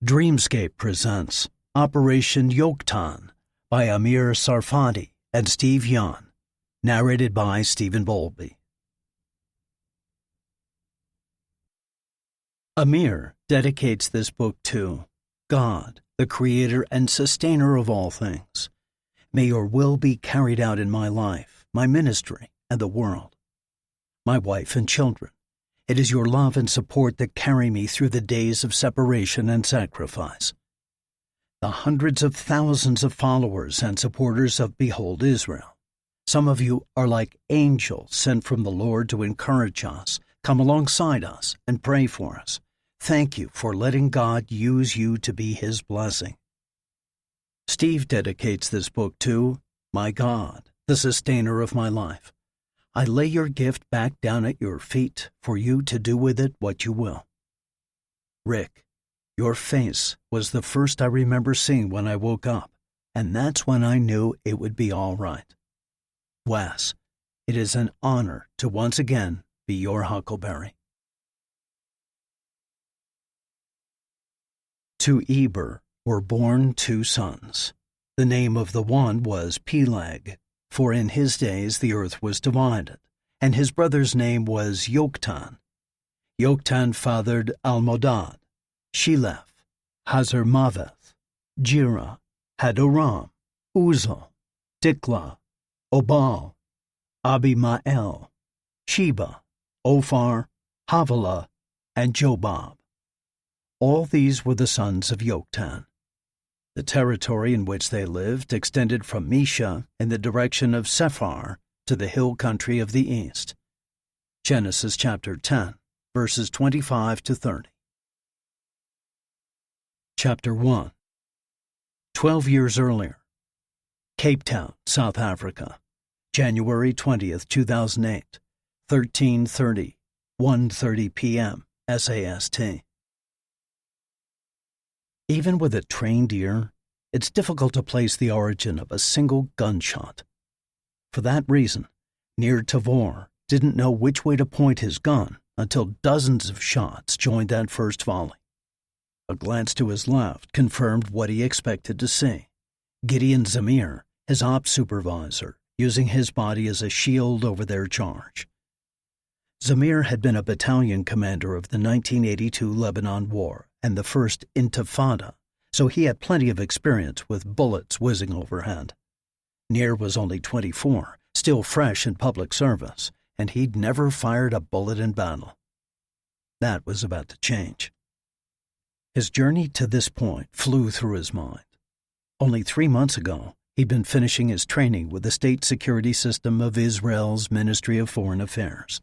Dreamscape presents Operation Joktan by Amir Tsarfati and Steve Yohn, narrated by Stephen Bowlby. Amir dedicates this book to God, the creator and sustainer of all things. May your will be carried out in my life, my ministry, and the world. My wife and children, it is your love and support that carry me through the days of separation and sacrifice. The hundreds of thousands of followers and supporters of Behold Israel. Some of you are like angels sent from the Lord to encourage us, come alongside us, and pray for us. Thank you for letting God use you to be His blessing. Steve dedicates this book to my God, the sustainer of my life. I lay your gift back down at your feet for you to do with it what you will. Rick, your face was the first I remember seeing when I woke up, and that's when I knew it would be all right. Wes, it is an honor to once again be your huckleberry. To Eber were born two sons. The name of the one was Peleg, for in his days the earth was divided, and his brother's name was Joktan. Joktan fathered Almodad, Sheleph, Hazarmaveth, Jira, Hadoram, Uzal, Dikla, Obal, Abimael, Sheba, Ophir, Havilah, and Jobab. All these were the sons of Joktan. The territory in which they lived extended from Mesha in the direction of Sephar to the hill country of the east. Genesis chapter 10, verses 25 to 30. Chapter 1. 12 years earlier. Cape Town, South Africa. January 20th, 2008. 13:30, 1:30 p.m. SAST. Even with a trained ear, it's difficult to place the origin of a single gunshot. For that reason, Nir Tavor didn't know which way to point his gun until dozens of shots joined that first volley. A glance to his left confirmed what he expected to see. Gideon Zamir, his ops supervisor, using his body as a shield over their charge. Zamir had been a battalion commander of the 1982 Lebanon War and the First Intifada, so he had plenty of experience with bullets whizzing overhead. Nir was only 24, still fresh in public service, and he'd never fired a bullet in battle. That was about to change. His journey to this point flew through his mind. Only 3 months ago, he'd been finishing his training with the state security system of Israel's Ministry of Foreign Affairs.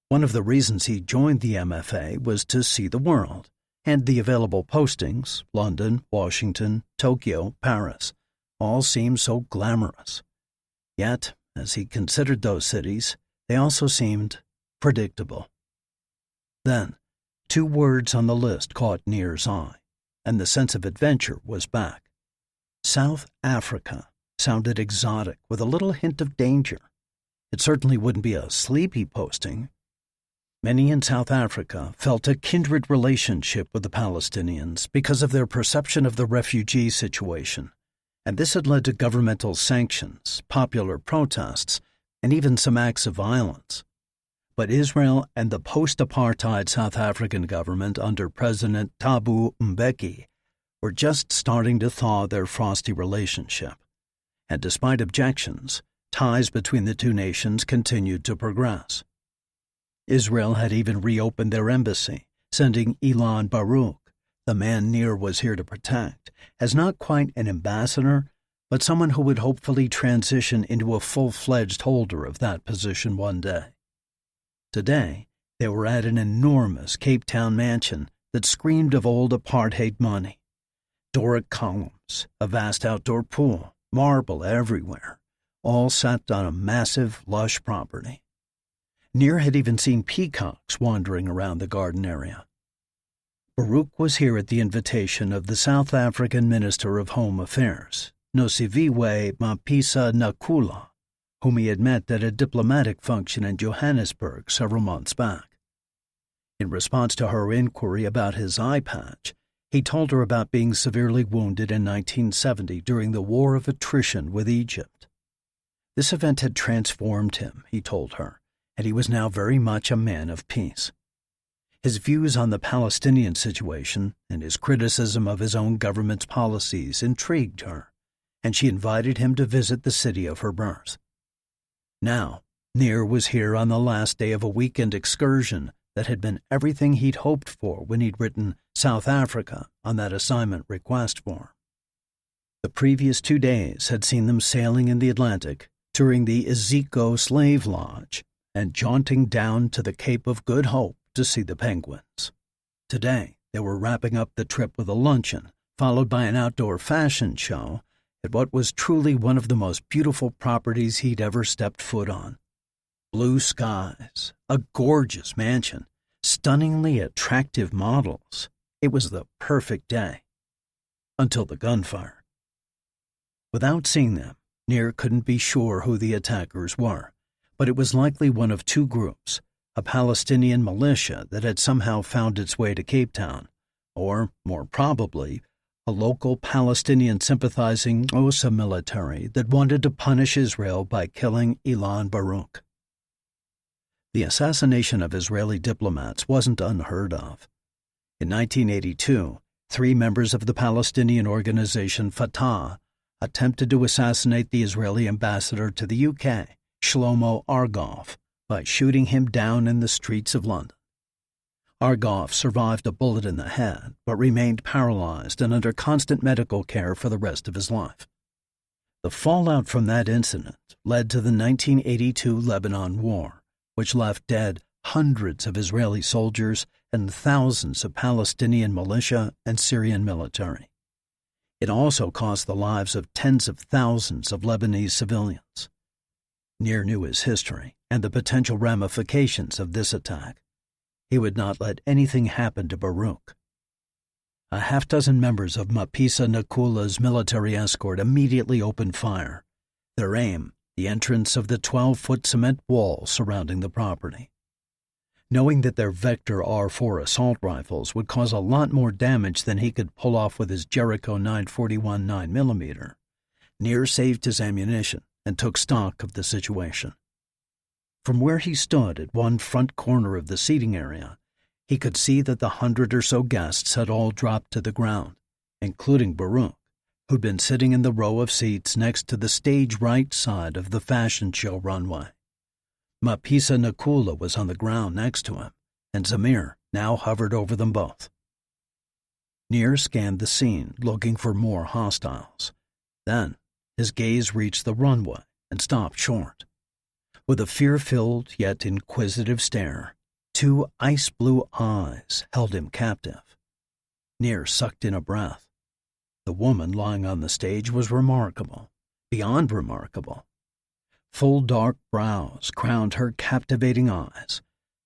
One of the reasons he joined the MFA was to see the world, and the available postings, London, Washington, Tokyo, Paris, all seemed so glamorous. Yet, as he considered those cities, they also seemed predictable. Then, 2 words on the list caught Nir's eye, and the sense of adventure was back. South Africa sounded exotic with a little hint of danger. It certainly wouldn't be a sleepy posting. Many in South Africa felt a kindred relationship with the Palestinians because of their perception of the refugee situation, and this had led to governmental sanctions, popular protests, and even some acts of violence. But Israel and the post-apartheid South African government under President Thabo Mbeki were just starting to thaw their frosty relationship, and despite objections, ties between the two nations continued to progress. Israel had even reopened their embassy, sending Ilan Baruch, the man Nir was here to protect, as not quite an ambassador, but someone who would hopefully transition into a full-fledged holder of that position one day. Today, they were at an enormous Cape Town mansion that screamed of old apartheid money. Doric columns, a vast outdoor pool, marble everywhere, all sat on a massive, lush property. Nir had even seen peacocks wandering around the garden area. Baruch was here at the invitation of the South African Minister of Home Affairs, Nosiviwe Mapisa Nakula, whom he had met at a diplomatic function in Johannesburg several months back. In response to her inquiry about his eye patch, He told her about being severely wounded in 1970 during the War of Attrition with Egypt. This event had transformed him, he told her, and he was now very much a man of peace. His views on the Palestinian situation and his criticism of his own government's policies intrigued her, and she invited him to visit the city of her birth. Now, Nir was here on the last day of a weekend excursion that had been everything he'd hoped for when he'd written South Africa on that assignment request form. The previous 2 days had seen them sailing in the Atlantic, touring the Ezekiel Slave Lodge, and jaunting down to the Cape of Good Hope to see the penguins. Today, they were wrapping up the trip with a luncheon, followed by an outdoor fashion show at what was truly one of the most beautiful properties he'd ever stepped foot on. Blue skies, a gorgeous mansion, stunningly attractive models. It was the perfect day. Until the gunfire. Without seeing them, Nir couldn't be sure who the attackers were, but it was likely one of 2 groups, a Palestinian militia that had somehow found its way to Cape Town, or, more probably, a local Palestinian-sympathizing OSA military that wanted to punish Israel by killing Ilan Baruch. The assassination of Israeli diplomats wasn't unheard of. In 1982, 3 members of the Palestinian organization Fatah attempted to assassinate the Israeli ambassador to the UK, Shlomo Argov, by shooting him down in the streets of London. Argov survived a bullet in the head, but remained paralyzed and under constant medical care for the rest of his life. The fallout from that incident led to the 1982 Lebanon War, which left dead hundreds of Israeli soldiers and thousands of Palestinian militia and Syrian military. It also cost the lives of tens of thousands of Lebanese civilians. Nir knew his history and the potential ramifications of this attack. He would not let anything happen to Baruch. A half-dozen members of Mapisa Nakula's military escort immediately opened fire, their aim the entrance of the 12-foot cement wall surrounding the property. Knowing that their Vector R4 assault rifles would cause a lot more damage than he could pull off with his Jericho 941 9mm, Nir saved his ammunition and took stock of the situation. From where he stood at one front corner of the seating area, he could see that the 100 or so guests had all dropped to the ground, including Baruch, who'd been sitting in the row of seats next to the stage right side of the fashion show runway. Mapisa Nakula was on the ground next to him, and Zamir now hovered over them both. Nir scanned the scene, looking for more hostiles. Then his gaze reached the runway and stopped short. With a fear-filled yet inquisitive stare, 2 ice-blue eyes held him captive. Nir sucked in a breath. The woman lying on the stage was remarkable, beyond remarkable. Full dark brows crowned her captivating eyes.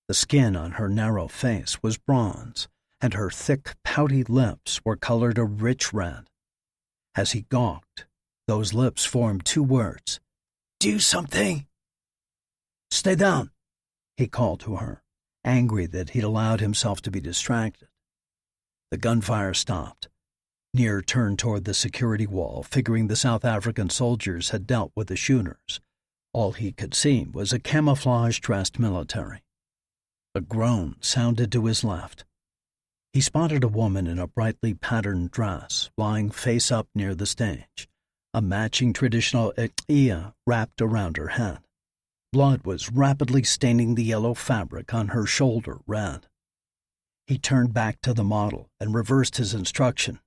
The skin on her narrow face was bronze, and her thick, pouty lips were colored a rich red. As he gawked, those lips formed 2 words. "Do something!" "Stay down," he called to her, angry that he'd allowed himself to be distracted. The gunfire stopped. Nir turned toward the security wall, figuring the South African soldiers had dealt with the shooters. All he could see was a camouflage-dressed military. A groan sounded to his left. He spotted a woman in a brightly patterned dress, lying face up near the stage, a matching traditional ek'iyah wrapped around her head. Blood was rapidly staining the yellow fabric on her shoulder red. He turned back to the model and reversed his instruction.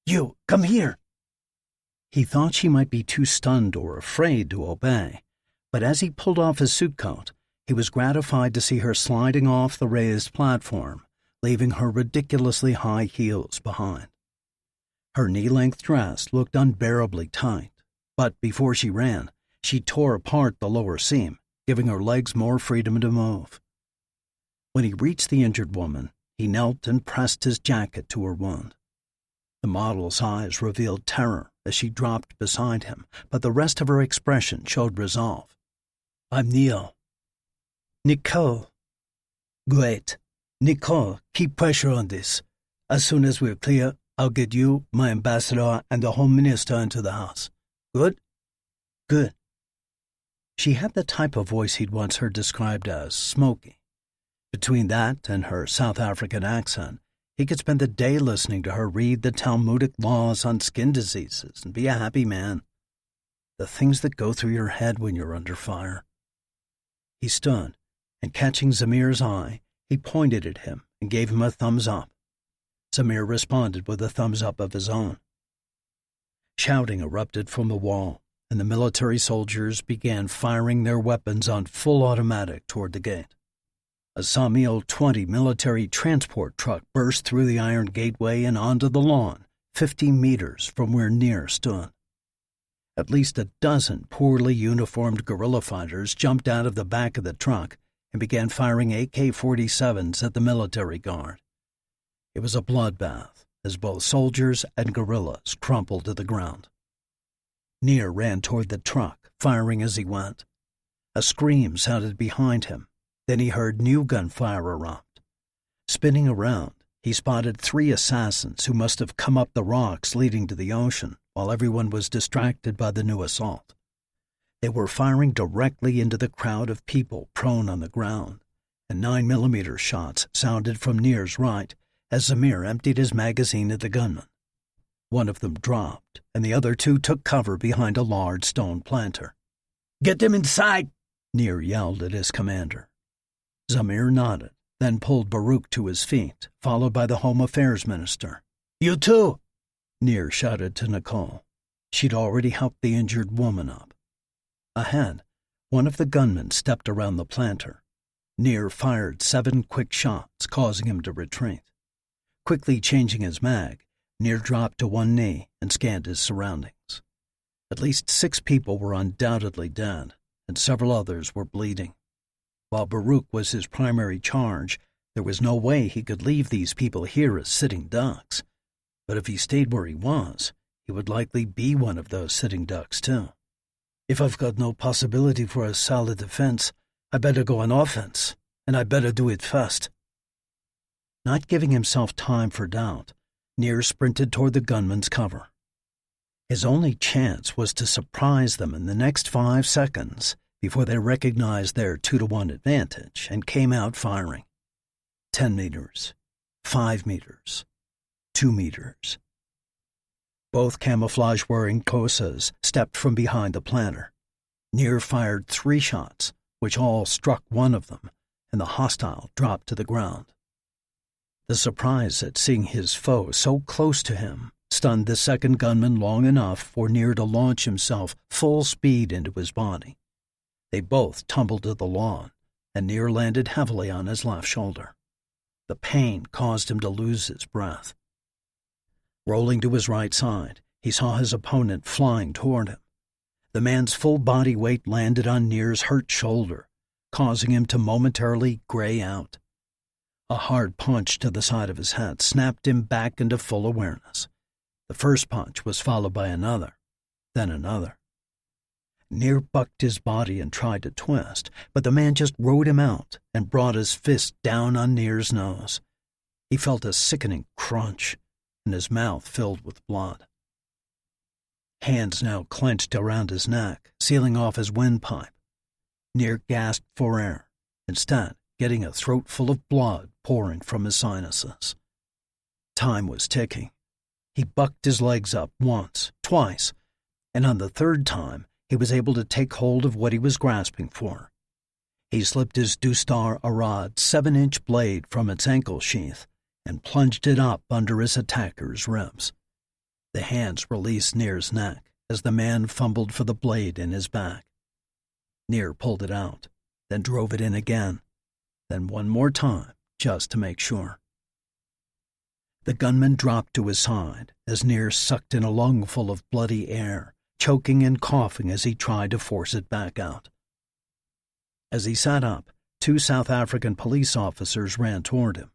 "You, come here!" He thought she might be too stunned or afraid to obey, but as he pulled off his suit coat, he was gratified to see her sliding off the raised platform, leaving her ridiculously high heels behind. Her knee-length dress looked unbearably tight, but before she ran, she tore apart the lower seam, giving her legs more freedom to move. When he reached the injured woman, he knelt and pressed his jacket to her wound. The model's eyes revealed terror as she dropped beside him, but the rest of her expression showed resolve. "I'm Neil." "Nicole." "Great. Nicole, keep pressure on this. As soon as we're clear, I'll get you, my ambassador, and the Home Minister into the house. Good? Good. She had the type of voice he'd once heard described as smoky. Between that and her South African accent, he could spend the day listening to her read the Talmudic laws on skin diseases and be a happy man. The things that go through your head when you're under fire. He stood, and catching Zamir's eye, he pointed at him and gave him a thumbs up. Zamir responded with a thumbs up of his own. Shouting erupted from the wall, and the military soldiers began firing their weapons on full automatic toward the gate. A Samil 20 military transport truck burst through the iron gateway and onto the lawn, 50 meters from where Nir stood. At least a dozen poorly uniformed guerrilla fighters jumped out of the back of the truck and began firing AK-47s at the military guard. It was a bloodbath, as both soldiers and guerrillas crumpled to the ground. Nir ran toward the truck, firing as he went. A scream sounded behind him. Then he heard new gunfire erupt. Spinning around, he spotted 3 assassins who must have come up the rocks leading to the ocean while everyone was distracted by the new assault. They were firing directly into the crowd of people prone on the ground, and 9mm shots sounded from Nir's right as Zamir emptied his magazine at the gunman. One of them dropped, and the other 2 took cover behind a large stone planter. "Get them inside!" Nir yelled at his commander. Zamir nodded, then pulled Baruch to his feet, followed by the Home Affairs Minister. "You too!" Nir shouted to Nicole. She'd already helped the injured woman up. Ahead, one of the gunmen stepped around the planter. Nir fired 7 quick shots, causing him to retreat. Quickly changing his mag, Nir dropped to one knee and scanned his surroundings. At least 6 people were undoubtedly dead, and several others were bleeding. While Baruch was his primary charge, there was no way he could leave these people here as sitting ducks. But if he stayed where he was, he would likely be one of those sitting ducks too. "If I've got no possibility for a solid defense, I better go on offense, and I better do it fast." Not giving himself time for doubt, Nir sprinted toward the gunman's cover. His only chance was to surprise them in the next 5 seconds before they recognized their 2-to-1 advantage and came out firing. 10 meters, 5 meters, 2 meters. Both camouflage-wearing Kosas stepped from behind the planter. Nir fired 3 shots, which all struck one of them, and the hostile dropped to the ground. The surprise at seeing his foe so close to him stunned the second gunman long enough for Nir to launch himself full speed into his body. They both tumbled to the lawn, and Nir landed heavily on his left shoulder. The pain caused him to lose his breath. Rolling to his right side, he saw his opponent flying toward him. The man's full body weight landed on Nir's hurt shoulder, causing him to momentarily gray out. A hard punch to the side of his head snapped him back into full awareness. The first punch was followed by another, then another. Nir bucked his body and tried to twist, but the man just rode him out and brought his fist down on Nir's nose. He felt a sickening crunch, and his mouth filled with blood. Hands now clenched around his neck, sealing off his windpipe. Nir gasped for air, instead getting a throat full of blood pouring from his sinuses. Time was ticking. He bucked his legs up once, twice, and on the 3rd time he was able to take hold of what he was grasping for. He slipped his Dustar Arad 7-inch blade from its ankle sheath and plunged it up under his attacker's ribs. The hands released Nir's neck as the man fumbled for the blade in his back. Nir pulled it out, then drove it in again, then one more time, just to make sure. The gunman dropped to his side as Nir sucked in a lungful of bloody air, choking and coughing as he tried to force it back out. As he sat up, 2 South African police officers ran toward him.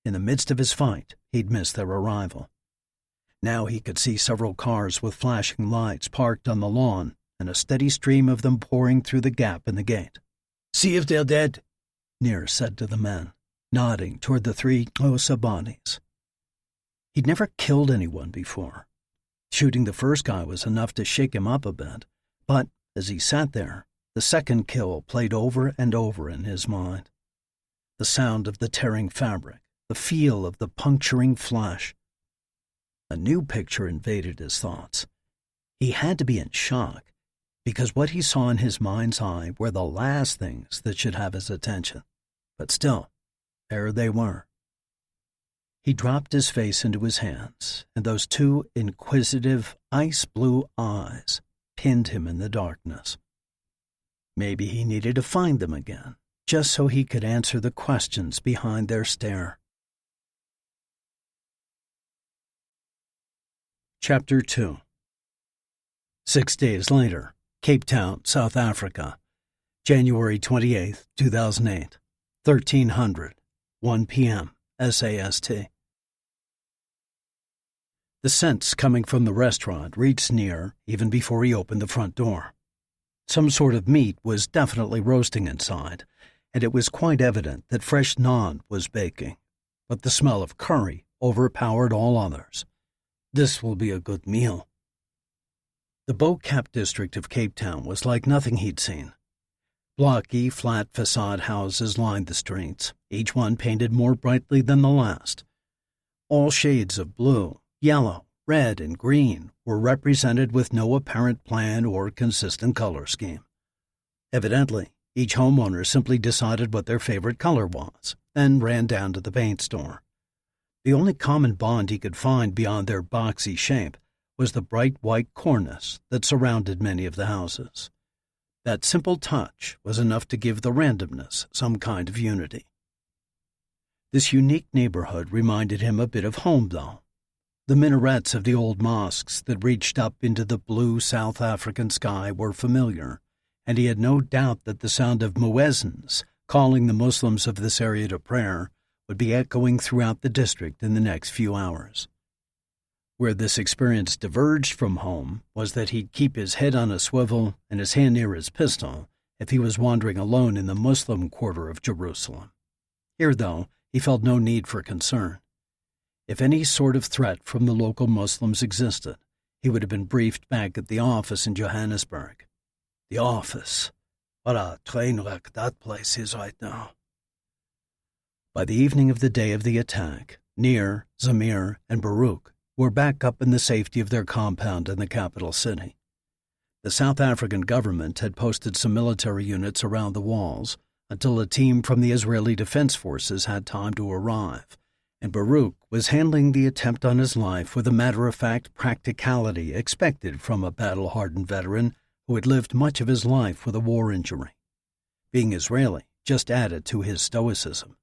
In the midst of his fight, he'd missed their arrival. Now he could see several cars with flashing lights parked on the lawn and a steady stream of them pouring through the gap in the gate. "See if they're dead," Nir said to the men, nodding toward the 3 Kosa bodies. He'd never killed anyone before. Shooting the first guy was enough to shake him up a bit, but as he sat there, the second kill played over and over in his mind. The sound of the tearing fabric, the feel of the puncturing flesh. A new picture invaded his thoughts. He had to be in shock, because what he saw in his mind's eye were the last things that should have his attention. But still, there they were. He dropped his face into his hands, and those two inquisitive, ice-blue eyes pinned him in the darkness. Maybe he needed to find them again, just so he could answer the questions behind their stare. Chapter 2. 6 days later, Cape Town, South Africa, January 28, 2008, 1300, 1 p.m., SAST. The scents coming from the restaurant reached Nir even before he opened the front door. Some sort of meat was definitely roasting inside, and it was quite evident that fresh naan was baking, but the smell of curry overpowered all others. This will be a good meal. The bow-capped district of Cape Town was like nothing he'd seen. Blocky, flat facade houses lined the streets, each one painted more brightly than the last. All shades of blue, yellow, red, and green were represented with no apparent plan or consistent color scheme. Evidently, each homeowner simply decided what their favorite color was, then ran down to the paint store. The only common bond he could find beyond their boxy shape was the bright white cornice that surrounded many of the houses. That simple touch was enough to give the randomness some kind of unity. This unique neighborhood reminded him a bit of home, though. The minarets of the old mosques that reached up into the blue South African sky were familiar, and he had no doubt that the sound of muezzins calling the Muslims of this area to prayer would be echoing throughout the district in the next few hours. Where this experience diverged from home was that he'd keep his head on a swivel and his hand near his pistol if he was wandering alone in the Muslim quarter of Jerusalem. Here, though, he felt no need for concern. If any sort of threat from the local Muslims existed, he would have been briefed back at the office in Johannesburg. The office. What a train wreck that place is right now. By the evening of the day of the attack, Nir, Zamir, and Baruch were back up in the safety of their compound in the capital city. The South African government had posted some military units around the walls until a team from the Israeli Defense Forces had time to arrive, and Baruch was handling the attempt on his life with a matter-of-fact practicality expected from a battle-hardened veteran who had lived much of his life with a war injury. Being Israeli just added to his stoicism.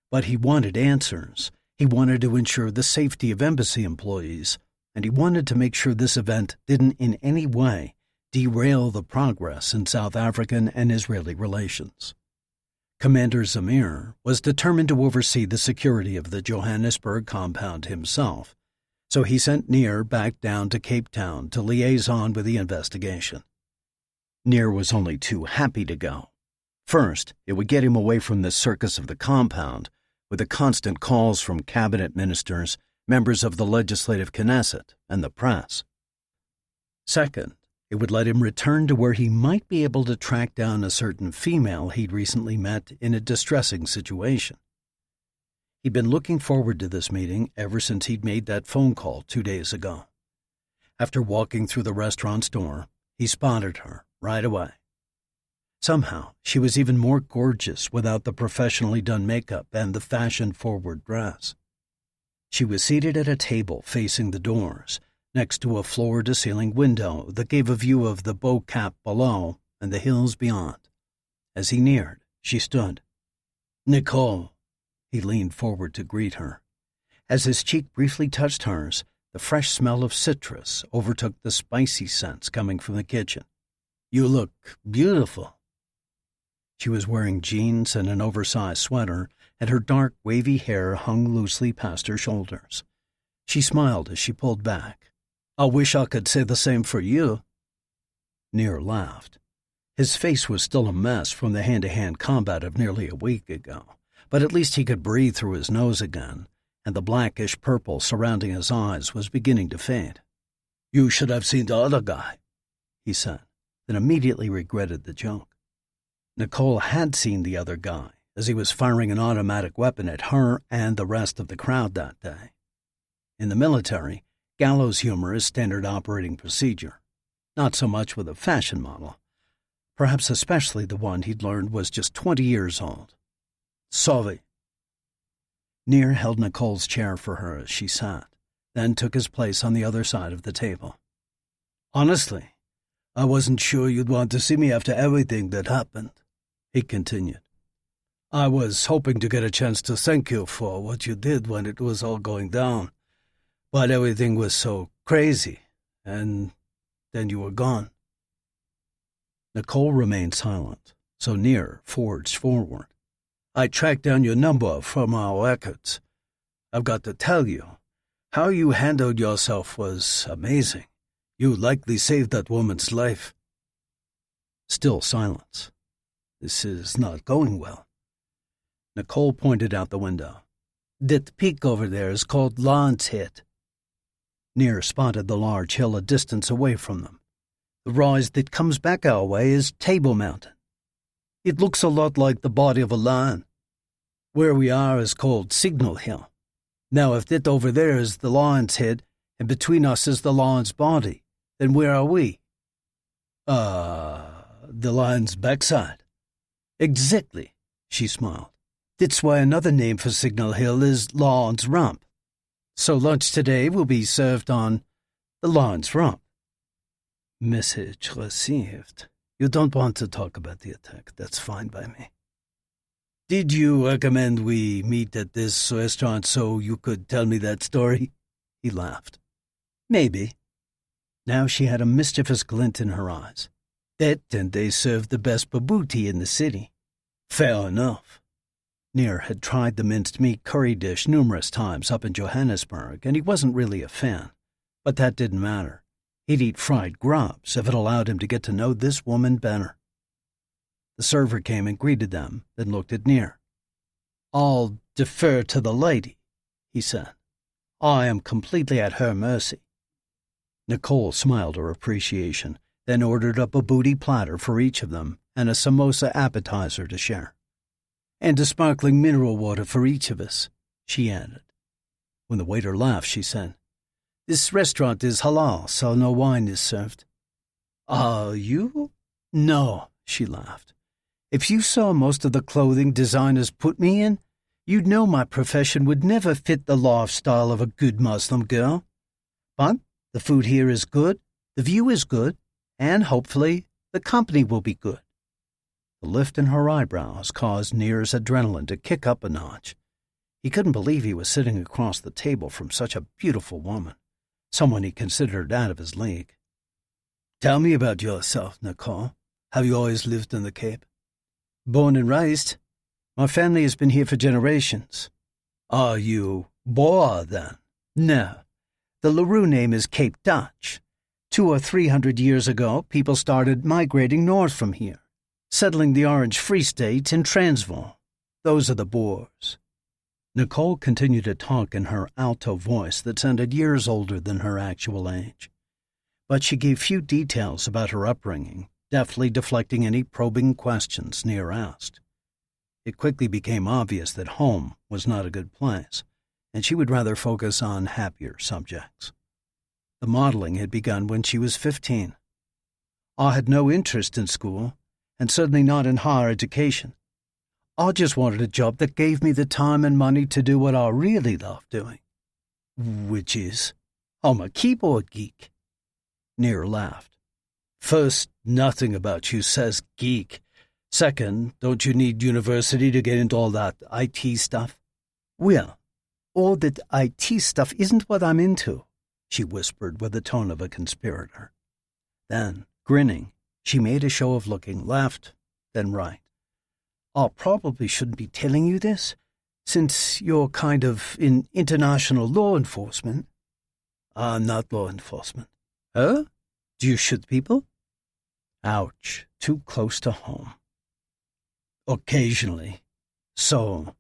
But he wanted answers. He wanted to ensure the safety of embassy employees, and he wanted to make sure this event didn't in any way derail the progress in South African and Israeli relations. Commander Zamir was determined to oversee the security of the Johannesburg compound himself, so he sent Nir back down to Cape Town to liaison with the investigation. Nir was only too happy to go. First, it would get him away from the circus of the compound, with the constant calls from cabinet ministers, members of the legislative Knesset, and the press. Second, it would let him return to where he might be able to track down a certain female he'd recently met in a distressing situation. He'd been looking forward to this meeting ever since he'd made that phone call 2 days ago. After walking through the restaurant's door, he spotted her right away. Somehow, she was even more gorgeous without the professionally done makeup and the fashion-forward dress. She was seated at a table facing the doors, next to a floor-to-ceiling window that gave a view of the bow cap below and the hills beyond. As he neared, she stood. "Nicole." He leaned forward to greet her. As his cheek briefly touched hers, the fresh smell of citrus overtook the spicy scents coming from the kitchen. "You look beautiful." She was wearing jeans and an oversized sweater, and her dark, wavy hair hung loosely past her shoulders. She smiled as she pulled back. "I wish I could say the same for you." Nir laughed. His face was still a mess from the hand-to-hand combat of nearly a week ago, but at least he could breathe through his nose again, and the blackish purple surrounding his eyes was beginning to fade. "You should have seen the other guy," he said, then immediately regretted the joke. Nicole had seen the other guy, as he was firing an automatic weapon at her and the rest of the crowd that day. In the military, gallows humor is standard operating procedure. Not so much with a fashion model, perhaps especially the one he'd learned was just 20 years old. "Sorry." Nir held Nicole's chair for her as she sat, then took his place on the other side of the table. "Honestly, I wasn't sure you'd want to see me after everything that happened," he continued. "I was hoping to get a chance to thank you for what you did when it was all going down, but everything was so crazy, and then you were gone." Nicole remained silent, so Nir forged forward. "I tracked down your number from our records. I've got to tell you, how you handled yourself was amazing. You likely saved that woman's life." Still silence. "This is not going well." Nicole pointed out the window. "That peak over there is called Lawrence Head." Nir spotted the large hill a distance away from them. "The rise that comes back our way is Table Mountain. It looks a lot like the body of a lion. Where we are is called Signal Hill. Now, if that over there is the lion's head, and between us is the lion's body, then where are we?" The lion's backside." "Exactly," she smiled. "That's why another name for Signal Hill is Lion's Rump. So lunch today will be served on the Lion's Rump." "Message received. You don't want to talk about the attack. That's fine by me." "Did you recommend we meet at this restaurant so you could tell me that story?" He laughed. "Maybe." Now she had a mischievous glint in her eyes. "That and they serve the best babouti in the city." "Fair enough." Nir had tried the minced meat curry dish numerous times up in Johannesburg, and he wasn't really a fan. But that didn't matter. He'd eat fried grubs if it allowed him to get to know this woman better. The server came and greeted them, then looked at Nir. "I'll defer to the lady," he said. "I am completely at her mercy." Nicole smiled her appreciation, then ordered up a booty platter for each of them and a samosa appetizer to share. "And a sparkling mineral water for each of us," she added. When the waiter left, she said, "This restaurant is halal, so no wine is served." "Are you?" "No," she laughed. "If you saw most of the clothing designers put me in, you'd know my profession would never fit the lifestyle of a good Muslim girl. But the food here is good, the view is good, and hopefully the company will be good." The lift in her eyebrows caused Nir's adrenaline to kick up a notch. He couldn't believe he was sitting across the table from such a beautiful woman, someone he considered out of his league. "Tell me about yourself, Nicole. Have you always lived in the Cape?" "Born and raised. My family has been here for generations." "Are you Boer, then?" "No. The Le Roux name is Cape Dutch. 200 or 300 years ago, people started migrating north from here, settling the Orange Free State and Transvaal. Those are the Boers." Nicole continued to talk in her alto voice that sounded years older than her actual age. But she gave few details about her upbringing, deftly deflecting any probing questions Nir asked. It quickly became obvious that home was not a good place, and she would rather focus on happier subjects. The modeling had begun when she was 15. "I had no interest in school, and certainly not in higher education. I just wanted a job that gave me the time and money to do what I really love doing." "Which is?" "I'm a keyboard geek." Nir laughed. "First, nothing about you says geek. Second, don't you need university to get into all that IT stuff?" "Well, all that IT stuff isn't what I'm into," she whispered with the tone of a conspirator. Then, grinning, she made a show of looking left, then right. "I probably shouldn't be telling you this, since you're kind of in international law enforcement." "I'm not law enforcement." "Huh? Do you shoot people?" Ouch, too close to home. "Occasionally. So,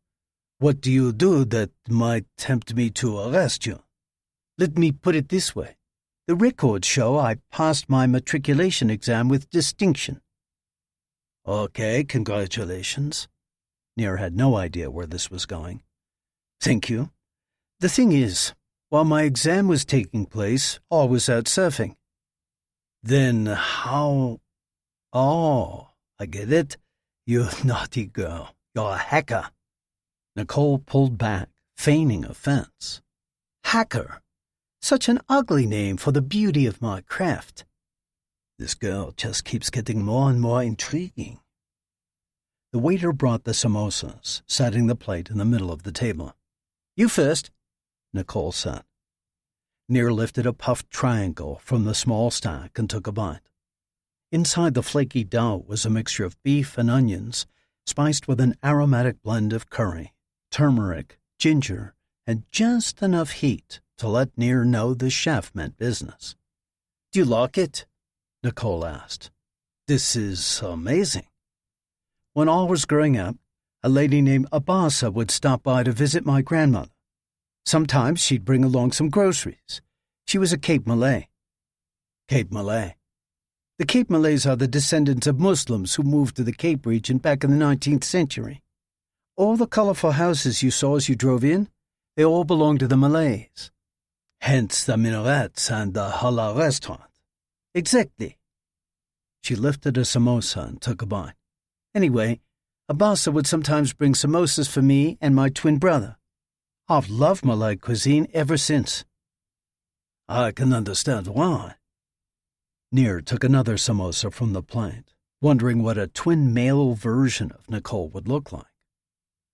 What do you do that might tempt me to arrest you? Let me put it this way. The records show I passed my matriculation exam with distinction. Okay, congratulations. Nir had no idea where this was going. Thank you. The thing is, while my exam was taking place, I was out surfing. Then how... Oh, I get it. You naughty girl. You're a hacker. Nicole pulled back, feigning offense. Hacker? Such an ugly name for the beauty of my craft. This girl just keeps getting more and more intriguing. The waiter brought the samosas, setting the plate in the middle of the table. You first, Nicole said. Nir lifted a puffed triangle from the small stack and took a bite. Inside the flaky dough was a mixture of beef and onions, spiced with an aromatic blend of curry, turmeric, ginger, and just enough heat to let Nir know the chef meant business. Do you like it? Nicole asked. This is amazing. When I was growing up, a lady named Abasa would stop by to visit my grandmother. Sometimes she'd bring along some groceries. She was a Cape Malay. Cape Malay. The Cape Malays are the descendants of Muslims who moved to the Cape region back in the 19th century. All the colorful houses you saw as you drove in, they all belong to the Malays. Hence the minarets and the halal restaurant. Exactly. She lifted a samosa and took a bite. Anyway, Abasa would sometimes bring samosas for me and my twin brother. I've loved Malay cuisine ever since. I can understand why. Nir took another samosa from the plate, wondering what a twin male version of Nicole would look like.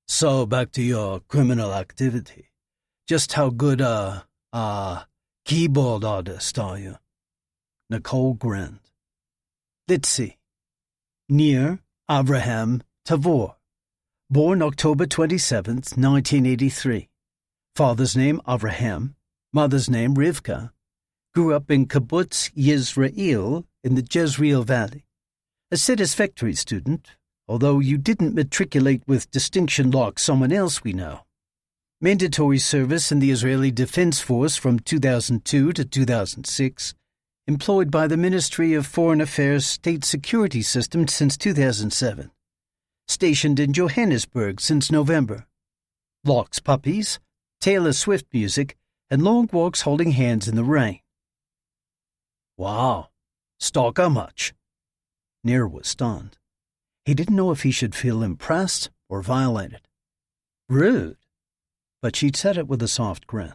So back to your criminal activity. Just how good a keyboard artist are you? Nicole grinned. Let's see. Nir Tavor, born October 27th, 1983. Father's name Avraham, mother's name Rivka. Grew up in Kibbutz Yisrael in the Jezreel Valley. A satisfactory student, although you didn't matriculate with distinction like someone else we know. Mandatory service in the Israeli Defense Force from 2002 to 2006. Employed by the Ministry of Foreign Affairs State Security System since 2007. Stationed in Johannesburg since November. Likes puppies, Taylor Swift music, and long walks holding hands in the rain. Wow, stalker much? Nir was stunned. He didn't know if he should feel impressed or violated. Rude. But she'd said it with a soft grin.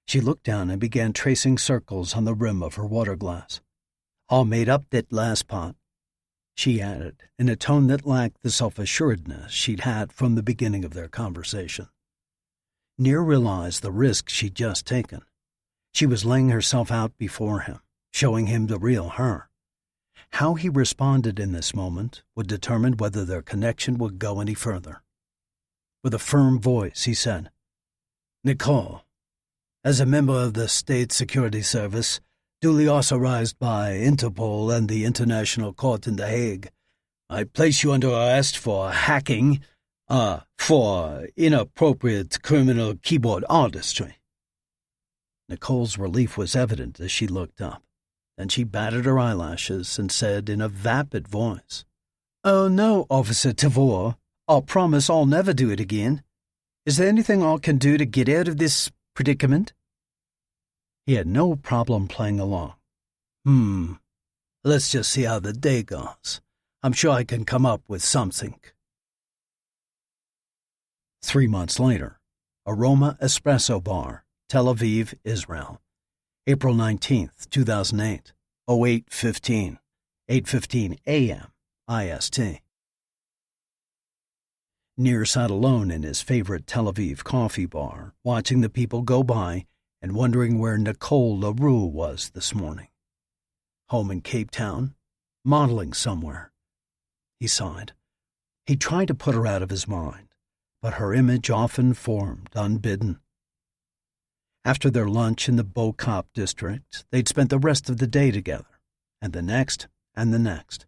She looked down and began tracing circles on the rim of her water glass. All made up that last part, she added, in a tone that lacked the self-assuredness she'd had from the beginning of their conversation. Nir realized the risk she'd just taken. She was laying herself out before him, showing him the real her. How he responded in this moment would determine whether their connection would go any further. With a firm voice, he said, Nicole, as a member of the State Security Service, duly authorized by Interpol and the International Court in The Hague, I place you under arrest for hacking, for inappropriate criminal keyboard artistry. Nicole's relief was evident as she looked up. Then she batted her eyelashes and said in a vapid voice, Oh no, Officer Tavor, I'll promise I'll never do it again. Is there anything I can do to get out of this predicament? He had no problem playing along. Let's just see how the day goes. I'm sure I can come up with something. 3 months later, Aroma Espresso Bar, Tel Aviv, Israel. April 19th, 2008, 08:15, 8:15 a.m. IST. Nir sat alone in his favorite Tel Aviv coffee bar, watching the people go by and wondering where Nicole le Roux was this morning. Home in Cape Town, modeling somewhere. He sighed. He tried to put her out of his mind, but her image often formed unbidden. After their lunch in the Bo-Kap district, they'd spent the rest of the day together, and the next, and the next.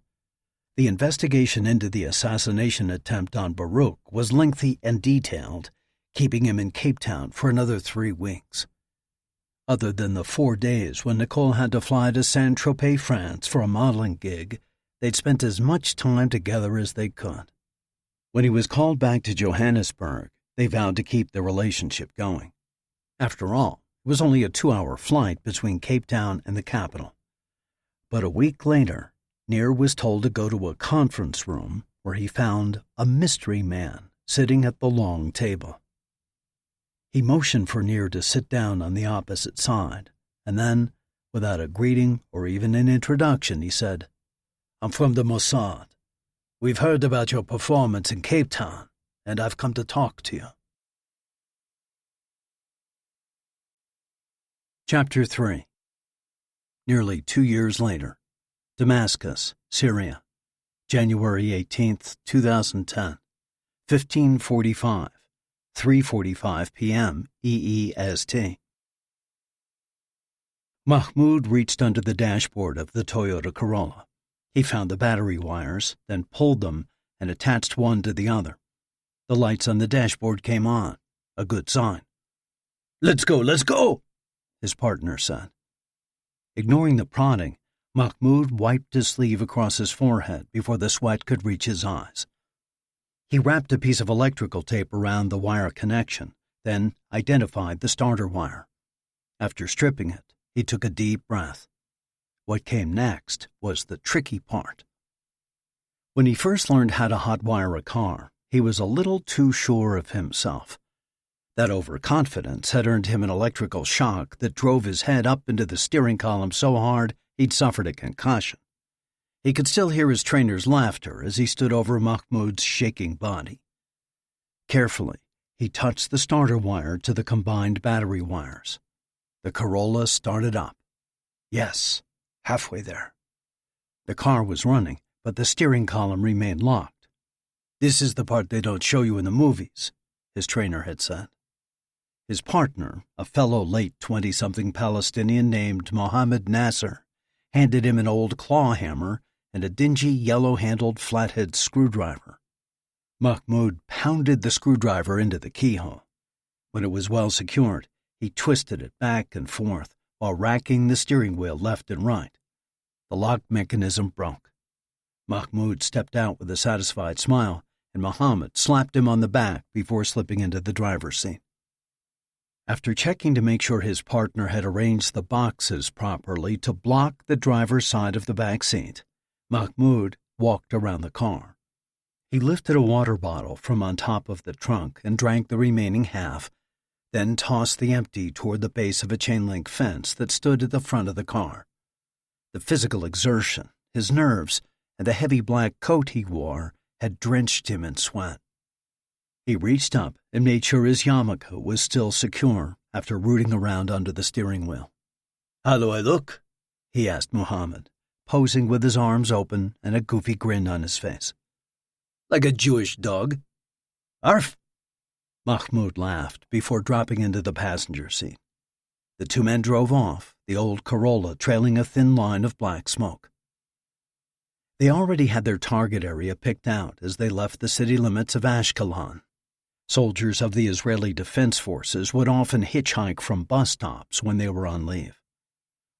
The investigation into the assassination attempt on Baruch was lengthy and detailed, keeping him in Cape Town for another 3 weeks. Other than the 4 days when Nicole had to fly to Saint-Tropez, France for a modeling gig, they'd spent as much time together as they could. When he was called back to Johannesburg, they vowed to keep their relationship going. After all, it was only a 2-hour flight between Cape Town and the capital. But a week later, Nir was told to go to a conference room where he found a mystery man sitting at the long table. He motioned for Nir to sit down on the opposite side, and then, without a greeting or even an introduction, he said, "I'm from the Mossad. We've heard about your performance in Cape Town, and I've come to talk to you." Chapter 3. Nearly 2 years later, Damascus, Syria, January 18th, 2010, 15:45, 3:45 p.m. EEST. Mahmoud reached under the dashboard of the Toyota Corolla. He found the battery wires, then pulled them and attached one to the other. The lights on the dashboard came on, a good sign. "Let's go," his partner said. Ignoring the prodding, Mahmoud wiped his sleeve across his forehead before the sweat could reach his eyes. He wrapped a piece of electrical tape around the wire connection, then identified the starter wire. After stripping it, he took a deep breath. What came next was the tricky part. When he first learned how to hotwire a car, he was a little too sure of himself. That overconfidence had earned him an electrical shock that drove his head up into the steering column so hard he'd suffered a concussion. He could still hear his trainer's laughter as he stood over Mahmoud's shaking body. Carefully, he touched the starter wire to the combined battery wires. The Corolla started up. Yes, halfway there. The car was running, but the steering column remained locked. "This is the part they don't show you in the movies," his trainer had said. His partner, a fellow late 20-something Palestinian named Mohammed Nasser, handed him an old claw hammer and a dingy yellow-handled flathead screwdriver. Mahmoud pounded the screwdriver into the keyhole. When it was well secured, he twisted it back and forth while racking the steering wheel left and right. The lock mechanism broke. Mahmoud stepped out with a satisfied smile, and Mohammed slapped him on the back before slipping into the driver's seat. After checking to make sure his partner had arranged the boxes properly to block the driver's side of the back seat, Mahmoud walked around the car. He lifted a water bottle from on top of the trunk and drank the remaining half, then tossed the empty toward the base of a chain-link fence that stood at the front of the car. The physical exertion, his nerves, and the heavy black coat he wore had drenched him in sweat. He reached up and made sure his yarmulke was still secure after rooting around under the steering wheel. "How do I look?" he asked Mohammed, posing with his arms open and a goofy grin on his face. "Like a Jewish dog." "Arf!" Mahmoud laughed before dropping into the passenger seat. The two men drove off, the old Corolla trailing a thin line of black smoke. They already had their target area picked out as they left the city limits of Ashkelon. Soldiers of the Israeli Defense Forces would often hitchhike from bus stops when they were on leave.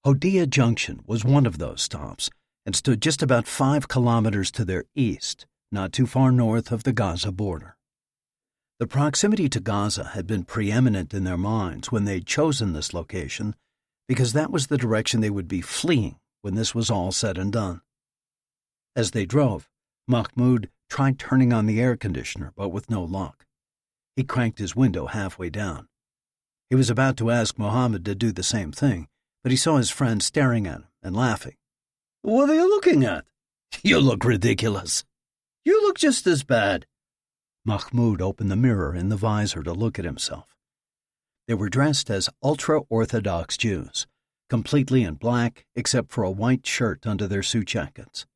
Hodia Junction was one of those stops and stood just about 5 kilometers to their east, not too far north of the Gaza border. The proximity to Gaza had been preeminent in their minds when they'd chosen this location because that was the direction they would be fleeing when this was all said and done. As they drove, Mahmoud tried turning on the air conditioner, but with no luck. He cranked his window halfway down. He was about to ask Mohammed to do the same thing, but he saw his friend staring at him and laughing. "What are you looking at? You look ridiculous. You look just as bad." Mahmoud opened the mirror in the visor to look at himself. They were dressed as ultra-Orthodox Jews, completely in black except for a white shirt under their suit jackets.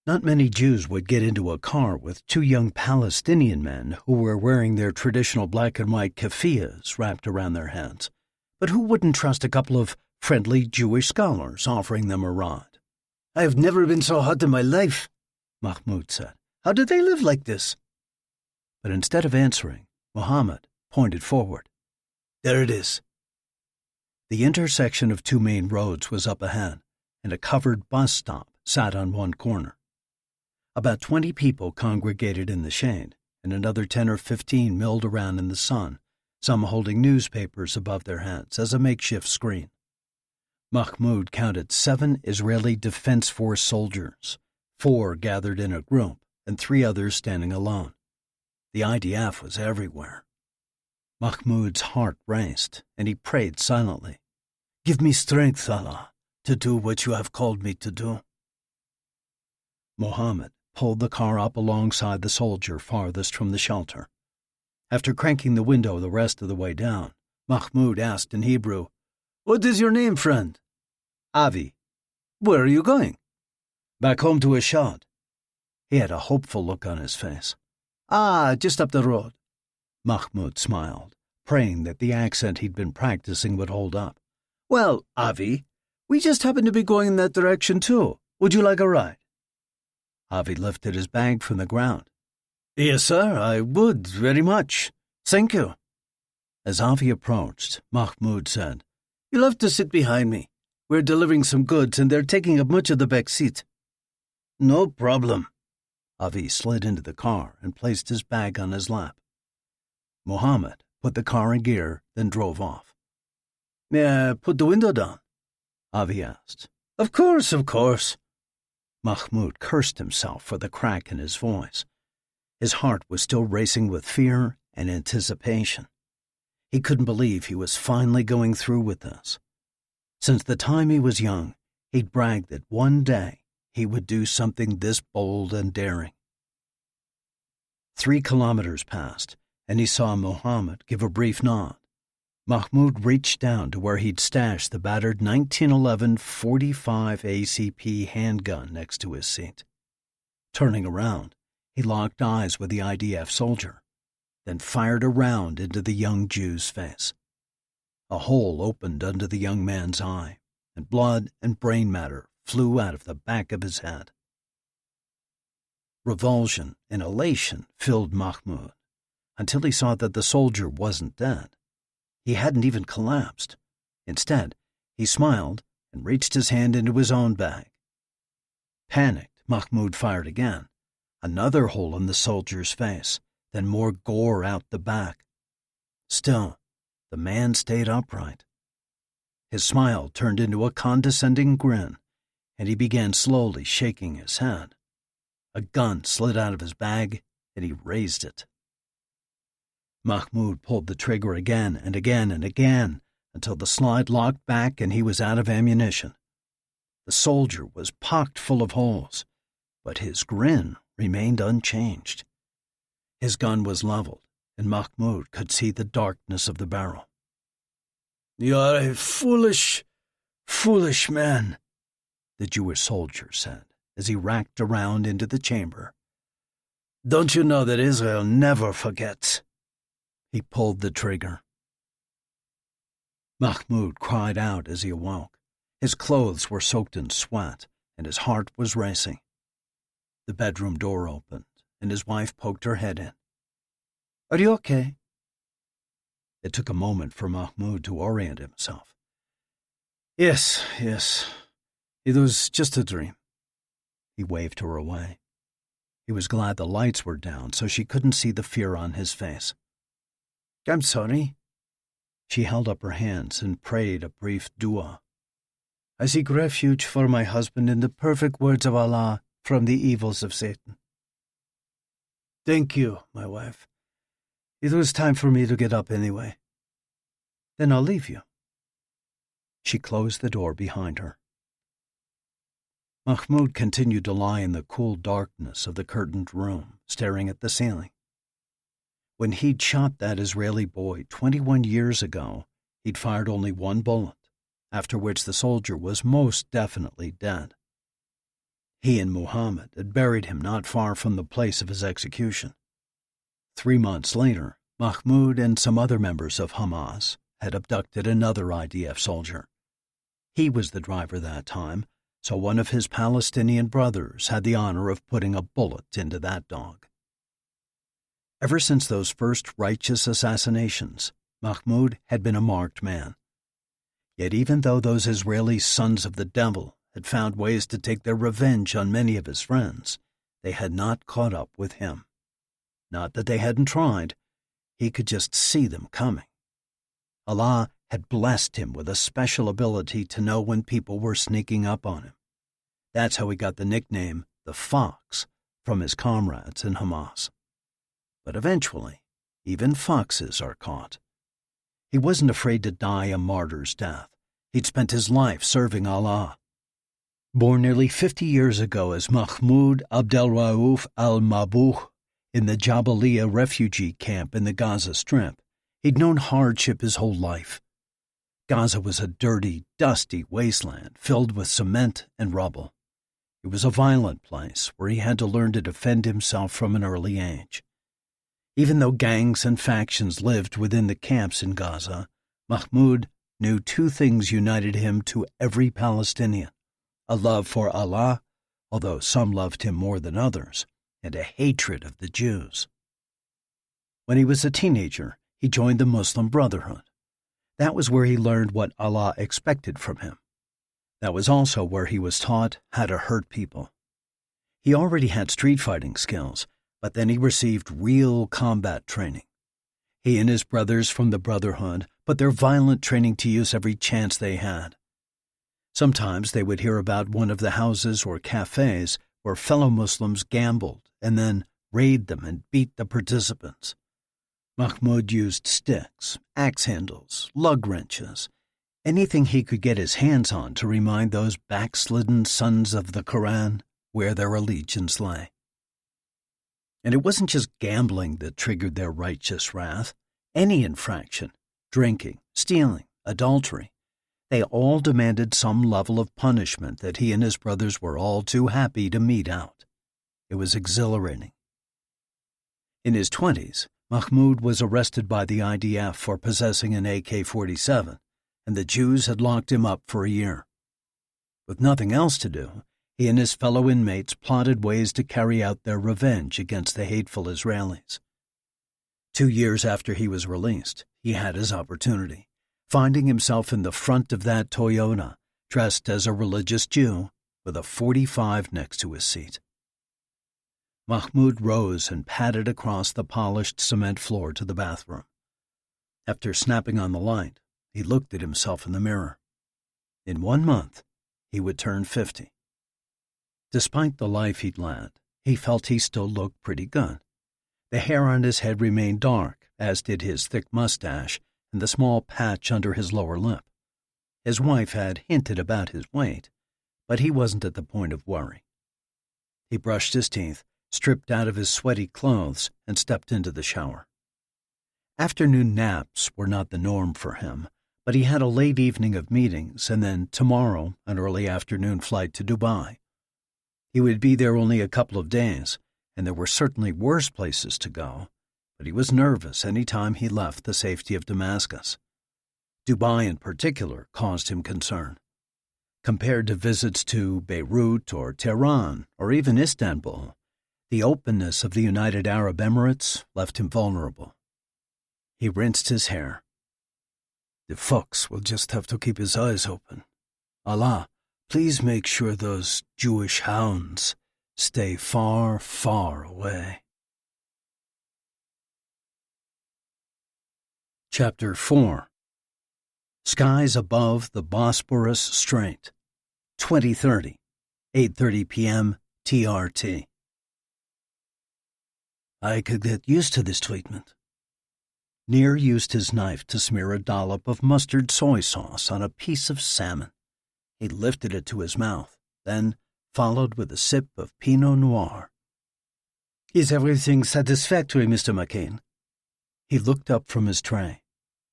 Not many Jews would get into a car with 2 young Palestinian men who were wearing their traditional black and white keffiyehs wrapped around their heads, but who wouldn't trust a couple of friendly Jewish scholars offering them a ride? "I have never been so hot in my life," Mahmoud said. "How did they live like this?" But instead of answering, Mohammed pointed forward. "There it is." The intersection of two main roads was up ahead, and a covered bus stop sat on one corner. About 20 people congregated in the shade, and another 10 or 15 milled around in the sun, some holding newspapers above their heads as a makeshift screen. Mahmoud counted 7 Israeli Defense Force soldiers, 4 gathered in a group, and 3 others standing alone. The IDF was everywhere. Mahmoud's heart raced, and he prayed silently. "Give me strength, Allah, to do what you have called me to do." Mohammed pulled the car up alongside the soldier farthest from the shelter. After cranking the window the rest of the way down, Mahmoud asked in Hebrew, "What is your name, friend?" "Avi." "Where are you going?" "Back home to Ashad." He had a hopeful look on his face. "Ah, just up the road." Mahmoud smiled, praying that the accent he'd been practicing would hold up. "Well, Avi, we just happen to be going in that direction too. Would you like a ride?" Avi lifted his bag from the ground. "Yes, sir, I would, very much. Thank you." As Avi approached, Mahmoud said, "You'll have to sit behind me. We're delivering some goods, and they're taking up much of the back seat." "No problem." Avi slid into the car and placed his bag on his lap. Mohammed put the car in gear, then drove off. "May I put the window down?" Avi asked. Of course, of course." Mahmoud cursed himself for the crack in his voice. His heart was still racing with fear and anticipation. He couldn't believe he was finally going through with this. Since the time he was young, he'd bragged that one day he would do something this bold and daring. 3 kilometers passed, and he saw Mohammed give a brief nod. Mahmoud reached down to where he'd stashed the battered 1911 .45 ACP handgun next to his seat. Turning around, he locked eyes with the IDF soldier, then fired a round into the young Jew's face. A hole opened under the young man's eye, and blood and brain matter flew out of the back of his head. Revulsion and elation filled Mahmoud, until he saw that the soldier wasn't dead. He hadn't even collapsed. Instead, he smiled and reached his hand into his own bag. Panicked, Mahmoud fired again. Another hole in the soldier's face, then more gore out the back. Still, the man stayed upright. His smile turned into a condescending grin, and he began slowly shaking his head. A gun slid out of his bag, and he raised it. Mahmoud pulled the trigger again and again and again until the slide locked back and he was out of ammunition. The soldier was pocked full of holes, but his grin remained unchanged. His gun was leveled, and Mahmoud could see the darkness of the barrel. "You are a foolish, foolish man," the Jewish soldier said as he racked around into the chamber. "Don't you know that Israel never forgets?" He pulled the trigger. Mahmoud cried out as he awoke. His clothes were soaked in sweat, and his heart was racing. The bedroom door opened, and his wife poked her head in. "Are you okay?" It took a moment for Mahmoud to orient himself. Yes. It was just a dream." He waved her away. He was glad the lights were down so she couldn't see the fear on his face. "I'm sorry." She held up her hands and prayed a brief dua. "I seek refuge for my husband in the perfect words of Allah from the evils of Satan." "Thank you, my wife. It was time for me to get up anyway." "Then I'll leave you." She closed the door behind her. Mahmoud continued to lie in the cool darkness of the curtained room, staring at the ceiling. When he'd shot that Israeli boy 21 years ago, he'd fired only 1 bullet, after which the soldier was most definitely dead. He and Mohammed had buried him not far from the place of his execution. 3 months later, Mahmoud and some other members of Hamas had abducted another IDF soldier. He was the driver that time, so one of his Palestinian brothers had the honor of putting a bullet into that dog. Ever since those first righteous assassinations, Mahmoud had been a marked man. Yet even though those Israeli sons of the devil had found ways to take their revenge on many of his friends, they had not caught up with him. Not that they hadn't tried, he could just see them coming. Allah had blessed him with a special ability to know when people were sneaking up on him. That's how he got the nickname, the Fox, from his comrades in Hamas. But eventually, even foxes are caught. He wasn't afraid to die a martyr's death. He'd spent his life serving Allah. Born nearly 50 years ago as Mahmoud Abdelraouf al-Mabouh in the Jabalia refugee camp in the Gaza Strip, he'd known hardship his whole life. Gaza was a dirty, dusty wasteland filled with cement and rubble. It was a violent place where he had to learn to defend himself from an early age. Even though gangs and factions lived within the camps in Gaza, Mahmoud knew two things united him to every Palestinian: a love for Allah, although some loved him more than others, and a hatred of the Jews. When he was a teenager, he joined the Muslim Brotherhood. That was where he learned what Allah expected from him. That was also where he was taught how to hurt people. He already had street fighting skills, but then he received real combat training. He and his brothers from the Brotherhood put their violent training to use every chance they had. Sometimes they would hear about one of the houses or cafes where fellow Muslims gambled and then raid them and beat the participants. Mahmoud used sticks, axe handles, lug wrenches, anything he could get his hands on to remind those backslidden sons of the Quran where their allegiance lay. And it wasn't just gambling that triggered their righteous wrath. Any infraction, drinking, stealing, adultery, they all demanded some level of punishment that he and his brothers were all too happy to mete out. It was exhilarating. In his 20s, Mahmoud was arrested by the IDF for possessing an AK-47, and the Jews had locked him up for a year. With nothing else to do, he and his fellow inmates plotted ways to carry out their revenge against the hateful Israelis. 2 years after he was released, he had his opportunity, finding himself in the front of that Toyota, dressed as a religious Jew, with a .45 next to his seat. Mahmoud rose and padded across the polished cement floor to the bathroom. After snapping on the light, he looked at himself in the mirror. In 1 month, he would turn 50. Despite the life he'd led, he felt he still looked pretty good. The hair on his head remained dark, as did his thick mustache and the small patch under his lower lip. His wife had hinted about his weight, but he wasn't at the point of worry. He brushed his teeth, stripped out of his sweaty clothes, and stepped into the shower. Afternoon naps were not the norm for him, but he had a late evening of meetings and then tomorrow an early afternoon flight to Dubai. He would be there only a couple of days, and there were certainly worse places to go, but he was nervous any time he left the safety of Damascus. Dubai in particular caused him concern. Compared to visits to Beirut or Tehran or even Istanbul, the openness of the United Arab Emirates left him vulnerable. He rinsed his hair. The fox will just have to keep his eyes open. Allah, please make sure those Jewish hounds stay far, far away. Chapter 4. Skies Above the Bosporus Strait, 2030, 8:30 p.m. TRT. I could get used to this treatment. Nir used his knife to smear a dollop of mustard soy sauce on a piece of salmon. He lifted it to his mouth, then followed with a sip of Pinot Noir. Is everything satisfactory, Mr. McCain? He looked up from his tray.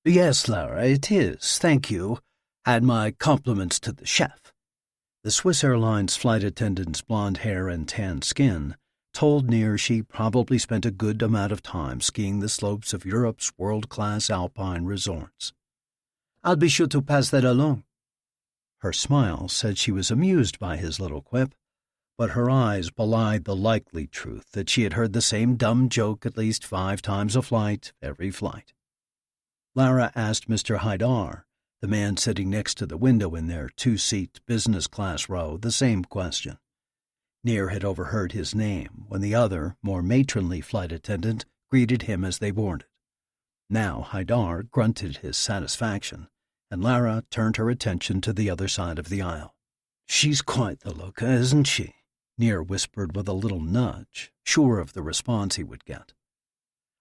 Yes, Lara, it is, thank you. Add my compliments to the chef. The Swiss Airlines flight attendant's blonde hair and tan skin told Nir she probably spent a good amount of time skiing the slopes of Europe's world-class alpine resorts. I'll be sure to pass that along. Her smile said she was amused by his little quip, but her eyes belied the likely truth that she had heard the same dumb joke at least 5 times a flight, every flight. Lara asked Mr. Haidar, the man sitting next to the window in their 2-seat business class row, the same question. Nir had overheard his name when the other, more matronly flight attendant greeted him as they boarded. Now Haidar grunted his satisfaction, and Lara turned her attention to the other side of the aisle. "She's quite the looker, isn't she?" Nir whispered with a little nudge, sure of the response he would get.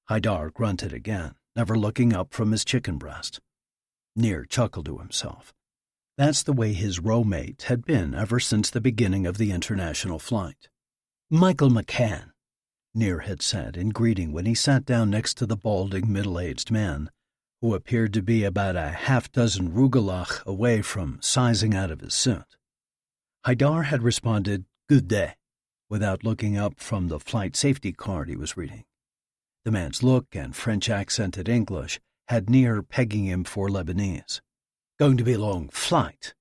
Haidar grunted again, never looking up from his chicken breast. Nir chuckled to himself. That's the way his row-mate had been ever since the beginning of the international flight. "Michael McCann," Nir had said in greeting when he sat down next to the balding, middle-aged man, who appeared to be about a half-dozen rugelach away from sizing out of his suit. Haidar had responded, "Good day," without looking up from the flight safety card he was reading. The man's look and French-accented English had Nir pegging him for Lebanese. "Going to be a long flight,"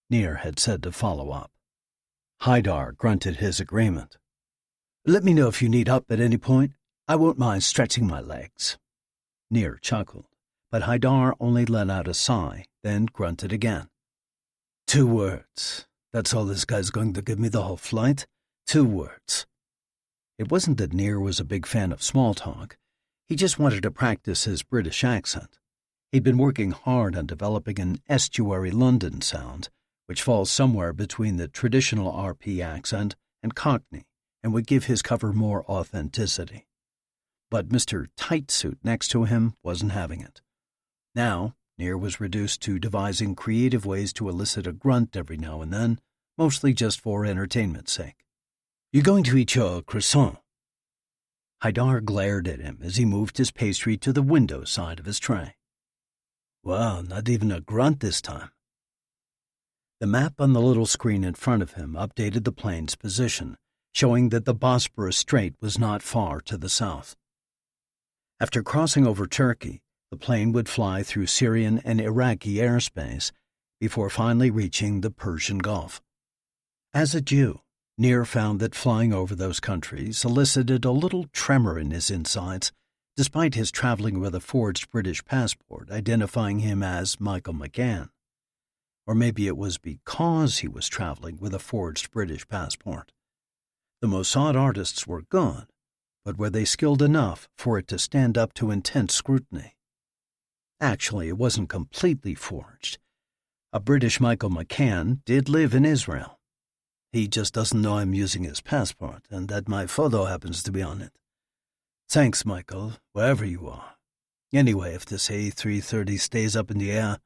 Nir had said to follow up. Haidar grunted his agreement. "Let me know if you need help at any point. I won't mind stretching my legs." Nir chuckled, but Haidar only let out a sigh, then grunted again. 2 words. That's all this guy's going to give me the whole flight? 2 words. It wasn't that Nir was a big fan of small talk. He just wanted to practice his British accent. He'd been working hard on developing an estuary London sound, which falls somewhere between the traditional RP accent and Cockney, and would give his cover more authenticity. But Mr. Tightsuit next to him wasn't having it. Now, Nir was reduced to devising creative ways to elicit a grunt every now and then, mostly just for entertainment's sake. "You going to eat your croissant?" Haidar glared at him as he moved his pastry to the window side of his tray. "Wow, not even a grunt this time." The map on the little screen in front of him updated the plane's position, showing that the Bosporus Strait was not far to the south. After crossing over Turkey, the plane would fly through Syrian and Iraqi airspace before finally reaching the Persian Gulf. As a Jew, Nir found that flying over those countries elicited a little tremor in his insides, despite his traveling with a forged British passport identifying him as Michael McCann. Or maybe it was because he was traveling with a forged British passport. The Mossad artists were good, but were they skilled enough for it to stand up to intense scrutiny? Actually, it wasn't completely forged. A British Michael McCann did live in Israel. He just doesn't know I'm using his passport and that my photo happens to be on it. Thanks, Michael, wherever you are. Anyway, if this A330 stays up in the air,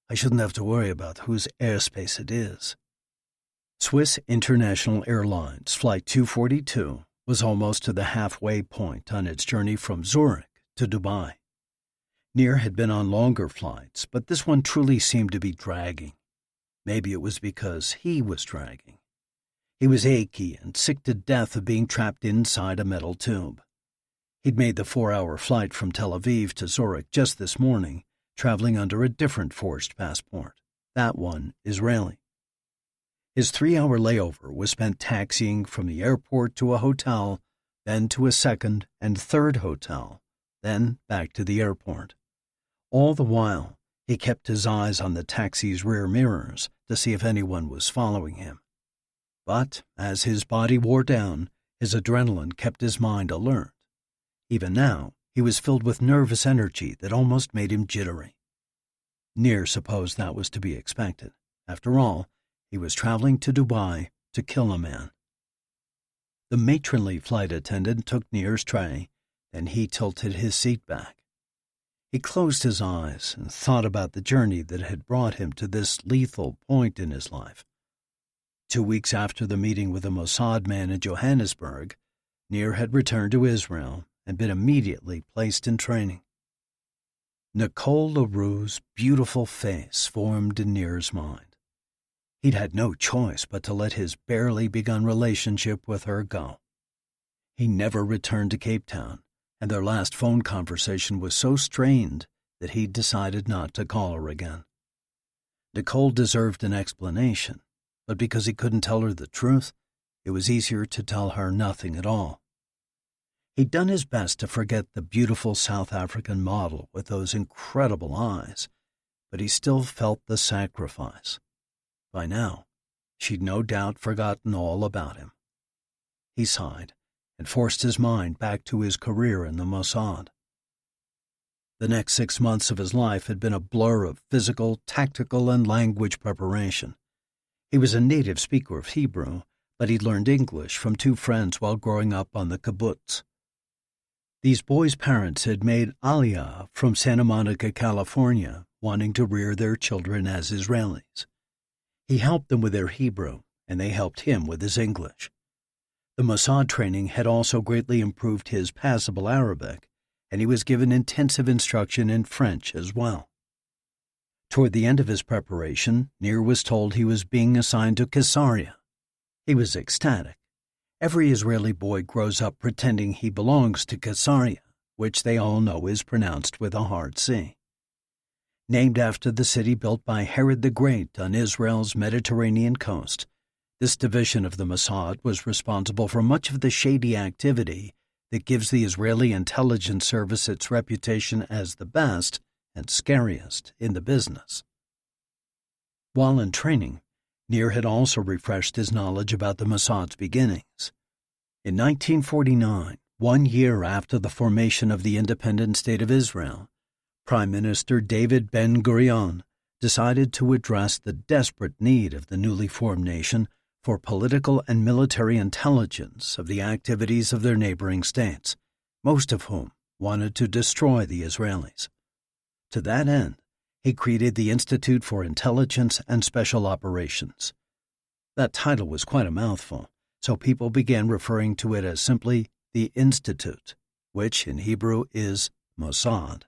I shouldn't have to worry about whose airspace it is. Swiss International Airlines Flight 242 was almost to the halfway point on its journey from Zurich to Dubai. Nir had been on longer flights, but this one truly seemed to be dragging. Maybe it was because he was dragging. He was achy and sick to death of being trapped inside a metal tube. He'd made the 4-hour flight from Tel Aviv to Zurich just this morning, traveling under a different forged passport, that one Israeli. His 3-hour layover was spent taxiing from the airport to a hotel, then to a second and third hotel, then back to the airport. All the while, he kept his eyes on the taxi's rear mirrors to see if anyone was following him. But as his body wore down, his adrenaline kept his mind alert. Even now, he was filled with nervous energy that almost made him jittery. Nir supposed that was to be expected. After all, he was traveling to Dubai to kill a man. The matronly flight attendant took Nir's tray, and he tilted his seat back. He closed his eyes and thought about the journey that had brought him to this lethal point in his life. 2 weeks after the meeting with the Mossad man in Johannesburg, Nir had returned to Israel and been immediately placed in training. Nicole le Roux's beautiful face formed in Nir's mind. He'd had no choice but to let his barely begun relationship with her go. He never returned to Cape Town, and their last phone conversation was so strained that he'd decided not to call her again. Nicole deserved an explanation, but because he couldn't tell her the truth, it was easier to tell her nothing at all. He'd done his best to forget the beautiful South African model with those incredible eyes, but he still felt the sacrifice. By now, she'd no doubt forgotten all about him. He sighed and forced his mind back to his career in the Mossad. The next 6 months of his life had been a blur of physical, tactical, and language preparation. He was a native speaker of Hebrew, but he'd learned English from 2 friends while growing up on the kibbutz. These boys' parents had made Aliyah from Santa Monica, California, wanting to rear their children as Israelis. He helped them with their Hebrew, and they helped him with his English. The Mossad training had also greatly improved his passable Arabic, and he was given intensive instruction in French as well. Toward the end of his preparation, Nir was told he was being assigned to Caesarea. He was ecstatic. Every Israeli boy grows up pretending he belongs to Caesarea, which they all know is pronounced with a hard C. Named after the city built by Herod the Great on Israel's Mediterranean coast, this division of the Mossad was responsible for much of the shady activity that gives the Israeli intelligence service its reputation as the best and scariest in the business. While in training, Nir had also refreshed his knowledge about the Mossad's beginnings. In 1949, 1 year after the formation of the independent State of Israel, Prime Minister David Ben-Gurion decided to address the desperate need of the newly formed nation for political and military intelligence of the activities of their neighboring states, most of whom wanted to destroy the Israelis. To that end, he created the Institute for Intelligence and Special Operations. That title was quite a mouthful, so people began referring to it as simply the Institute, which in Hebrew is Mossad.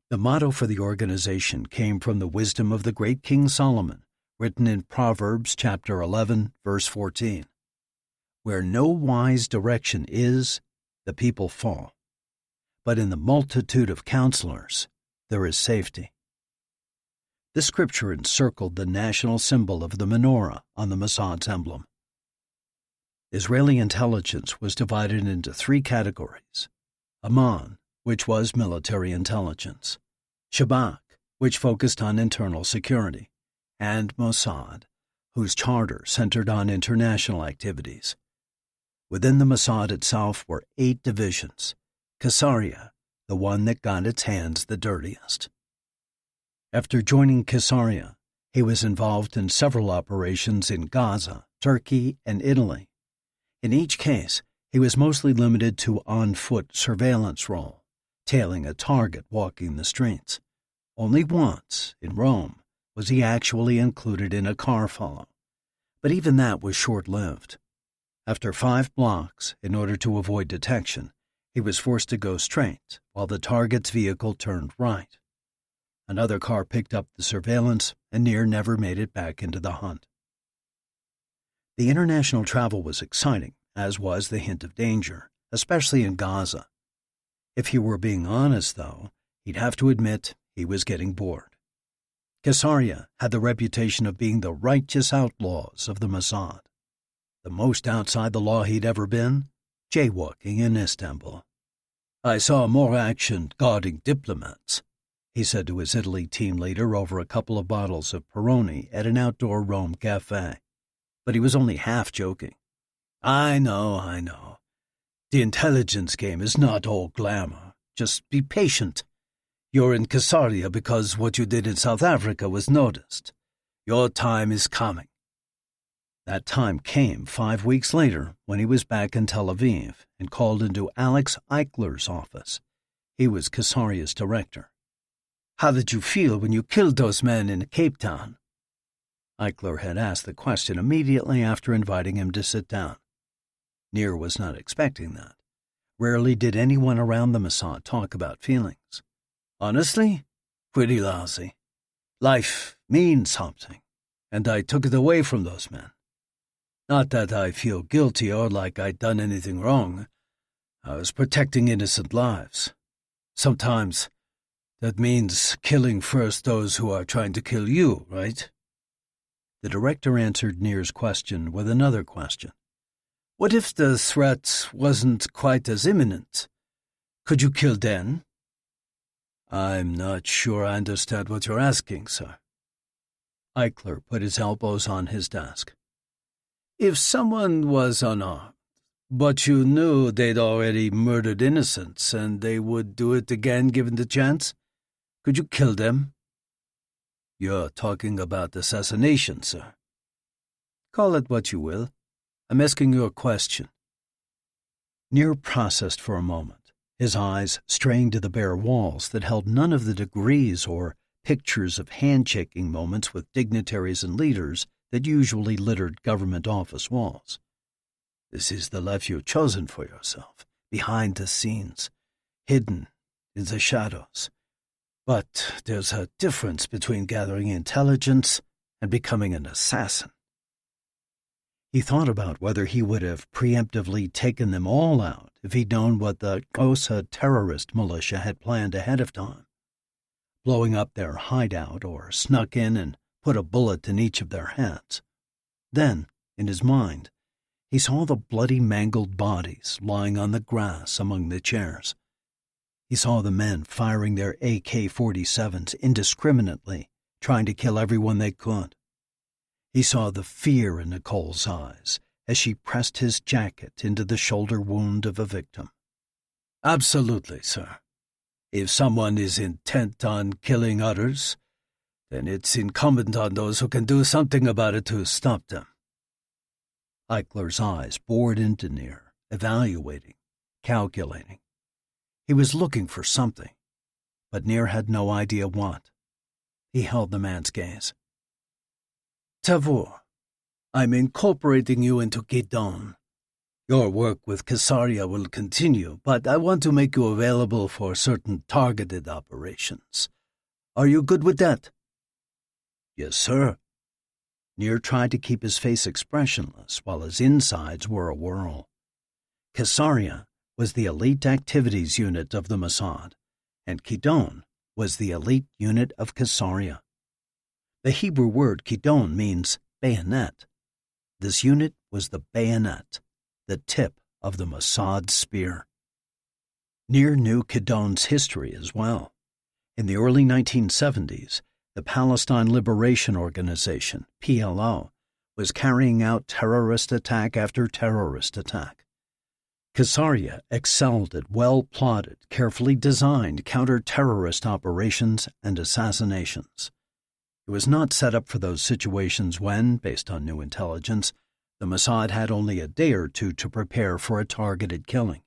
The motto for the organization came from the wisdom of the great King Solomon, written in Proverbs chapter 11, verse 14. Where no wise direction is, the people fall. But in the multitude of counselors, there is safety. This scripture encircled the national symbol of the menorah on the Mossad's emblem. Israeli intelligence was divided into 3 categories: Amman, which was military intelligence; Shabak, which focused on internal security; and Mossad, whose charter centered on international activities. Within the Mossad itself were 8 divisions, Caesarea, the one that got its hands the dirtiest. After joining Caesarea, he was involved in several operations in Gaza, Turkey, and Italy. In each case, he was mostly limited to on-foot surveillance role, tailing a target walking the streets. Only once, in Rome, was he actually included in a car follow, but even that was short-lived. After 5 blocks, in order to avoid detection, he was forced to go straight while the target's vehicle turned right. Another car picked up the surveillance, and Nir never made it back into the hunt. The international travel was exciting, as was the hint of danger, especially in Gaza. If he were being honest, though, he'd have to admit he was getting bored. Caesarea had the reputation of being the righteous outlaws of the Mossad. The most outside the law he'd ever been, jaywalking in Istanbul. "I saw more action guarding diplomats," he said to his Italy team leader over a couple of bottles of Peroni at an outdoor Rome cafe. But he was only half joking. I know. The intelligence game is not all glamour. Just be patient. You're in Caesarea because what you did in South Africa was noticed. Your time is coming." That time came 5 weeks later when he was back in Tel Aviv and called into Alex Eichler's office. He was Caesarea's director. "How did you feel when you killed those men in Cape Town?" Eichler had asked the question immediately after inviting him to sit down. Nir was not expecting that. Rarely did anyone around the Mossad talk about feelings. "Honestly, pretty lousy. Life means something, and I took it away from those men. Not that I feel guilty or like I'd done anything wrong. I was protecting innocent lives. Sometimes That means killing first those who are trying to kill you, right? The director answered Nir's question with another question. What if the threat wasn't quite as imminent? Could you kill then? I'm not sure I understand what you're asking, sir. Eichler put his elbows on his desk. If someone was unarmed, but you knew they'd already murdered innocents and they would do it again given the chance, could you kill them? You're talking about assassination, sir. Call it what you will. I'm asking you a question. Nir processed for a moment, his eyes straying to the bare walls that held none of the degrees or pictures of handshaking moments with dignitaries and leaders that usually littered government office walls. This is the life you've chosen for yourself, behind the scenes, hidden in the shadows. But there's a difference between gathering intelligence and becoming an assassin. He thought about whether he would have preemptively taken them all out if he'd known what the Mossad terrorist militia had planned ahead of time, blowing up their hideout or snuck in and put a bullet in each of their heads. Then, in his mind, he saw the bloody, mangled bodies lying on the grass among the chairs. He saw the men firing their AK-47s indiscriminately, trying to kill everyone they could. He saw the fear in Nicole's eyes as she pressed his jacket into the shoulder wound of a victim. Absolutely, sir. If someone is intent on killing others, then it's incumbent on those who can do something about it to stop them. Eichler's eyes bored into Nir, evaluating, calculating. He was looking for something, but Nir had no idea what. He held the man's gaze. Tavor, I'm incorporating you into Yohn. Your work with Caesarea will continue, but I want to make you available for certain targeted operations. Are you good with that? Yes, sir. Nir tried to keep his face expressionless while his insides were awhirl. Caesarea was the elite activities unit of the Mossad, and Yohn was the elite unit of Caesarea. The Hebrew word Yohn means bayonet. This unit was the bayonet, the tip of the Mossad spear. Nir knew Yohn's history as well. In the early 1970s, the Palestine Liberation Organization, PLO, was carrying out terrorist attack after terrorist attack. Caesarea excelled at well-plotted, carefully designed counter-terrorist operations and assassinations. It was not set up for those situations when, based on new intelligence, the Mossad had only a day or two to prepare for a targeted killing.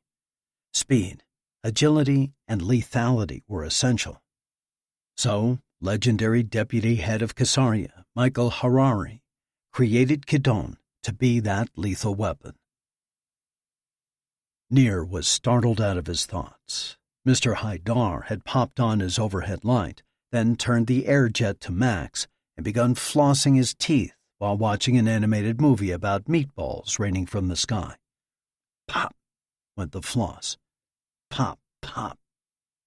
Speed, agility, and lethality were essential. So, legendary deputy head of Caesarea, Michael Harari, created Yohn to be that lethal weapon. Nir was startled out of his thoughts. Mr. Haidar had popped on his overhead light, then turned the air jet to max and begun flossing his teeth while watching an animated movie about meatballs raining from the sky. Pop went the floss. Pop, pop,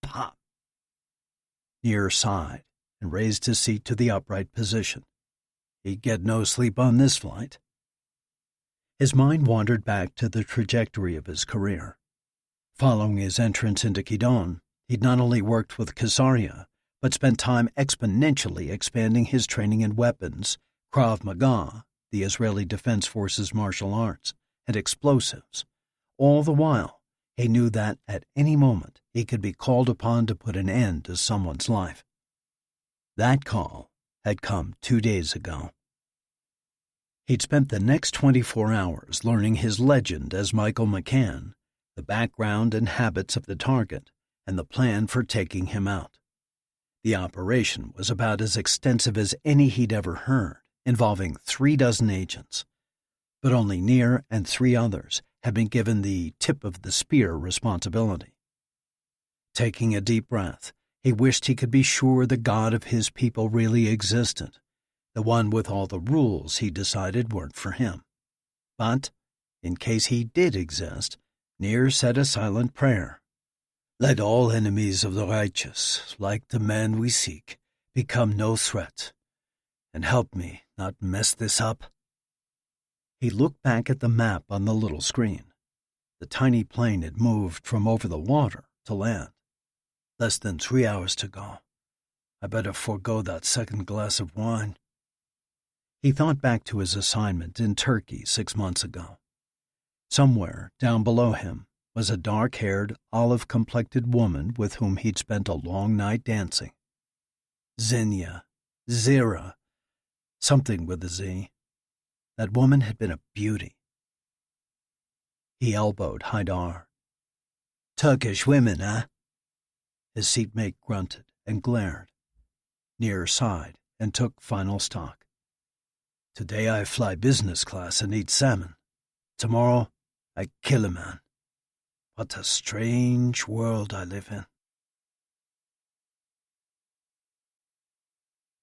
pop. Nir sighed and raised his seat to the upright position. He'd get no sleep on this flight. His mind wandered back to the trajectory of his career. Following his entrance into Yohn, he'd not only worked with Caesarea, but spent time exponentially expanding his training in weapons, Krav Maga, the Israeli Defense Forces martial arts, and explosives. All the while, he knew that at any moment he could be called upon to put an end to someone's life. That call had come 2 days ago. He'd spent the next 24 hours learning his legend as Michael McCann, the background and habits of the target, and the plan for taking him out. The operation was about as extensive as any he'd ever heard, involving 36 agents. But only Nir and 3 others had been given the tip of the spear responsibility. Taking a deep breath, he wished he could be sure the God of his people really existed, the one with all the rules he decided weren't for him. But, in case he did exist, Nir said a silent prayer. Let all enemies of the righteous, like the man we seek, become no threat, and help me not mess this up." He looked back at the map on the little screen. The tiny plane had moved from over the water to land. Less than 3 hours to go. I better forego that second glass of wine. He thought back to his assignment in Turkey 6 months ago. Somewhere down below him was a dark-haired, olive-complected woman with whom he'd spent a long night dancing. Xenia, Zira, something with a Z. That woman had been a beauty. He elbowed Haidar. "Turkish women, eh?" His seatmate grunted and glared. Nir sighed and took final stock. "Today I fly business class and eat salmon. Tomorrow I kill a man. What a strange world I live in."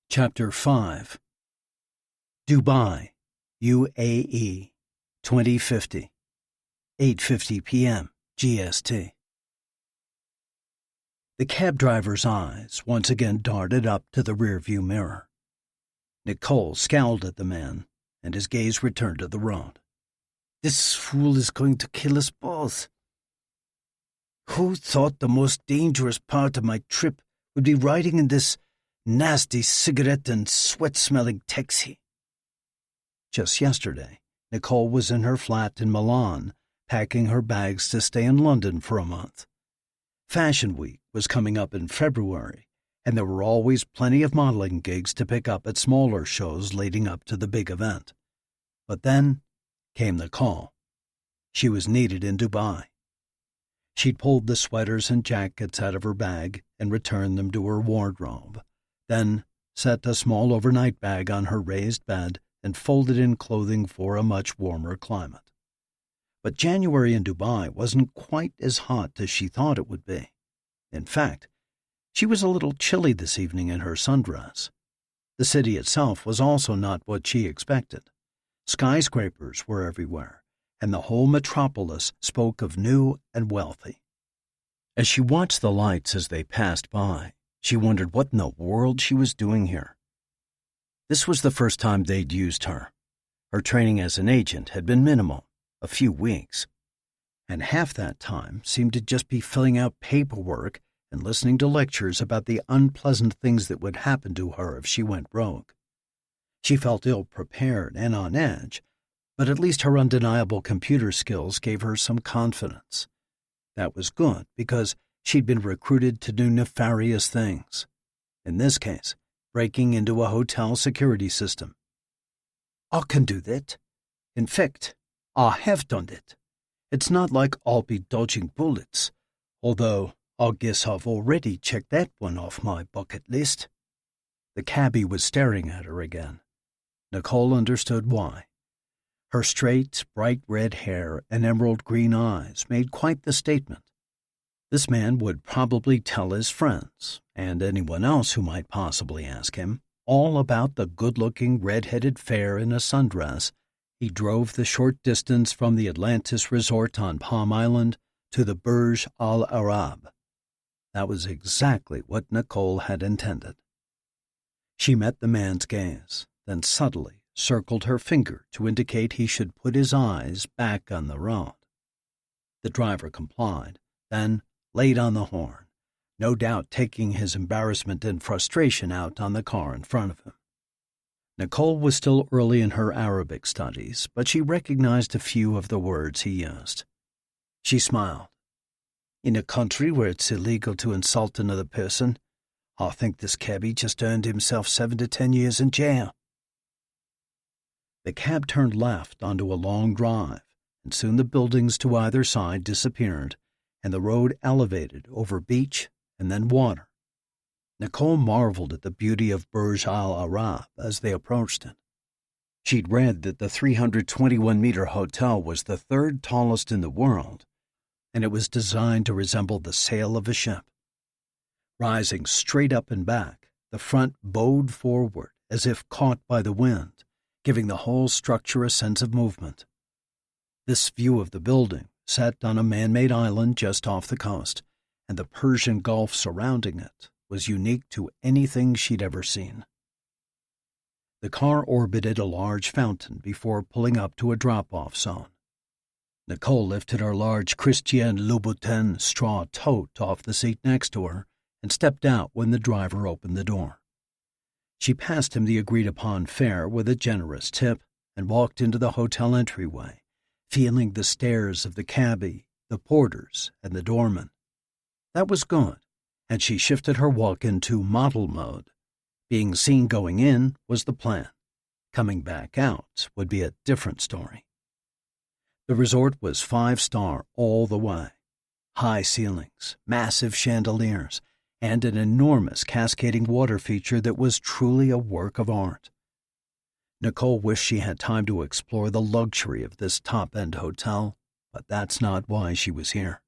Chapter 5. Dubai, UAE, 2050, 8:50 p.m. GST. The cab driver's eyes once again darted up to the rearview mirror. Nicole scowled at the man, and his gaze returned to the road. "This fool is going to kill us both. Who thought the most dangerous part of my trip would be riding in this nasty cigarette and sweat-smelling taxi?" Just yesterday, Nicole was in her flat in Milan, packing her bags to stay in London for a month. Fashion Week was coming up in February, and there were always plenty of modeling gigs to pick up at smaller shows leading up to the big event. But then came the call. She was needed in Dubai. She'd pulled the sweaters and jackets out of her bag and returned them to her wardrobe, then set a small overnight bag on her raised bed and folded in clothing for a much warmer climate. But January in Dubai wasn't quite as hot as she thought it would be. In fact, she was a little chilly this evening in her sundress. The city itself was also not what she expected. Skyscrapers were everywhere, and the whole metropolis spoke of new and wealthy. As she watched the lights as they passed by, she wondered what in the world she was doing here. This was the first time they'd used her. Her training as an agent had been minimal, a few weeks, and half that time seemed to just be filling out paperwork and listening to lectures about the unpleasant things that would happen to her if she went rogue. She felt ill-prepared and on edge, but at least her undeniable computer skills gave her some confidence. That was good because she'd been recruited to do nefarious things. In this case, breaking into a hotel security system. "I can do that. In fact, I have done it. It's not like I'll be dodging bullets, although I guess I've already checked that one off my bucket list." The cabbie was staring at her again. Nicole understood why. Her straight, bright red hair and emerald green eyes made quite the statement. This man would probably tell his friends, and anyone else who might possibly ask him, all about the good-looking red-headed fair in a sundress. He drove the short distance from the Atlantis resort on Palm Island to the Burj Al Arab. That was exactly what Nicole had intended. She met the man's gaze, then subtly circled her finger to indicate he should put his eyes back on the road. The driver complied, then laid on the horn, no doubt taking his embarrassment and frustration out on the car in front of him. Nicole was still early in her Arabic studies, but she recognized a few of the words he used. She smiled. "In a country where it's illegal to insult another person, I think this cabbie just earned himself 7 to 10 years in jail." The cab turned left onto a long drive, and soon the buildings to either side disappeared, and the road elevated over beach and then water. Nicole marveled at the beauty of Burj Al Arab as they approached it. She'd read that the 321-meter hotel was the third tallest in the world, and it was designed to resemble the sail of a ship. Rising straight up and back, the front bowed forward as if caught by the wind, giving the whole structure a sense of movement. This view of the building sat on a man-made island just off the coast, and the Persian Gulf surrounding it was unique to anything she'd ever seen. The car orbited a large fountain before pulling up to a drop-off zone. Nicole lifted her large Christian Louboutin straw tote off the seat next to her and stepped out when the driver opened the door. She passed him the agreed-upon fare with a generous tip and walked into the hotel entryway, feeling the stares of the cabbie, the porters, and the doorman. That was good, and she shifted her walk into model mode. Being seen going in was the plan. Coming back out would be a different story. The resort was 5-star all the way. High ceilings, massive chandeliers, and an enormous cascading water feature that was truly a work of art. Nicole wished she had time to explore the luxury of this top-end hotel, but that's not why she was here.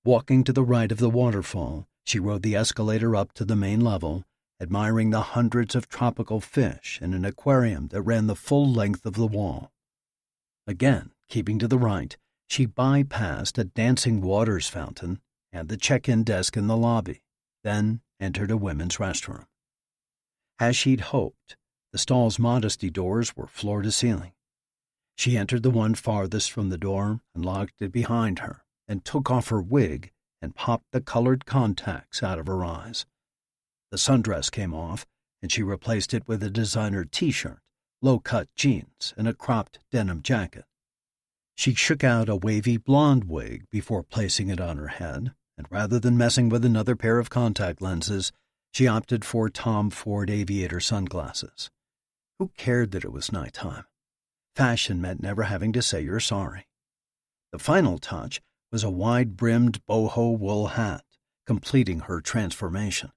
Walking to the right of the waterfall, she rode the escalator up to the main level, admiring the hundreds of tropical fish in an aquarium that ran the full length of the wall. Again, keeping to the right, she bypassed a dancing waters fountain and the check-in desk in the lobby, then entered a women's restroom. As she'd hoped, the stall's modesty doors were floor to ceiling. She entered the one farthest from the door and locked it behind her, and took off her wig and popped the colored contacts out of her eyes. The sundress came off, and she replaced it with a designer t-shirt, low-cut jeans, and a cropped denim jacket. She shook out a wavy blonde wig before placing it on her head, and rather than messing with another pair of contact lenses, she opted for Tom Ford aviator sunglasses. Who cared that it was nighttime? Fashion meant never having to say you're sorry. The final touch was a wide-brimmed boho wool hat, completing her transformation.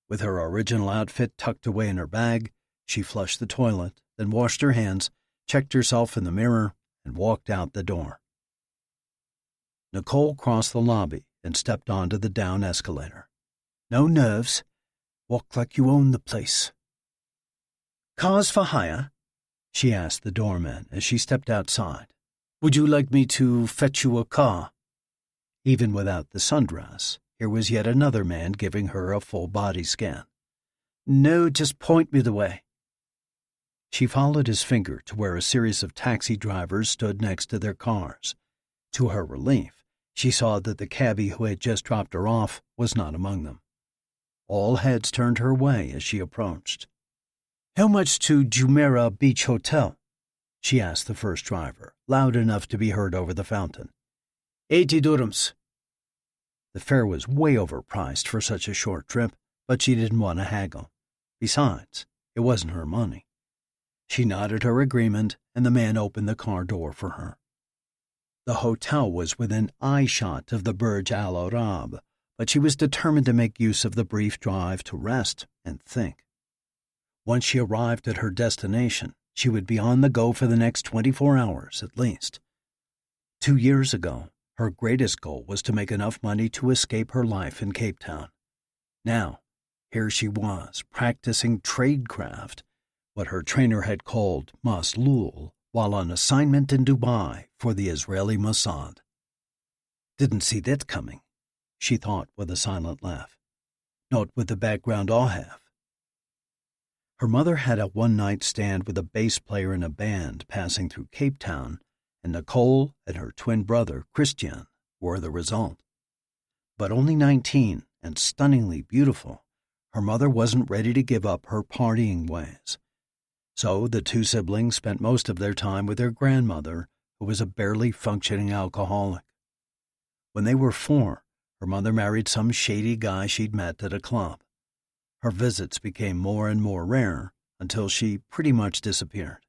With her original outfit tucked away in her bag, she flushed the toilet, then washed her hands, checked herself in the mirror, and walked out the door. Nicole crossed the lobby and stepped onto the down escalator. No nerves. Walk like you own the place. Cars for hire? She asked the doorman as she stepped outside. Would you like me to fetch you a car? Even without the sundress, here was yet another man giving her a full body scan. No, just point me the way. She followed his finger to where a series of taxi drivers stood next to their cars. To her relief, she saw that the cabbie who had just dropped her off was not among them. All heads turned her way as she approached. How much to Jumeirah Beach Hotel? She asked the first driver, loud enough to be heard over the fountain. 80 dirhams. The fare was way overpriced for such a short trip, but she didn't want to haggle. Besides, it wasn't her money. She nodded her agreement, and the man opened the car door for her. The hotel was within eye-shot of the Burj Al Arab, but she was determined to make use of the brief drive to rest and think. Once she arrived at her destination, she would be on the go for the next 24 hours at least. 2 years ago, her greatest goal was to make enough money to escape her life in Cape Town. Now, here she was, practicing tradecraft, what her trainer had called maslul, while on assignment in Dubai for the Israeli Mossad. Didn't see that coming, she thought with a silent laugh. Not with the background I have. Her mother had a one-night stand with a bass player in a band passing through Cape Town, and Nicole and her twin brother, Christian, were the result. But only 19 and stunningly beautiful, her mother wasn't ready to give up her partying ways. So the two siblings spent most of their time with their grandmother, who was a barely functioning alcoholic. When they were 4, her mother married some shady guy she'd met at a club. Her visits became more and more rare until she pretty much disappeared.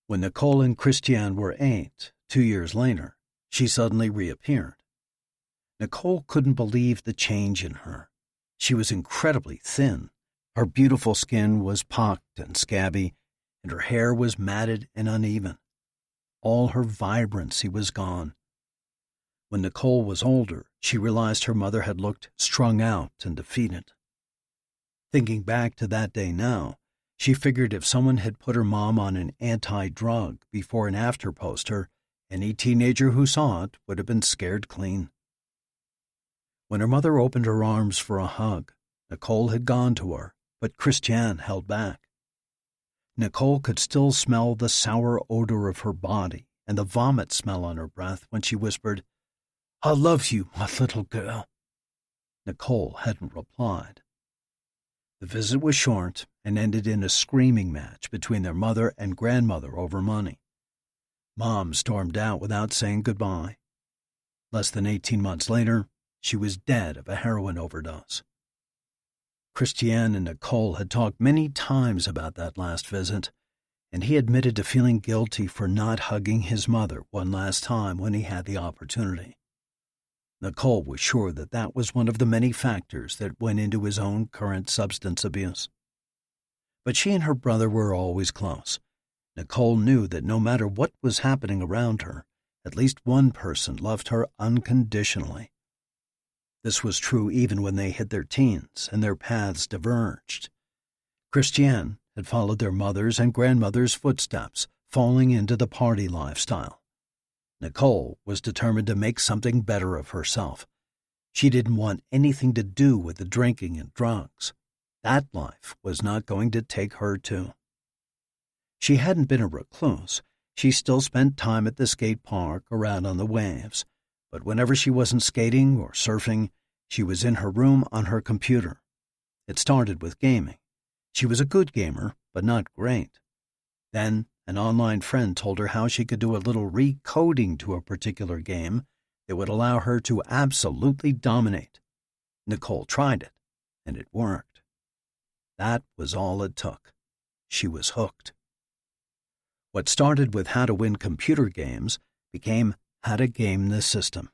When Nicole and Christian were 8, 2 years later, she suddenly reappeared. Nicole couldn't believe the change in her. She was incredibly thin. Her beautiful skin was pocked and scabby, and her hair was matted and uneven. All her vibrancy was gone. When Nicole was older, she realized her mother had looked strung out and defeated. Thinking back to that day now, she figured if someone had put her mom on an anti-drug before and after poster, any teenager who saw it would have been scared clean. When her mother opened her arms for a hug, Nicole had gone to her, but Christiane held back. Nicole could still smell the sour odor of her body and the vomit smell on her breath when she whispered, "I love you, my little girl." Nicole hadn't replied. The visit was short and ended in a screaming match between their mother and grandmother over money. Mom stormed out without saying goodbye. Less than 18 months later, she was dead of a heroin overdose. Christiane and Nicole had talked many times about that last visit, and he admitted to feeling guilty for not hugging his mother one last time when he had the opportunity. Nicole was sure that that was one of the many factors that went into his own current substance abuse. But she and her brother were always close. Nicole knew that no matter what was happening around her, at least one person loved her unconditionally. This was true even when they hit their teens and their paths diverged. Christiane had followed their mother's and grandmother's footsteps, falling into the party lifestyle. Nicole was determined to make something better of herself. She didn't want anything to do with the drinking and drugs. That life was not going to take her too. She hadn't been a recluse. She still spent time at the skate park or out on the waves. But whenever she wasn't skating or surfing, she was in her room on her computer. It started with gaming. She was a good gamer, but not great. Then an online friend told her how she could do a little recoding to a particular game that would allow her to absolutely dominate. Nicole tried it, and it worked. That was all it took. She was hooked. What started with how to win computer games became how to game the system.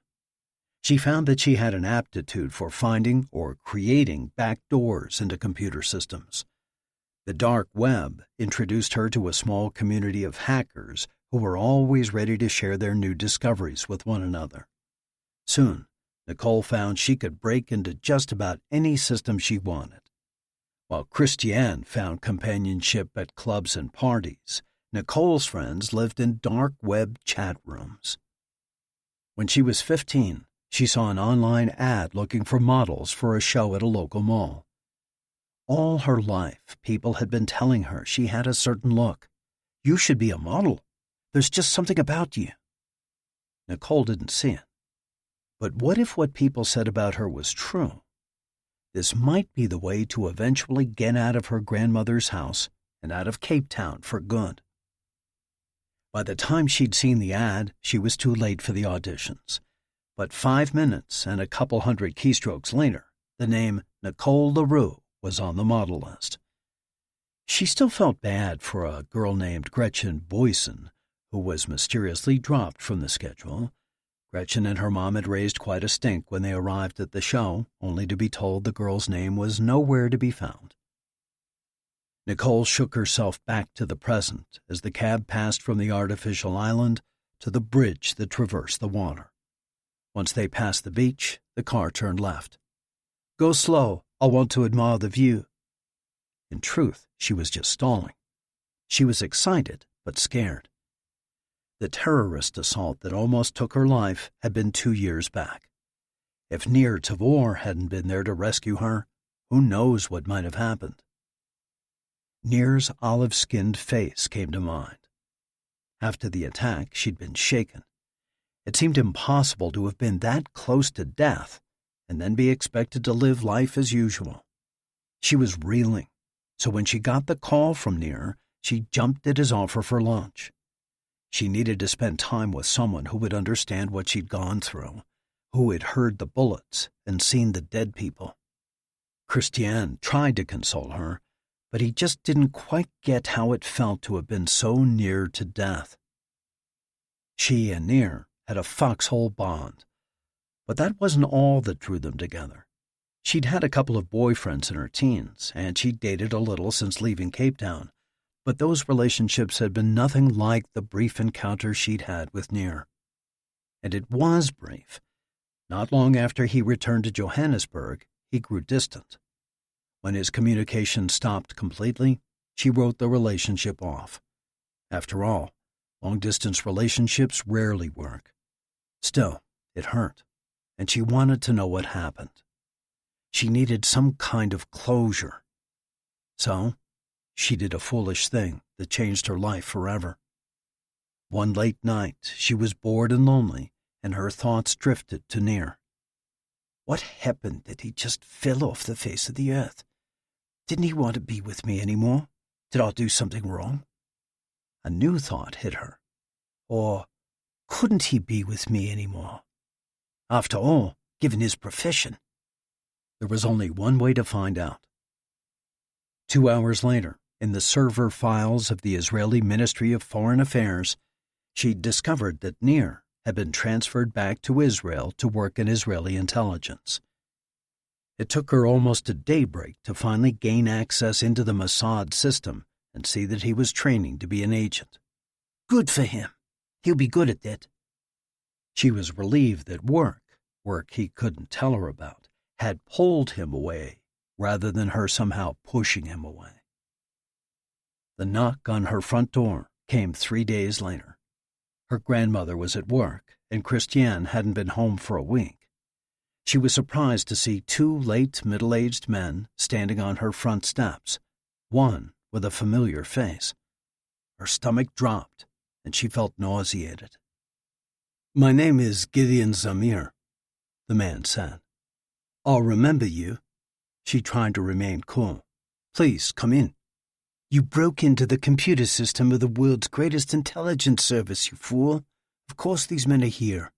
She found that she had an aptitude for finding or creating backdoors into computer systems. The dark web introduced her to a small community of hackers who were always ready to share their new discoveries with one another. Soon, Nicole found she could break into just about any system she wanted. While Christiane found companionship at clubs and parties, Nicole's friends lived in dark web chat rooms. When she was 15, she saw an online ad looking for models for a show at a local mall. All her life, people had been telling her she had a certain look. "You should be a model. There's just something about you." Nicole didn't see it. But what if what people said about her was true? This might be the way to eventually get out of her grandmother's house and out of Cape Town for good. By the time she'd seen the ad, she was too late for the auditions. But 5 minutes and a couple hundred keystrokes later, the name Nicole le Roux was on the model list. She still felt bad for a girl named Gretchen Boyson, who was mysteriously dropped from the schedule. Gretchen and her mom had raised quite a stink when they arrived at the show, only to be told the girl's name was nowhere to be found. Nicole shook herself back to the present as the cab passed from the artificial island to the bridge that traversed the water. Once they passed the beach, the car turned left. "Go slow. I want to admire the view." In truth, she was just stalling. She was excited, but scared. The terrorist assault that almost took her life had been 2 years back. If Nir Tavor hadn't been there to rescue her, who knows what might have happened. Nir's olive-skinned face came to mind. After the attack, she'd been shaken. It seemed impossible to have been that close to death and then be expected to live life as usual. She was reeling, so when she got the call from Nir, she jumped at his offer for lunch. She needed to spend time with someone who would understand what she'd gone through, who had heard the bullets and seen the dead people. Christiane tried to console her, but he just didn't quite get how it felt to have been so near to death. She and Nir had a foxhole bond, but that wasn't all that drew them together. She'd had a couple of boyfriends in her teens, and she'd dated a little since leaving Cape Town, but those relationships had been nothing like the brief encounter she'd had with Nir. And it was brief. Not long after he returned to Johannesburg, he grew distant. When his communication stopped completely, she wrote the relationship off. After all, long-distance relationships rarely work. Still, it hurt, and she wanted to know what happened. She needed some kind of closure. So, she did a foolish thing that changed her life forever. One late night, she was bored and lonely, and her thoughts drifted to Nir. What happened that he just fell off the face of the earth? Didn't he want to be with me anymore? Did I do something wrong? A new thought hit her. Or couldn't he be with me anymore? After all, given his profession. There was only one way to find out. 2 hours later, in the server files of the Israeli Ministry of Foreign Affairs, she discovered that Nir had been transferred back to Israel to work in Israeli intelligence. It took her almost a daybreak to finally gain access into the Mossad system and see that he was training to be an agent. Good for him. He'll be good at that. She was relieved that work he couldn't tell her about, had pulled him away rather than her somehow pushing him away. The knock on her front door came 3 days later. Her grandmother was at work, and Christiane hadn't been home for a week. She was surprised to see 2 late middle-aged men standing on her front steps, one with a familiar face. Her stomach dropped, and she felt nauseated. "My name is Gideon Zamir," the man said. "I'll remember you." She tried to remain cool. "Please, come in." "You broke into the computer system of the world's greatest intelligence service, you fool. Of course these men are here."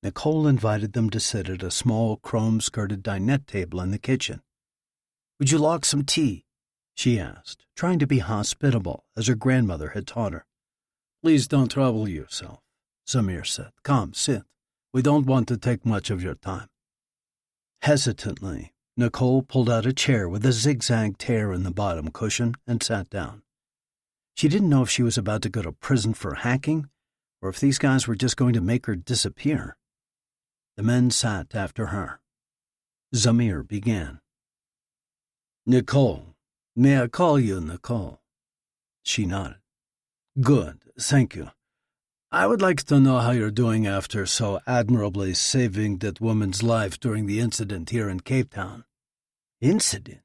Nicole invited them to sit at a small chrome-skirted dinette table in the kitchen. "Would you like some tea?" she asked, trying to be hospitable, as her grandmother had taught her. "Please don't trouble yourself," Zamir said. "Come, sit. We don't want to take much of your time." Hesitantly, Nicole pulled out a chair with a zigzag tear in the bottom cushion and sat down. She didn't know if she was about to go to prison for hacking or if these guys were just going to make her disappear. The men sat after her. Zamir began. "Nicole, may I call you Nicole?" She nodded. "Good, thank you. I would like to know how you're doing after so admirably saving that woman's life during the incident here in Cape Town." "Incident?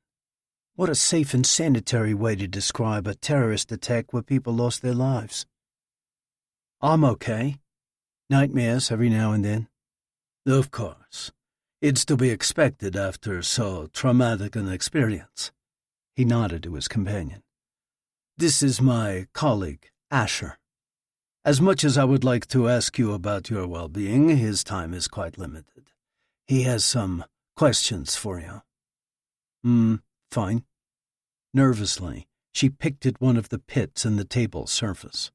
What a safe and sanitary way to describe a terrorist attack where people lost their lives." "I'm okay. Nightmares every now and then." "Of course. It's to be expected after so traumatic an experience." He nodded to his companion. "This is my colleague, Asher. As much as I would like to ask you about your well-being, his time is quite limited. He has some questions for you." Fine." Nervously, she picked at one of the pits in the table's surface.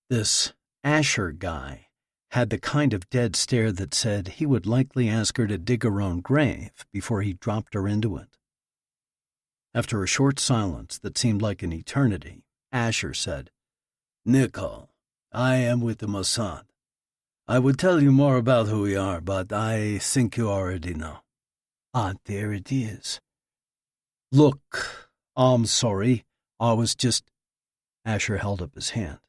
This Asher guy had the kind of dead stare that said he would likely ask her to dig her own grave before he dropped her into it. After a short silence that seemed like an eternity, Asher said, "Nicole, I am with the Mossad. I would tell you more about who we are, but I think you already know." "Ah, there it is." "Look, I'm sorry. I was just—" Asher held up his hand.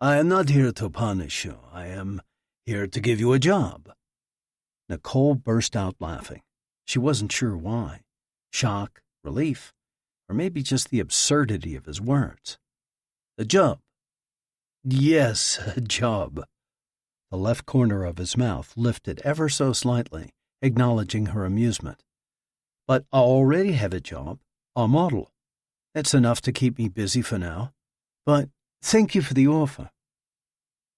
"I am not here to punish you. I am here to give you a job." Nicole burst out laughing. She wasn't sure why. Shock, relief, or maybe just the absurdity of his words. "A job?" "Yes, a job." The left corner of his mouth lifted ever so slightly, acknowledging her amusement. "But I already have a job. A model. That's enough to keep me busy for now. But thank you for the offer."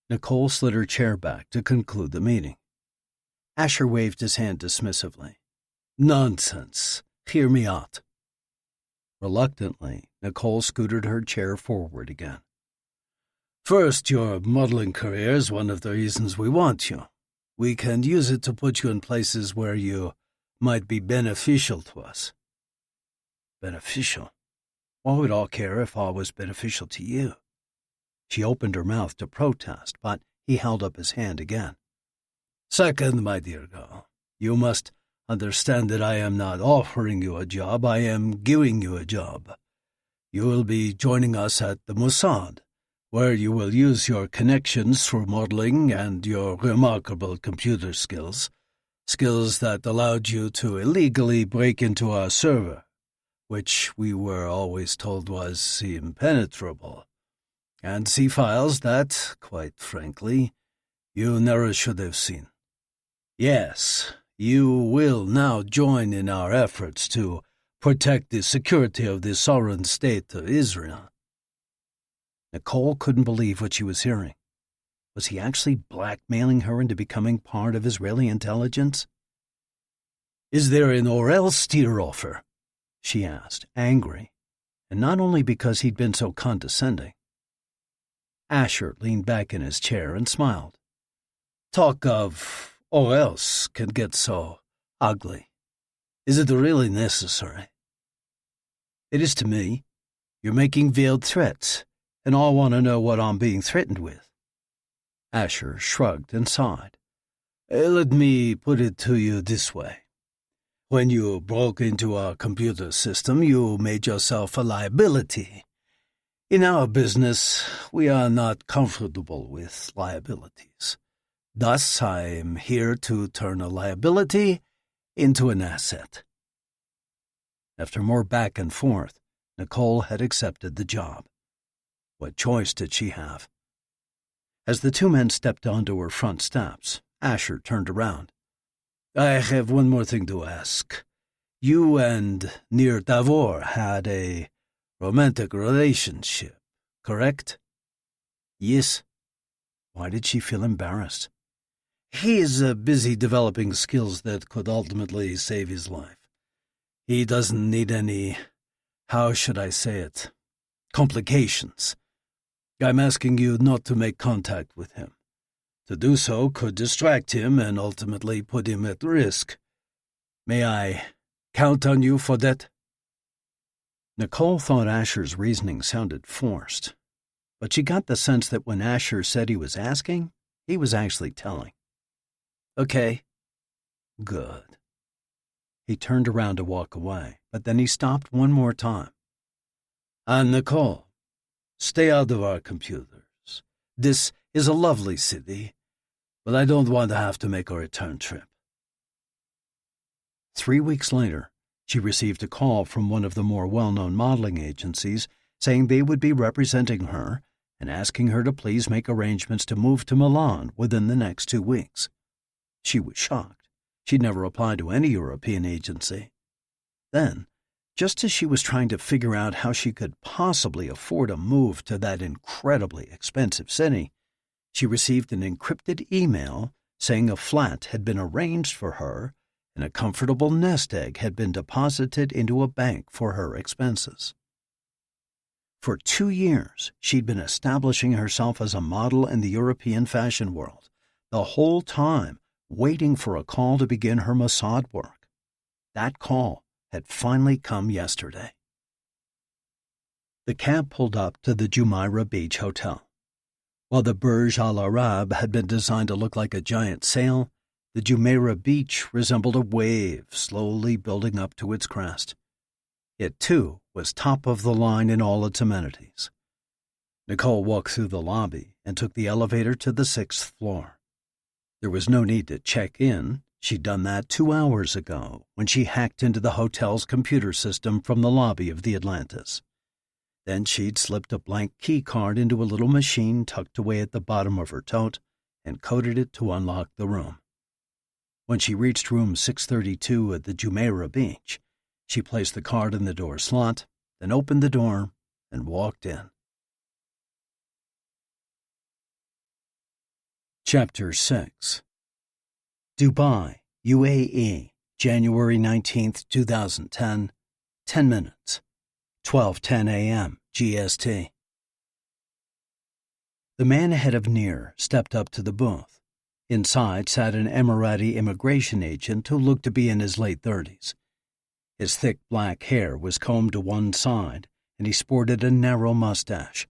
Nicole slid her chair back to conclude the meeting. Asher waved his hand dismissively. "Nonsense. Hear me out." Reluctantly, Nicole scooted her chair forward again. "First, your modeling career is one of the reasons we want you. We can use it to put you in places where you might be beneficial to us." "Beneficial? Why would I care if I was beneficial to you?" She opened her mouth to protest, but he held up his hand again. "Second, my dear girl, you must understand that I am not offering you a job, I am giving you a job. You will be joining us at the Mossad, where you will use your connections for modeling and your remarkable computer skills Skills that allowed you to illegally break into our server, which we were always told was impenetrable, and see files that, quite frankly, you never should have seen. Yes, you will now join in our efforts to protect the security of the sovereign state of Israel. Nicole couldn't believe what she was hearing. Was he actually blackmailing her into becoming part of Israeli intelligence? "Is there an or-else steer offer?" she asked, angry, and not only because he'd been so condescending. Asher leaned back in his chair and smiled. "Talk of or-else can get so ugly. Is it really necessary?" "It is to me. You're making veiled threats, and I want to know what I'm being threatened with." Asher shrugged and sighed. "Let me put it to you this way. When you broke into our computer system, you made yourself a liability. In our business, we are not comfortable with liabilities. Thus, I am here to turn a liability into an asset." After more back and forth, Nicole had accepted the job. What choice did she have? As the two men stepped onto her front steps, Asher turned around. "I have one more thing to ask. You and Nir Tavor had a romantic relationship, correct?" "Yes." Why did she feel embarrassed? "He is busy developing skills that could ultimately save his life. He doesn't need any, how should I say it, complications. I'm asking you not to make contact with him. To do so could distract him and ultimately put him at risk. May I count on you for that?" Nicole thought Asher's reasoning sounded forced, but she got the sense that when Asher said he was asking, he was actually telling. "Okay." "Good." He turned around to walk away, but then he stopped one more time. "And Nicole, stay out of our computers. This is a lovely city, but I don't want to have to make a return trip." 3 weeks later, she received a call from one of the more well-known modeling agencies saying they would be representing her and asking her to please make arrangements to move to Milan within the next 2 weeks. She was shocked. She'd never applied to any European agency. Then, just as she was trying to figure out how she could possibly afford a move to that incredibly expensive city, she received an encrypted email saying a flat had been arranged for her and a comfortable nest egg had been deposited into a bank for her expenses. For 2 years, she'd been establishing herself as a model in the European fashion world, the whole time waiting for a call to begin her Mossad work. That call had finally come yesterday. The cab pulled up to the Jumeirah Beach Hotel. While the Burj Al Arab had been designed to look like a giant sail, the Jumeirah Beach resembled a wave slowly building up to its crest. It, too, was top of the line in all its amenities. Nicole walked through the lobby and took the elevator to the 6th floor. There was no need to check in. She'd done that 2 hours ago when she hacked into the hotel's computer system from the lobby of the Atlantis. Then she'd slipped a blank key card into a little machine tucked away at the bottom of her tote and coded it to unlock the room. When she reached room 632 at the Jumeirah Beach, she placed the card in the door slot, then opened the door and walked in. Chapter 6. Dubai, UAE, January 19, 2010, 10 minutes, 12:10 a.m. GST. The man ahead of Nir stepped up to the booth. Inside sat an Emirati immigration agent who looked to be in his late 30s. His thick black hair was combed to one side, and he sported a narrow mustache.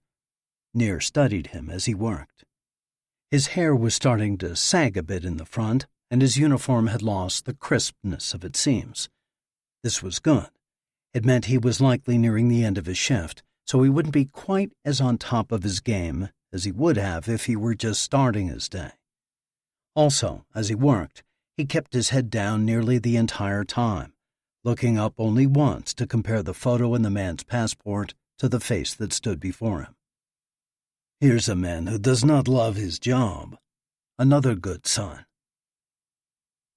Nir studied him as he worked. His hair was starting to sag a bit in the front, and his uniform had lost the crispness of its seams. This was good. It meant he was likely nearing the end of his shift, so he wouldn't be quite as on top of his game as he would have if he were just starting his day. Also, as he worked, He kept his head down nearly the entire time, looking up only once to compare the photo in the man's passport to the face that stood before him. Here's a man who does not love his job. Another good sign.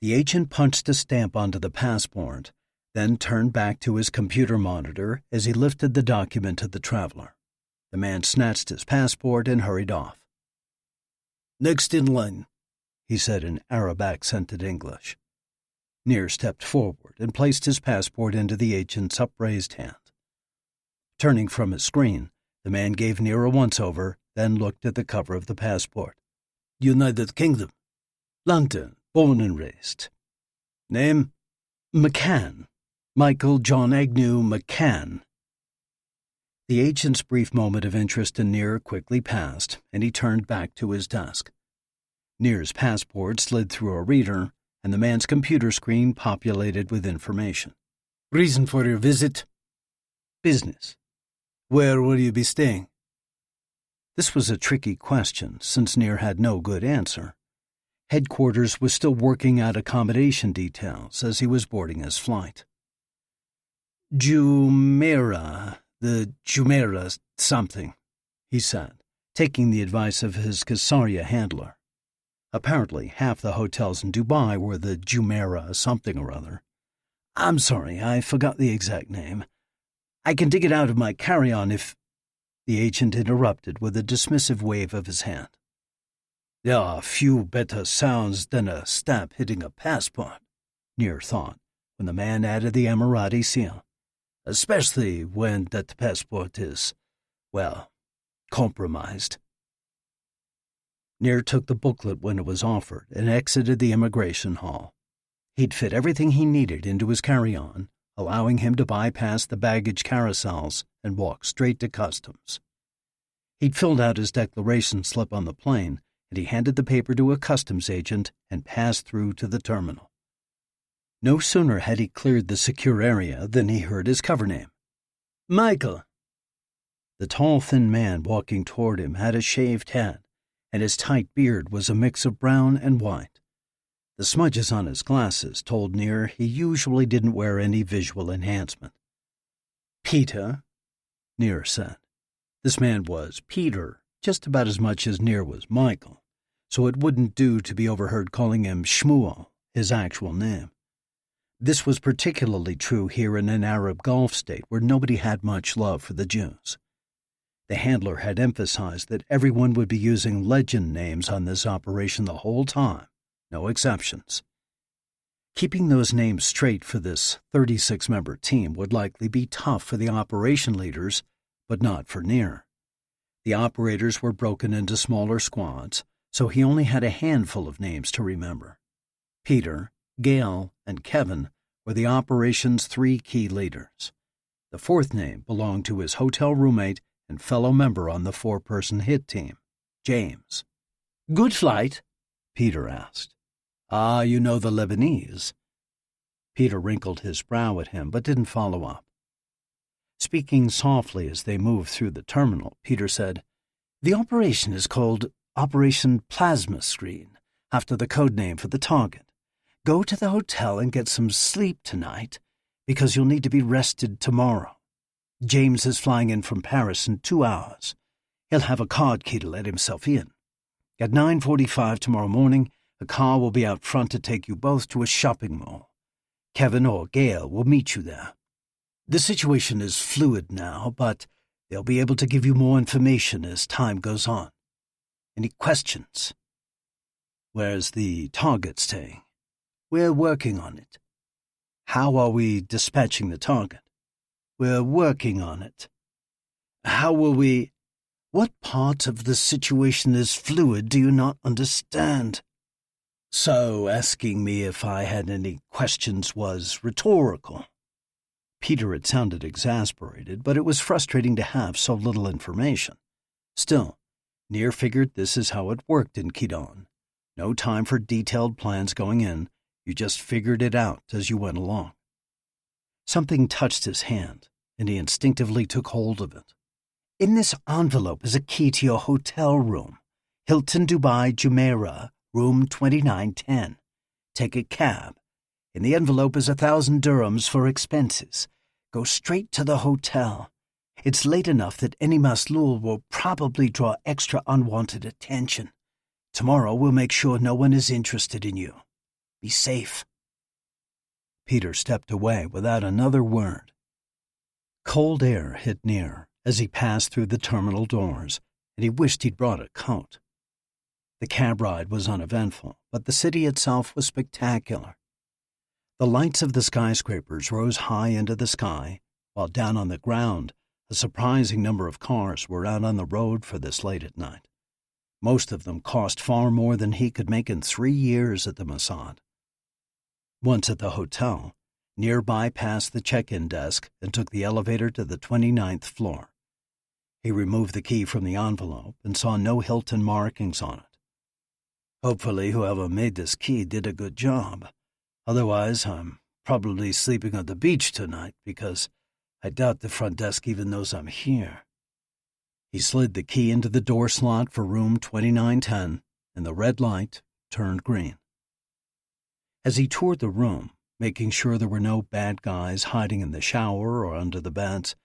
The agent punched a stamp onto the passport, then turned back to his computer monitor as he lifted the document to the traveler. The man snatched his passport and hurried off. "Next in line," he said in Arab-accented English. Nir stepped forward and placed his passport into the agent's upraised hand. Turning from his screen, the man gave Nir a once-over, then looked at the cover of the passport. "United Kingdom. London, born and raised. Name? McCann. Michael John Agnew McCann." The agent's brief moment of interest in Nir quickly passed, and he turned back to his desk. Nir's passport slid through a reader, and the man's computer screen populated with information. "Reason for your visit?" "Business." "Where will you be staying?" This was a tricky question, since Nir had no good answer. Headquarters was still working out accommodation details as he was boarding his flight. "Jumeirah, the Jumeirah something," he said, taking the advice of his Caesarea handler. Apparently, half the hotels in Dubai were the Jumeirah something or other. "I'm sorry, I forgot the exact name. I can dig it out of my carry-on if—" The agent interrupted with a dismissive wave of his hand. "There are few better sounds than a stamp hitting a passport," Nir thought, when the man added the Emirati seal. "Especially when that passport is, well, compromised." Nir took the booklet when it was offered and exited the immigration hall. He'd fit everything he needed into his carry-on, allowing him to bypass the baggage carousels and walk straight to customs. He'd filled out his declaration slip on the plane, and he handed the paper to a customs agent and passed through to the terminal. No sooner had he cleared the secure area than he heard his cover name. "Michael." The tall, thin man walking toward him had a shaved head, and his tight beard was a mix of brown and white. The smudges on his glasses told Nir he usually didn't wear any visual enhancement. "Peter," Nir said. This man was Peter, just about as much as Nir was Michael, so it wouldn't do to be overheard calling him Shmuel, his actual name. This was particularly true here in an Arab Gulf state where nobody had much love for the Jews. The handler had emphasized that everyone would be using legend names on this operation the whole time, no exceptions. Keeping those names straight for this 36-member team would likely be tough for the operation leaders, but not for Nir. The operators were broken into smaller squads, so he only had a handful of names to remember. Peter, Gail, and Kevin were the operation's 3 key leaders. The 4th name belonged to his hotel roommate and fellow member on the 4-person hit team, James. "Good flight?" Peter asked. "Ah, you know the Lebanese." Peter wrinkled his brow at him but didn't follow up. Speaking softly as they moved through the terminal, Peter said, "The operation is called Operation Plasma Screen, after the code name for the target. Go to the hotel and get some sleep tonight, because you'll need to be rested tomorrow. James is flying in from Paris in 2 hours. He'll have a card key to let himself in. At 9:45 tomorrow morning, a car will be out front to take you both to a shopping mall. Kevin or Gail will meet you there. The situation is fluid now, but they'll be able to give you more information as time goes on. Any questions?" "Where's the target staying?" "We're working on it." "How are we dispatching the target?" "We're working on it." "How will we—" "What part of the situation is fluid do you not understand?" "So asking me if I had any questions was rhetorical." Peter had sounded exasperated, but it was frustrating to have so little information. Still, Nir figured this is how it worked in Kidon. No time for detailed plans going in, you just figured it out as you went along. Something touched his hand, and he instinctively took hold of it. "In this envelope is a key to your hotel room. Hilton Dubai Jumeirah, room 2910. take a cab. In the envelope is 1,000 dirhams for expenses. Go straight to the hotel. It's late enough that any maslul will probably draw extra unwanted attention. Tomorrow we'll make sure no one is interested in you. Be safe." Peter stepped away without another word. Cold air hit Nir as he passed through the terminal doors, and he wished he'd brought a coat. The cab ride was uneventful, but the city itself was spectacular. The lights of the skyscrapers rose high into the sky, while down on the ground, a surprising number of cars were out on the road for this late at night. Most of them cost far more than he could make in 3 years at the Mossad. Once at the hotel, Nir bypassed the check-in desk and took the elevator to the 29th floor. He removed the key from the envelope and saw no Hilton markings on it. "Hopefully whoever made this key did a good job. Otherwise, I'm probably sleeping on the beach tonight because I doubt the front desk even knows I'm here." He slid the key into the door slot for room 2910, and the red light turned green. As he toured the room, making sure there were no bad guys hiding in the shower or under the beds,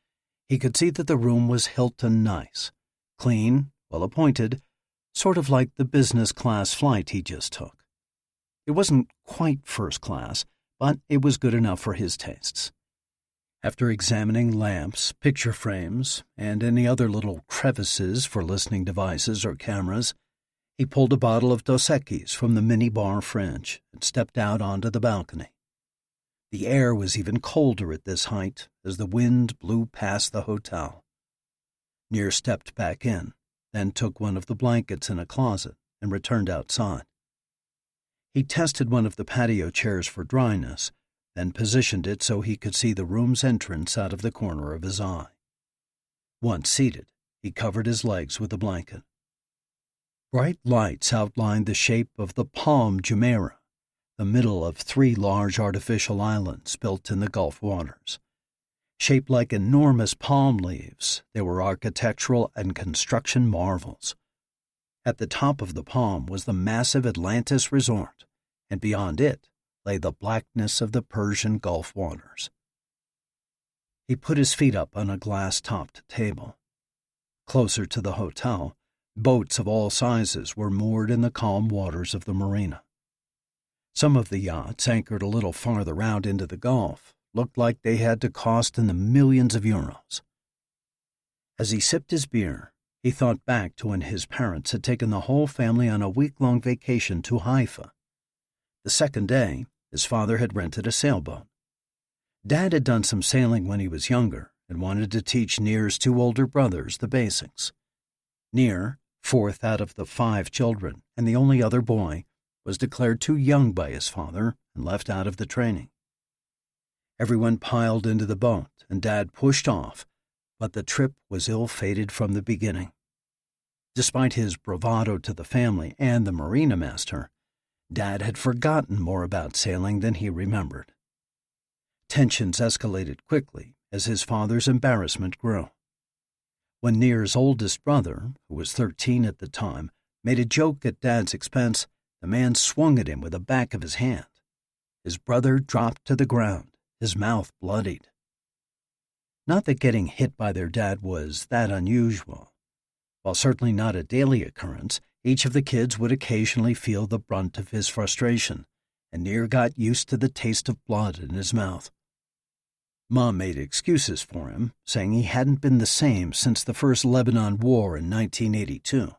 he could see that the room was Hilton nice, clean, well-appointed, sort of like the business-class flight he just took. It wasn't quite first class, but it was good enough for his tastes. After examining lamps, picture frames, and any other little crevices for listening devices or cameras, he pulled a bottle of Dos Equis from the mini-bar fridge and stepped out onto the balcony. The air was even colder at this height as the wind blew past the hotel. Nir stepped back in, then took one of the blankets in a closet and returned outside. He tested one of the patio chairs for dryness, then positioned it so he could see the room's entrance out of the corner of his eye. Once seated, he covered his legs with a blanket. Bright lights outlined the shape of the Palm Jumeirah, the middle of 3 large artificial islands built in the Gulf waters. Shaped like enormous palm leaves, they were architectural and construction marvels. At the top of the palm was the massive Atlantis resort, and beyond it lay the blackness of the Persian Gulf waters. He put his feet up on a glass-topped table. Closer to the hotel, boats of all sizes were moored in the calm waters of the marina. Some of the yachts, anchored a little farther out into the Gulf, looked like they had to cost in the millions of euros. As he sipped his beer, he thought back to when his parents had taken the whole family on a week-long vacation to Haifa. The second day, his father had rented a sailboat. Dad had done some sailing when he was younger and wanted to teach Nir's 2 older brothers the basics. Nir, 4th out of the 5 children and the only other boy, was declared too young by his father and left out of the training. Everyone piled into the boat, and Dad pushed off, but the trip was ill-fated from the beginning. Despite his bravado to the family and the marina master, Dad had forgotten more about sailing than he remembered. Tensions escalated quickly as his father's embarrassment grew. When Nir's oldest brother, who was 13 at the time, made a joke at Dad's expense, the man swung at him with the back of his hand. His brother dropped to the ground, his mouth bloodied. Not that getting hit by their dad was that unusual. While certainly not a daily occurrence, each of the kids would occasionally feel the brunt of his frustration, and Nir got used to the taste of blood in his mouth. Mom made excuses for him, saying he hadn't been the same since the first Lebanon War in 1982.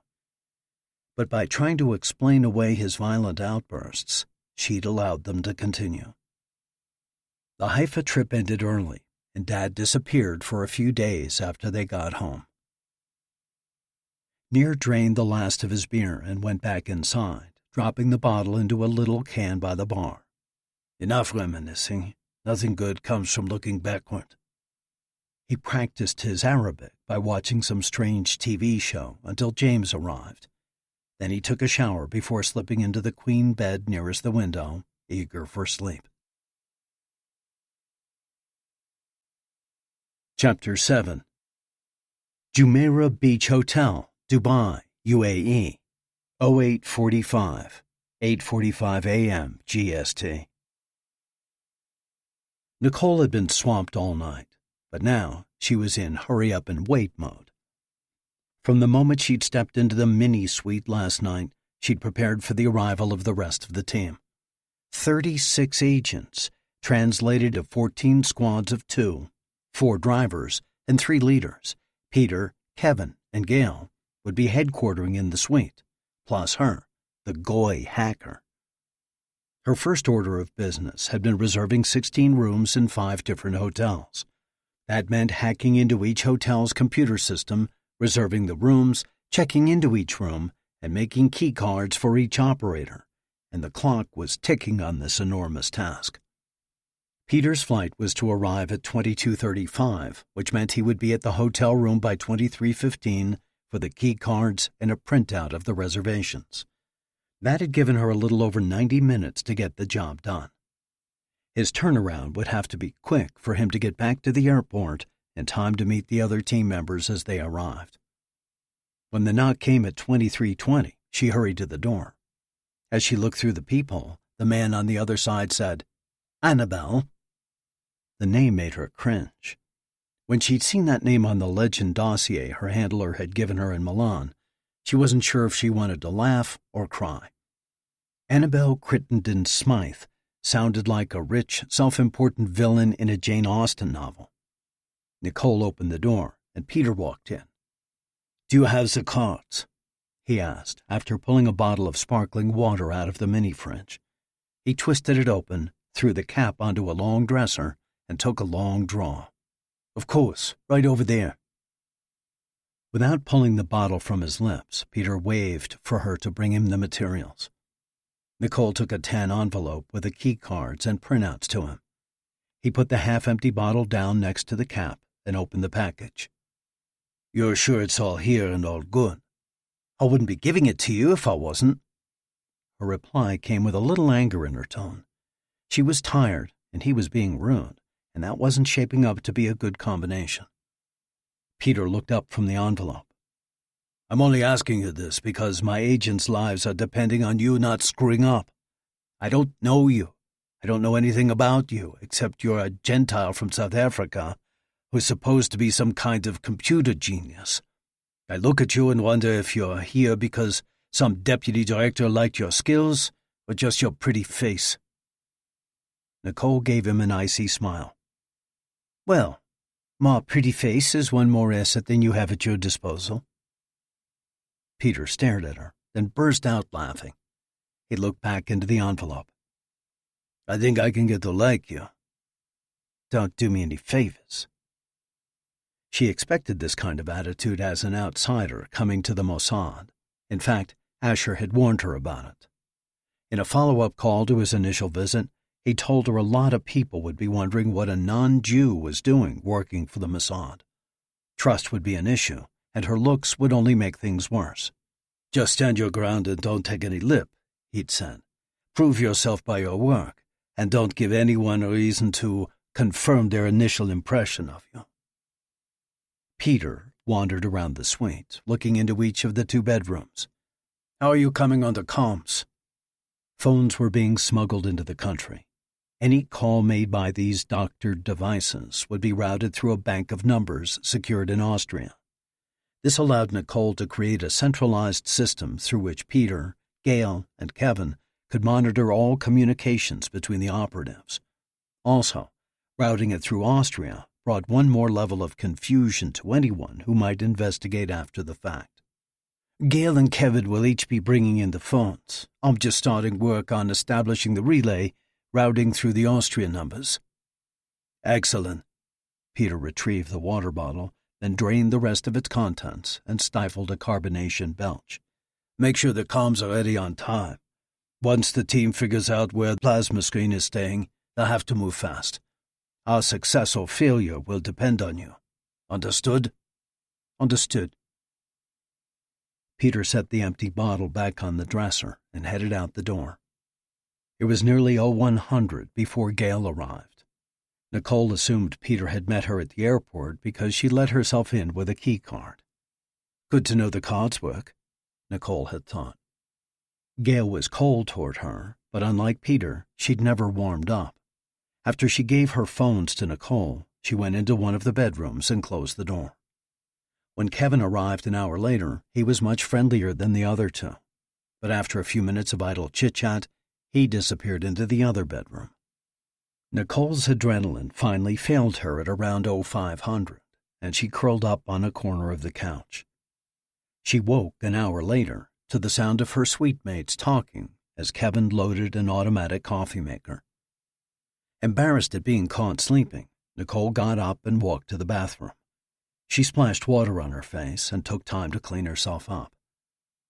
But by trying to explain away his violent outbursts, she'd allowed them to continue. The Haifa trip ended early, and Dad disappeared for a few days after they got home. Nir drained the last of his beer and went back inside, dropping the bottle into a little can by the bar. Enough reminiscing. Nothing good comes from looking backward. He practiced his Arabic by watching some strange TV show until James arrived. Then he took a shower before slipping into the queen bed nearest the window, eager for sleep. Chapter 7. Jumeirah Beach Hotel, Dubai, UAE, 0845, 8:45 a.m. GST. Nicole had been swamped all night, but now she was in hurry-up-and-wait mode. From the moment she'd stepped into the mini-suite last night, she'd prepared for the arrival of the rest of the team. 36 agents, translated to 14 squads of 2, 4 drivers, and 3 leaders, Peter, Kevin, and Gail, would be headquartering in the suite, plus her, the Goy hacker. Her first order of business had been reserving 16 rooms in 5 different hotels. That meant hacking into each hotel's computer system, reserving the rooms, checking into each room, and making key cards for each operator, and the clock was ticking on this enormous task. Peter's flight was to arrive at 22:35, which meant he would be at the hotel room by 23:15 for the key cards and a printout of the reservations. That had given her a little over 90 minutes to get the job done. His turnaround would have to be quick for him to get back to the airport in time to meet the other team members as they arrived. When the knock came at 23:20, she hurried to the door. As she looked through the peephole, the man on the other side said, "Annabelle." The name made her cringe. When she'd seen that name on the legend dossier her handler had given her in Milan, she wasn't sure if she wanted to laugh or cry. Annabelle Crittenden Smythe sounded like a rich, self-important villain in a Jane Austen novel. Nicole opened the door, and Peter walked in. "Do you have the cards?" he asked, after pulling a bottle of sparkling water out of the mini-fridge. He twisted it open, threw the cap onto a long dresser, and took a long draw. "Of course, right over there." Without pulling the bottle from his lips, Peter waved for her to bring him the materials. Nicole took a tan envelope with the key cards and printouts to him. He put the half-empty bottle down next to the cap and opened the package. "You're sure it's all here and all good?" "I wouldn't be giving it to you if I wasn't." Her reply came with a little anger in her tone. She was tired, and he was being rude, and that wasn't shaping up to be a good combination. Peter looked up from the envelope. "I'm only asking you this because my agents' lives are depending on you not screwing up. I don't know you. I don't know anything about you, except you're a Gentile from South Africa who's supposed to be some kind of computer genius. I look at you and wonder if you're here because some deputy director liked your skills or just your pretty face." Nicole gave him an icy smile. "Well, my pretty face is one more asset than you have at your disposal." Peter stared at her, then burst out laughing. He looked back into the envelope. "I think I can get to like you." "Don't do me any favors." She expected this kind of attitude as an outsider coming to the Mossad. In fact, Asher had warned her about it. In a follow-up call to his initial visit, he told her a lot of people would be wondering what a non-Jew was doing working for the Mossad. Trust would be an issue, and her looks would only make things worse. "Just stand your ground and don't take any lip," he'd said. "Prove yourself by your work, and don't give anyone a reason to confirm their initial impression of you." Peter wandered around the suite, looking into each of the 2 bedrooms. "How are you coming on the comms?" Phones were being smuggled into the country. Any call made by these doctored devices would be routed through a bank of numbers secured in Austria. This allowed Nicole to create a centralized system through which Peter, Gail, and Kevin could monitor all communications between the operatives. Also, routing it through Austria brought one more level of confusion to anyone who might investigate after the fact. "Gail and Kevin will each be bringing in the phones. I'm just starting work on establishing the relay, routing through the Austrian numbers." "Excellent." Peter retrieved the water bottle, then drained the rest of its contents and stifled a carbonation belch. "Make sure the comms are ready on time. Once the team figures out where the plasma screen is staying, they'll have to move fast. Our success or failure will depend on you. Understood?" "Understood." Peter set the empty bottle back on the dresser and headed out the door. It was nearly 0100 before Gail arrived. Nicole assumed Peter had met her at the airport because she let herself in with a key card. Good to know the cards work, Nicole had thought. Gail was cold toward her, but unlike Peter, she'd never warmed up. After she gave her phones to Nicole, she went into one of the bedrooms and closed the door. When Kevin arrived an hour later, he was much friendlier than the other two. But after a few minutes of idle chit-chat, he disappeared into the other bedroom. Nicole's adrenaline finally failed her at around 0500, and she curled up on a corner of the couch. She woke an hour later to the sound of her suite mates talking as Kevin loaded an automatic coffee maker. Embarrassed at being caught sleeping, Nicole got up and walked to the bathroom. She splashed water on her face and took time to clean herself up.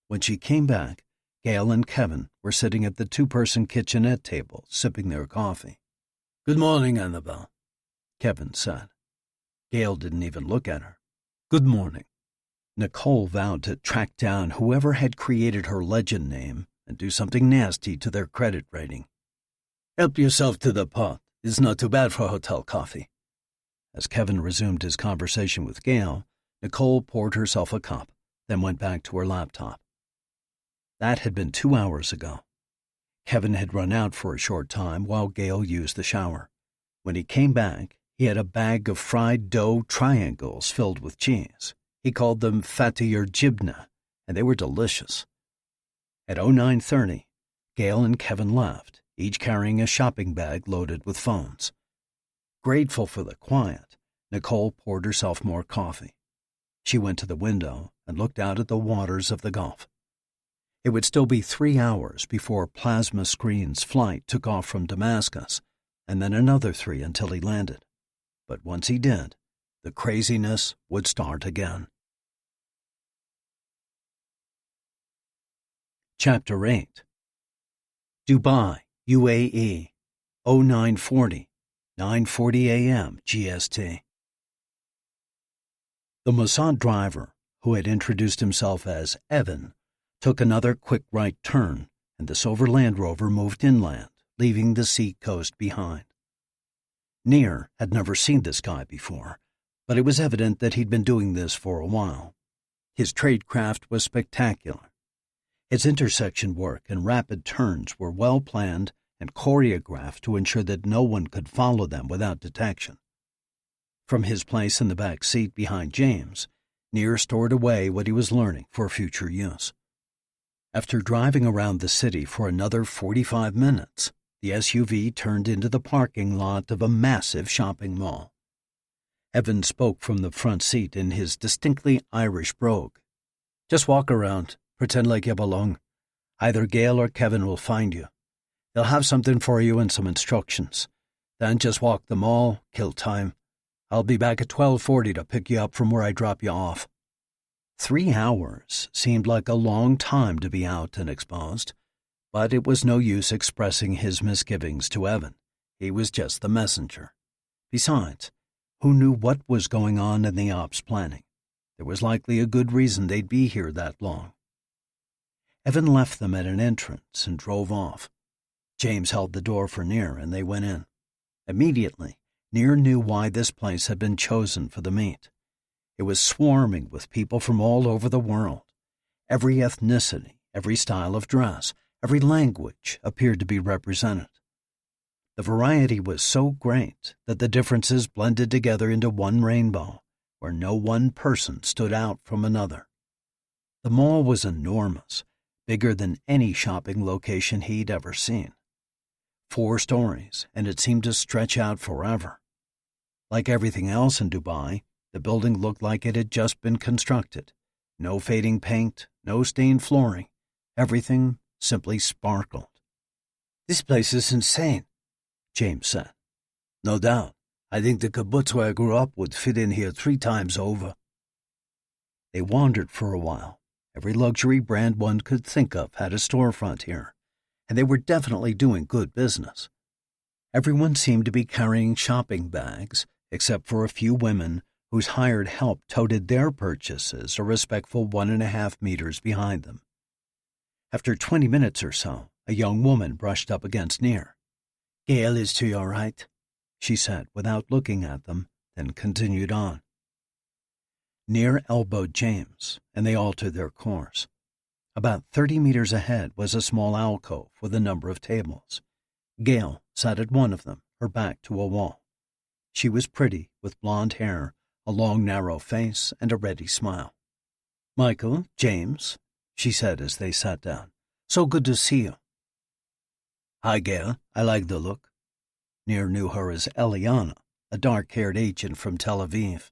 When she came back, Gail and Kevin were sitting at the two-person kitchenette table, sipping their coffee. "Good morning, Annabelle," Kevin said. Gail didn't even look at her. "Good morning." Nicole vowed to track down whoever had created her legend name and do something nasty to their credit rating. "Help yourself to the pot. It's not too bad for hotel coffee." As Kevin resumed his conversation with Gail, Nicole poured herself a cup, then went back to her laptop. That had been 2 hours ago. Kevin had run out for a short time while Gail used the shower. When he came back, he had a bag of fried dough triangles filled with cheese. He called them fattier jibna, and they were delicious. At 0930, Gail and Kevin left, each carrying a shopping bag loaded with phones. Grateful for the quiet, Nicole poured herself more coffee. She went to the window and looked out at the waters of the Gulf. It would still be 3 hours before Plasma Screen's flight took off from Damascus, and then another 3 until he landed. But once he did, the craziness would start again. Chapter 8. Dubai, UAE, 0940, 9:40 a.m. GST. The Mossad driver, who had introduced himself as Evan, took another quick right turn, and the silver Land Rover moved inland, leaving the sea coast behind. Nir had never seen this guy before, but it was evident that he'd been doing this for a while. His tradecraft was spectacular. Its intersection work and rapid turns were well planned and choreographed to ensure that no one could follow them without detection. From his place in the back seat behind James, Nir stored away what he was learning for future use. After driving around the city for another 45 minutes, the SUV turned into the parking lot of a massive shopping mall. Evan spoke from the front seat in his distinctly Irish brogue. "Just walk around, pretend like you belong. Either Gail or Kevin will find you. They'll have something for you and some instructions. Then just walk the mall, kill time. I'll be back at 12:40 to pick you up from where I drop you off." 3 hours seemed like a long time to be out and exposed, but it was no use expressing his misgivings to Evan. He was just the messenger. Besides, who knew what was going on in the ops planning? There was likely a good reason they'd be here that long. Evan left them at an entrance and drove off. James held the door for Nir, and they went in. Immediately, Nir knew why this place had been chosen for the meet. It was swarming with people from all over the world. Every ethnicity, every style of dress, every language appeared to be represented. The variety was so great that the differences blended together into one rainbow, where no one person stood out from another. The mall was enormous, bigger than any shopping location he'd ever seen. 4 stories, and it seemed to stretch out forever. Like everything else in Dubai, the building looked like it had just been constructed. No fading paint, no stained flooring. Everything simply sparkled. "This place is insane," James said. "No doubt. I think the kibbutz where I grew up would fit in here 3 times over." They wandered for a while. Every luxury brand one could think of had a storefront here, and they were definitely doing good business. Everyone seemed to be carrying shopping bags, except for a few women whose hired help toted their purchases a respectful 1.5 meters behind them. After 20 minutes or so, a young woman brushed up against Nir. "Gail is to your right," she said without looking at them, then continued on. Nir elbowed James, and they altered their course. About 30 meters ahead was a small alcove with a number of tables. Gail sat at one of them, her back to a wall. She was pretty, with blonde hair, a long, narrow face, and a ready smile. "Michael, James," she said as they sat down. "So good to see you." "Hi, Gail. I like the look." Nir knew her as Eliana, a dark-haired agent from Tel Aviv.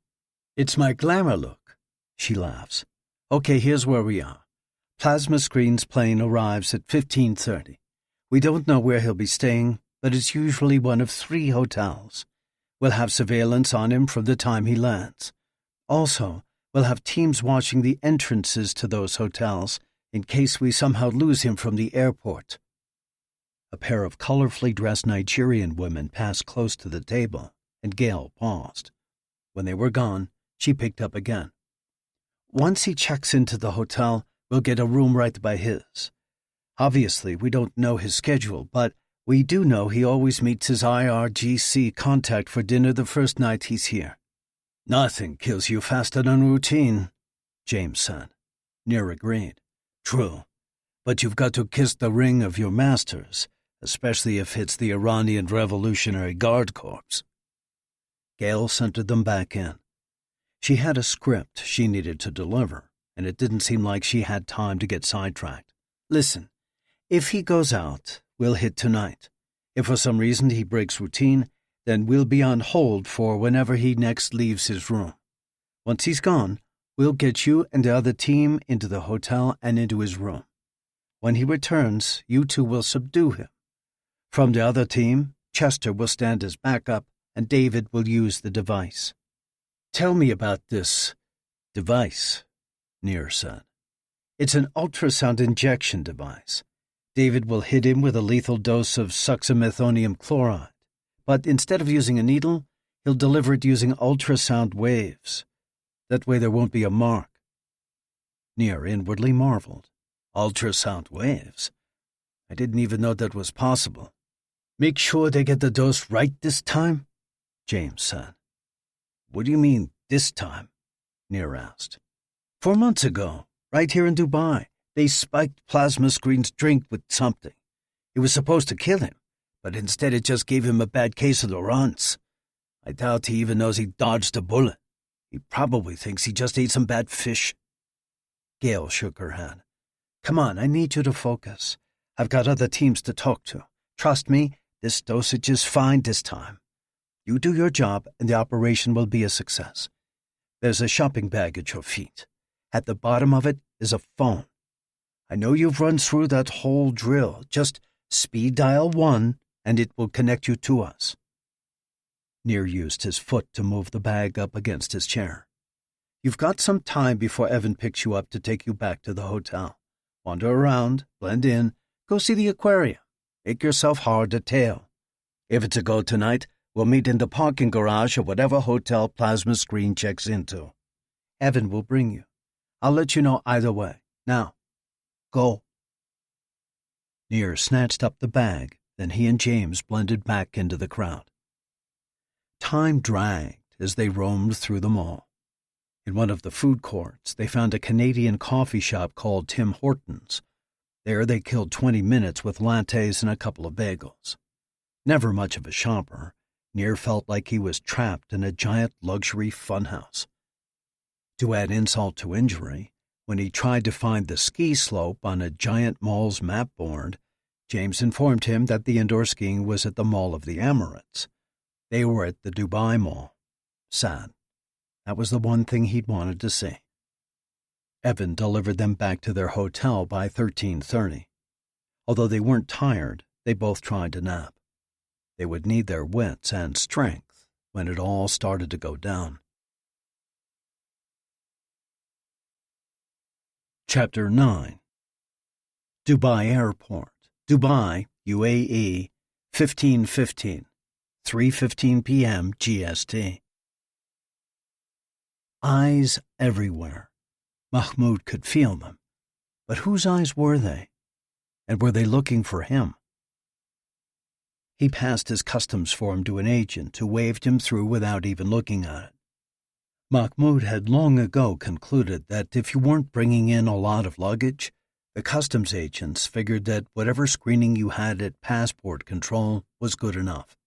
"It's my glamour look," she laughs. "Okay, here's where we are. Plasma Screen's plane arrives at 15:30. We don't know where he'll be staying, but it's usually one of 3 hotels. We'll have surveillance on him from the time he lands. Also, we'll have teams watching the entrances to those hotels in case we somehow lose him from the airport." A pair of colorfully dressed Nigerian women passed close to the table, and Gail paused. When they were gone, she picked up again. "Once he checks into the hotel, we'll get a room right by his. Obviously, we don't know his schedule, but we do know he always meets his IRGC contact for dinner the first night he's here." "Nothing kills you faster than routine," James said. Nir agreed. "True, but you've got to kiss the ring of your masters, especially if it's the Iranian Revolutionary Guard Corps." Gail centered them back in. She had a script she needed to deliver, and it didn't seem like she had time to get sidetracked. "Listen, if he goes out, we'll hit tonight. If for some reason he breaks routine, then we'll be on hold for whenever he next leaves his room. Once he's gone, we'll get you and the other team into the hotel and into his room. When he returns, you two will subdue him. From the other team, Chester will stand as backup, and David will use the device." "Tell me about this device," Nir said. "It's an ultrasound injection device. David will hit him with a lethal dose of succinylmethonium chloride, but instead of using a needle, he'll deliver it using ultrasound waves. That way there won't be a mark." Nir inwardly marveled. "Ultrasound waves? I didn't even know that was possible." "Make sure they get the dose right this time?" James said. "What do you mean, this time?" Nir asked. 4 months ago, right here in Dubai, they spiked Plasma Screen's drink with something. It was supposed to kill him, but instead it just gave him a bad case of the runs. I doubt he even knows he dodged a bullet. He probably thinks he just ate some bad fish." Gail shook her head. "Come on, I need you to focus. I've got other teams to talk to. Trust me, this dosage is fine this time. You do your job, and the operation will be a success. There's a shopping bag at your feet. At the bottom of it is a phone. I know you've run through that whole drill. Just speed dial 1, and it will connect you to us." Nir used his foot to move the bag up against his chair. "You've got some time before Evan picks you up to take you back to the hotel. Wander around, blend in, go see the aquarium. Make yourself hard to tail. If it's a go tonight, we'll meet in the parking garage of whatever hotel Plasma Screen checks into. Evan will bring you. I'll let you know either way. Now, go." Nir snatched up the bag, then he and James blended back into the crowd. Time dragged as they roamed through the mall. In one of the food courts, they found a Canadian coffee shop called Tim Hortons. There they killed 20 minutes with lattes and a couple of bagels. Never much of a shopper, Nir felt like he was trapped in a giant luxury funhouse. To add insult to injury, when he tried to find the ski slope on a giant mall's map board, James informed him that the indoor skiing was at the Mall of the Emirates. They were at the Dubai Mall. Sad. That was the one thing he'd wanted to see. Evan delivered them back to their hotel by 13:30. Although they weren't tired, they both tried to nap. They would need their wits and strength when it all started to go down. Chapter 9. Dubai Airport, Dubai, UAE, 15:15, 3:15 p.m. GST. Eyes everywhere. Mahmoud could feel them. But whose eyes were they? And were they looking for him? He passed his customs form to an agent who waved him through without even looking at it. Mahmoud had long ago concluded that if you weren't bringing in a lot of luggage, The customs agents figured that whatever screening you had at passport control was good enough.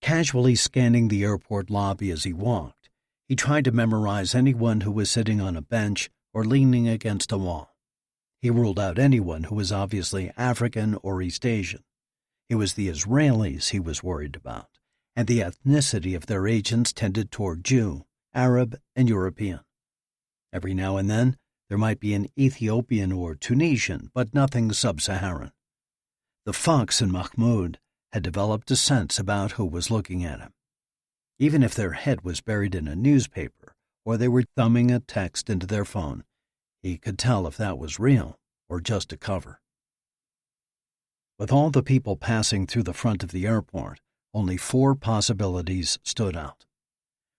Casually scanning the airport lobby as he walked, he tried to memorize anyone who was sitting on a bench or leaning against a wall. He ruled out anyone who was obviously African or East Asian. It was the Israelis he was worried about, and the ethnicity of their agents tended toward Jew, Arab, and European. Every now and then, there might be an Ethiopian or Tunisian, but nothing sub-Saharan. The fox and Mahmoud had developed a sense about who was looking at him. Even if their head was buried in a newspaper or they were thumbing a text into their phone, he could tell if that was real or just a cover. With all the people passing through the front of the airport, only 4 possibilities stood out.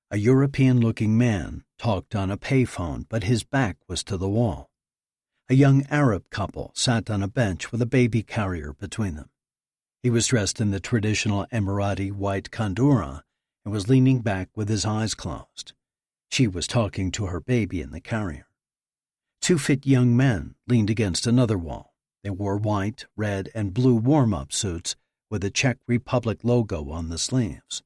A European-looking man talked on a payphone, but his back was to the wall. A young Arab couple sat on a bench with a baby carrier between them. He was dressed in the traditional Emirati white kandura and was leaning back with his eyes closed. She was talking to her baby in the carrier. 2 fit young men leaned against another wall. They wore white, red, and blue warm-up suits with the Czech Republic logo on the sleeves.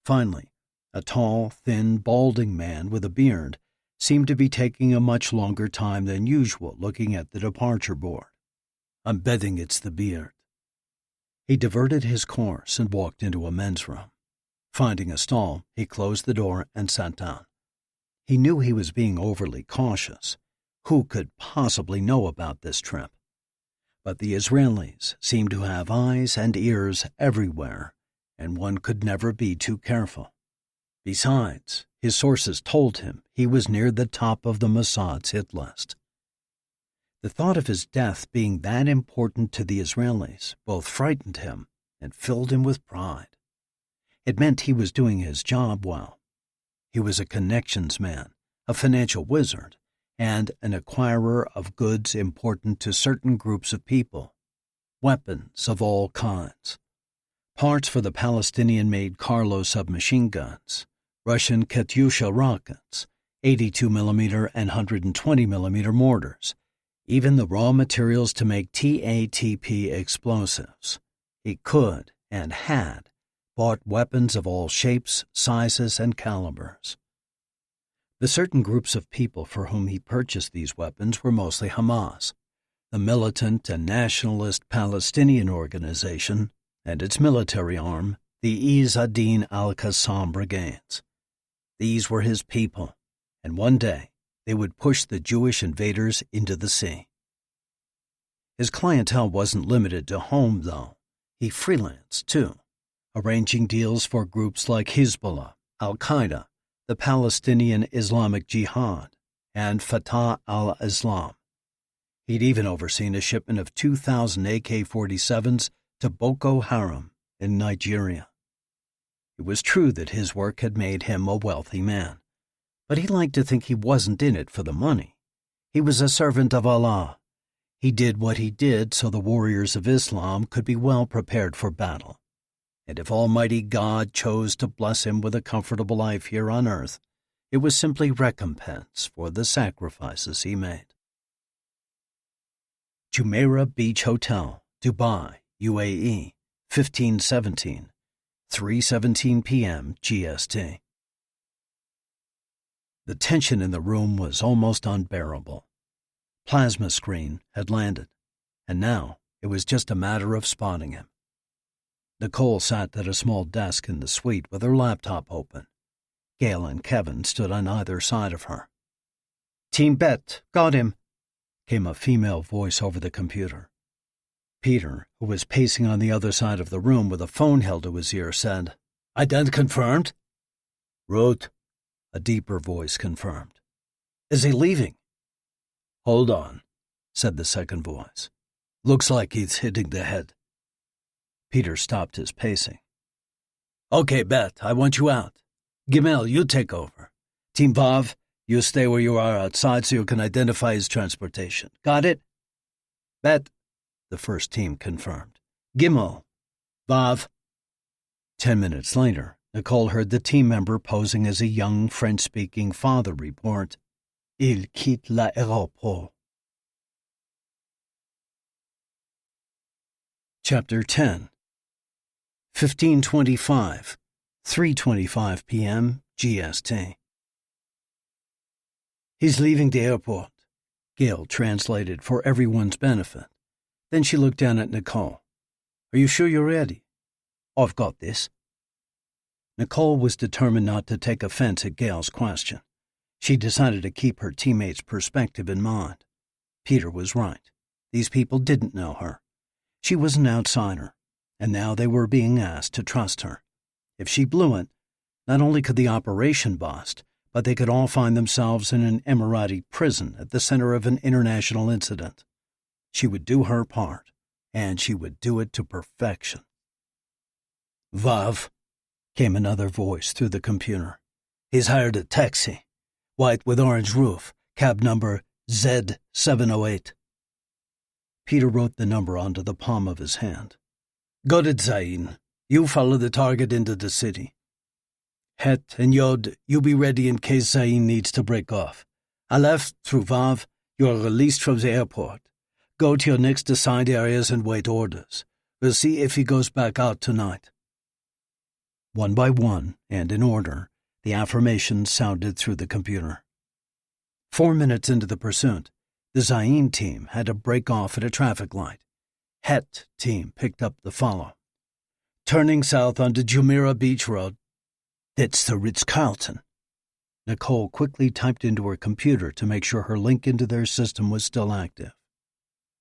Finally, a tall, thin, balding man with a beard seemed to be taking a much longer time than usual looking at the departure board. "I'm betting it's the beard." He diverted his course and walked into a men's room. Finding a stall, he closed the door and sat down. He knew he was being overly cautious. Who could possibly know about this trip? But the Israelis seemed to have eyes and ears everywhere, and one could never be too careful. Besides, his sources told him he was near the top of the Mossad's hit list. The thought of his death being that important to the Israelis both frightened him and filled him with pride. It meant he was doing his job well. He was a connections man, a financial wizard, and an acquirer of goods important to certain groups of people, weapons of all kinds. Parts for the Palestinian-made Carlo submachine guns, Russian Katyusha rockets, 82mm and 120mm mortars, even the raw materials to make TATP explosives. He could, and had, bought weapons of all shapes, sizes, and calibers. The certain groups of people for whom he purchased these weapons were mostly Hamas, the militant and nationalist Palestinian organization, and its military arm, the Izz ad-Din al-Qassam brigades. These were his people, and one day they would push the Jewish invaders into the sea. His clientele wasn't limited to home, though. He freelanced, too, arranging deals for groups like Hezbollah, Al-Qaeda, the Palestinian Islamic Jihad, and Fatah al-Islam. He'd even overseen a shipment of 2,000 AK-47s to Boko Haram in Nigeria. It was true that his work had made him a wealthy man, but he liked to think he wasn't in it for the money. He was a servant of Allah. He did what he did so the warriors of Islam could be well prepared for battle. And if Almighty God chose to bless him with a comfortable life here on earth, it was simply recompense for the sacrifices he made. Jumeirah Beach Hotel, Dubai, UAE, 1517, 3:17 p.m. GST. The tension in the room was almost unbearable. Plasma screen had landed, and now it was just a matter of spotting him. Nicole sat at a small desk in the suite with her laptop open. Gail and Kevin stood on either side of her. "Team Bet, got him," came a female voice over the computer. Peter, who was pacing on the other side of the room with a phone held to his ear, said, "Ident confirmed?" "Root," a deeper voice confirmed. "Is he leaving?" "Hold on," said the second voice. "Looks like he's hitting the head." Peter stopped his pacing. "Okay, Bet, I want you out. Gimel, you take over. Team Vav, you stay where you are outside so you can identify his transportation. Got it?" "Bet," the first team confirmed. "Gimel, Vav." 10 minutes later, Nicole heard the team member posing as a young French-speaking father report, "Il quitte l'aéroport." Chapter 10. 15:25, 3:25 p.m. GST. He's leaving the airport, Gail translated for everyone's benefit. Then she looked down at Nicole. Are you sure you're ready? I've got this. Nicole was determined not to take offense at Gail's question. She decided to keep her teammates' perspective in mind. Peter was right. These people didn't know her. She was an outsider, and now they were being asked to trust her. If she blew it, not only could the operation bust, but they could all find themselves in an Emirati prison at the center of an international incident. She would do her part, and she would do it to perfection. Vav, came another voice through the computer. He's hired a taxi, white with orange roof, cab number Z708. Peter wrote the number onto the palm of his hand. Got it, Zayn. You follow the target into the city. Het and Yod, you be ready in case Zayn needs to break off. Aleph, through Vav, you are released from the airport. Go to your next assigned areas and wait orders. We'll see if he goes back out tonight. One by one, and in order, the affirmations sounded through the computer. 4 minutes into the pursuit, the Zayn team had to break off at a traffic light. Het team picked up the follow. Turning south onto Jumeirah Beach Road. That's the Ritz-Carlton. Nicole quickly typed into her computer to make sure her link into their system was still active.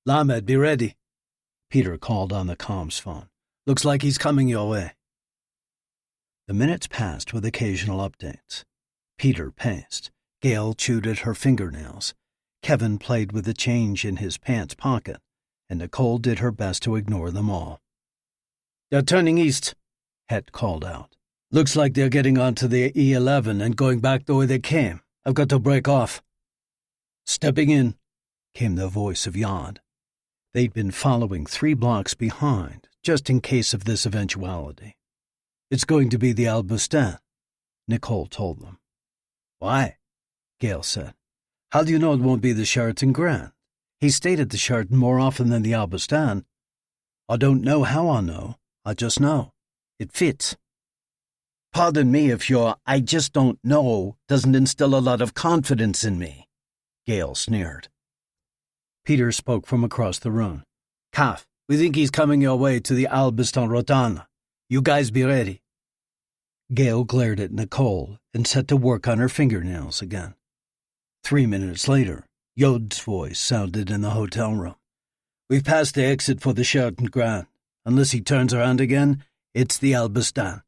Lamed, be ready. Peter called on the comms phone. Looks like he's coming your way. The minutes passed with occasional updates. Peter paced. Gail chewed at her fingernails. Kevin played with the change in his pants pocket, and Nicole did her best to ignore them all. They're turning east, Het called out. Looks like they're getting onto the E11 and going back the way they came. I've got to break off. Stepping in, came the voice of Yohn. They'd been following 3 blocks behind, just in case of this eventuality. It's going to be the Al Bustan, Nicole told them. Why? Gail said. How do you know it won't be the Sheraton Grand? He stayed at the Sheraton more often than the Al Bustan. I don't know how I know. I just know. It fits. Pardon me if your I just don't know doesn't instill a lot of confidence in me, Gail sneered. Peter spoke from across the room. Kaf, we think he's coming your way to the Al Bustan Rotana. You guys be ready. Gail glared at Nicole and set to work on her fingernails again. 3 minutes later, Yod's voice sounded in the hotel room. We've passed the exit for the Sheraton Grand. Unless he turns around again, it's the Al Bustan.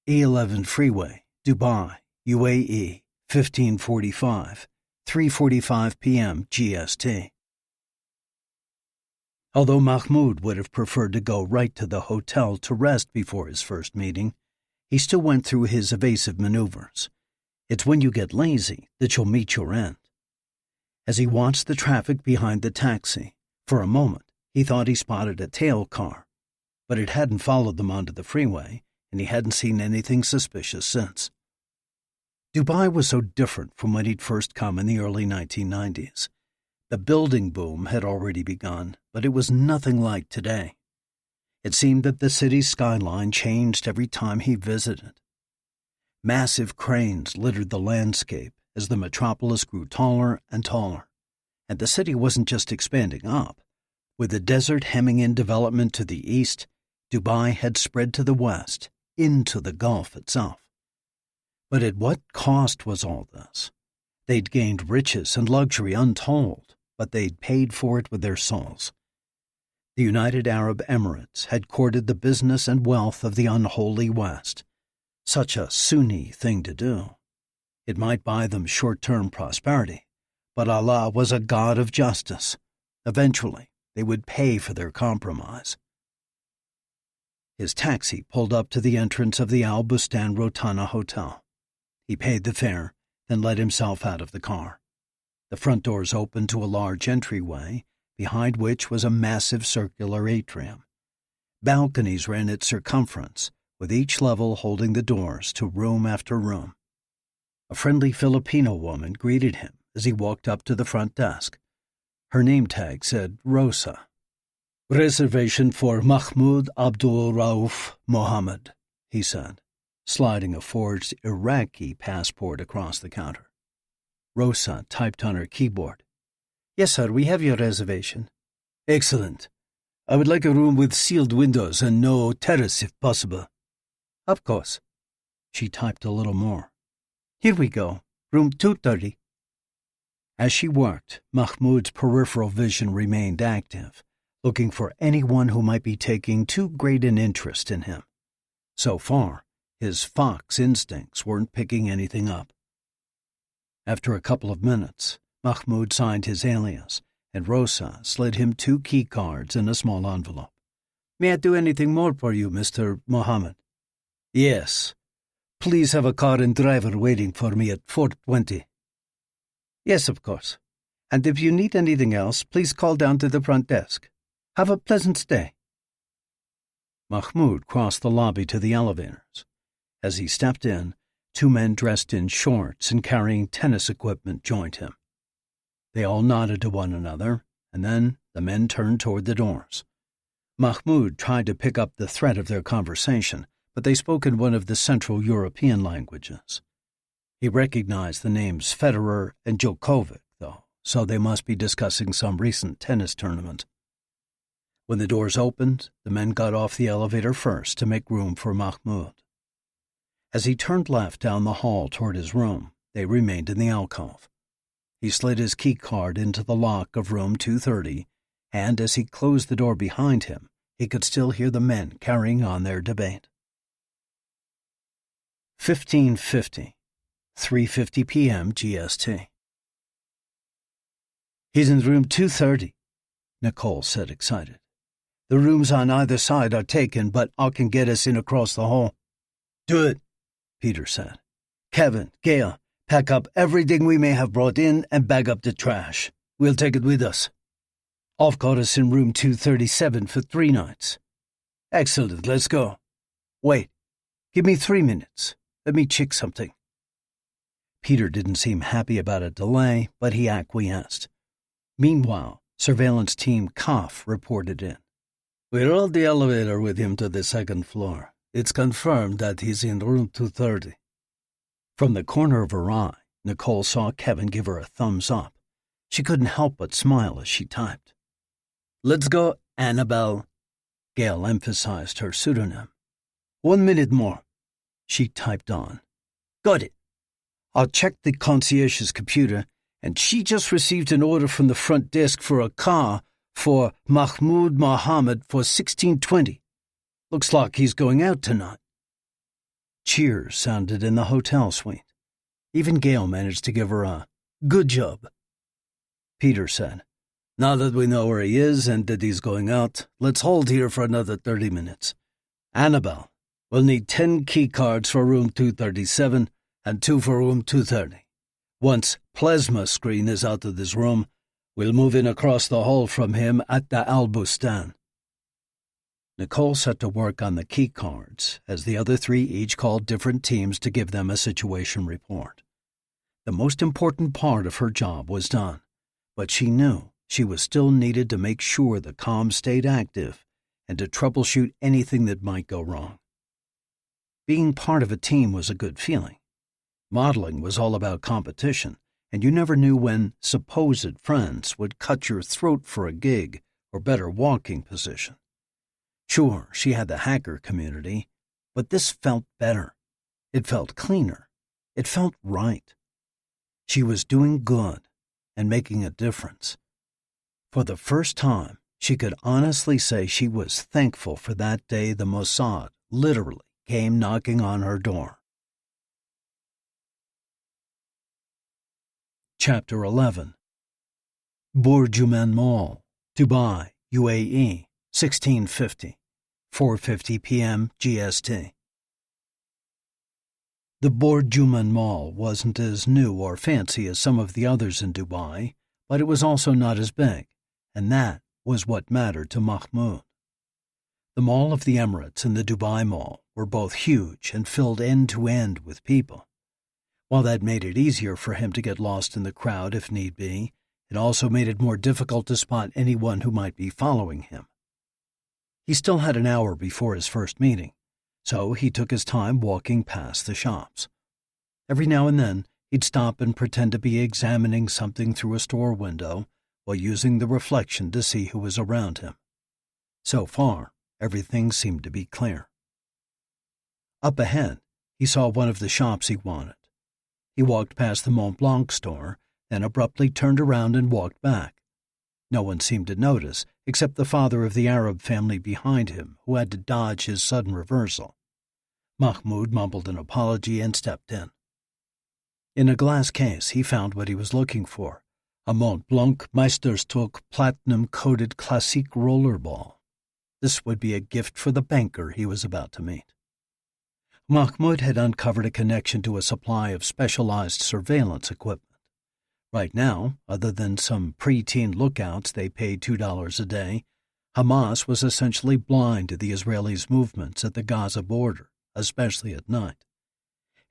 E11 Freeway, Dubai, UAE, 15:45, 3:45 p.m. GST. Although Mahmoud would have preferred to go right to the hotel to rest before his first meeting, he still went through his evasive maneuvers. It's when you get lazy that you'll meet your end. As he watched the traffic behind the taxi, for a moment he thought he spotted a tail car, but it hadn't followed them onto the freeway, and he hadn't seen anything suspicious since. Dubai was so different from when he'd first come in the early 1990s. The building boom had already begun, but it was nothing like today. It seemed that the city's skyline changed every time he visited. Massive cranes littered the landscape as the metropolis grew taller and taller, and the city wasn't just expanding up. With the desert hemming in development to the east, Dubai had spread to the west, into the Gulf itself. But at what cost was all this? They'd gained riches and luxury untold, but they'd paid for it with their souls. The United Arab Emirates had courted the business and wealth of the unholy West. Such a Sunni thing to do. It might buy them short-term prosperity, but Allah was a God of justice. Eventually, they would pay for their compromise. His taxi pulled up to the entrance of the Al Bustan Rotana Hotel. He paid the fare, then let himself out of the car. The front doors opened to a large entryway, behind which was a massive circular atrium. Balconies ran its circumference, with each level holding the doors to room after room. A friendly Filipino woman greeted him as he walked up to the front desk. Her name tag said Rosa. Reservation for Mahmoud Abdul Rauf Mohammed, he said, sliding a forged Iraqi passport across the counter. Rosa typed on her keyboard. Yes, sir, we have your reservation. Excellent. I would like a room with sealed windows and no terrace if possible. Of course. She typed a little more. Here we go. Room 230. As she worked, Mahmoud's peripheral vision remained active, looking for anyone who might be taking too great an interest in him. So far, his fox instincts weren't picking anything up. After a couple of minutes, Mahmoud signed his alias, and Rosa slid him 2 key cards in a small envelope. May I do anything more for you, Mr. Mohammed? Yes. Please have a car and driver waiting for me at 4:20. Yes, of course. And if you need anything else, please call down to the front desk. Have a pleasant stay. Mahmoud crossed the lobby to the elevators. As he stepped in, 2 men dressed in shorts and carrying tennis equipment joined him. They all nodded to one another, and then the men turned toward the doors. Mahmoud tried to pick up the thread of their conversation, but they spoke in one of the Central European languages. He recognized the names Federer and Djokovic, though, so they must be discussing some recent tennis tournament. When the doors opened, the men got off the elevator first to make room for Mahmoud. As he turned left down the hall toward his room, they remained in the alcove. He slid his key card into the lock of room 230, and as he closed the door behind him, he could still hear the men carrying on their debate. 1550, 3:50 p.m. GST. He's in room 230, Nicole said, excited. The rooms on either side are taken, but I can get us in across the hall. Do it, Peter said. Kevin, Gail, pack up everything we may have brought in and bag up the trash. We'll take it with us. I've got us in room 237 for 3 nights. Excellent, let's go. Wait, give me 3 minutes. Let me check something. Peter didn't seem happy about a delay, but he acquiesced. Meanwhile, surveillance team Kaf reported in. We rode the elevator with him to the 2nd floor. It's confirmed that he's in room 230. From the corner of her eye, Nicole saw Kevin give her a thumbs up. She couldn't help but smile as she typed. Let's go, Annabelle. Gail emphasized her pseudonym. 1 minute more. She typed on. Got it. I checked the concierge's computer, and she just received an order from the front desk for a car for Mahmoud Mohammed for 1620. Looks like he's going out tonight. Cheers sounded in the hotel suite. Even Gail managed to give her a good job. Peter said, Now that we know where he is and that he's going out, let's hold here for another 30 minutes. Annabelle, we'll need 10 key cards for room 237 and 2 for room 230. Once Plasma Screen is out of this room, we'll move in across the hall from him at the Al Bustan. Nicole set to work on the key cards, as the other 3 each called different teams to give them a situation report. The most important part of her job was done, but she knew she was still needed to make sure the comms stayed active and to troubleshoot anything that might go wrong. Being part of a team was a good feeling. Modeling was all about competition, and you never knew when supposed friends would cut your throat for a gig or better walking position. Sure, she had the hacker community, but this felt better. It felt cleaner. It felt right. She was doing good and making a difference. For the first time, she could honestly say she was thankful for that day the Mossad literally came knocking on her door. Chapter 11. Bourjuman Mall, Dubai, UAE, 1650, 4:50 p.m. GST. The Bourjuman Mall wasn't as new or fancy as some of the others in Dubai, but it was also not as big, and that was what mattered to Mahmoud. The Mall of the Emirates and the Dubai Mall were both huge and filled end to end with people. While that made it easier for him to get lost in the crowd if need be, it also made it more difficult to spot anyone who might be following him. He still had an hour before his first meeting, so he took his time walking past the shops. Every now and then, he'd stop and pretend to be examining something through a store window while using the reflection to see who was around him. So far, everything seemed to be clear. Up ahead, he saw one of the shops he wanted. He walked past the Mont Blanc store, then abruptly turned around and walked back. No one seemed to notice, except the father of the Arab family behind him, who had to dodge his sudden reversal. Mahmoud mumbled an apology and stepped in. In a glass case, he found what he was looking for, a Mont Blanc Meisterstück platinum-coated classique rollerball. This would be a gift for the banker he was about to meet. Mahmoud had uncovered a connection to a supply of specialized surveillance equipment. Right now, other than some preteen lookouts they paid $2 a day, Hamas was essentially blind to the Israelis' movements at the Gaza border, especially at night.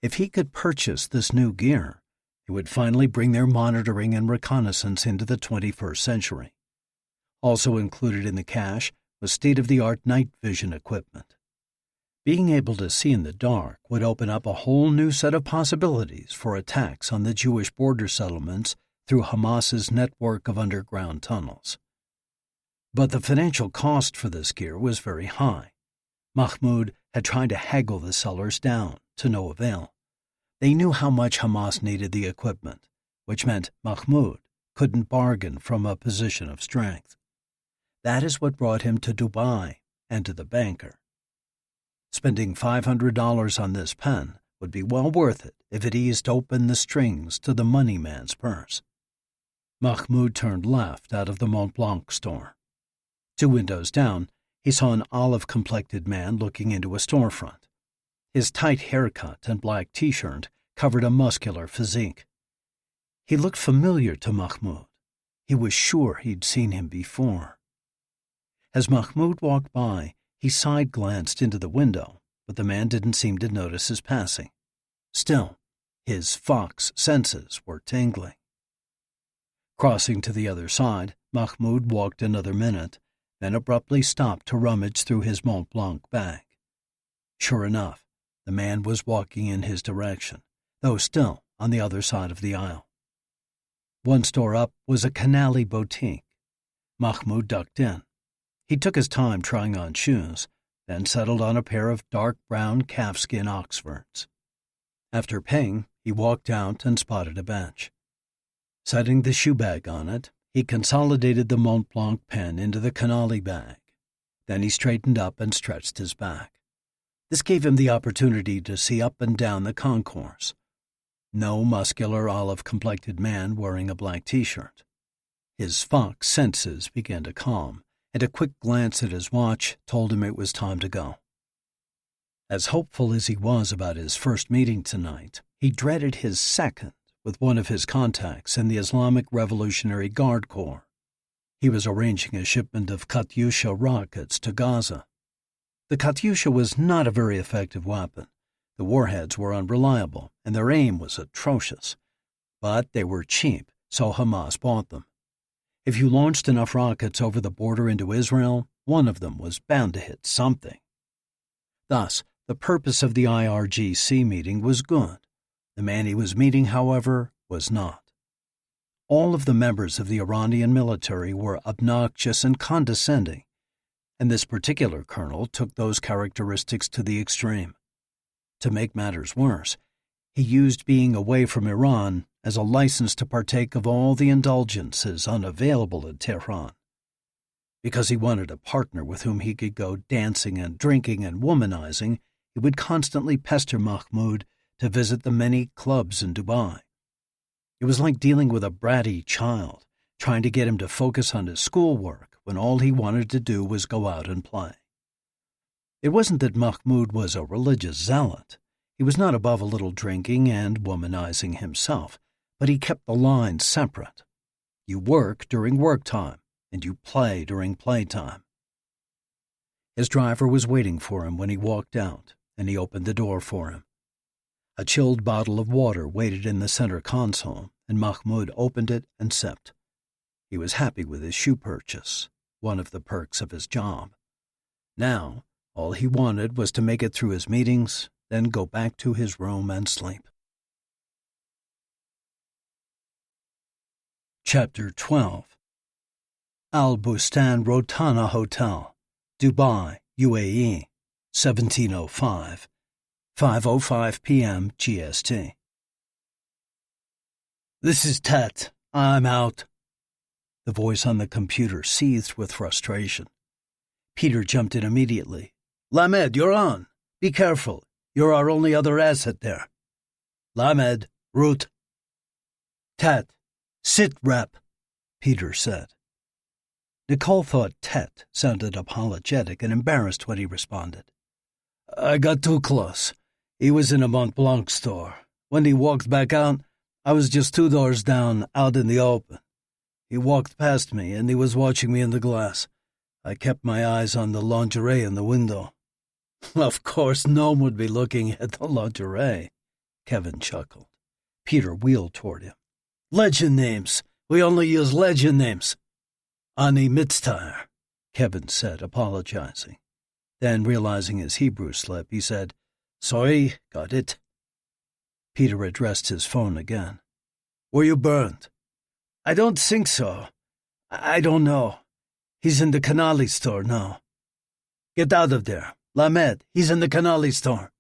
If he could purchase this new gear, it would finally bring their monitoring and reconnaissance into the 21st century. Also included in the cash was state-of-the-art night vision equipment. Being able to see in the dark would open up a whole new set of possibilities for attacks on the Jewish border settlements through Hamas's network of underground tunnels. But the financial cost for this gear was very high. Mahmoud had tried to haggle the sellers down, to no avail. They knew how much Hamas needed the equipment, which meant Mahmoud couldn't bargain from a position of strength. That is what brought him to Dubai and to the banker. Spending $500 on this pen would be well worth it if it eased open the strings to the money man's purse. Mahmoud turned left out of the Mont Blanc store. 2 windows down, he saw an olive-complected man looking into a storefront. His tight haircut and black T-shirt covered a muscular physique. He looked familiar to Mahmoud. He was sure he'd seen him before. As Mahmoud walked by, he side-glanced into the window, but the man didn't seem to notice his passing. Still, his fox senses were tingling. Crossing to the other side, Mahmoud walked another minute, then abruptly stopped to rummage through his Mont Blanc bag. Sure enough, the man was walking in his direction, though still on the other side of the aisle. One store up was a canali boutique. Mahmoud ducked in. He took his time trying on shoes, then settled on a pair of dark brown calfskin Oxfords. After paying, he walked out and spotted a bench. Setting the shoe bag on it, he consolidated the Mont Blanc pen into the canali bag. Then he straightened up and stretched his back. This gave him the opportunity to see up and down the concourse. No muscular olive-complected man wearing a black T-shirt. His fox senses began to calm, and a quick glance at his watch told him it was time to go. As hopeful as he was about his first meeting tonight, he dreaded his second with one of his contacts in the Islamic Revolutionary Guard Corps. He was arranging a shipment of Katyusha rockets to Gaza. The Katyusha was not a very effective weapon. The warheads were unreliable, and their aim was atrocious. But they were cheap, so Hamas bought them. If you launched enough rockets over the border into Israel, one of them was bound to hit something. Thus, the purpose of the IRGC meeting was good. The man he was meeting, however, was not. All of the members of the Iranian military were obnoxious and condescending, and this particular colonel took those characteristics to the extreme. To make matters worse, he used being away from Iran as a license to partake of all the indulgences unavailable in Tehran. Because he wanted a partner with whom he could go dancing and drinking and womanizing, he would constantly pester Mahmoud to visit the many clubs in Dubai. It was like dealing with a bratty child, trying to get him to focus on his schoolwork when all he wanted to do was go out and play. It wasn't that Mahmoud was a religious zealot. He was not above a little drinking and womanizing himself, but he kept the lines separate. You work during work time, and you play during playtime. His driver was waiting for him when he walked out, and he opened the door for him. A chilled bottle of water waited in the center console, and Mahmoud opened it and sipped. He was happy with his shoe purchase, one of the perks of his job. Now, all he wanted was to make it through his meetings, then go back to his room and sleep. Chapter 12. Al Bustan Rotana Hotel, Dubai, UAE, 1705, 5:05 p.m. GST. "This is Tet. I'm out." The voice on the computer seethed with frustration. Peter jumped in immediately. "Lamed, you're on. Be careful. You're our only other asset there." "Lamed, root." "Tet, sit rep," Peter said. Nicole thought Tet sounded apologetic and embarrassed when he responded. "I got too close. He was in a Mont Blanc store. When he walked back out, I was just 2 doors down, out in the open. He walked past me, and he was watching me in the glass. I kept my eyes on the lingerie in the window." "Of course, no one would be looking at the lingerie," Kevin chuckled. Peter wheeled toward him. "Legend names. We only use legend names." "Ani mitztayr," Kevin said, apologizing. Then, realizing his Hebrew slip, he said, "Sorry, got it." Peter addressed his phone again. "Were you burned?" "I don't think so. I don't know. He's in the Canali store now." "Get out of there. Lamed, he's in the Canali store."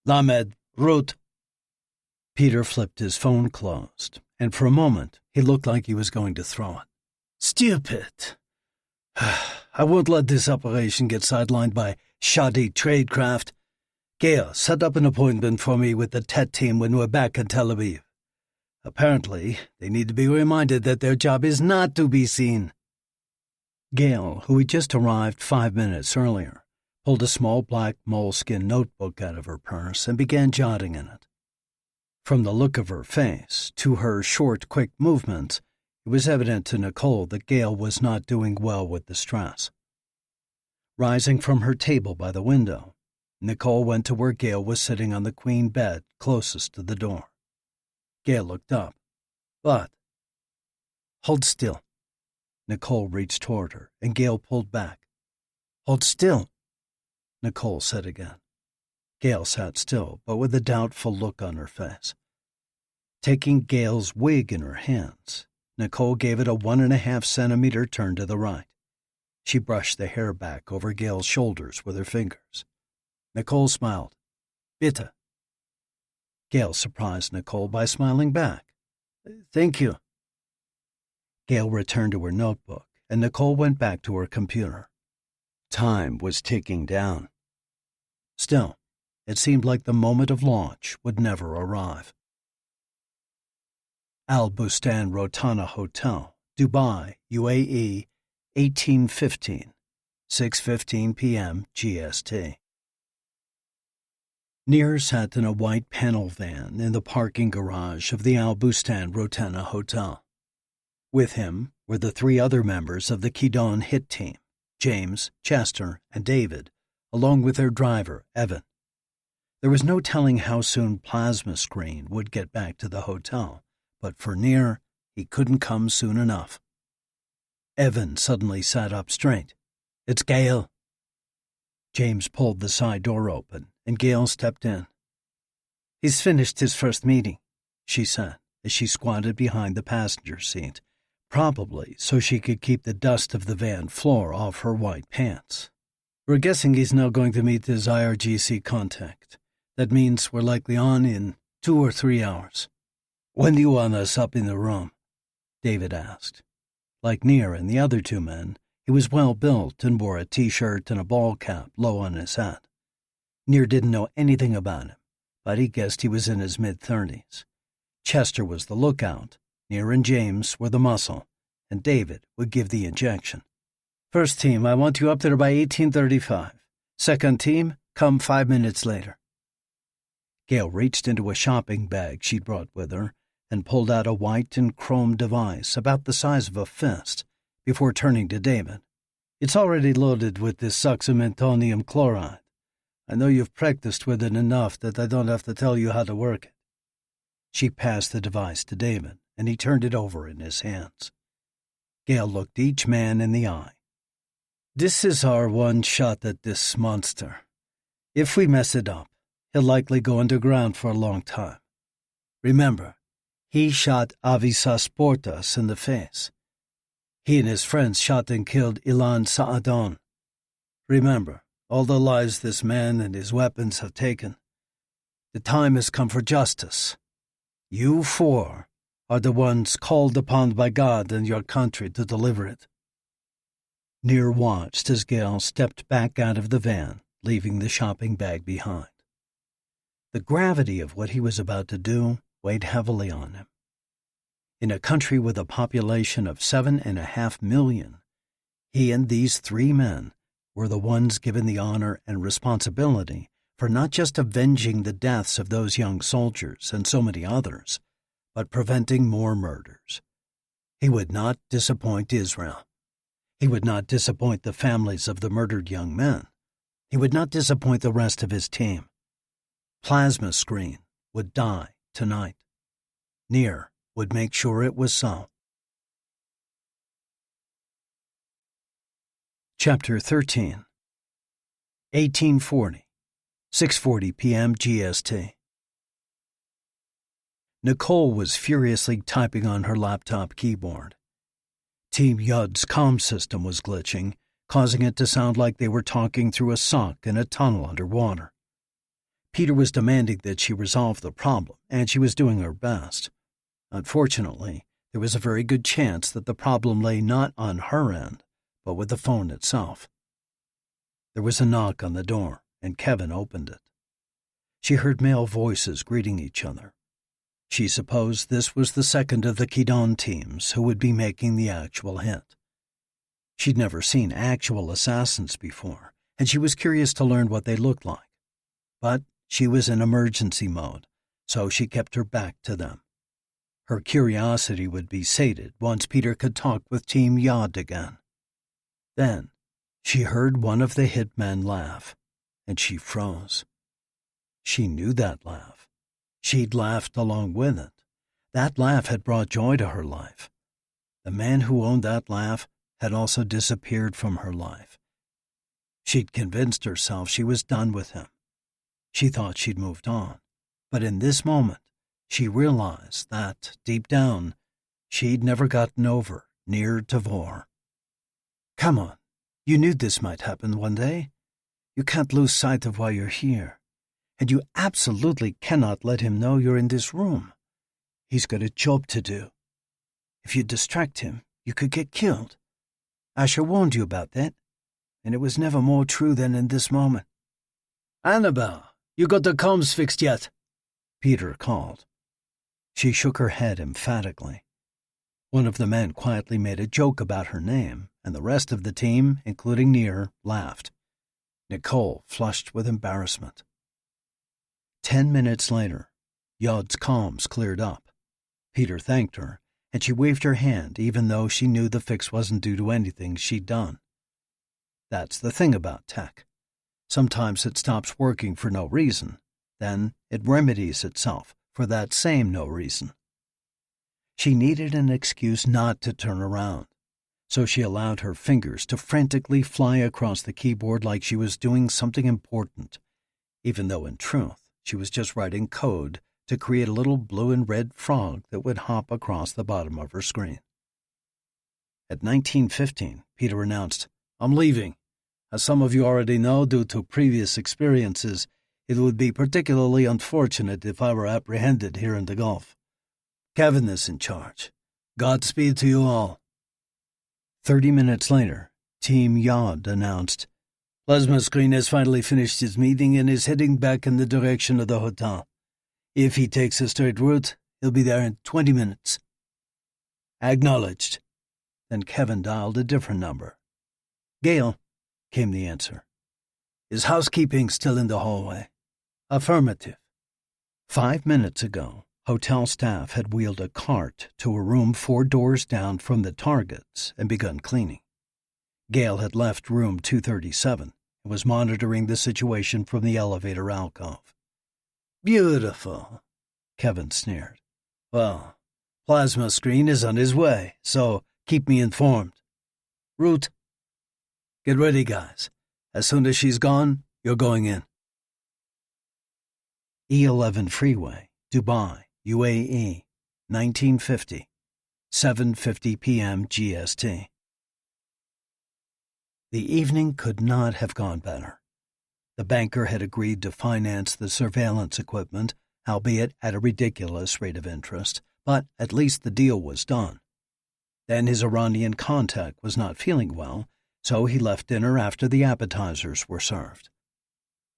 "Lamed, root." Peter flipped his phone closed, and for a moment he looked like he was going to throw it. "Stupid. I won't let this operation get sidelined by shoddy tradecraft. Gail, set up an appointment for me with the Tet team when we're back in Tel Aviv. Apparently, they need to be reminded that their job is not to be seen." Gail, who had just arrived 5 minutes earlier, pulled a small black moleskin notebook out of her purse and began jotting in it. From the look of her face, to her short, quick movements, it was evident to Nicole that Gail was not doing well with the stress. Rising from her table by the window, Nicole went to where Gail was sitting on the queen bed closest to the door. Gail looked up. "What?" "Hold still." Nicole reached toward her, and Gail pulled back. "Hold still," Nicole said again. Gail sat still, but with a doubtful look on her face. Taking Gail's wig in her hands, Nicole gave it a 1.5 centimeter turn to the right. She brushed the hair back over Gail's shoulders with her fingers. Nicole smiled. "Bitte." Gail surprised Nicole by smiling back. "Thank you." Gail returned to her notebook, and Nicole went back to her computer. Time was ticking down. Still, it seemed like the moment of launch would never arrive. Al Bustan Rotana Hotel, Dubai, UAE, 1815, 6:15 p.m. GST. Nir sat in a white panel van in the parking garage of the Al Bustan Rotana Hotel. With him were the 3 other members of the Kidon hit team, James, Chester, and David, along with their driver, Evan. There was no telling how soon Plasma Screen would get back to the hotel, but for Nir, he couldn't come soon enough. Evan suddenly sat up straight. "It's Gail." James pulled the side door open, and Gail stepped in. "He's finished his first meeting," she said, as she squatted behind the passenger seat, probably so she could keep the dust of the van floor off her white pants. "We're guessing he's now going to meet his IRGC contact. That means we're likely on in 2 or 3 hours." "When do you want us up in the room?" David asked. Like Nir and the other 2 men, he was well-built and wore a T-shirt and a ball cap low on his head. Nir didn't know anything about him, but he guessed he was in his mid-30s. Chester was the lookout, Nir and James were the muscle, and David would give the injection. "First team, I want you up there by 1835. Second team, come 5 minutes later." Gail reached into a shopping bag she'd brought with her and pulled out a white and chrome device about the size of a fist before turning to David. "It's already loaded with this succinyltonium chloride. I know you've practiced with it enough that I don't have to tell you how to work it." She passed the device to David, and he turned it over in his hands. Gail looked each man in the eye. This is our one shot at this monster. If we mess it up, he'll likely go underground for a long time. Remember, he shot Avisas Portas in the face. He and his friends shot and killed Ilan Saadon. Remember, all the lives this man and his weapons have taken. The time has come for justice. You four are the ones called upon by God and your country to deliver it. Nir watched as Gale stepped back out of the van, leaving the shopping bag behind. The gravity of what he was about to do weighed heavily on him. In a country with a population of 7.5 million, he and these 3 men were the ones given the honor and responsibility for not just avenging the deaths of those young soldiers and so many others, but preventing more murders. He would not disappoint Israel. He would not disappoint the families of the murdered young men. He would not disappoint the rest of his team. Plasma Screen would die tonight. Nir would make sure it was so. Chapter 13. 1840, 6:40 p.m. GST. Nicole was furiously typing on her laptop keyboard. Team Yud's comm system was glitching, causing it to sound like they were talking through a sock in a tunnel underwater. Peter was demanding that she resolve the problem, and she was doing her best. Unfortunately, there was a very good chance that the problem lay not on her end, but with the phone itself. There was a knock on the door, and Kevin opened it. She heard male voices greeting each other. She supposed this was the second of the Kidon teams who would be making the actual hit. She'd never seen actual assassins before, and she was curious to learn what they looked like. But she was in emergency mode, so she kept her back to them. Her curiosity would be sated once Peter could talk with Team Yod again. Then she heard one of the hitmen laugh, and she froze. She knew that laugh. She'd laughed along with it. That laugh had brought joy to her life. The man who owned that laugh had also disappeared from her life. She'd convinced herself she was done with him. She thought she'd moved on, but in this moment, she realized that, deep down, she'd never gotten over Nir Tavor. Come on, you knew this might happen one day. You can't lose sight of why you're here, and you absolutely cannot let him know you're in this room. He's got a job to do. If you distract him, you could get killed. Asher warned you about that, and it was never more true than in this moment. Annabelle, you got the comms fixed yet? Peter called. She shook her head emphatically. One of the men quietly made a joke about her name, and the rest of the team, including Nir, laughed. Nicole flushed with embarrassment. 10 minutes later, Yod's comms cleared up. Peter thanked her, and she waved her hand even though she knew the fix wasn't due to anything she'd done. That's the thing about tech. Sometimes it stops working for no reason. Then it remedies itself for that same no reason. She needed an excuse not to turn around, so she allowed her fingers to frantically fly across the keyboard like she was doing something important, even though in truth she was just writing code to create a little blue and red frog that would hop across the bottom of her screen. At 19:15, Peter announced, "I'm leaving. As some of you already know, due to previous experiences, it would be particularly unfortunate if I were apprehended here in the Gulf. Kevin is in charge. Godspeed to you all." 30 minutes later, Team Yod announced, "Plasma Screen has finally finished his meeting and is heading back in the direction of the hotel. If he takes a straight route, he'll be there in 20 minutes. Acknowledged." Then Kevin dialed a different number. "Gale," came the answer. "Is housekeeping still in the hallway?" "Affirmative." 5 minutes ago, hotel staff had wheeled a cart to a room 4 doors down from the targets and begun cleaning. Gale had left room 237 and was monitoring the situation from the elevator alcove. "Beautiful," Kevin sneered. "Well, Plasma Screen is on his way, so keep me informed. Route?" Get ready, guys. As soon as she's gone, you're going in. E11 Freeway, Dubai, UAE, 1950, 7:50 p.m. GST. The evening could not have gone better. The banker had agreed to finance the surveillance equipment, albeit at a ridiculous rate of interest, but at least the deal was done. Then his Iranian contact was not feeling well, so he left dinner after the appetizers were served.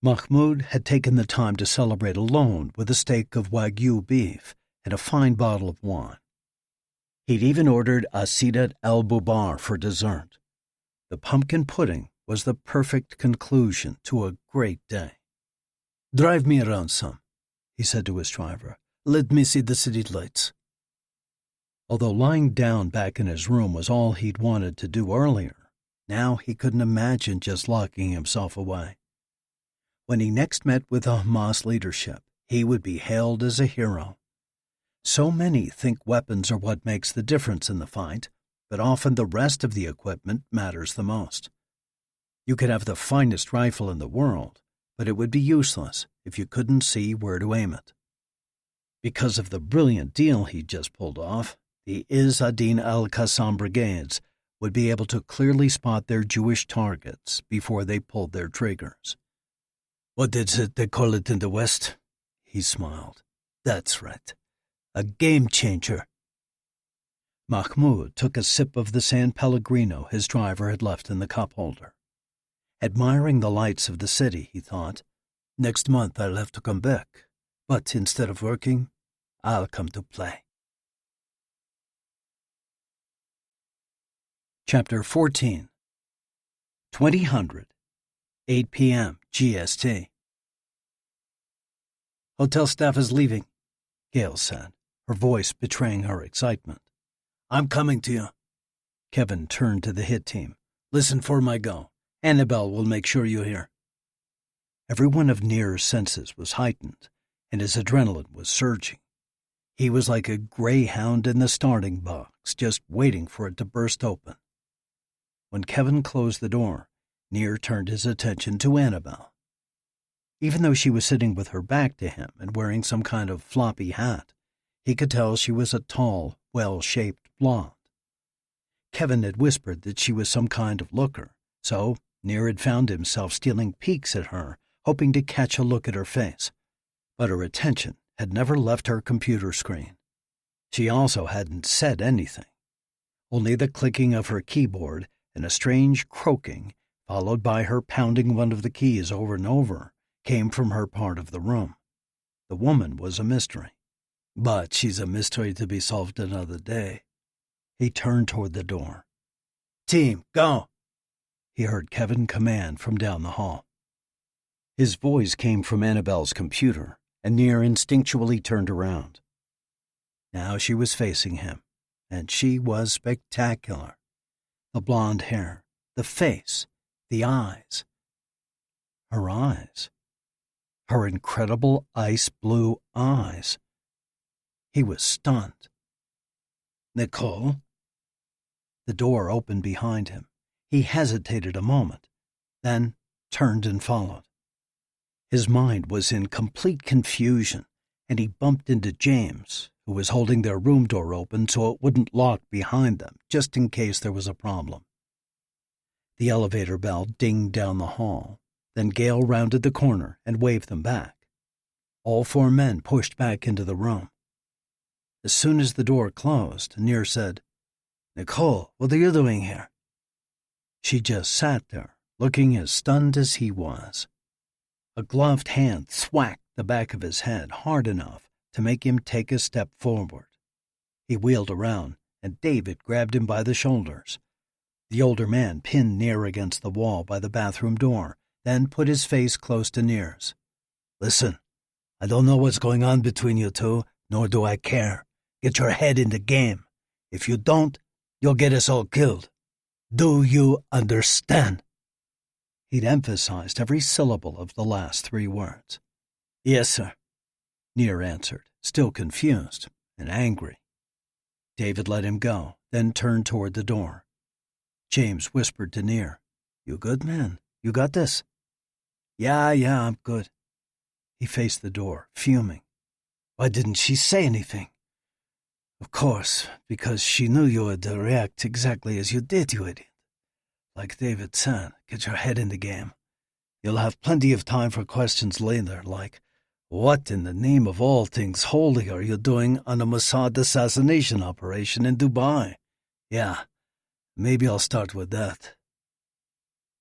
Mahmoud had taken the time to celebrate alone with a steak of Wagyu beef and a fine bottle of wine. He'd even ordered a Sidat al-Bubar for dessert. The pumpkin pudding was the perfect conclusion to a great day. "Drive me around some," he said to his driver. "Let me see the city lights." Although lying down back in his room was all he'd wanted to do earlier, now he couldn't imagine just locking himself away. When he next met with the Hamas leadership, he would be hailed as a hero. So many think weapons are what makes the difference in the fight, but often the rest of the equipment matters the most. You could have the finest rifle in the world, but it would be useless if you couldn't see where to aim it. Because of the brilliant deal he'd just pulled off, the Izz ad-Din al-Qassam brigades would be able to clearly spot their Jewish targets before they pulled their triggers. "What is it they call it in the West?" He smiled. "That's right. A game changer." Mahmoud took a sip of the San Pellegrino his driver had left in the cup holder. Admiring the lights of the city, he thought, "Next month I'll have to come back, but instead of working, I'll come to play." Chapter 14, 2000, 8 p.m. GST. "Hotel staff is leaving," Gail said, her voice betraying her excitement. "I'm coming to you." Kevin turned to the hit team. "Listen for my go. Annabelle will make sure you hear." Every one of Nir's senses was heightened, and his adrenaline was surging. He was like a greyhound in the starting box, just waiting for it to burst open. When Kevin closed the door, Nir turned his attention to Annabelle. Even though she was sitting with her back to him and wearing some kind of floppy hat, he could tell she was a tall, well-shaped blonde. Kevin had whispered that she was some kind of looker, so Nir had found himself stealing peeks at her, hoping to catch a look at her face. But her attention had never left her computer screen. She also hadn't said anything. Only the clicking of her keyboard and a strange croaking, followed by her pounding one of the keys over and over, came from her part of the room. The woman was a mystery. But she's a mystery to be solved another day. He turned toward the door. "Team, go!" he heard Kevin command from down the hall. His voice came from Annabelle's computer, and Nir instinctually turned around. Now she was facing him, and she was spectacular. The blonde hair, the face, the eyes. Her eyes. Her incredible ice blue eyes. He was stunned. "Nicole?" The door opened behind him. He hesitated a moment, then turned and followed. His mind was in complete confusion, and he bumped into James, who was holding their room door open so it wouldn't lock behind them, just in case there was a problem. The elevator bell dinged down the hall. Then Gail rounded the corner and waved them back. All four men pushed back into the room. As soon as the door closed, Nir said, "Nicole, what are you doing here?" She just sat there, looking as stunned as he was. A gloved hand thwacked the back of his head hard enough to make him take a step forward. He wheeled around, and David grabbed him by the shoulders. The older man pinned Nir against the wall by the bathroom door, then put his face close to Nir's. "Listen, I don't know what's going on between you two, nor do I care. Get your head in the game. If you don't, you'll get us all killed. Do you understand?" He'd emphasized every syllable of the last three words. "Yes, sir," Nir answered, still confused and angry. David let him go, then turned toward the door. James whispered to Nir, You good, man? You got this? Yeah, I'm good. He faced the door, fuming. Why didn't she say anything? Of course, because she knew you would react exactly as you did, you idiot. Like David said, get your head in the game. You'll have plenty of time for questions later, like, what in the name of all things holy are you doing on a Mossad assassination operation in Dubai? Yeah, maybe I'll start with that.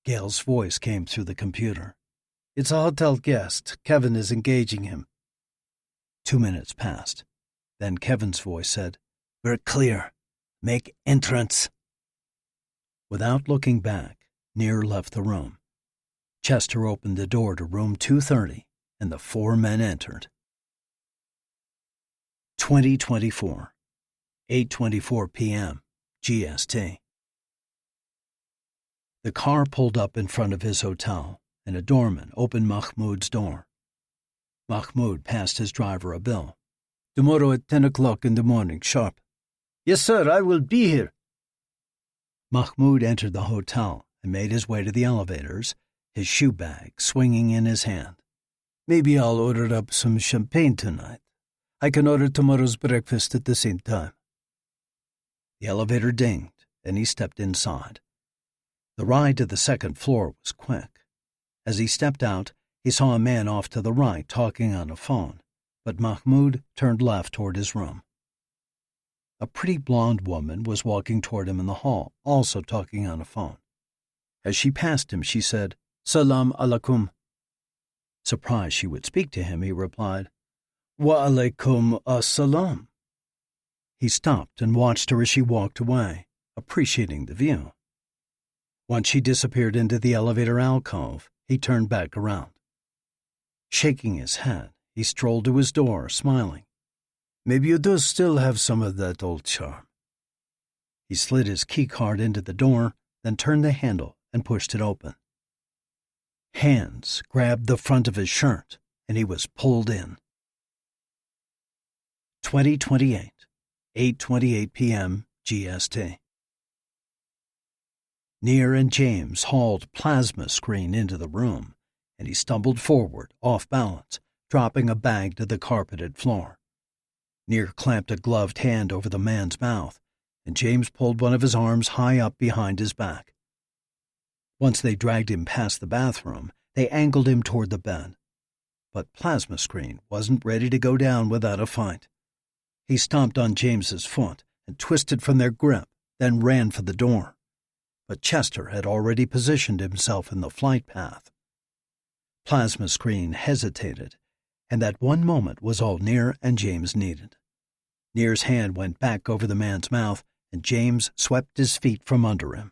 Gail's voice came through the computer. It's a hotel guest. Kevin is engaging him. 2 minutes passed. Then Kevin's voice said, We're clear. Make entrance. Without looking back, Nir left the room. Chester opened the door to room 230, and the 4 men entered. 2024, 8:24 p.m., GST. The car pulled up in front of his hotel, and a doorman opened Mahmoud's door. Mahmoud passed his driver a bill. Tomorrow at 10 o'clock in the morning, sharp. Yes, sir, I will be here. Mahmoud entered the hotel and made his way to the elevators, his shoe bag swinging in his hand. Maybe I'll order up some champagne tonight. I can order tomorrow's breakfast at the same time. The elevator dinged, and he stepped inside. The ride to the second floor was quick. As he stepped out, he saw a man off to the right talking on a phone, but Mahmoud turned left toward his room. A pretty blonde woman was walking toward him in the hall, also talking on a phone. As she passed him, she said, Salam alaikum. Surprised she would speak to him, he replied, Wa alaikum assalam. He stopped and watched her as she walked away, appreciating the view. Once she disappeared into the elevator alcove, he turned back around. Shaking his head, he strolled to his door, smiling. Maybe you do still have some of that old charm. He slid his keycard into the door, then turned the handle and pushed it open. Hands grabbed the front of his shirt, and he was pulled in. 2028, 8:28 p.m. GST. Nir and James hauled plasma screen into the room, and he stumbled forward, off balance, dropping a bag to the carpeted floor. Nir clamped a gloved hand over the man's mouth, and James pulled one of his arms high up behind his back. Once they dragged him past the bathroom, they angled him toward the bed. But plasma screen wasn't ready to go down without a fight. He stomped on James's foot and twisted from their grip, then ran for the door. But Chester had already positioned himself in the flight path. Plasma screen hesitated, and that one moment was all Nir and James needed. Nir's hand went back over the man's mouth, and James swept his feet from under him.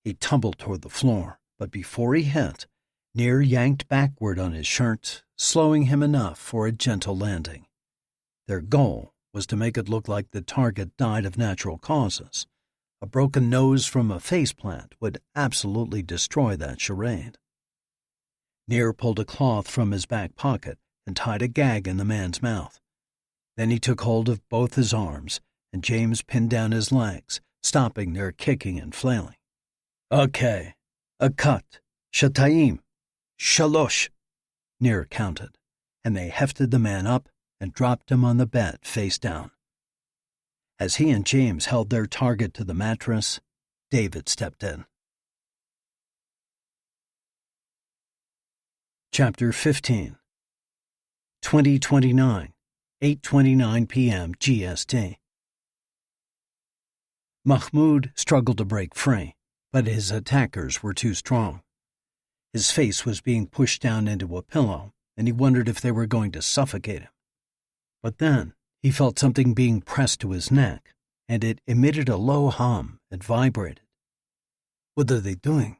He tumbled toward the floor, but before he hit, Nir yanked backward on his shirt, slowing him enough for a gentle landing. Their goal was to make it look like the target died of natural causes. A broken nose from a faceplant would absolutely destroy that charade. Nir pulled a cloth from his back pocket and tied a gag in the man's mouth. Then he took hold of both his arms, and James pinned down his legs, stopping their kicking and flailing. Okay, a cut, shatayim, shalosh, Nir counted, and they hefted the man up and dropped him on the bed face down. As he and James held their target to the mattress, David stepped in. Chapter 15, 2029, 8:29 p.m. GST. Mahmoud struggled to break free, but his attackers were too strong. His face was being pushed down into a pillow, and he wondered if they were going to suffocate him. But then he felt something being pressed to his neck, and it emitted a low hum and vibrated. What are they doing?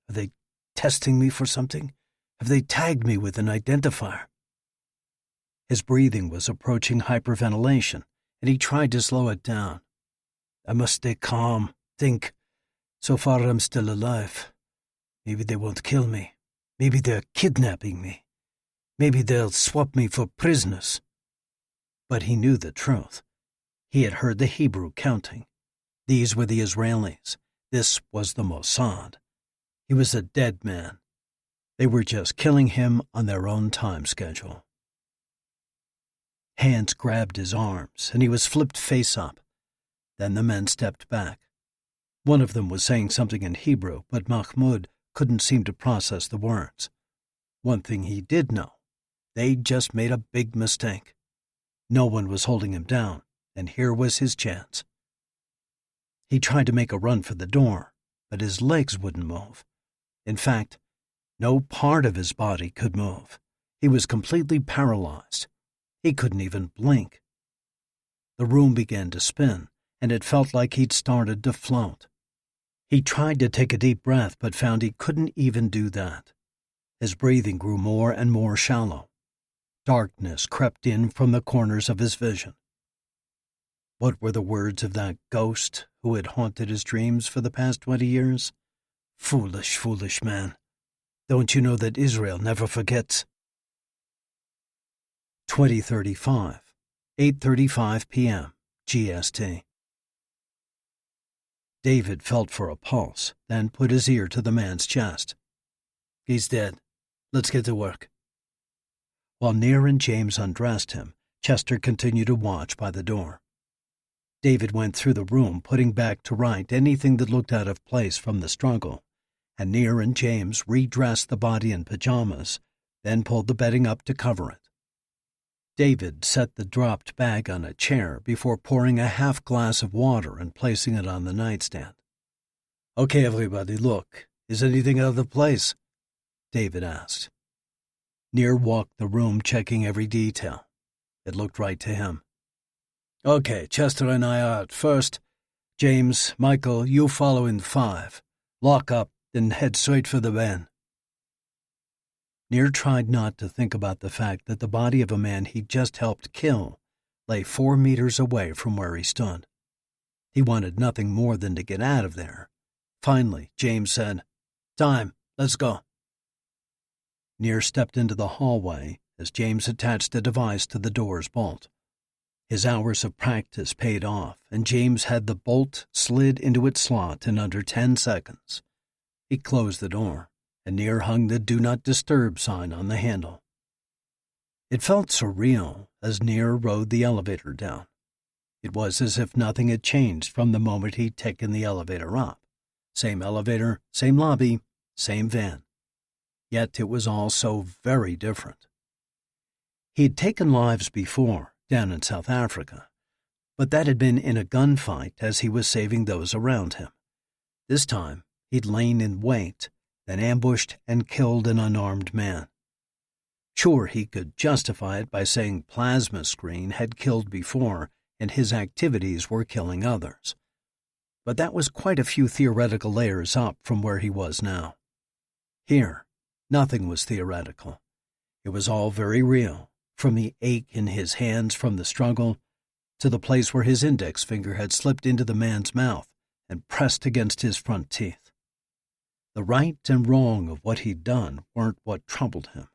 Are they testing me for something? Have they tagged me with an identifier? His breathing was approaching hyperventilation, and he tried to slow it down. I must stay calm, think. So far I'm still alive. Maybe they won't kill me. Maybe they're kidnapping me. Maybe they'll swap me for prisoners. But he knew the truth. He had heard the Hebrew counting. These were the Israelis. This was the Mossad. He was a dead man. They were just killing him on their own time schedule. Hands grabbed his arms, and he was flipped face up. Then the men stepped back. One of them was saying something in Hebrew, but Mahmoud couldn't seem to process the words. One thing he did know, they'd just made a big mistake. No one was holding him down, and here was his chance. He tried to make a run for the door, but his legs wouldn't move. In fact, no part of his body could move. He was completely paralyzed. He couldn't even blink. The room began to spin, and it felt like he'd started to float. He tried to take a deep breath, but found he couldn't even do that. His breathing grew more and more shallow. Darkness crept in from the corners of his vision. What were the words of that ghost who had haunted his dreams for the past 20 years? Foolish, foolish man. Don't you know that Israel never forgets? 2035, 8:35 p.m., GST. David felt for a pulse, then put his ear to the man's chest. He's dead. Let's get to work. While Nir and James undressed him, Chester continued to watch by the door. David went through the room, putting back to right anything that looked out of place from the struggle, and Nir and James redressed the body in pajamas, then pulled the bedding up to cover it. David set the dropped bag on a chair before pouring a half glass of water and placing it on the nightstand. Okay, everybody, look. Is anything out of place? David asked. Nir walked the room, checking every detail. It looked right to him. Okay, Chester and I are out first. James, Michael, you follow in 5. Lock up, then head straight for the van. Nir tried not to think about the fact that the body of a man he'd just helped kill lay 4 meters away from where he stood. He wanted nothing more than to get out of there. Finally, James said, Time, let's go. Nir stepped into the hallway as James attached a device to the door's bolt. His hours of practice paid off, and James had the bolt slid into its slot in under 10 seconds. He closed the door, and Nir hung the Do Not Disturb sign on the handle. It felt surreal as Nir rode the elevator down. It was as if nothing had changed from the moment he'd taken the elevator up. Same elevator, same lobby, same van. Yet it was all so very different. He'd taken lives before, down in South Africa, but that had been in a gunfight as he was saving those around him. This time, he'd lain in wait, then ambushed and killed an unarmed man. Sure, he could justify it by saying plasma screen had killed before and his activities were killing others. But that was quite a few theoretical layers up from where he was now. Here, nothing was theoretical. It was all very real, from the ache in his hands from the struggle to the place where his index finger had slipped into the man's mouth and pressed against his front teeth. The right and wrong of what he'd done weren't what troubled him.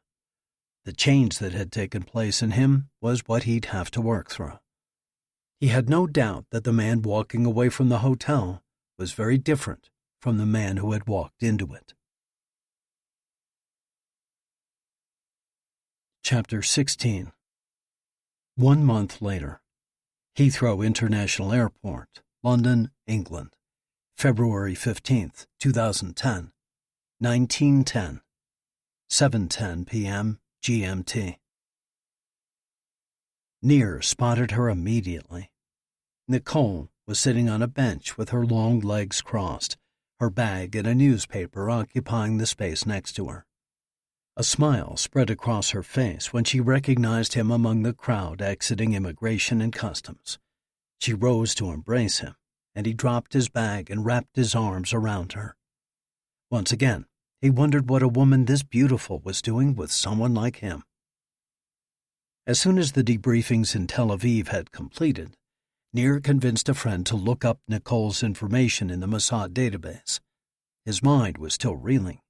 The change that had taken place in him was what he'd have to work through. He had no doubt that the man walking away from the hotel was very different from the man who had walked into it. Chapter 16. 1 month later. Heathrow International Airport, London, England. February 15th, 2010. 1910. 7:10 p.m. GMT. Nir spotted her immediately. Nicole was sitting on a bench with her long legs crossed, her bag and a newspaper occupying the space next to her. A smile spread across her face when she recognized him among the crowd exiting immigration and customs. She rose to embrace him, and he dropped his bag and wrapped his arms around her. Once again, he wondered what a woman this beautiful was doing with someone like him. As soon as the debriefings in Tel Aviv had completed, Nir convinced a friend to look up Nicole's information in the Mossad database. His mind was still reeling.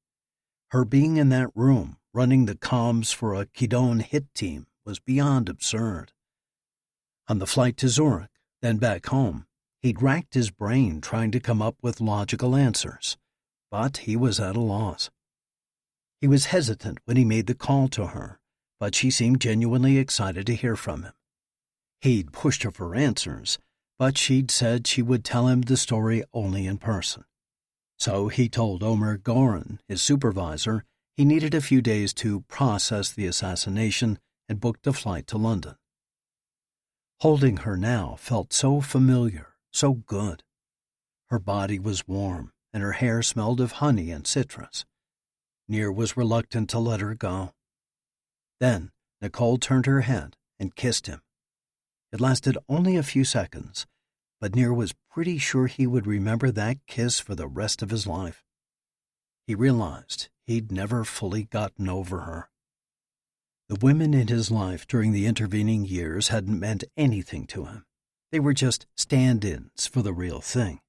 Her being in that room, running the comms for a Kidon hit team, was beyond absurd. On the flight to Zurich, then back home, he'd racked his brain trying to come up with logical answers. but he was at a loss. He was hesitant when he made the call to her, but she seemed genuinely excited to hear from him. He'd pushed her for answers, but she'd said she would tell him the story only in person. So he told Omer Goran, his supervisor, he needed a few days to process the assassination and booked a flight to London. Holding her now felt so familiar, so good. Her body was warm, and her hair smelled of honey and citrus. Nir was reluctant to let her go. Then Nicole turned her head and kissed him. It lasted only a few seconds, but Nir was pretty sure he would remember that kiss for the rest of his life. He realized he'd never fully gotten over her. The women in his life during the intervening years hadn't meant anything to him. They were just stand-ins for the real thing.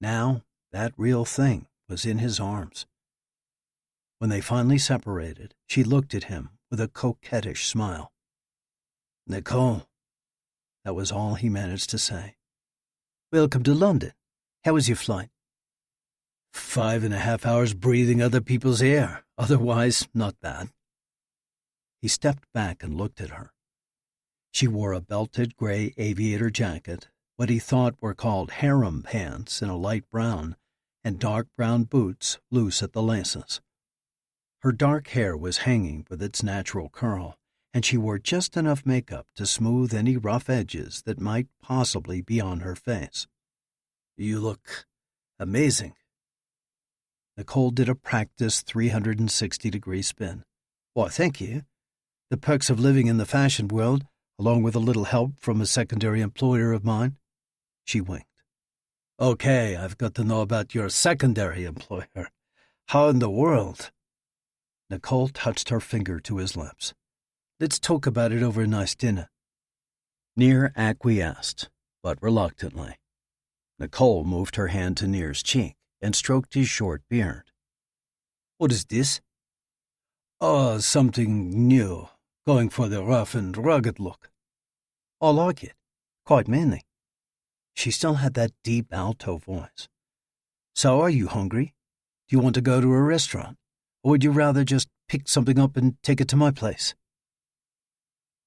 Now, that real thing was in his arms. When they finally separated, she looked at him with a coquettish smile. "Nicole." That was all he managed to say. "Welcome to London. How was your flight?" 5.5 hours breathing other people's air. Otherwise, not bad. He stepped back and looked at her. She wore a belted gray aviator jacket, what he thought were called harem pants in a light brown, and dark brown boots loose at the laces. Her dark hair was hanging with its natural curl, and she wore just enough makeup to smooth any rough edges that might possibly be on her face. "You look amazing." Nicole did a practiced 360-degree spin. "Why, thank you. The perks of living in the fashion world, along with a little help from a secondary employer of mine." She winked. "Okay, I've got to know about your secondary employer. How in the world?" Nicole touched her finger to his lips. "Let's talk about it over a nice dinner." Nir acquiesced, but reluctantly. Nicole moved her hand to Nir's cheek and stroked his short beard. "What is this?" "Oh, something new. Going for the rough and rugged look." "I like it. Quite manly." She still had that deep alto voice. "So are you hungry? Do you want to go to a restaurant? Or would you rather just pick something up and take it to my place?"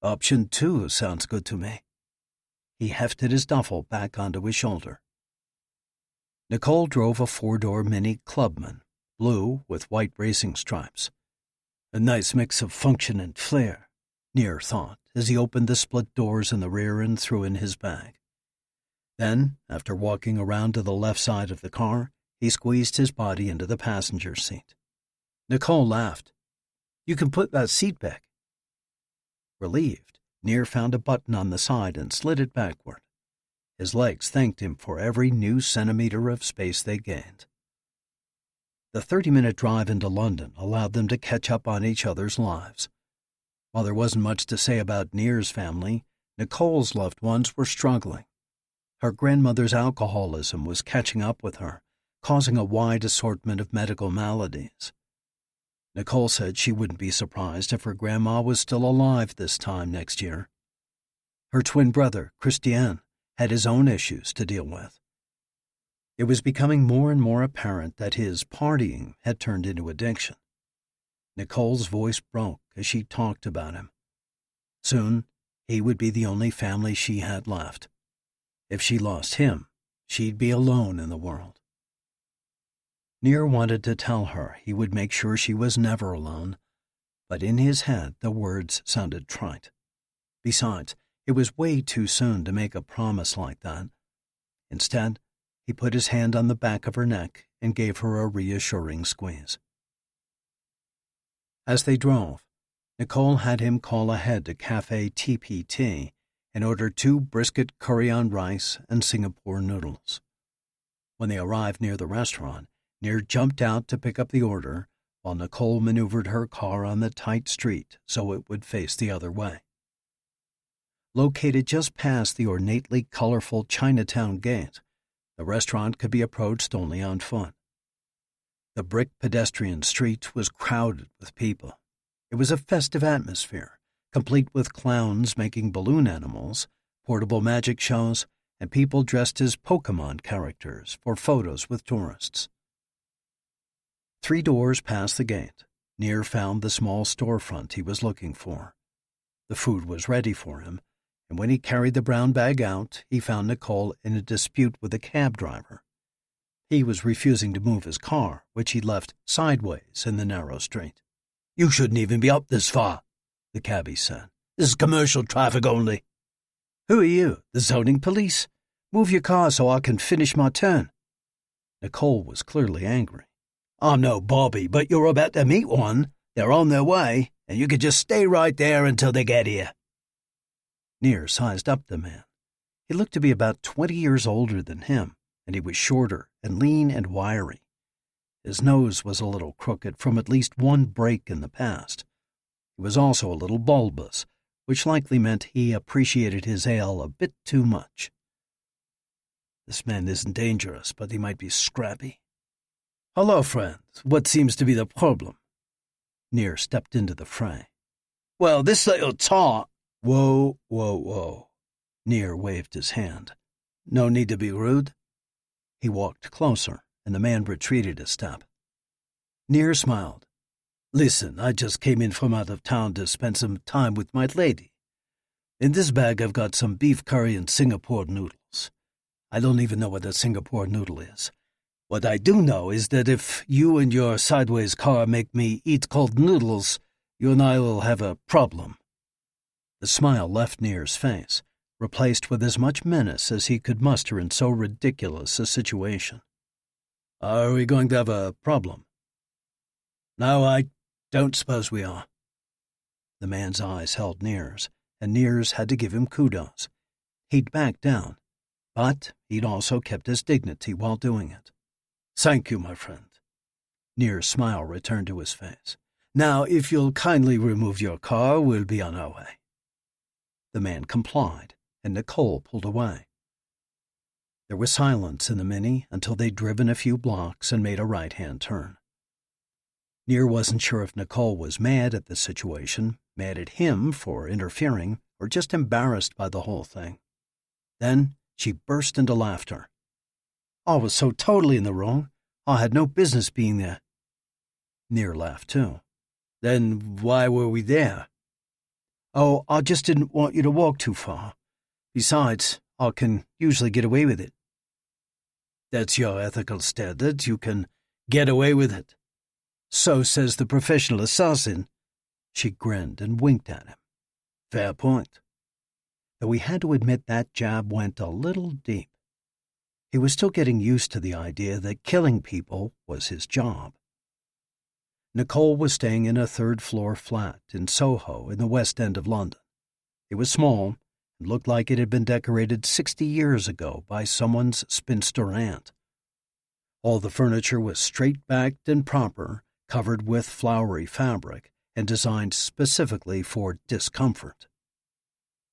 "Option 2 sounds good to me." He hefted his duffel back onto his shoulder. Nicole drove a 4-door Mini Clubman, blue with white racing stripes. A nice mix of function and flair, Nir thought, as he opened the split doors in the rear and threw in his bag. Then, after walking around to the left side of the car, he squeezed his body into the passenger seat. Nicole laughed. "You can put that seat back." Relieved, Nir found a button on the side and slid it backward. His legs thanked him for every new centimeter of space they gained. The 30-minute drive into London allowed them to catch up on each other's lives. While there wasn't much to say about Nir's family, Nicole's loved ones were struggling. Her grandmother's alcoholism was catching up with her, causing a wide assortment of medical maladies. Nicole said she wouldn't be surprised if her grandma was still alive this time next year. Her twin brother, Christian, had his own issues to deal with. It was becoming more and more apparent that his partying had turned into addiction. Nicole's voice broke as she talked about him. Soon, he would be the only family she had left. If she lost him, she'd be alone in the world. Nir wanted to tell her he would make sure she was never alone, but in his head the words sounded trite. Besides, it was way too soon to make a promise like that. Instead, he put his hand on the back of her neck and gave her a reassuring squeeze. As they drove, Nicole had him call ahead to Cafe TPT and order 2 brisket curry on rice and Singapore noodles. When they arrived near the restaurant, Nir jumped out to pick up the order, while Nicole maneuvered her car on the tight street so it would face the other way. Located just past the ornately colorful Chinatown gate, the restaurant could be approached only on foot. The brick pedestrian street was crowded with people. It was a festive atmosphere, complete with clowns making balloon animals, portable magic shows, and people dressed as Pokemon characters for photos with tourists. 3 doors past the gate, Nir found the small storefront he was looking for. The food was ready for him, and when he carried the brown bag out, he found Nicole in a dispute with a cab driver. He was refusing to move his car, which he left sideways in the narrow street. "You shouldn't even be up this far," the cabbie said. "This is commercial traffic only." "Who are you, the zoning police? Move your car so I can finish my turn." Nicole was clearly angry. "I'm no Bobby, but you're about to meet one. They're on their way, and you could just stay right there until they get here." Nir sized up the man. He looked to be about 20 years older than him, and he was shorter and lean and wiry. His nose was a little crooked from at least one break in the past. He was also a little bulbous, which likely meant he appreciated his ale a bit too much. "This man isn't dangerous, but he might be scrappy." "Hello, friend. What seems to be the problem?" Nir stepped into the fray. "Well, this little tart—" "Whoa, whoa, whoa." Nir waved his hand. "No need to be rude." He walked closer, and the man retreated a step. Nir smiled. "Listen, I just came in from out of town to spend some time with my lady. In this bag I've got some beef curry and Singapore noodles. I don't even know what a Singapore noodle is. What I do know is that if you and your sideways car make me eat cold noodles, you and I will have a problem." The smile left Nir's face, replaced with as much menace as he could muster in so ridiculous a situation. "Are we going to have a problem?" "No, I don't suppose we are." The man's eyes held Nir's, and Nir's had to give him kudos. He'd backed down, but he'd also kept his dignity while doing it. "Thank you, my friend." Nir's smile returned to his face. "Now, if you'll kindly remove your car, we'll be on our way." The man complied, and Nicole pulled away. There was silence in the Mini until they'd driven a few blocks and made a right-hand turn. Nir wasn't sure if Nicole was mad at the situation, mad at him for interfering, or just embarrassed by the whole thing. Then she burst into laughter. "I was so totally in the wrong. I had no business being there." Nir laughed too. "Then why were we there?" "Oh, I just didn't want you to walk too far. Besides, I can usually get away with it." "That's your ethical standard. You can get away with it." "So says the professional assassin." She grinned and winked at him. "Fair point." Though he had to admit that jab went a little deep. He was still getting used to the idea that killing people was his job. Nicole was staying in a third-floor flat in Soho in the West End of London. It was small and looked like it had been decorated 60 years ago by someone's spinster aunt. All the furniture was straight-backed and proper, covered with flowery fabric, and designed specifically for discomfort.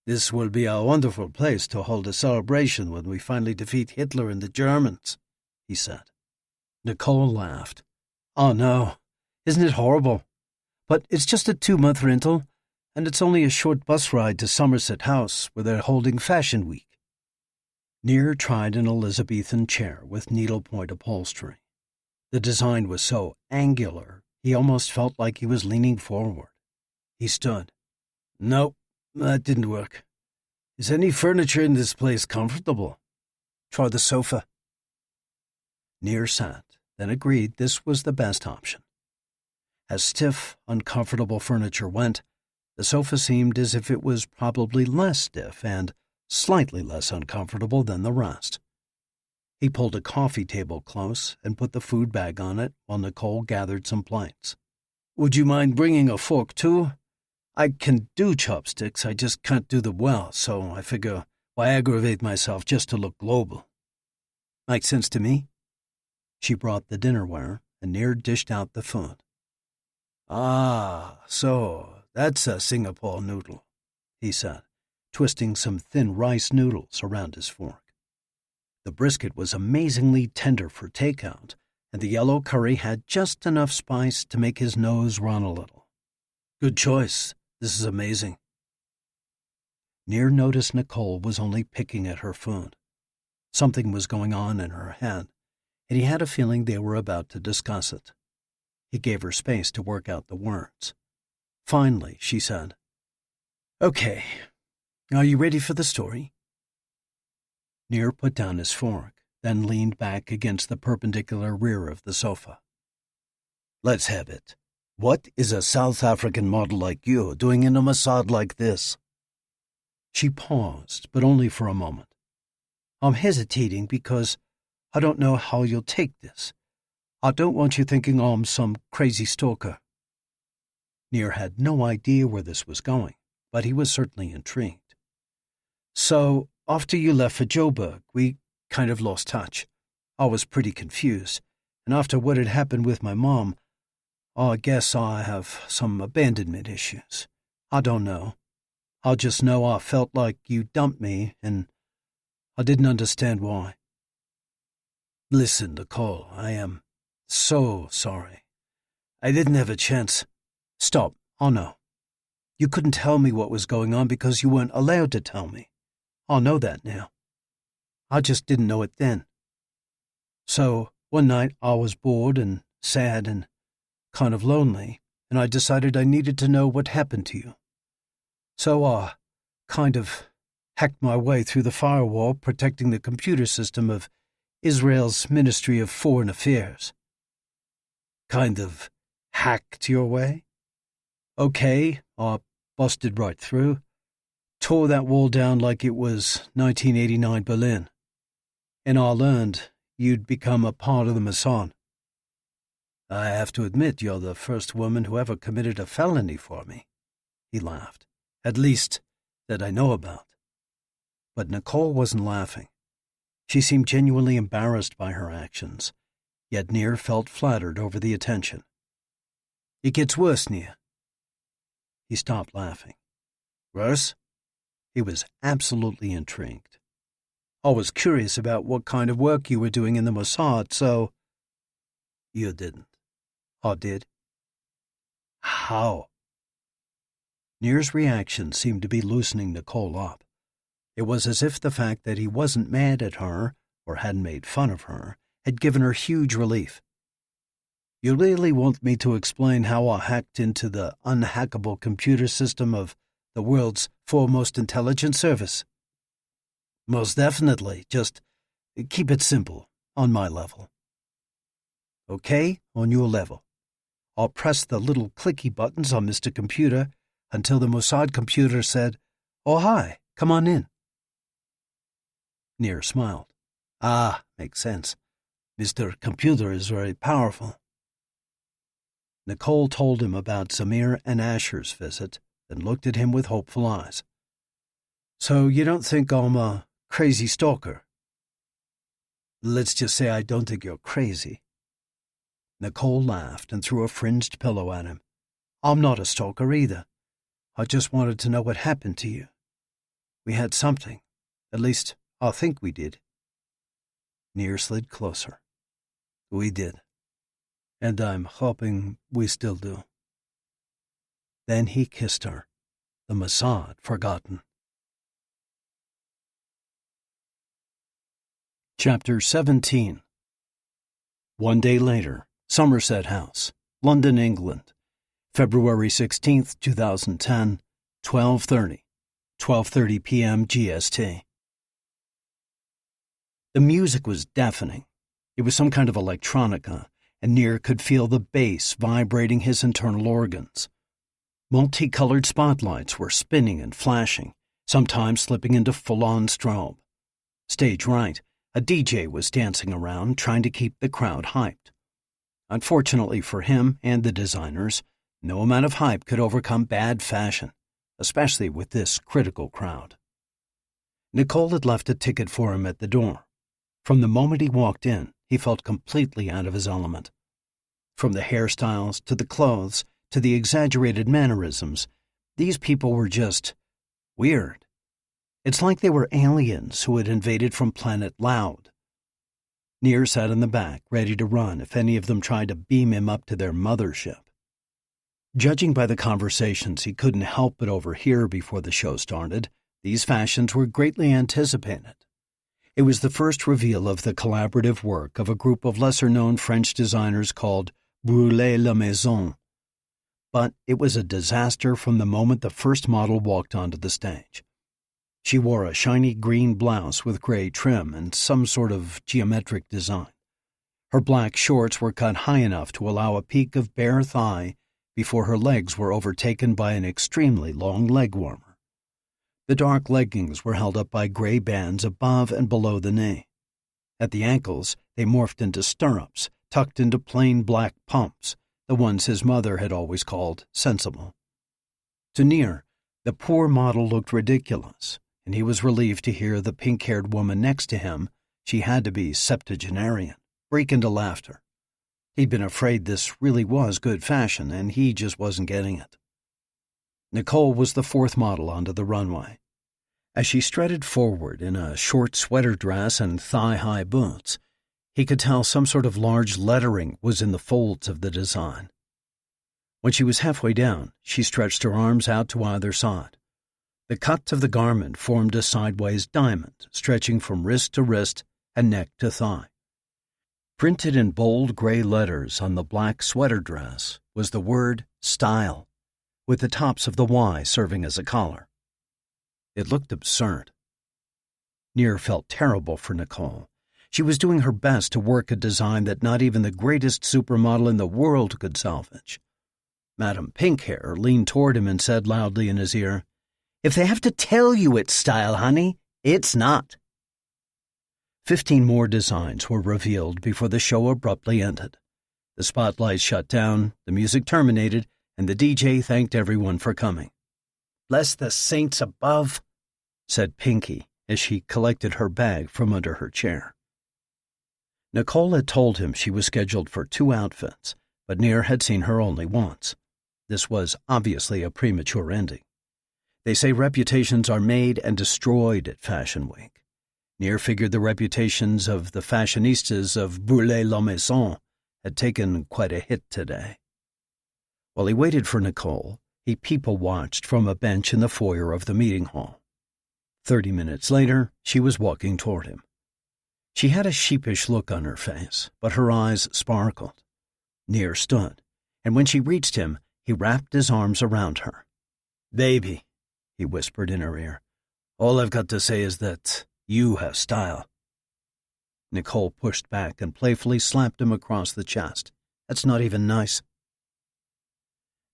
"This will be a wonderful place to hold a celebration when we finally defeat Hitler and the Germans," he said. Nicole laughed. "Oh, no. Isn't it horrible? But it's just a 2-month rental, and it's only a short bus ride to Somerset House, where they're holding Fashion Week." Nir tried an Elizabethan chair with needlepoint upholstery. The design was so angular, he almost felt like he was leaning forward. He stood. "Nope, that didn't work. Is any furniture in this place comfortable?" "Try the sofa." Nir sat, then agreed this was the best option. As stiff, uncomfortable furniture went, the sofa seemed as if it was probably less stiff and slightly less uncomfortable than the rest. He pulled a coffee table close and put the food bag on it while Nicole gathered some plates. "Would you mind bringing a fork, too? I can do chopsticks, I just can't do them well, so I figure why aggravate myself just to look global." "Makes sense to me." She brought the dinnerware, and Nir dished out the food. "Ah, so that's a Singapore noodle," he said, twisting some thin rice noodles around his fork. The brisket was amazingly tender for takeout, and the yellow curry had just enough spice to make his nose run a little. "Good choice. This is amazing." Nir noticed Nicole was only picking at her food. Something was going on in her head, and he had a feeling they were about to discuss it. He gave her space to work out the words. Finally, she said, "Okay, are you ready for the story?" Nir put down his fork, then leaned back against the perpendicular rear of the sofa. "Let's have it. What is a South African model like you doing in a Mossad like this?" She paused, but only for a moment. "I'm hesitating because I don't know how you'll take this. I don't want you thinking I'm some crazy stalker." Nir had no idea where this was going, but he was certainly intrigued. "So, after you left for Joburg, we kind of lost touch. I was pretty confused, and after what had happened with my mom, I guess I have some abandonment issues. I don't know. I just know I felt like you dumped me, and I didn't understand why." "Listen, Nicole, I am so sorry. I didn't have a chance." "Stop. Oh, no. You couldn't tell me what was going on because you weren't allowed to tell me. I know that now. I just didn't know it then. So, one night I was bored and sad and kind of lonely, and I decided I needed to know what happened to you. So I kind of hacked my way through the firewall protecting the computer system of Israel's Ministry of Foreign Affairs." "Kind of hacked your way?" "Okay, I busted right through. Tore that wall down like it was 1989 Berlin. And I learned you'd become a part of the Mossad. I have to admit you're the first woman who ever committed a felony for me." He laughed. "At least, that I know about." But Nicole wasn't laughing. She seemed genuinely embarrassed by her actions, yet Nir felt flattered over the attention. "It gets worse, Nir." He stopped laughing. "Worse?" He was absolutely intrigued. "I was curious about what kind of work you were doing in the Mossad, so—" "You didn't." "I did." "How?" Nir's reaction seemed to be loosening Nicole up. It was as if the fact that he wasn't mad at her, or hadn't made fun of her, had given her huge relief. "You really want me to explain how I hacked into the unhackable computer system of the world's foremost intelligence service?" "Most definitely. Just keep it simple, on my level." "Okay, on your level. I'll press the little clicky buttons on Mr. Computer until the Mossad computer said, 'Oh, hi, come on in.'" Nir smiled. "Ah, makes sense. Mr. Computer is very powerful." Nicole told him about Zamir and Asher's visit, then looked at him with hopeful eyes. "So you don't think I'm a crazy stalker?" "Let's just say I don't think you're crazy." Nicole laughed and threw a fringed pillow at him. "I'm not a stalker either. I just wanted to know what happened to you. We had something. At least, I think we did." Nir slid closer. "We did. And I'm hoping we still do." Then he kissed her, the Mossad forgotten. Chapter 17. One day later, Somerset House, London, England, February 16th, 2010, 12:30 p.m. GST. The music was deafening. It was some kind of electronica, and Nir could feel the bass vibrating his internal organs. Multicolored spotlights were spinning and flashing, sometimes slipping into full-on strobe. Stage right, a DJ was dancing around, trying to keep the crowd hyped. Unfortunately for him and the designers, no amount of hype could overcome bad fashion, especially with this critical crowd. Nicole had left a ticket for him at the door. From the moment he walked in, he felt completely out of his element. From the hairstyles to the clothes to the exaggerated mannerisms, these people were just weird. It's like they were aliens who had invaded from planet Loud. Nir sat in the back, ready to run if any of them tried to beam him up to their mothership. Judging by the conversations he couldn't help but overhear before the show started, these fashions were greatly anticipated. It was the first reveal of the collaborative work of a group of lesser-known French designers called brûler la maison. But it was a disaster from the moment the first model walked onto the stage. She wore a shiny green blouse with gray trim and some sort of geometric design. Her black shorts were cut high enough to allow a peek of bare thigh before her legs were overtaken by an extremely long leg warmer. The dark leggings were held up by gray bands above and below the knee. At the ankles, they morphed into stirrups, tucked into plain black pumps, the ones his mother had always called sensible. To Nir, the poor model looked ridiculous, and he was relieved to hear the pink-haired woman next to him, she had to be septuagenarian, break into laughter. He'd been afraid this really was good fashion, and he just wasn't getting it. Nicole was the fourth model onto the runway. As she strutted forward in a short sweater dress and thigh-high boots, he could tell some sort of large lettering was in the folds of the design. When she was halfway down, she stretched her arms out to either side. The cut of the garment formed a sideways diamond, stretching from wrist to wrist and neck to thigh. Printed in bold gray letters on the black sweater dress was the word style, with the tops of the Y serving as a collar. It looked absurd. Nir felt terrible for Nicole. She was doing her best to work a design that not even the greatest supermodel in the world could salvage. Madame Pinkhair leaned toward him and said loudly in his ear, "If they have to tell you it's style, honey, it's not." 15 more designs were revealed before the show abruptly ended. The spotlights shut down, the music terminated, and the DJ thanked everyone for coming. "Bless the saints above," said Pinky as she collected her bag from under her chair. Nicole had told him she was scheduled for 2 outfits, but Nir had seen her only once. This was obviously a premature ending. They say reputations are made and destroyed at Fashion Week. Nir figured the reputations of the fashionistas of Brûler la Maison had taken quite a hit today. While he waited for Nicole, he people-watched from a bench in the foyer of the meeting hall. 30 minutes later, she was walking toward him. She had a sheepish look on her face, but her eyes sparkled. Nir stood, and when she reached him, he wrapped his arms around her. "Baby," he whispered in her ear, "all I've got to say is that you have style." Nicole pushed back and playfully slapped him across the chest. "That's not even nice."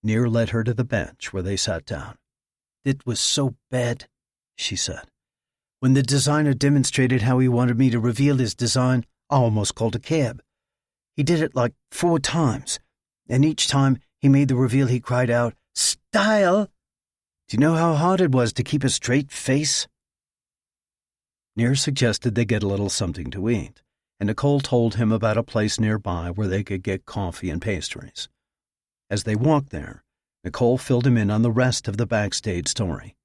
Nir led her to the bench where they sat down. "It was so bad," she said. "When the designer demonstrated how he wanted me to reveal his design, I almost called a cab. He did it like 4 times, and each time he made the reveal he cried out, 'Style!' Do you know how hard it was to keep a straight face?" Nir suggested they get a little something to eat, and Nicole told him about a place nearby where they could get coffee and pastries. As they walked there, Nicole filled him in on the rest of the backstage story.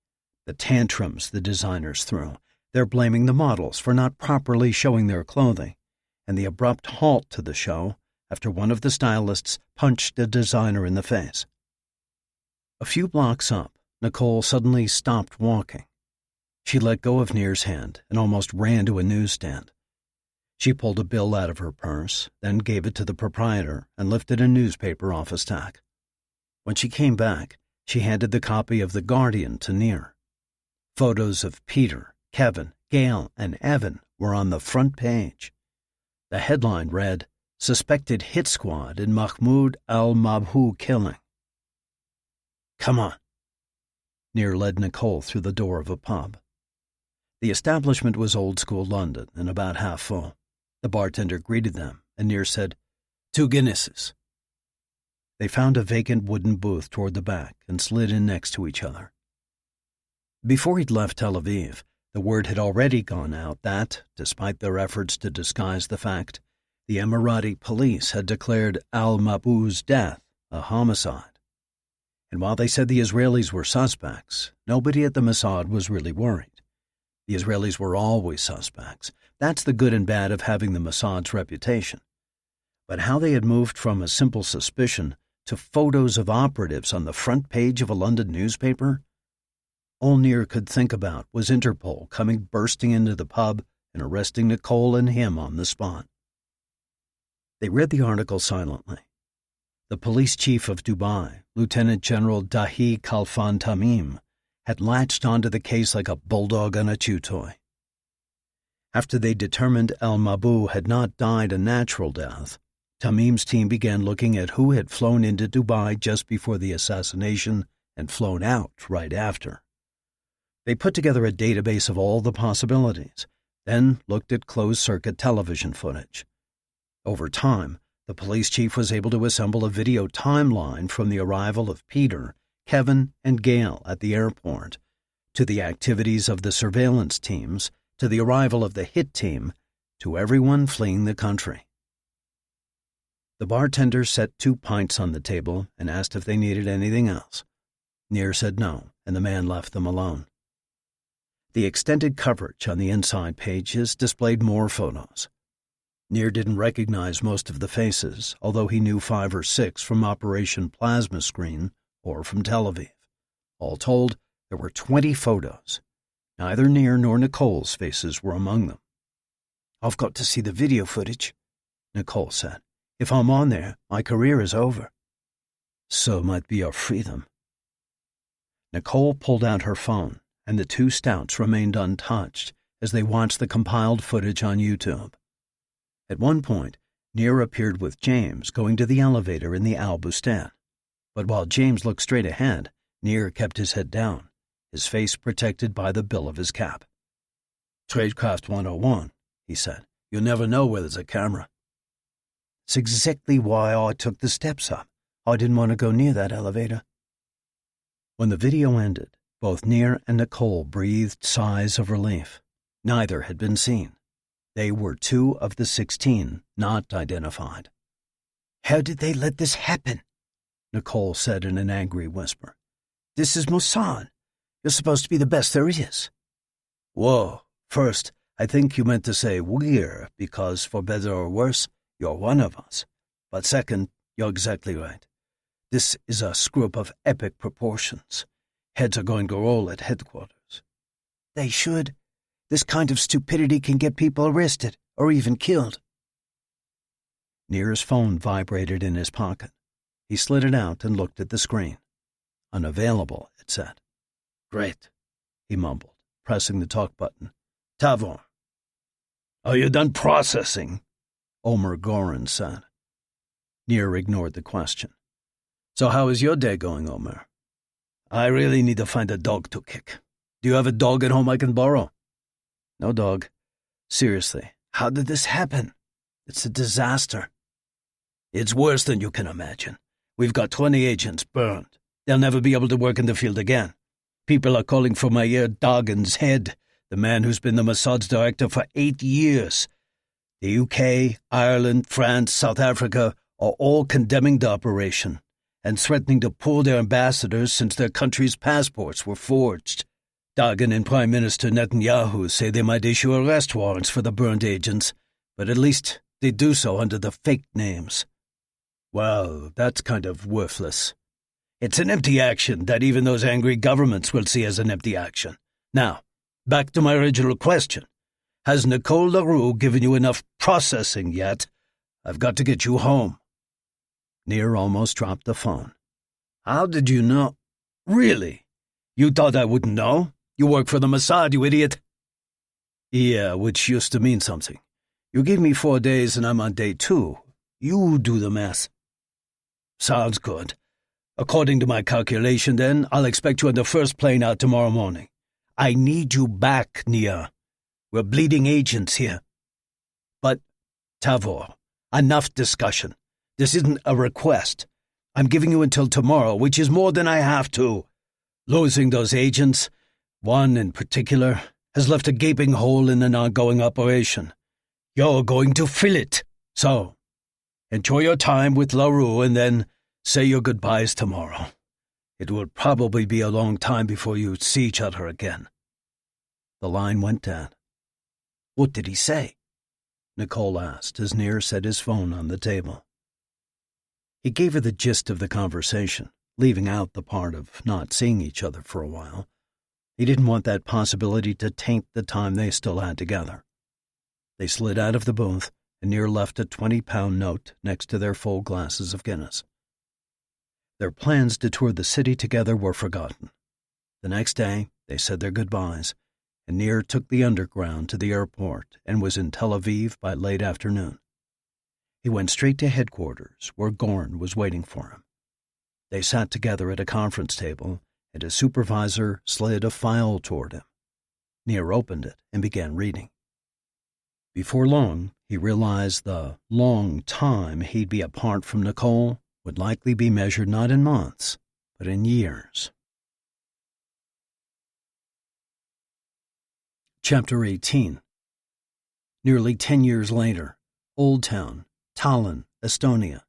The tantrums the designers threw, their blaming the models for not properly showing their clothing, and the abrupt halt to the show after one of the stylists punched the designer in the face. A few blocks up, Nicole suddenly stopped walking. She let go of Nir's hand and almost ran to a newsstand. She pulled a bill out of her purse, then gave it to the proprietor and lifted a newspaper off a stack. When she came back, she handed the copy of The Guardian to Nir. Photos of Peter, Kevin, Gail, and Evan were on the front page. The headline read, "Suspected hit squad in Mahmoud al-Mabhouh killing." "Come on." Nir led Nicole through the door of a pub. The establishment was old-school London and about half full. The bartender greeted them, and Nir said, "2 Guinnesses." They found a vacant wooden booth toward the back and slid in next to each other. Before he'd left Tel Aviv, the word had already gone out that, despite their efforts to disguise the fact, the Emirati police had declared al-Mabhouh's death a homicide. And while they said the Israelis were suspects, nobody at the Mossad was really worried. The Israelis were always suspects. That's the good and bad of having the Mossad's reputation. But how they had moved from a simple suspicion to photos of operatives on the front page of a London newspaper? All Nir could think about was Interpol coming bursting into the pub and arresting Nicole and him on the spot. They read the article silently. The police chief of Dubai, Lieutenant General Dahi Khalfan Tamim, had latched onto the case like a bulldog on a chew toy. After they determined al-Mabou had not died a natural death, Tamim's team began looking at who had flown into Dubai just before the assassination and flown out right after. They put together a database of all the possibilities, then looked at closed-circuit television footage. Over time, the police chief was able to assemble a video timeline from the arrival of Peter, Kevin, and Gail at the airport, to the activities of the surveillance teams, to the arrival of the hit team, to everyone fleeing the country. The bartender set 2 pints on the table and asked if they needed anything else. Nir said no, and the man left them alone. The extended coverage on the inside pages displayed more photos. Nir didn't recognize most of the faces, although he knew 5 or 6 from Operation Plasma Screen or from Tel Aviv. All told, there were 20 photos. Neither Nir nor Nicole's faces were among them. "I've got to see the video footage," Nicole said. "If I'm on there, my career is over." "So might be our freedom." Nicole pulled out her phone, and the 2 stouts remained untouched as they watched the compiled footage on YouTube. At one point, Nir appeared with James going to the elevator in the Al Bustan. But while James looked straight ahead, Nir kept his head down, his face protected by the bill of his cap. "Tradecraft 101, he said. "You never know where there's a camera." "It's exactly why I took the steps up. I didn't want to go near that elevator." When the video ended, both Nir and Nicole breathed sighs of relief. Neither had been seen. They were 2 of the 16 not identified. "How did they let this happen?" Nicole said in an angry whisper. "This is Mossad. You're supposed to be the best there is." "Whoa, first, I think you meant to say we're, because for better or worse, you're one of us. But second, you're exactly right. This is a screw-up of epic proportions. Heads are going to roll at headquarters." "They should. This kind of stupidity can get people arrested, or even killed." Nir's phone vibrated in his pocket. He slid it out and looked at the screen. "Unavailable," it said. "Great," he mumbled, pressing the talk button. "Tavor." "Are you done processing?" Omer Goran said. Nir ignored the question. "So how is your day going, Omer?" "I really need to find a dog to kick. Do you have a dog at home I can borrow?" "No dog. Seriously, how did this happen? It's a disaster." "It's worse than you can imagine. We've got 20 agents burned. They'll never be able to work in the field again. People are calling for Meir Dagan's head, the man who's been the Mossad's director for 8 years. The UK, Ireland, France, South Africa are all condemning the operation and threatening to pull their ambassadors since their country's passports were forged. Dagan and Prime Minister Netanyahu say they might issue arrest warrants for the burned agents, but at least they do so under the fake names." "Well, that's kind of worthless." "It's an empty action that even those angry governments will see as an empty action. Now, back to my original question. Has Nicole le Roux given you enough processing yet? I've got to get you home." Nir almost dropped the phone. "How did you know? Really? You thought I wouldn't know? You work for the Mossad, you idiot." "Yeah, which used to mean something. You gave me 4 days and I'm on day 2. You do the math." "Sounds good. According to my calculation, then, I'll expect you on the first plane out tomorrow morning. I need you back, Nir. We're bleeding agents here." "But, Tavor, enough discussion. This isn't a request. I'm giving you until tomorrow, which is more than I have to. Losing those agents, one in particular, has left a gaping hole in an ongoing operation. You're going to fill it. So, enjoy your time with le Roux and then say your goodbyes tomorrow. It will probably be a long time before you see each other again." The line went dead. "What did he say?" Nicole asked as Nir set his phone on the table. He gave her the gist of the conversation, leaving out the part of not seeing each other for a while. He didn't want that possibility to taint the time they still had together. They slid out of the booth, and Nir left a 20-pound note next to their full glasses of Guinness. Their plans to tour the city together were forgotten. The next day, they said their goodbyes, and Nir took the underground to the airport and was in Tel Aviv by late afternoon. He went straight to headquarters, where Yohn was waiting for him. They sat together at a conference table, and his supervisor slid a file toward him. Nir opened it and began reading. Before long, he realized the long time he'd be apart from Nicole would likely be measured not in months, but in years. Chapter 18. Nearly 10 years later, Old Town, Tallinn, Estonia,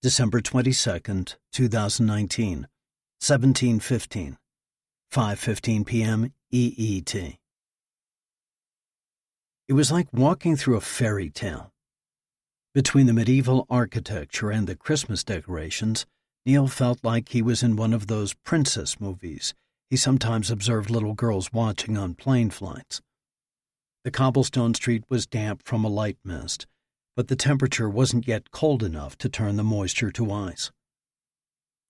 December 22nd, 2019, 17:15, 5:15 p.m. EET. It was like walking through a fairy tale. Between the medieval architecture and the Christmas decorations, Neil felt like he was in one of those princess movies he sometimes observed little girls watching on plane flights. The cobblestone street was damp from a light mist, but the temperature wasn't yet cold enough to turn the moisture to ice.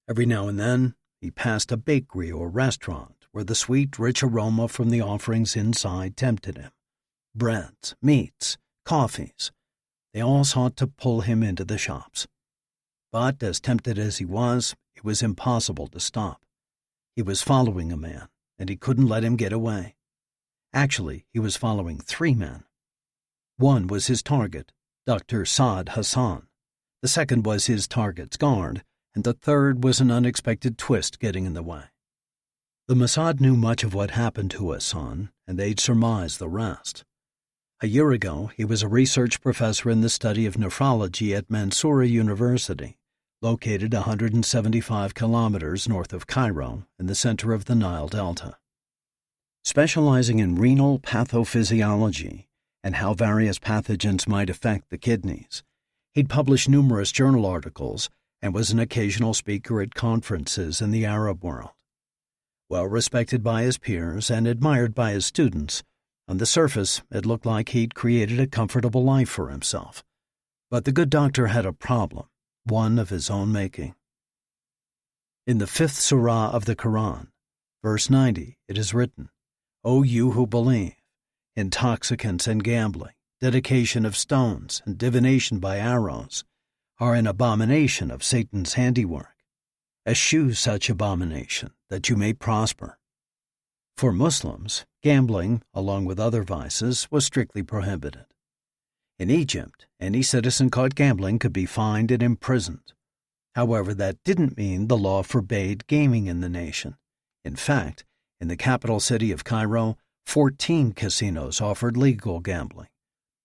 Every now and then, he passed a bakery or restaurant where the sweet, rich aroma from the offerings inside tempted him. Breads, meats, coffees, they all sought to pull him into the shops. But as tempted as he was, it was impossible to stop. He was following a man, and he couldn't let him get away. Actually, he was following 3 men. One was his target, Dr. Saad Hassan. The second was his target's guard, and the third was an unexpected twist getting in the way. The Mossad knew much of what happened to Hassan, and they'd surmised the rest. A year ago, he was a research professor in the study of nephrology at Mansoura University, located 175 kilometers north of Cairo in the center of the Nile Delta. Specializing in renal pathophysiology and how various pathogens might affect the kidneys, he'd published numerous journal articles and was an occasional speaker at conferences in the Arab world. Well respected by his peers and admired by his students, on the surface it looked like he'd created a comfortable life for himself. But the good doctor had a problem, one of his own making. In the 5th surah of the Quran, verse 90, it is written, "O you who believe, intoxicants and gambling, dedication of stones, and divination by arrows are an abomination of Satan's handiwork. Eschew such abomination, that you may prosper." For Muslims, gambling, along with other vices, was strictly prohibited. In Egypt, any citizen caught gambling could be fined and imprisoned. However, that didn't mean the law forbade gaming in the nation. In fact, in the capital city of Cairo, 14 casinos offered legal gambling,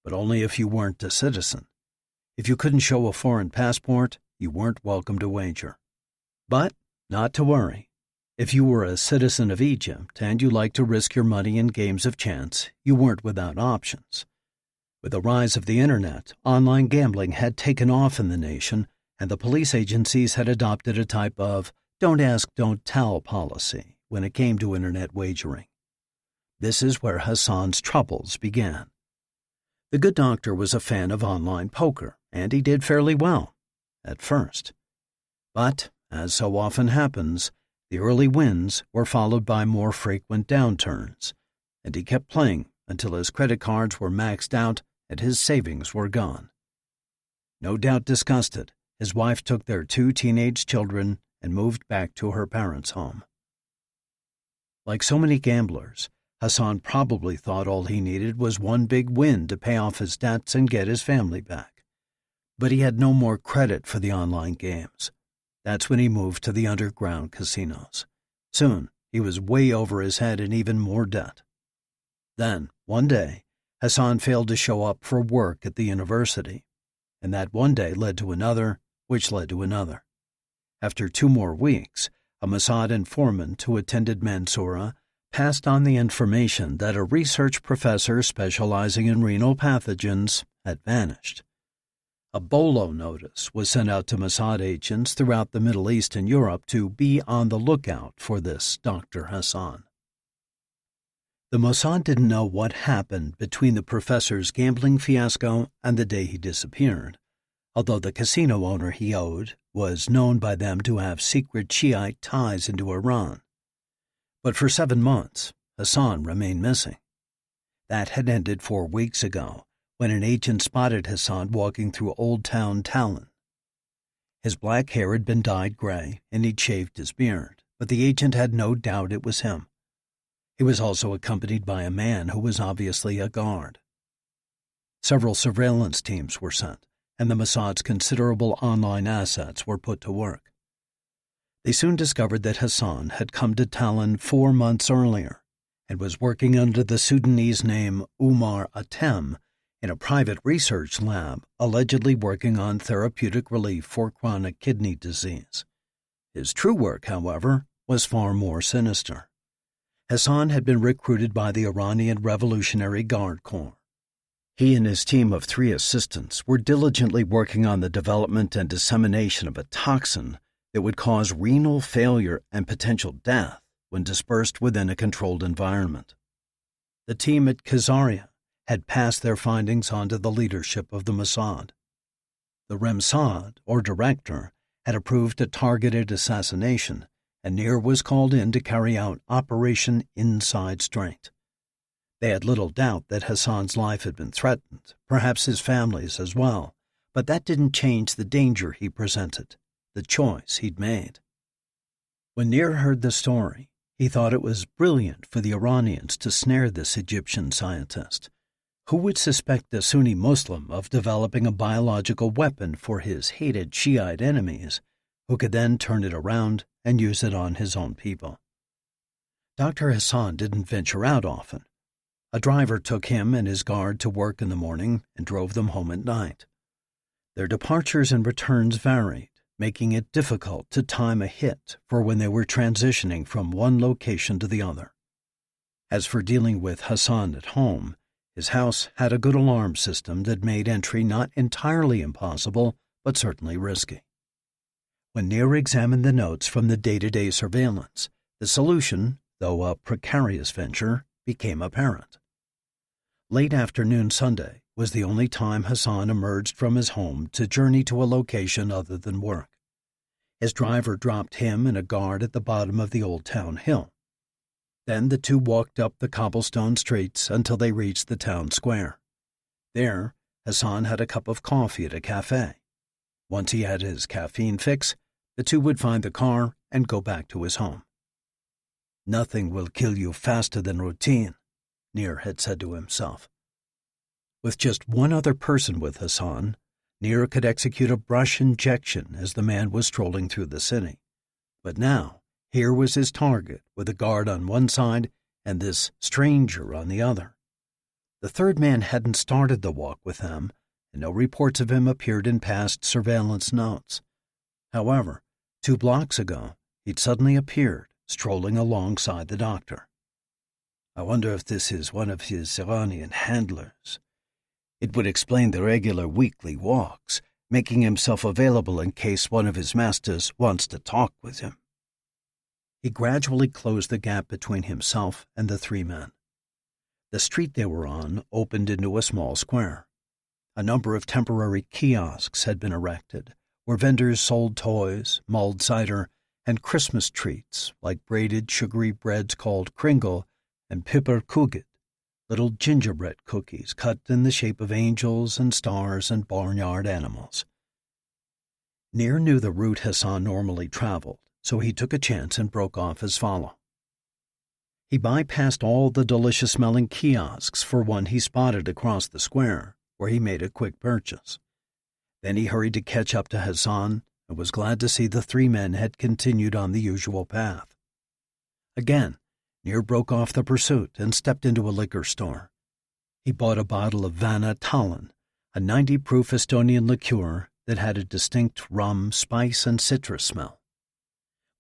but only if you weren't a citizen. If you couldn't show a foreign passport, you weren't welcome to wager. But not to worry. If you were a citizen of Egypt and you liked to risk your money in games of chance, you weren't without options. With the rise of the Internet, online gambling had taken off in the nation, and the police agencies had adopted a type of don't ask, don't tell policy when it came to Internet wagering. This is where Hassan's troubles began. The good doctor was a fan of online poker, and he did fairly well, at first. But, as so often happens, the early wins were followed by more frequent downturns, and he kept playing until his credit cards were maxed out and his savings were gone. No doubt disgusted, his wife took their 2 teenage children and moved back to her parents' home. Like so many gamblers, Hassan probably thought all he needed was one big win to pay off his debts and get his family back. But he had no more credit for the online games. That's when he moved to the underground casinos. Soon, he was way over his head in even more debt. Then, one day, Hassan failed to show up for work at the university, and that one day led to another, which led to another. After 2 more weeks, a Mossad informant who attended Mansoura passed on the information that a research professor specializing in renal pathogens had vanished. A bolo notice was sent out to Mossad agents throughout the Middle East and Europe to be on the lookout for this Dr. Hassan. The Mossad didn't know what happened between the professor's gambling fiasco and the day he disappeared, although the casino owner he owed was known by them to have secret Shiite ties into Iran. But for 7 months, Hassan remained missing. That had ended 4 weeks ago, when an agent spotted Hassan walking through Old Town Talon. His black hair had been dyed gray, and he'd shaved his beard, but the agent had no doubt it was him. He was also accompanied by a man who was obviously a guard. Several surveillance teams were sent, and the Mossad's considerable online assets were put to work. They soon discovered that Hassan had come to Talon 4 months earlier and was working under the Sudanese name Umar Atem in a private research lab allegedly working on therapeutic relief for chronic kidney disease. His true work, however, was far more sinister. Hassan had been recruited by the Iranian Revolutionary Guard Corps. He and his team of 3 assistants were diligently working on the development and dissemination of a toxin that would cause renal failure and potential death when dispersed within a controlled environment. The team at Khazaria had passed their findings on to the leadership of the Mossad. The Mossad, or director, had approved a targeted assassination, and Nir was called in to carry out Operation Inside Straight. They had little doubt that Hassan's life had been threatened, perhaps his family's as well, but that didn't change the danger he presented, the choice he'd made. When Nir heard the story, he thought it was brilliant for the Iranians to snare this Egyptian scientist. Who would suspect a Sunni Muslim of developing a biological weapon for his hated Shiite enemies, who could then turn it around and use it on his own people? Dr. Hassan didn't venture out often. A driver took him and his guard to work in the morning and drove them home at night. Their departures and returns varied, making it difficult to time a hit for when they were transitioning from one location to the other. As for dealing with Hassan at home, his house had a good alarm system that made entry not entirely impossible, but certainly risky. When Nir examined the notes from the day-to-day surveillance, the solution, though a precarious venture, became apparent. Late afternoon Sunday was the only time Hassan emerged from his home to journey to a location other than work. His driver dropped him and a guard at the bottom of the Old Town Hill. Then the two walked up the cobblestone streets until they reached the town square. There, Hassan had a cup of coffee at a cafe. Once he had his caffeine fix, the two would find the car and go back to his home. "Nothing will kill you faster than routine," Nir had said to himself. With just one other person with Hassan, Nir could execute a brush injection as the man was strolling through the city. But now, here was his target with a guard on one side and this stranger on the other. The third man hadn't started the walk with them, and no reports of him appeared in past surveillance notes. However, 2 blocks ago, he'd suddenly appeared, strolling alongside the doctor. "I wonder if this is one of his Iranian handlers. It would explain the regular weekly walks, making himself available in case one of his masters wants to talk with him." He gradually closed the gap between himself and the 3 men. The street they were on opened into a small square. A number of temporary kiosks had been erected, where vendors sold toys, mulled cider, and Christmas treats like braided sugary breads called kringle and pipperkugeln, little gingerbread cookies cut in the shape of angels and stars and barnyard animals. Nir knew the route Hassan normally traveled, so he took a chance and broke off as follows. He bypassed all the delicious-smelling kiosks for one he spotted across the square, where he made a quick purchase. Then he hurried to catch up to Hassan and was glad to see the 3 men had continued on the usual path. Again, Nir broke off the pursuit and stepped into a liquor store. He bought a bottle of Vanna Talon, a 90-proof Estonian liqueur that had a distinct rum, spice, and citrus smell.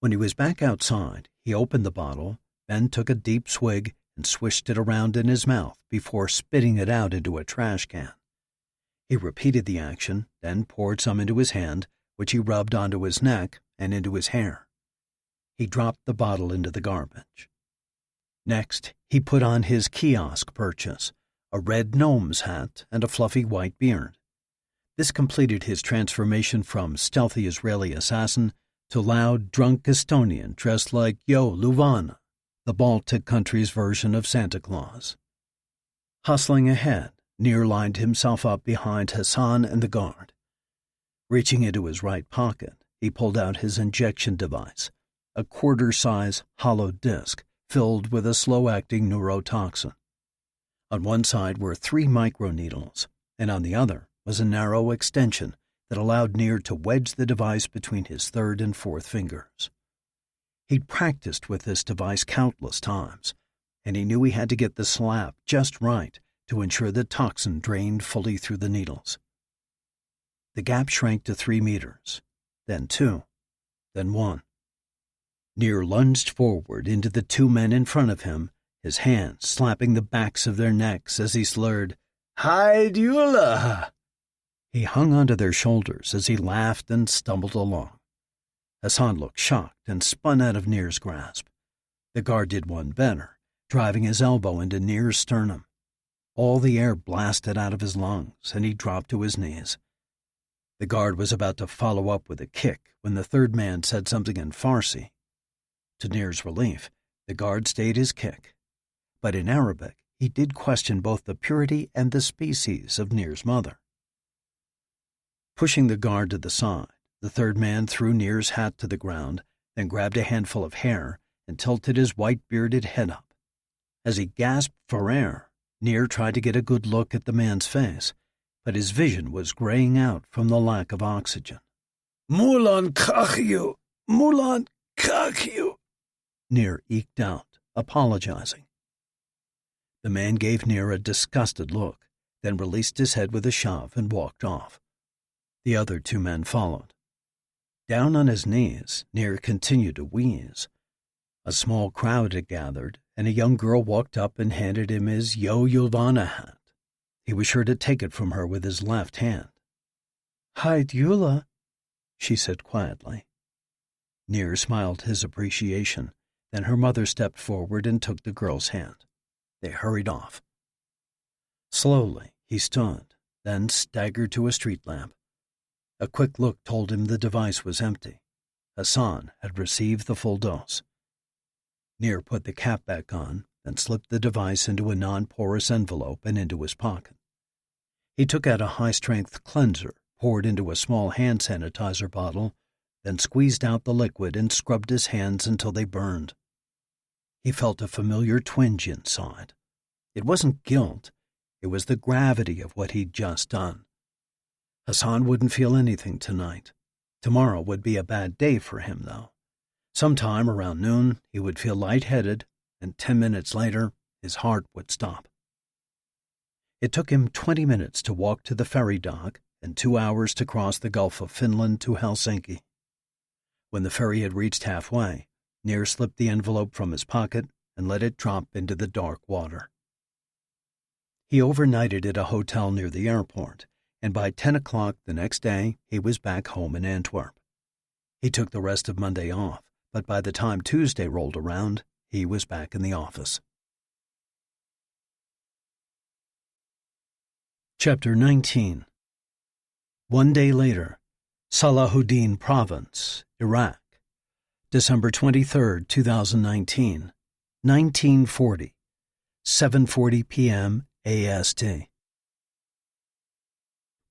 When he was back outside, he opened the bottle, then took a deep swig and swished it around in his mouth before spitting it out into a trash can. He repeated the action, then poured some into his hand, which he rubbed onto his neck and into his hair. He dropped the bottle into the garbage. Next, he put on his kiosk purchase, a red gnome's hat and a fluffy white beard. This completed his transformation from stealthy Israeli assassin to loud, drunk Estonian dressed like Yohn, the Baltic country's version of Santa Claus. Hustling ahead, Nir lined himself up behind Hassan and the guard. Reaching into his right pocket, he pulled out his injection device, a quarter-size hollow disc filled with a slow-acting neurotoxin. On one side were 3 microneedles, and on the other was a narrow extension that allowed Nir to wedge the device between his third and fourth fingers. He'd practiced with this device countless times, and he knew he had to get the slap just right to ensure the toxin drained fully through the needles. The gap shrank to 3 meters, then 2, then 1. Nir lunged forward into the 2 men in front of him, his hands slapping the backs of their necks as he slurred, "Haidula!" He hung onto their shoulders as he laughed and stumbled along. Hassan looked shocked and spun out of Nir's grasp. The guard did one better, driving his elbow into Nir's sternum. All the air blasted out of his lungs, and he dropped to his knees. The guard was about to follow up with a kick when the third man said something in Farsi. To Nir's relief, the guard stayed his kick. But in Arabic, he did question both the purity and the species of Nir's mother. Pushing the guard to the side, the third man threw Nir's hat to the ground, then grabbed a handful of hair and tilted his white-bearded head up. As he gasped for air, Nir tried to get a good look at the man's face, but his vision was graying out from the lack of oxygen. "Mulan Kakyu! Mulan Kakyu!" Nir eked out, apologizing. The man gave Nir a disgusted look, then released his head with a shove and walked off. The other 2 men followed. Down on his knees, Nir continued to wheeze. A small crowd had gathered, and a young girl walked up and handed him his Yohn hat. He was sure to take it from her with his left hand. "Haidula," she said quietly. Nir smiled his appreciation. Then her mother stepped forward and took the girl's hand. They hurried off. Slowly, he stood, then staggered to a street lamp. A quick look told him the device was empty. Hassan had received the full dose. Nir put the cap back on, then slipped the device into a non-porous envelope and into his pocket. He took out a high-strength cleanser, poured into a small hand sanitizer bottle, then squeezed out the liquid and scrubbed his hands until they burned. He felt a familiar twinge inside. It wasn't guilt. It was the gravity of what he'd just done. Hassan wouldn't feel anything tonight. Tomorrow would be a bad day for him, though. Sometime around noon, he would feel lightheaded, and 10 minutes later, his heart would stop. It took him 20 minutes to walk to the ferry dock and 2 hours to cross the Gulf of Finland to Helsinki. When the ferry had reached halfway, Nir slipped the envelope from his pocket and let it drop into the dark water. He overnighted at a hotel near the airport, and by 10 o'clock the next day he was back home in Antwerp. He took the rest of Monday off, but by the time Tuesday rolled around, he was back in the office. Chapter 19. 1 day later, Salahuddin Province, Iraq, December 23, 2019, 1940, 7:40 p.m. AST.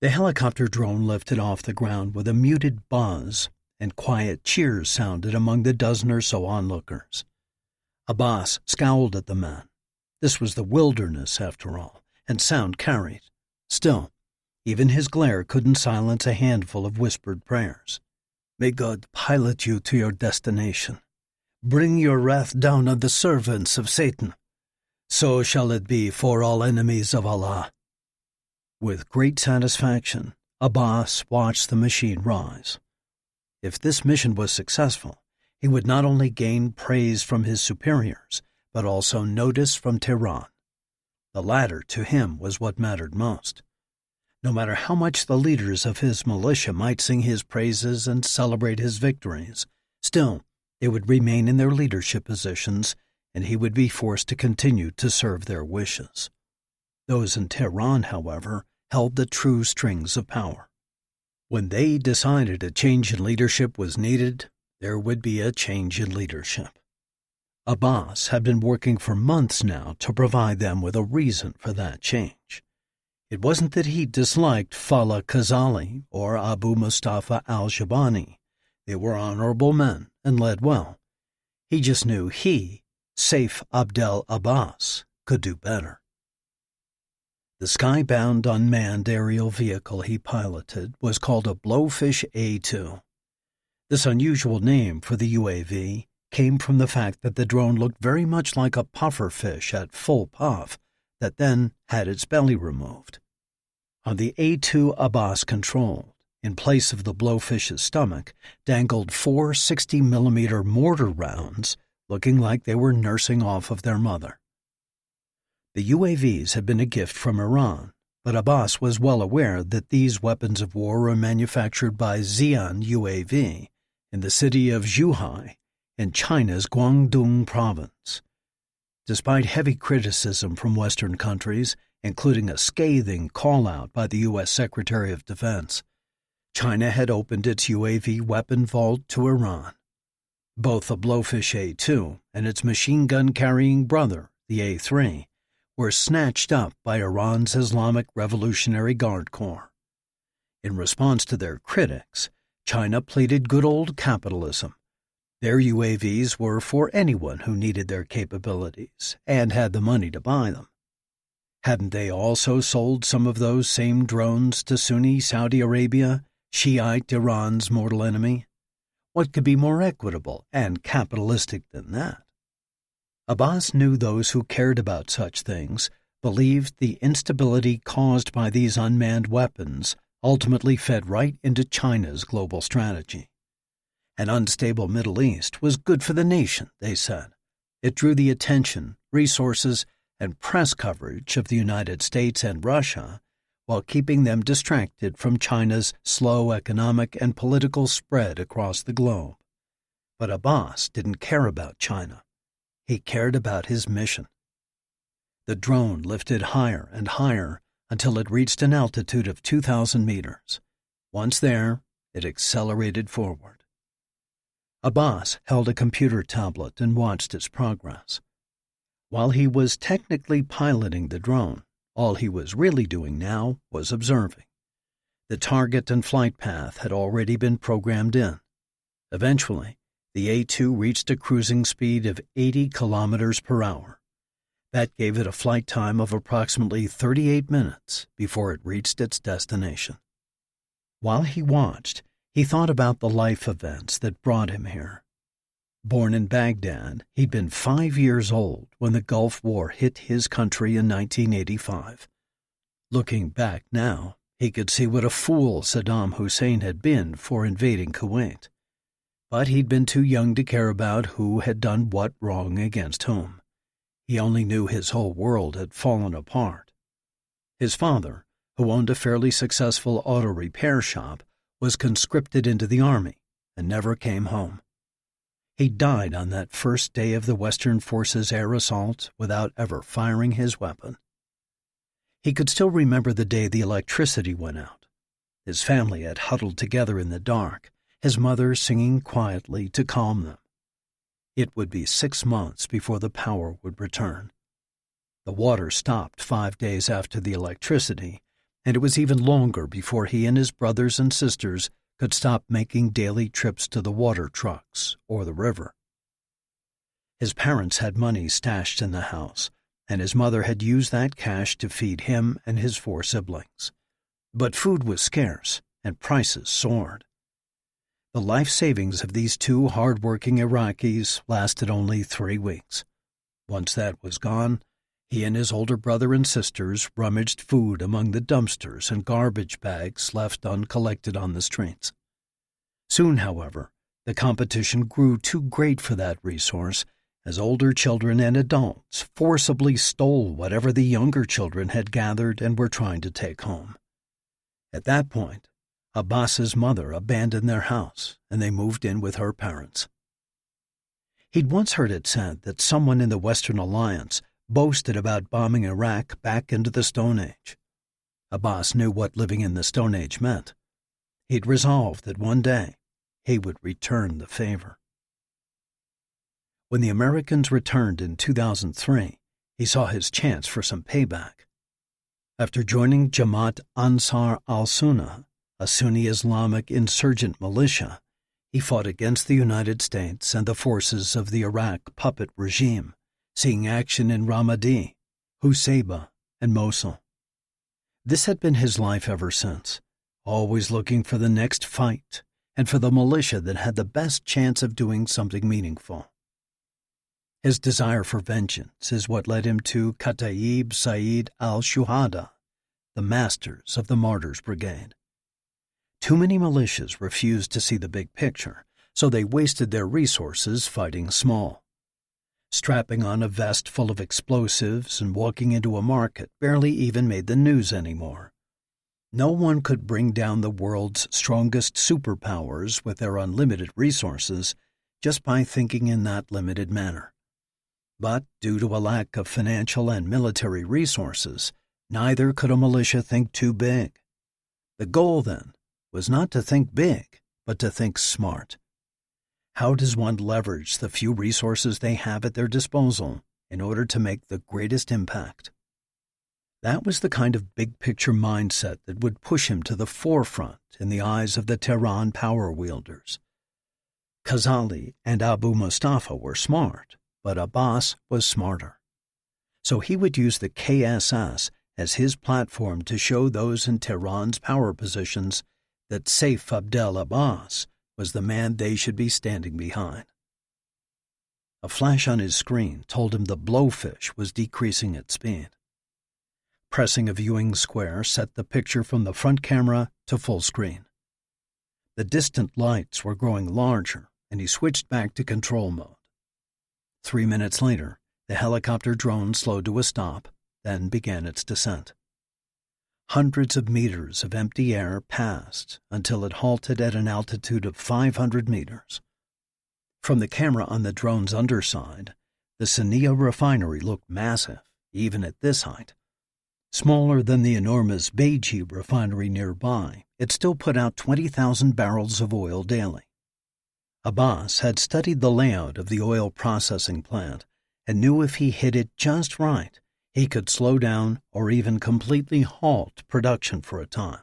The helicopter drone lifted off the ground with a muted buzz, and quiet cheers sounded among the dozen or so onlookers. Abbas scowled at the man. This was the wilderness, after all, and sound carried. Still, even his glare couldn't silence a handful of whispered prayers. "May God pilot you to your destination. Bring your wrath down on the servants of Satan. So shall it be for all enemies of Allah." With great satisfaction, Abbas watched the machine rise. If this mission was successful, he would not only gain praise from his superiors, but also notice from Tehran. The latter, to him, was what mattered most. No matter how much the leaders of his militia might sing his praises and celebrate his victories, still, they would remain in their leadership positions, and he would be forced to continue to serve their wishes. Those in Tehran, however, held the true strings of power. When they decided a change in leadership was needed, there would be a change in leadership. Abbas had been working for months now to provide them with a reason for that change. It wasn't that he disliked Fala Khazali or Abu Mustafa al-Shabani. They were honorable men and led well. He just knew he, Saif Abdel Abbas, could do better. The skybound unmanned aerial vehicle he piloted was called a Blowfish A-2. This unusual name for the UAV came from the fact that the drone looked very much like a pufferfish at full puff that then had its belly removed. On the A-2 Abbas controlled, in place of the blowfish's stomach, dangled 4 60-millimeter mortar rounds, looking like they were nursing off of their mother. The UAVs had been a gift from Iran, but Abbas was well aware that these weapons of war were manufactured by Xi'an UAV in the city of Zhuhai in China's Guangdong province. Despite heavy criticism from Western countries, including a scathing call-out by the U.S. Secretary of Defense, China had opened its UAV weapon vault to Iran. Both the Blowfish A-2 and its machine gun-carrying brother, the A-3, were snatched up by Iran's Islamic Revolutionary Guard Corps. In response to their critics, China pleaded good old capitalism. Their UAVs were for anyone who needed their capabilities and had the money to buy them. Hadn't they also sold some of those same drones to Sunni Saudi Arabia, Shiite Iran's mortal enemy? What could be more equitable and capitalistic than that? Abbas knew those who cared about such things believed the instability caused by these unmanned weapons ultimately fed right into China's global strategy. An unstable Middle East was good for the nation, they said. It drew the attention, resources, and press coverage of the United States and Russia while keeping them distracted from China's slow economic and political spread across the globe. But Abbas didn't care about China. He cared about his mission. The drone lifted higher and higher until it reached an altitude of 2,000 meters. Once there, it accelerated forward. Abbas held a computer tablet and watched its progress. While he was technically piloting the drone, all he was really doing now was observing. The target and flight path had already been programmed in. Eventually, the A-2 reached a cruising speed of 80 kilometers per hour. That gave it a flight time of approximately 38 minutes before it reached its destination. While he watched, he thought about the life events that brought him here. Born in Baghdad, he'd been 5 years old when the Gulf War hit his country in 1985. Looking back now, he could see what a fool Saddam Hussein had been for invading Kuwait. But he'd been too young to care about who had done what wrong against whom. He only knew his whole world had fallen apart. His father, who owned a fairly successful auto repair shop, was conscripted into the army and never came home. He died on that first day of the Western Forces' air assault without ever firing his weapon. He could still remember the day the electricity went out. His family had huddled together in the dark, his mother singing quietly to calm them. It would be 6 months before the power would return. The water stopped 5 days after the electricity, and it was even longer before he and his brothers and sisters could stop making daily trips to the water trucks or the river. His parents had money stashed in the house, and his mother had used that cash to feed him and his 4 siblings. But food was scarce, and prices soared. The life savings of these 2 hard-working Iraqis lasted only 3 weeks. Once that was gone, he and his older brother and sisters rummaged food among the dumpsters and garbage bags left uncollected on the streets. Soon, however, the competition grew too great for that resource as older children and adults forcibly stole whatever the younger children had gathered and were trying to take home. At that point, Abbas's mother abandoned their house, and they moved in with her parents. He'd once heard it said that someone in the Western Alliance boasted about bombing Iraq back into the Stone Age. Abbas knew what living in the Stone Age meant. He'd resolved that one day he would return the favor. When the Americans returned in 2003, he saw his chance for some payback. After joining Jamaat Ansar al-Sunnah, a Sunni Islamic insurgent militia, he fought against the United States and the forces of the Iraq puppet regime, seeing action in Ramadi, Husaybah, and Mosul. This had been his life ever since, always looking for the next fight and for the militia that had the best chance of doing something meaningful. His desire for vengeance is what led him to Kataib Sayyid al-Shuhada, the masters of the Martyrs Brigade. Too many militias refused to see the big picture, so they wasted their resources fighting small. Strapping on a vest full of explosives and walking into a market barely even made the news anymore. No one could bring down the world's strongest superpowers with their unlimited resources just by thinking in that limited manner. But due to a lack of financial and military resources, neither could a militia think too big. The goal, then, was not to think big, but to think smart. How does one leverage the few resources they have at their disposal in order to make the greatest impact? That was the kind of big-picture mindset that would push him to the forefront in the eyes of the Tehran power wielders. Khazali and Abu Mustafa were smart, but Abbas was smarter. So he would use the KSS as his platform to show those in Tehran's power positions that Saif Abdel Abbas was the man they should be standing behind. A flash on his screen told him the blowfish was decreasing its speed. Pressing a viewing square set the picture from the front camera to full screen. The distant lights were growing larger, and he switched back to control mode. 3 minutes later, the helicopter drone slowed to a stop, then began its descent. Hundreds of meters of empty air passed until it halted at an altitude of 500 meters. From the camera on the drone's underside, the Sania refinery looked massive, even at this height. Smaller than the enormous Beiji refinery nearby, it still put out 20,000 barrels of oil daily. Abbas had studied the layout of the oil processing plant and knew if he hit it just right, he could slow down or even completely halt production for a time.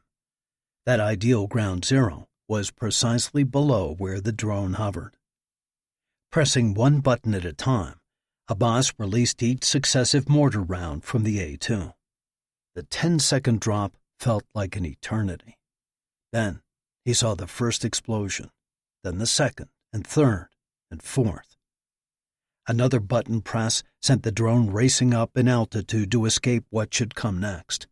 That ideal ground zero was precisely below where the drone hovered. Pressing one button at a time, Abbas released each successive mortar round from the A-2. The 10-second drop felt like an eternity. Then he saw the first explosion, then the second and third and fourth. Another button press sent the drone racing up in altitude to escape what should come next.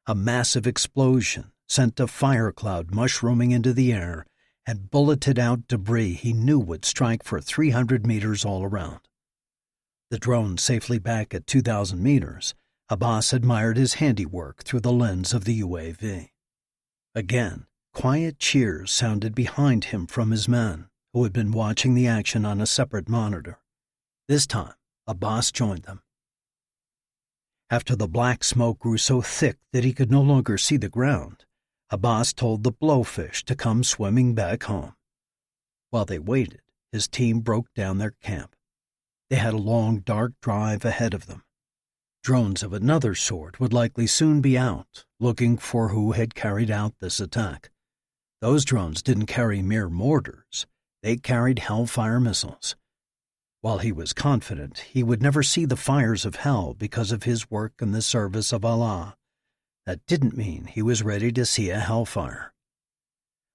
A massive explosion sent a fire cloud mushrooming into the air and bulleted out debris he knew would strike for 300 meters all around. The drone safely back at 2,000 meters, Abbas admired his handiwork through the lens of the UAV. Again, quiet cheers sounded behind him from his men, who had been watching the action on a separate monitor. This time, Abbas joined them. After the black smoke grew so thick that he could no longer see the ground, Abbas told the blowfish to come swimming back home. While they waited, his team broke down their camp. They had a long, dark drive ahead of them. Drones of another sort would likely soon be out, looking for who had carried out this attack. Those drones didn't carry mere mortars. They carried Hellfire missiles. While he was confident he would never see the fires of hell because of his work in the service of Allah, that didn't mean he was ready to see a hellfire.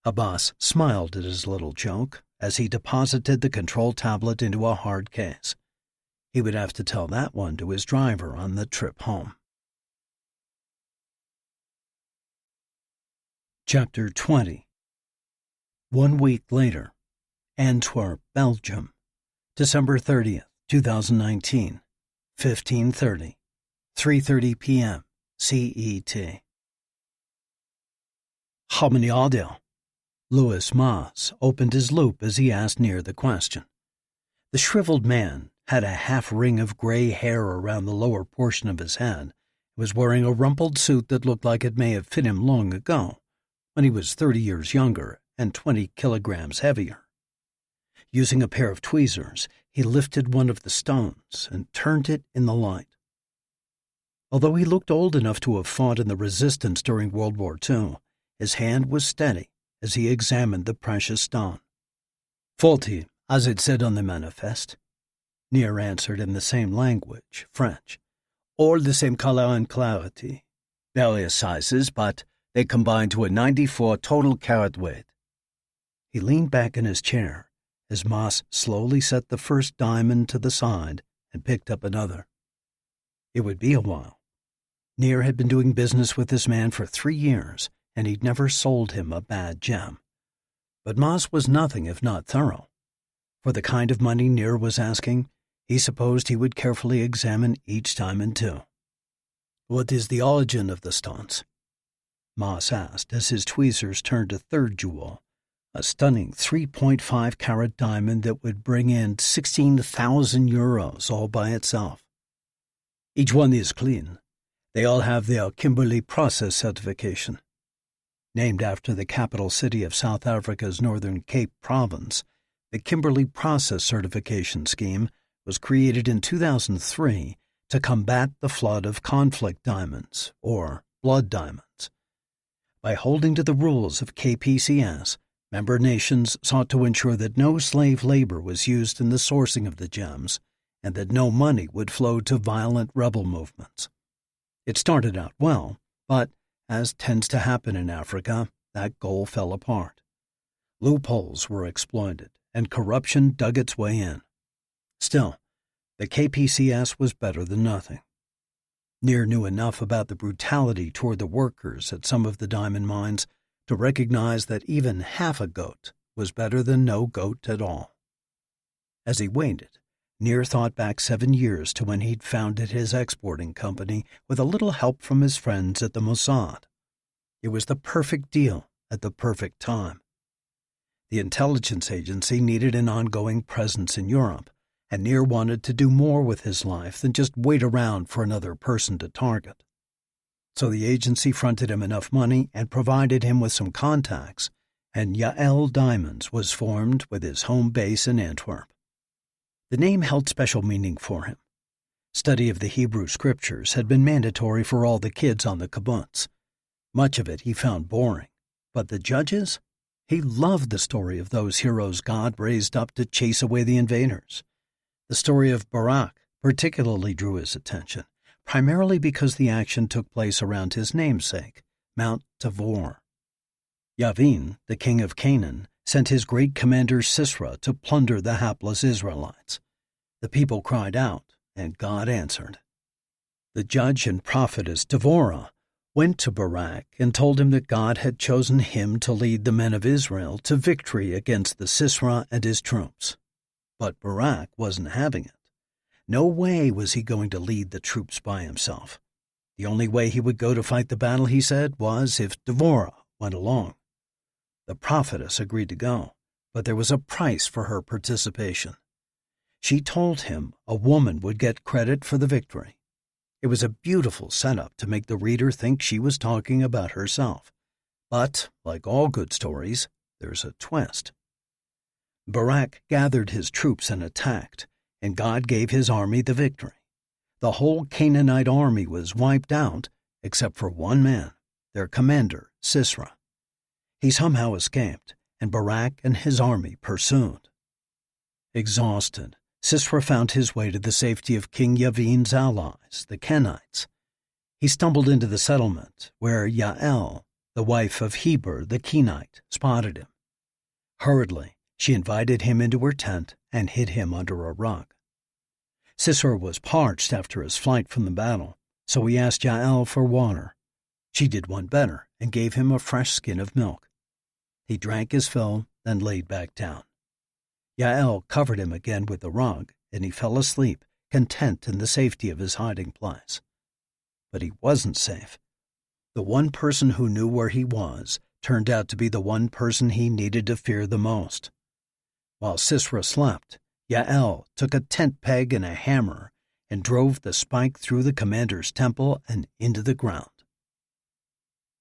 Abbas smiled at his little joke as he deposited the control tablet into a hard case. He would have to tell that one to his driver on the trip home. Chapter 20. 1 week later, Antwerp, Belgium, December 30th, 2019, 15:30, 3:30 p.m. CET. How many are there? Louis Maas opened his loop as he asked Nir the question. The shriveled man had a half ring of gray hair around the lower portion of his head, was wearing a rumpled suit that looked like it may have fit him long ago, when he was 30 years younger and 20 kilograms heavier. Using a pair of tweezers, he lifted one of the stones and turned it in the light. Although he looked old enough to have fought in the resistance during World War II, his hand was steady as he examined the precious stone. "Faulty, as it said on the manifest," Nir answered in the same language, French. "All the same color and clarity. Various sizes, but they combine to a 94 total carat weight." He leaned back in his chair as Moss slowly set the first diamond to the side and picked up another. It would be a while. Nir had been doing business with this man for 3 years, and he'd never sold him a bad gem. But Moss was nothing if not thorough. For the kind of money Nir was asking, he supposed he would carefully examine each diamond too. "What is the origin of the stones?" Moss asked as his tweezers turned a third jewel, a stunning 3.5-carat diamond that would bring in 16,000 euros all by itself. "Each one is clean. They all have their Kimberley process certification." Named after the capital city of South Africa's Northern Cape province, the Kimberley Process Certification Scheme was created in 2003 to combat the flood of conflict diamonds, or blood diamonds. By holding to the rules of KPCS, member nations sought to ensure that no slave labor was used in the sourcing of the gems and that no money would flow to violent rebel movements. It started out well, but, as tends to happen in Africa, that goal fell apart. Loopholes were exploited, and corruption dug its way in. Still, the KPCS was better than nothing. Nir knew enough about the brutality toward the workers at some of the diamond mines to recognize that even half a goat was better than no goat at all. As he waited, Nir thought back 7 years to when he'd founded his exporting company with a little help from his friends at the Mossad. It was the perfect deal at the perfect time. The intelligence agency needed an ongoing presence in Europe, and Nir wanted to do more with his life than just wait around for another person to target. So the agency fronted him enough money and provided him with some contacts, and Yael Diamonds was formed with his home base in Antwerp. The name held special meaning for him. Study of the Hebrew scriptures had been mandatory for all the kids on the kibbutz. Much of it he found boring, but the judges? He loved the story of those heroes God raised up to chase away the invaders. The story of Barak particularly drew his attention, primarily because the action took place around his namesake, Mount Tavor. Yavin, the king of Canaan, sent his great commander Sisera to plunder the hapless Israelites. The people cried out, and God answered. The judge and prophetess Devorah went to Barak and told him that God had chosen him to lead the men of Israel to victory against the Sisera and his troops. But Barak wasn't having it. No way was he going to lead the troops by himself. The only way he would go to fight the battle, he said, was if Devorah went along. The prophetess agreed to go, but there was a price for her participation. She told him a woman would get credit for the victory. It was a beautiful setup to make the reader think she was talking about herself. But, like all good stories, there's a twist. Barak gathered his troops and attacked, and God gave his army the victory. The whole Canaanite army was wiped out, except for one man, their commander, Sisera. He somehow escaped, and Barak and his army pursued. Exhausted, Sisera found his way to the safety of King Yavin's allies, the Kenites. He stumbled into the settlement, where Yael, the wife of Heber the Kenite, spotted him. Hurriedly, she invited him into her tent and hid him under a rug. Sisera was parched after his flight from the battle, so he asked Yael for water. She did one better and gave him a fresh skin of milk. He drank his fill, then laid back down. Yael covered him again with the rug, and he fell asleep, content in the safety of his hiding place. But he wasn't safe. The one person who knew where he was turned out to be the one person he needed to fear the most. While Sisera slept, Yael took a tent peg and a hammer and drove the spike through the commander's temple and into the ground.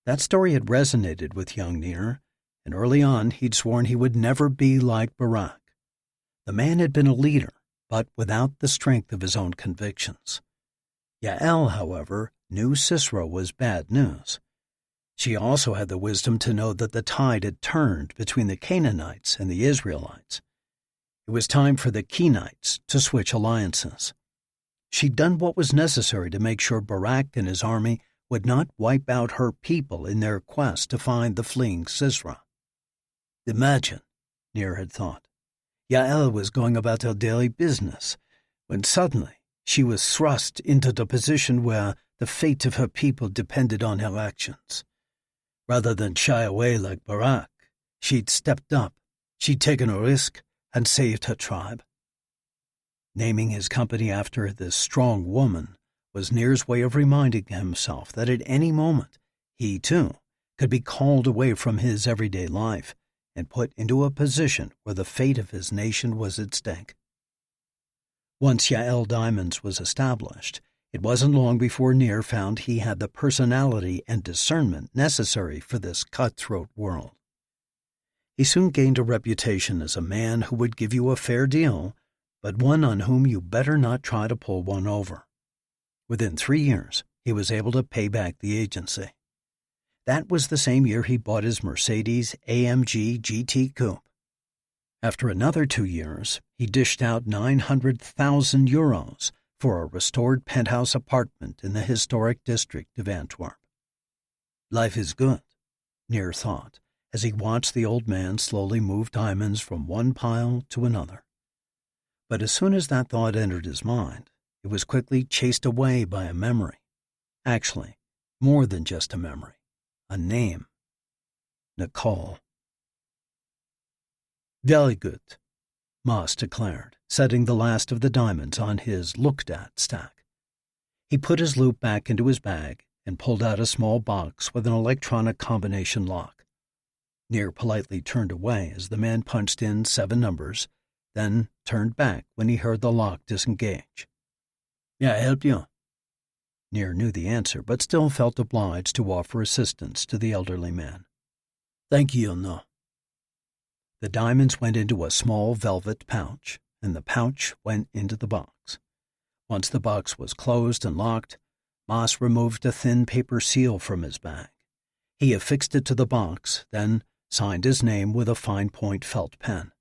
That story had resonated with young Nir, and early on he'd sworn he would never be like Barak. The man had been a leader, but without the strength of his own convictions. Yael, however, knew Sisera was bad news. She also had the wisdom to know that the tide had turned between the Canaanites and the Israelites. It was time for the Kenites to switch alliances. She'd done what was necessary to make sure Barak and his army would not wipe out her people in their quest to find the fleeing Sisera. Imagine, Nir had thought, Yael was going about her daily business, when suddenly she was thrust into the position where the fate of her people depended on her actions. Rather than shy away like Barak, she'd stepped up, she'd taken a risk, and saved her tribe. Naming his company after this strong woman was Nir's way of reminding himself that at any moment he, too, could be called away from his everyday life and put into a position where the fate of his nation was at stake. Once Yael Diamonds was established, it wasn't long before Nir found he had the personality and discernment necessary for this cutthroat world. He soon gained a reputation as a man who would give you a fair deal, but one on whom you better not try to pull one over. Within 3 years, he was able to pay back the agency. That was the same year he bought his Mercedes AMG GT Coupe. After another 2 years, he dished out 900,000 euros for a restored penthouse apartment in the historic district of Antwerp. Life is good, Nir thought, as he watched the old man slowly move diamonds from one pile to another. But as soon as that thought entered his mind, it was quickly chased away by a memory. Actually, more than just a memory. A name. Nicole. Very good, Moss declared, setting the last of the diamonds on his looked-at stack. He put his loop back into his bag and pulled out a small box with an electronic combination lock. Nir politely turned away as the man punched in 7 numbers, then turned back when he heard the lock disengage. "May I help you?" Nir knew the answer, but still felt obliged to offer assistance to the elderly man. "Thank you, no." The diamonds went into a small velvet pouch, and the pouch went into the box. Once the box was closed and locked, Moss removed a thin paper seal from his bag. He affixed it to the box, then signed his name with a fine-point felt pen.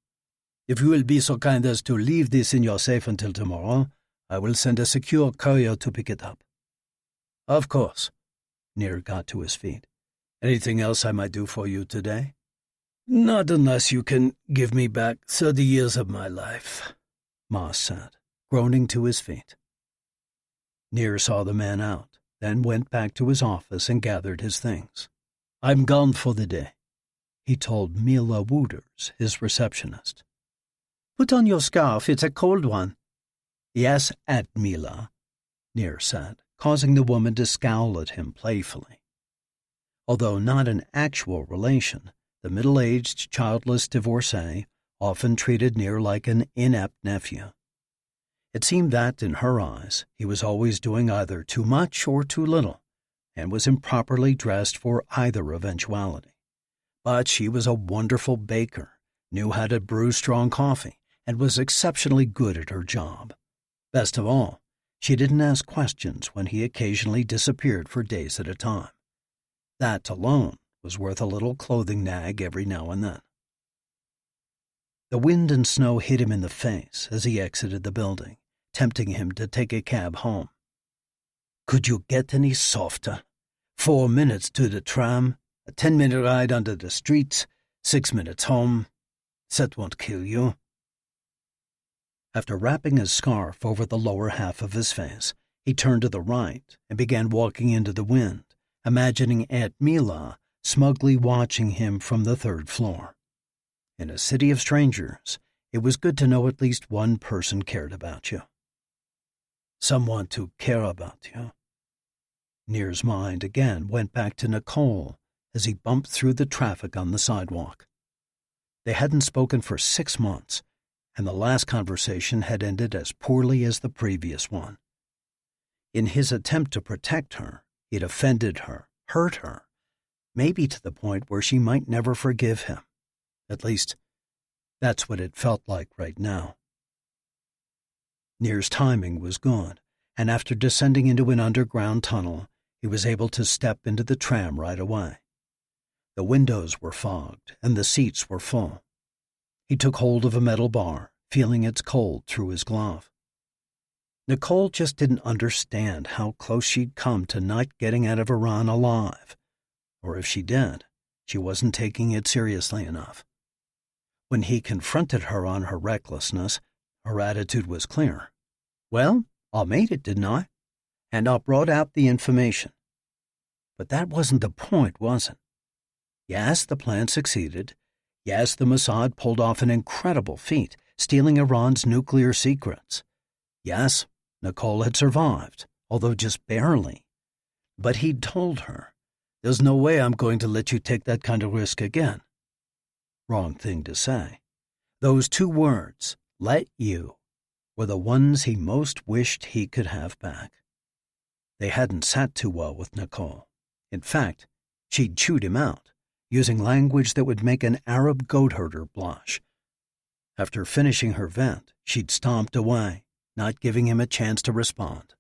"If you will be so kind as to leave this in your safe until tomorrow, I will send a secure courier to pick it up." "Of course." Nir got to his feet. "Anything else I might do for you today?" "Not unless you can give me back 30 years of my life," Moss said, groaning to his feet. Nir saw the man out, then went back to his office and gathered his things. "I'm gone for the day," he told Mila Wooters, his receptionist. "Put on your scarf, it's a cold one." "Yes, Aunt Mila," Nir said, causing the woman to scowl at him playfully. Although not an actual relation, the middle-aged, childless divorcee often treated Nir like an inept nephew. It seemed that, in her eyes, he was always doing either too much or too little, and was improperly dressed for either eventuality. But she was a wonderful baker, knew how to brew strong coffee, and was exceptionally good at her job. Best of all, she didn't ask questions when he occasionally disappeared for days at a time. That alone was worth a little clothing nag every now and then. The wind and snow hit him in the face as he exited the building, tempting him to take a cab home. Could you get any softer? 4 minutes to the tram, a 10-minute ride under the streets, 6 minutes home. That won't kill you. After wrapping his scarf over the lower half of his face, he turned to the right and began walking into the wind, imagining Aunt Mila smugly watching him from the 3rd floor. In a city of strangers, it was good to know at least one person cared about you. Someone to care about you. Nir's mind again went back to Nicole as he bumped through the traffic on the sidewalk. They hadn't spoken for 6 months, and the last conversation had ended as poorly as the previous one. In his attempt to protect her, he'd offended her, hurt her, maybe to the point where she might never forgive him. At least, that's what it felt like right now. Nir's timing was good, and after descending into an underground tunnel, he was able to step into the tram right away. The windows were fogged, and the seats were full. He took hold of a metal bar, feeling its cold through his glove. Nicole just didn't understand how close she'd come to not getting out of Iran alive. Or if she did, she wasn't taking it seriously enough. When he confronted her on her recklessness, her attitude was clear. "Well, I made it, didn't I? And I brought out the information." But that wasn't the point, was it? Yes, the plan succeeded. Yes, the Mossad pulled off an incredible feat, stealing Iran's nuclear secrets. Yes, Nicole had survived, although just barely. But he'd told her, "There's no way I'm going to let you take that kind of risk again." Wrong thing to say. Those two words, "let you," were the ones he most wished he could have back. They hadn't sat too well with Nicole. In fact, she'd chewed him out, using language that would make an Arab goat herder blush. After finishing her vent, she'd stomped away, not giving him a chance to respond.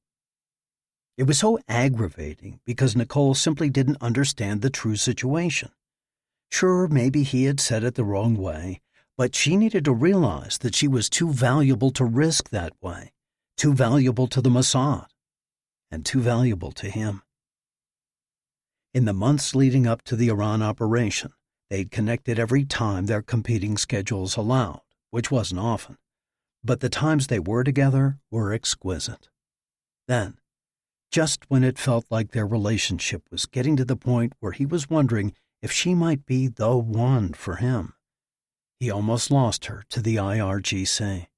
It was so aggravating because Nicole simply didn't understand the true situation. Sure, maybe he had said it the wrong way, but she needed to realize that she was too valuable to risk that way, too valuable to the Mossad, and too valuable to him. In the months leading up to the Iran operation, they'd connected every time their competing schedules allowed, which wasn't often. But the times they were together were exquisite. Then, just when it felt like their relationship was getting to the point where he was wondering if she might be the one for him, he almost lost her to the IRGC.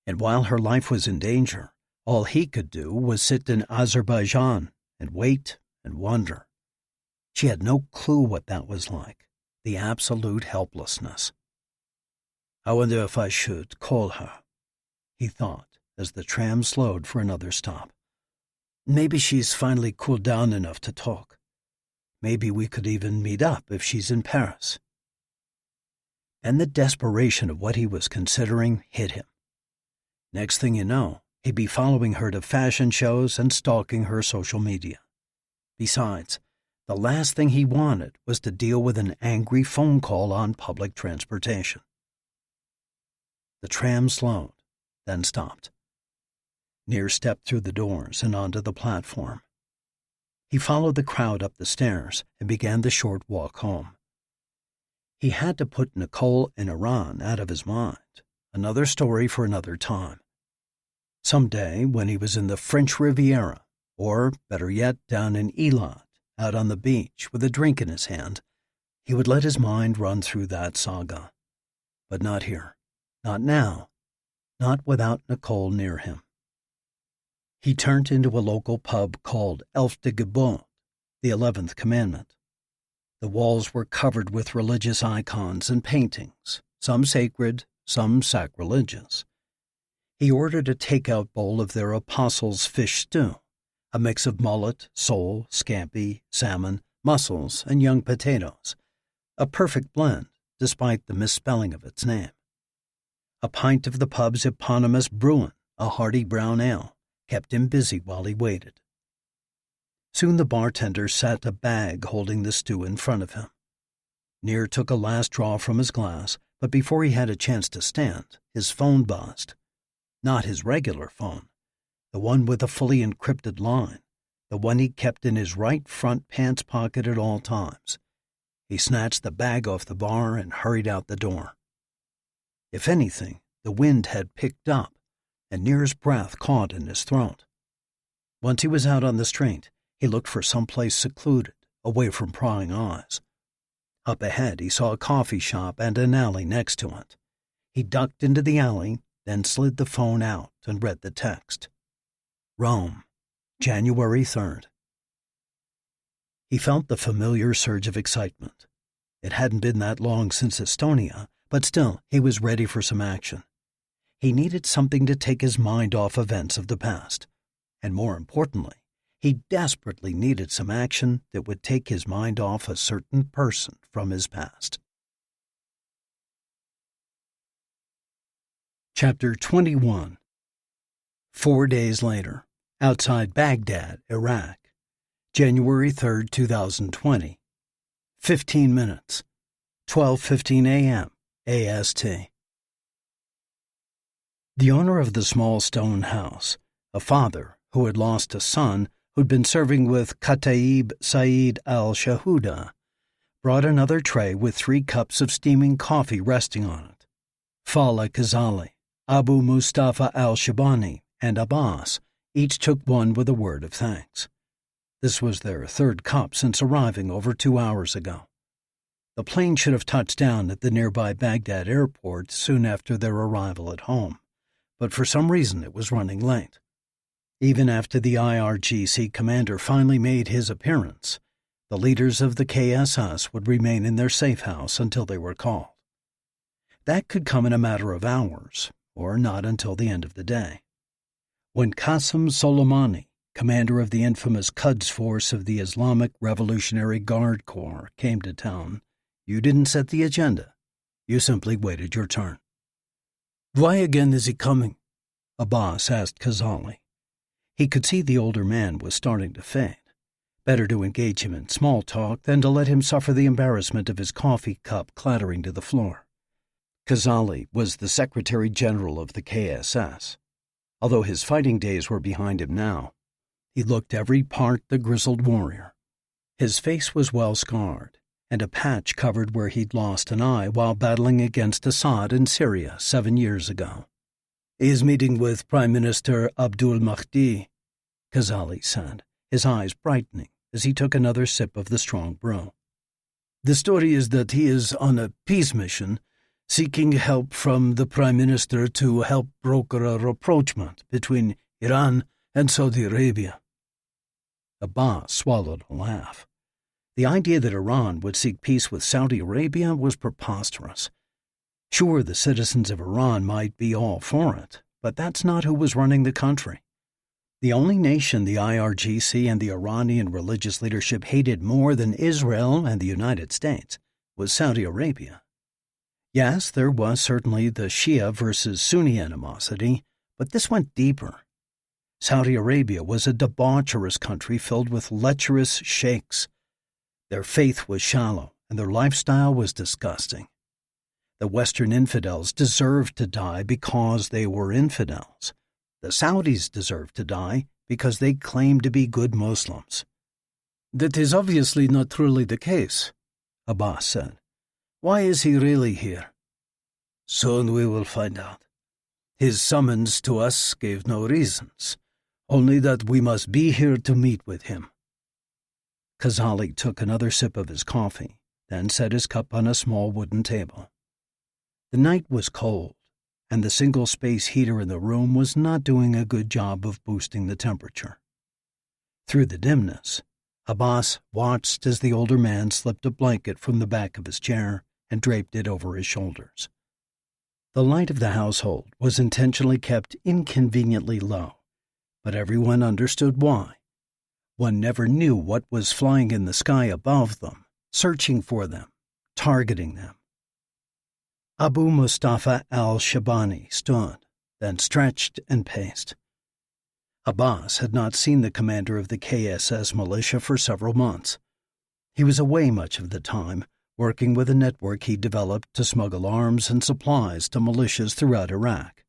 And while her life was in danger, all he could do was sit in Azerbaijan and wait and wonder. She had no clue what that was like, the absolute helplessness. "I wonder if I should call her," he thought as the tram slowed for another stop. "Maybe she's finally cooled down enough to talk. Maybe we could even meet up if she's in Paris." And the desperation of what he was considering hit him. Next thing you know, he'd be following her to fashion shows and stalking her social media. Besides, the last thing he wanted was to deal with an angry phone call on public transportation. The tram slowed, then stopped. Nir stepped through the doors and onto the platform. He followed the crowd up the stairs and began the short walk home. He had to put Nicole in Iran out of his mind, another story for another time. Someday, when he was in the French Riviera, or, better yet, down in Eilat, out on the beach with a drink in his hand, he would let his mind run through that saga. But not here. Not now. Not without Nicole near him. He turned into a local pub called Elf de Gebot, the 11th Commandment. The walls were covered with religious icons and paintings, some sacred, some sacrilegious. He ordered a takeout bowl of their Apostles' fish stew, a mix of mullet, sole, scampi, salmon, mussels, and young potatoes, a perfect blend despite the misspelling of its name. A pint of the pub's eponymous Bruin, a hearty brown ale, kept him busy while he waited. Soon the bartender set a bag holding the stew in front of him. Nir took a last draw from his glass, but before he had a chance to stand, his phone buzzed. Not his regular phone, the one with a fully encrypted line, the one he kept in his right front pants pocket at all times. He snatched the bag off the bar and hurried out the door. If anything, the wind had picked up, and Nir's breath caught in his throat. Once he was out on the street, he looked for some place secluded, away from prying eyes. Up ahead, he saw a coffee shop and an alley next to it. He ducked into the alley, then slid the phone out and read the text. Rome, January 3rd. He felt the familiar surge of excitement. It hadn't been that long since Estonia, but still he was ready for some action. He needed something to take his mind off events of the past, and more importantly, He desperately needed some action that would take his mind off a certain person from his past. Chapter 21. 4 days later, outside Baghdad, Iraq, January 3, 2020. 15 minutes. 12:15 a.m. AST. The owner of the small stone house, a father who had lost a son who'd been serving with Kataib Saeed al-Shahuda, brought another tray with 3 cups of steaming coffee resting on it. Fala Kazali, Abu Mustafa al-Shabani, and Abbas each took one with a word of thanks. This was their 3rd cup since arriving over 2 hours ago. The plane should have touched down at the nearby Baghdad airport soon after their arrival at home, but for some reason it was running late. Even after the IRGC commander finally made his appearance, the leaders of the KSS would remain in their safe house until they were called. That could come in a matter of hours, or not until the end of the day. When Qasim Soleimani, commander of the infamous Quds force of the Islamic Revolutionary Guard Corps, came to town, you didn't set the agenda. You simply waited your turn. "Why again is he coming?" Abbas asked Kazali. He could see the older man was starting to fade. Better to engage him in small talk than to let him suffer the embarrassment of his coffee cup clattering to the floor. Kazali was the Secretary General of the KSS. Although his fighting days were behind him now, he looked every part the grizzled warrior. His face was well scarred, and a patch covered where he'd lost an eye while battling against Assad in Syria 7 years ago. "He is meeting with Prime Minister Abdul Mahdi," Kazali said, his eyes brightening as he took another sip of the strong brew. "The story is that he is on a peace mission, seeking help from the Prime Minister to help broker a rapprochement between Iran and Saudi Arabia." Abbas swallowed a laugh. The idea that Iran would seek peace with Saudi Arabia was preposterous. Sure, the citizens of Iran might be all for it, but that's not who was running the country. The only nation the IRGC and the Iranian religious leadership hated more than Israel and the United States was Saudi Arabia. Yes, there was certainly the Shia versus Sunni animosity, but this went deeper. Saudi Arabia was a debaucherous country filled with lecherous sheikhs. Their faith was shallow, and their lifestyle was disgusting. The Western infidels deserved to die because they were infidels. The Saudis deserved to die because they claimed to be good Muslims. "That is obviously not truly the case," Abbas said. "Why is he really here?" "Soon we will find out. His summons to us gave no reasons, only that we must be here to meet with him." Kazali took another sip of his coffee, then set his cup on a small wooden table. The night was cold, and the single-space heater in the room was not doing a good job of boosting the temperature. Through the dimness, Abbas watched as the older man slipped a blanket from the back of his chair and draped it over his shoulders. The light of the household was intentionally kept inconveniently low, but everyone understood why. One never knew what was flying in the sky above them, searching for them, targeting them. Abu Mustafa al-Shabani stood, then stretched and paced. Abbas had not seen the commander of the KSS militia for several months. He was away much of the time, working with a network he developed to smuggle arms and supplies to militias throughout Iraq.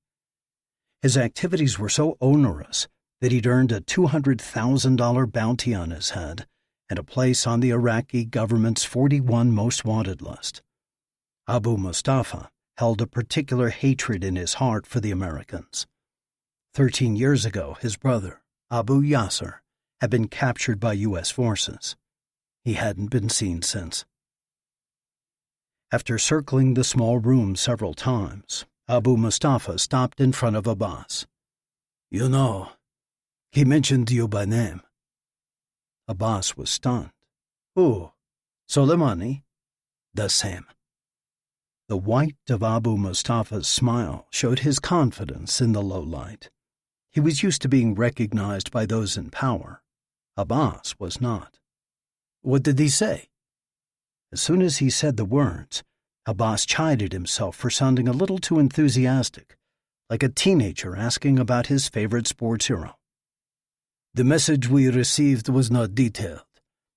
His activities were so onerous that he'd earned a $200,000 bounty on his head and a place on the Iraqi government's 41 most wanted list. Abu Mustafa held a particular hatred in his heart for the Americans. 13 years ago, his brother, Abu Yasser, had been captured by U.S. forces. He hadn't been seen since. After circling the small room several times, Abu Mustafa stopped in front of Abbas. "You know, he mentioned you by name." Abbas was stunned. "Who? Soleimani?" "The same." The white of Abu Mustafa's smile showed his confidence in the low light. He was used to being recognized by those in power. Abbas was not. "What did he say?" As soon as he said the words, Abbas chided himself for sounding a little too enthusiastic, like a teenager asking about his favorite sports hero. "The message we received was not detailed.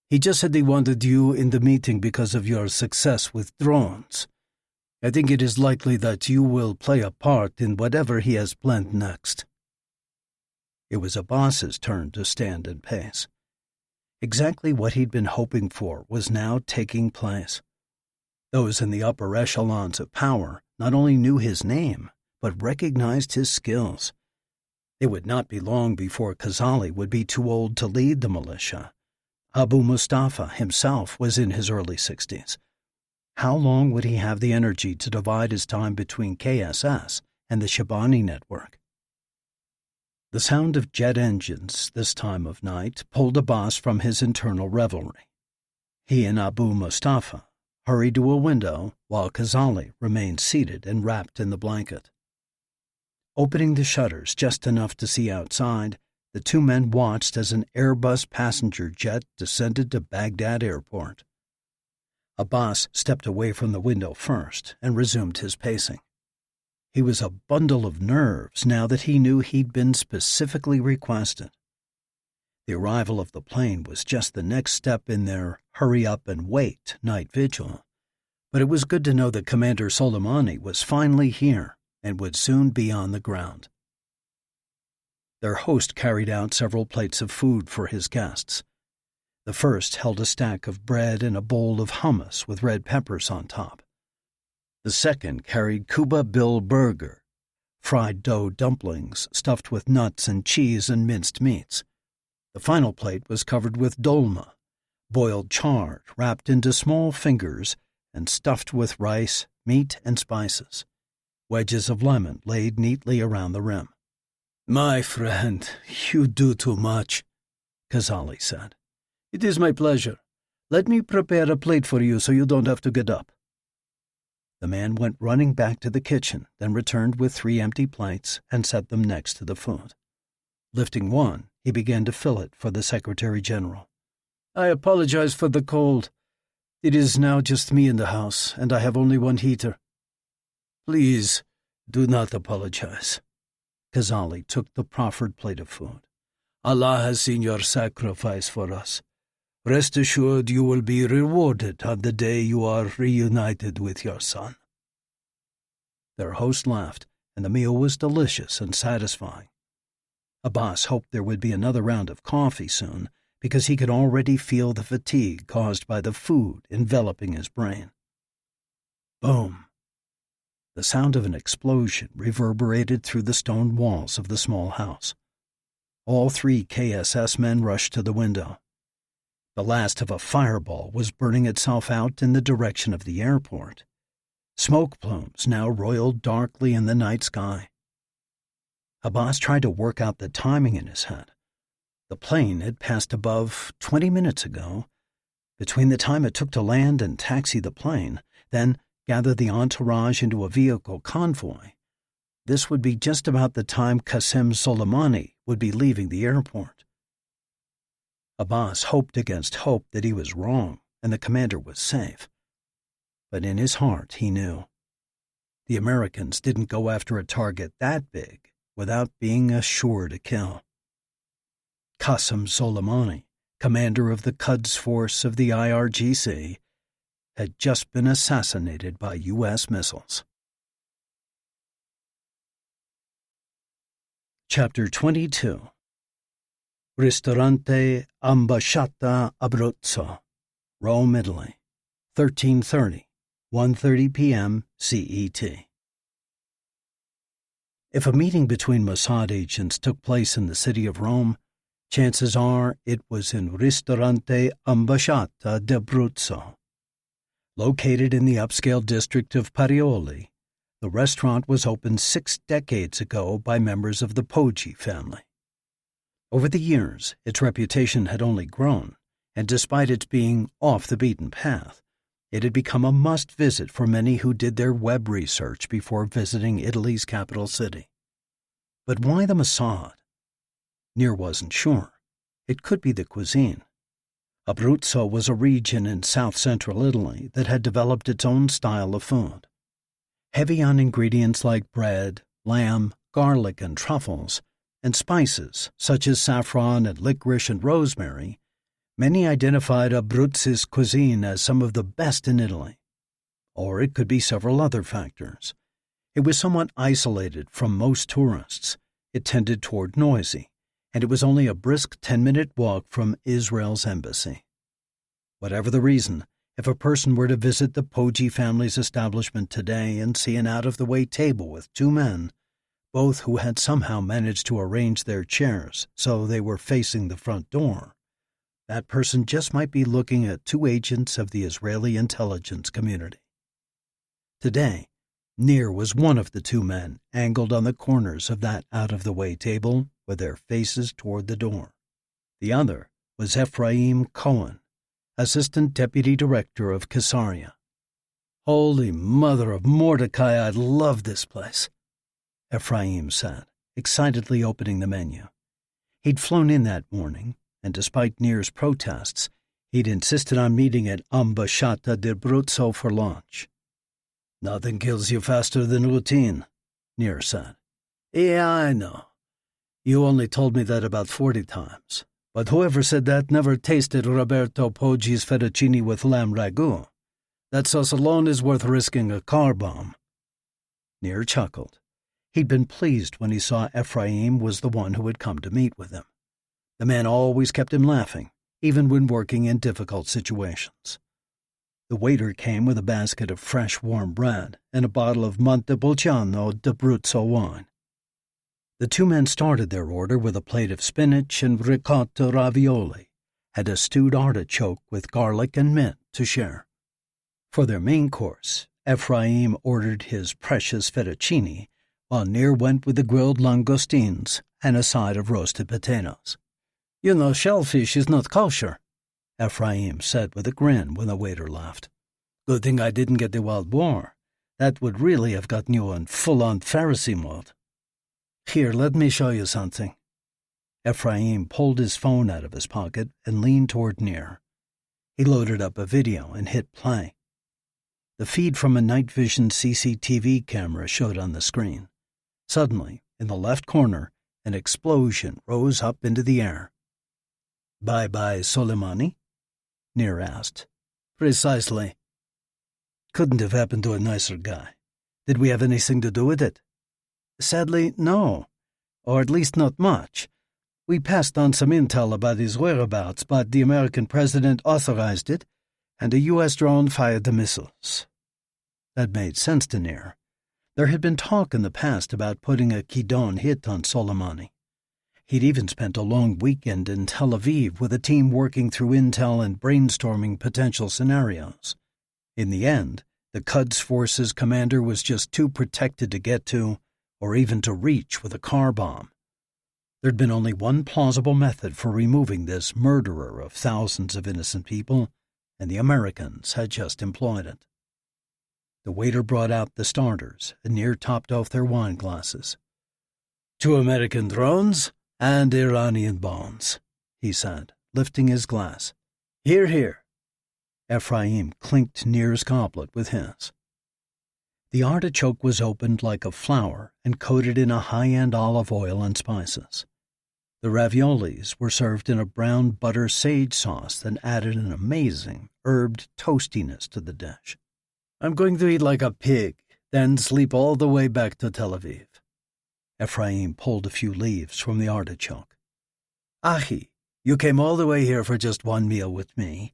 He just said he wanted you in the meeting because of your success with drones. I think it is likely that you will play a part in whatever he has planned next." It was Abbas's turn to stand and pace. Exactly what he'd been hoping for was now taking place. Those in the upper echelons of power not only knew his name, but recognized his skills. It would not be long before Khazali would be too old to lead the militia. Abu Mustafa himself was in his early 60s. How long would he have the energy to divide his time between KSS and the Shabani network? The sound of jet engines this time of night pulled Abbas from his internal revelry. He and Abu Mustafa hurried to a window while Khazali remained seated and wrapped in the blanket. Opening the shutters just enough to see outside, the two men watched as an Airbus passenger jet descended to Baghdad airport. Abbas stepped away from the window first and resumed his pacing. He was a bundle of nerves now that he knew he'd been specifically requested. The arrival of the plane was just the next step in their hurry-up-and-wait night vigil, but it was good to know that Commander Soleimani was finally here and would soon be on the ground. Their host carried out several plates of food for his guests. The first held a stack of bread and a bowl of hummus with red peppers on top. The second carried Kuba Bill burger, fried dough dumplings stuffed with nuts and cheese and minced meats. The final plate was covered with dolma, boiled chard wrapped into small fingers and stuffed with rice, meat, and spices. Wedges of lemon laid neatly around the rim. "My friend, you do too much," Khazali said. "It is my pleasure. Let me prepare a plate for you so you don't have to get up." The man went running back to the kitchen, then returned with 3 empty plates and set them next to the food. Lifting one, he began to fill it for the Secretary General. "I apologize for the cold. It is now just me in the house, and I have only one heater." "Please, do not apologize." Khazali took the proffered plate of food. "Allah has seen your sacrifice for us. Rest assured you will be rewarded on the day you are reunited with your son." Their host laughed, and the meal was delicious and satisfying. Abbas hoped there would be another round of coffee soon, because he could already feel the fatigue caused by the food enveloping his brain. Boom! The sound of an explosion reverberated through the stone walls of the small house. All 3 KSS men rushed to the window. The last of a fireball was burning itself out in the direction of the airport. Smoke plumes now roiled darkly in the night sky. Abbas tried to work out the timing in his head. The plane had passed above 20 minutes ago. Between the time it took to land and taxi the plane, then gather the entourage into a vehicle convoy, this would be just about the time Qasem Soleimani would be leaving the airport. Abbas hoped against hope that he was wrong and the commander was safe. But in his heart he knew. The Americans didn't go after a target that big without being a sure to kill. Qasem Soleimani, commander of the Quds Force of the IRGC, had just been assassinated by U.S. missiles. Chapter 22. Ristorante Ambasciata Abruzzo, Rome, Italy, 1330, 1:30 p.m. CET. If a meeting between Mossad agents took place in the city of Rome, chances are it was in Ristorante Ambasciata d'Abruzzo. Located in the upscale district of Parioli, the restaurant was opened 6 decades ago by members of the Poggi family. Over the years, its reputation had only grown, and despite its being off the beaten path, it had become a must-visit for many who did their web research before visiting Italy's capital city. But why the Mossad? Nir wasn't sure. It could be the cuisine. Abruzzo was a region in south-central Italy that had developed its own style of food. Heavy on ingredients like bread, lamb, garlic, and truffles, and spices such as saffron and licorice and rosemary, many identified Abruzzi's cuisine as some of the best in Italy. Or it could be several other factors. It was somewhat isolated from most tourists. It tended toward noisy, and it was only a brisk 10-minute walk from Israel's embassy. Whatever the reason, if a person were to visit the Poggi family's establishment today and see an out-of-the-way table with two men, both who had somehow managed to arrange their chairs so they were facing the front door, that person just might be looking at two agents of the Israeli intelligence community. Today, Nir was one of the two men angled on the corners of that out-of-the-way table with their faces toward the door. The other was Ephraim Cohen, Assistant Deputy Director of Caesarea. "Holy Mother of Mordecai, I love this place," Ephraim said, excitedly opening the menu. He'd flown in that morning, and despite Nir's protests, he'd insisted on meeting at Ambasciata d'Abruzzo for lunch. "Nothing kills you faster than routine," Nir said. "Yeah, I know. You only told me that about 40 times. But whoever said that never tasted Roberto Poggi's fettuccine with lamb ragu. That sauce alone is worth risking a car bomb." Nir chuckled. He'd been pleased when he saw Ephraim was the one who had come to meet with him. The man always kept him laughing, even when working in difficult situations. The waiter came with a basket of fresh, warm bread and a bottle of Montepulciano d'Abruzzo wine. The two men started their order with a plate of spinach and ricotta ravioli, and a stewed artichoke with garlic and mint to share. For their main course, Ephraim ordered his precious fettuccine, while Nir went with the grilled langoustines and a side of roasted potatoes. "You know, shellfish is not kosher," Ephraim said with a grin when the waiter left. "Good thing I didn't get the wild boar. That would really have gotten you in full-on Pharisee mode. Here, let me show you something." Ephraim pulled his phone out of his pocket and leaned toward Nir. He loaded up a video and hit play. The feed from a night vision CCTV camera showed on the screen. Suddenly, in the left corner, an explosion rose up into the air. "Bye-bye, Soleimani?" Nir asked. "Precisely." "Couldn't have happened to a nicer guy. Did we have anything to do with it?" "Sadly, no. Or at least not much. We passed on some intel about his whereabouts, but the American president authorized it, and a U.S. drone fired the missiles." That made sense to Nir. There had been talk in the past about putting a Kidon hit on Soleimani. He'd even spent a long weekend in Tel Aviv with a team working through intel and brainstorming potential scenarios. In the end, the Quds Force's commander was just too protected to get to, or even to reach with a car bomb. There'd been only one plausible method for removing this murderer of thousands of innocent people, and the Americans had just employed it. The waiter brought out the starters, and Nir topped off their wine glasses. "2 American drones and Iranian bombs," he said, lifting his glass. "Hear, hear." Ephraim clinked Nir's goblet with his. The artichoke was opened like a flower and coated in a high-end olive oil and spices. The raviolis were served in a brown butter sage sauce that added an amazing herbed toastiness to the dish. "I'm going to eat like a pig, then sleep all the way back to Tel Aviv." Ephraim pulled a few leaves from the artichoke. "Achi, you came all the way here for just one meal with me.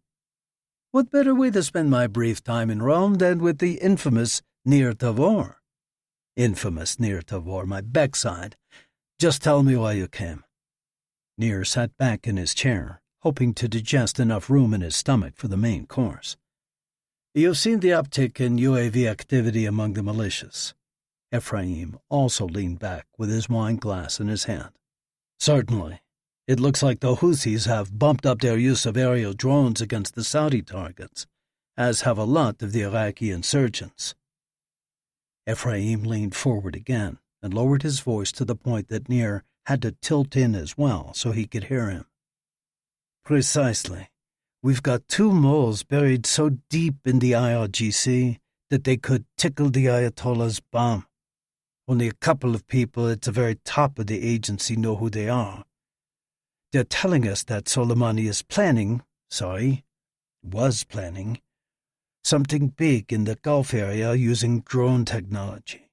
What better way to spend my brief time in Rome than with the infamous Nir Tavor?" "Infamous Nir Tavor, my backside. Just tell me why you came." Nir sat back in his chair, hoping to digest enough room in his stomach for the main course. "You've seen the uptick in UAV activity among the militias." Ephraim also leaned back with his wine glass in his hand. "Certainly. It looks like the Houthis have bumped up their use of aerial drones against the Saudi targets, as have a lot of the Iraqi insurgents." Ephraim leaned forward again and lowered his voice to the point that Nir had to tilt in as well so he could hear him. Precisely. We've got 2 moles buried so deep in the IRGC that they could tickle the Ayatollah's bomb. Only a couple of people at the very top of the agency know who they are. They're telling us that Soleimani was planning, something big in the Gulf area using drone technology.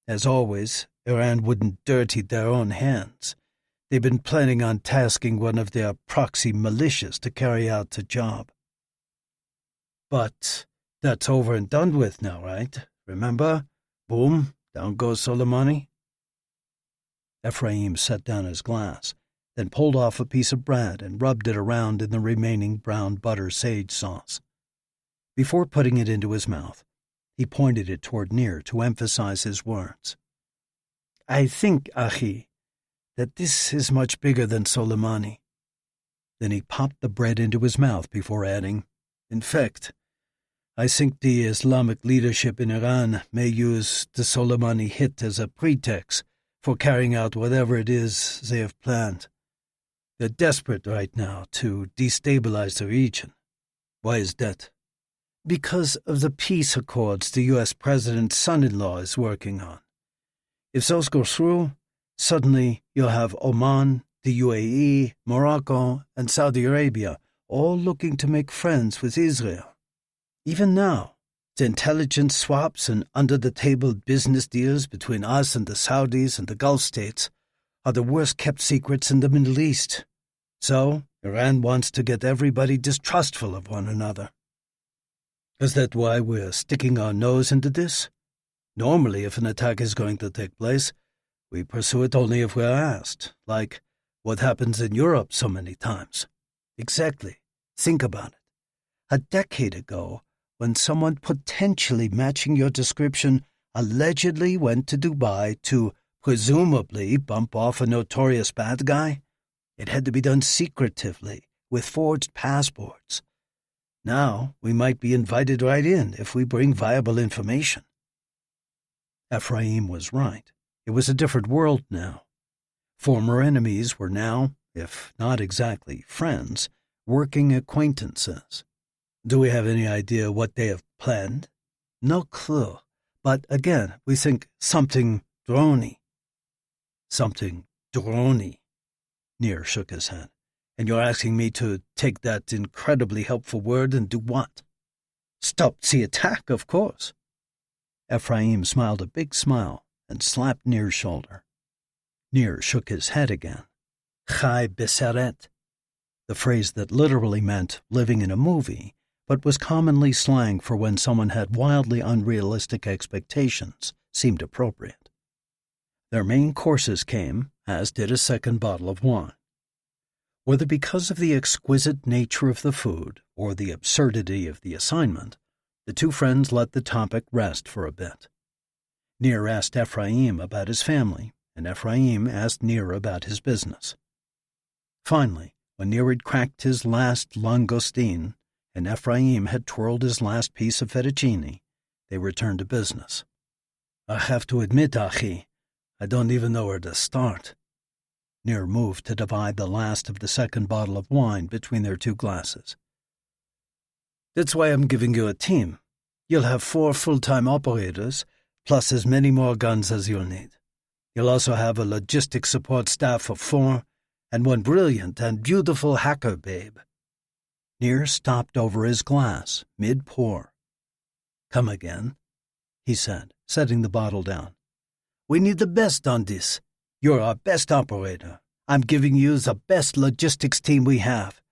As always, Iran wouldn't dirty their own hands. They've been planning on tasking one of their proxy militias to carry out the job. But that's over and done with now, right? Remember? Boom, down goes Soleimani. Ephraim set down his glass, then pulled off a piece of bread and rubbed it around in the remaining brown butter sage sauce. Before putting it into his mouth, he pointed it toward Nir to emphasize his words. I think, Achi, that this is much bigger than Soleimani. Then he popped the bread into his mouth before adding, in fact, I think the Islamic leadership in Iran may use the Soleimani hit as a pretext for carrying out whatever it is they have planned. They're desperate right now to destabilize the region. Why is that? Because of the peace accords the U.S. President's son-in-law is working on. If those go through, suddenly you'll have Oman, the UAE, Morocco, and Saudi Arabia all looking to make friends with Israel. Even now, the intelligence swaps and under-the-table business deals between us and the Saudis and the Gulf states are the worst-kept secrets in the Middle East. So, Iran wants to get everybody distrustful of one another. Is that why we're sticking our nose into this? Normally, if an attack is going to take place, we pursue it only if we're asked, like what happens in Europe so many times. Exactly. Think about it. A decade ago, when someone potentially matching your description allegedly went to Dubai to presumably bump off a notorious bad guy, it had to be done secretively, with forged passports. Now, we might be invited right in if we bring viable information. Ephraim was right. It was a different world now. Former enemies were now, if not exactly friends, working acquaintances. Do we have any idea what they have planned? No clue. But again, we think something drony. Something drony. Nir shook his head. And you're asking me to take that incredibly helpful word and do what? Stop the attack, of course. Ephraim smiled a big smile and slapped Nir's shoulder. Nir shook his head again. Chai beseret, the phrase that literally meant living in a movie, but was commonly slang for when someone had wildly unrealistic expectations, seemed appropriate. Their main courses came, as did a second bottle of wine. Whether because of the exquisite nature of the food or the absurdity of the assignment, the two friends let the topic rest for a bit. Nir asked Ephraim about his family, and Ephraim asked Nir about his business. Finally, when Nir had cracked his last langoustine and Ephraim had twirled his last piece of fettuccine, they returned to business. I have to admit, Achi, I don't even know where to start. Nir moved to divide the last of the second bottle of wine between their 2 glasses. That's why I'm giving you a team. You'll have 4 full-time operators, plus as many more guns as you'll need. You'll also have a logistics support staff of 4, and 1 brilliant and beautiful hacker babe. Nir stopped over his glass, mid-pour. Come again, he said, setting the bottle down. We need the best on this. You're our best operator. I'm giving you the best logistics team we have,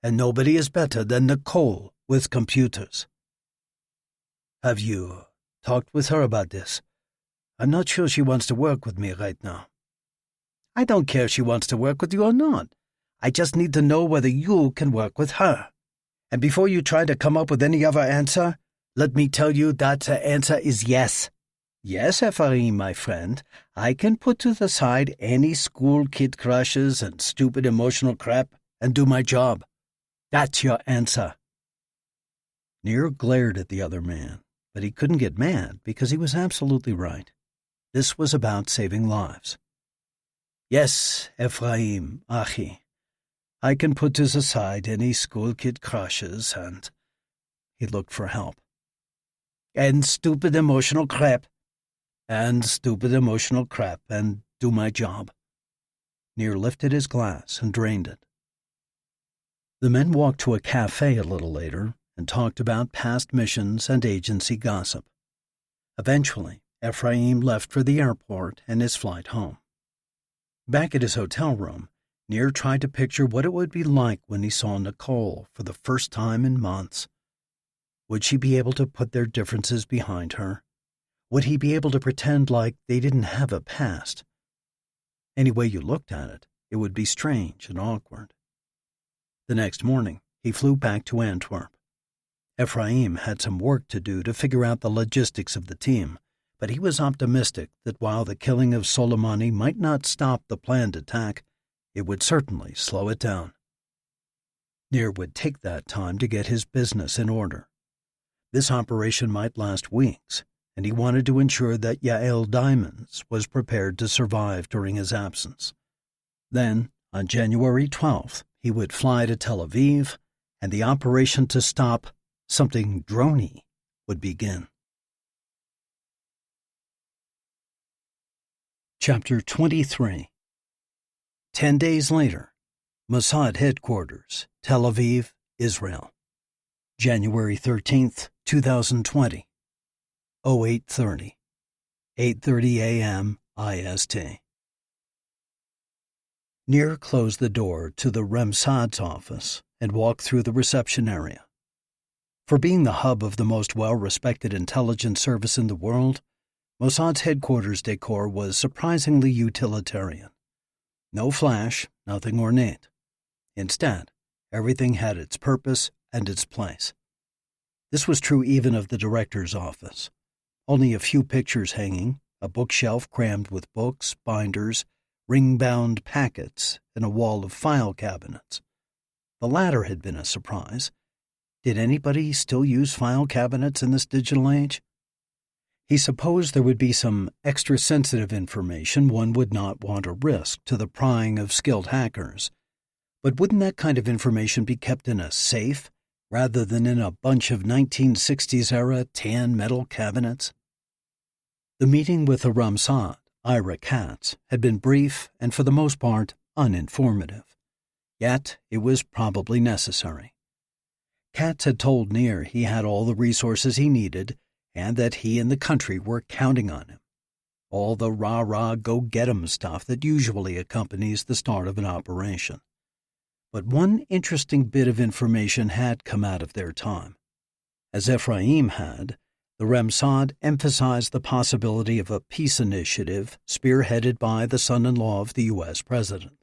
and nobody is better than Nicole with computers. Have you talked with her about this? I'm not sure she wants to work with me right now. I don't care if she wants to work with you or not. I just need to know whether you can work with her. And before you try to come up with any other answer, let me tell you that the answer is yes. Yes, Ephraim, my friend, I can put to the side any school kid crushes and stupid emotional crap and do my job. That's your answer. Nir glared at the other man, but he couldn't get mad because he was absolutely right. This was about saving lives. Yes, Ephraim, Achi, I can put this aside any school kid crushes and... He looked for help. And stupid emotional crap. And stupid emotional crap, and do my job. Nir lifted his glass and drained it. The men walked to a cafe a little later and talked about past missions and agency gossip. Eventually, Ephraim left for the airport and his flight home. Back at his hotel room, Nir tried to picture what it would be like when he saw Nicole for the first time in months. Would she be able to put their differences behind her? Would he be able to pretend like they didn't have a past? Any way you looked at it, it would be strange and awkward. The next morning, he flew back to Antwerp. Ephraim had some work to do to figure out the logistics of the team, but he was optimistic that while the killing of Soleimani might not stop the planned attack, it would certainly slow it down. Nir would take that time to get his business in order. This operation might last weeks, and he wanted to ensure that Yael Diamonds was prepared to survive during his absence. Then, on January 12th, he would fly to Tel Aviv, and the operation to stop something drony would begin. Chapter 23. 10 days later, Mossad headquarters, Tel Aviv, Israel. January 13th, 2020. 08:30. 8:30 a.m. IST. Nir closed the door to the Mossad's office and walked through the reception area. For being the hub of the most well-respected intelligence service in the world, Mossad's headquarters decor was surprisingly utilitarian. No flash, nothing ornate. Instead, everything had its purpose and its place. This was true even of the director's office. Only a few pictures hanging, a bookshelf crammed with books, binders, ring-bound packets, and a wall of file cabinets. The latter had been a surprise. Did anybody still use file cabinets in this digital age? He supposed there would be some extra sensitive information one would not want to risk to the prying of skilled hackers. But wouldn't that kind of information be kept in a safe rather than in a bunch of 1960s-era tan metal cabinets? The meeting with the Mossad, Ira Katz, had been brief and for the most part uninformative. Yet it was probably necessary. Katz had told Nir he had all the resources he needed and that he and the country were counting on him. All the rah-rah go-get-em stuff that usually accompanies the start of an operation. But one interesting bit of information had come out of their time. As Ephraim had, the Mossad emphasized the possibility of a peace initiative spearheaded by the son-in-law of the U.S. president.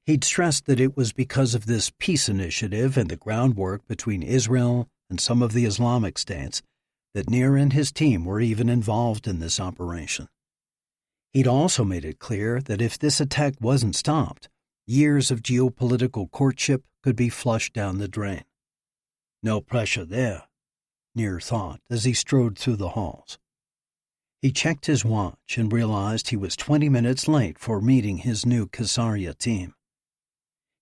He'd stressed that it was because of this peace initiative and the groundwork between Israel and some of the Islamic states that Nir and his team were even involved in this operation. He'd also made it clear that if this attack wasn't stopped, years of geopolitical courtship could be flushed down the drain. No pressure there, Nir thought as he strode through the halls. He checked his watch and realized he was 20 minutes late for meeting his new Caesarea team.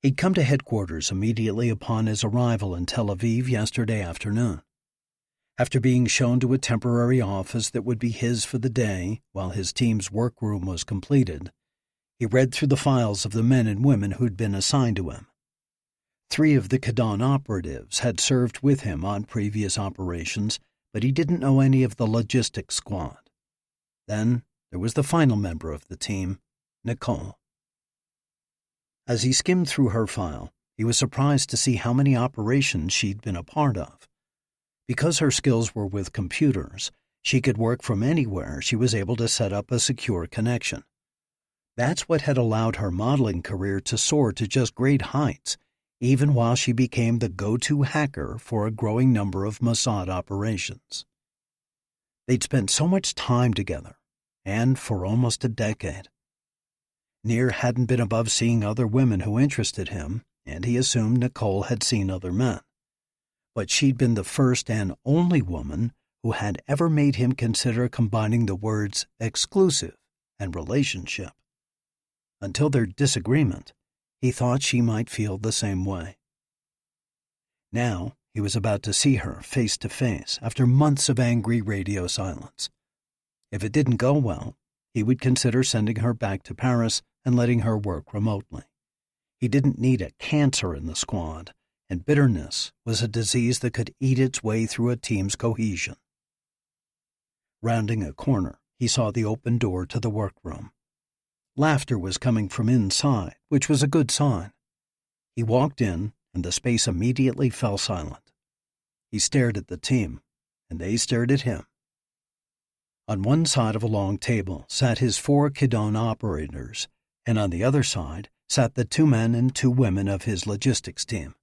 He'd come to headquarters immediately upon his arrival in Tel Aviv yesterday afternoon. After being shown to a temporary office that would be his for the day while his team's workroom was completed, he read through the files of the men and women who'd been assigned to him. 3 of the Knack operatives had served with him on previous operations, but he didn't know any of the logistics squad. Then there was the final member of the team, Nicole. As he skimmed through her file, he was surprised to see how many operations she'd been a part of. Because her skills were with computers, she could work from anywhere she was able to set up a secure connection. That's what had allowed her modeling career to soar to just great heights, even while she became the go-to hacker for a growing number of Mossad operations. They'd spent so much time together, and for almost a decade. Nir hadn't been above seeing other women who interested him, and he assumed Nicole had seen other men. But she'd been the first and only woman who had ever made him consider combining the words exclusive and relationship. Until their disagreement, He thought she might feel the same way. Now he was about to see her face to face after months of angry radio silence. If it didn't go well, he would consider sending her back to Paris and letting her work remotely. He didn't need a cancer in the squad, and bitterness was a disease that could eat its way through a team's cohesion. Rounding a corner, he saw the open door to the workroom. Laughter was coming from inside, which was a good sign. He walked in, and the space immediately fell silent. He stared at the team, and they stared at him. On one side of a long table sat his 4 Kidon operators, and on the other side sat the 2 men and 2 women of his logistics team.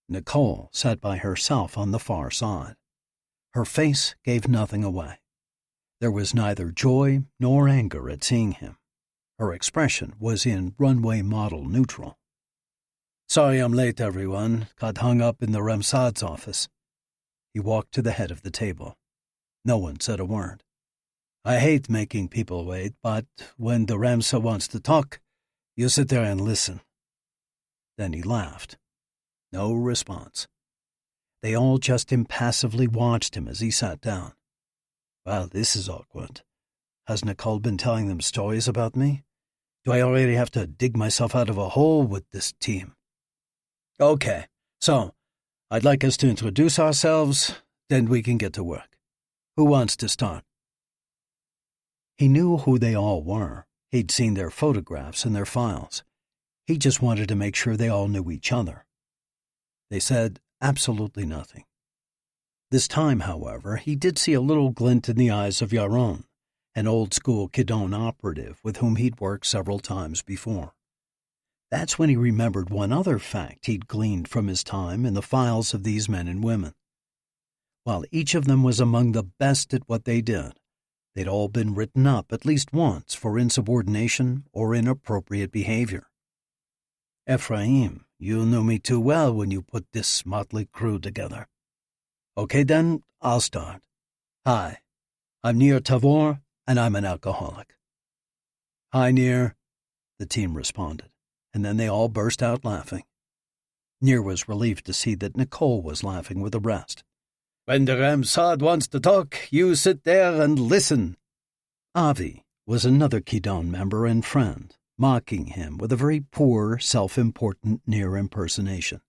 Nicole sat by herself on the far side. Her face gave nothing away. There was neither joy nor anger at seeing him. Her expression was in runway model neutral. "Sorry I'm late, everyone. Got hung up in the Ramsad's office." He walked to the head of the table. No one said a word. "I hate making people wait, but when the Ramsa wants to talk, you sit there and listen." Then he laughed. No response. They all just impassively watched him as he sat down. "Well, this is awkward. Has Nicole been telling them stories about me? Do I already have to dig myself out of a hole with this team?" "Okay, so I'd like us to introduce ourselves, then we can get to work. Who wants to start?" He knew who they all were. He'd seen their photographs and their files. He just wanted to make sure they all knew each other. They said absolutely nothing. This time, however, he did see a little glint in the eyes of Yohn, an old-school Kidon operative with whom he'd worked several times before. That's when he remembered one other fact he'd gleaned from his time in the files of these men and women. While each of them was among the best at what they did, they'd all been written up at least once for insubordination or inappropriate behavior. "Ephraim, you knew me too well when you put this motley crew together. Okay then, I'll start. Hi, I'm Nir Tavor, and I'm an alcoholic." "Hi, Nir," the team responded, and then they all burst out laughing. Nir was relieved to see that Nicole was laughing with the rest. "When the Mossad wants to talk, you sit there and listen." Avi was another Kidon member and friend, mocking him with a very poor, self-important Nir impersonation.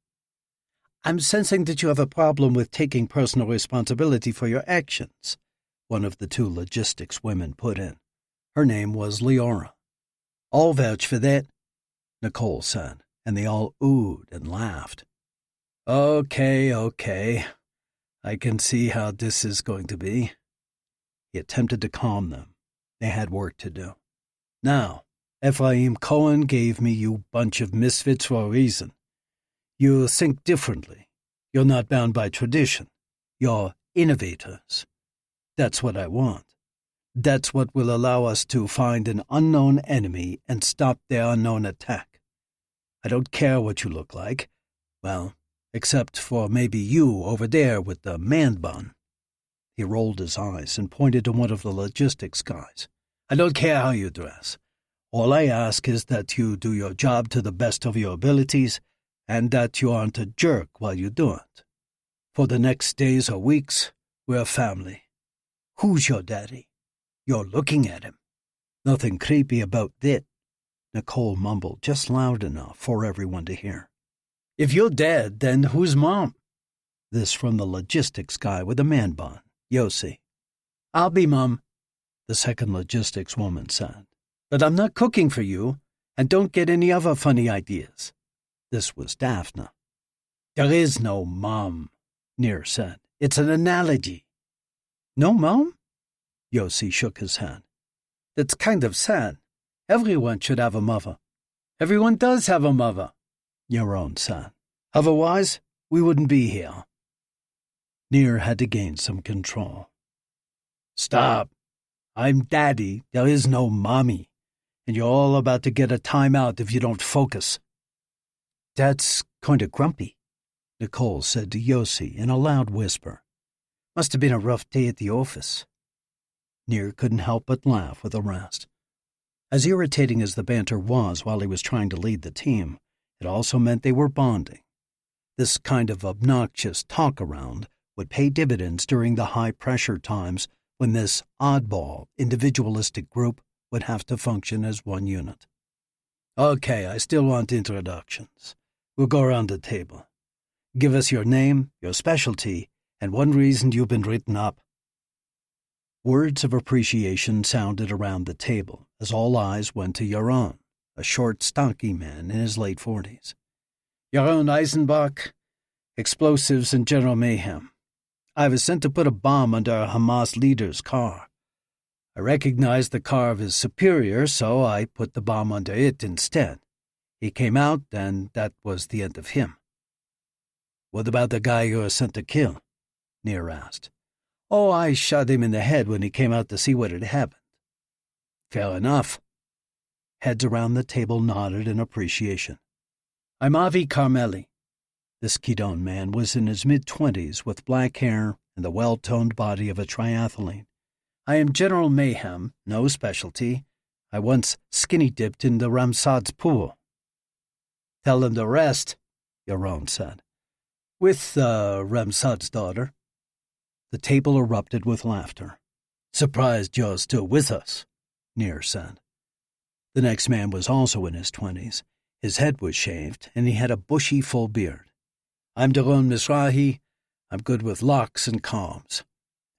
"I'm sensing that you have a problem with taking personal responsibility for your actions," one of the 2 logistics women put in. Her name was Leora. "I'll vouch for that," Nicole said, and they all oohed and laughed. Okay. I can see how this is going to be." He attempted to calm them. They had work to do. "Now, Ephraim Cohen gave me you bunch of misfits for a reason. You think differently. You're not bound by tradition. You're innovators. That's what I want. That's what will allow us to find an unknown enemy and stop their unknown attack. I don't care what you look like. Well, except for maybe you over there with the man bun." He rolled his eyes and pointed to one of the logistics guys. "I don't care how you dress. All I ask is that you do your job to the best of your abilities and that you aren't a jerk while you do it. For the next days or weeks, we're family. Who's your daddy? You're looking at him. Nothing creepy about that," Nicole mumbled just loud enough for everyone to hear. "If you're dead, then who's mom?" This from the logistics guy with the man bun, Yossi. "I'll be mom," the second logistics woman said. "But I'm not cooking for you, and don't get any other funny ideas." This was Daphne. "There is no mom," Nir said. "It's an analogy." "No mom?" Yossi shook his head. "That's kind of sad. Everyone should have a mother." "Everyone does have a mother," Yohn said. "Otherwise, we wouldn't be here." Nir had to gain some control. "Stop. I'm daddy. There is no mommy. And you're all about to get a timeout if you don't focus." "Dad's kind of grumpy," Nicole said to Yossi in a loud whisper. "Must have been a rough day at the office." Nir couldn't help but laugh with the rest. As irritating as the banter was while he was trying to lead the team, It also meant they were bonding. This kind of obnoxious talk-around would pay dividends during the high-pressure times when this oddball, individualistic group would have to function as one unit. Okay, I still want introductions. We'll go around the table. Give us your name, your specialty, and one reason you've been written up. Words of appreciation sounded around the table as all eyes went to Yohn, a short, stocky man in his late 40s. Yohn Eisenbach, explosives and general mayhem. I was sent to put a bomb under a Hamas leader's car. I recognized the car of his superior, so I put the bomb under it instead. He came out, and that was the end of him. What about the guy you were sent to kill? Nir asked. Oh, I shot him in the head when he came out to see what had happened. Fair enough. Heads around the table nodded in appreciation. I'm Avi Carmeli. This Kidon man was in his mid-20s with black hair and the well-toned body of a triathlete. I am General Mayhem, no specialty. I once skinny-dipped in the Ramsad's pool. Tell them the rest, Yohn said. With Ramsad's daughter. The table erupted with laughter. Surprised you're still with us, Nir said. The next man was also in his 20s. His head was shaved, and he had a bushy, full beard. I'm Doron Mizrahi. I'm good with locks and calms.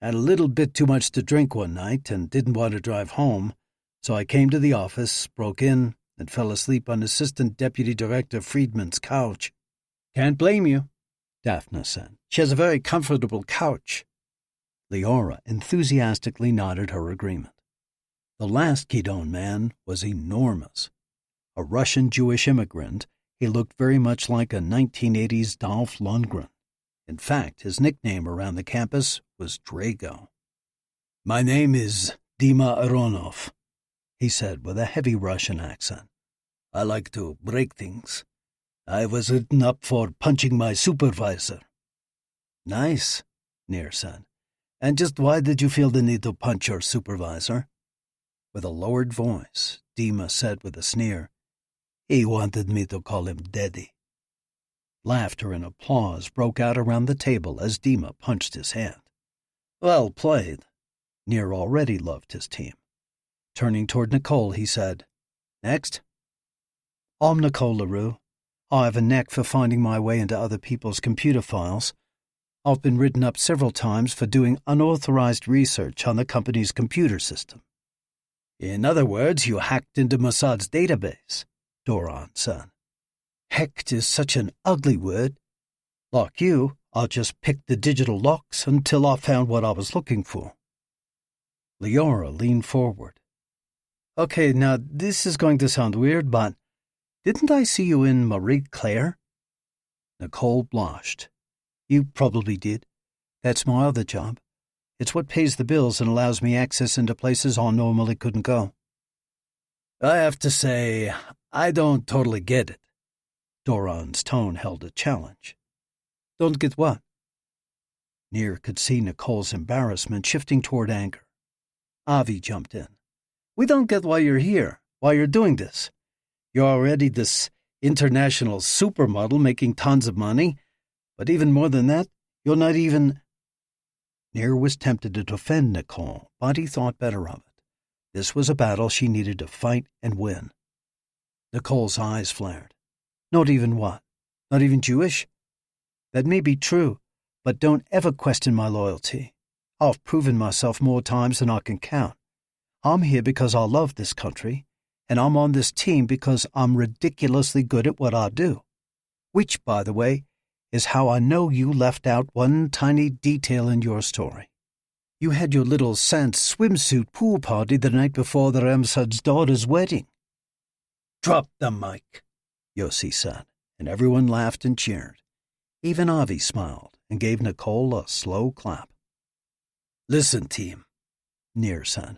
Had a little bit too much to drink one night and didn't want to drive home, so I came to the office, broke in, and fell asleep on Assistant Deputy Director Friedman's couch. Can't blame you, Daphne said. She has a very comfortable couch. Leora enthusiastically nodded her agreement. The last Kidon man was enormous. A Russian Jewish immigrant, he looked very much like a 1980s Dolph Lundgren. In fact, his nickname around the campus was Drago. My name is Dima Aronov, he said with a heavy Russian accent. I like to break things. I was written up for punching my supervisor. Nice, Nir said. And just why did you feel the need to punch your supervisor? With a lowered voice, Dima said with a sneer, He wanted me to call him Daddy. Laughter and applause broke out around the table as Dima punched his hand. Well played. Nir already loved his team. Turning toward Nicole, he said, Next. I'm Nicole le Roux. I have a knack for finding my way into other people's computer files. I've been written up several times for doing unauthorized research on the company's computer system. In other words, you hacked into Mossad's database, Doron said. Hacked is such an ugly word. Like you, I just picked the digital locks until I found what I was looking for. Leora leaned forward. Okay, now this is going to sound weird, but didn't I see you in Marie Claire? Nicole blushed. You probably did. That's my other job. It's what pays the bills and allows me access into places I normally couldn't go. I have to say, I don't totally get it. Doron's tone held a challenge. Don't get what? Nir could see Nicole's embarrassment shifting toward anger. Avi jumped in. We don't get why you're here, why you're doing this. You're already this international supermodel making tons of money, but even more than that, you're not even... Nir was tempted to defend Nicole, but he thought better of it. This was a battle she needed to fight and win. Nicole's eyes flared. Not even what? Not even Jewish? That may be true, but don't ever question my loyalty. I've proven myself more times than I can count. I'm here because I love this country, and I'm on this team because I'm ridiculously good at what I do. Which, by the way, is how I know you left out one tiny detail in your story. You had your little Sans swimsuit pool party the night before the Ramsad's daughter's wedding. Drop the mic, Yossi said, and everyone laughed and cheered. Even Avi smiled and gave Nicole a slow clap. Listen, team, Nir said.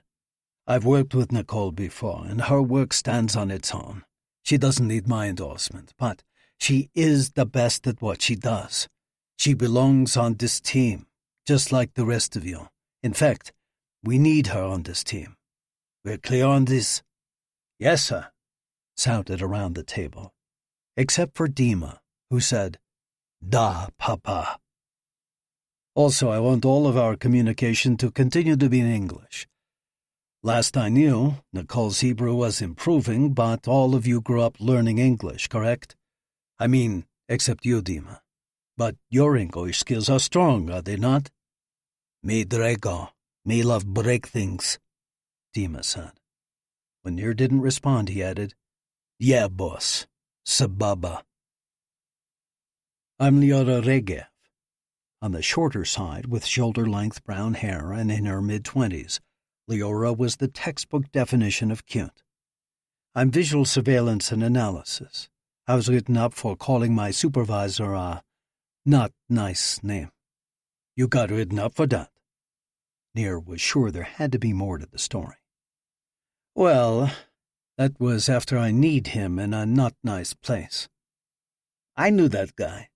I've worked with Nicole before, and her work stands on its own. She doesn't need my endorsement, but she is the best at what she does. She belongs on this team, just like the rest of you. In fact, we need her on this team. We're clear on this? Yes, sir, sounded around the table. except for Dima, who said, "Da, Papa." Also, I want all of our communication to continue to be in English. Last I knew, Nicole's Hebrew was improving, but all of you grew up learning English, correct? I mean, except you, Dima. But your English skills are strong, are they not? Me Drago, me love break things, Dima said. When Nir didn't respond, he added, "Yeah, boss. Sababa." I'm Liora Regev. On the shorter side, with shoulder-length brown hair and in her mid-20s, Liora was the textbook definition of cute. I'm visual surveillance and analysis. I was written up for calling my supervisor a not nice name. You got written up for that. Nir was sure there had to be more to the story. Well, that was after I kneed him in a not nice place. I knew that guy.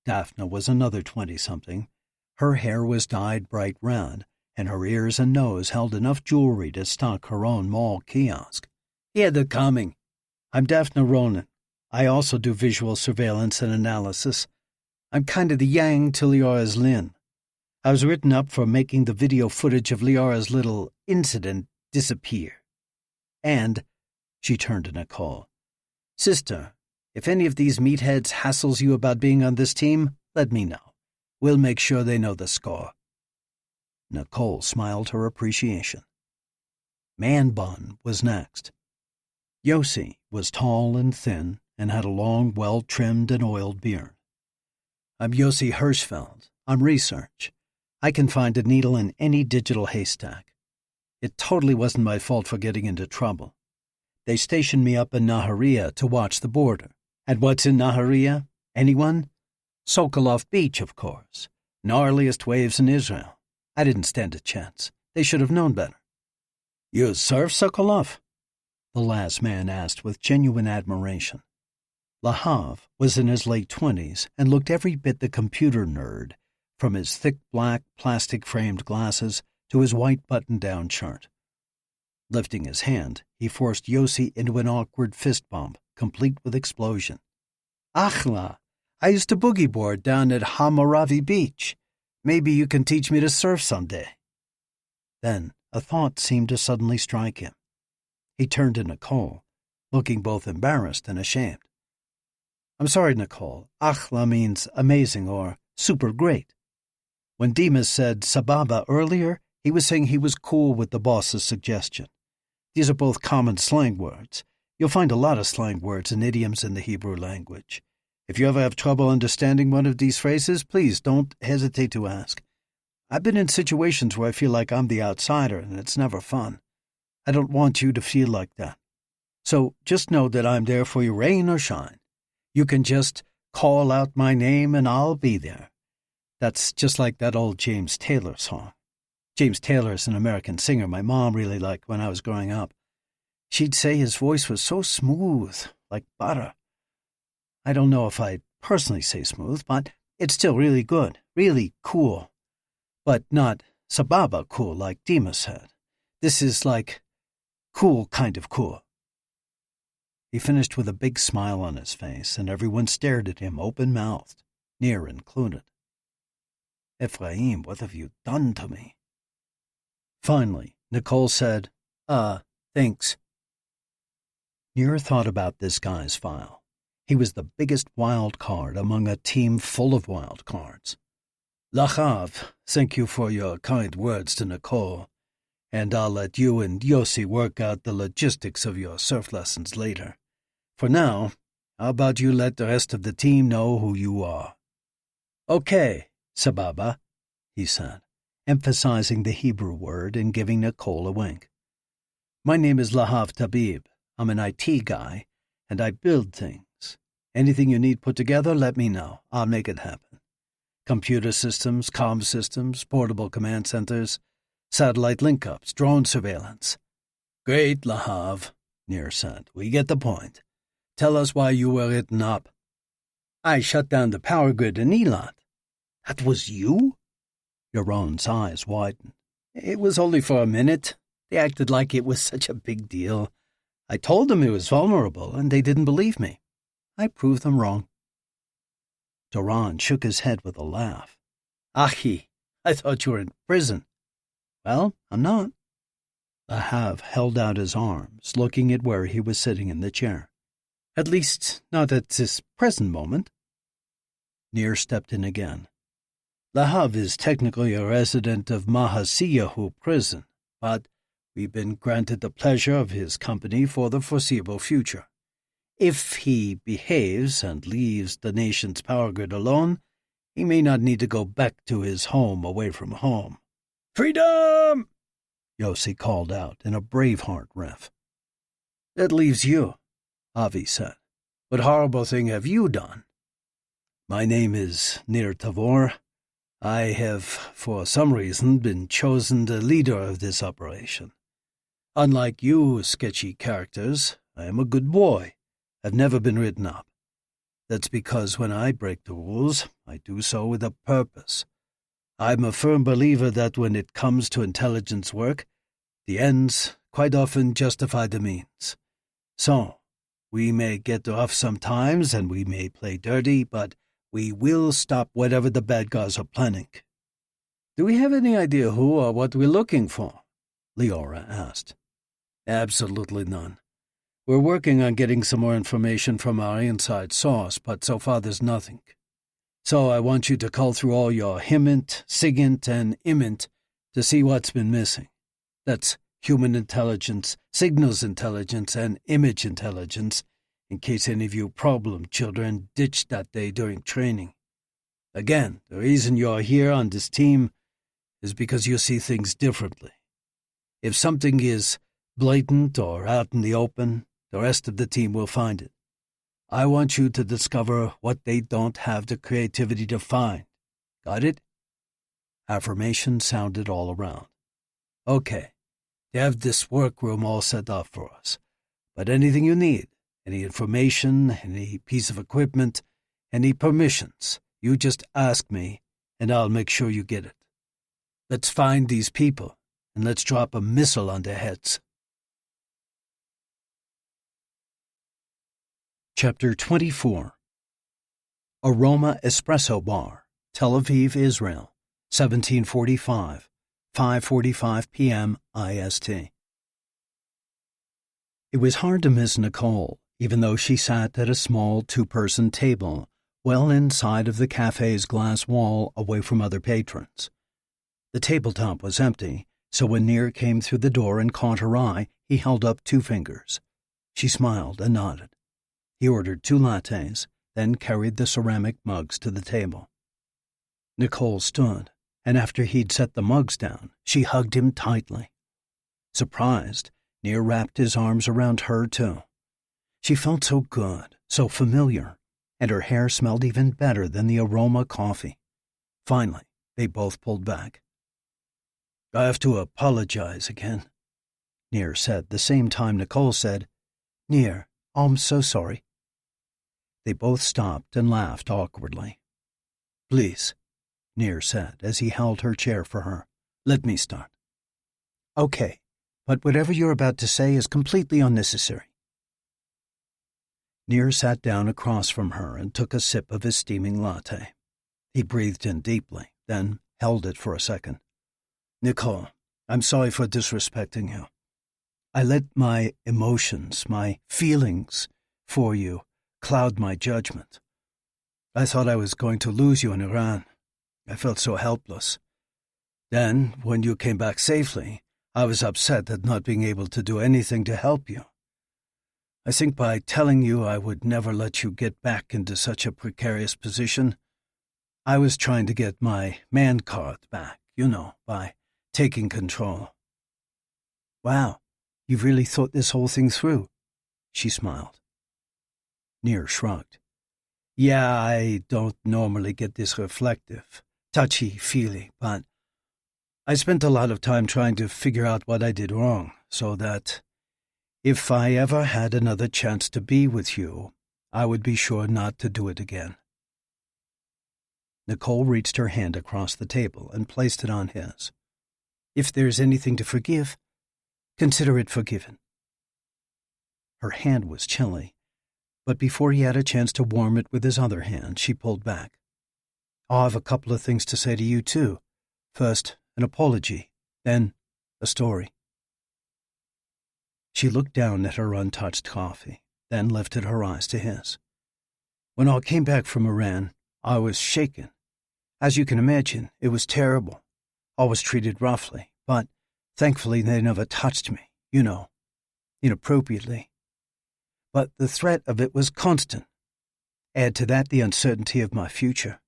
Daphne was another 20-something. Her hair was dyed bright red, and her ears and nose held enough jewelry to stock her own mall kiosk. He had it coming. I'm Daphne Ronan. I also do visual surveillance and analysis. I'm kind of the Yang to Liora's Lin. I was written up for making the video footage of Liora's little incident disappear. And, she turned to Nicole, "Sister, if any of these meatheads hassles you about being on this team, let me know. We'll make sure they know the score." Nicole smiled her appreciation. Man Bun was next. Yossi was tall and thin and had a long, well-trimmed and oiled beard. I'm Yossi Hirschfeld. I'm research. I can find a needle in any digital haystack. It totally wasn't my fault for getting into trouble. They stationed me up in Naharia to watch the border. And what's in Naharia? Anyone? Sokolov Beach, of course. Gnarliest waves in Israel. I didn't stand a chance. They should have known better. You surf, Sokolov? The last man asked with genuine admiration. Lahav was in his late 20s and looked every bit the computer nerd, from his thick black plastic-framed glasses to his white button-down shirt. Lifting his hand, he forced Yossi into an awkward fist bump, complete with explosion. Achla, I used to boogie board down at Hammurabi Beach. Maybe you can teach me to surf someday. Then a thought seemed to suddenly strike him. He turned to Nicole, looking both embarrassed and ashamed. I'm sorry, Nicole. Achla means amazing or super great. When Dimas said sababa earlier, he was saying he was cool with the boss's suggestion. These are both common slang words. You'll find a lot of slang words and idioms in the Hebrew language. If you ever have trouble understanding one of these phrases, please don't hesitate to ask. I've been in situations where I feel like I'm the outsider, and it's never fun. I don't want you to feel like that. So just know that I'm there for you, rain or shine. You can just call out my name and I'll be there. That's just like that old James Taylor song. James Taylor is an American singer my mom really liked when I was growing up. She'd say his voice was so smooth, like butter. I don't know if I'd personally say smooth, but it's still really good, really cool. But not sababa cool like Dima said. This is like cool kind of cool. He finished with a big smile on his face, and everyone stared at him open-mouthed, Nir included. Ephraim, what have you done to me? Finally, Nicole said, thanks. Nir thought about this guy's file. He was the biggest wild card among a team full of wild cards. Lachav, thank you for your kind words to Nicole, and I'll let you and Yossi work out the logistics of your surf lessons later. For now, how about you let the rest of the team know who you are? Okay, sababa, he said, emphasizing the Hebrew word and giving Nicole a wink. My name is Lahav Tabib. I'm an IT guy, and I build things. Anything you need put together, let me know. I'll make it happen. Computer systems, comm systems, portable command centers, satellite link-ups, drone surveillance. Great, Lahav, Nir said. We get the point. Tell us why you were written up. I shut down the power grid in Eilat. That was you? Yohn's eyes widened. It was only for a minute. They acted like it was such a big deal. I told them it was vulnerable, and they didn't believe me. I proved them wrong. Doran shook his head with a laugh. Ahi, I thought you were in prison. Well, I'm not. Lahav held out his arms, looking at where he was sitting in the chair. At least, not at this present moment. Nir stepped in again. Lahav is technically a resident of Mahasiyahu prison, but we've been granted the pleasure of his company for the foreseeable future. If he behaves and leaves the nation's power grid alone, he may not need to go back to his home away from home. Freedom! Yossi called out in a Braveheart riff. That leaves you, Avi said. What horrible thing have you done? My name is Nir Tavor. I have, for some reason, been chosen the leader of this operation. Unlike you sketchy characters, I am a good boy. I've never been written up. That's because when I break the rules, I do so with a purpose. I'm a firm believer that when it comes to intelligence work, the ends quite often justify the means. So, we may get rough sometimes and we may play dirty, but we will stop whatever the bad guys are planning. Do we have any idea who or what we're looking for? Leora asked. Absolutely none. We're working on getting some more information from our inside source, but so far there's nothing. So I want you to cull through all your himint, sigint, and imint to see what's been missing. That's human intelligence, signals intelligence, and image intelligence, in case any of you problem children ditched that day during training. Again, the reason you're here on this team is because you see things differently. If something is blatant or out in the open, the rest of the team will find it. I want you to discover what they don't have the creativity to find. Got it? Affirmation sounded all around. Okay, they have this workroom all set up for us. But anything you need, any information, any piece of equipment, any permissions, you just ask me, and I'll make sure you get it. Let's find these people, and let's drop a missile on their heads. Chapter 24. Aroma Espresso Bar, Tel Aviv, Israel, 1745, 5:45 p.m. IST. It was hard to miss Nicole, even though she sat at a small two-person table, well inside of the cafe's glass wall away from other patrons. The tabletop was empty, so when Nir came through the door and caught her eye, he held up 2 fingers. She smiled and nodded. He ordered 2 lattes, then carried the ceramic mugs to the table. Nicole stood, and after he'd set the mugs down, she hugged him tightly. Surprised, Nir wrapped his arms around her, too. She felt so good, so familiar, and her hair smelled even better than the aroma coffee. Finally, they both pulled back. I have to apologize again, Nir said the same time Nicole said, Nir, I'm so sorry. They both stopped and laughed awkwardly. Please, Nir said as he held her chair for her. Let me start. Okay, but whatever you're about to say is completely unnecessary. Nir sat down across from her and took a sip of his steaming latte. He breathed in deeply, then held it for a second. Nicole, I'm sorry for disrespecting you. I let my emotions, my feelings for you, cloud my judgment. I thought I was going to lose you in Iran. I felt so helpless. Then, when you came back safely, I was upset at not being able to do anything to help you. I think by telling you I would never let you get back into such a precarious position, I was trying to get my man card back, by taking control. Wow, you've really thought this whole thing through, she smiled. Nir shrugged. Yeah, I don't normally get this reflective, touchy-feely, but I spent a lot of time trying to figure out what I did wrong, so that if I ever had another chance to be with you, I would be sure not to do it again. Nicole reached her hand across the table and placed it on his. If there's anything to forgive, consider it forgiven. Her hand was chilly, but before he had a chance to warm it with his other hand, she pulled back. I have a couple of things to say to you, too. First, an apology, then a story. She looked down at her untouched coffee, then lifted her eyes to his. When I came back from Iran, I was shaken. As you can imagine, it was terrible. I was treated roughly, but thankfully they never touched me, inappropriately. But the threat of it was constant. Add to that the uncertainty of my future.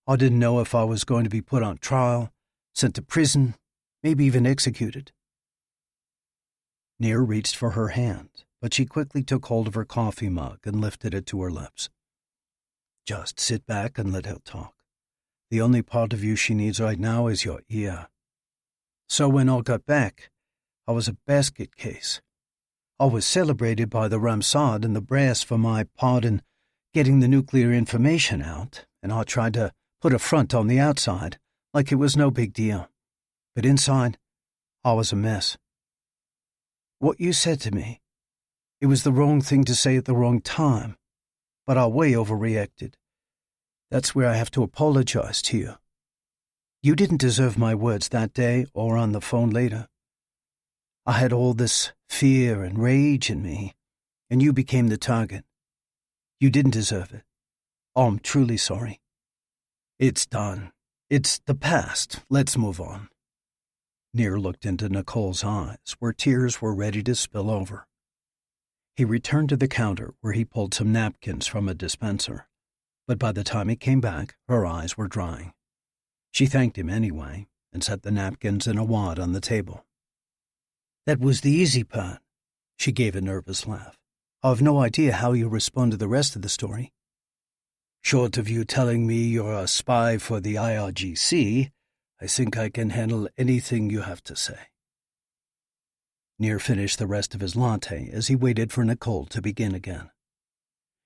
I didn't know if I was going to be put on trial, sent to prison, maybe even executed. Nir reached for her hand, but she quickly took hold of her coffee mug and lifted it to her lips. Just sit back and let her talk. The only part of you she needs right now is your ear. So when I got back, I was a basket case. I was celebrated by the Mossad and the brass for my part in getting the nuclear information out, and I tried to put a front on the outside, like it was no big deal. But inside, I was a mess. What you said to me, it was the wrong thing to say at the wrong time, but I way overreacted. That's where I have to apologize to you. You didn't deserve my words that day or on the phone later. I had all this fear and rage in me, and you became the target. You didn't deserve it. I'm truly sorry. It's done. It's the past. Let's move on. Nir looked into Nicole's eyes, where tears were ready to spill over. He returned to the counter, where he pulled some napkins from a dispenser, but by the time he came back, her eyes were drying. She thanked him anyway, and set the napkins in a wad on the table. That was the easy part. She gave a nervous laugh. I've no idea how you'll respond to the rest of the story. Short of you telling me you're a spy for the IRGC, I think I can handle anything you have to say. Nir finished the rest of his latte as he waited for Nicole to begin again.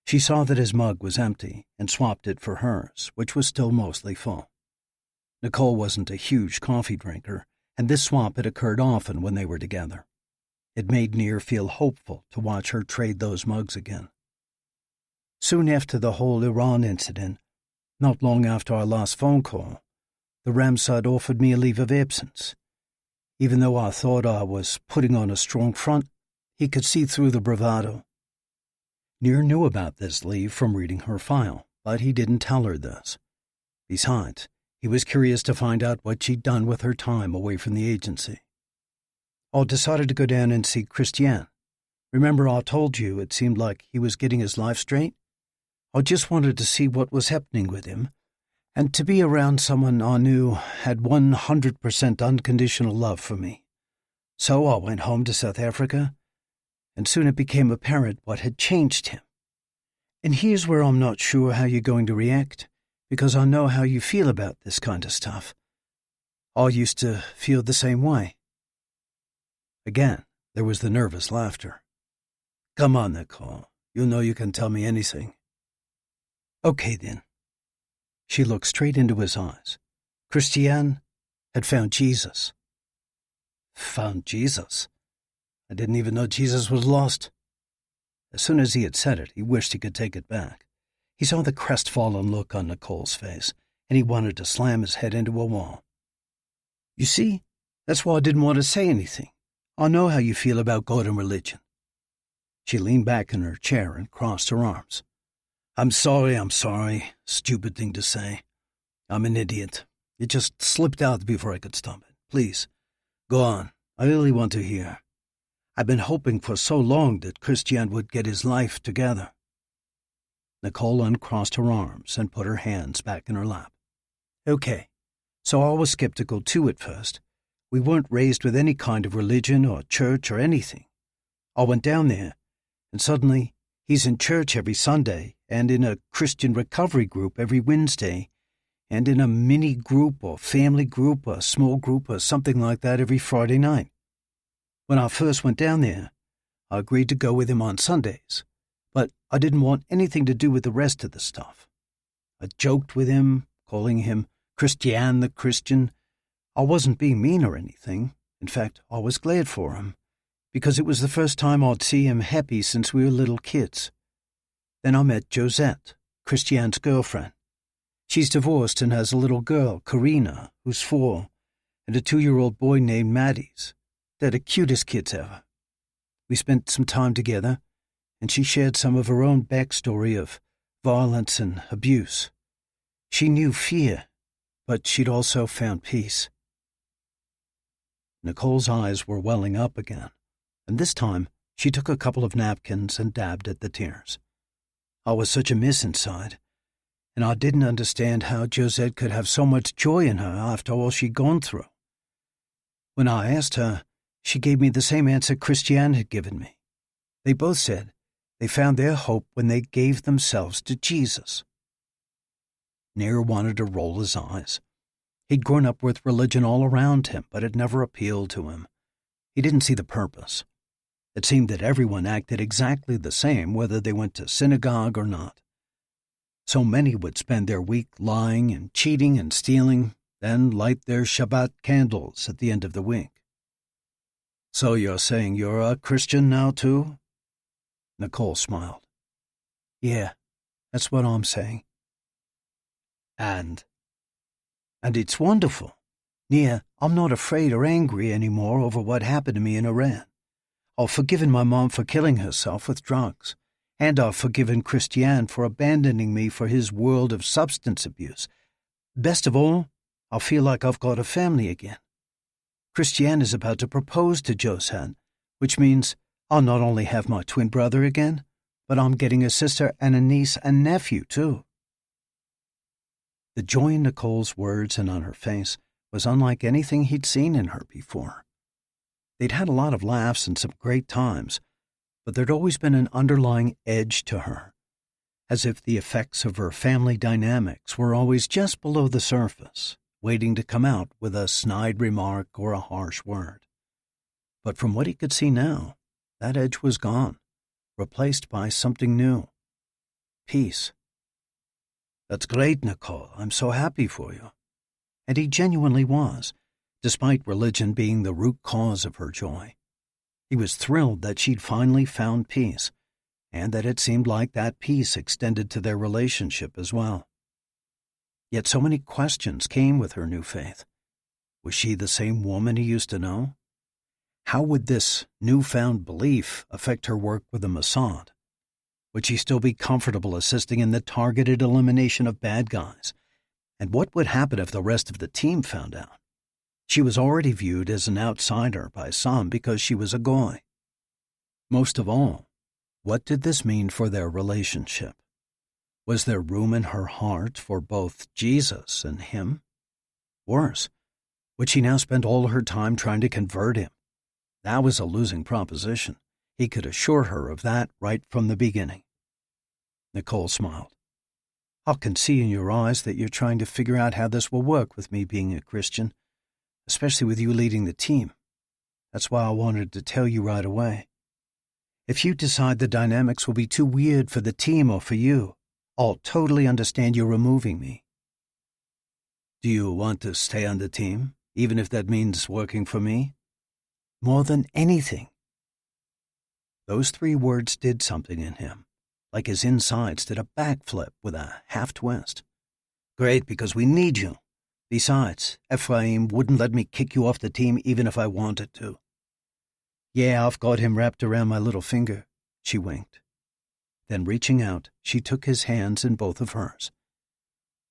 She saw that his mug was empty and swapped it for hers, which was still mostly full. Nicole wasn't a huge coffee drinker, and this swap had occurred often when they were together. It made Nir feel hopeful to watch her trade those mugs again. Soon after the whole Iran incident, not long after our last phone call, the Mossad offered me a leave of absence. Even though I thought I was putting on a strong front, he could see through the bravado. Nir knew about this leave from reading her file, but he didn't tell her this. Besides, he was curious to find out what she'd done with her time away from the agency. I decided to go down and see Christian. Remember I told you it seemed like he was getting his life straight? I just wanted to see what was happening with him, and to be around someone I knew had 100% unconditional love for me. So I went home to South Africa, and soon it became apparent what had changed him. And here's where I'm not sure how you're going to react, because I know how you feel about this kind of stuff. I used to feel the same way. Again, there was the nervous laughter. Come on, Nicole. You know you can tell me anything. Okay, then. She looked straight into his eyes. Christian had found Jesus. Found Jesus? I didn't even know Jesus was lost. As soon as he had said it, he wished he could take it back. He saw the crestfallen look on Nicole's face, and he wanted to slam his head into a wall. You see, that's why I didn't want to say anything. I know how you feel about God and religion. She leaned back in her chair and crossed her arms. I'm sorry. Stupid thing to say. I'm an idiot. It just slipped out before I could stop it. Please, go on. I really want to hear. I've been hoping for so long that Christian would get his life together. Nicole uncrossed her arms and put her hands back in her lap. Okay, so I was skeptical too at first. We weren't raised with any kind of religion or church or anything. I went down there, and suddenly he's in church every Sunday and in a Christian recovery group every Wednesday and in a mini group or family group or small group or something like that every Friday night. When I first went down there, I agreed to go with him on Sundays, but I didn't want anything to do with the rest of the stuff. I joked with him, calling him Christian the Christian. I wasn't being mean or anything. In fact, I was glad for him, because it was the first time I'd see him happy since we were little kids. Then I met Josette, Christiane's girlfriend. She's divorced and has a little girl, Karina, who's 4, and a 2-year-old boy named Maddie's. They're the cutest kids ever. We spent some time together, and she shared some of her own backstory of violence and abuse. She knew fear, but she'd also found peace. Nicole's eyes were welling up again, and this time she took a couple of napkins and dabbed at the tears. I was such a mess inside, and I didn't understand how Josette could have so much joy in her after all she'd gone through. When I asked her, she gave me the same answer Christiane had given me. They both said they found their hope when they gave themselves to Jesus. Nir wanted to roll his eyes. He'd grown up with religion all around him, but it never appealed to him. He didn't see the purpose. It seemed that everyone acted exactly the same, whether they went to synagogue or not. So many would spend their week lying and cheating and stealing, then light their Shabbat candles at the end of the week. So you're saying you're a Christian now, too? Nicole smiled. Yeah, that's what I'm saying. And it's wonderful. Nir, I'm not afraid or angry anymore over what happened to me in Iran. I've forgiven my mom for killing herself with drugs, and I've forgiven Christiane for abandoning me for his world of substance abuse. Best of all, I feel like I've got a family again. Christiane is about to propose to Joktan, which means I'll not only have my twin brother again, but I'm getting a sister and a niece and nephew, too. The joy in Nicole's words and on her face was unlike anything he'd seen in her before. They'd had a lot of laughs and some great times, but there'd always been an underlying edge to her, as if the effects of her family dynamics were always just below the surface, waiting to come out with a snide remark or a harsh word. But from what he could see now, that edge was gone, replaced by something new. Peace. That's great, Nicole. I'm so happy for you. And he genuinely was, despite religion being the root cause of her joy. He was thrilled that she'd finally found peace, and that it seemed like that peace extended to their relationship as well. Yet so many questions came with her new faith. Was she the same woman he used to know? How would this newfound belief affect her work with the Mossad? Would she still be comfortable assisting in the targeted elimination of bad guys? And what would happen if the rest of the team found out? She was already viewed as an outsider by some because she was a goy. Most of all, what did this mean for their relationship? Was there room in her heart for both Jesus and him? Worse, would she now spend all her time trying to convert him? That was a losing proposition. He could assure her of that right from the beginning. Nicole smiled. I can see in your eyes that you're trying to figure out how this will work with me being a Christian, especially with you leading the team. That's why I wanted to tell you right away. If you decide the dynamics will be too weird for the team or for you, I'll totally understand you removing me. Do you want to stay on the team, even if that means working for me? More than anything. Those 3 words did something in him, like his insides did a backflip with a half-twist. Great, because we need you. Besides, Ephraim wouldn't let me kick you off the team even if I wanted to. Yeah, I've got him wrapped around my little finger, she winked. Then reaching out, she took his hands in both of hers.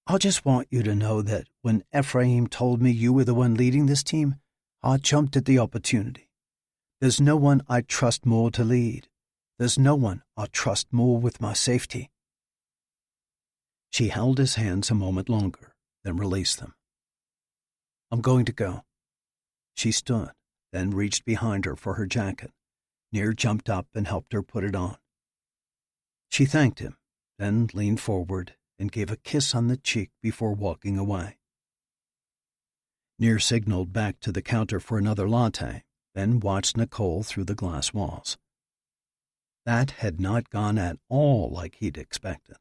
I just want you to know that when Ephraim told me you were the one leading this team, I jumped at the opportunity. There's no one I trust more to lead. There's no one I trust more with my safety. She held his hands a moment longer, then released them. I'm going to go. She stood, then reached behind her for her jacket. Nir jumped up and helped her put it on. She thanked him, then leaned forward and gave a kiss on the cheek before walking away. Nir signaled back to the counter for another latte, then watched Nicole through the glass walls. That had not gone at all like he'd expected.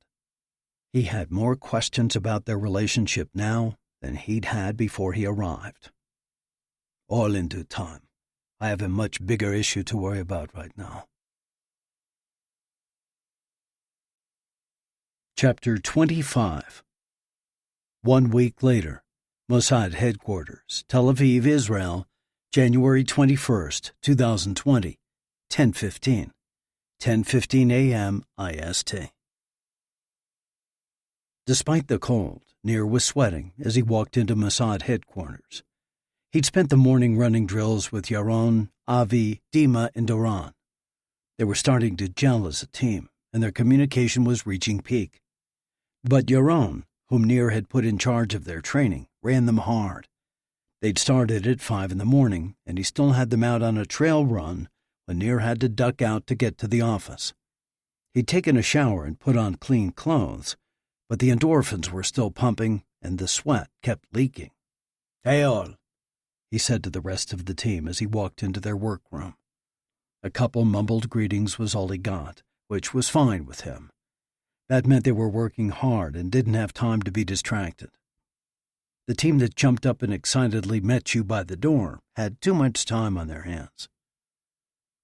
He had more questions about their relationship now than he'd had before he arrived. All in due time. I have a much bigger issue to worry about right now. Chapter 25. 1 week later, Mossad Headquarters, Tel Aviv, Israel, January 21st, 2020, 10:15, 10:15 a.m. IST. Despite the cold, Nir was sweating as he walked into Mossad Headquarters. He'd spent the morning running drills with Yohn, Avi, Dima, and Doron. They were starting to gel as a team, and their communication was reaching peak. But Yohn, whom Nir had put in charge of their training, ran them hard. They'd started at 5 a.m, and he still had them out on a trail run when Nir had to duck out to get to the office. He'd taken a shower and put on clean clothes, but the endorphins were still pumping, and the sweat kept leaking. "Hey all," he said to the rest of the team as he walked into their workroom. A couple mumbled greetings was all he got, which was fine with him. That meant they were working hard and didn't have time to be distracted. The team that jumped up and excitedly met you by the door had too much time on their hands.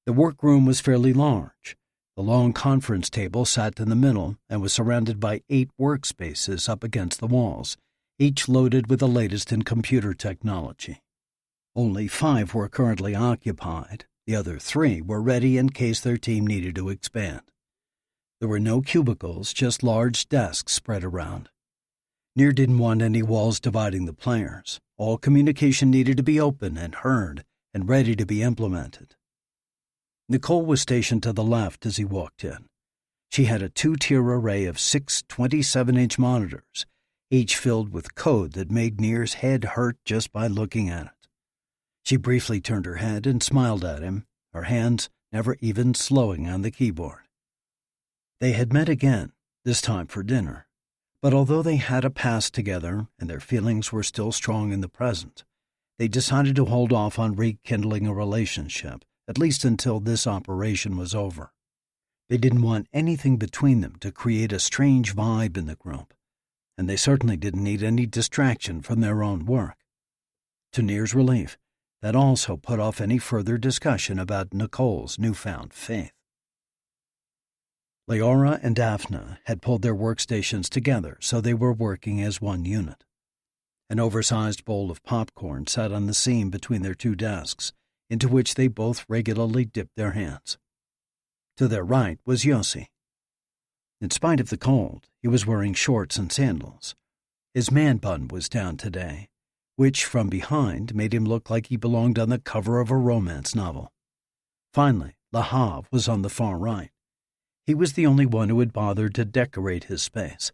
The workroom was fairly large. The long conference table sat in the middle and was surrounded by 8 workspaces up against the walls, each loaded with the latest in computer technology. Only 5 were currently occupied. The other 3 were ready in case their team needed to expand. There were no cubicles, just large desks spread around. Nir didn't want any walls dividing the players. All communication needed to be open and heard and ready to be implemented. Nicole was stationed to the left as he walked in. She had a 2-tier array of 6 27-inch monitors, each filled with code that made Nir's head hurt just by looking at it. She briefly turned her head and smiled at him, her hands never even slowing on the keyboard. They had met again, this time for dinner, but although they had a past together and their feelings were still strong in the present, they decided to hold off on rekindling a relationship, at least until this operation was over. They didn't want anything between them to create a strange vibe in the group, and they certainly didn't need any distraction from their own work. To Nir's relief, that also put off any further discussion about Nicole's newfound faith. Leora and Daphne had pulled their workstations together so they were working as one unit. An oversized bowl of popcorn sat on the seam between their 2 desks, into which they both regularly dipped their hands. To their right was Yossi. In spite of the cold, he was wearing shorts and sandals. His man bun was down today, which from behind made him look like he belonged on the cover of a romance novel. Finally, Lahav was on the far right. He was the only one who had bothered to decorate his space.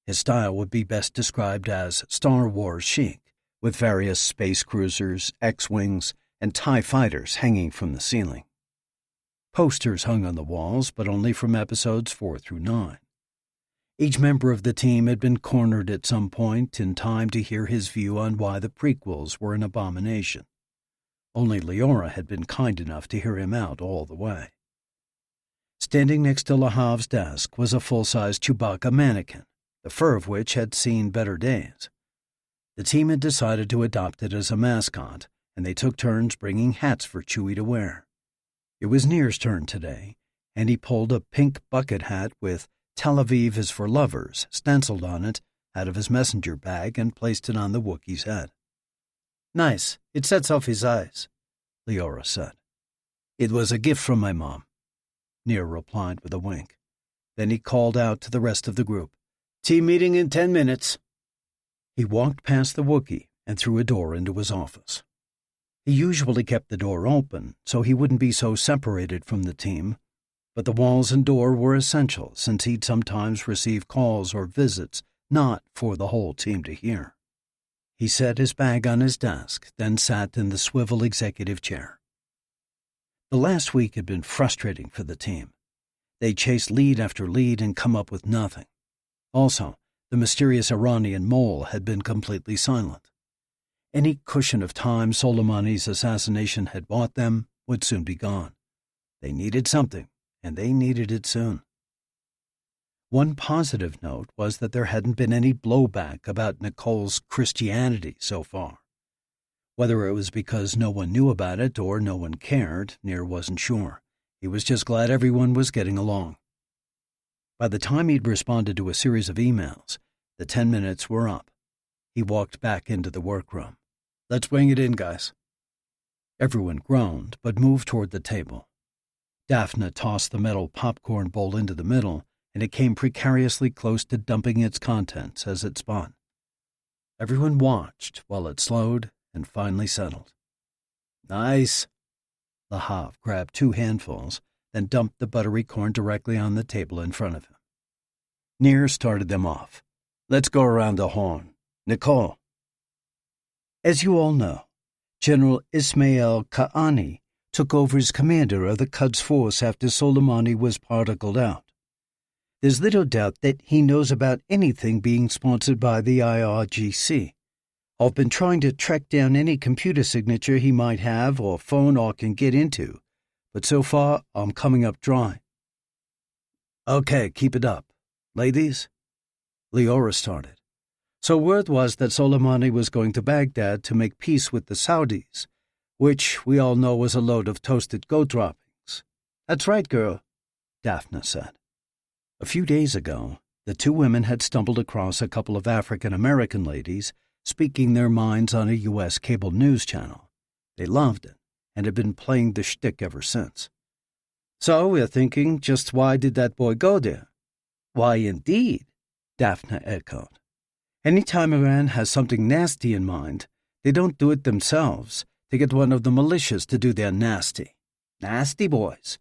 His style would be best described as Star Wars chic, with various space cruisers, X-Wings, and TIE fighters hanging from the ceiling. Posters hung on the walls, but only from episodes 4 through 9. Each member of the team had been cornered at some point in time to hear his view on why the prequels were an abomination. Only Leora had been kind enough to hear him out all the way. Standing next to Lahav's desk was a full-size Chewbacca mannequin, the fur of which had seen better days. The team had decided to adopt it as a mascot, and they took turns bringing hats for Chewie to wear. It was Nir's turn today, and he pulled a pink bucket hat with "Tel Aviv is for lovers" stenciled on it out of his messenger bag and placed it on the Wookiee's head. "Nice. It sets off his eyes," Leora said. "It was a gift from my mom," Nir replied with a wink. Then he called out to the rest of the group, "Team meeting in 10 minutes. He walked past the Wookiee and through a door into his office. He usually kept the door open so he wouldn't be so separated from the team, but the walls and door were essential since he'd sometimes receive calls or visits not for the whole team to hear. He set his bag on his desk, then sat in the swivel executive chair. The last week had been frustrating for the team. They chased lead after lead and come up with nothing. Also, the mysterious Iranian mole had been completely silent. Any cushion of time Soleimani's assassination had bought them would soon be gone. They needed something, and they needed it soon. One positive note was that there hadn't been any blowback about Nicole's Christianity so far. Whether it was because no one knew about it or no one cared, Nir wasn't sure. He was just glad everyone was getting along. By the time he'd responded to a series of emails, the 10 minutes were up. He walked back into the workroom. "Let's bring it in, guys." Everyone groaned, but moved toward the table. Daphne tossed the metal popcorn bowl into the middle, and it came precariously close to dumping its contents as it spun. Everyone watched while it slowed and finally settled. "Nice." Le Havre grabbed 2 handfuls, then dumped the buttery corn directly on the table in front of him. Nir started them off. "Let's go around the horn. Nicole." As you all know, General Ismail Ka'ani took over as commander of the Quds force after Soleimani was particled out. There's little doubt that he knows about anything being sponsored by the IRGC. I've been trying to track down any computer signature he might have or phone I can get into, but so far I'm coming up dry. "Okay, keep it up. Ladies?" Leora started. "So word was that Soleimani was going to Baghdad to make peace with the Saudis, which we all know was a load of toasted goat droppings." "That's right, girl," Daphne said. A few days ago, the 2 women had stumbled across a couple of African-American ladies speaking their minds on a U.S. cable news channel. They loved it and had been playing the shtick ever since. "So we're thinking, just why did that boy go there?" "Why, indeed," Daphne echoed. "Any time Iran has something nasty in mind, they don't do it themselves. They get one of the militias to do their nasty. Nasty boys.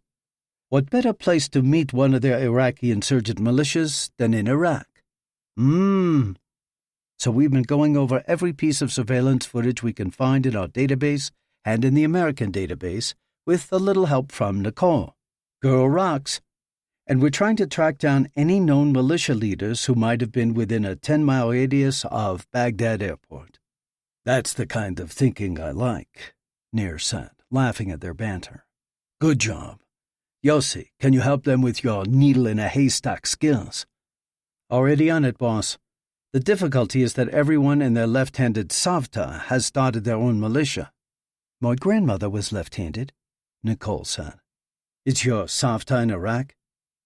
What better place to meet one of their Iraqi insurgent militias than in Iraq? So we've been going over every piece of surveillance footage we can find in our database and in the American database, with a little help from Nicole. Girl rocks. And we're trying to track down any known militia leaders who might have been within a 10-mile radius of Baghdad Airport." "That's the kind of thinking I like," Nir said, laughing at their banter. "Good job. Yossi, can you help them with your needle-in-a-haystack skills?" "Already on it, boss. The difficulty is that everyone in their left-handed savta has started their own militia." "My grandmother was left-handed," Nicole said. "Is your savta in Iraq?"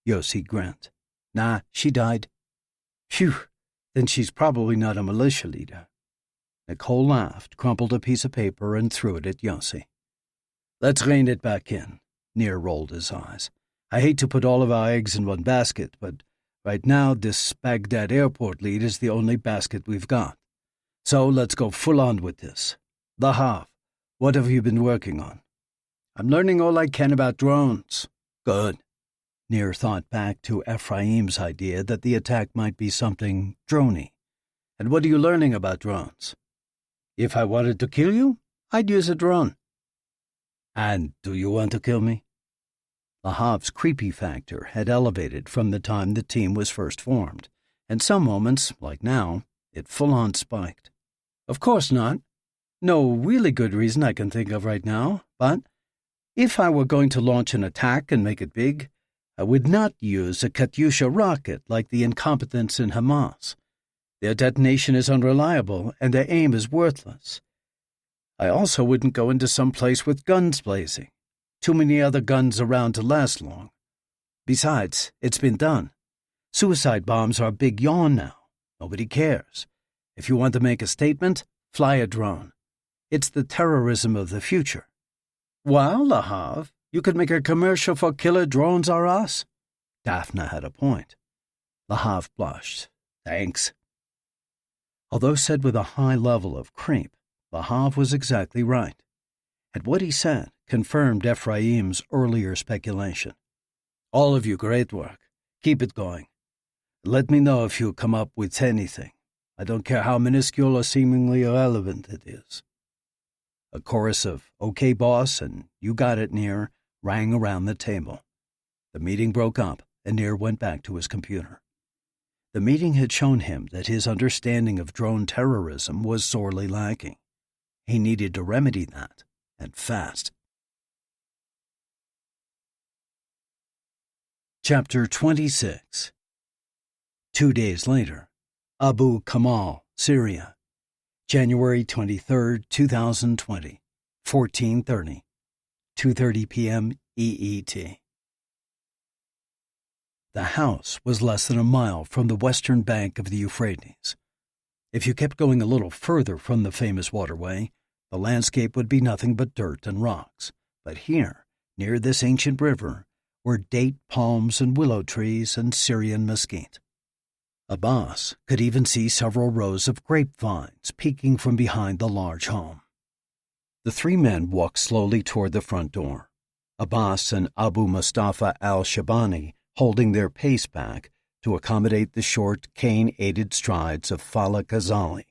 Yossi grinned. "Nah, she died." "Phew, then she's probably not a militia leader." Nicole laughed, crumpled a piece of paper, and threw it at Yossi. "Let's rein it back in." Nir rolled his eyes. "I hate to put all of our eggs in one basket, but right now this Baghdad airport lead is the only basket we've got. So let's go full on with this. Le Havre, what have you been working on?" "I'm learning all I can about drones." "Good." Nir thought back to Ephraim's idea that the attack might be something drony. "And what are you learning about drones?" "If I wanted to kill you, I'd use a drone." "And do you want to kill me?" Le Havre's creepy factor had elevated from the time the team was first formed, and some moments, like now, it full-on spiked. "Of course not. No really good reason I can think of right now, but if I were going to launch an attack and make it big, I would not use a Katyusha rocket like the incompetents in Hamas. Their detonation is unreliable, and their aim is worthless. I also wouldn't go into some place with guns blazing. Too many other guns around to last long. Besides, it's been done. Suicide bombs are a big yawn now. Nobody cares. If you want to make a statement, fly a drone. It's the terrorism of the future." "Well, Le Havre, you could make a commercial for Killer Drones Are Us." Daphne had a point. Le Havre blushed. "Thanks." Although said with a high level of creep, Le Havre was exactly right. And what he said confirmed Ephraim's earlier speculation. "All of you, great work. Keep it going. Let me know if you come up with anything. I don't care how minuscule or seemingly irrelevant it is." A chorus of "Okay, boss," and "You got it, Nir," rang around the table. The meeting broke up, and Nir went back to his computer. The meeting had shown him that his understanding of drone terrorism was sorely lacking. He needed to remedy that, and fast. Chapter 26. 2 days later, Abu Kamal, Syria, January 23, 2020, 14:30, 2:30 p.m. EET. The house was less than a mile from the western bank of the Euphrates. If you kept going a little further from the famous waterway, the landscape would be nothing but dirt and rocks. But here, near this ancient river, were date palms and willow trees and Syrian mesquite. Abbas could even see several rows of grapevines peeking from behind the large home. The three men walked slowly toward the front door, Abbas and Abu Mustafa al-Shabani holding their pace back to accommodate the short, cane-aided strides of Fala Ghazali.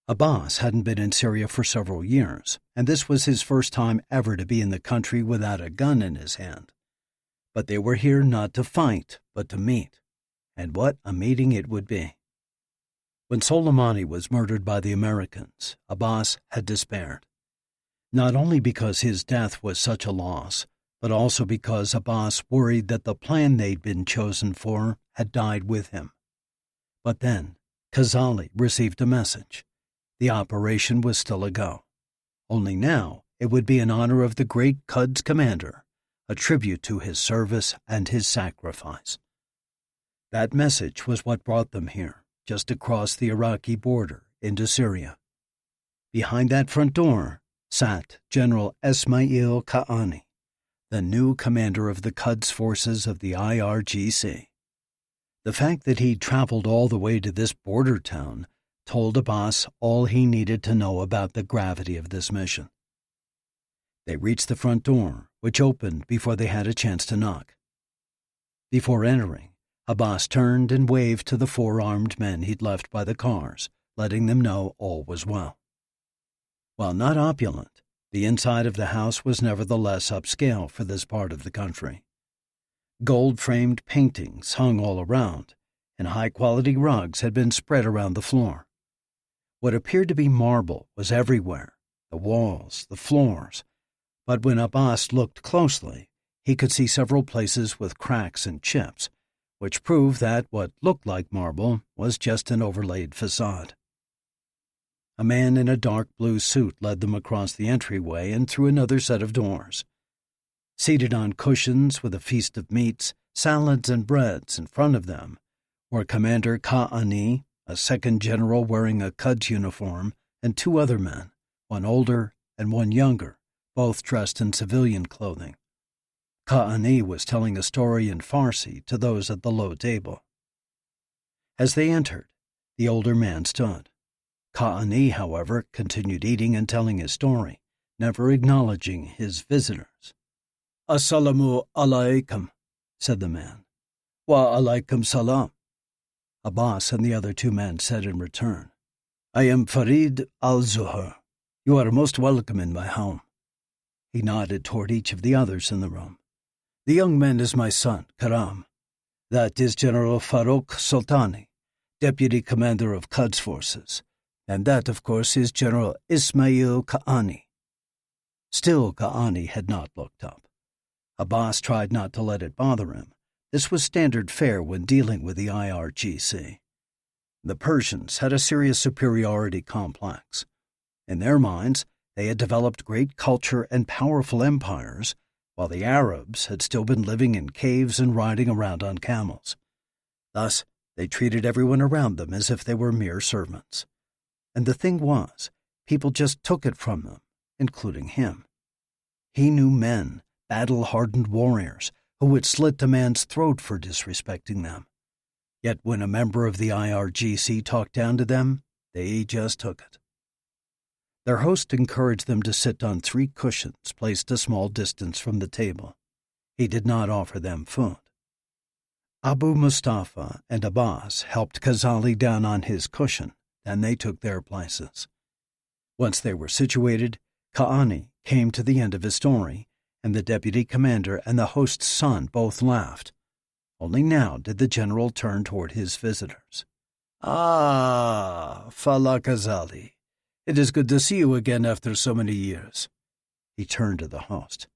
Abbas hadn't been in Syria for several years, and this was his first time ever to be in the country without a gun in his hand. But they were here not to fight, but to meet. And what a meeting it would be. When Soleimani was murdered by the Americans, Abbas had despaired. Not only because his death was such a loss, but also because Abbas worried that the plan they'd been chosen for had died with him. But then, Ghazali received a message. The operation was still a go. Only now it would be in honor of the great Quds commander, a tribute to his service and his sacrifice. That message was what brought them here, just across the Iraqi border into Syria. Behind that front door sat General Ismail Ka'ani, the new commander of the Quds forces of the IRGC. The fact that he'd traveled all the way to this border town told Abbas all he needed to know about the gravity of this mission. They reached the front door, which opened before they had a chance to knock. Before entering, Abbas turned and waved to the four armed men he'd left by the cars, letting them know all was well. While not opulent, the inside of the house was nevertheless upscale for this part of the country. Gold-framed paintings hung all around, and high-quality rugs had been spread around the floor. What appeared to be marble was everywhere, the walls, the floors, but when Abbas looked closely, he could see several places with cracks and chips, which proved that what looked like marble was just an overlaid facade. A man in a dark blue suit led them across the entryway and through another set of doors. Seated on cushions with a feast of meats, salads, and breads in front of them were Commander Ka'ani, a second general wearing a Quds uniform, and two other men, one older and one younger, both dressed in civilian clothing. Ka'ani was telling a story in Farsi to those at the low table. As they entered, the older man stood. Ka'ani, however, continued eating and telling his story, never acknowledging his visitors. "Assalamu alaikum," said the man. "Wa alaikum salam." Abbas and the other two men said in return, "I am Farid al-Zuhur. You are most welcome in my home." He nodded toward each of the others in the room. "The young man is my son, Karam. That is General Farouk Soltani, Deputy Commander of Quds Forces. And that, of course, is General Ismail Ka'ani." Still Ka'ani had not looked up. Abbas tried not to let it bother him. This was standard fare when dealing with the IRGC. The Persians had a serious superiority complex. In their minds, they had developed great culture and powerful empires, while the Arabs had still been living in caves and riding around on camels. Thus, they treated everyone around them as if they were mere servants. And the thing was, people just took it from them, including him. He knew men, battle-hardened warriors, who would slit a man's throat for disrespecting them. Yet when a member of the IRGC talked down to them, they just took it. Their host encouraged them to sit on 3 cushions placed a small distance from the table. He did not offer them food. Abu Mustafa and Abbas helped Ghazali down on his cushion, then they took their places. Once they were situated, Ka'ani came to the end of his story, and the deputy commander and the host's son both laughed. Only now did the general turn toward his visitors. "Ah, Fala Ghazali, it is good to see you again after so many years." He turned to the host.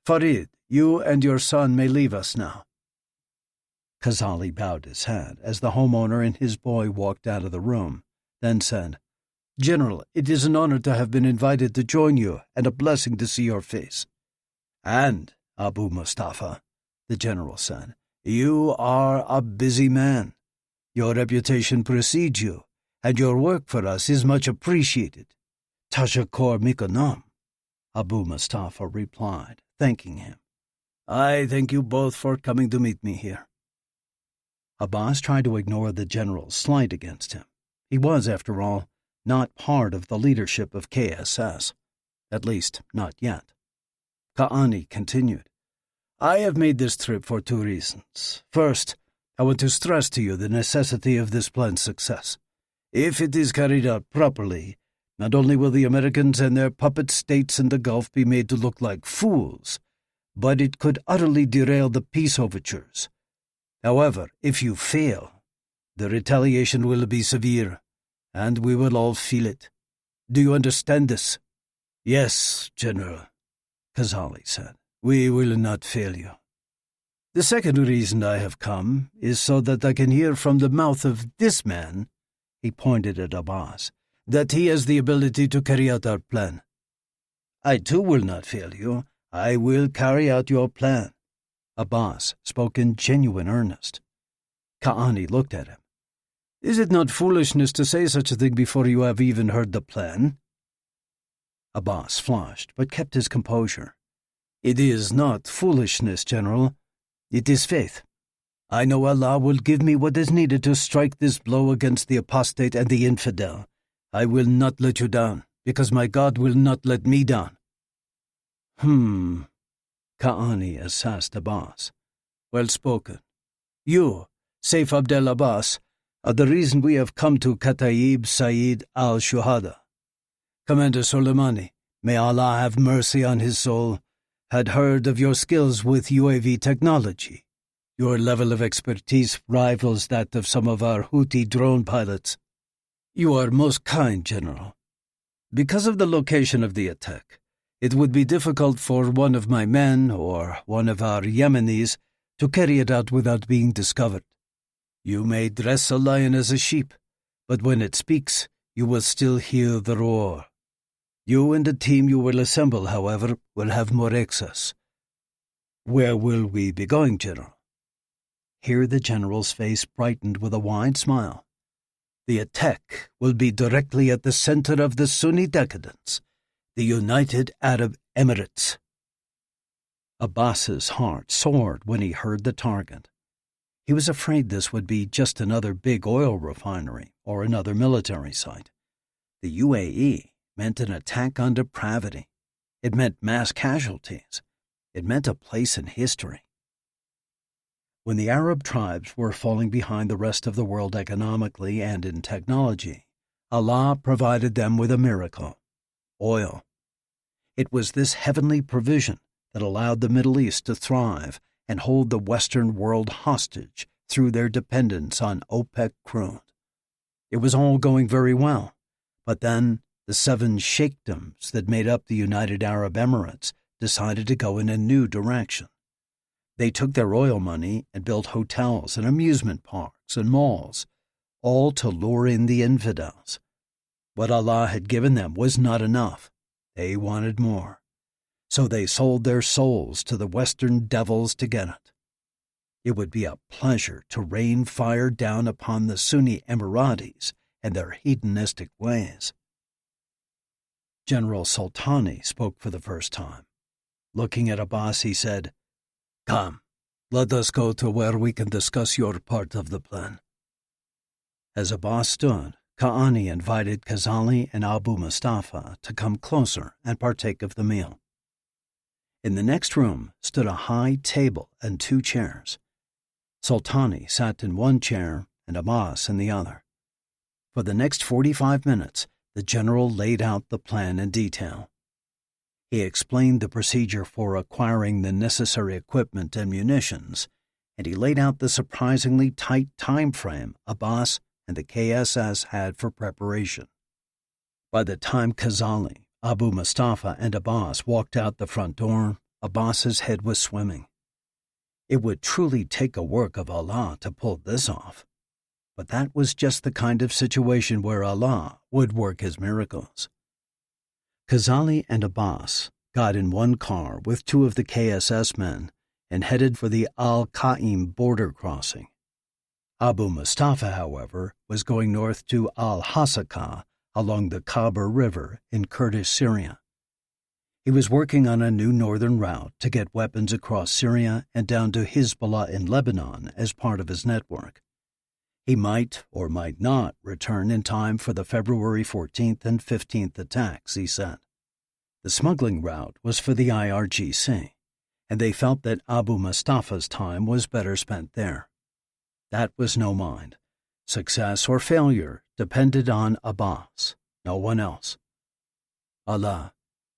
"Farid, you and your son may leave us now." Ghazali bowed his head as the homeowner and his boy walked out of the room, then said, "General, it is an honor to have been invited to join you and a blessing to see your face." "And, Abu Mustafa," the general said, You are a busy man. Your reputation precedes you, and your work for us is much appreciated. Tashakor Mikonam, Abu Mustafa replied, thanking him. I thank you both for coming to meet me here. Abbas tried to ignore the general's slight against him. He was, after all, not part of the leadership of KSS, at least not yet. Ka'ani continued, I have made this trip for 2 reasons. First, I want to stress to you the necessity of this plan's success. If it is carried out properly, not only will the Americans and their puppet states in the Gulf be made to look like fools, but it could utterly derail the peace overtures. However, if you fail, the retaliation will be severe, and we will all feel it. Do you understand this? Yes, General, Ghazali said. We will not fail you. The second reason I have come is so that I can hear from the mouth of this man, he pointed at Abbas, that he has the ability to carry out our plan. I too will not fail you. I will carry out your plan. Abbas spoke in genuine earnest. Ka'ani looked at him. Is it not foolishness to say such a thing before you have even heard the plan? Abbas flushed, but kept his composure. It is not foolishness, General. It is faith. I know Allah will give me what is needed to strike this blow against the apostate and the infidel. I will not let you down, because my God will not let me down. Ka'ani assessed Abbas. Well spoken. You, Saif Abdel Abbas, are the reason we have come to Kataib Saeed al-Shuhada. Commander Soleimani, may Allah have mercy on his soul, had heard of your skills with UAV technology. Your level of expertise rivals that of some of our Houthi drone pilots. You are most kind, General. Because of the location of the attack, it would be difficult for one of my men or one of our Yemenis to carry it out without being discovered. You may dress a lion as a sheep, but when it speaks, you will still hear the roar. You and the team you will assemble, however, will have more access. Where will we be going, General? Here the general's face brightened with a wide smile. The attack will be directly at the center of the Sunni decadence, the United Arab Emirates. Abbas's heart soared when he heard the target. He was afraid this would be just another big oil refinery or another military site. The UAE meant an attack on depravity. It meant mass casualties. It meant a place in history. When the Arab tribes were falling behind the rest of the world economically and in technology, Allah provided them with a miracle: oil. It was this heavenly provision that allowed the Middle East to thrive and hold the Western world hostage through their dependence on OPEC crude. It was all going very well, but then the 7 sheikdoms that made up the United Arab Emirates decided to go in a new direction. They took their oil money and built hotels and amusement parks and malls, all to lure in the infidels. What Allah had given them was not enough. They wanted more. So they sold their souls to the Western devils to get it. It would be a pleasure to rain fire down upon the Sunni Emiratis and their hedonistic ways. General Sultani spoke for the first time. Looking at Abbas, he said, Come, let us go to where we can discuss your part of the plan. As Abbas stood, Ka'ani invited Ghazali and Abu Mustafa to come closer and partake of the meal. In the next room stood a high table and 2 chairs. Sultani sat in one chair and Abbas in the other. For the next 45 minutes, the general laid out the plan in detail. He explained the procedure for acquiring the necessary equipment and munitions, and he laid out the surprisingly tight time frame Abbas and the KSS had for preparation. By the time Ghazali, Abu Mustafa, and Abbas walked out the front door, Abbas's head was swimming. It would truly take a work of Allah to pull this off. But that was just the kind of situation where Allah would work his miracles. Ghazali and Abbas got in one car with 2 of the KSS men and headed for the Al-Qaim border crossing. Abu Mustafa, however, was going north to Al-Hasaka along the Khabur River in Kurdish Syria. He was working on a new northern route to get weapons across Syria and down to Hezbollah in Lebanon as part of his network. He might or might not return in time for the February 14th and 15th attacks, he said. The smuggling route was for the IRGC, and they felt that Abu Mustafa's time was better spent there. That was no mind. Success or failure depended on Abbas, no one else. Allah,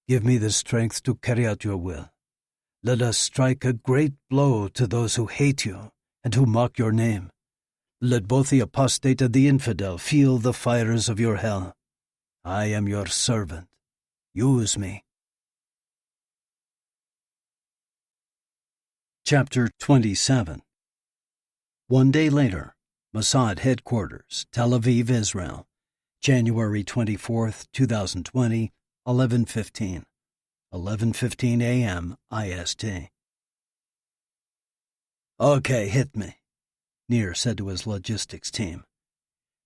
give me the strength to carry out your will. Let us strike a great blow to those who hate you and who mock your name. Let both the apostate and the infidel feel the fires of your hell. I am your servant. Use me. Chapter 27. One day later, Mossad headquarters, Tel Aviv, Israel, January 24, 2020, 11:15 a.m. IST. Okay, hit me, Nir said to his logistics team.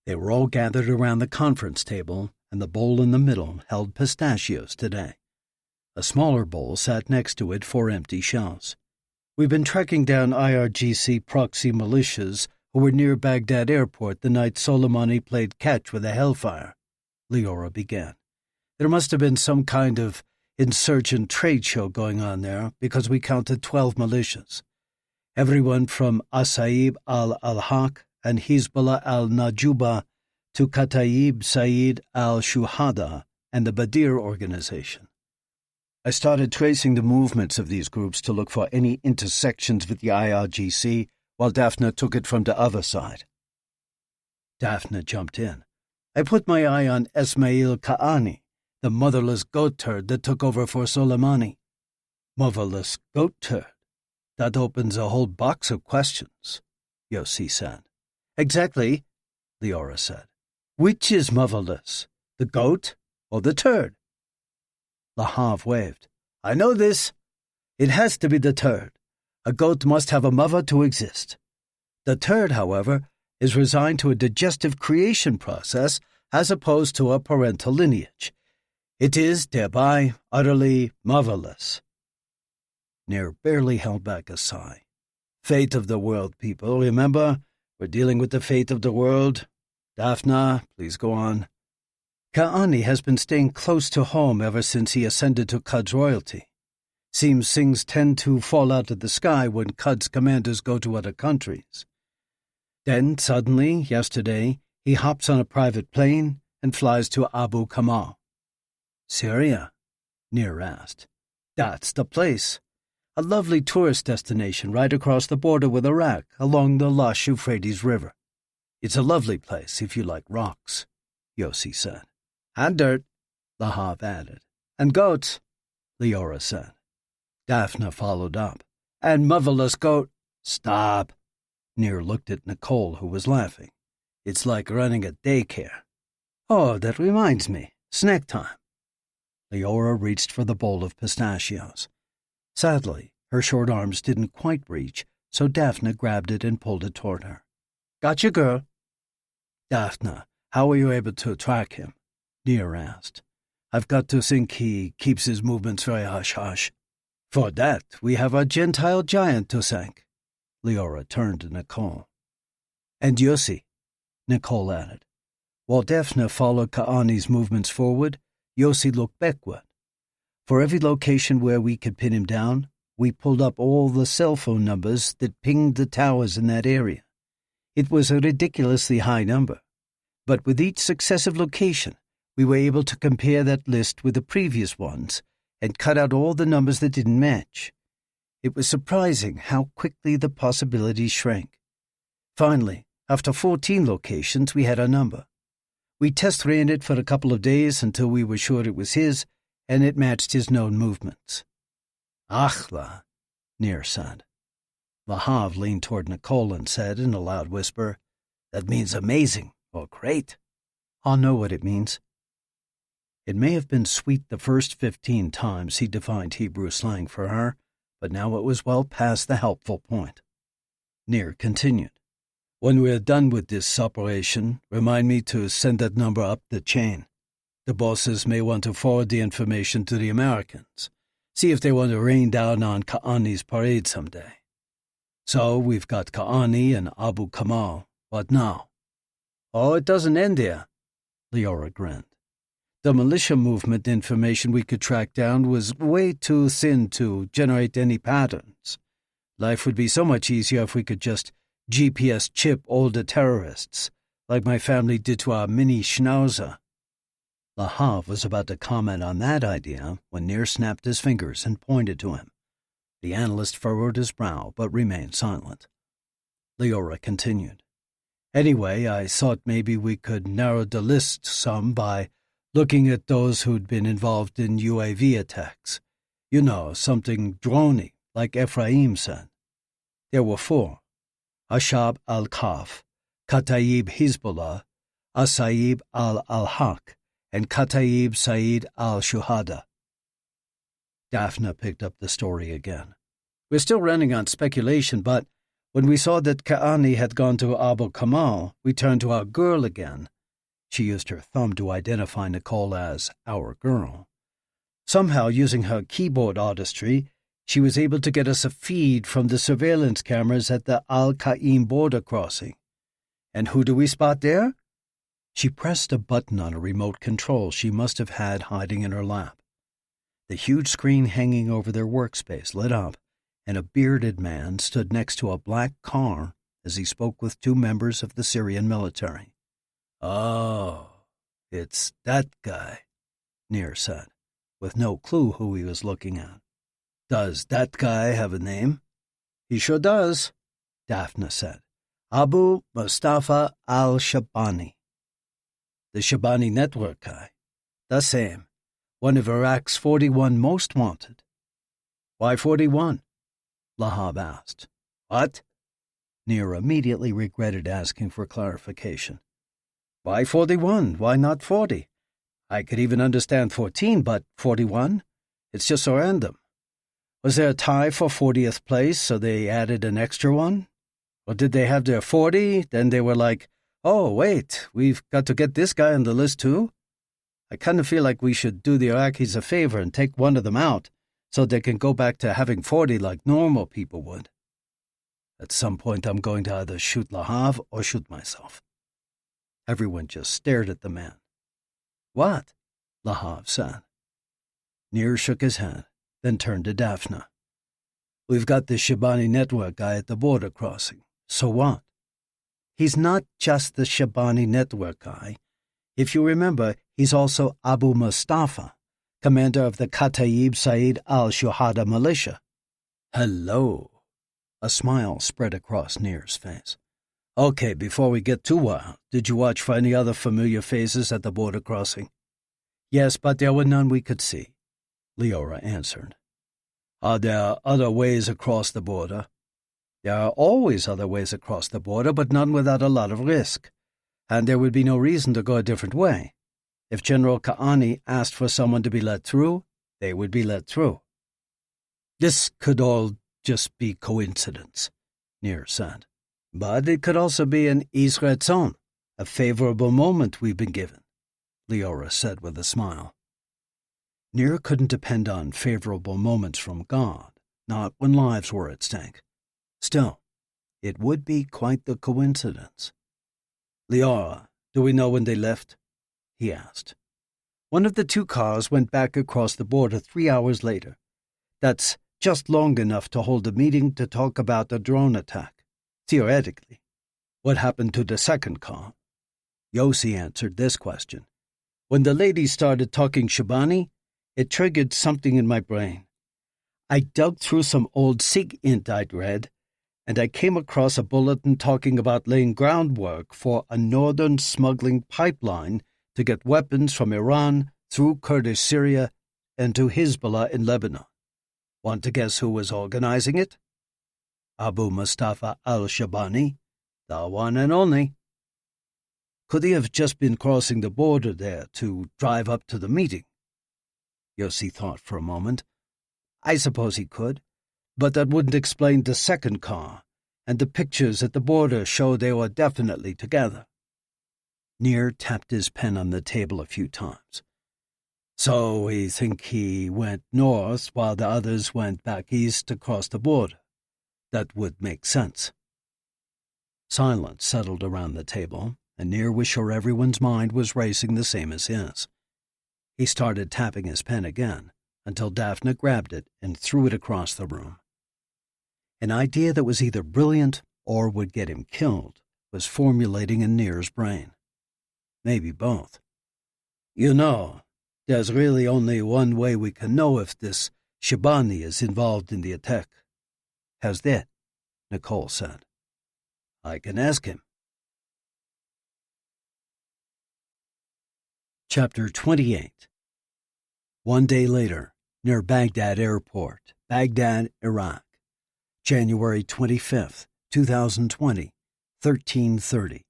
They were all gathered around the conference table, and the bowl in the middle held pistachios today. A smaller bowl sat next to it for empty shells. We've been tracking down IRGC proxy militias who were near Baghdad airport the night Soleimani played catch with a hellfire, Leora began. There must have been some kind of insurgent trade show going on there because we counted 12 militias. Everyone from Asaib al-Haq and Hezbollah al-Najuba to Kataib Said al-Shuhada and the Badir organization. I started tracing the movements of these groups to look for any intersections with the IRGC while Daphne took it from the other side. Daphne jumped in. I put my eye on Esmail Ka'ani, the motherless goat turd that took over for Soleimani. Motherless goat turd? That opens a whole box of questions, Yossi said. Exactly, Leora said. Which is motherless, the goat or the turd? Lahav waved. I know this. It has to be the turd. A goat must have a mother to exist. The turd, however, is resigned to a digestive creation process as opposed to a parental lineage. It is, thereby, utterly motherless. Nir barely held back a sigh. Fate of the world, people, remember? We're dealing with the fate of the world. Daphne, please go on. Ka'ani has been staying close to home ever since he ascended to Qud's royalty. Seems things tend to fall out of the sky when Qud's commanders go to other countries. Then, suddenly, yesterday, he hops on a private plane and flies to Abu Kamal. Syria? Nir asked. That's the place. A lovely tourist destination right across the border with Iraq, along the lush Euphrates River. It's a lovely place if you like rocks, Yossi said. And dirt, Lahav added. And goats, Leora said. Daphne followed up. And motherless goat. Stop. Nir looked at Nicole, who was laughing. It's like running a daycare. Oh, that reminds me. Snack time. Leora reached for the bowl of pistachios. Sadly, her short arms didn't quite reach, so Daphne grabbed it and pulled it toward her. Gotcha, girl. Daphne, how were you able to track him? Nir asked. I've got to think he keeps his movements very hush-hush. For that, we have a Gentile giant to thank. Leora turned to Nicole. And Yossi, Nicole added. While Daphne followed Ka'ani's movements forward, Yossi looked backward. For every location where we could pin him down, we pulled up all the cell phone numbers that pinged the towers in that area. It was a ridiculously high number. But with each successive location, we were able to compare that list with the previous ones and cut out all the numbers that didn't match. It was surprising how quickly the possibilities shrank. Finally, after 14 locations, we had a number. We test ran it for a couple of days until we were sure it was his, and it matched his known movements. Achla, Nir said. Lahav leaned toward Nicole and said in a loud whisper, That means amazing or great. I'll know what it means. It may have been sweet the first 15 times he defined Hebrew slang for her, but now it was well past the helpful point. Nir continued. When we're done with this operation, remind me to send that number up the chain. The bosses may want to forward the information to the Americans. See if they want to rain down on Ka'ani's parade someday. So we've got Ka'ani and Abu Kamal. What now? Oh, it doesn't end here. Leora grinned. The militia movement information we could track down was way too thin to generate any patterns. Life would be so much easier if we could just GPS chip older terrorists, like my family did to our mini Schnauzer. Lahav was about to comment on that idea when Nir snapped his fingers and pointed to him. The analyst furrowed his brow, but remained silent. Leora continued. Anyway, I thought maybe we could narrow the list some by looking at those who'd been involved in UAV attacks. You know, something drony, like Ephraim said. There were 4. Ashab al-Kaf, Kataib Hezbollah, Asaib al-Haq, and Kataib Said al-Shuhada. Daphne picked up the story again. We're still running on speculation, but when we saw that Ka'ani had gone to Abu Kamal, we turned to our girl again. She used her thumb to identify Nicole as our girl. Somehow, using her keyboard artistry, she was able to get us a feed from the surveillance cameras at the Al-Qaim border crossing. And who do we spot there? She pressed a button on a remote control she must have had hiding in her lap. The huge screen hanging over their workspace lit up, and a bearded man stood next to a black car as he spoke with 2 members of the Syrian military. Oh, it's that guy, Nir said, with no clue who he was looking at. Does that guy have a name? He sure does, Daphne said. Abu Mustafa al-Shabani. The Shabani network guy. The same. One of Iraq's 41 most wanted. Why 41? Lahab asked. What? Nir immediately regretted asking for clarification. Why 41? Why not 40? I could even understand 14, but 41? It's just so random. Was there a tie for 40th place, so they added an extra one? Or did they have their 40, then they were like, oh, wait, we've got to get this guy on the list too? I kind of feel like we should do the Iraqis a favor and take one of them out, so they can go back to having 40 like normal people would. At some point I'm going to either shoot Lahav or shoot myself. Everyone just stared at the man. What? Lahav said. Nir shook his head, then turned to Daphne. We've got the Shabani network guy at the border crossing. So what? He's not just the Shabani network guy. If you remember, he's also Abu Mustafa, commander of the Kataib Said al-Shuhada militia. Hello. A smile spread across Nir's face. Okay, before we get too wild, did you watch for any other familiar faces at the border crossing? Yes, but there were none we could see, Leora answered. Are there other ways across the border? There are always other ways across the border, but none without a lot of risk. And there would be no reason to go a different way. If General Ka'ani asked for someone to be let through, they would be let through. This could all just be coincidence, Nir said. But it could also be an is ratzon, a favorable moment we've been given, Leora said with a smile. Nir couldn't depend on favorable moments from God, not when lives were at stake. Still, it would be quite the coincidence. Leora, do we know when they left? He asked. One of the 2 cars went back across the border 3 hours later. That's just long enough to hold a meeting to talk about a drone attack. Theoretically. What happened to the second car? Yossi answered this question. When the lady started talking Shabani, it triggered something in my brain. I dug through some old SIG-int I'd read, and I came across a bulletin talking about laying groundwork for a northern smuggling pipeline to get weapons from Iran through Kurdish Syria and to Hezbollah in Lebanon. Want to guess who was organizing it? Abu Mustafa al-Shabani, the one and only. Could he have just been crossing the border there to drive up to the meeting? Yossi thought for a moment. I suppose he could. But that wouldn't explain the second car, and the pictures at the border show they were definitely together. Nir tapped his pen on the table a few times. So we think he went north while the others went back east across the border. That would make sense. Silence settled around the table, and Nir was sure everyone's mind was racing the same as his. He started tapping his pen again, until Daphne grabbed it and threw it across the room. An idea that was either brilliant or would get him killed was formulating in Nir's brain. Maybe both. You know, there's really only one way we can know if this Shibani is involved in the attack. How's that? Nicole said. I can ask him. Chapter 28. One day later, near Baghdad Airport, Baghdad, Iraq. January 25th, 2020, 13:30,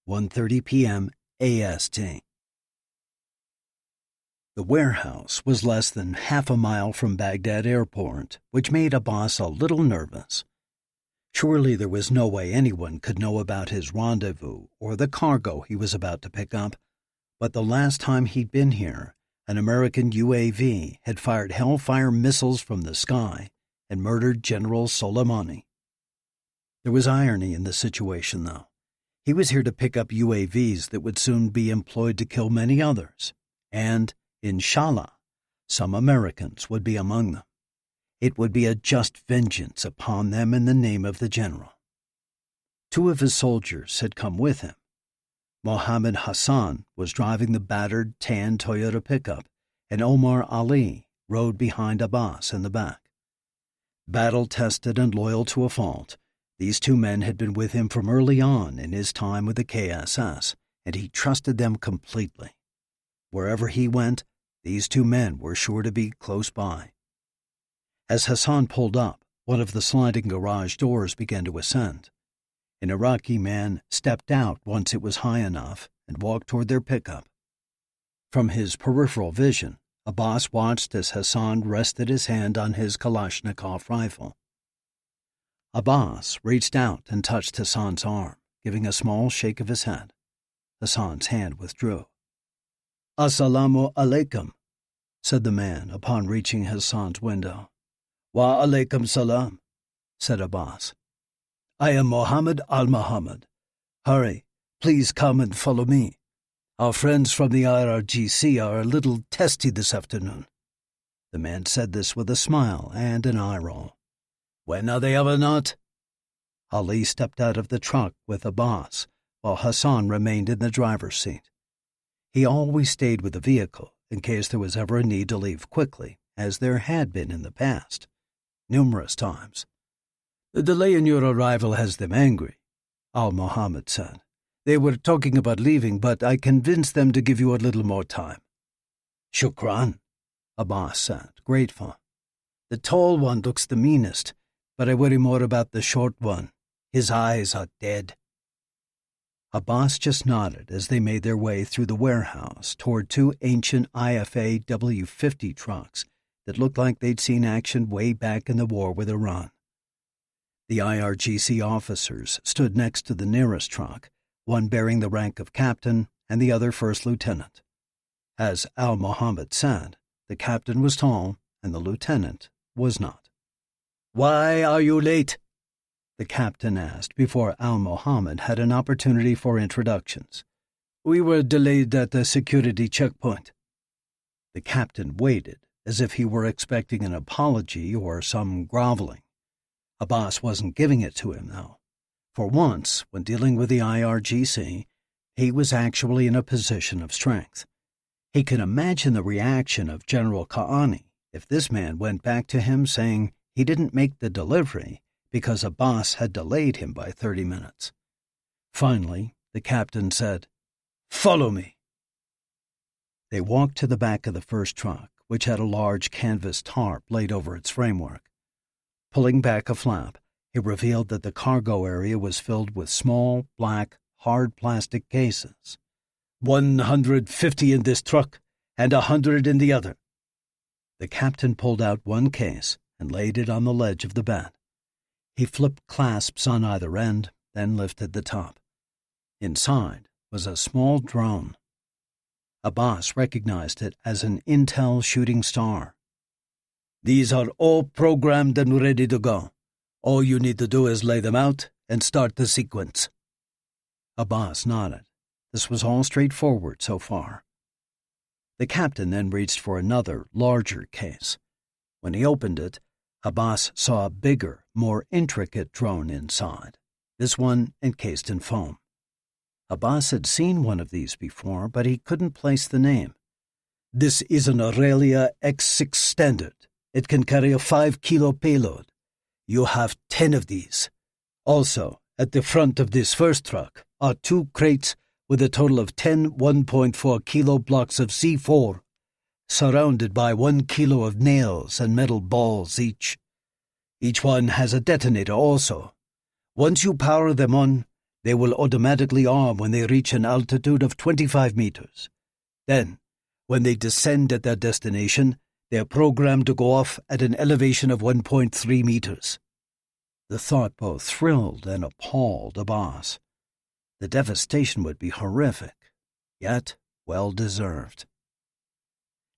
1:30 p.m. AST. The warehouse was less than half a mile from Baghdad Airport, which made Abbas a little nervous. Surely there was no way anyone could know about his rendezvous or the cargo he was about to pick up, but the last time he'd been here, an American UAV had fired Hellfire missiles from the sky and murdered General Soleimani. There was irony in the situation, though. He was here to pick up UAVs that would soon be employed to kill many others, and, inshallah, some Americans would be among them. It would be a just vengeance upon them in the name of the general. 2 of his soldiers had come with him. Mohammed Hassan was driving the battered tan Toyota pickup, and Omar Ali rode behind Abbas in the back. Battle-tested and loyal to a fault, these 2 men had been with him from early on in his time with the KSS, and he trusted them completely. Wherever he went, these 2 men were sure to be close by. As Hassan pulled up, one of the sliding garage doors began to ascend. An Iraqi man stepped out once it was high enough and walked toward their pickup. From his peripheral vision, Abbas watched as Hassan rested his hand on his Kalashnikov rifle. Abbas reached out and touched Hassan's arm, giving a small shake of his head. Hassan's hand withdrew. "Assalamu alaikum," said the man upon reaching Hassan's window. "Wa alaikum salam," said Abbas. "I am Mohammed al-Muhammad. Hurry, please come and follow me. Our friends from the IRGC are a little testy this afternoon." The man said this with a smile and an eye roll. "When are they ever not?" Ali stepped out of the truck with Abbas, while Hassan remained in the driver's seat. He always stayed with the vehicle in case there was ever a need to leave quickly, as there had been in the past, numerous times. "The delay in your arrival has them angry," Al-Muhammad said. "They were talking about leaving, but I convinced them to give you a little more time." "Shukran," Abbas said, grateful. "The tall one looks the meanest, but I worry more about the short one. His eyes are dead." Abbas just nodded as they made their way through the warehouse toward 2 ancient IFA W-50 trucks that looked like they'd seen action way back in the war with Iran. The IRGC officers stood next to the nearest truck, one bearing the rank of captain and the other first lieutenant. As Al-Muhammad said, the captain was tall and the lieutenant was not. "Why are you late?" the captain asked before Al-Muhammad had an opportunity for introductions. "We were delayed at the security checkpoint." The captain waited as if he were expecting an apology or some groveling. Abbas wasn't giving it to him, though. For once, when dealing with the IRGC, he was actually in a position of strength. He could imagine the reaction of General Ka'ani if this man went back to him saying he didn't make the delivery because Abbas had delayed him by 30 minutes. Finally, the captain said, "Follow me." They walked to the back of the first truck, which had a large canvas tarp laid over its framework. Pulling back a flap, it revealed that the cargo area was filled with small, black, hard plastic cases. 150 in this truck and 100 in the other." The captain pulled out one case and laid it on the ledge of the bed. He flipped clasps on either end, then lifted the top. Inside was a small drone. Abbas recognized it as an Intel shooting star. "These are all programmed and ready to go. All you need to do is lay them out and start the sequence." Abbas nodded. This was all straightforward so far. The captain then reached for another, larger case. When he opened it, Abbas saw a bigger, more intricate drone inside, this one encased in foam. Abbas had seen one of these before, but he couldn't place the name. "This is an Aurelia X6 Standard. It can carry a 5-kilo payload. You have 10 of these. Also, at the front of this first truck are 2 crates with a total of 10 1.4-kilo blocks of C4, surrounded by 1 kilo of nails and metal balls each. Each one has a detonator also. Once you power them on, they will automatically arm when they reach an altitude of 25 meters. Then, when they descend at their destination, they are programmed to go off at an elevation of 1.3 meters. The thought both thrilled and appalled Abbas. The devastation would be horrific, yet well-deserved.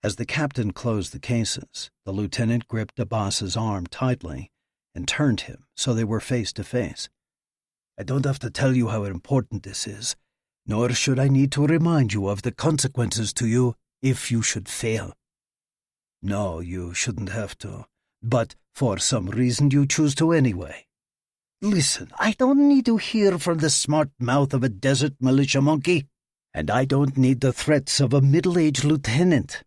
As the captain closed the cases, the lieutenant gripped Abbas's arm tightly and turned him so they were face to face. "I don't have to tell you how important this is, nor should I need to remind you of the consequences to you if you should fail. No, you shouldn't have to, but for some reason you choose to anyway. Listen, I don't need to hear from the smart mouth of a desert militia monkey, and I don't need the threats of a middle-aged lieutenant."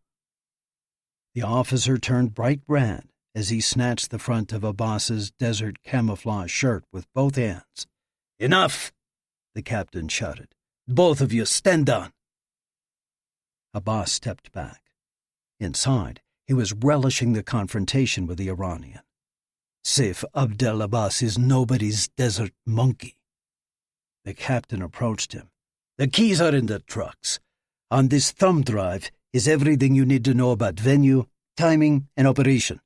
The officer turned bright red as he snatched the front of Abbas's desert camouflage shirt with both hands. "Enough!" the captain shouted. "Both of you, stand down." Abbas stepped back. Inside, he was relishing the confrontation with the Iranian. Saif Abdel Abbas is nobody's desert monkey. The captain approached him. "The keys are in the trucks. On this thumb drive is everything you need to know about venue, timing, and operation."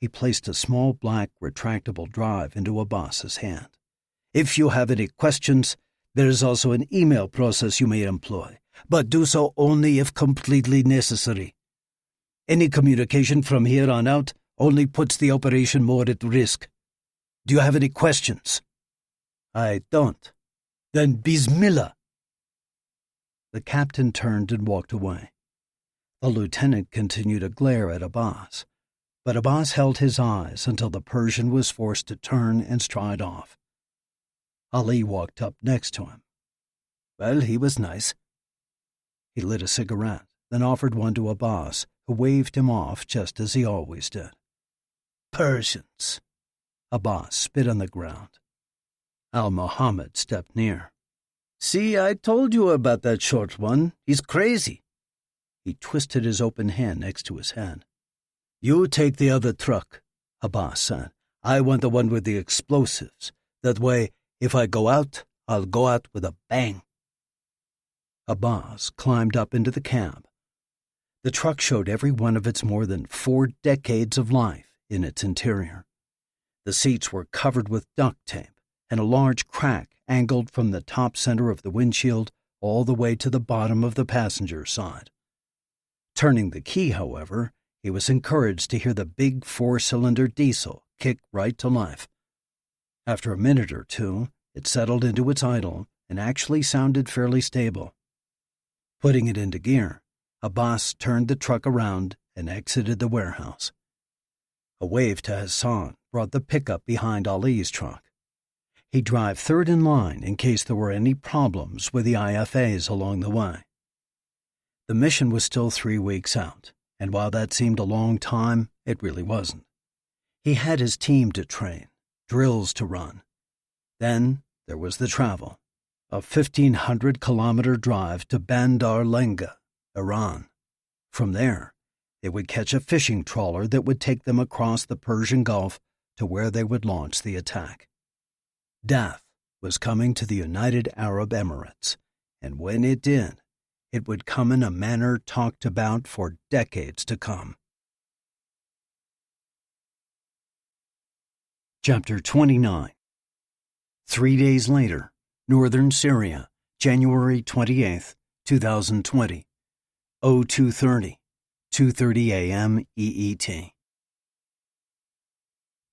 He placed a small black retractable drive into Abbas's hand. "If you have any questions, there is also an email process you may employ, but do so only if completely necessary. Any communication from here on out only puts the operation more at risk. Do you have any questions?" "I don't." "Then Bismillah." The captain turned and walked away. The lieutenant continued to glare at Abbas, but Abbas held his eyes until the Persian was forced to turn and stride off. Ali walked up next to him. Well, he was nice. He lit a cigarette, then offered one to Abbas, who waved him off just as he always did. "Persians." Abbas spit on the ground. Al-Muhammad stepped near. "See, I told you about that short one. He's crazy." He twisted his open hand next to his head. "You take the other truck," Abbas said. "I want the one with the explosives. That way, if I go out, I'll go out with a bang." Abbas climbed up into the cab. The truck showed every one of its more than 4 decades of life in its interior. The seats were covered with duct tape, and a large crack angled from the top center of the windshield all the way to the bottom of the passenger side. Turning the key, however, he was encouraged to hear the big 4-cylinder diesel kick right to life. After a minute or two, it settled into its idle and actually sounded fairly stable. Putting it into gear, Abbas turned the truck around and exited the warehouse. A wave to Hassan brought the pickup behind Ali's truck. He'd drive third in line in case there were any problems with the IFAs along the way. The mission was still 3 weeks out, and while that seemed a long time, it really wasn't. He had his team to train, drills to run. Then there was the travel, a 1,500-kilometer drive to Bandar Lenga, Iran. From there, they would catch a fishing trawler that would take them across the Persian Gulf to where they would launch the attack. Death was coming to the United Arab Emirates, and when it did, it would come in a manner talked about for decades to come. Chapter 29. 3 days later, Northern Syria, January 28, 2020, 0230, 2:30 a.m. EET.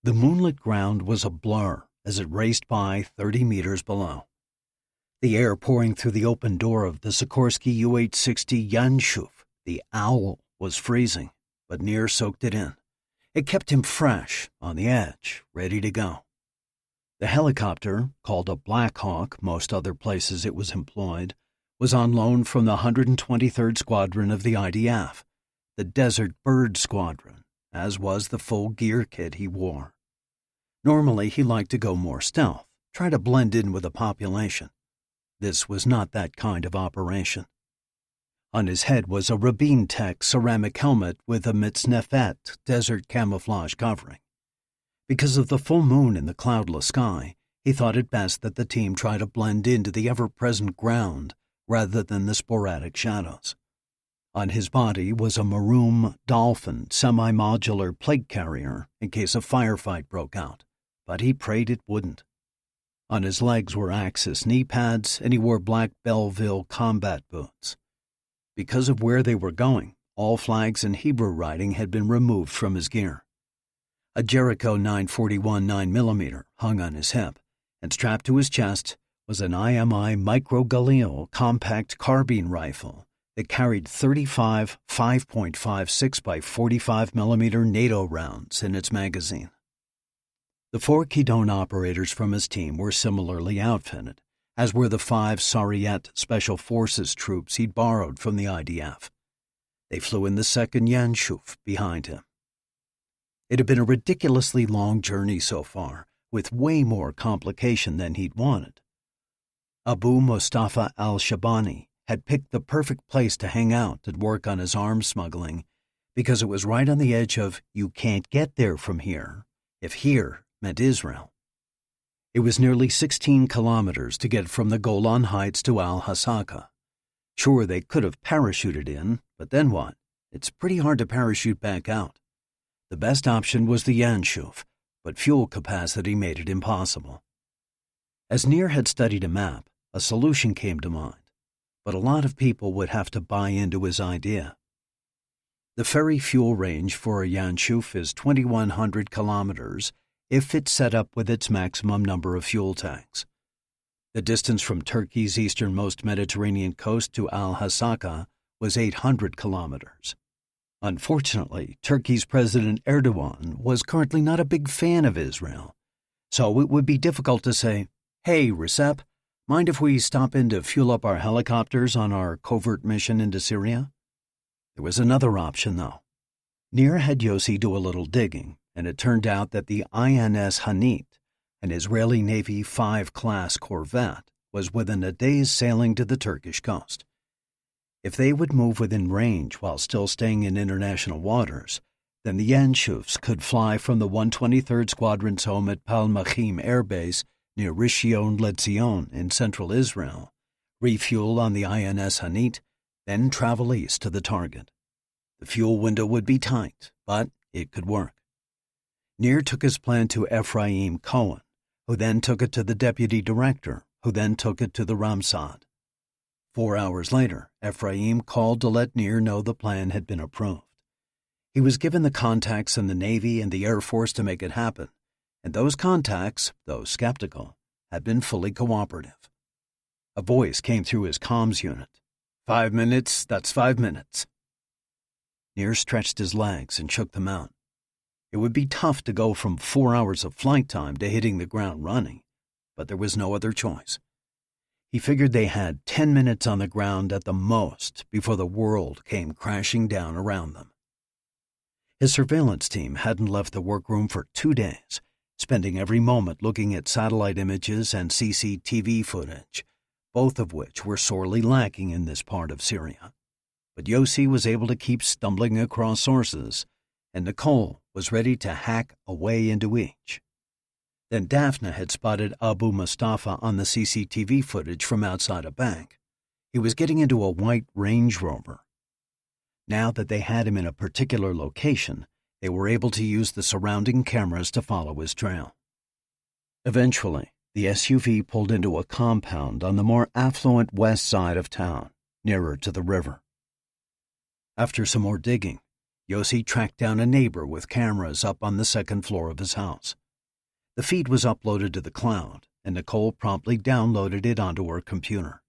The moonlit ground was a blur as it raced by 30 meters below. The air pouring through the open door of the Sikorsky U-860 Yanshuf, the Owl, was freezing, but Nir soaked it in. It kept him fresh, on the edge, ready to go. The helicopter, called a Black Hawk most other places it was employed, was on loan from the 123rd Squadron of the IDF, the Desert Bird Squadron, as was the full gear kit he wore. Normally he liked to go more stealth, try to blend in with the population. This was not that kind of operation. On his head was a Rabin Tech ceramic helmet with a Mitznefet desert camouflage covering. Because of the full moon in the cloudless sky, he thought it best that the team try to blend into the ever-present ground rather than the sporadic shadows. On his body was a Maroon Dolphin semi-modular plate carrier in case a firefight broke out, but he prayed it wouldn't. On his legs were Axis knee pads, and he wore black Belleville combat boots. Because of where they were going, all flags and Hebrew writing had been removed from his gear. A Jericho 941 9mm hung on his hip, and strapped to his chest was an IMI Micro Galil compact carbine rifle that carried 35 5.56 by 45mm NATO rounds in its magazine. The 4 Kidon operators from his team were similarly outfitted, as were the 5 Sariyet Special Forces troops he'd borrowed from the IDF. They flew in the second Yanshuf behind him. It had been a ridiculously long journey so far, with way more complication than he'd wanted. Abu Mustafa al-Shabani had picked the perfect place to hang out and work on his arms smuggling because it was right on the edge of you can't get there from here, if here meant Israel. It was nearly 16 kilometers to get from the Golan Heights to Al-Hasaka. Sure, they could have parachuted in, but then what? It's pretty hard to parachute back out. The best option was the Yanshuf, but fuel capacity made it impossible. As Nir had studied a map, a solution came to mind, but a lot of people would have to buy into his idea. The ferry fuel range for a Yanshuf is 2,100 kilometers if it's set up with its maximum number of fuel tanks. The distance from Turkey's easternmost Mediterranean coast to Al-Hasaka was 800 kilometers. Unfortunately, Turkey's President Erdogan was currently not a big fan of Israel, so it would be difficult to say, "Hey, Recep, mind if we stop in to fuel up our helicopters on our covert mission into Syria?" There was another option, though. Nir had Yossi do a little digging, and it turned out that the INS Hanit, an Israeli Navy 5-class corvette, was within a day's sailing to the Turkish coast. If they would move within range while still staying in international waters, then the Yanshufs could fly from the 123rd Squadron's home at Palmachim Air Base near Rishon LeZion in central Israel, refuel on the INS Hanit, then travel east to the target. The fuel window would be tight, but it could work. Nir took his plan to Ephraim Cohen, who then took it to the deputy director, who then took it to the Mossad. 4 hours later, Ephraim called to let Nir know the plan had been approved. He was given the contacts in the Navy and the Air Force to make it happen, and those contacts, though skeptical, had been fully cooperative. A voice came through his comms unit. 5 minutes, that's 5 minutes. Nir stretched his legs and shook them out. It would be tough to go from 4 hours of flight time to hitting the ground running, but there was no other choice. He figured they had 10 minutes on the ground at the most before the world came crashing down around them. His surveillance team hadn't left the workroom for 2 days, spending every moment looking at satellite images and CCTV footage, both of which were sorely lacking in this part of Syria. But Yossi was able to keep stumbling across sources, and Nicole was ready to hack away into each. Then Daphne had spotted Abu Mustafa on the CCTV footage from outside a bank. He was getting into a white Range Rover. Now that they had him in a particular location, they were able to use the surrounding cameras to follow his trail. Eventually, the SUV pulled into a compound on the more affluent west side of town, nearer to the river. After some more digging, Yossi tracked down a neighbor with cameras up on the second floor of his house. The feed was uploaded to the cloud, and Nicole promptly downloaded it onto her computer.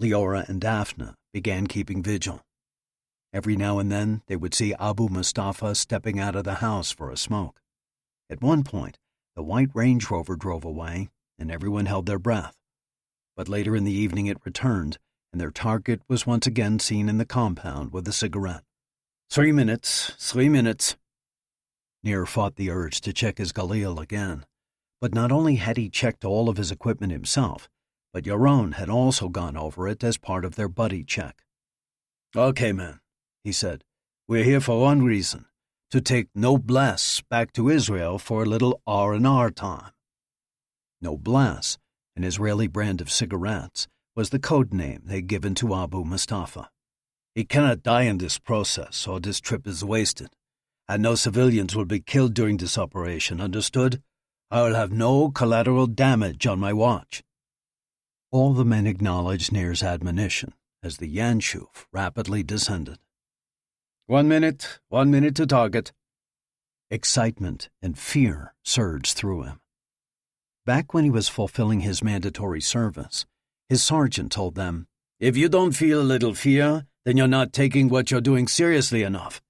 Leora and Daphne began keeping vigil. Every now and then, they would see Abu Mustafa stepping out of the house for a smoke. At one point, the white Range Rover drove away, and everyone held their breath. But later in the evening it returned, and their target was once again seen in the compound with a cigarette. 3 minutes, 3 minutes. Nir fought the urge to check his Galil again. But not only had he checked all of his equipment himself, but Yohn had also gone over it as part of their buddy check. "Okay, man," he said. "We're here for one reason, to take Noblesse back to Israel for a little R&R time." Noblesse, an Israeli brand of cigarettes, was the code name they'd given to Abu Mustafa. "He cannot die in this process, or this trip is wasted. And no civilians will be killed during this operation, understood? I will have no collateral damage on my watch." All the men acknowledged Nir's admonition as the Yanshuf rapidly descended. 1 minute to target." Excitement and fear surged through him. Back when he was fulfilling his mandatory service, his sergeant told them, "If you don't feel a little fear, then you're not taking what you're doing seriously enough.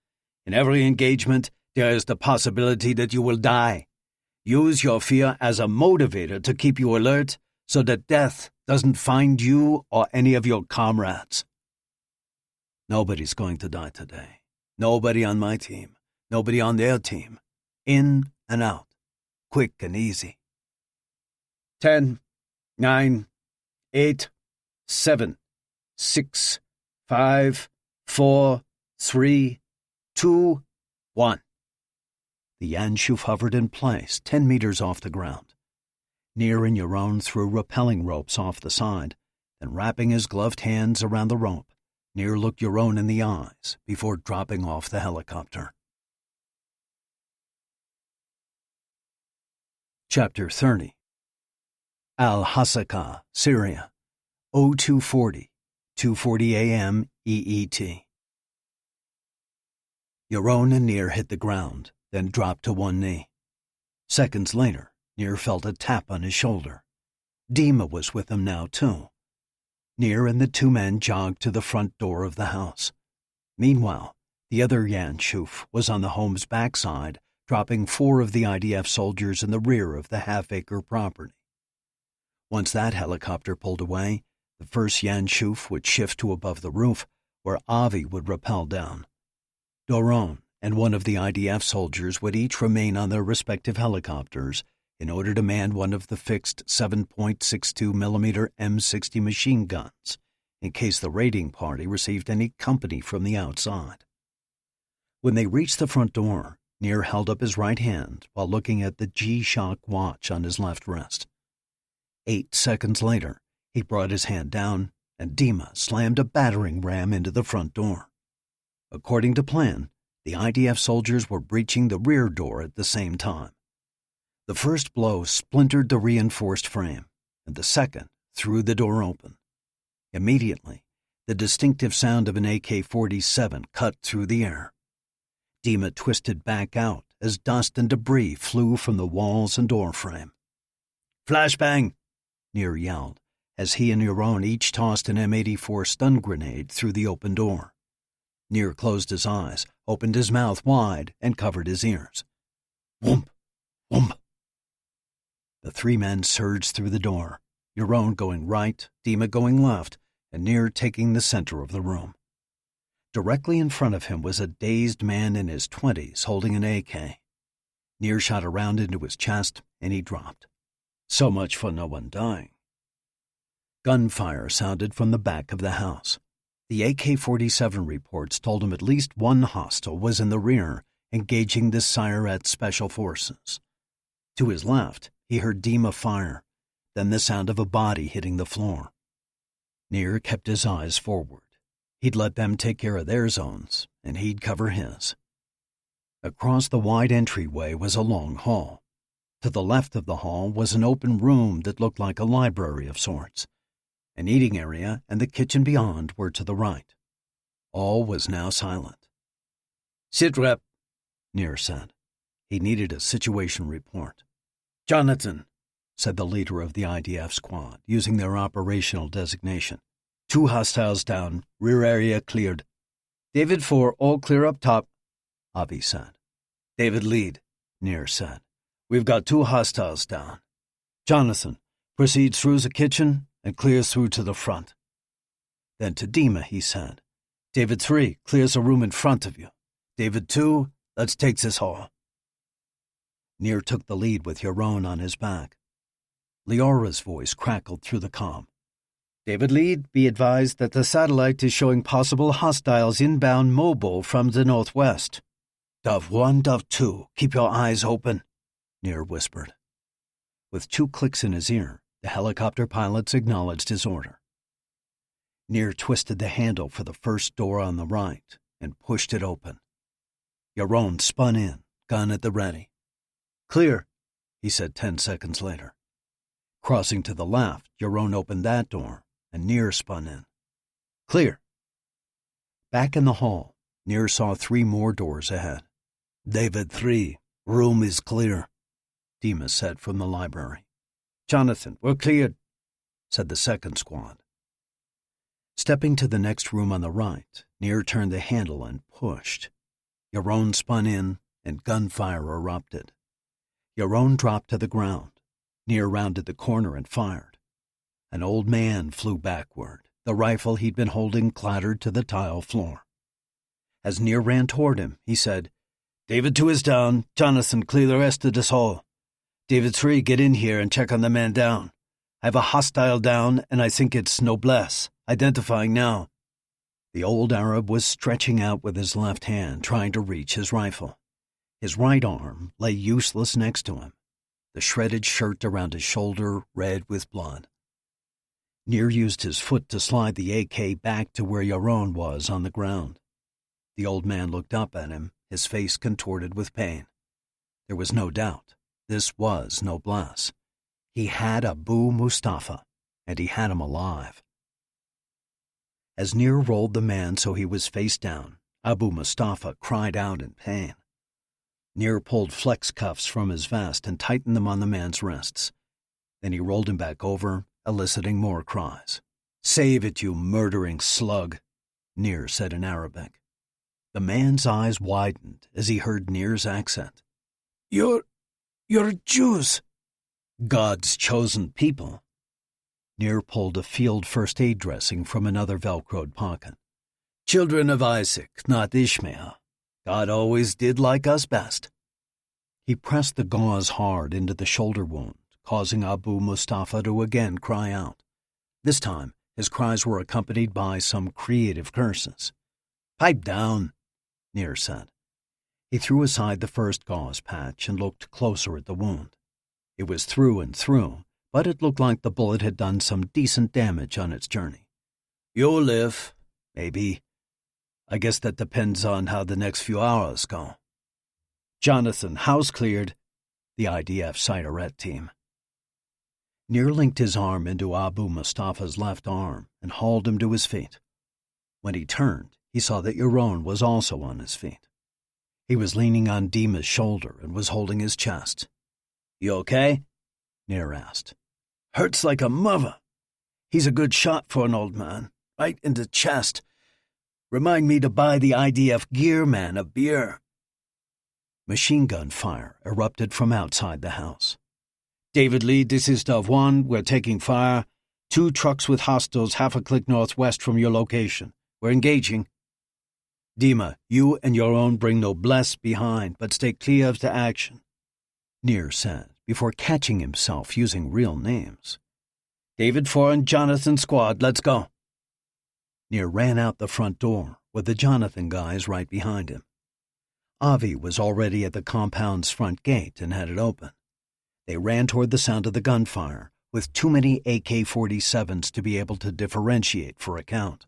In every engagement, there is the possibility that you will die. Use your fear as a motivator to keep you alert so that death doesn't find you or any of your comrades." Nobody's going to die today. Nobody on my team. Nobody on their team. In and out. Quick and easy. 10, 9, 8, 7, 6, 5, 4, 3, 2, 1. The Yanshuf hovered in place, 10 meters off the ground. Nir and Yohn threw rappelling ropes off the side, then wrapping his gloved hands around the rope, Nir looked Yohn in the eyes before dropping off the helicopter. Chapter 30. Al-Hasaka, Syria, 0240, 2:40 a.m. EET. Yohn and Nir hit the ground, then dropped to one knee. Seconds later, Nir felt a tap on his shoulder. Dima was with him now, too. Nir and the two men jogged to the front door of the house. Meanwhile, the other Yanshuf was on the home's backside, dropping 4 of the IDF soldiers in the rear of the half-acre property. Once that helicopter pulled away, the first Yanshuf would shift to above the roof, where Avi would rappel down. Doron and one of the IDF soldiers would each remain on their respective helicopters in order to man one of the fixed 7.62mm M60 machine guns, in case the raiding party received any company from the outside. When they reached the front door, Nir held up his right hand while looking at the G-Shock watch on his left wrist. 8 seconds later, he brought his hand down, and Dima slammed a battering ram into the front door. According to plan, the IDF soldiers were breaching the rear door at the same time. The first blow splintered the reinforced frame, and the second threw the door open. Immediately, the distinctive sound of an AK-47 cut through the air. Dima twisted back out as dust and debris flew from the walls and door frame. "Flashbang!" Nir yelled, as he and Yohn each tossed an M84 stun grenade through the open door. Nir closed his eyes, opened his mouth wide, and covered his ears. Whoomp! Whoomp! The 3 men surged through the door, Yohn going right, Dima going left, and Nir taking the center of the room. Directly in front of him was a dazed man in his 20s holding an AK. Nir shot a round into his chest, and he dropped. So much for no one dying. Gunfire sounded from the back of the house. The AK-47 reports told him at least one hostile was in the rear, engaging the Sayeret Special Forces. To his left, he heard Dima fire, then the sound of a body hitting the floor. Nir kept his eyes forward. He'd let them take care of their zones, and he'd cover his. Across the wide entryway was a long hall. To the left of the hall was an open room that looked like a library of sorts. An eating area and the kitchen beyond were to the right. All was now silent. "Sit rep," Nir said. He needed a situation report. "Jonathan," said the leader of the IDF squad, using their operational designation. 2 hostiles down, rear area cleared. David 4, all clear up top, Avi said. David lead, Nir said. We've got 2 hostiles down. Jonathan proceeds through the kitchen and clears through to the front. Then to Dima he said, David 3 clears a room in front of you. David 2, let's take this hall. Nir took the lead with Yohn on his back. Leora's voice crackled through the comm. David lead, be advised that the satellite is showing possible hostiles inbound mobile from the northwest. Dove 1, Dove 2, keep your eyes open, Nir whispered. With 2 clicks in his ear, the helicopter pilots acknowledged his order. Nir twisted the handle for the first door on the right and pushed it open. Yohn spun in, gun at the ready. Clear, he said 10 seconds later. Crossing to the left, Yohn opened that door, and Nir spun in. Clear. Back in the hall, Nir saw 3 more doors ahead. David 3, room is clear, Dima said from the library. Jonathan, we're cleared, said the second squad. Stepping to the next room on the right, Nir turned the handle and pushed. Yohn spun in, and gunfire erupted. Yohn dropped to the ground. Nir rounded the corner and fired. An old man flew backward. The rifle he'd been holding clattered to the tile floor. As Nir ran toward him, he said, David 2 is down. Jonathan, clear the rest of this hall. David 3, get in here and check on the man down. I have a hostile down, and I think it's Noblesse. Identifying now. The old Arab was stretching out with his left hand, trying to reach his rifle. His right arm lay useless next to him, the shredded shirt around his shoulder red with blood. Nir used his foot to slide the AK back to where Yohn was on the ground. The old man looked up at him, his face contorted with pain. There was no doubt. This was Noblesse. He had Abu Mustafa, and he had him alive. As Nir rolled the man so he was face down, Abu Mustafa cried out in pain. Nir pulled flex cuffs from his vest and tightened them on the man's wrists. Then he rolled him back over, eliciting more cries. Save it, you murdering slug, Nir said in Arabic. The man's eyes widened as he heard Nir's accent. You're Jews. God's chosen people. Nir pulled a field first aid dressing from another Velcroed pocket. Children of Isaac, not Ishmael. God always did like us best. He pressed the gauze hard into the shoulder wound, causing Abu Mustafa to again cry out. This time, his cries were accompanied by some creative curses. Pipe down, Nir said. He threw aside the first gauze patch and looked closer at the wound. It was through and through, but it looked like the bullet had done some decent damage on its journey. You'll live, maybe. I guess that depends on how the next few hours go. Jonathan, house cleared. The IDF Cyteret team. Nir linked his arm into Abu Mustafa's left arm and hauled him to his feet. When he turned, he saw that Yohn was also on his feet. He was leaning on Dima's shoulder and was holding his chest. You okay? Nir asked. Hurts like a mother. He's a good shot for an old man, right in the chest. Remind me to buy the IDF gear man a beer. Machine gun fire erupted from outside the house. David Lee, this is Dove 1. We're taking fire. 2 trucks with hostiles half a click northwest from your location. We're engaging. Dima, you and Yohn bring Noblesse behind, but stay clear of the action, Nir said, before catching himself using real names. David 4 and Jonathan squad, let's go. Nir ran out the front door, with the Jonathan guys right behind him. Avi was already at the compound's front gate and had it open. They ran toward the sound of the gunfire, with too many AK-47s to be able to differentiate for a count.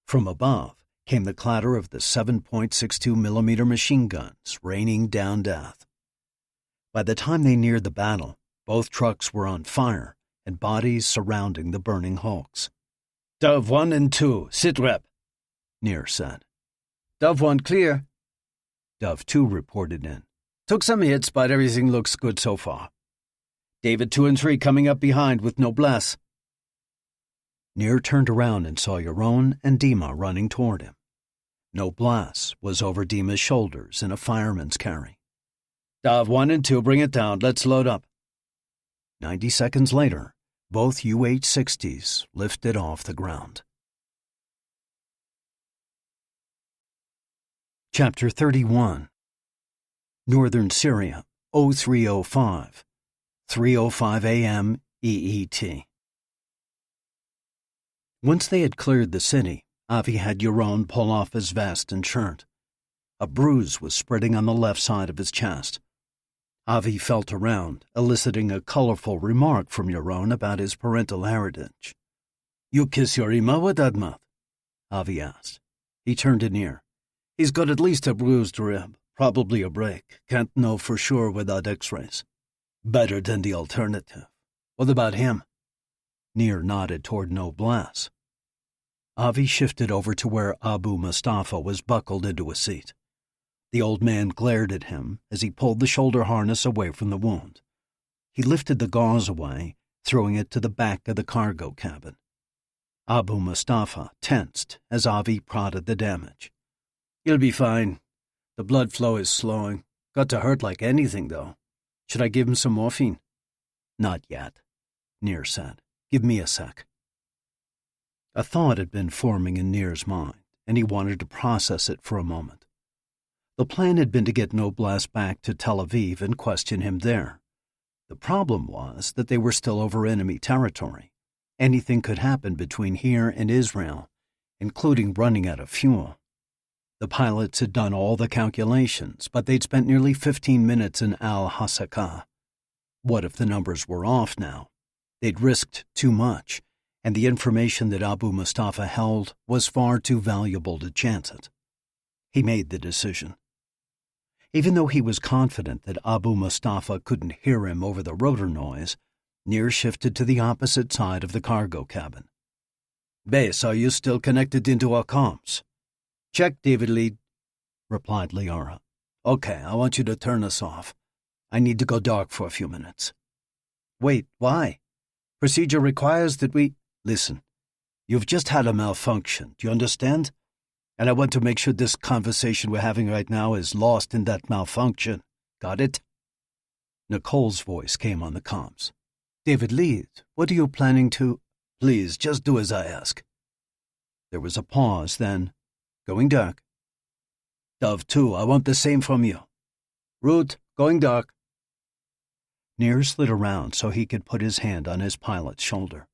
From above came the clatter of the 7.62 millimeter machine guns raining down death. By the time they neared the battle, both trucks were on fire and bodies surrounding the burning hulks. Dove 1 and 2, sit rep, Nir said. Dove 1 clear. Dove 2 reported in. Took some hits, but everything looks good so far. David 2 and 3 coming up behind with noblesse. Nir turned around and saw Yohn and Dima running toward him. Noblesse was over Dima's shoulders in a fireman's carry. Dove 1 and 2, bring it down. Let's load up. 90 seconds later, both UH-60s lifted off the ground. Chapter 31. Northern Syria, 0305, 3:05 a.m. EET. Once they had cleared the city, Avi had Yohn pull off his vest and shirt. A bruise was spreading on the left side of his chest. Avi felt around, eliciting a colorful remark from Yohn about his parental heritage. You kiss your Ima with that mouth? Avi asked. He turned to Nir. He's got at least a bruised rib, probably a break. Can't know for sure without x-rays. Better than the alternative. What about him? Nir nodded toward Noblesse. Avi shifted over to where Abu Mustafa was buckled into a seat. The old man glared at him as he pulled the shoulder harness away from the wound. He lifted the gauze away, throwing it to the back of the cargo cabin. Abu Mustafa tensed as Avi prodded the damage. He'll be fine. The blood flow is slowing. Got to hurt like anything, though. Should I give him some morphine? Not yet, Nir said. Give me a sec. A thought had been forming in Nir's mind, and he wanted to process it for a moment. The plan had been to get Noblesse back to Tel Aviv and question him there. The problem was that they were still over enemy territory. Anything could happen between here and Israel, including running out of fuel. The pilots had done all the calculations, but they'd spent nearly 15 minutes in Al-Hasaka. What if the numbers were off now? They'd risked too much, and the information that Abu Mustafa held was far too valuable to chance it. He made the decision. Even though he was confident that Abu Mustafa couldn't hear him over the rotor noise, Nir shifted to the opposite side of the cargo cabin. Base, are you still connected into our comms? Check, David Lead, replied Liara. Okay, I want you to turn us off. I need to go dark for a few minutes. Wait, why? Procedure requires that we... Listen, you've just had a malfunction, do you understand? And I want to make sure this conversation we're having right now is lost in that malfunction. Got it? Nicole's voice came on the comms. David Lead, what are you planning to... Please, just do as I ask. There was a pause, then... Going dark. Dove 2, I want the same from you. Route, going dark. Nir slid around so he could put his hand on his pilot's shoulder.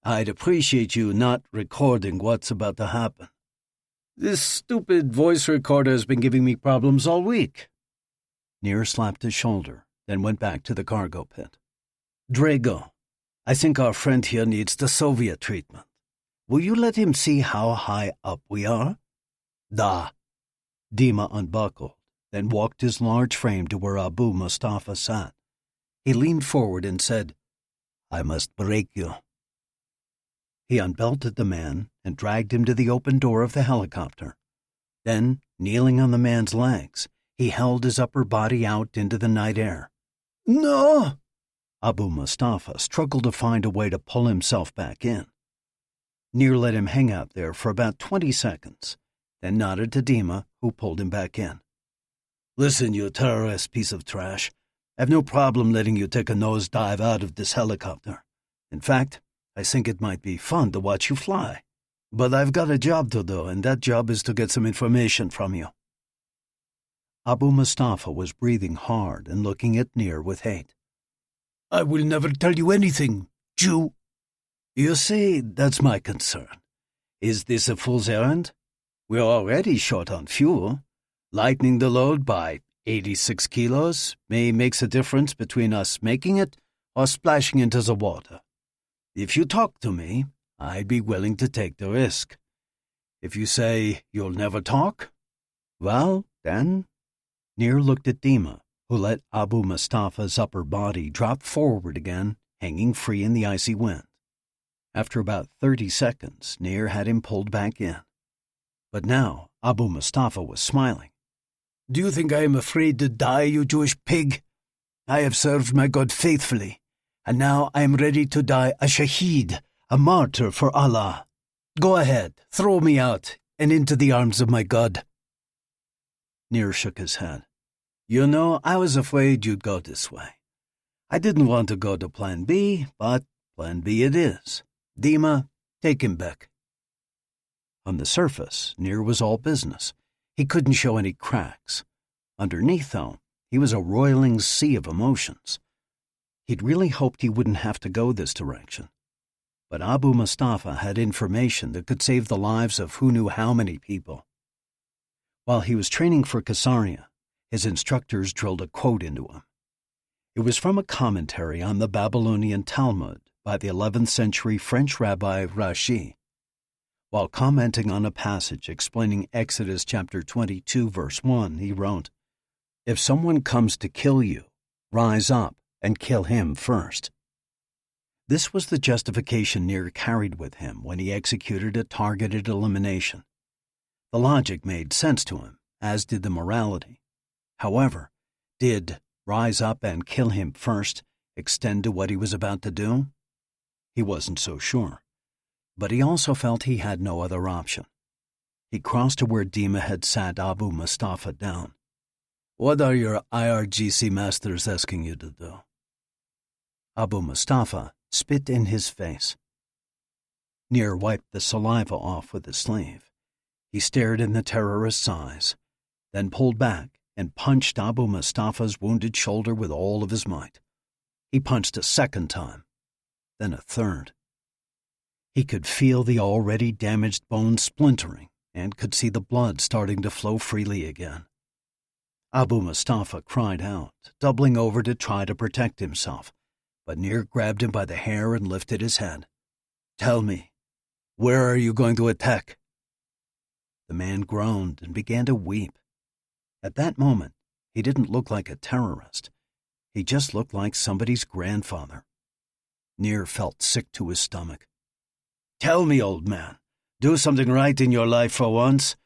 I'd appreciate you not recording what's about to happen. This stupid voice recorder has been giving me problems all week. Nir slapped his shoulder, then went back to the cargo pit. Drago, I think our friend here needs the Soviet treatment. Will you let him see how high up we are? Da. Dima unbuckled, then walked his large frame to where Abu Mustafa sat. He leaned forward and said, I must break you. He unbelted the man and dragged him to the open door of the helicopter. Then, kneeling on the man's legs, he held his upper body out into the night air. No! Abu Mustafa struggled to find a way to pull himself back in. Nir let him hang out there for about 20 seconds, then nodded to Dima, who pulled him back in. Listen, you terrorist piece of trash. I have no problem letting you take a nosedive out of this helicopter. In fact, I think it might be fun to watch you fly. But I've got a job to do, and that job is to get some information from you. Abu Mustafa was breathing hard and looking at Nir with hate. I will never tell you anything, Jew. You see, that's my concern. Is this a fool's errand? We're already short on fuel. Lightening the load by 86 kilos makes a difference between us making it or splashing into the water. If you talk to me, I'd be willing to take the risk. If you say you'll never talk, well, then... Nir looked at Dima, who let Abu Mustafa's upper body drop forward again, hanging free in the icy wind. After about 30 seconds, Nir had him pulled back in. But now Abu Mustafa was smiling. "Do you think I am afraid to die, you Jewish pig? I have served my God faithfully, and now I am ready to die a shaheed, a martyr for Allah. Go ahead, throw me out and into the arms of my God." Nir shook his head. "You know, I was afraid you'd go this way. I didn't want to go to Plan B, but Plan B it is. Dima, take him back." On the surface, Nir was all business. He couldn't show any cracks. Underneath, though, he was a roiling sea of emotions. He'd really hoped he wouldn't have to go this direction. But Abu Mustafa had information that could save the lives of who knew how many people. While he was training for Caesarea, his instructors drilled a quote into him. It was from a commentary on the Babylonian Talmud by the 11th century French rabbi Rashi. While commenting on a passage explaining Exodus chapter 22, verse 1, he wrote, "If someone comes to kill you, rise up and kill him first." This was the justification Nir carried with him when he executed a targeted elimination. The logic made sense to him, as did the morality. However, did "rise up and kill him first" extend to what he was about to do? He wasn't so sure. But he also felt he had no other option. He crossed to where Dima had sat Abu Mustafa down. "What are your IRGC masters asking you to do?" Abu Mustafa spit in his face. Nir wiped the saliva off with his sleeve. He stared in the terrorist's eyes, then pulled back and punched Abu Mustafa's wounded shoulder with all of his might. He punched a second time, then a third. He could feel the already damaged bone splintering and could see the blood starting to flow freely again. Abu Mustafa cried out, doubling over to try to protect himself, but Nir grabbed him by the hair and lifted his head. "Tell me, where are you going to attack?" The man groaned and began to weep. At that moment, he didn't look like a terrorist. He just looked like somebody's grandfather. Nir felt sick to his stomach. "Tell me, old man, do something right in your life for once.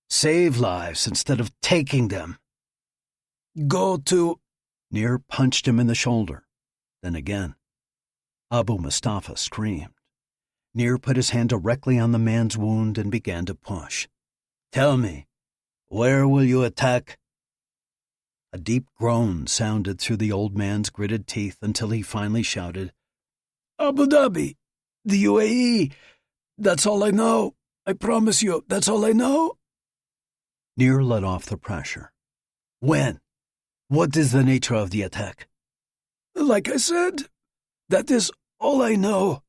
Save lives instead of taking them." "Go to—" Nir punched him in the shoulder. Then again. Abu Mustafa screamed. Nir put his hand directly on the man's wound and began to push. "Tell me, where will you attack?" A deep groan sounded through the old man's gritted teeth until he finally shouted, "Abu Dhabi, the UAE, that's all I know. I promise you, that's all I know." Nir let off the pressure. "When? What is the nature of the attack?" "Like I said, that is all I know."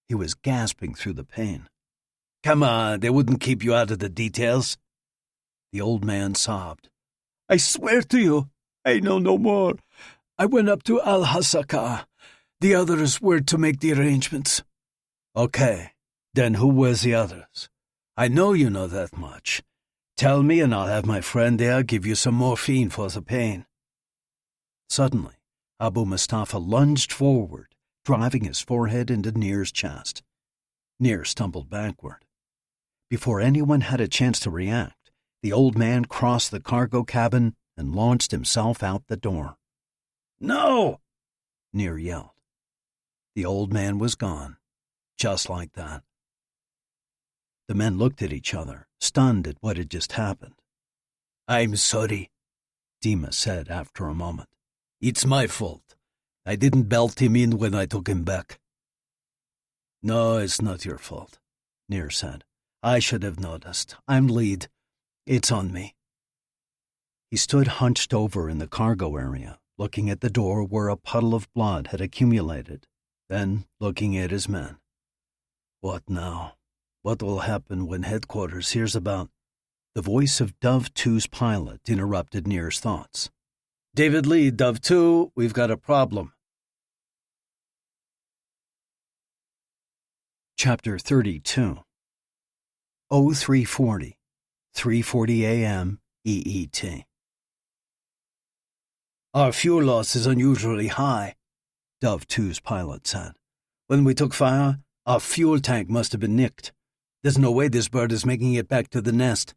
He was gasping through the pain. "Come on, they wouldn't keep you out of the details." The old man sobbed. "I swear to you, I know no more. I went up to Al-Hasaka. The others were to make the arrangements." "Okay, then who was the others? I know you know that much. Tell me and I'll have my friend there give you some morphine for the pain." Suddenly, Abu Mustafa lunged forward, driving his forehead into Nir's chest. Nir stumbled backward. Before anyone had a chance to react, the old man crossed the cargo cabin and launched himself out the door. "No!" Nir yelled. The old man was gone, just like that. The men looked at each other, stunned at what had just happened. "I'm sorry," Dima said after a moment. "It's my fault. I didn't belt him in when I took him back." "No, it's not your fault," Nir said. "I should have noticed. I'm lead. It's on me." He stood hunched over in the cargo area, looking at the door where a puddle of blood had accumulated, then looking at his men. "What now? What will happen when headquarters hears about—" The voice of Dove 2's pilot interrupted Nir's thoughts. "David Lee, Dove 2, we've got a problem." Chapter 32. 0340, 3:40 a.m. EET. Our fuel loss is unusually high, Dove 2's pilot said. When we took fire, our fuel tank must have been nicked. There's no way this bird is making it back to the nest.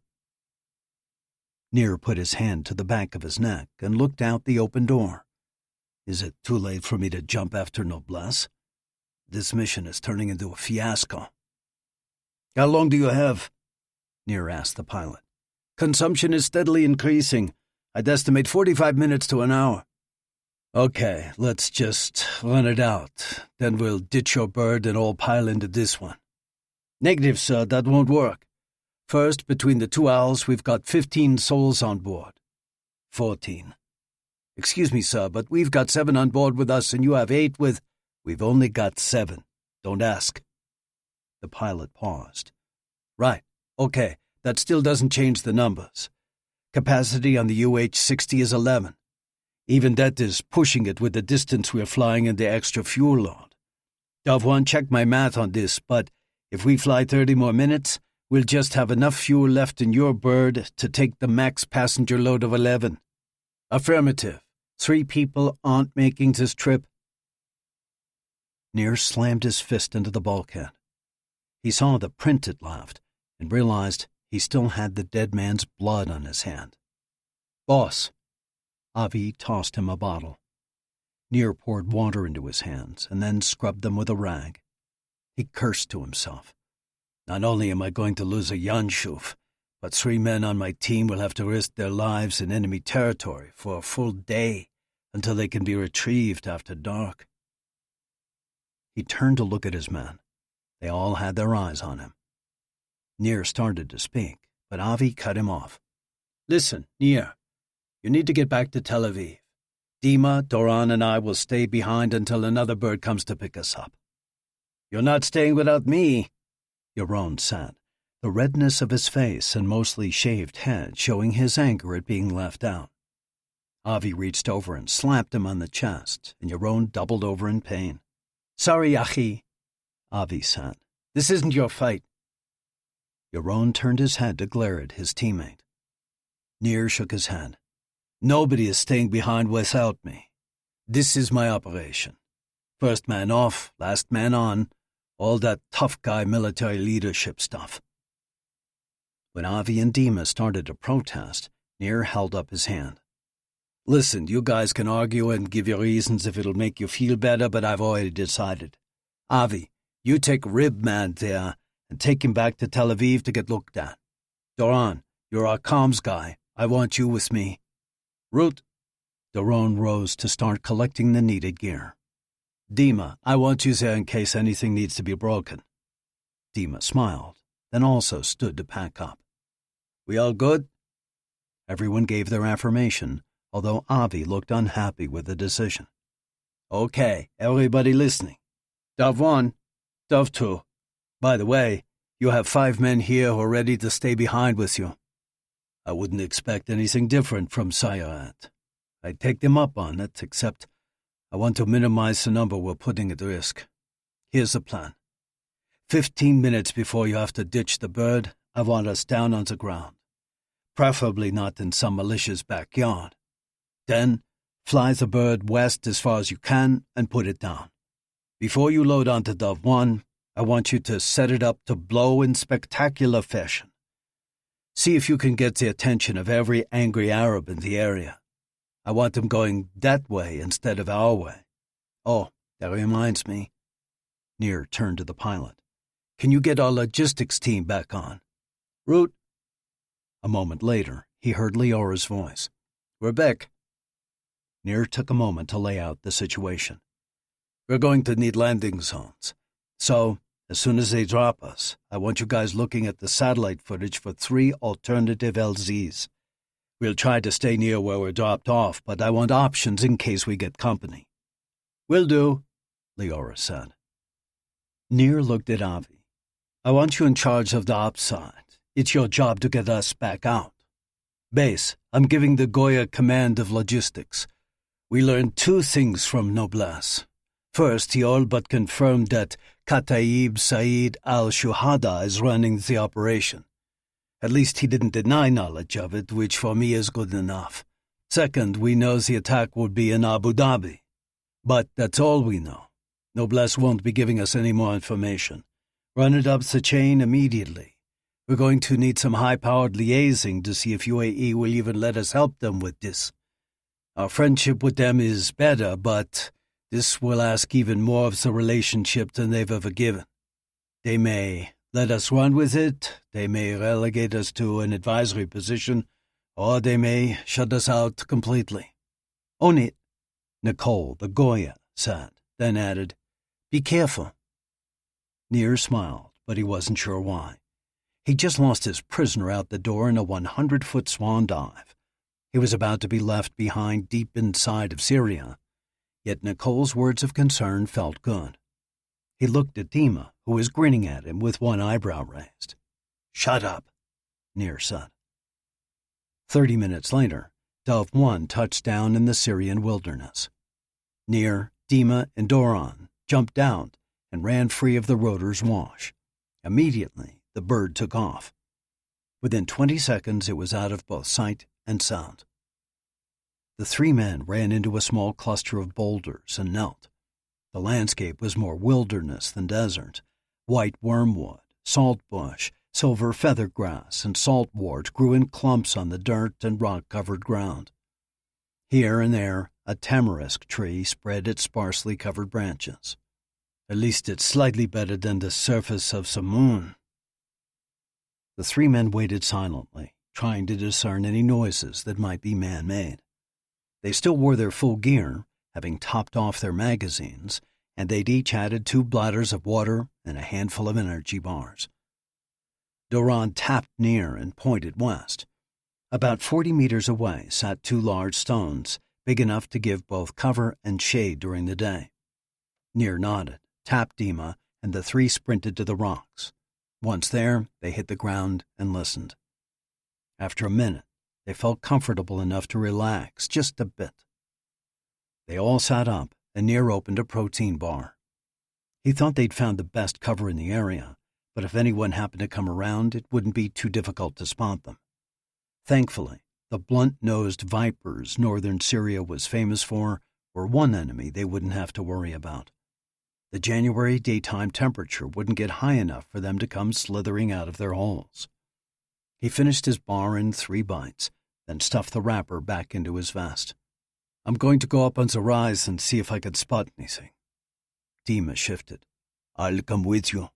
Nir put his hand to the back of his neck and looked out the open door. Is it too late for me to jump after Noblesse? This mission is turning into a fiasco. How long do you have? Nir asked the pilot. Consumption is steadily increasing. I'd estimate 45 minutes to an hour. Okay, let's just run it out. Then we'll ditch your bird and all pile into this one. Negative, sir, that won't work. First, between the two owls, we've got 15 souls on board. 14. Excuse me, sir, but we've got 7 on board with us and you have 8 with... We've only got 7. Don't ask. The pilot paused. Right, okay, that still doesn't change the numbers. Capacity on the UH-60 is 11. Even that is pushing it with the distance we're flying and the extra fuel load. Dove 1, check my math on this, but if we fly 30 more minutes, we'll just have enough fuel left in your bird to take the max passenger load of 11. Affirmative. 3 people aren't making this trip. Nir slammed his fist into the bulkhead. He saw the print it left and realized he still had the dead man's blood on his hand. Boss. Avi tossed him a bottle. Nir poured water into his hands and then scrubbed them with a rag. He cursed to himself. Not only am I going to lose a Yanshuf, but 3 men on my team will have to risk their lives in enemy territory for a full day until they can be retrieved after dark. He turned to look at his men. They all had their eyes on him. Nir started to speak, but Avi cut him off. Listen, Nir, you need to get back to Tel Aviv. Dima, Doran, and I will stay behind until another bird comes to pick us up. You're not staying without me, Yohn said, the redness of his face and mostly shaved head showing his anger at being left out. Avi reached over and slapped him on the chest, and Yohn doubled over in pain. Sorry, Achi, Avi said. This isn't your fight. Yohn turned his head to glare at his teammate. Nir shook his head. Nobody is staying behind without me. This is my operation. First man off, last man on, all that tough guy military leadership stuff. When Avi and Dima started to protest, Nir held up his hand. Listen, you guys can argue and give your reasons if it'll make you feel better, but I've already decided. Avi, you take Rib Man there and take him back to Tel Aviv to get looked at. Doran, you're our comms guy. I want you with me. Root. Doran rose to start collecting the needed gear. Dima, I want you there in case anything needs to be broken. Dima smiled, then also stood to pack up. We all good? Everyone gave their affirmation, although Avi looked unhappy with the decision. Okay, everybody listening. Dove 1, Dove 2. By the way, you have 5 men here who are ready to stay behind with you. I wouldn't expect anything different from Sayeret. I'd take them up on it, except I want to minimize the number we're putting at risk. Here's the plan. 15 minutes before you have to ditch the bird, I want us down on the ground. Preferably not in some malicious backyard. Then, fly the bird west as far as you can and put it down. Before you load onto Dove 1, I want you to set it up to blow in spectacular fashion. See if you can get the attention of every angry Arab in the area. I want them going that way instead of our way. Oh, that reminds me. Nir turned to the pilot. Can you get our logistics team back on? Root. A moment later, he heard Leora's voice. We're back. Nir took a moment to lay out the situation. We're going to need landing zones. So, as soon as they drop us, I want you guys looking at the satellite footage for 3 alternative LZs. We'll try to stay near where we're dropped off, but I want options in case we get company. Will do, Leora said. Nir looked at Avi. I want you in charge of the ops side. It's your job to get us back out. Base, I'm giving the Goya command of logistics. We learned 2 things from Noblesse. First, he all but confirmed that Kataib Said al-Shuhada is running the operation. At least he didn't deny knowledge of it, which for me is good enough. Second, we know the attack would be in Abu Dhabi. But that's all we know. Noblesse won't be giving us any more information. Run it up the chain immediately. We're going to need some high-powered liaising to see if UAE will even let us help them with this. Our friendship with them is better, but this will ask even more of the relationship than they've ever given. They may let us run with it, they may relegate us to an advisory position, or they may shut us out completely. Own it, Nicole the Goya said, then added, "Be careful." Nir smiled, but he wasn't sure why. He'd just lost his prisoner out the door in a 100-foot swan dive. He was about to be left behind deep inside of Syria, yet Nicole's words of concern felt good. He looked at Dima, who was grinning at him with one eyebrow raised. "Shut up," Nir said. 30 minutes later, Dove 1 touched down in the Syrian wilderness. Nir, Dima, and Doron jumped out and ran free of the rotor's wash. Immediately, the bird took off. Within 20 seconds, it was out of both sight and sound. The three men ran into a small cluster of boulders and knelt. The landscape was more wilderness than desert. White wormwood, saltbush, silver feather grass, and saltwort grew in clumps on the dirt and rock-covered ground. Here and there, a tamarisk tree spread its sparsely covered branches. At least it's slightly better than the surface of some moon. The three men waited silently, trying to discern any noises that might be man-made. They still wore their full gear, having topped off their magazines, and they'd each added 2 bladders of water and a handful of energy bars. Doron tapped Nir and pointed west. About 40 meters away sat 2 large stones, big enough to give both cover and shade during the day. Nir nodded, tapped Dima, and the three sprinted to the rocks. Once there, they hit the ground and listened. After a minute, they felt comfortable enough to relax just a bit. They all sat up, and Nir opened a protein bar. He thought they'd found the best cover in the area, but if anyone happened to come around, it wouldn't be too difficult to spot them. Thankfully, the blunt-nosed vipers northern Syria was famous for were one enemy they wouldn't have to worry about. The January daytime temperature wouldn't get high enough for them to come slithering out of their holes. He finished his bar in 3 bites, then stuffed the wrapper back into his vest. "I'm going to go up on the rise and see if I can spot anything." Dima shifted. "I'll come with you."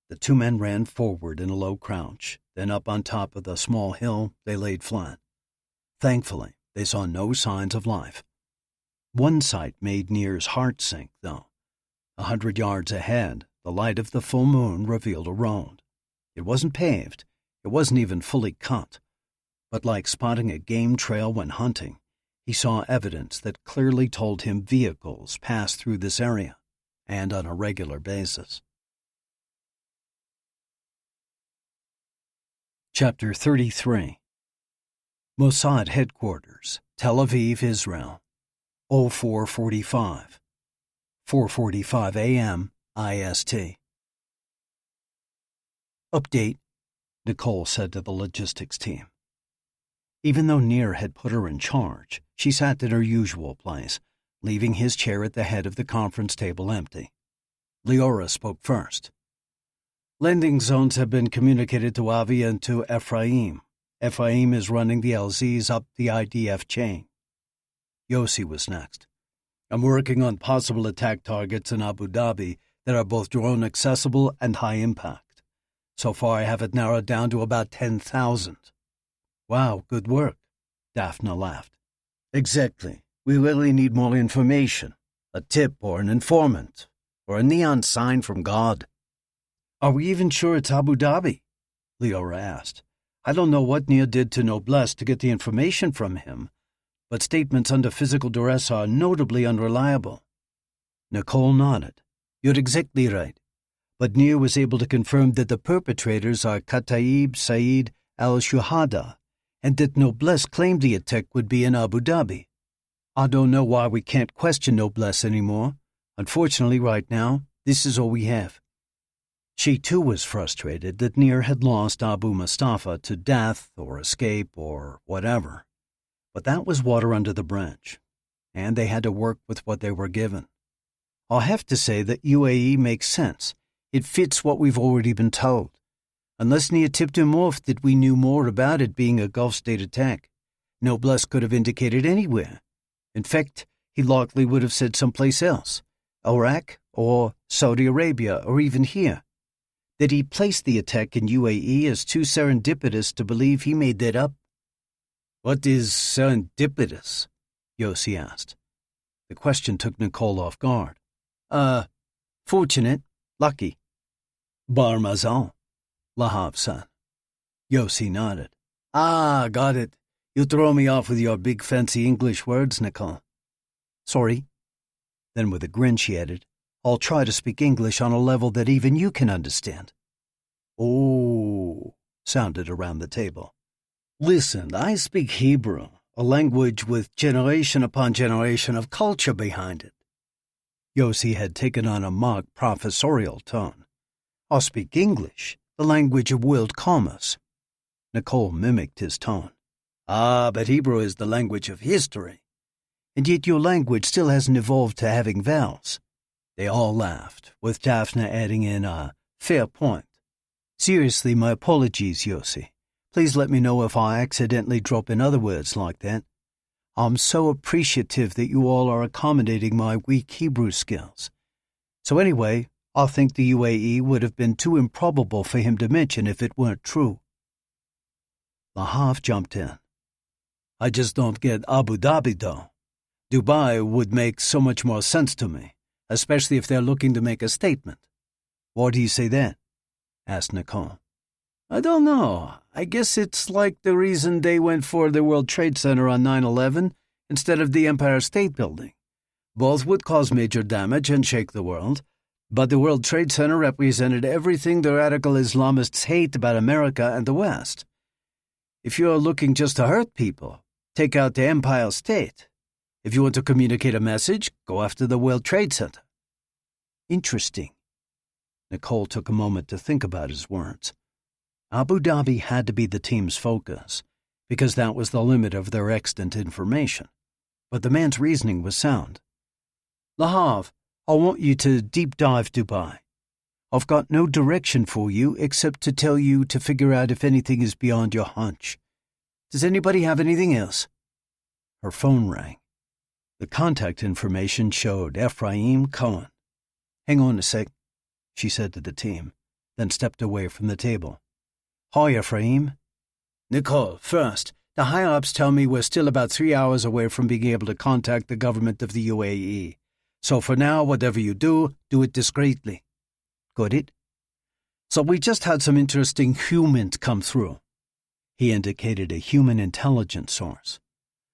The 2 men ran forward in a low crouch, then up on top of the small hill they laid flat. Thankfully, they saw no signs of life. One sight made Nir's heart sink, though. 100 yards ahead, the light of the full moon revealed a road. It wasn't paved, it wasn't even fully cut, but like spotting a game trail when hunting, he saw evidence that clearly told him vehicles passed through this area, and on a regular basis. Chapter 33. Mossad Headquarters, Tel Aviv, Israel, 0445, 4:45 a.m. IST. "Update," Nicole said to the logistics team. Even though Nir had put her in charge, she sat at her usual place, leaving his chair at the head of the conference table empty. Leora spoke first. "Landing zones have been communicated to Avi and to Ephraim. Ephraim is running the LZs up the IDF chain." Yossi was next. "I'm working on possible attack targets in Abu Dhabi that are both drone-accessible and high-impact. So far I have it narrowed down to about 10,000. "Wow, good work," Daphne laughed. "Exactly. We really need more information. A tip or an informant, or a neon sign from God." "Are we even sure it's Abu Dhabi?" Leora asked. "I don't know what Nir did to Noblesse to get the information from him, but statements under physical duress are notably unreliable." Nicole nodded. "You're exactly right. But Nir was able to confirm that the perpetrators are Kataib Saeed al-Shuhada, and that Noblesse claimed the attack would be in Abu Dhabi. I don't know why we can't question Noblesse anymore. Unfortunately, right now, this is all we have." She too was frustrated that Nir had lost Abu Mustafa to death or escape or whatever. But that was water under the bridge, and they had to work with what they were given. I'll have to say that UAE makes sense. It fits what we've already been told. Unless Nir tipped him off that we knew more about it being a Gulf state attack, Noblesse could have indicated anywhere. In fact, he likely would have said someplace else, Iraq or Saudi Arabia or even here. That he placed the attack in UAE is too serendipitous to believe he made that up. What is serendipitous? Yossi asked. The question took Nicole off guard. Fortunate, lucky. Bar mazal, Lahav said. Yossi nodded. Ah, got it. You throw me off with your big fancy English words, Nicole. Sorry. Then with a grin she added, I'll try to speak English on a level that even you can understand. Oh, sounded around the table. Listen, I speak Hebrew, a language with generation upon generation of culture behind it. Yossi had taken on a mock professorial tone. I speak English, the language of world commerce. Nicole mimicked his tone. Ah, but Hebrew is the language of history. And yet your language still hasn't evolved to having vowels. They all laughed, with Daphne adding in a fair point. Seriously, my apologies, Yossi. Please let me know if I accidentally drop in other words like that. I'm so appreciative that you all are accommodating my weak Hebrew skills. So anyway, I think the UAE would have been too improbable for him to mention if it weren't true. Lahav jumped in. I just don't get Abu Dhabi, though. Dubai would make so much more sense to me, especially if they're looking to make a statement. Why do you say that? Asked Nicole. I don't know. I guess it's like the reason they went for the World Trade Center on 9/11 instead of the Empire State Building. Both would cause major damage and shake the world, but the World Trade Center represented everything the radical Islamists hate about America and the West. If you're looking just to hurt people, take out the Empire State. If you want to communicate a message, go after the World Trade Center. Interesting. Nicole took a moment to think about his words. Abu Dhabi had to be the team's focus, because that was the limit of their extant information. But the man's reasoning was sound. Lahav, I want you to deep dive Dubai. I've got no direction for you except to tell you to figure out if anything is beyond your hunch. Does anybody have anything else? Her phone rang. The contact information showed Ephraim Cohen. Hang on a sec, she said to the team, then stepped away from the table. Hi, Ephraim. Nicole, first, the higher-ups tell me we're still about 3 hours away from being able to contact the government of the UAE. So for now, whatever you do it discreetly. Got it? So we just had some interesting humans come through. He indicated a human intelligence source.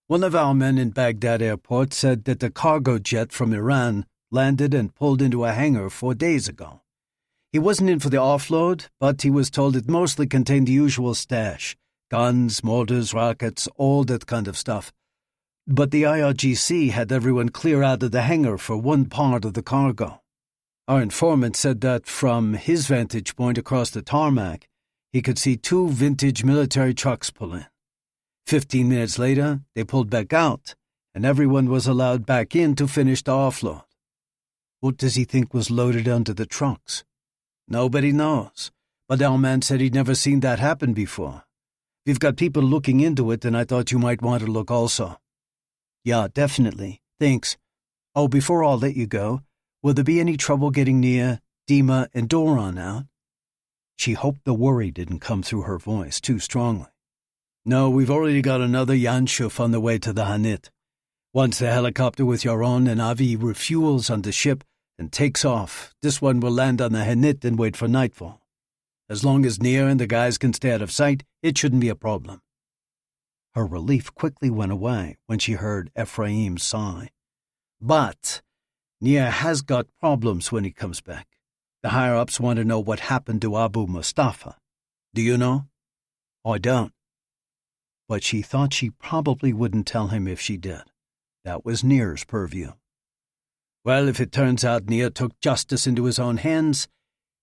One of our men in Baghdad airport said that the cargo jet from Iran landed and pulled into a hangar 4 days ago. He wasn't in for the offload, but he was told it mostly contained the usual stash, guns, mortars, rockets, all that kind of stuff. But the IRGC had everyone clear out of the hangar for one part of the cargo. Our informant said that from his vantage point across the tarmac, he could see 2 vintage military trucks pull in. 15 minutes later, they pulled back out, and everyone was allowed back in to finish the offload. What does he think was loaded onto the trucks? Nobody knows, but our man said he'd never seen that happen before. We've got people looking into it, and I thought you might want to look also. Yeah, definitely. Thanks. Oh, before I let you go, will there be any trouble getting near Dima and Doron out? She hoped the worry didn't come through her voice too strongly. No, we've already got another Yanshuf on the way to the Hanit. Once the helicopter with Yohn and Avi refuels on the ship and takes off, this one will land on the Hanit and wait for nightfall. As long as Nir and the guys can stay out of sight, it shouldn't be a problem. Her relief quickly went away when she heard Ephraim sigh. But Nir has got problems when he comes back. The higher-ups want to know what happened to Abu Mustafa. Do you know? I don't. But she thought she probably wouldn't tell him if she did. That was Nir's purview. Well, if it turns out Nir took justice into his own hands,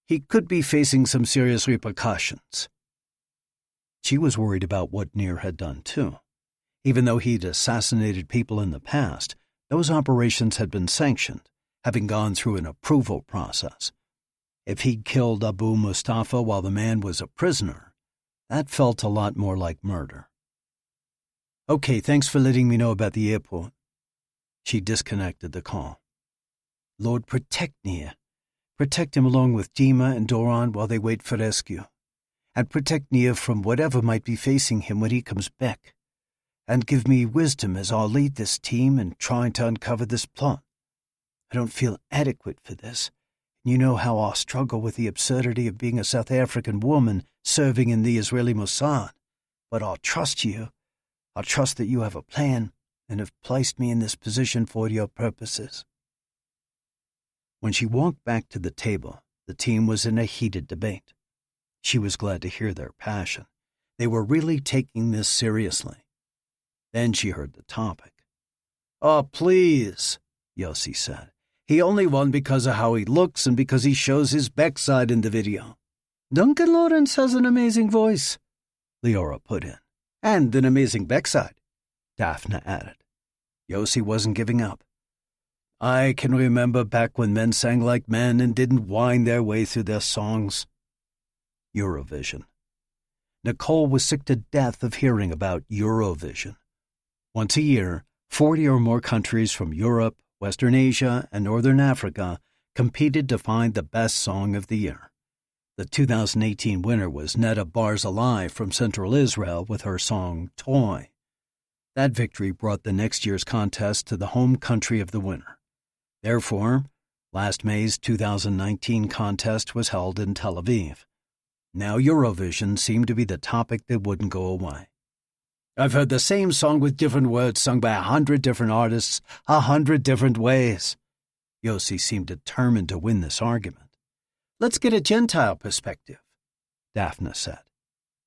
he could be facing some serious repercussions. She was worried about what Nir had done, too. Even though he'd assassinated people in the past, those operations had been sanctioned, having gone through an approval process. If he'd killed Abu Mustafa while the man was a prisoner, that felt a lot more like murder. Okay, thanks for letting me know about the airport. She disconnected the call. Lord, protect Nir. Protect him along with Dima and Doran while they wait for rescue. And protect Nir from whatever might be facing him when he comes back. And give me wisdom as I'll lead this team in trying to uncover this plot. I don't feel adequate for this. You know how I struggle with the absurdity of being a South African woman serving in the Israeli Mossad. But I'll trust you. I'll trust that you have a plan and have placed me in this position for your purposes. When she walked back to the table, the team was in a heated debate. She was glad to hear their passion. They were really taking this seriously. Then she heard the topic. Oh, please, Yossi said. He only won because of how he looks and because he shows his backside in the video. Duncan Lawrence has an amazing voice, Leora put in. And an amazing backside, Daphne added. Yossi wasn't giving up. I can remember back when men sang like men and didn't whine their way through their songs. Eurovision. Nicole was sick to death of hearing about Eurovision. Once a year, 40 or more countries from Europe, Western Asia, and Northern Africa competed to find the best song of the year. The 2018 winner was Netta Barzilai from Central Israel with her song Toy. That victory brought the next year's contest to the home country of the winner. Therefore, last May's 2019 contest was held in Tel Aviv. Now Eurovision seemed to be the topic that wouldn't go away. I've heard the same song with different words sung by 100 different artists, 100 different ways. Yossi seemed determined to win this argument. Let's get a Gentile perspective, Daphne said.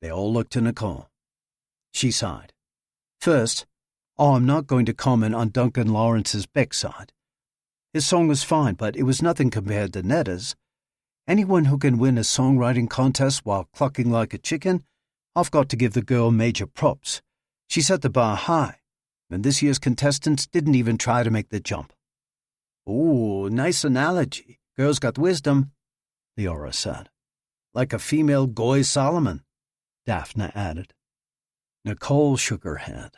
They all looked to Nicole. She sighed. First, I'm not going to comment on Duncan Lawrence's backside. His song was fine, but it was nothing compared to Netta's. Anyone who can win a songwriting contest while clucking like a chicken, I've got to give the girl major props. She set the bar high, and this year's contestants didn't even try to make the jump. Ooh, nice analogy. Girl's got wisdom, Leora said. Like a female Goy Solomon, Daphne added. Nicole shook her head.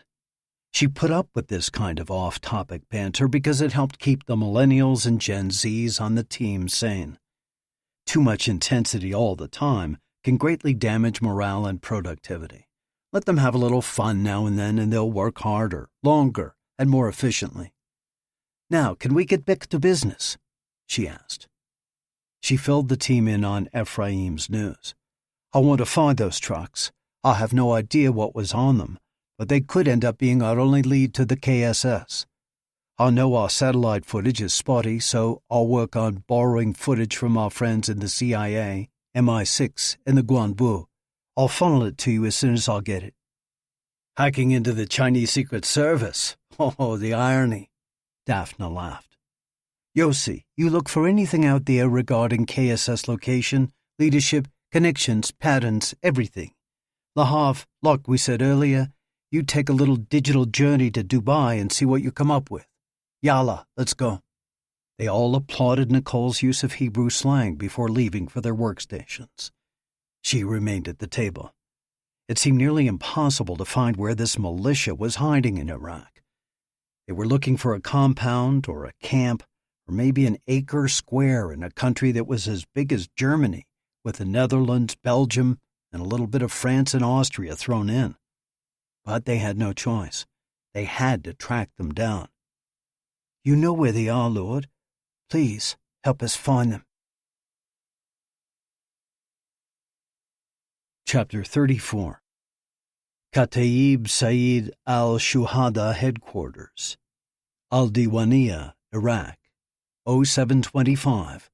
She put up with this kind of off-topic banter because it helped keep the millennials and Gen Zs on the team sane. Too much intensity all the time can greatly damage morale and productivity. Let them have a little fun now and then, and they'll work harder, longer, and more efficiently. Now, can we get back to business? She asked. She filled the team in on Ephraim's news. I want to find those trucks. I have no idea what was on them, but they could end up being our only lead to the KSS. I know our satellite footage is spotty, so I'll work on borrowing footage from our friends in the CIA, MI6, and the Guanbu. I'll funnel it to you as soon as I get it. Hacking into the Chinese Secret Service. Oh, the irony. Daphne laughed. Yossi, you look for anything out there regarding KSS location, leadership, connections, patterns, everything. Lahav, like we said earlier, you take a little digital journey to Dubai and see what you come up with. Yalla, let's go. They all applauded Nicole's use of Hebrew slang before leaving for their workstations. She remained at the table. It seemed nearly impossible to find where this militia was hiding in Iraq. They were looking for a compound or a camp or maybe an acre square in a country that was as big as Germany, with the Netherlands, Belgium, and a little bit of France and Austria thrown in. But they had no choice. They had to track them down. You know where they are, Lord. Please, help us find them. Chapter 34. Kataib Saeed al-Shuhada Headquarters, Al-Diwaniyah, Iraq, 0725,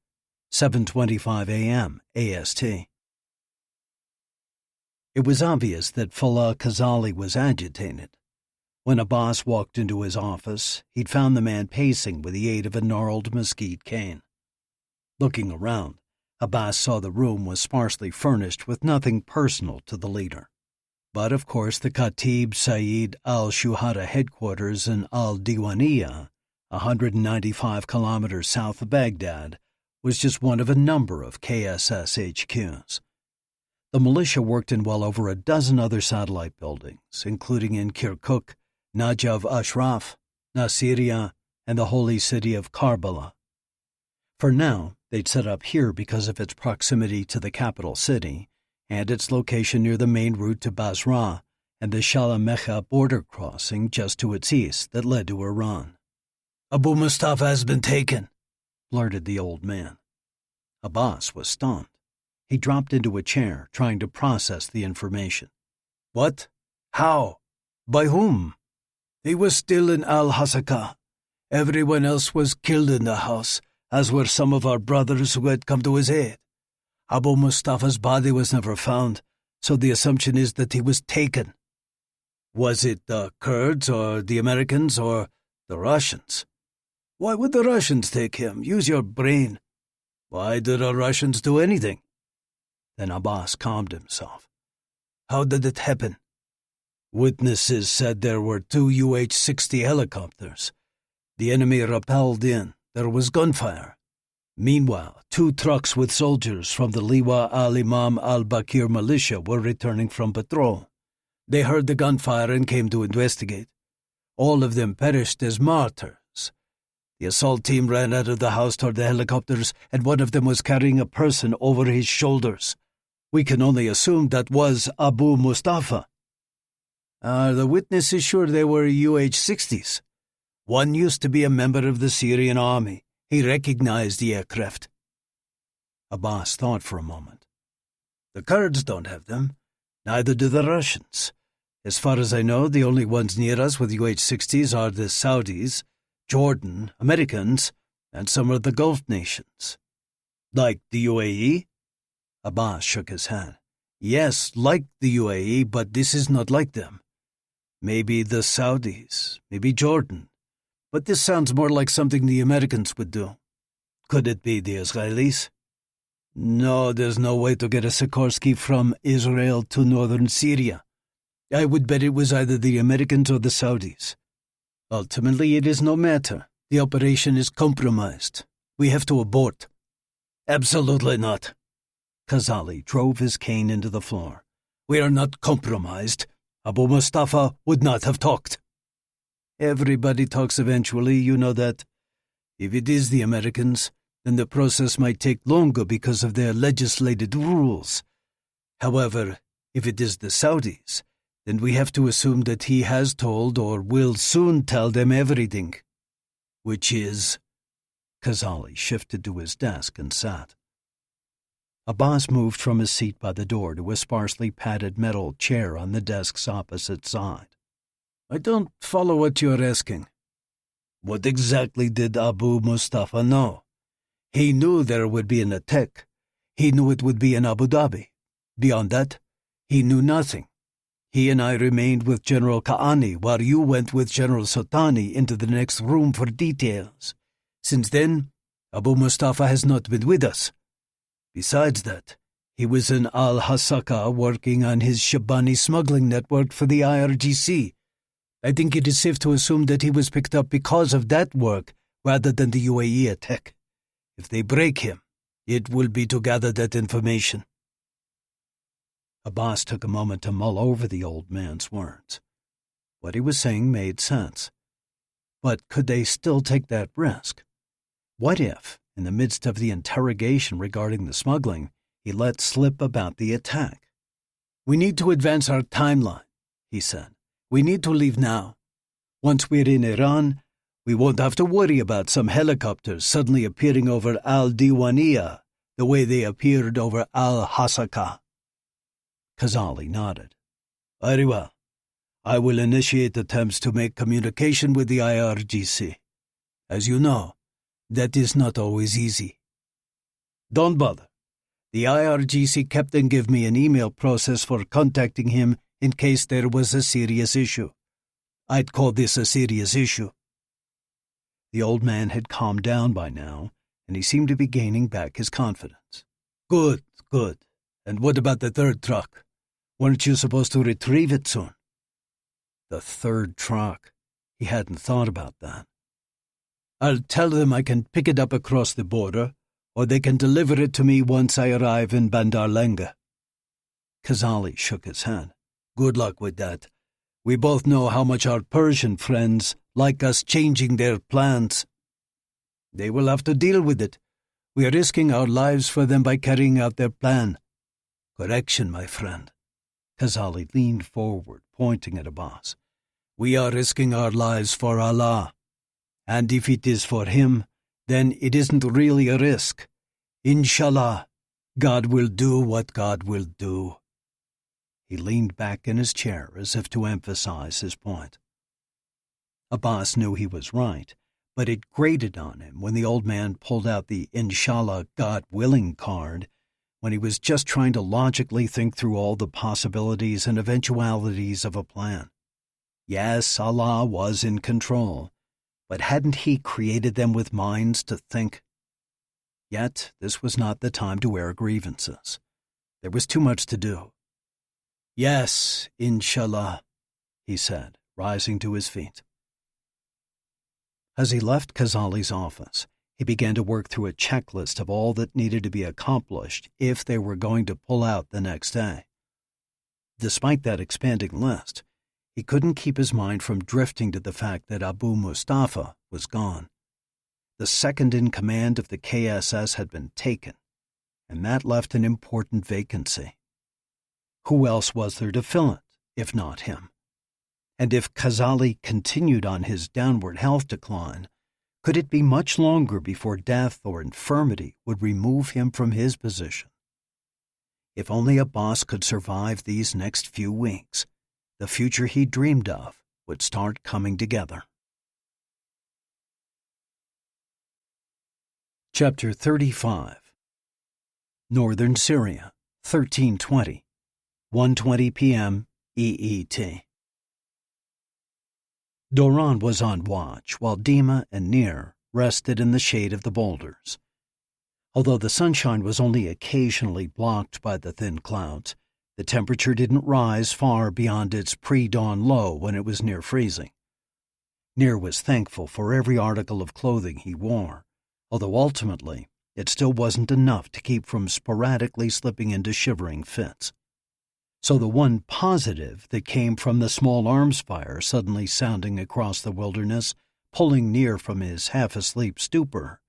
7:25 a.m. AST. It was obvious that Fallah Khazali was agitated. When Abbas walked into his office, he'd found the man pacing with the aid of a gnarled mesquite cane. Looking around, Abbas saw the room was sparsely furnished with nothing personal to the leader. But of course the Khatib Saeed al-Shuhada headquarters in al-Diwaniyah, 195 kilometers south of Baghdad, was just one of a number of KSS HQs. The militia worked in well over a dozen other satellite buildings, including in Kirkuk, Najaf Ashraf, Nasiriyah, and the holy city of Karbala. For now, they'd set up here because of its proximity to the capital city and its location near the main route to Basra and the Shalamecha border crossing just to its east that led to Iran. "Abu Mustafa has been taken," blurted the old man. Abbas was stunned. He dropped into a chair, trying to process the information. "What? How? By whom?" "He was still in Al-Hasaka. Everyone else was killed in the house, as were some of our brothers who had come to his aid. Abu Mustafa's body was never found, so the assumption is that he was taken." "Was it the Kurds or the Americans or the Russians?" "Why would the Russians take him? Use your brain." "Why did the Russians do anything?" Then Abbas calmed himself. "How did it happen?" "Witnesses said there were 2 UH-60 helicopters. The enemy rappelled in. There was gunfire. Meanwhile, 2 trucks with soldiers from the Liwa al-Imam al-Bakir militia were returning from patrol. They heard the gunfire and came to investigate. All of them perished as martyrs. The assault team ran out of the house toward the helicopters, and one of them was carrying a person over his shoulders. We can only assume that was Abu Mustafa." "Are the witnesses sure they were UH-60s? One used to be a member of the Syrian army. He recognized the aircraft." Abbas thought for a moment. "The Kurds don't have them. Neither do the Russians. As far as I know, the only ones near us with UH-60s are the Saudis, Jordan, Americans, and some of the Gulf nations." "Like the UAE?" Abbas shook his head. "Yes, like the UAE, but this is not like them. Maybe the Saudis, maybe Jordan. But this sounds more like something the Americans would do." "Could it be the Israelis?" "No, there's no way to get a Sikorsky from Israel to northern Syria. I would bet it was either the Americans or the Saudis. Ultimately, it is no matter. The operation is compromised. We have to abort." "Absolutely not." Khazali drove his cane into the floor. "We are not compromised. Abu Mustafa would not have talked." "Everybody talks eventually, you know that. If it is the Americans, then the process might take longer because of their legislated rules. However, if it is the Saudis, then we have to assume that he has told or will soon tell them everything." "Which is?" Khazali shifted to his desk and sat. Abbas moved from his seat by the door to a sparsely padded metal chair on the desk's opposite side. "I don't follow what you're asking. What exactly did Abu Mustafa know? He knew there would be an attack. He knew it would be in Abu Dhabi. Beyond that, he knew nothing. He and I remained with General Ka'ani while you went with General Sotani into the next room for details. Since then, Abu Mustafa has not been with us. Besides that, he was in Al-Hasaka working on his Shabani smuggling network for the IRGC. I think it is safe to assume that he was picked up because of that work rather than the UAE attack. If they break him, it will be to gather that information." Abbas took a moment to mull over the old man's words. What he was saying made sense. But could they still take that risk? What if, in the midst of the interrogation regarding the smuggling, he let slip about the attack? "We need to advance our timeline," he said. "We need to leave now. Once we're in Iran, we won't have to worry about some helicopters suddenly appearing over Al-Diwaniyah the way they appeared over Al-Hasaka." Khazali nodded. "Very well. I will initiate attempts to make communication with the IRGC. As you know, that is not always easy." "Don't bother. The IRGC captain gave me an email process for contacting him in case there was a serious issue. I'd call this a serious issue." The old man had calmed down by now, and he seemed to be gaining back his confidence. Good. And what about the third truck? Weren't you supposed to retrieve it soon? The third truck. He hadn't thought about that. I'll tell them I can pick it up across the border, or they can deliver it to me once I arrive in Bandar Lenga. Khazali shook his head. Good luck with that. We both know how much our Persian friends like us changing their plans. They will have to deal with it. We are risking our lives for them by carrying out their plan. Correction, my friend. Khazali leaned forward, pointing at Abbas. We are risking our lives for Allah. And if it is for him, then it isn't really a risk. Inshallah, God will do what God will do. He leaned back in his chair as if to emphasize his point. Abbas knew he was right, but it grated on him when the old man pulled out the Inshallah, God willing card when he was just trying to logically think through all the possibilities and eventualities of a plan. Yes, Allah was in control, but hadn't he created them with minds to think? Yet this was not the time to air grievances. There was too much to do. Yes, inshallah, he said, rising to his feet. As he left Khazali's office, he began to work through a checklist of all that needed to be accomplished if they were going to pull out the next day. Despite that expanding list, he couldn't keep his mind from drifting to the fact that Abu Mustafa was gone. The second in command of the KSS had been taken, and that left an important vacancy. Who else was there to fill it, if not him? And if Khazali continued on his downward health decline, could it be much longer before death or infirmity would remove him from his position? If only Abbas could survive these next few weeks, the future he dreamed of would start coming together. Chapter 35. Northern Syria, 1320, 1:20 p.m. EET. Doran was on watch while Dima and Nir rested in the shade of the boulders. Although the sunshine was only occasionally blocked by the thin clouds, the temperature didn't rise far beyond its pre-dawn low when it was near freezing. Nir was thankful for every article of clothing he wore, although ultimately it still wasn't enough to keep from sporadically slipping into shivering fits. So the one positive that came from the small arms fire suddenly sounding across the wilderness, pulling Nir from his half-asleep stupor,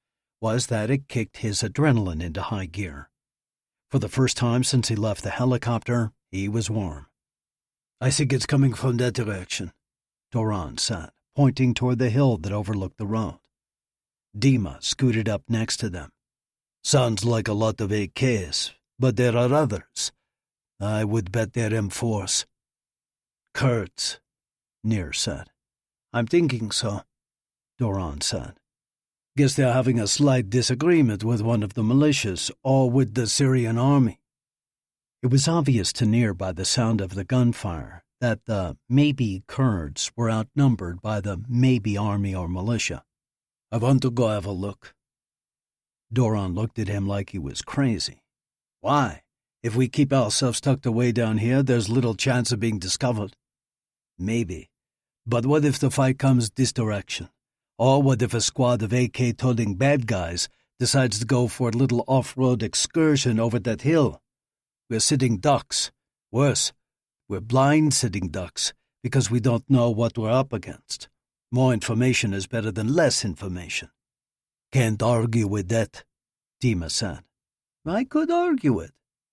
was that it kicked his adrenaline into high gear. For the first time since he left the helicopter, he was warm. I think it's coming from that direction, Doran said, pointing toward the hill that overlooked the road. Dima scooted up next to them. Sounds like a lot of AKs, but there are others. I would bet they're M4s. Kurds, Nir said. I'm thinking so, Doran said. Guess they're having a slight disagreement with one of the militias or with the Syrian army. It was obvious to Nir by the sound of the gunfire that the maybe Kurds were outnumbered by the maybe army or militia. I want to go have a look. Doran looked at him like he was crazy. Why? If we keep ourselves tucked away down here, there's little chance of being discovered. Maybe. But what if the fight comes this direction? Or what if a squad of AK-toting bad guys decides to go for a little off-road excursion over that hill? We're sitting ducks. Worse, we're blind sitting ducks because we don't know what we're up against. More information is better than less information. Can't argue with that, Dima said. I could argue it,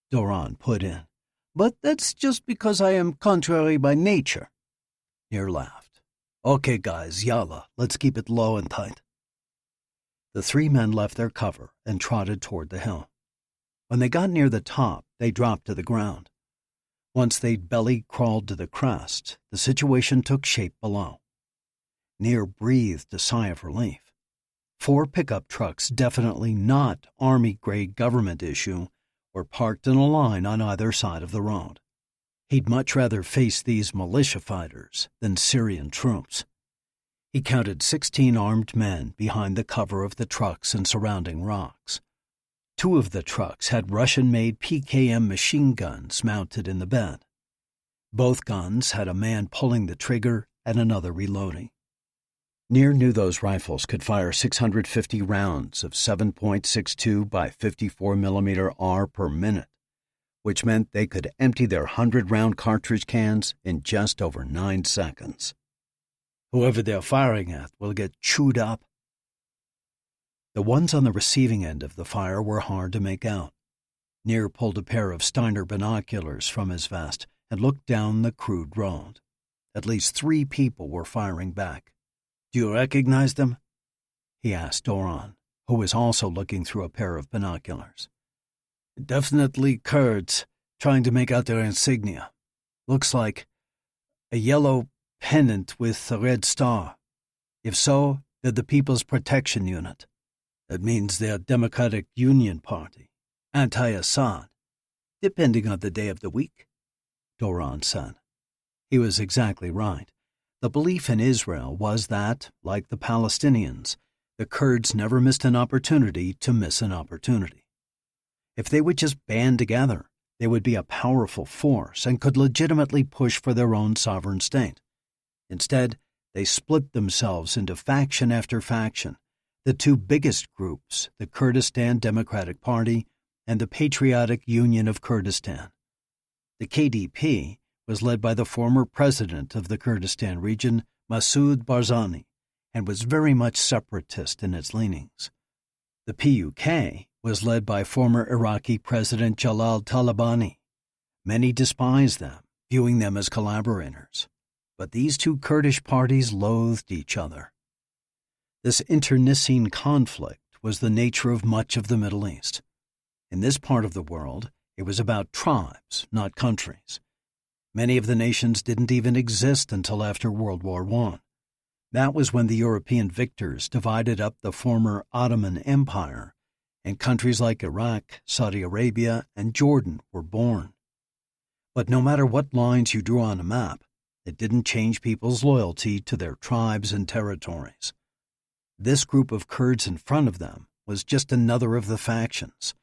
Doran put in. But that's just because I am contrary by nature. Nir laughed. Okay, guys, yalla, let's keep it low and tight. The three men left their cover and trotted toward the hill. When they got near the top, they dropped to the ground. Once they'd belly-crawled to the crest, the situation took shape below. Nir breathed a sigh of relief. 4 pickup trucks, definitely not Army-grade government issue, were parked in a line on either side of the road. He'd much rather face these militia fighters than Syrian troops. He counted 16 armed men behind the cover of the trucks and surrounding rocks. 2 of the trucks had Russian-made PKM machine guns mounted in the bed. Both guns had a man pulling the trigger and another reloading. Nir knew those rifles could fire 650 rounds of 7.62 by 54 mm R per minute, which meant they could empty their 100-round cartridge cans in just over 9 seconds. Whoever they're firing at will get chewed up. The ones on the receiving end of the fire were hard to make out. Nir pulled a pair of Steiner binoculars from his vest and looked down the crude road. At least 3 people were firing back. "Do you recognize them?" he asked Doron, who was also looking through a pair of binoculars. "Definitely Kurds, trying to make out their insignia. Looks like a yellow pennant with a red star. If so, they're the People's Protection Unit. That means they're Democratic Union Party, anti-Assad, depending on the day of the week," Doron said. He was exactly right. The belief in Israel was that, like the Palestinians, the Kurds never missed an opportunity to miss an opportunity. If they would just band together, they would be a powerful force and could legitimately push for their own sovereign state. Instead, they split themselves into faction after faction. The 2 biggest groups, the Kurdistan Democratic Party and the Patriotic Union of Kurdistan. The KDP was led by the former president of the Kurdistan region, Masoud Barzani, and was very much separatist in its leanings. The PUK was led by former Iraqi President Jalal Talabani. Many despised them, viewing them as collaborators. But these 2 Kurdish parties loathed each other. This internecine conflict was the nature of much of the Middle East. In this part of the world, it was about tribes, not countries. Many of the nations didn't even exist until after World War I. That was when the European victors divided up the former Ottoman Empire, and countries like Iraq, Saudi Arabia, and Jordan were born. But no matter what lines you drew on a map, it didn't change people's loyalty to their tribes and territories. This group of Kurds in front of them was just another of the factions,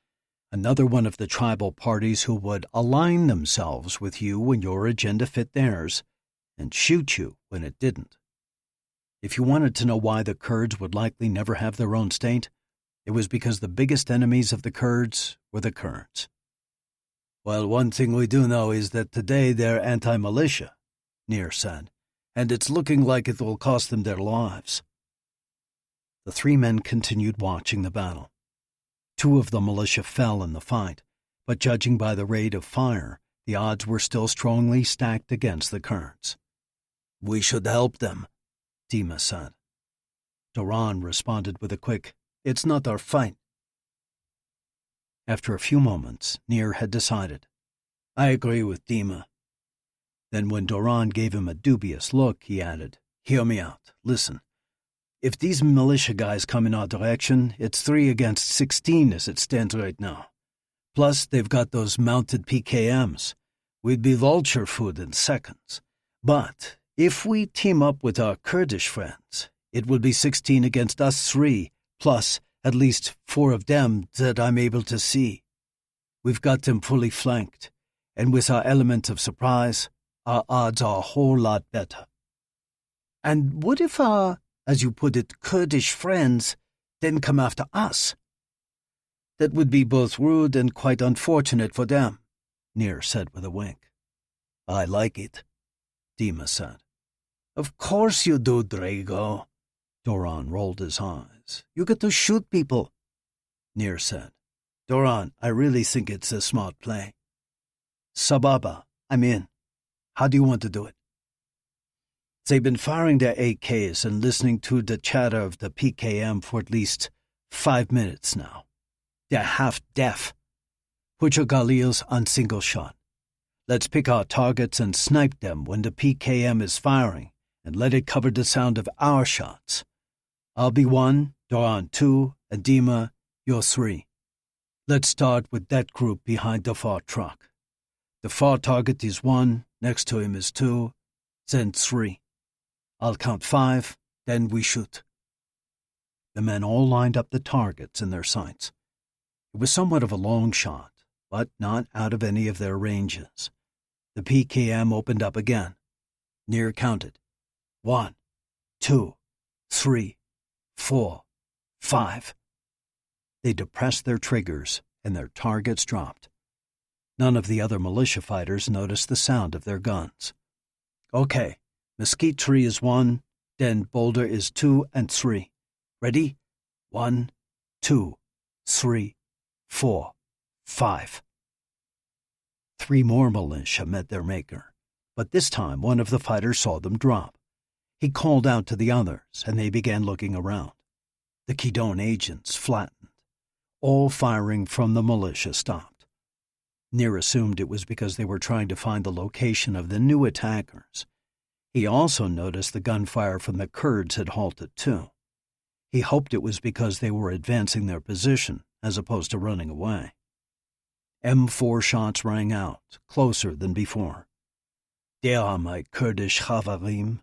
another one of the tribal parties who would align themselves with you when your agenda fit theirs, and shoot you when it didn't. If you wanted to know why the Kurds would likely never have their own state, it was because the biggest enemies of the Kurds were the Kurds. "Well, one thing we do know is that today they're anti-militia," Nir said, "and it's looking like it will cost them their lives." The 3 men continued watching the battle. 2 of the militia fell in the fight, but judging by the rate of fire, the odds were still strongly stacked against the Kurds. "We should help them," Dima said. Doron responded with a quick, "It's not our fight." After a few moments, Nir had decided. "I agree with Dima." Then when Doron gave him a dubious look, he added, "Hear me out. Listen. If these militia guys come in our direction, it's 3 against 16 as it stands right now. Plus, they've got those mounted PKMs. We'd be vulture food in seconds. But if we team up with our Kurdish friends, it will be 16 against us 3, plus at least 4 of them that I'm able to see. We've got them fully flanked, and with our element of surprise, our odds are a whole lot better." "And what if our, as you put it, Kurdish friends then come after us?" "That would be both rude and quite unfortunate for them," Nir said with a wink. "I like it," Dima said. "Of course you do, Drago." Doron rolled his eyes. "You get to shoot people," Nir said. "Doron, I really think it's a smart play." "Sababa, I'm in. How do you want to do it?" "They've been firing their AKs and listening to the chatter of the PKM for at least 5 minutes now. They're half deaf. Put your Galils on single shot. Let's pick our targets and snipe them when the PKM is firing, and let it cover the sound of our shots. I'll be 1, Doron 2, and Dima, you're 3. Let's start with that group behind the far truck. The far target is 1, next to him is 2, then 3. I'll count 5, then we shoot." The men all lined up the targets in their sights. It was somewhat of a long shot, but not out of any of their ranges. The PKM opened up again. Nir counted. 1, 2, 3, 4, 5. They depressed their triggers, and their targets dropped. None of the other militia fighters noticed the sound of their guns. Okay, Mesquite Tree is 1, then Boulder is 2 and 3. Ready? 1, 2, 3, 4, 5. 3 more militia met their maker, but this time one of the fighters saw them drop. He called out to the others, and they began looking around. The Kidon agents flattened. All firing from the militia stopped. Nir assumed it was because they were trying to find the location of the new attackers. He also noticed the gunfire from the Kurds had halted too. He hoped it was because they were advancing their position as opposed to running away. M4 shots rang out, closer than before. There are my Kurdish Chavarim.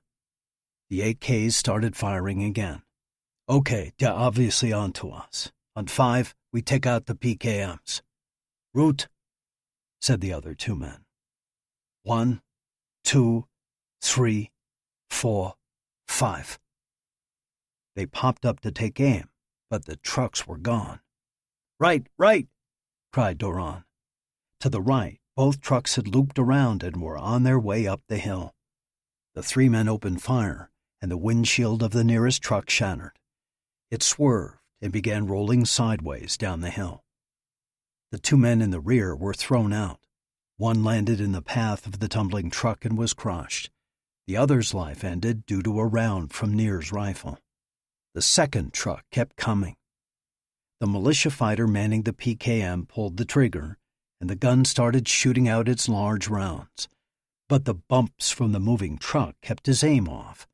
The AKs started firing again. Okay, they're obviously onto us. On 5, we take out the PKMs. Route, said the other 2 men. 1, 2, 3, 4, 5. They popped up to take aim, but the trucks were gone. Right, cried Doran. To the right, both trucks had looped around and were on their way up the hill. The 3 men opened fire, and the windshield of the nearest truck shattered. It swerved and began rolling sideways down the hill. The 2 men in the rear were thrown out. One landed in the path of the tumbling truck and was crushed. The other's life ended due to a round from Nir's rifle. The second truck kept coming. The militia fighter manning the PKM pulled the trigger, and the gun started shooting out its large rounds. But the bumps from the moving truck kept his aim off.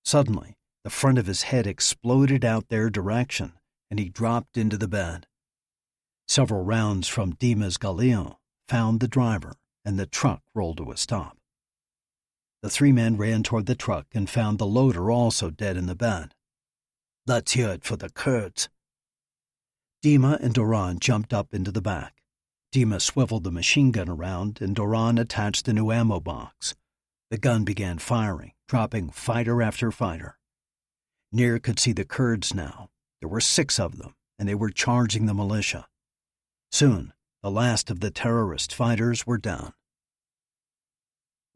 Suddenly, the front of his head exploded out their direction, and he dropped into the bed. Several rounds from Dima's Galil found the driver, and the truck rolled to a stop. The 3 men ran toward the truck and found the loader also dead in the bed. Let's hear it for the Kurds. Dima and Doran jumped up into the back. Dima swiveled the machine gun around, and Doran attached the new ammo box. The gun began firing, dropping fighter after fighter. Nir could see the Kurds now. There were 6 of them, and they were charging the militia. Soon, the last of the terrorist fighters were down.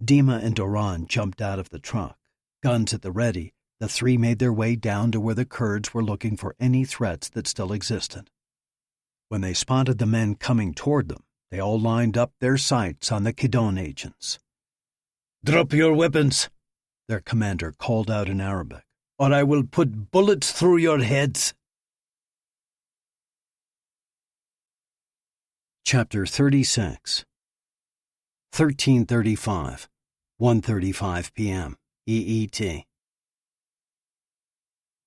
Dima and Doran jumped out of the truck. Guns at the ready, the 3 made their way down to where the Kurds were looking for any threats that still existed. When they spotted the men coming toward them, they all lined up their sights on the Kidon agents. "Drop your weapons," their commander called out in Arabic, "or I will put bullets through your heads." Chapter 36. 13:35, 1:35 p.m. EET.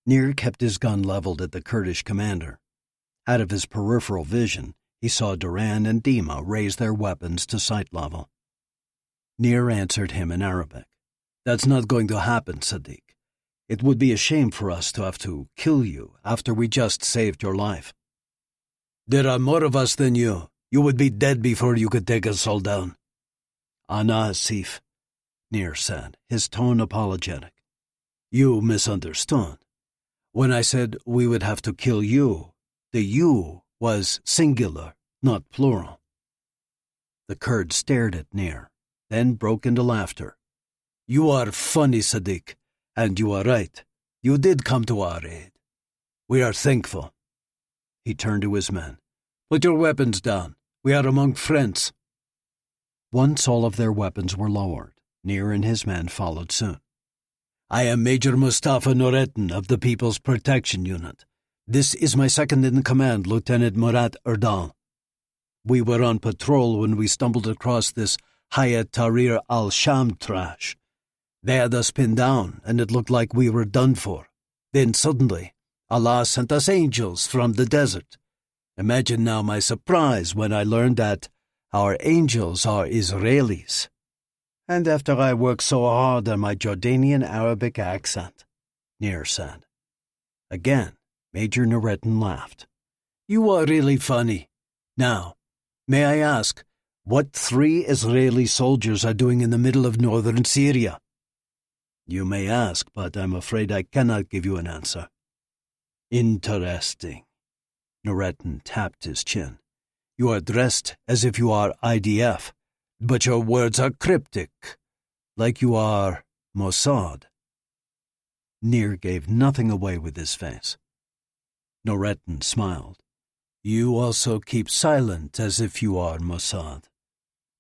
Nir kept his gun leveled at the Kurdish commander. Out of his peripheral vision, he saw Duran and Dima raise their weapons to sight level. Nir answered him in Arabic. "That's not going to happen, Sadiq. It would be a shame for us to have to kill you after we just saved your life." "There are more of us than you. You would be dead before you could take us all down." "Ana Asif," Nir said, his tone apologetic. "You misunderstood. When I said we would have to kill you, the you was singular, not plural." The Kurd stared at Nir, then broke into laughter. "You are funny, Sadiq, and you are right. You did come to our aid. We are thankful." He turned to his men. "Put your weapons down. We are among friends." Once all of their weapons were lowered, Nir and his men followed soon. "I am Major Mustafa Nurettin of the People's Protection Unit. This is my second-in-command, Lieutenant Murat Erdal. We were on patrol when we stumbled across this Hayat Tahrir al-Sham trash. They had us pinned down, and it looked like we were done for. Then suddenly, Allah sent us angels from the desert. Imagine now my surprise when I learned that our angels are Israelis. And after I worked so hard on my Jordanian Arabic accent," Nir said. Again, Major Nurettin laughed. "You are really funny. Now, may I ask, What 3 Israeli soldiers are doing in the middle of northern Syria? You may ask, but I'm afraid I cannot give you an answer. Interesting. Nureddin tapped his chin. You are dressed as if you are IDF, but your words are cryptic, like you are Mossad. Nir gave nothing away with his face. Nureddin smiled. You also keep silent as if you are Mossad.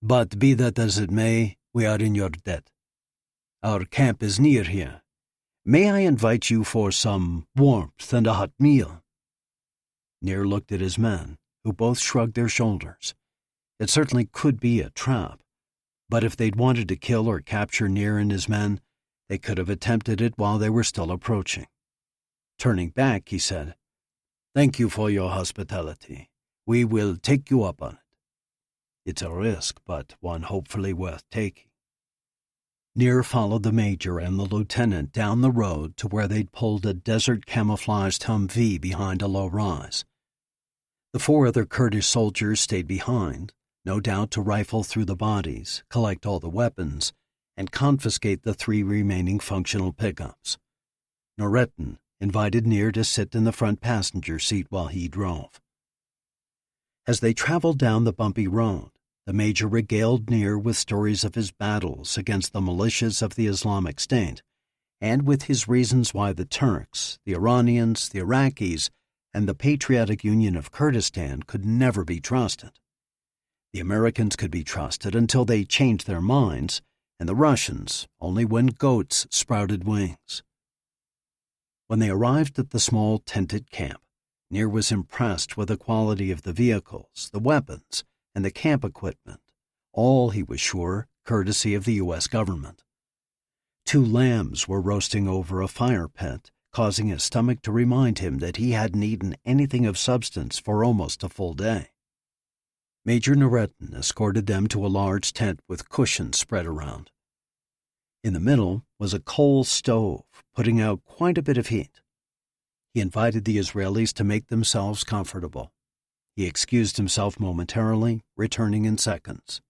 But be that as it may, we are in your debt. Our camp is near here. May I invite you for some warmth and a hot meal? Nir looked at his men, who both shrugged their shoulders. It certainly could be a trap, but if they'd wanted to kill or capture Nir and his men, they could have attempted it while they were still approaching. Turning back, he said, Thank you for your hospitality. We will take you up on it. It's a risk, but one hopefully worth taking. Nir followed the major and the lieutenant down the road to where they'd pulled a desert-camouflaged Humvee behind a low rise. The 4 other Kurdish soldiers stayed behind, no doubt to rifle through the bodies, collect all the weapons, and confiscate the 3 remaining functional pickups. Nureddin invited Nir to sit in the front passenger seat while he drove. As they traveled down the bumpy road, the major regaled Nir with stories of his battles against the militias of the Islamic State, and with his reasons why the Turks, the Iranians, the Iraqis, and the Patriotic Union of Kurdistan could never be trusted. The Americans could be trusted until they changed their minds, and the Russians only when goats sprouted wings. When they arrived at the small tented camp, Nir was impressed with the quality of the vehicles, the weapons, and the camp equipment, all, he was sure, courtesy of the U.S. government. 2 lambs were roasting over a fire pit, causing his stomach to remind him that he hadn't eaten anything of substance for almost a full day. Major Nureddin escorted them to a large tent with cushions spread around. In the middle was a coal stove, putting out quite a bit of heat. He invited the Israelis to make themselves comfortable. He excused himself momentarily, returning in seconds.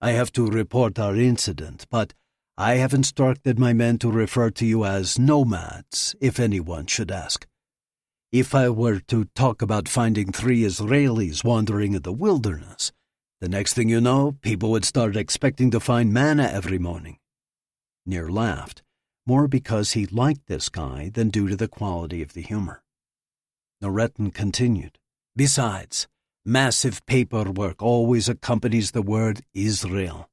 I have to report our incident, but I have instructed my men to refer to you as nomads, if anyone should ask. If I were to talk about finding 3 Israelis wandering in the wilderness, the next thing you know, people would start expecting to find manna every morning. Nir laughed, more because he liked this guy than due to the quality of the humor. Nureddin continued. Besides, massive paperwork always accompanies the word Israel.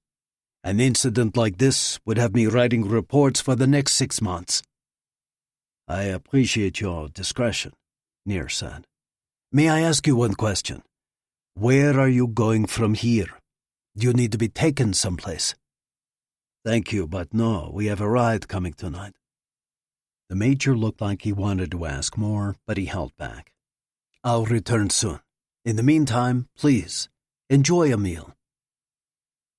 An incident like this would have me writing reports for the next 6 months. I appreciate your discretion, Nir said. May I ask you one question? Where are you going from here? Do you need to be taken someplace? Thank you, but no, we have a ride coming tonight. The major looked like he wanted to ask more, but he held back. I'll return soon. In the meantime, please, enjoy a meal.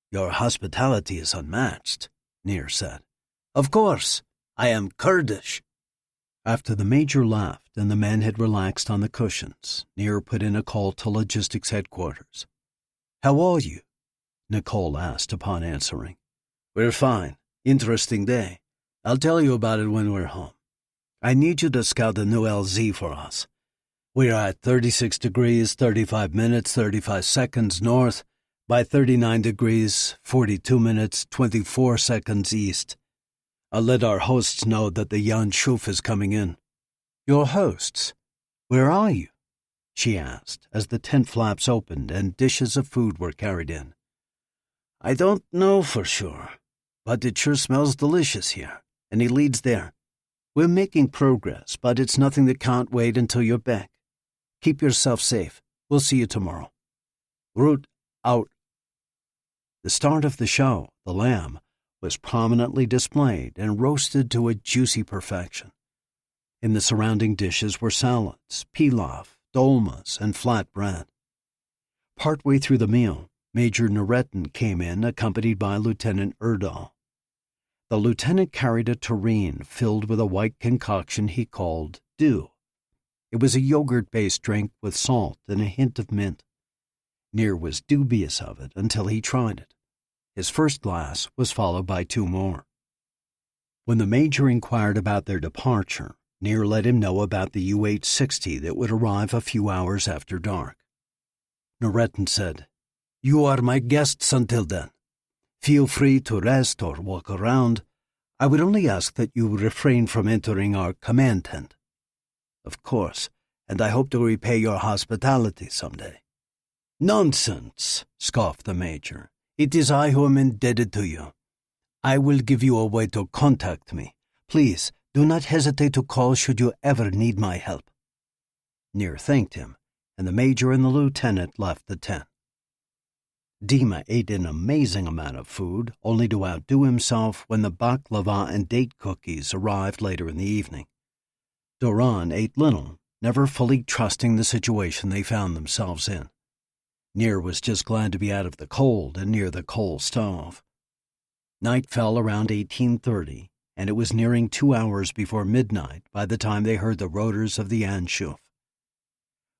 Your hospitality is unmatched, Nir said. Of course, I am Kurdish. After the major left and the men had relaxed on the cushions, Nir put in a call to logistics headquarters. How are you? Nicole asked upon answering. We're fine. Interesting day. I'll tell you about it when we're home. I need you to scout the new LZ for us. We're at 36 degrees, 35 minutes, 35 seconds north, by 39 degrees, 42 minutes, 24 seconds east. I'll let our hosts know that the Yohn Shuf is coming in. Your hosts? Where are you? She asked as the tent flaps opened and dishes of food were carried in. I don't know for sure, but it sure smells delicious here, and he leads there. We're making progress, but it's nothing that can't wait until you're back. Keep yourself safe. We'll see you tomorrow. Route out. The start of the show, the lamb, was prominently displayed and roasted to a juicy perfection. In the surrounding dishes were salads, pilaf, dolmas, and flat bread. Partway through the meal, Major Nureddin came in, accompanied by Lieutenant Erdal. The lieutenant carried a tureen filled with a white concoction he called dew. It was a yogurt-based drink with salt and a hint of mint. Nir was dubious of it until he tried it. His first glass was followed by 2 more. When the Major inquired about their departure, Nir let him know about the UH-60 that would arrive a few hours after dark. Noretin said, "You are my guests until then. Feel free to rest or walk around. I would only ask that you refrain from entering our command tent." "Of course, and I hope to repay your hospitality someday." "Nonsense," scoffed the Major. "It is I who am indebted to you. I will give you a way to contact me. Please, do not hesitate to call should you ever need my help." Nir thanked him, and the Major and the Lieutenant left the tent. Dima ate an amazing amount of food, only to outdo himself when the baklava and date cookies arrived later in the evening. Doron ate little, never fully trusting the situation they found themselves in. Nir was just glad to be out of the cold and near the coal stove. Night fell around 1830, and it was nearing 2 hours before midnight by the time they heard the rotors of the Anshuf.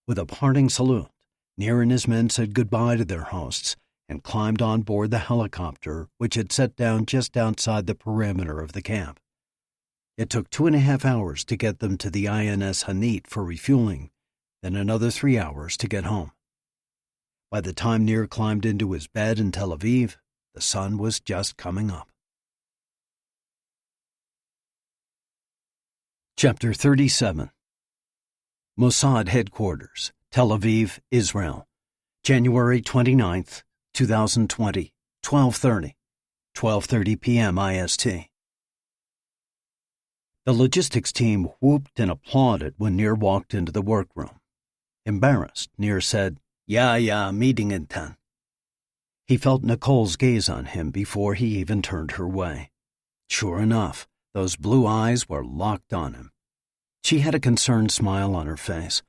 With a parting salute, Nir and his men said goodbye to their hosts and climbed on board the helicopter, which had set down just outside the perimeter of the camp. It took 2.5 hours to get them to the INS Hanit for refueling, then another 3 hours to get home. By the time Nir climbed into his bed in Tel Aviv, the sun was just coming up. Chapter 37. Mossad Headquarters, Tel Aviv, Israel, January 29th, 2020, 12:30 p.m. IST. The logistics team whooped and applauded when Nir walked into the workroom. Embarrassed, Nir said, Yeah, meeting in 10. He felt Nicole's gaze on him before he even turned her way. Sure enough, those blue eyes were locked on him. She had a concerned smile on her face.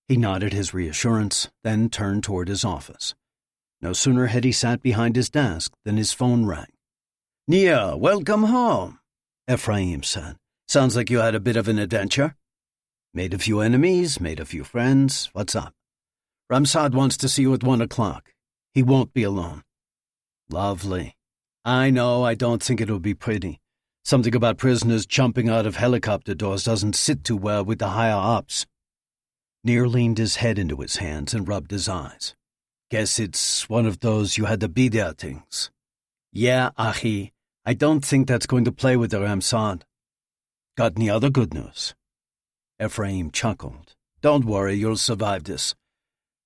He nodded his reassurance, then turned toward his office. No sooner had he sat behind his desk than his phone rang. "Nir, welcome home," Ephraim said. "Sounds like you had a bit of an adventure." "Made a few enemies, made a few friends. What's up?" "Ramsad wants to see you at 1 o'clock. He won't be alone." "Lovely. I know, I don't think it'll be pretty. Something about prisoners jumping out of helicopter doors doesn't sit too well with the higher-ups." Nir leaned his head into his hands and rubbed his eyes. "Guess it's one of those you had to be there things." "Yeah, Achi. I don't think that's going to play with the Ramsad." "Got any other good news?" Ephraim chuckled. "Don't worry, you'll survive this.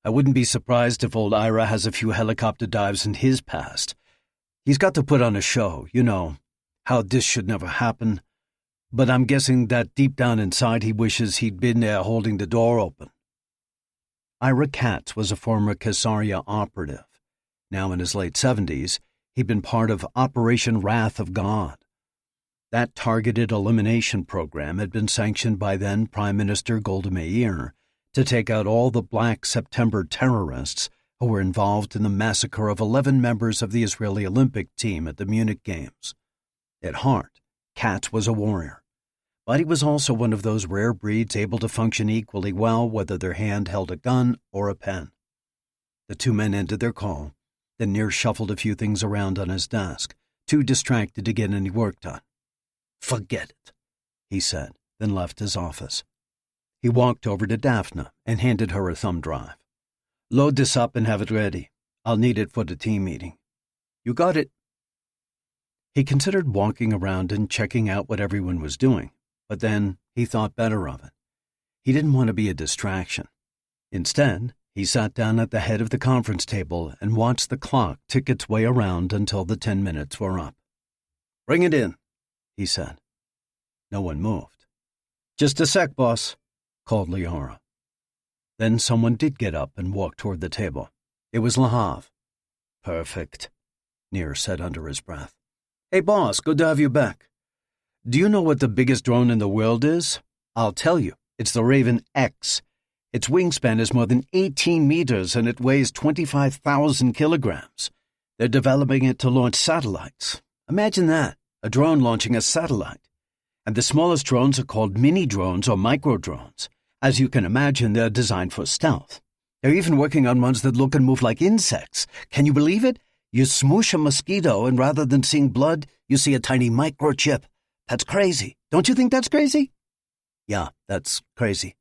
I wouldn't be surprised if old Ira has a few helicopter dives in his past. He's got to put on a show, you know, how this should never happen. But I'm guessing that deep down inside he wishes he'd been there holding the door open." Ira Katz was a former Caesarea operative. Now in his late 70s, he'd been part of Operation Wrath of God. That targeted elimination program had been sanctioned by then Prime Minister Golda Meir to take out all the Black September terrorists who were involved in the massacre of 11 members of the Israeli Olympic team at the Munich Games. At heart, Katz was a warrior, but he was also one of those rare breeds able to function equally well whether their hand held a gun or a pen. The two men ended their call, then Nir shuffled a few things around on his desk, too distracted to get any work done. "Forget it," he said, then left his office. He walked over to Daphne and handed her a thumb drive. "Load this up and have it ready. I'll need it for the team meeting." "You got it." He considered walking around and checking out what everyone was doing, but then he thought better of it. He didn't want to be a distraction. Instead, he sat down at the head of the conference table and watched the clock tick its way around until the 10 minutes were up. "Bring it in," he said. No one moved. "Just a sec, boss," called Leora. Then someone did get up and walk toward the table. It was Lahav. "Perfect," Nir said under his breath. "Hey, boss, good to have you back. Do you know what the biggest drone in the world is? I'll tell you. It's the Raven X. Its wingspan is more than 18 meters and it weighs 25,000 kilograms. They're developing it to launch satellites. Imagine that, a drone launching a satellite. And the smallest drones are called mini drones or micro drones. As you can imagine, they're designed for stealth. They're even working on ones that look and move like insects. Can you believe it? You smoosh a mosquito, and rather than seeing blood, you see a tiny microchip. That's crazy. Don't you think that's crazy? Yeah, that's crazy.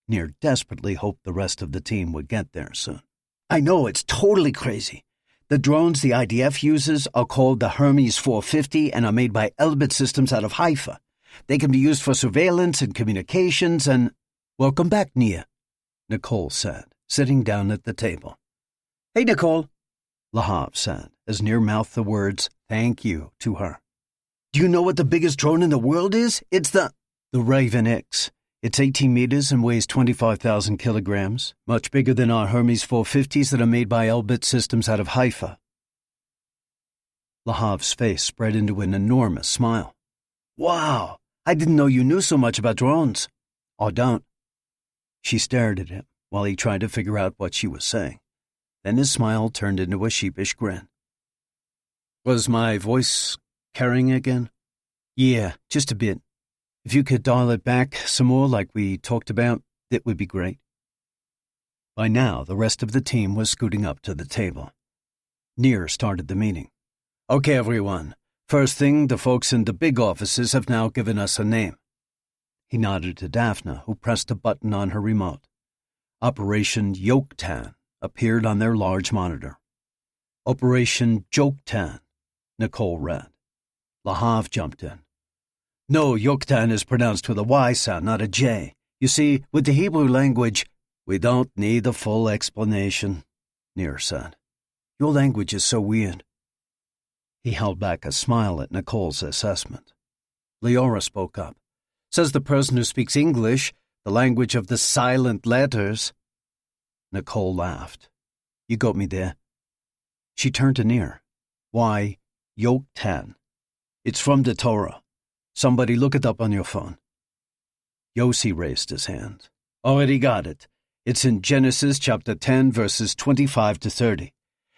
Nir desperately hoped the rest of the team would get there soon. I know, it's totally crazy. The drones the IDF uses are called the Hermes 450 and are made by Elbit Systems out of Haifa. They can be used for surveillance and communications and... Welcome back, Nir, Nicole said, sitting down at the table. Hey, Nicole, Lahav said, as Nir mouthed the words, thank you, to her. Do you know what the biggest drone in the world is? It's the Raven X. It's 18 meters and weighs 25,000 kilograms, much bigger than our Hermes 450s that are made by Elbit Systems out of Haifa. Lahav's face spread into an enormous smile. Wow, I didn't know you knew so much about drones. Oh, don't. She stared at him while he tried to figure out what she was saying. Then his smile turned into a sheepish grin. Was my voice carrying again? Yeah, just a bit. If you could dial it back some more like we talked about, it would be great. By now, the rest of the team was scooting up to the table. Nir started the meeting. Okay, everyone. First thing, the folks in the big offices have now given us a name. He nodded to Daphne, who pressed a button on her remote. Operation Joktan appeared on their large monitor. Operation Joktan, Nicole read. Lahav jumped in. No, Joktan is pronounced with a Y sound, not a J. You see, with the Hebrew language, we don't need a full explanation, Nir said. Your language is so weird. He held back a smile at Nicole's assessment. Leora spoke up. Says the person who speaks English, the language of the silent letters. Nicole laughed. You got me there. She turned to Nir. Why, Joktan. It's from the Torah. Somebody look it up on your phone. Yossi raised his hand. Already got it. It's in Genesis chapter 10, verses 25 to 30.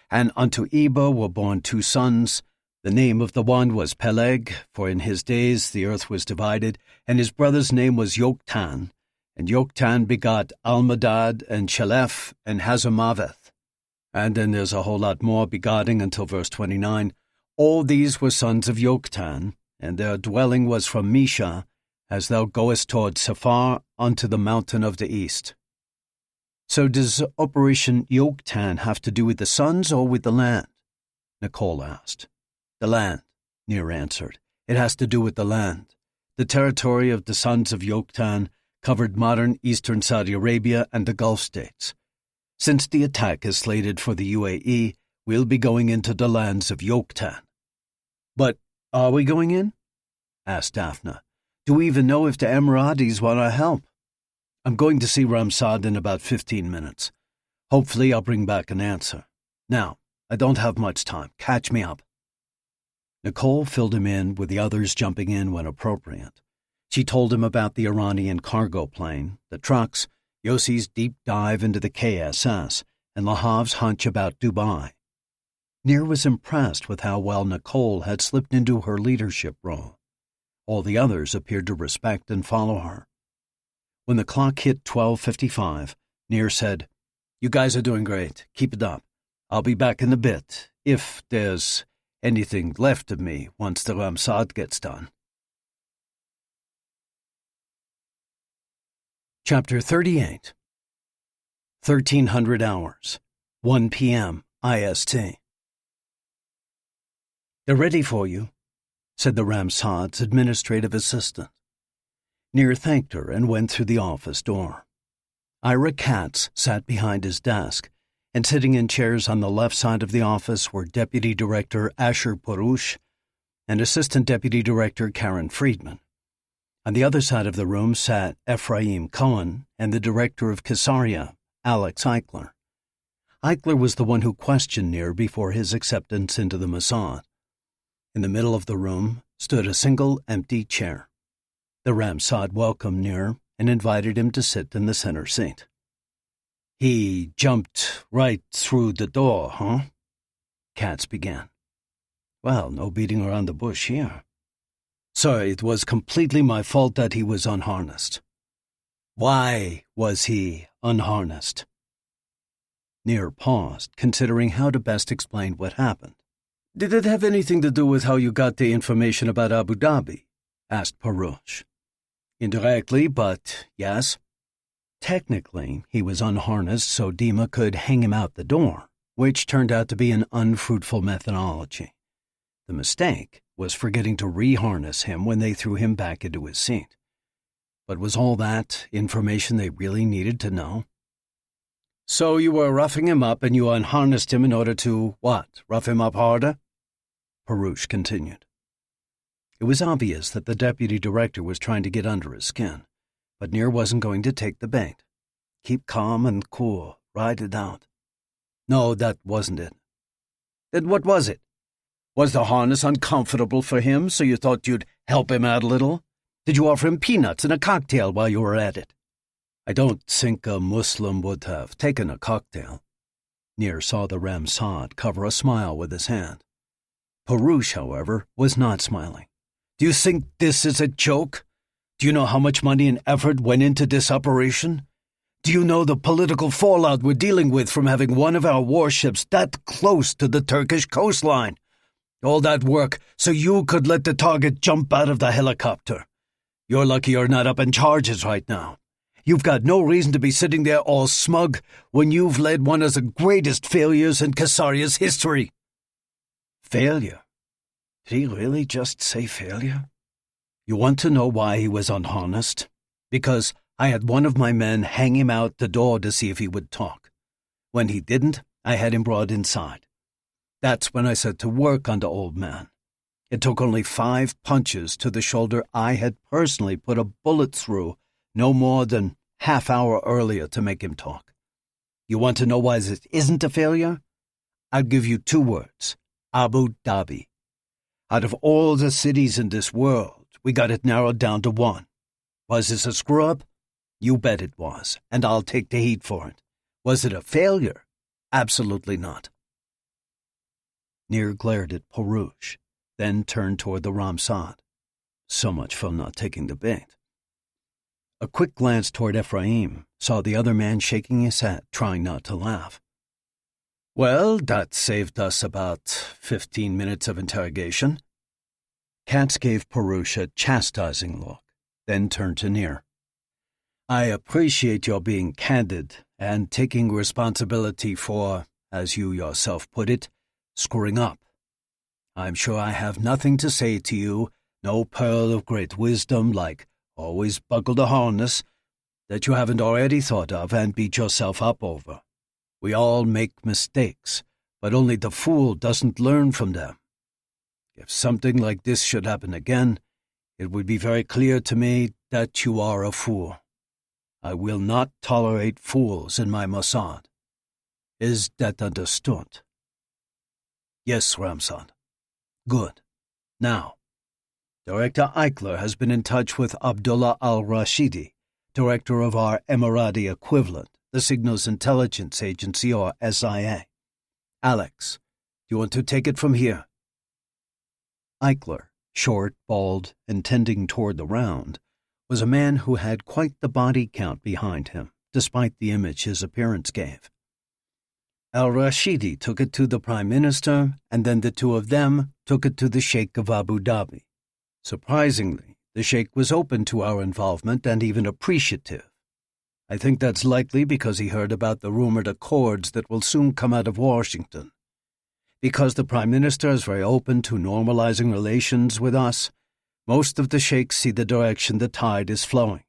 And unto Eber were born 2 sons. The name of the one was Peleg, for in his days the earth was divided, and his brother's name was Joktan. And Joktan begot Almadad and Shelef and Hazarmaveth. And then there's a whole lot more begetting until verse 29. All these were sons of Joktan, and their dwelling was from Misha, as thou goest toward Sephar unto the mountain of the east. So does Operation Joktan have to do with the sons or with the land? Nicole asked. The land, Nir answered. It has to do with the land. The territory of the sons of Joktan covered modern eastern Saudi Arabia and the Gulf states. Since the attack is slated for the UAE, we'll be going into the lands of Joktan. But are we going in? Asked Daphne. Do we even know if the Emiratis want our help? I'm going to see Mossad in about 15 minutes. Hopefully I'll bring back an answer. Now, I don't have much time. Catch me up. Nicole filled him in, with the others jumping in when appropriate. She told him about the Iranian cargo plane, the trucks, Yossi's deep dive into the KSS, and Lahav's hunch about Dubai. Nir was impressed with how well Nicole had slipped into her leadership role. All the others appeared to respect and follow her. When the clock hit 12:55, Nir said, You guys are doing great. Keep it up. I'll be back in a bit, if there's anything left of me once the Mossad gets done. Chapter 38. 1300 hours, 1 p.m. IST. They're ready for you, said the Mossad's administrative assistant. Nir thanked her and went through the office door. Ira Katz sat behind his desk, and sitting in chairs on the left side of the office were Deputy Director Asher Porush and Assistant Deputy Director Karen Friedman. On the other side of the room sat Ephraim Cohen and the Director of Caesarea, Alex Eichler. Eichler was the one who questioned Nir before his acceptance into the Mossad. In the middle of the room stood a single empty chair. The Mossad welcomed Nir and invited him to sit in the center seat. He jumped right through the door, huh? Katz began. Well, no beating around the bush here. Sorry, it was completely my fault that he was unharnessed. Why was he unharnessed? Nir paused, considering how to best explain what happened. "Did it have anything to do with how you got the information about Abu Dhabi?" asked Parouche. "Indirectly, but yes." Technically, he was unharnessed so Dima could hang him out the door, which turned out to be an unfruitful methodology. The mistake was forgetting to reharness him when they threw him back into his seat. But was all that information they really needed to know? "So you were roughing him up and you unharnessed him in order to, what, rough him up harder?" Parouche continued. It was obvious that the deputy director was trying to get under his skin, but Nir wasn't going to take the bait. Keep calm and cool, ride it out. "No, that wasn't it." "Then what was it? Was the harness uncomfortable for him, so you thought you'd help him out a little? Did you offer him peanuts and a cocktail while you were at it?" "I don't think a Muslim would have taken a cocktail." Nir saw the Mossad cover a smile with his hand. Parouche, however, was not smiling. "Do you think this is a joke? Do you know how much money and effort went into this operation? Do you know the political fallout we're dealing with from having one of our warships that close to the Turkish coastline? All that work so you could let the target jump out of the helicopter. You're lucky you're not up in charges right now. You've got no reason to be sitting there all smug when you've led one of the greatest failures in Kassaria's history." "Failure? Did he really just say failure?" "You want to know why he was unharnessed? Because I had one of my men hang him out the door to see if he would talk. When he didn't, I had him brought inside. That's when I set to work on the old man. It took only 5 punches to the shoulder I had personally put a bullet through no more than half-hour earlier to make him talk. You want to know why this isn't a failure? I'll give you 2 words. Abu Dhabi. Out of all the cities in this world, we got it narrowed down to 1. Was this a screw-up? You bet it was, and I'll take the heat for it. Was it a failure? Absolutely not." Nir glared at Parouche, then turned toward the Mossad. So much for not taking the bait. A quick glance toward Ephraim saw the other man shaking his head, trying not to laugh. "Well, that saved us about 15 minutes of interrogation." Katz gave Parouche a chastising look, then turned to Nir. "I appreciate your being candid and taking responsibility for, as you yourself put it, screwing up. I'm sure I have nothing to say to you, no pearl of great wisdom like always buckle the harness, that you haven't already thought of and beat yourself up over. We all make mistakes, but only the fool doesn't learn from them. If something like this should happen again, it would be very clear to me that you are a fool. I will not tolerate fools in my Mossad. Is that understood?" "Yes, Ramsad." "Good. Now, Director Eichler has been in touch with Abdullah al-Rashidi, director of our Emirati equivalent, the Signals Intelligence Agency, or SIA. Alex, do you want to take it from here?" Eichler, short, bald, and tending toward the round, was a man who had quite the body count behind him, despite the image his appearance gave. Al-Rashidi took it to the Prime Minister, and then the 2 of them took it to the Sheikh of Abu Dhabi. Surprisingly, the Sheikh was open to our involvement and even appreciative. I think that's likely because he heard about the rumored accords that will soon come out of Washington. Because the Prime Minister is very open to normalizing relations with us, most of the Sheikhs see the direction the tide is flowing.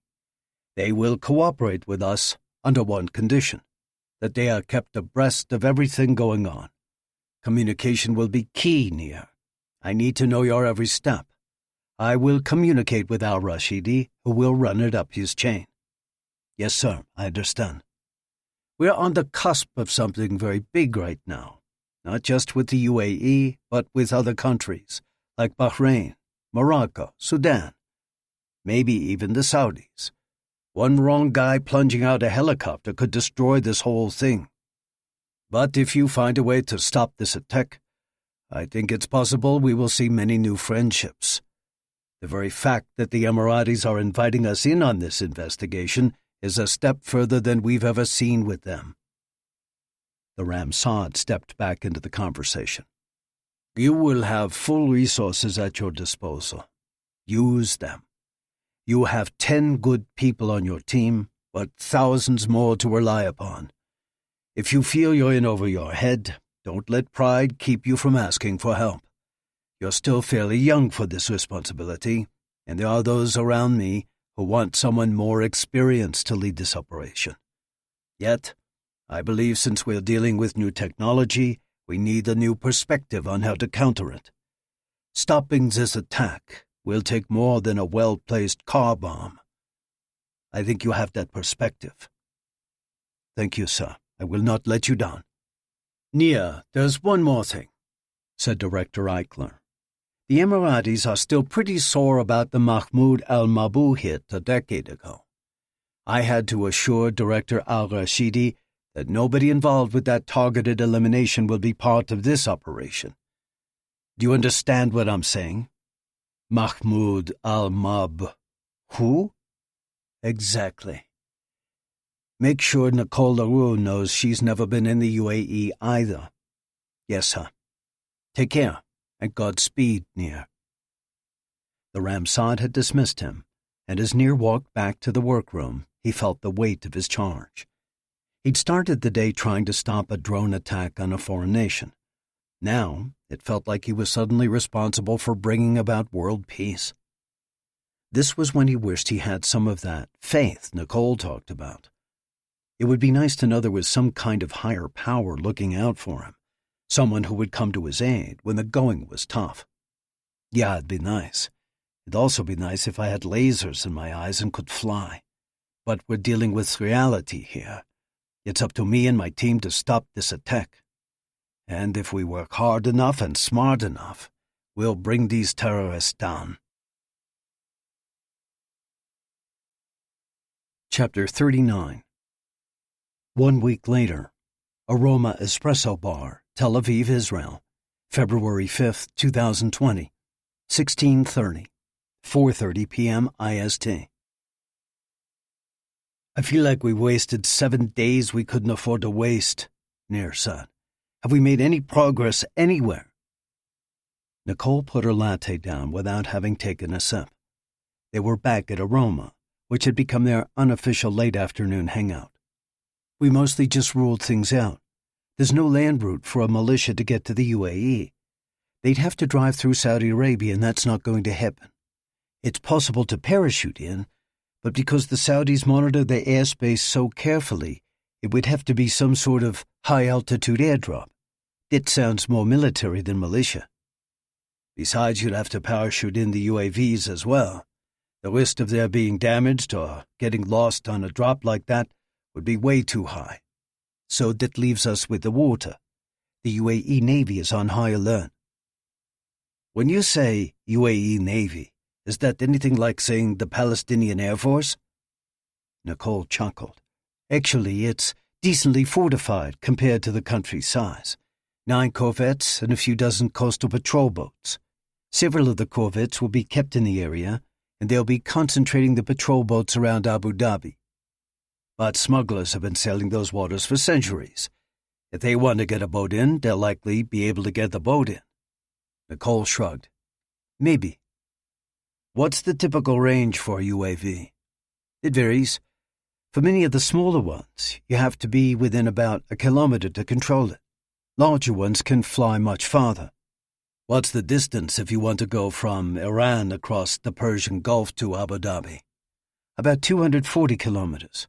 They will cooperate with us under one condition, that they are kept abreast of everything going on. Communication will be key, Nir. I need to know your every step. I will communicate with al-Rashidi, who will run it up his chain." "Yes, sir, I understand. We're on the cusp of something very big right now, not just with the UAE, but with other countries, like Bahrain, Morocco, Sudan, maybe even the Saudis. One wrong guy plunging out a helicopter could destroy this whole thing. But if you find a way to stop this attack, I think it's possible we will see many new friendships. The very fact that the Emiratis are inviting us in on this investigation is a step further than we've ever seen with them." The Mossad stepped back into the conversation. You will have full resources at your disposal. Use them. You have 10 good people on your team, but thousands more to rely upon. If you feel you're in over your head, don't let pride keep you from asking for help. You're still fairly young for this responsibility, and there are those around me who want someone more experienced to lead this operation. Yet, I believe since we're dealing with new technology, we need a new perspective on how to counter it. Stopping this attack will take more than a well-placed car bomb. I think you have that perspective. Thank you, sir. I will not let you down. Nir, there's one more thing, said Director Eichler. The Emiratis are still pretty sore about the Mahmoud al-Mabou hit a decade ago. I had to assure Director al-Rashidi that nobody involved with that targeted elimination will be part of this operation. Do you understand what I'm saying? Mahmoud al-Mab. Who? Exactly. Make sure Nicole le Roux knows she's never been in the UAE either. Yes, sir. Take care, and Godspeed, Nir. The Mossad had dismissed him, and as Nir walked back to the workroom, he felt the weight of his charge. He'd started the day trying to stop a drone attack on a foreign nation. Now, it felt like he was suddenly responsible for bringing about world peace. This was when he wished he had some of that faith Nicole talked about. It would be nice to know there was some kind of higher power looking out for him, someone who would come to his aid when the going was tough. Yeah, it'd be nice. It'd also be nice if I had lasers in my eyes and could fly. But we're dealing with reality here. It's up to me and my team to stop this attack. And if we work hard enough and smart enough, we'll bring these terrorists down. Chapter 39. 1 week later, Aroma Espresso Bar, Tel Aviv, Israel, February 5th, 2020, 16:30, 4:30 p.m. IST. I feel like we wasted 7 days we couldn't afford to waste, Nir said. Have we made any progress anywhere? Nicole put her latte down without having taken a sip. They were back at Aroma, which had become their unofficial late-afternoon hangout. We mostly just ruled things out. There's no land route for a militia to get to the UAE. They'd have to drive through Saudi Arabia, and that's not going to happen. It's possible to parachute in, but because the Saudis monitor their airspace so carefully, it would have to be some sort of high-altitude airdrop. It sounds more military than militia. Besides, you'd have to parachute in the UAVs as well. The risk of their being damaged or getting lost on a drop like that would be way too high. So that leaves us with the water. The UAE Navy is on high alert. When you say UAE Navy, is that anything like saying the Palestinian Air Force? Nicole chuckled. Actually, it's decently fortified compared to the country's size. 9 corvettes and a few dozen coastal patrol boats. Several of the corvettes will be kept in the area, and they'll be concentrating the patrol boats around Abu Dhabi. But smugglers have been sailing those waters for centuries. If they want to get a boat in, they'll likely be able to get the boat in. Nicole shrugged. Maybe. What's the typical range for a UAV? It varies. For many of the smaller ones, you have to be within about 1 kilometer to control it. Larger ones can fly much farther. What's the distance if you want to go from Iran across the Persian Gulf to Abu Dhabi? About 240 kilometers.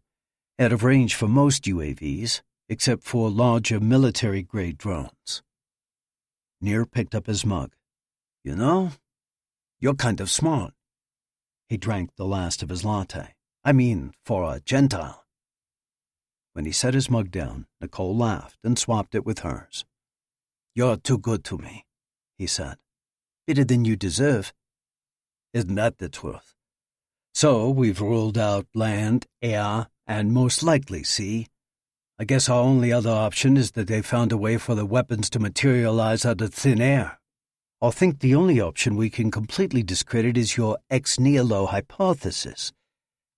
Out of range for most UAVs, except for larger military-grade drones. Nir picked up his mug. You know, you're kind of smart. He drank the last of his latte. I mean, for a Gentile. When he set his mug down, Nicole laughed and swapped it with hers. You're too good to me, he said. Better than you deserve. Isn't that the truth? So we've ruled out land, air, and most likely sea. I guess our only other option is that they found a way for the weapons to materialize out of thin air. I think the only option we can completely discredit is your ex nihilo hypothesis.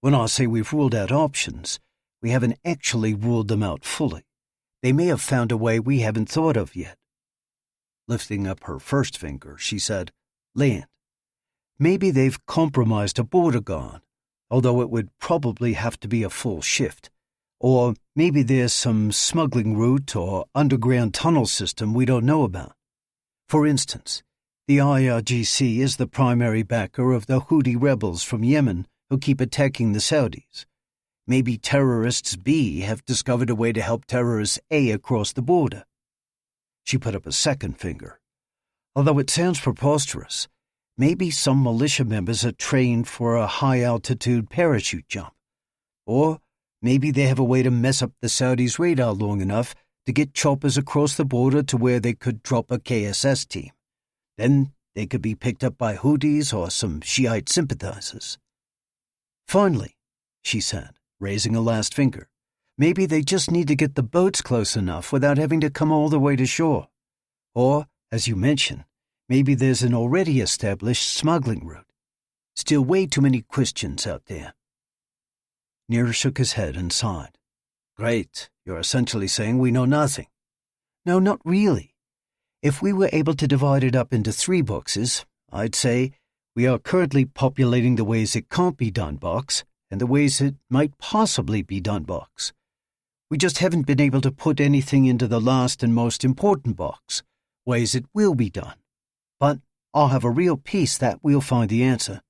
When I say we've ruled out options, we haven't actually ruled them out fully. They may have found a way we haven't thought of yet. Lifting up her first finger, she said, "Land. Maybe they've compromised a border guard, although it would probably have to be a full shift. Or maybe there's some smuggling route or underground tunnel system we don't know about. For instance, the IRGC is the primary backer of the Houthi rebels from Yemen who keep attacking the Saudis. Maybe terrorists B have discovered a way to help terrorists A across the border." She put up a second finger. "Although it sounds preposterous, maybe some militia members are trained for a high-altitude parachute jump. Or maybe they have a way to mess up the Saudis' radar long enough to get choppers across the border to where they could drop a KSS team. Then they could be picked up by Houthis or some Shiite sympathizers." "Finally," she said, raising a last finger, "maybe they just need to get the boats close enough without having to come all the way to shore. Or, as you mentioned, maybe there's an already established smuggling route. Still way too many questions out there." Nir shook his head and sighed. "Great, you're essentially saying we know nothing." "No, not really. If we were able to divide it up into 3 boxes, I'd say we are currently populating the ways it can't be done box and the ways it might possibly be done box. We just haven't been able to put anything into the last and most important box, ways it will be done. But I'll have a real peace that we'll find the answer."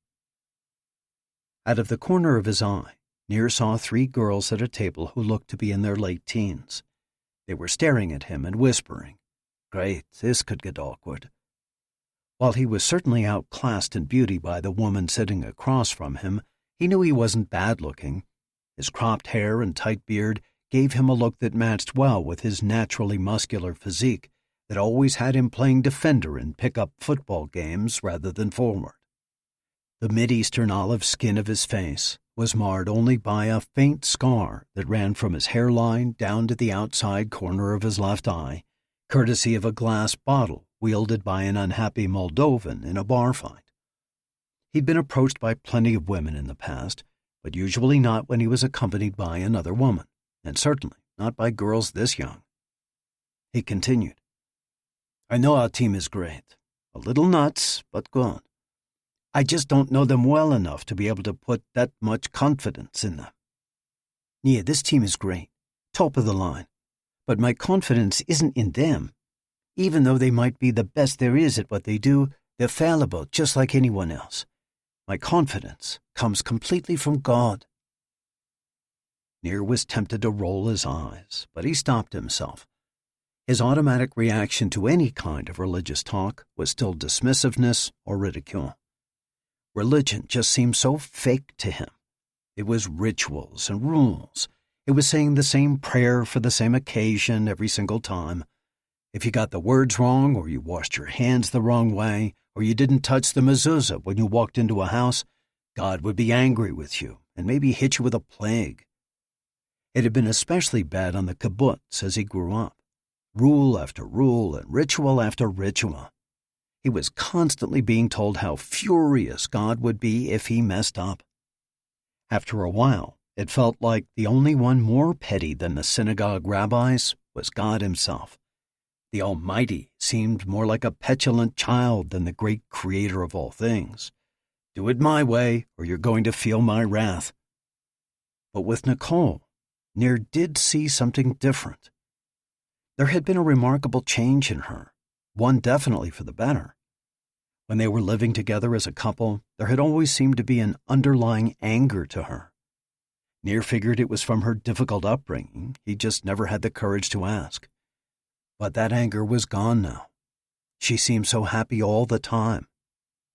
Out of the corner of his eye, Nir saw 3 girls at a table who looked to be in their late teens. They were staring at him and whispering. Great, this could get awkward. While he was certainly outclassed in beauty by the woman sitting across from him, he knew he wasn't bad-looking. His cropped hair and tight beard gave him a look that matched well with his naturally muscular physique that always had him playing defender in pickup football games rather than forward. The mid-eastern olive skin of his face was marred only by a faint scar that ran from his hairline down to the outside corner of his left eye, courtesy of a glass bottle wielded by an unhappy Moldovan in a bar fight. He'd been approached by plenty of women in the past, but usually not when he was accompanied by another woman, and certainly not by girls this young. He continued, "I know our team is great. A little nuts, but good. I just don't know them well enough to be able to put that much confidence in them. Yeah, this team is great, top of the line, but my confidence isn't in them. Even though they might be the best there is at what they do, they're fallible just like anyone else. My confidence comes completely from God." Nir was tempted to roll his eyes, but he stopped himself. His automatic reaction to any kind of religious talk was still dismissiveness or ridicule. Religion just seemed so fake to him. It was rituals and rules. It was saying the same prayer for the same occasion every single time. If you got the words wrong, or you washed your hands the wrong way, or you didn't touch the mezuzah when you walked into a house, God would be angry with you and maybe hit you with a plague. It had been especially bad on the kibbutz as he grew up. Rule after rule and ritual after ritual. He was constantly being told how furious God would be if he messed up. After a while, it felt like the only one more petty than the synagogue rabbis was God himself. The Almighty seemed more like a petulant child than the great creator of all things. Do it my way, or you're going to feel my wrath. But with Nicole, Nir did see something different. There had been a remarkable change in her, one definitely for the better. When they were living together as a couple, there had always seemed to be an underlying anger to her. Nir figured it was from her difficult upbringing. He just never had the courage to ask. But that anger was gone now. She seemed so happy all the time.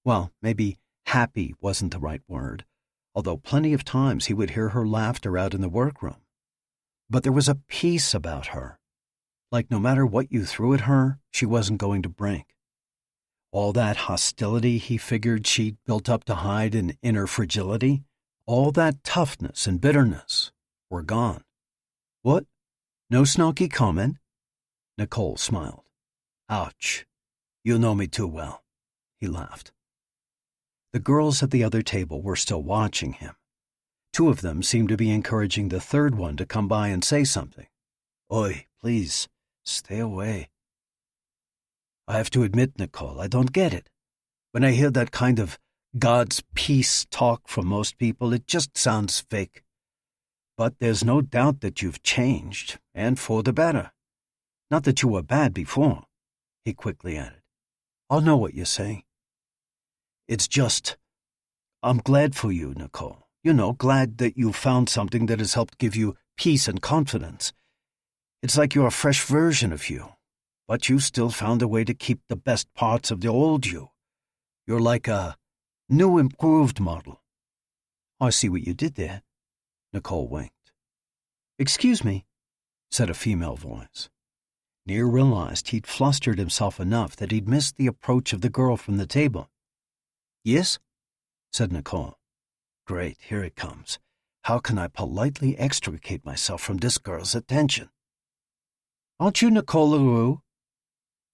Well, maybe happy wasn't the right word, although plenty of times he would hear her laughter out in the workroom. But there was a peace about her. Like no matter what you threw at her, she wasn't going to break. All that hostility he figured she'd built up to hide an inner fragility, all that toughness and bitterness, were gone. What? No snarky comment? Nicole smiled. Ouch. You know me too well. He laughed. The girls at the other table were still watching him. 2 of them seemed to be encouraging the third one to come by and say something. Oi, Please, stay away. I have to admit, Nicole, I don't get it. When I hear that kind of God's peace talk from most people, it just sounds fake. But there's no doubt that you've changed, and for the better. Not that you were bad before, he quickly added. I'll know what you're saying. It's just, I'm glad for you, Nicole. You know, glad that you found something that has helped give you peace and confidence. It's like you're a fresh version of you, but you still found a way to keep the best parts of the old you. You're like a new improved model. I see what you did there. Nicole winked. Excuse me, said a female voice. Nir realized he'd flustered himself enough that he'd missed the approach of the girl from the table. Yes? Said Nicole. Great, here it comes. How can I politely extricate myself from this girl's attention? Aren't you Nicole le Roux?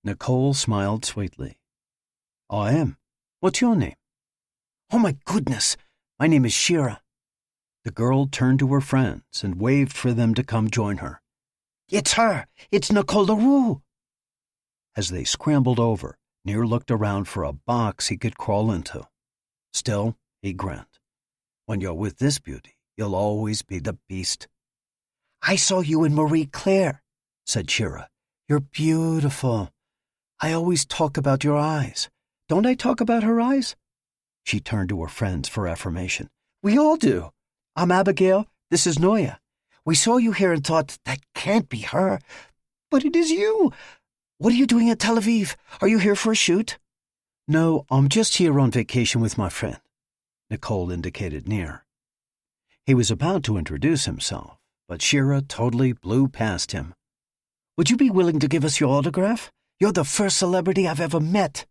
Nicole smiled sweetly. I am. What's your name? Oh my goodness, my name is Shira. The girl turned to her friends and waved for them to come join her. It's her! It's Nicole le Roux! As they scrambled over, Nir looked around for a box he could crawl into. Still, he grinned. When you're with this beauty, you'll always be the beast. I saw you in Marie Claire, said Shira. You're beautiful. I always talk about your eyes. Don't I talk about her eyes? She turned to her friends for affirmation. We all do. I'm Abigail. This is Noya. We saw you here and thought, that can't be her. But it is you. What are you doing in Tel Aviv? Are you here for a shoot? No, I'm just here on vacation with my friend. Nicole indicated Nir. He was about to introduce himself, but Shira totally blew past him. Would you be willing to give us your autograph? You're the first celebrity I've ever met.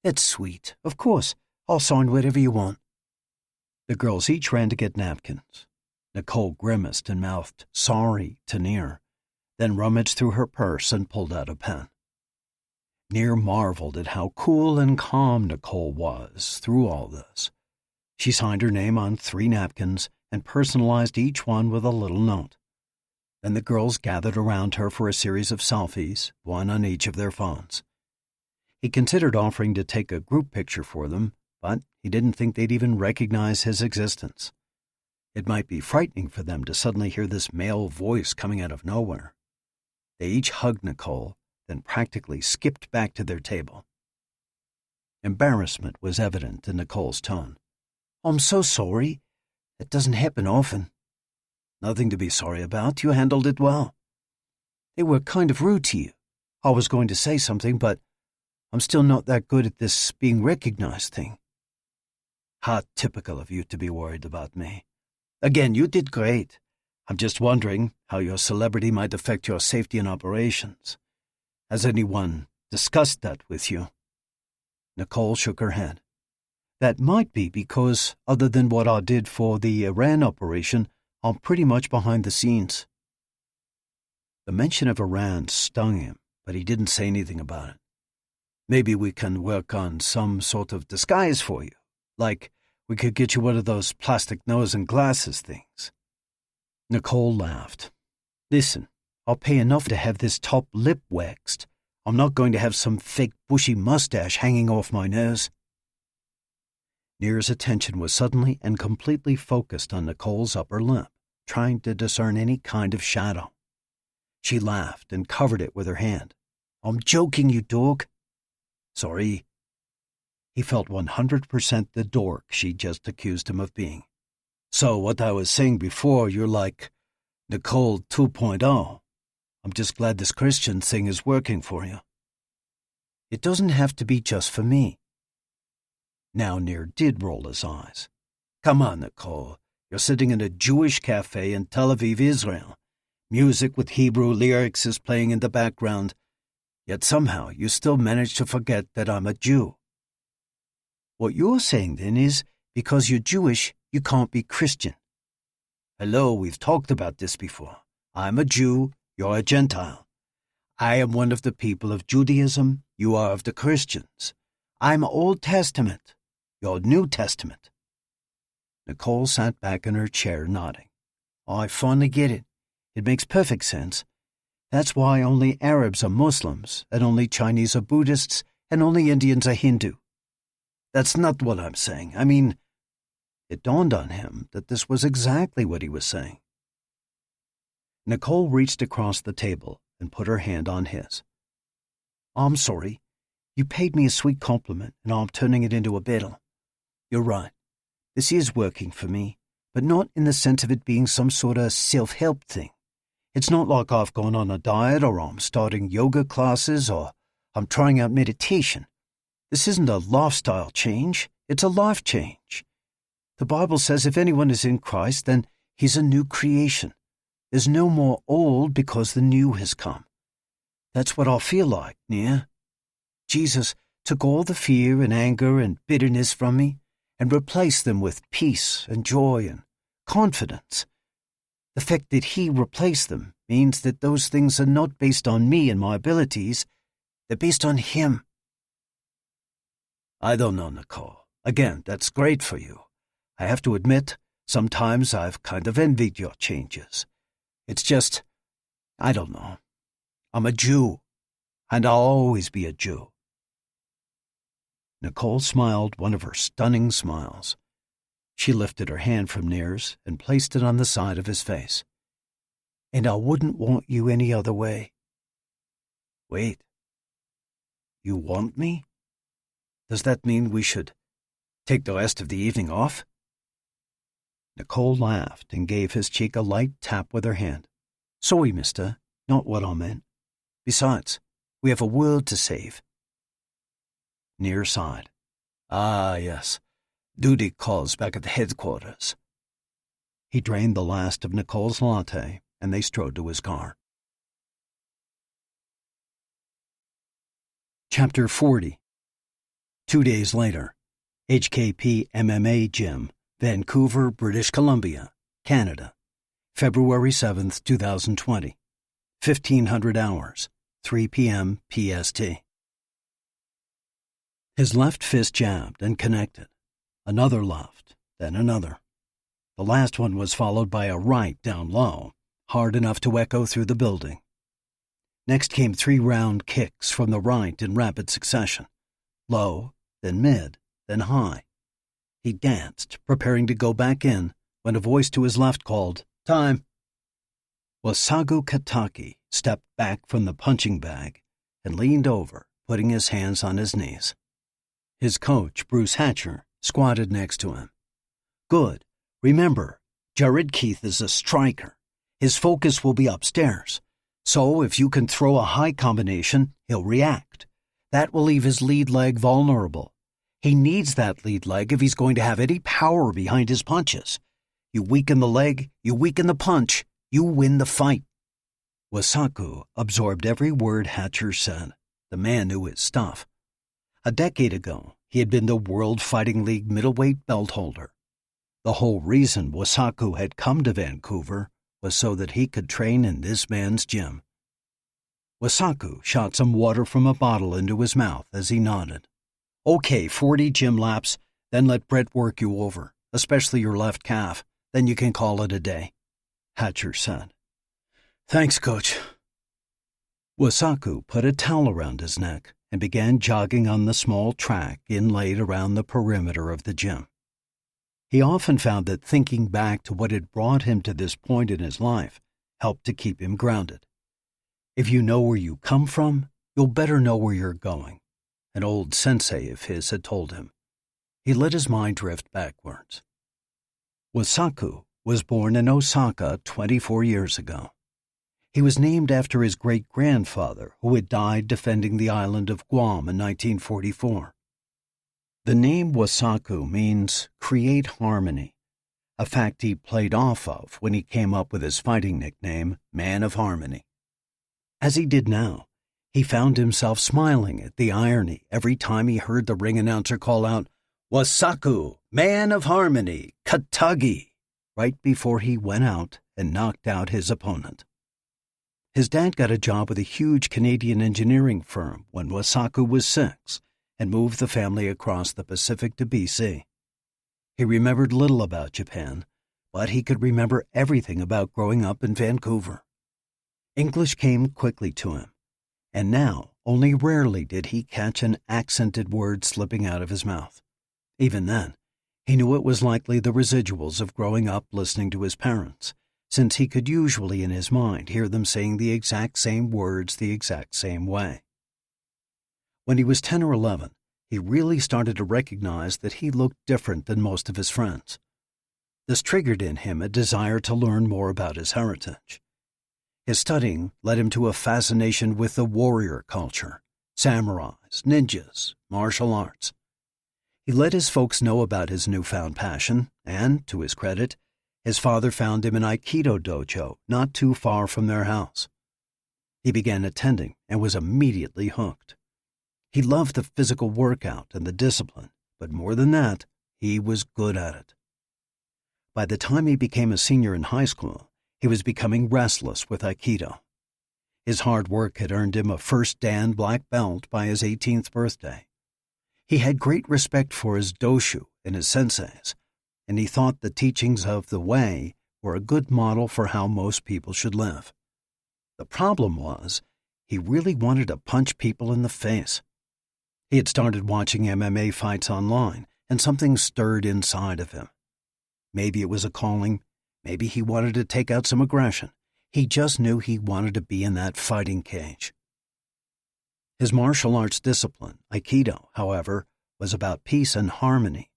That's sweet. Of course. I'll sign whatever you want. The girls each ran to get napkins. Nicole grimaced and mouthed sorry to Nir, then rummaged through her purse and pulled out a pen. Nir marveled at how cool and calm Nicole was through all this. She signed her name on 3 napkins and personalized each one with a little note. Then the girls gathered around her for a series of selfies, one on each of their phones. He considered offering to take a group picture for them, but he didn't think they'd even recognize his existence. It might be frightening for them to suddenly hear this male voice coming out of nowhere. They each hugged Nicole, then practically skipped back to their table. Embarrassment was evident in Nicole's tone. I'm so sorry. It doesn't happen often. Nothing to be sorry about. You handled it well. They were kind of rude to you. I was going to say something, but I'm still not that good at this being recognized thing. How typical of you to be worried about me. Again, you did great. I'm just wondering how your celebrity might affect your safety in operations. Has anyone discussed that with you? Nicole shook her head. That might be because, other than what I did for the Iran operation, I'm pretty much behind the scenes. The mention of Iran stung him, but he didn't say anything about it. Maybe we can work on some sort of disguise for you. Like, we could get you one of those plastic nose and glasses things. Nicole laughed. Listen, I'll pay enough to have this top lip waxed. I'm not going to have some fake bushy mustache hanging off my nose. Nir's attention was suddenly and completely focused on Nicole's upper lip, trying to discern any kind of shadow. She laughed and covered it with her hand. I'm joking, you dog. Sorry. He felt 100% the dork she just accused him of being. So what I was saying before, you're like Nicole 2.0. I'm just glad this Christian thing is working for you. It doesn't have to be just for me. Now Nir did roll his eyes. Come on, Nicole. You're sitting in a Jewish cafe in Tel Aviv, Israel. Music with Hebrew lyrics is playing in the background. Yet somehow you still manage to forget that I'm a Jew. What you're saying then is, because you're Jewish, you can't be Christian. Hello, we've talked about this before. I'm a Jew, you're a Gentile. I am one of the people of Judaism, you are of the Christians. I'm Old Testament, you're New Testament. Nicole sat back in her chair, nodding. I finally get it. It makes perfect sense. That's why only Arabs are Muslims, and only Chinese are Buddhists, and only Indians are Hindu. That's not what I'm saying. I mean, it dawned on him that this was exactly what he was saying. Nicole reached across the table and put her hand on his. I'm sorry. You paid me a sweet compliment, and I'm turning it into a battle. You're right. This is working for me, but not in the sense of it being some sort of self-help thing. It's not like I've gone on a diet or I'm starting yoga classes or I'm trying out meditation. This isn't a lifestyle change, it's a life change. The Bible says if anyone is in Christ, then he's a new creation. There's no more old because the new has come. That's what I feel like, Nir. Jesus took all the fear and anger and bitterness from me and replaced them with peace and joy and confidence. The fact that he replaced them means that those things are not based on me and my abilities, they're based on him. I don't know, Nicole. Again, that's great for you. I have to admit, sometimes I've kind of envied your changes. It's just, I don't know. I'm a Jew, and I'll always be a Jew. Nicole smiled one of her stunning smiles. She lifted her hand from Nir's and placed it on the side of his face. And I wouldn't want you any other way. Wait. You want me? Does that mean we should take the rest of the evening off? Nicole laughed and gave his cheek a light tap with her hand. Sorry, mister, not what I meant. Besides, we have a world to save. Nir sighed. Ah, yes. Duty calls back at the headquarters. He drained the last of Nicole's latte, and they strode to his car. Chapter 40. 2 days later, HKP MMA Gym, Vancouver, British Columbia, Canada, February 7th, 2020, 1500 hours, 3 p.m. PST. His left fist jabbed and connected. Another left, then another. The last one was followed by a right down low, hard enough to echo through the building. Next came 3 round kicks from the right in rapid succession. Low, then mid, then high. He danced, preparing to go back in, when a voice to his left called, "Time!" Wasagu Kataki stepped back from the punching bag and leaned over, putting his hands on his knees. His coach, Bruce Hatcher, squatted next to him. Good. Remember, Jared Keith is a striker. His focus will be upstairs. So if you can throw a high combination, he'll react. That will leave his lead leg vulnerable. He needs that lead leg if he's going to have any power behind his punches. You weaken the leg, you weaken the punch, you win the fight. Wasaku absorbed every word Hatcher said. The man knew his stuff. A decade ago, he had been the World Fighting League middleweight belt holder. The whole reason Wasaku had come to Vancouver was so that he could train in this man's gym. Wasaku shot some water from a bottle into his mouth as he nodded. Okay, 40 gym laps, then let Brett work you over, especially your left calf. Then you can call it a day, Hatcher said. Thanks, Coach. Wasaku put a towel around his neck and began jogging on the small track inlaid around the perimeter of the gym. He often found that thinking back to what had brought him to this point in his life helped to keep him grounded. If you know where you come from, you'll better know where you're going, an old sensei of his had told him. He let his mind drift backwards. Wasaku was born in Osaka 24 years ago. He was named after his great-grandfather, who had died defending the island of Guam in 1944. The name Wasaku means create harmony, a fact he played off of when he came up with his fighting nickname, Man of Harmony. As he did now, he found himself smiling at the irony every time he heard the ring announcer call out, "Wasaku, Man of Harmony, Katagi," right before he went out and knocked out his opponent. His dad got a job with a huge Canadian engineering firm when Wasaku was 6 and moved the family across the Pacific to BC. He remembered little about Japan, but he could remember everything about growing up in Vancouver. English came quickly to him, and now only rarely did he catch an accented word slipping out of his mouth. Even then, he knew it was likely the residuals of growing up listening to his parents, since he could usually in his mind hear them saying the exact same words the exact same way. When he was 10 or 11, he really started to recognize that he looked different than most of his friends. This triggered in him a desire to learn more about his heritage. His studying led him to a fascination with the warrior culture, samurais, ninjas, martial arts. He let his folks know about his newfound passion, and, to his credit, his father found him an Aikido dojo not too far from their house. He began attending and was immediately hooked. He loved the physical workout and the discipline, but more than that, he was good at it. By the time he became a senior in high school, he was becoming restless with Aikido. His hard work had earned him a first Dan black belt by his 18th birthday. He had great respect for his doshu and his senseis, and he thought the teachings of the way were a good model for how most people should live. The problem was, he really wanted to punch people in the face. He had started watching MMA fights online, and something stirred inside of him. Maybe it was a calling, maybe he wanted to take out some aggression. He just knew he wanted to be in that fighting cage. His martial arts discipline, Aikido, however, was about peace and harmony.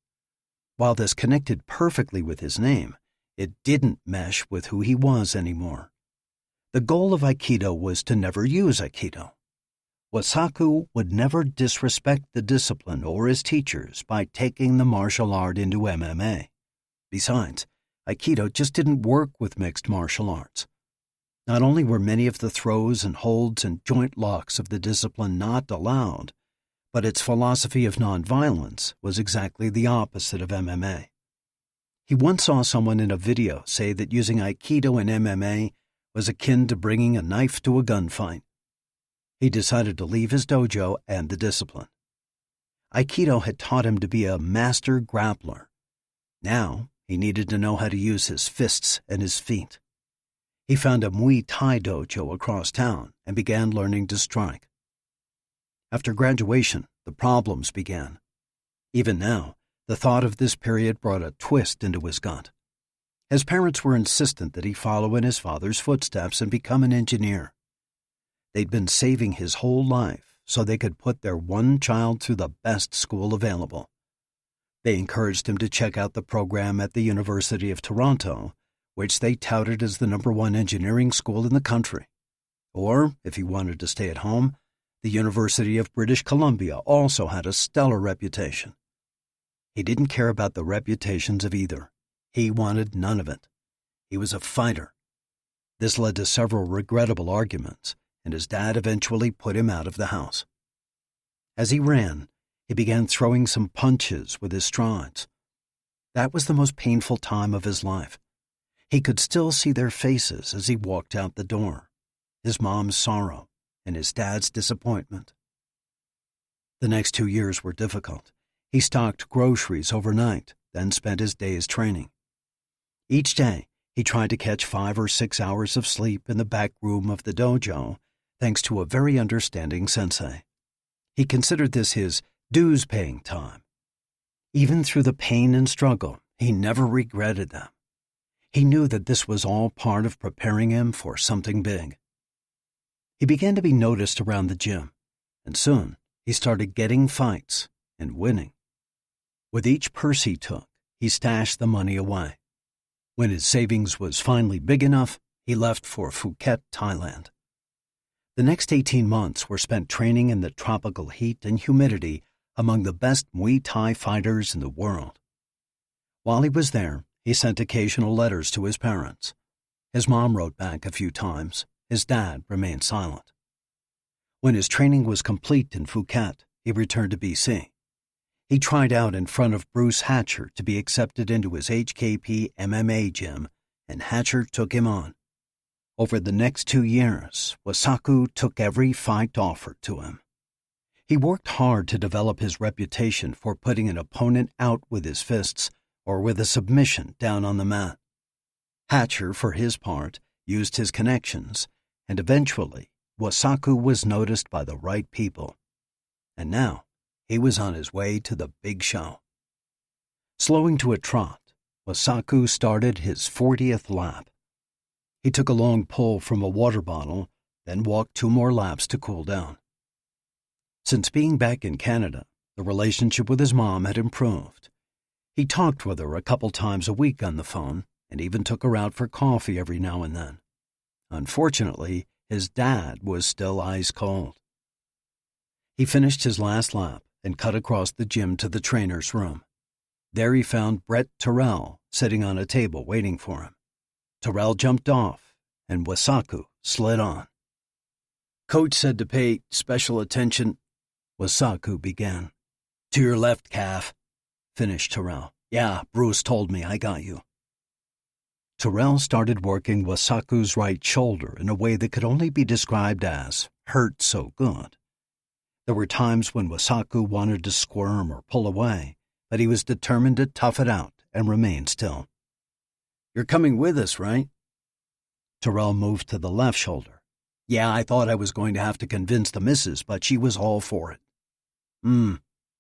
While this connected perfectly with his name, it didn't mesh with who he was anymore. The goal of Aikido was to never use Aikido. Wasaku would never disrespect the discipline or his teachers by taking the martial art into MMA. Besides, Aikido just didn't work with mixed martial arts. Not only were many of the throws and holds and joint locks of the discipline not allowed, but its philosophy of nonviolence was exactly the opposite of MMA. He once saw someone in a video say that using Aikido in MMA was akin to bringing a knife to a gunfight. He decided to leave his dojo and the discipline. Aikido had taught him to be a master grappler. Now he needed to know how to use his fists and his feet. He found a Muay Thai dojo across town and began learning to strike. After graduation, the problems began. Even now, the thought of this period brought a twist into his gut. His parents were insistent that he follow in his father's footsteps and become an engineer. They'd been saving his whole life so they could put their one child through the best school available. They encouraged him to check out the program at the University of Toronto, which they touted as the #1 engineering school in the country. Or, if he wanted to stay at home, the University of British Columbia also had a stellar reputation. He didn't care about the reputations of either. He wanted none of it. He was a fighter. This led to several regrettable arguments, and his dad eventually put him out of the house. As he ran, he began throwing some punches with his strides. That was the most painful time of his life. He could still see their faces as he walked out the door, his mom's sorrow and his dad's disappointment. The next 2 years were difficult. He stocked groceries overnight, then spent his days training. Each day, he tried to catch 5 or 6 hours of sleep in the back room of the dojo, thanks to a very understanding sensei. He considered this his dues-paying time. Even through the pain and struggle, he never regretted them. He knew that this was all part of preparing him for something big. He began to be noticed around the gym, and soon he started getting fights and winning. With each purse he took, he stashed the money away. When his savings was finally big enough, he left for Phuket, Thailand. The next 18 months were spent training in the tropical heat and humidity among the best Muay Thai fighters in the world. While he was there, he sent occasional letters to his parents. His mom wrote back a few times. His dad remained silent. When his training was complete in Phuket, he returned to BC. He tried out in front of Bruce Hatcher to be accepted into his HKP MMA gym, and Hatcher took him on. Over the next 2 years, Wasaku took every fight offered to him. He worked hard to develop his reputation for putting an opponent out with his fists or with a submission down on the mat. Hatcher, for his part, used his connections, and eventually Wasaku was noticed by the right people. And now he was on his way to the big show. Slowing to a trot, Wasaku started his 40th lap. He took a long pull from a water bottle, then walked 2 more laps to cool down. Since being back in Canada, the relationship with his mom had improved. He talked with her a couple times a week on the phone and even took her out for coffee every now and then. Unfortunately, his dad was still ice cold. He finished his last lap and cut across the gym to the trainer's room. There he found Brett Terrell sitting on a table waiting for him. Terrell jumped off, and Wasaku slid on. Coach said to pay special attention, Wasaku began. to your left calf, Finished Terrell. Yeah, Bruce told me I got you. Terrell started working Wasaku's right shoulder in a way that could only be described as hurt so good. There were times when Wasaku wanted to squirm or pull away, but he was determined to tough it out and remain still. You're coming with us, right? Terrell moved to the left shoulder. Yeah, I thought I was going to have to convince the missus, but she was all for it.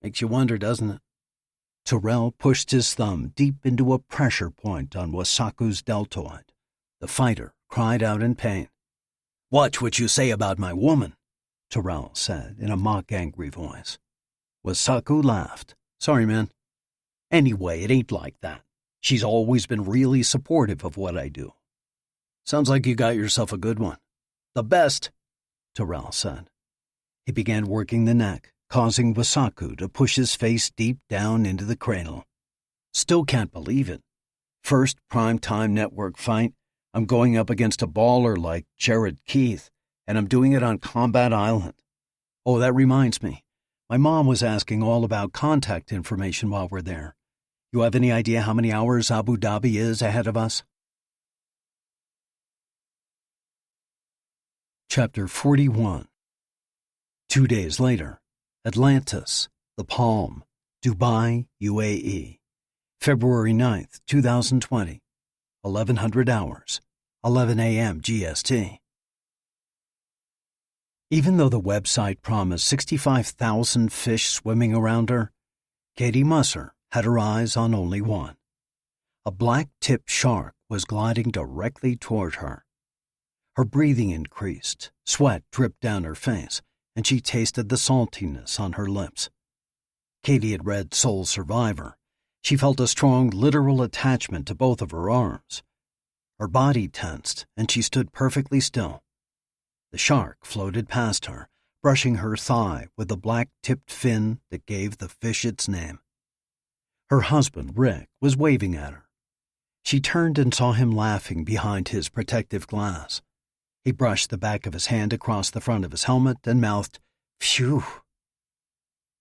Makes you wonder, doesn't it? Terrell pushed his thumb deep into a pressure point on Wasaku's deltoid. The fighter cried out in pain. Watch what you say about my woman, Terrell said in a mock-angry voice. Wasaku laughed. Sorry, man. Anyway, it ain't like that. She's always been really supportive of what I do. Sounds like you got yourself a good one. The best, Terrell said. He began working the neck, causing Wasaku to push his face deep down into the cradle. Still can't believe it. First primetime network fight, I'm going up against a baller like Jared Keith, and I'm doing it on Combat Island. Oh, that reminds me. My mom was asking all about contact information while we're there. You have any idea how many hours Abu Dhabi is ahead of us? Chapter 41. 2 days later, Atlantis, The Palm, Dubai, UAE. February 9th, 2020, 1100 hours, 11 a.m. GST. Even though the website promised 65,000 fish swimming around her, Katie Musser had her eyes on only one. A black-tipped shark was gliding directly toward her. Her breathing increased, sweat dripped down her face, and she tasted the saltiness on her lips. Katie had read Soul Survivor. She felt a strong literal attachment to both of her arms. Her body tensed, and she stood perfectly still. The shark floated past her, brushing her thigh with the black-tipped fin that gave the fish its name. Her husband, Rick, was waving at her. She turned and saw him laughing behind his protective glass. He brushed the back of his hand across the front of his helmet and mouthed, "Phew."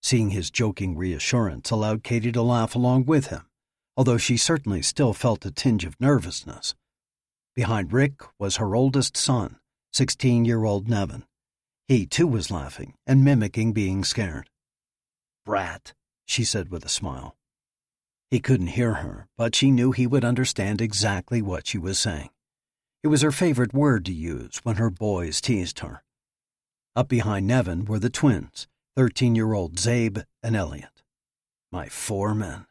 Seeing his joking reassurance allowed Katie to laugh along with him, although she certainly still felt a tinge of nervousness. Behind Rick was her oldest son, 16-year-old Nevin. He, too, was laughing and mimicking being scared. Brat, she said with a smile. He couldn't hear her, but she knew he would understand exactly what she was saying. It was her favorite word to use when her boys teased her. Up behind Nevin were the twins, 13-year-old Zabe and Elliot. My 4 men.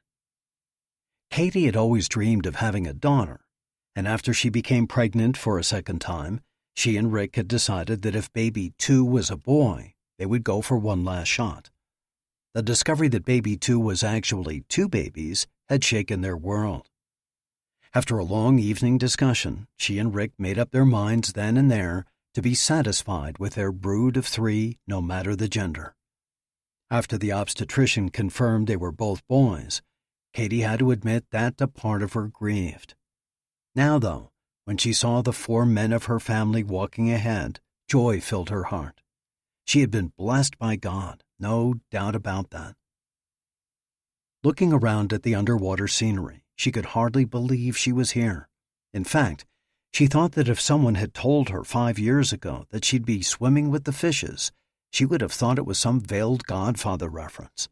Katie had always dreamed of having a daughter, and after she became pregnant for a second time, she and Rick had decided that if baby 2 was a boy, they would go for one last shot. The discovery that baby 2 was actually 2 babies had shaken their world. After a long evening discussion, she and Rick made up their minds then and there to be satisfied with their brood of 3, no matter the gender. After the obstetrician confirmed they were both boys, Katie had to admit that a part of her grieved. Now, though, when she saw the 4 men of her family walking ahead, joy filled her heart. She had been blessed by God, no doubt about that. Looking around at the underwater scenery, she could hardly believe she was here. In fact, she thought that if someone had told her 5 years ago that she'd be swimming with the fishes, she would have thought it was some veiled Godfather reference.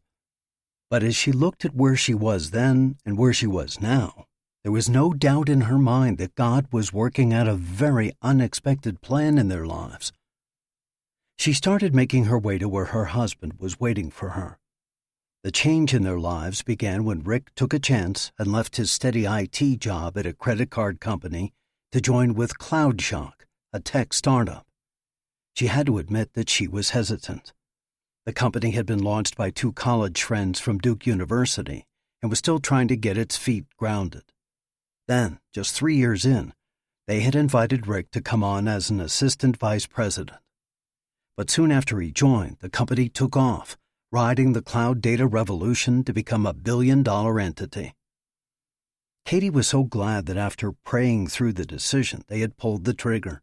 But as she looked at where she was then and where she was now, There was no doubt in her mind that God was working out a very unexpected plan in their lives. She started making her way to where her husband was waiting for her. The change in their lives began when Rick took a chance and left his steady IT job at a credit card company to join with CloudShock, a tech startup. She had to admit that she was hesitant. The company had been launched by two college friends from Duke University and was still trying to get its feet grounded. Then, just 3 years in, they had invited Rick to come on as an assistant vice president. But soon after he joined, the company took off, riding the cloud data revolution to become a billion-dollar entity. Katie was so glad that after praying through the decision, they had pulled the trigger.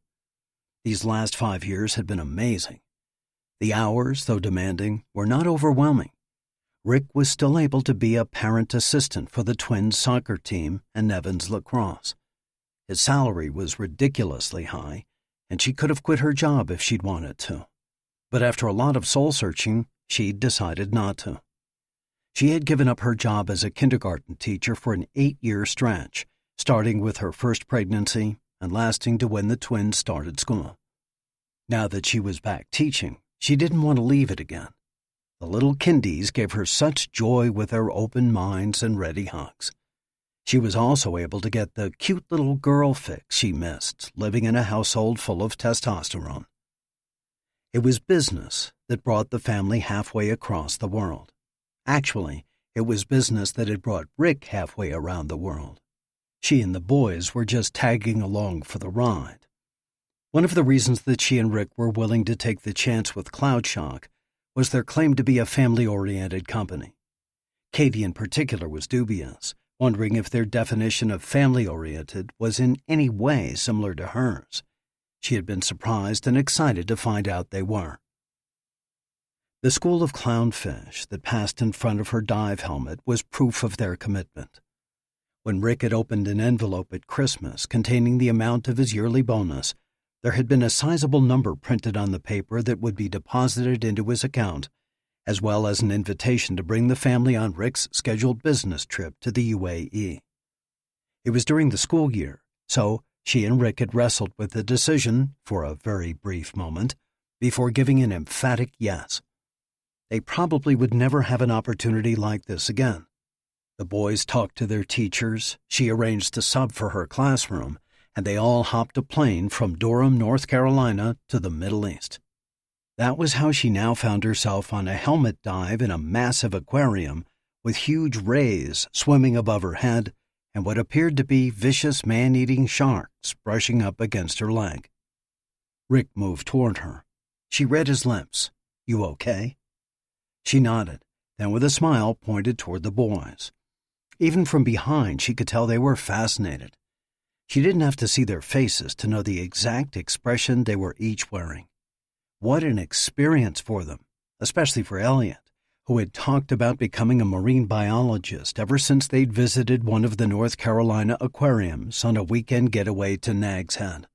These last 5 years had been amazing. The hours, though demanding, were not overwhelming. Rick was still able to be a parent assistant for the twins' soccer team and Nevin's lacrosse. His salary was ridiculously high, and she could have quit her job if she'd wanted to. But after a lot of soul-searching, she'd decided not to. She had given up her job as a kindergarten teacher for an 8-year stretch, starting with her first pregnancy and lasting to when the twins started school. Now that she was back teaching, she didn't want to leave it again. The little kindies gave her such joy with their open minds and ready hugs. She was also able to get the cute little girl fix she missed, living in a household full of testosterone. It was business that brought the family halfway across the world. Actually, it was business that had brought Rick halfway around the world. She and the boys were just tagging along for the ride. One of the reasons that she and Rick were willing to take the chance with CloudShock was their claim to be a family-oriented company. Katie in particular was dubious, wondering if their definition of family-oriented was in any way similar to hers. She had been surprised and excited to find out they were. The school of clownfish that passed in front of her dive helmet was proof of their commitment. When Rick had opened an envelope at Christmas containing the amount of his yearly bonus, there had been a sizable number printed on the paper that would be deposited into his account, as well as an invitation to bring the family on Rick's scheduled business trip to the UAE. It was during the school year, so she and Rick had wrestled with the decision for a very brief moment before giving an emphatic yes. They probably would never have an opportunity like this again. The boys talked to their teachers, she arranged a sub for her classroom, and they all hopped a plane from Durham, North Carolina to the Middle East. That was how she now found herself on a helmet dive in a massive aquarium with huge rays swimming above her head and what appeared to be vicious man-eating sharks brushing up against her leg. Rick moved toward her. She read his lips. "You okay?" She nodded, then with a smile pointed toward the boys. Even from behind, she could tell they were fascinated. She didn't have to see their faces to know the exact expression they were each wearing. What an experience for them, especially for Elliot, who had talked about becoming a marine biologist ever since they'd visited one of the North Carolina aquariums on a weekend getaway to Nag's Head.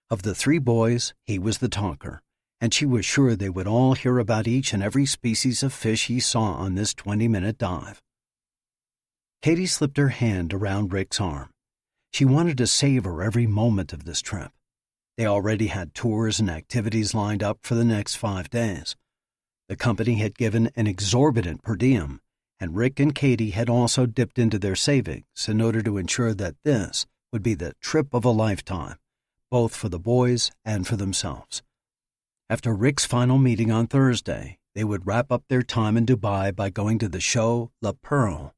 Of the 3 boys, he was the talker, and she was sure they would all hear about each and every species of fish he saw on this 20-minute dive. Katie slipped her hand around Rick's arm. She wanted to savor every moment of this trip. They already had tours and activities lined up for the next 5 days. The company had given an exorbitant per diem, and Rick and Katie had also dipped into their savings in order to ensure that this would be the trip of a lifetime, both for the boys and for themselves. After Rick's final meeting on Thursday, they would wrap up their time in Dubai by going to the show La Pearl.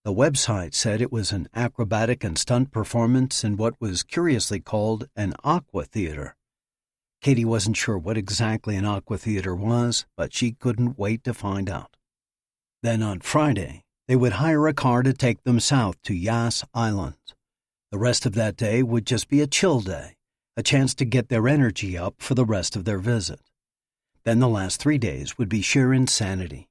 The website said it was an acrobatic and stunt performance in what was curiously called an aqua theater. Katie wasn't sure what exactly an aqua theater was, but she couldn't wait to find out. Then on Friday, they would hire a car to take them south to Yas Island. The rest of that day would just be a chill day, a chance to get their energy up for the rest of their visit. Then the last 3 days would be sheer insanity.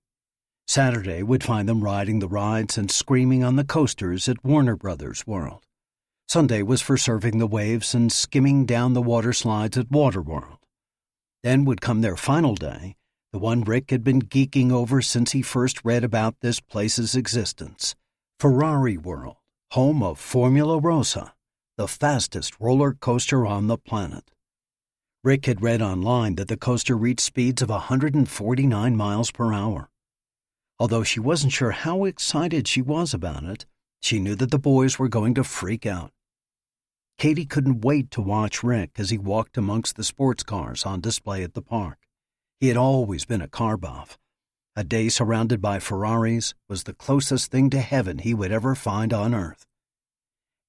Saturday would find them riding the rides and screaming on the coasters at Warner Brothers World. Sunday was for surfing the waves and skimming down the water slides at Waterworld. Then would come their final day, the one Rick had been geeking over since he first read about this place's existence, Ferrari World, home of Formula Rossa, the fastest roller coaster on the planet. Rick had read online that the coaster reached speeds of 149 miles per hour. Although she wasn't sure how excited she was about it, she knew that the boys were going to freak out. Katie couldn't wait to watch Rick as he walked amongst the sports cars on display at the park. He had always been a car buff. A day surrounded by Ferraris was the closest thing to heaven he would ever find on Earth.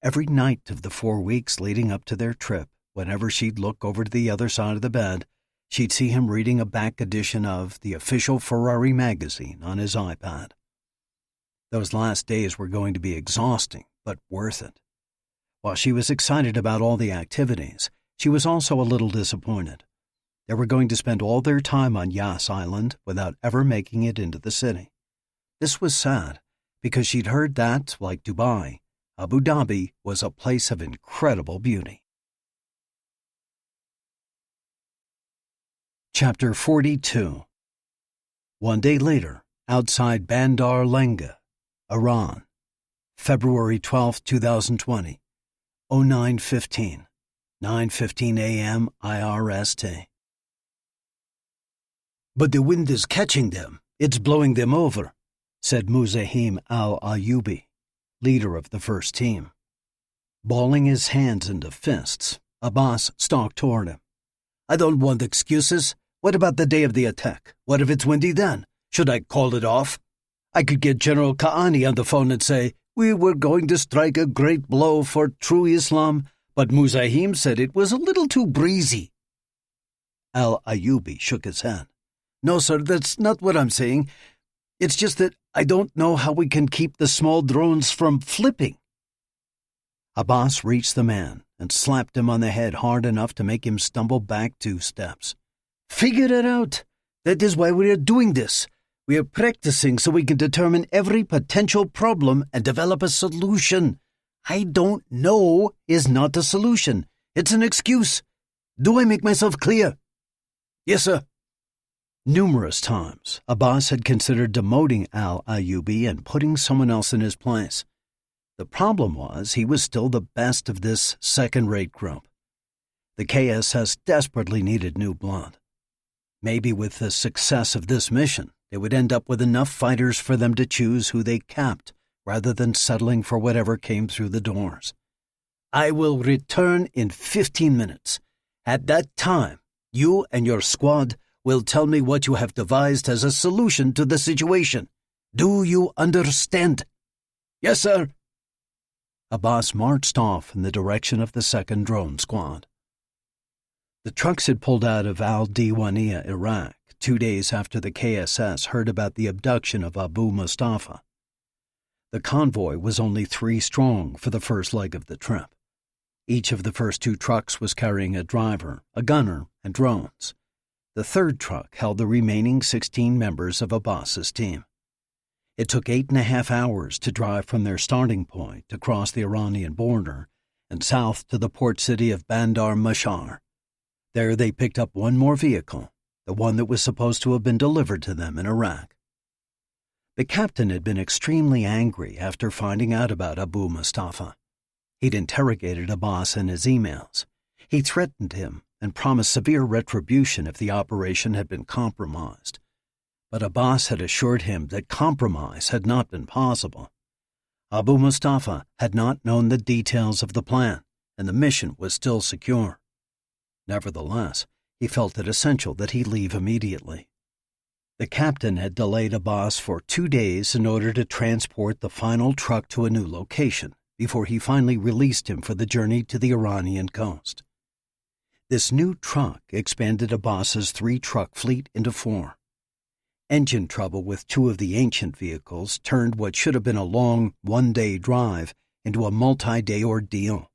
Every night of the 4 weeks leading up to their trip, whenever she'd look over to the other side of the bed, she'd see him reading a back edition of the official Ferrari magazine on his iPad. Those last days were going to be exhausting, but worth it. While she was excited about all the activities, she was also a little disappointed. They were going to spend all their time on Yas Island without ever making it into the city. This was sad, because she'd heard that, like Dubai, Abu Dhabi was a place of incredible beauty. Chapter 42. One day later, outside Bandar Lenga, Iran, February 12, 2020, 09:15, 9:15 a.m. IRST. "But the wind is catching them. It's blowing them over," said Muzahim al-Ayubi, leader of the first team. Balling his hands into fists, Abbas stalked toward him. "I don't want excuses. What about the day of the attack? What if it's windy then? Should I call it off? I could get General Ka'ani on the phone and say, we were going to strike a great blow for true Islam, but Muzahim said it was a little too breezy." Al-Ayubi shook his head. "No, sir, that's not what I'm saying. It's just that I don't know how we can keep the small drones from flipping." Abbas reached the man and slapped him on the head hard enough to make him stumble back 2 steps. "Figure it out. That is why we are doing this. We are practicing so we can determine every potential problem and develop a solution. I don't know is not a solution. It's an excuse. Do I make myself clear?" "Yes, sir." Numerous times, Abbas had considered demoting Al-Ayubi and putting someone else in his place. The problem was he was still the best of this second-rate group. The KSS desperately needed new blood. Maybe with the success of this mission, they would end up with enough fighters for them to choose who they capped, rather than settling for whatever came through the doors. "I will return in 15 minutes. At that time, you and your squad will tell me what you have devised as a solution to the situation. Do you understand?" "Yes, sir." Abbas marched off in the direction of the second drone squad. The trucks had pulled out of Al-Diwaniyah, Iraq, 2 days after the KSS heard about the abduction of Abu Mustafa. The convoy was only 3 strong for the first leg of the trip. Each of the first 2 trucks was carrying a driver, a gunner, and drones. The third truck held the remaining 16 members of Abbas's team. It took 8.5 hours to drive from their starting point across the Iranian border and south to the port city of Bandar Mashar. There they picked up one more vehicle, the one that was supposed to have been delivered to them in Iraq. The captain had been extremely angry after finding out about Abu Mustafa. He'd interrogated Abbas in his emails. He threatened him and promised severe retribution if the operation had been compromised. But Abbas had assured him that compromise had not been possible. Abu Mustafa had not known the details of the plan, and the mission was still secure. Nevertheless, he felt it essential that he leave immediately. The captain had delayed Abbas for 2 days in order to transport the final truck to a new location before he finally released him for the journey to the Iranian coast. This new truck expanded Abbas's 3-truck fleet into 4. Engine trouble with 2 of the ancient vehicles turned what should have been a long, 1-day drive into a multi-day ordeal.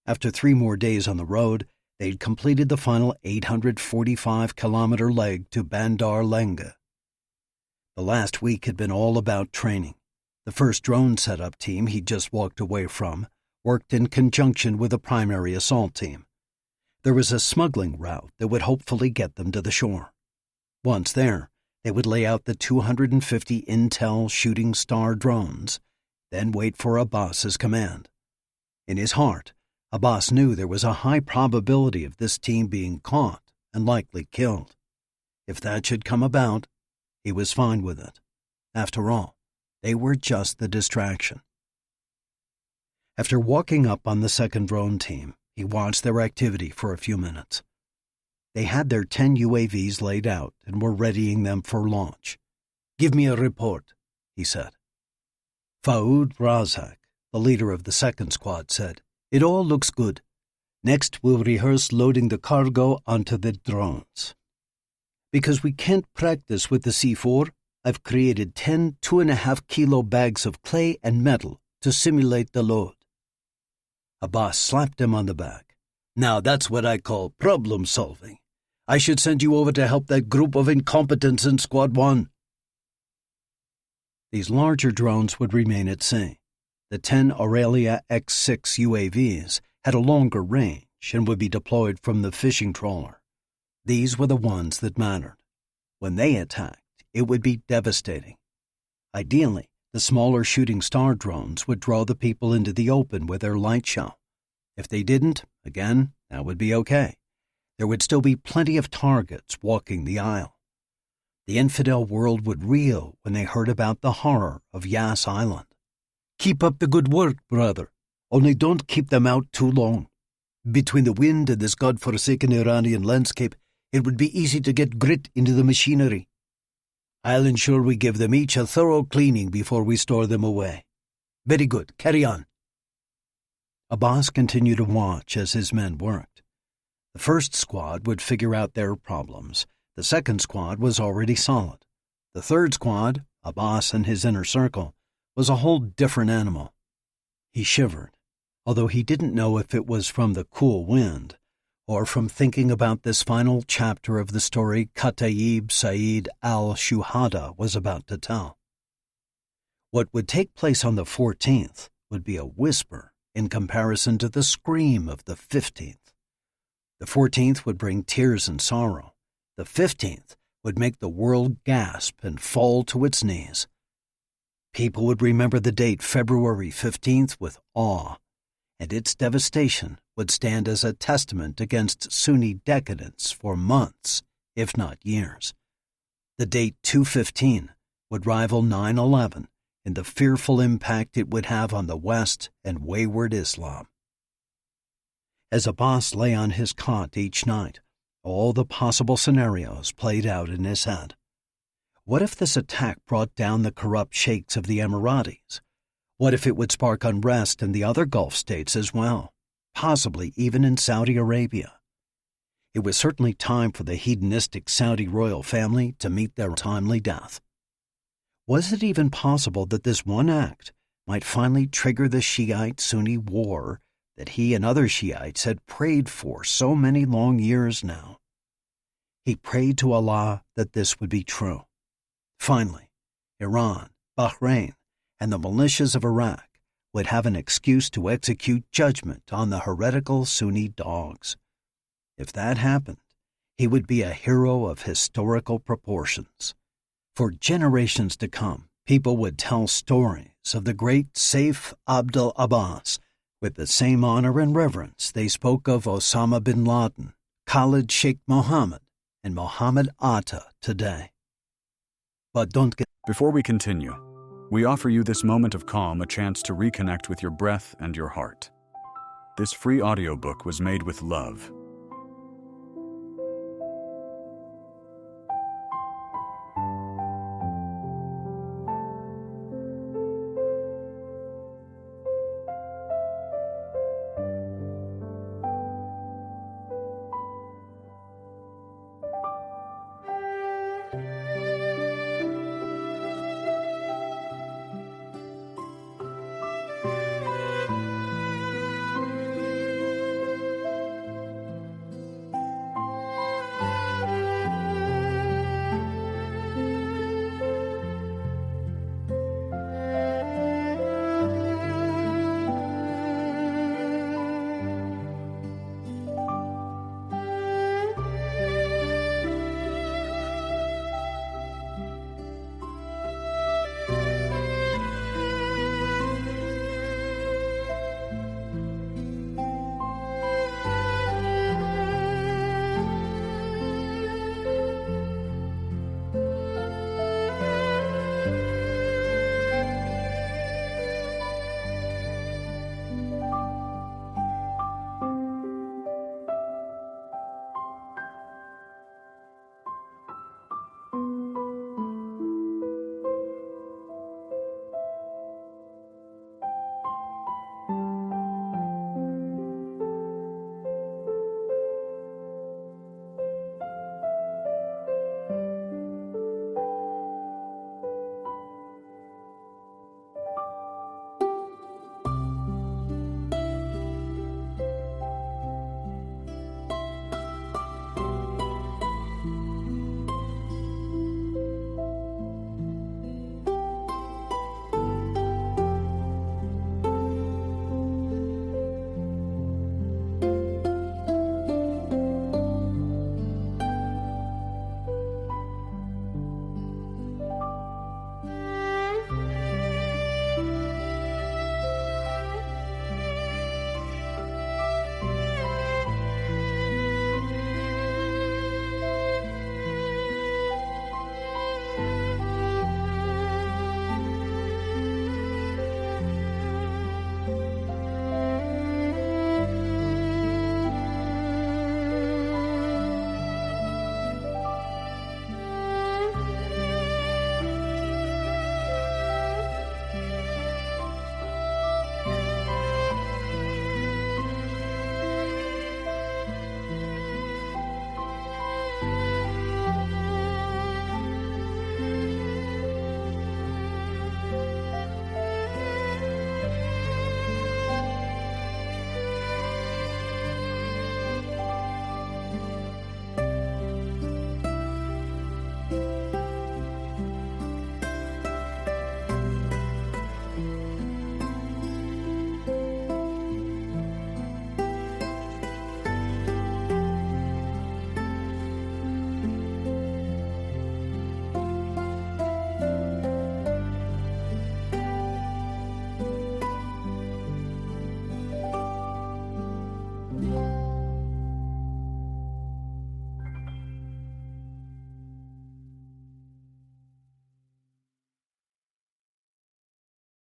After 3 more days on the road, they'd completed the final 845-kilometer leg to Bandar Lenga. The last week had been all about training. The first drone setup team he'd just walked away from worked in conjunction with the primary assault team. There was a smuggling route that would hopefully get them to the shore. Once there, they would lay out the 250 Intel Shooting Star drones then wait for Abbas's command. In his heart, Abbas knew there was a high probability of this team being caught and likely killed. If that should come about, he was fine with it. After all, they were just the distraction. After walking up on the second drone team, he watched their activity for a few minutes. They had their 10 UAVs laid out and were readying them for launch. "Give me a report," he said. Faoud Razak, the leader of the second squad, said, "It all looks good. Next, we'll rehearse loading the cargo onto the drones. Because we can't practice with the C4, I've created 10 2.5-kilo bags of clay and metal to simulate the load." Abbas slapped him on the back. "Now that's what I call problem solving. I should send you over to help that group of incompetents in Squad 1. These larger drones would remain at sea. The 10 Aurelia X6 UAVs had a longer range and would be deployed from the fishing trawler. These were the ones that mattered. When they attacked, it would be devastating. Ideally, the smaller shooting star drones would draw the people into the open with their light show. If they didn't, again, that would be okay. There would still be plenty of targets walking the aisle. The infidel world would reel when they heard about the horror of Yas Island. "Keep up the good work, brother. Only don't keep them out too long. Between the wind and this godforsaken Iranian landscape, it would be easy to get grit into the machinery. I'll ensure we give them each a thorough cleaning before we store them away. Very good. Carry on." Abbas continued to watch as his men worked. The first squad would figure out their problems. The second squad was already solid. The third squad, Abbas and his inner circle, was a whole different animal. He shivered, although he didn't know if it was from the cool wind or from thinking about this final chapter of the story Kataib Said al-Shuhada was about to tell. What would take place on the 14th would be a whisper in comparison to the scream of the 15th. The 14th would bring tears and sorrow. The 15th would make the world gasp and fall to its knees. People would remember the date February 15th with awe, and its devastation would stand as a testament against Sunni decadence for months, if not years. The date 2/15 would rival 9/11 in the fearful impact it would have on the West and wayward Islam. As Abbas lay on his cot each night, all the possible scenarios played out in his head. What if this attack brought down the corrupt sheikhs of the Emiratis? What if it would spark unrest in the other Gulf states as well, possibly even in Saudi Arabia? It was certainly time for the hedonistic Saudi royal family to meet their timely death. Was it even possible that this one act might finally trigger the Shiite-Sunni war that he and other Shiites had prayed for so many long years now? He prayed to Allah that this would be true. Finally, Iran, Bahrain, and the militias of Iraq would have an excuse to execute judgment on the heretical Sunni dogs. If that happened, he would be a hero of historical proportions. For generations to come, people would tell stories of the great Saif Abdul Abbas with the same honor and reverence they spoke of Osama bin Laden, Khalid Sheikh Mohammed, and Mohammed Atta today. But don't get... Before we continue, we offer you this moment of calm a chance to reconnect with your breath and your heart. This free audiobook was made with love.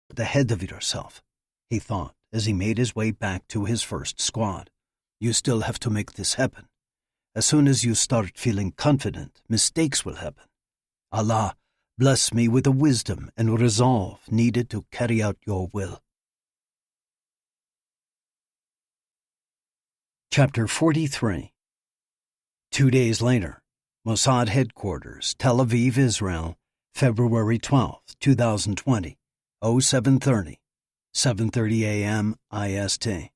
the head of yourself, he thought as he made his way back to his first squad. You still have to make this happen. As soon as you start feeling confident, mistakes will happen. Allah, bless me with the wisdom and resolve needed to carry out your will. Chapter 43. 2 days later, Mossad Headquarters, Tel Aviv, Israel, February 12, 2020, 0730, 7:30 a.m. IST.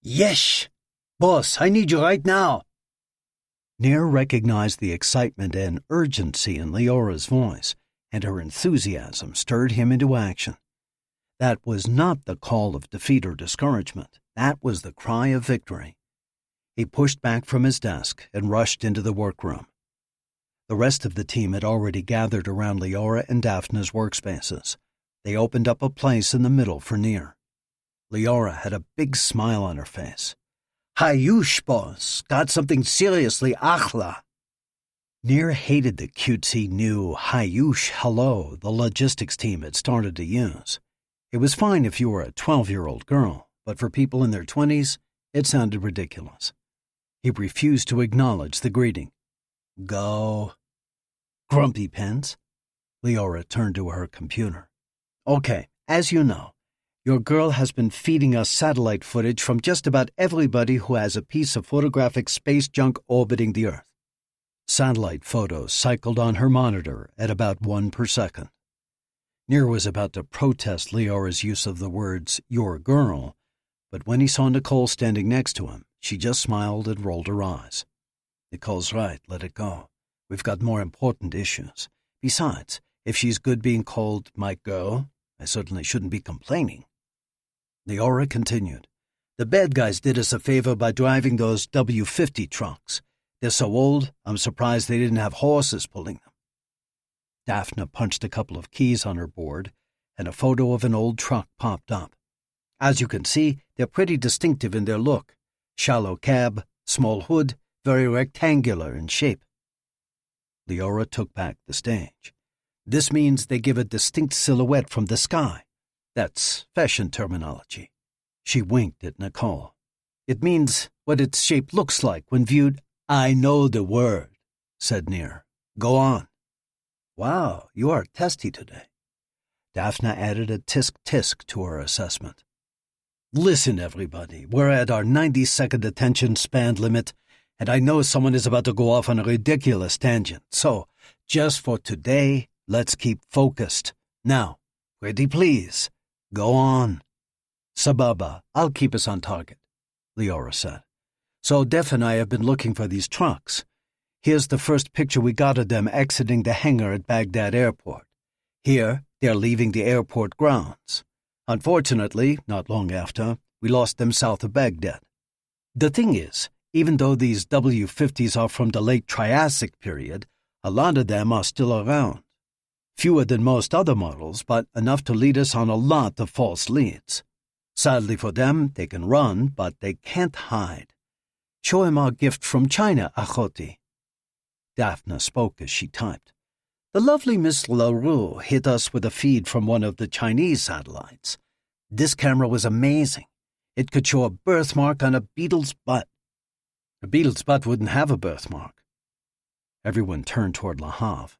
Yes! Boss, I need you right now! Nir recognized the excitement and urgency in Leora's voice, and her enthusiasm stirred him into action. That was not the call of defeat or discouragement. That was the cry of victory. He pushed back from his desk and rushed into the workroom. The rest of the team had already gathered around Leora and Daphne's workspaces. They opened up a place in the middle for Nir. Leora had a big smile on her face. Hayush, boss. Got something seriously achla. Nir hated the cutesy new Hayush hello the logistics team had started to use. It was fine if you were a 12-year-old girl, but for people in their 20s, it sounded ridiculous. He refused to acknowledge the greeting. Go. Grumpy pens. Leora turned to her computer. Okay, as you know, your girl has been feeding us satellite footage from just about everybody who has a piece of photographic space junk orbiting the Earth. Satellite photos cycled on her monitor at about 1 per second. Nir was about to protest Leora's use of the words, your girl, but when he saw Nicole standing next to him, she just smiled and rolled her eyes. Nicole's right, let it go. We've got more important issues. Besides, if she's good being called my girl, I certainly shouldn't be complaining. Leora continued. The bad guys did us a favor by driving those W-50 trucks. They're so old, I'm surprised they didn't have horses pulling them. Daphne punched a couple of keys on her board, and a photo of an old truck popped up. As you can see, they're pretty distinctive in their look. Shallow cab, small hood, very rectangular in shape. Leora took back the stage. This means they give a distinct silhouette from the sky. That's fashion terminology. She winked at Nicole. It means what its shape looks like when viewed. I know the word, said Nir. Go on. Wow, you are testy today. Daphne added a tisk-tisk to her assessment. Listen, everybody, we're at our 90-second attention span limit, and I know someone is about to go off on a ridiculous tangent. So, just for today, let's keep focused. Now, pretty please, go on. Sababa, I'll keep us on target, Leora said. So Def and I have been looking for these trucks. Here's the first picture we got of them exiting the hangar at Baghdad Airport. Here, they're leaving the airport grounds. Unfortunately, not long after, we lost them south of Baghdad. The thing is, even though these W-50s are from the late Triassic period, a lot of them are still around. Fewer than most other models, but enough to lead us on a lot of false leads. Sadly for them, they can run, but they can't hide. Show him our gift from China, Achoti. Daphne spoke as she typed. The lovely Miss Le Roux hit us with a feed from one of the Chinese satellites. This camera was amazing. It could show a birthmark on a beetle's butt. A beetle's butt wouldn't have a birthmark. Everyone turned toward Lahav.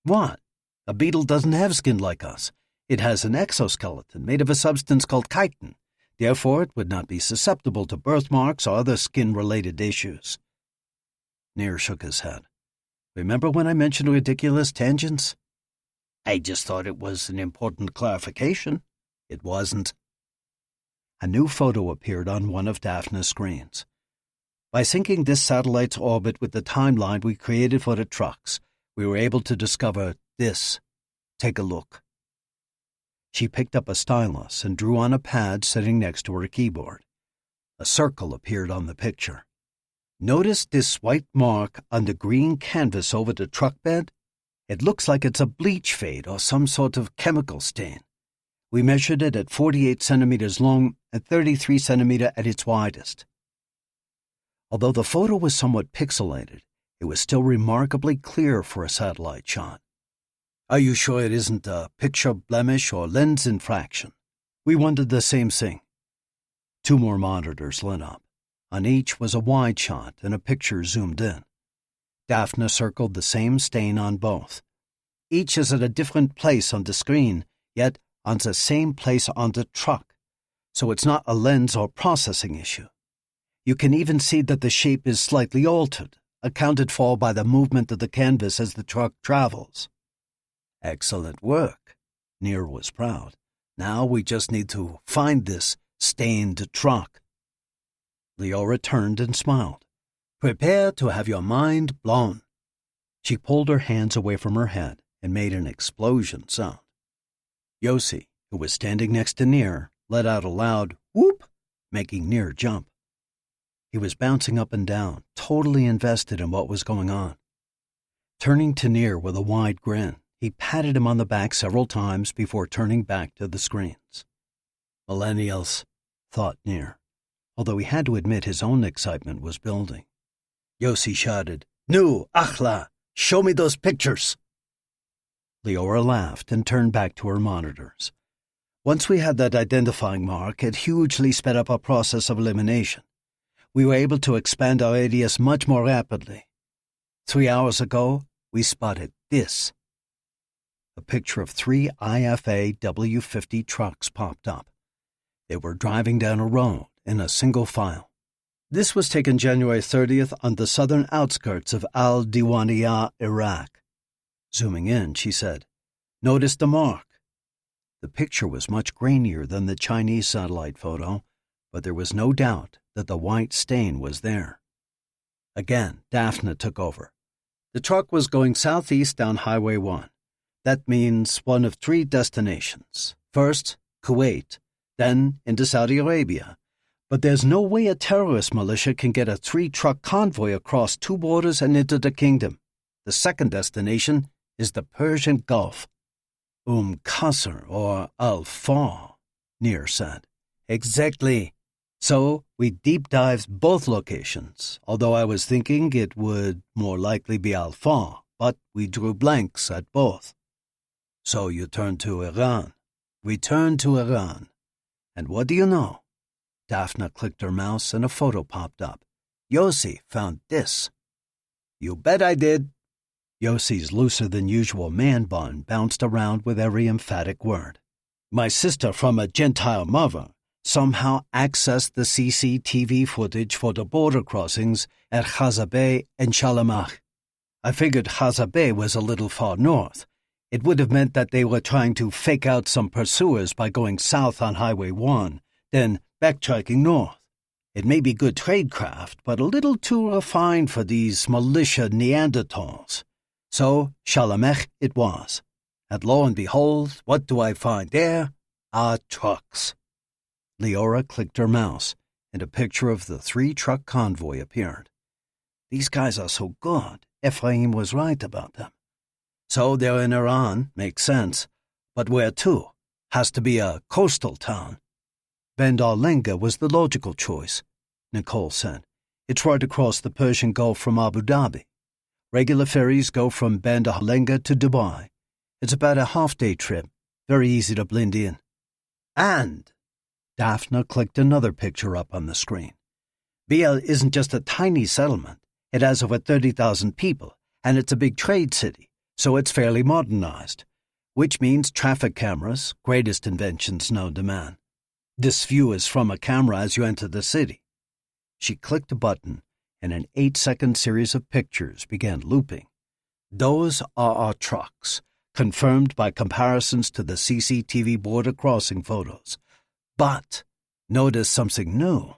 What? A beetle doesn't have skin like us. It has an exoskeleton made of a substance called chitin. Therefore, it would not be susceptible to birthmarks or other skin-related issues. Nir shook his head. Remember when I mentioned ridiculous tangents? I just thought it was an important clarification. It wasn't. A new photo appeared on one of Daphne's screens. By syncing this satellite's orbit with the timeline we created for the trucks, we were able to discover this. Take a look. She picked up a stylus and drew on a pad sitting next to her keyboard. A circle appeared on the picture. Notice this white mark on the green canvas over the truck bed? It looks like it's a bleach fade or some sort of chemical stain. We measured it at 48 centimeters long and 33 centimeters at its widest. Although the photo was somewhat pixelated, it was still remarkably clear for a satellite shot. Are you sure it isn't a picture blemish or lens infraction? We wondered the same thing. 2 more monitors lit up. On each was a wide shot and a picture zoomed in. Daphne circled the same stain on both. Each is at a different place on the screen, yet on the same place on the truck, so it's not a lens or processing issue. You can even see that the shape is slightly altered, accounted for by the movement of the canvas as the truck travels. Excellent work. Nir was proud. Now we just need to find this stained truck. Leora turned and smiled. Prepare to have your mind blown. She pulled her hands away from her head and made an explosion sound. Yossi, who was standing next to Nir, let out a loud whoop, making Nir jump. He was bouncing up and down, totally invested in what was going on. Turning to Nir with a wide grin, he patted him on the back several times before turning back to the screens. Millennials, thought Nir, although he had to admit his own excitement was building. Yossi shouted, Nu, Achla, show me those pictures. Leora laughed and turned back to her monitors. Once we had that identifying mark, it hugely sped up our process of elimination. We were able to expand our radius much more rapidly. 3 hours ago, we spotted this. A picture of 3 IFA W50 trucks popped up. They were driving down a road in a single file. This was taken January 30th on the southern outskirts of Al-Diwaniyah, Iraq. Zooming in, she said, "Notice the mark." The picture was much grainier than the Chinese satellite photo, but there was no doubt that the white stain was there. Again, Daphne took over. The truck was going southeast down Highway 1. That means one of 3 destinations. First, Kuwait, then into Saudi Arabia. But there's no way a terrorist militia can get a 3-truck convoy across 2 borders and into the kingdom. The second destination is the Persian Gulf. Qasr or Al-Fa, Nir said. Exactly. So we deep-dived both locations, although I was thinking it would more likely be Al-Fa, but we drew blanks at both. So you turned to Iran. We turned to Iran. And what do you know? Daphne clicked her mouse and a photo popped up. Yossi found this. You bet I did. Yossi's looser-than-usual man bun bounced around with every emphatic word. My sister from a Gentile mother somehow accessed the CCTV footage for the border crossings at Khazabeh and Shalamach. I figured Khazabeh was a little far north. It would have meant that they were trying to fake out some pursuers by going south on Highway 1, then backtracking north. It may be good tradecraft, but a little too refined for these militia Neanderthals. So Shalamech it was. And lo and behold, what do I find there? Our trucks. Leora clicked her mouse, and a picture of the 3-truck convoy appeared. These guys are so good, Ephraim was right about them. So they're in Iran, makes sense. But where to? Has to be a coastal town. Bandar Lenga was the logical choice, Nicole said. It's right across the Persian Gulf from Abu Dhabi. Regular ferries go from Bandar Lenga to Dubai. It's about a half-day trip, very easy to blend in. And Daphne clicked another picture up on the screen. Biel isn't just a tiny settlement. It has over 30,000 people, and it's a big trade city, so it's fairly modernized, which means traffic cameras, greatest inventions known to man. This view is from a camera as you enter the city. She clicked a button, and an 8-second series of pictures began looping. Those are our trucks, confirmed by comparisons to the CCTV border crossing photos. But notice something new.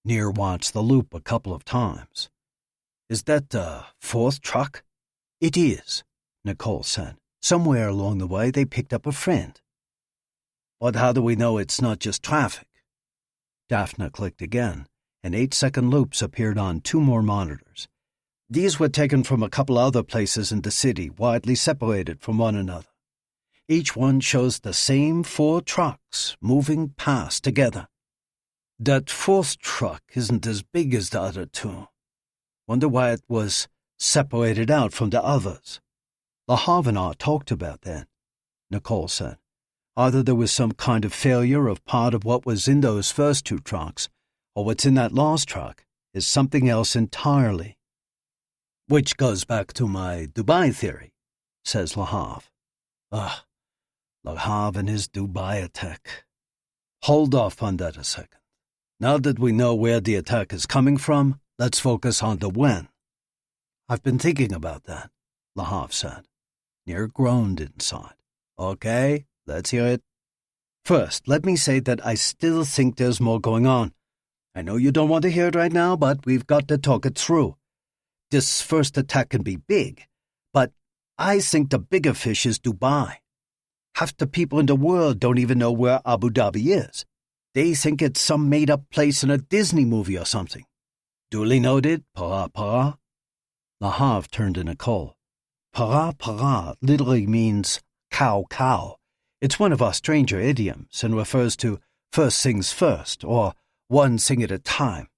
Nir watched the loop a couple of times. Is that the 4th truck? It is, Nicole said. Somewhere along the way they picked up a friend. But how do we know it's not just traffic? Daphne clicked again, and 8-second loops appeared on 2 more monitors. These were taken from a couple other places in the city, widely separated from one another. Each one shows the same 4 trucks moving past together. That 4th truck isn't as big as the other 2. Wonder why it was separated out from the others. Lahav and I talked about that, Nicole said. Either there was some kind of failure of part of what was in those first 2 trucks, or what's in that last truck is something else entirely. Which goes back to my Dubai theory, says Lahav. Lahav and his Dubai attack. Hold off on that a second. Now that we know where the attack is coming from, let's focus on the when. I've been thinking about that, Lahav said. Nir groaned inside. Okay, let's hear it. First, let me say that I still think there's more going on. I know you don't want to hear it right now, but we've got to talk it through. This first attack can be big, but I think the bigger fish is Dubai. Half the people in the world don't even know where Abu Dhabi is. They think it's some made-up place in a Disney movie or something. Duly noted, para para. Lahav turned to Nicole. Para para literally means cow cow. It's one of our stranger idioms and refers to first things first, or one thing at a time.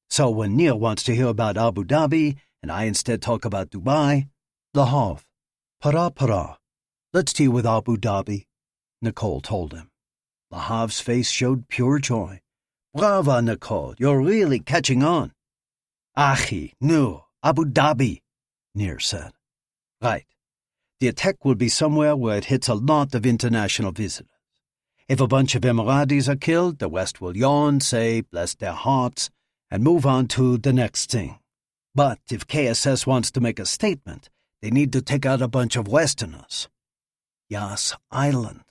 So when Nir wants to hear about Abu Dhabi, and I instead talk about Dubai, Lahav, para para. Let's deal with Abu Dhabi, Nicole told him. Lahav's face showed pure joy. Brava, Nicole, you're really catching on. Achi, no, Abu Dhabi, Nir said. Right. The attack will be somewhere where it hits a lot of international visitors. If a bunch of Emiratis are killed, the West will yawn, say, bless their hearts, and move on to the next thing. But if KSS wants to make a statement, they need to take out a bunch of Westerners. Yas Island,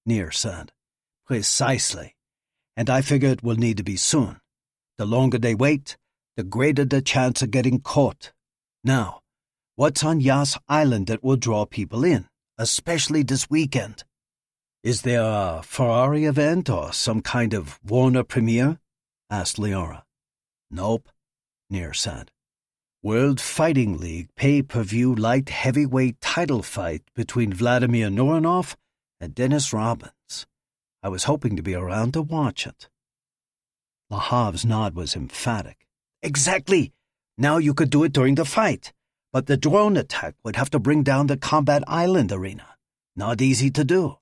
Nir said. Precisely. And I figure it will need to be soon. The longer they wait, the greater the chance of getting caught. Now, what's on Yas Island that will draw people in, especially this weekend? Is there a Ferrari event or some kind of Warner premiere? Asked Leora. Nope, Nir said. World Fighting League pay-per-view light heavyweight title fight between Vladimir Norinov and Dennis Robbins. I was hoping to be around to watch it. Lahav's nod was emphatic. Exactly! Now you could do it during the fight. But the drone attack would have to bring down the Combat Island arena. Not easy to do.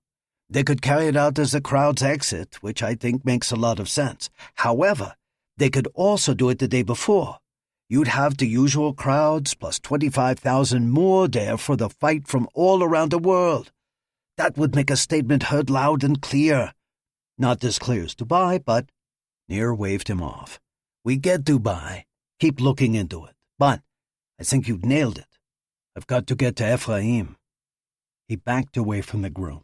They could carry it out as the crowd's exit, which I think makes a lot of sense. However, they could also do it the day before. You'd have the usual crowds plus 25,000 more there for the fight from all around the world. That would make a statement heard loud and clear. Not as clear as Dubai, but... Nir waved him off. We get Dubai. Keep looking into it. But I think you've nailed it. I've got to get to Ephraim. He backed away from the group.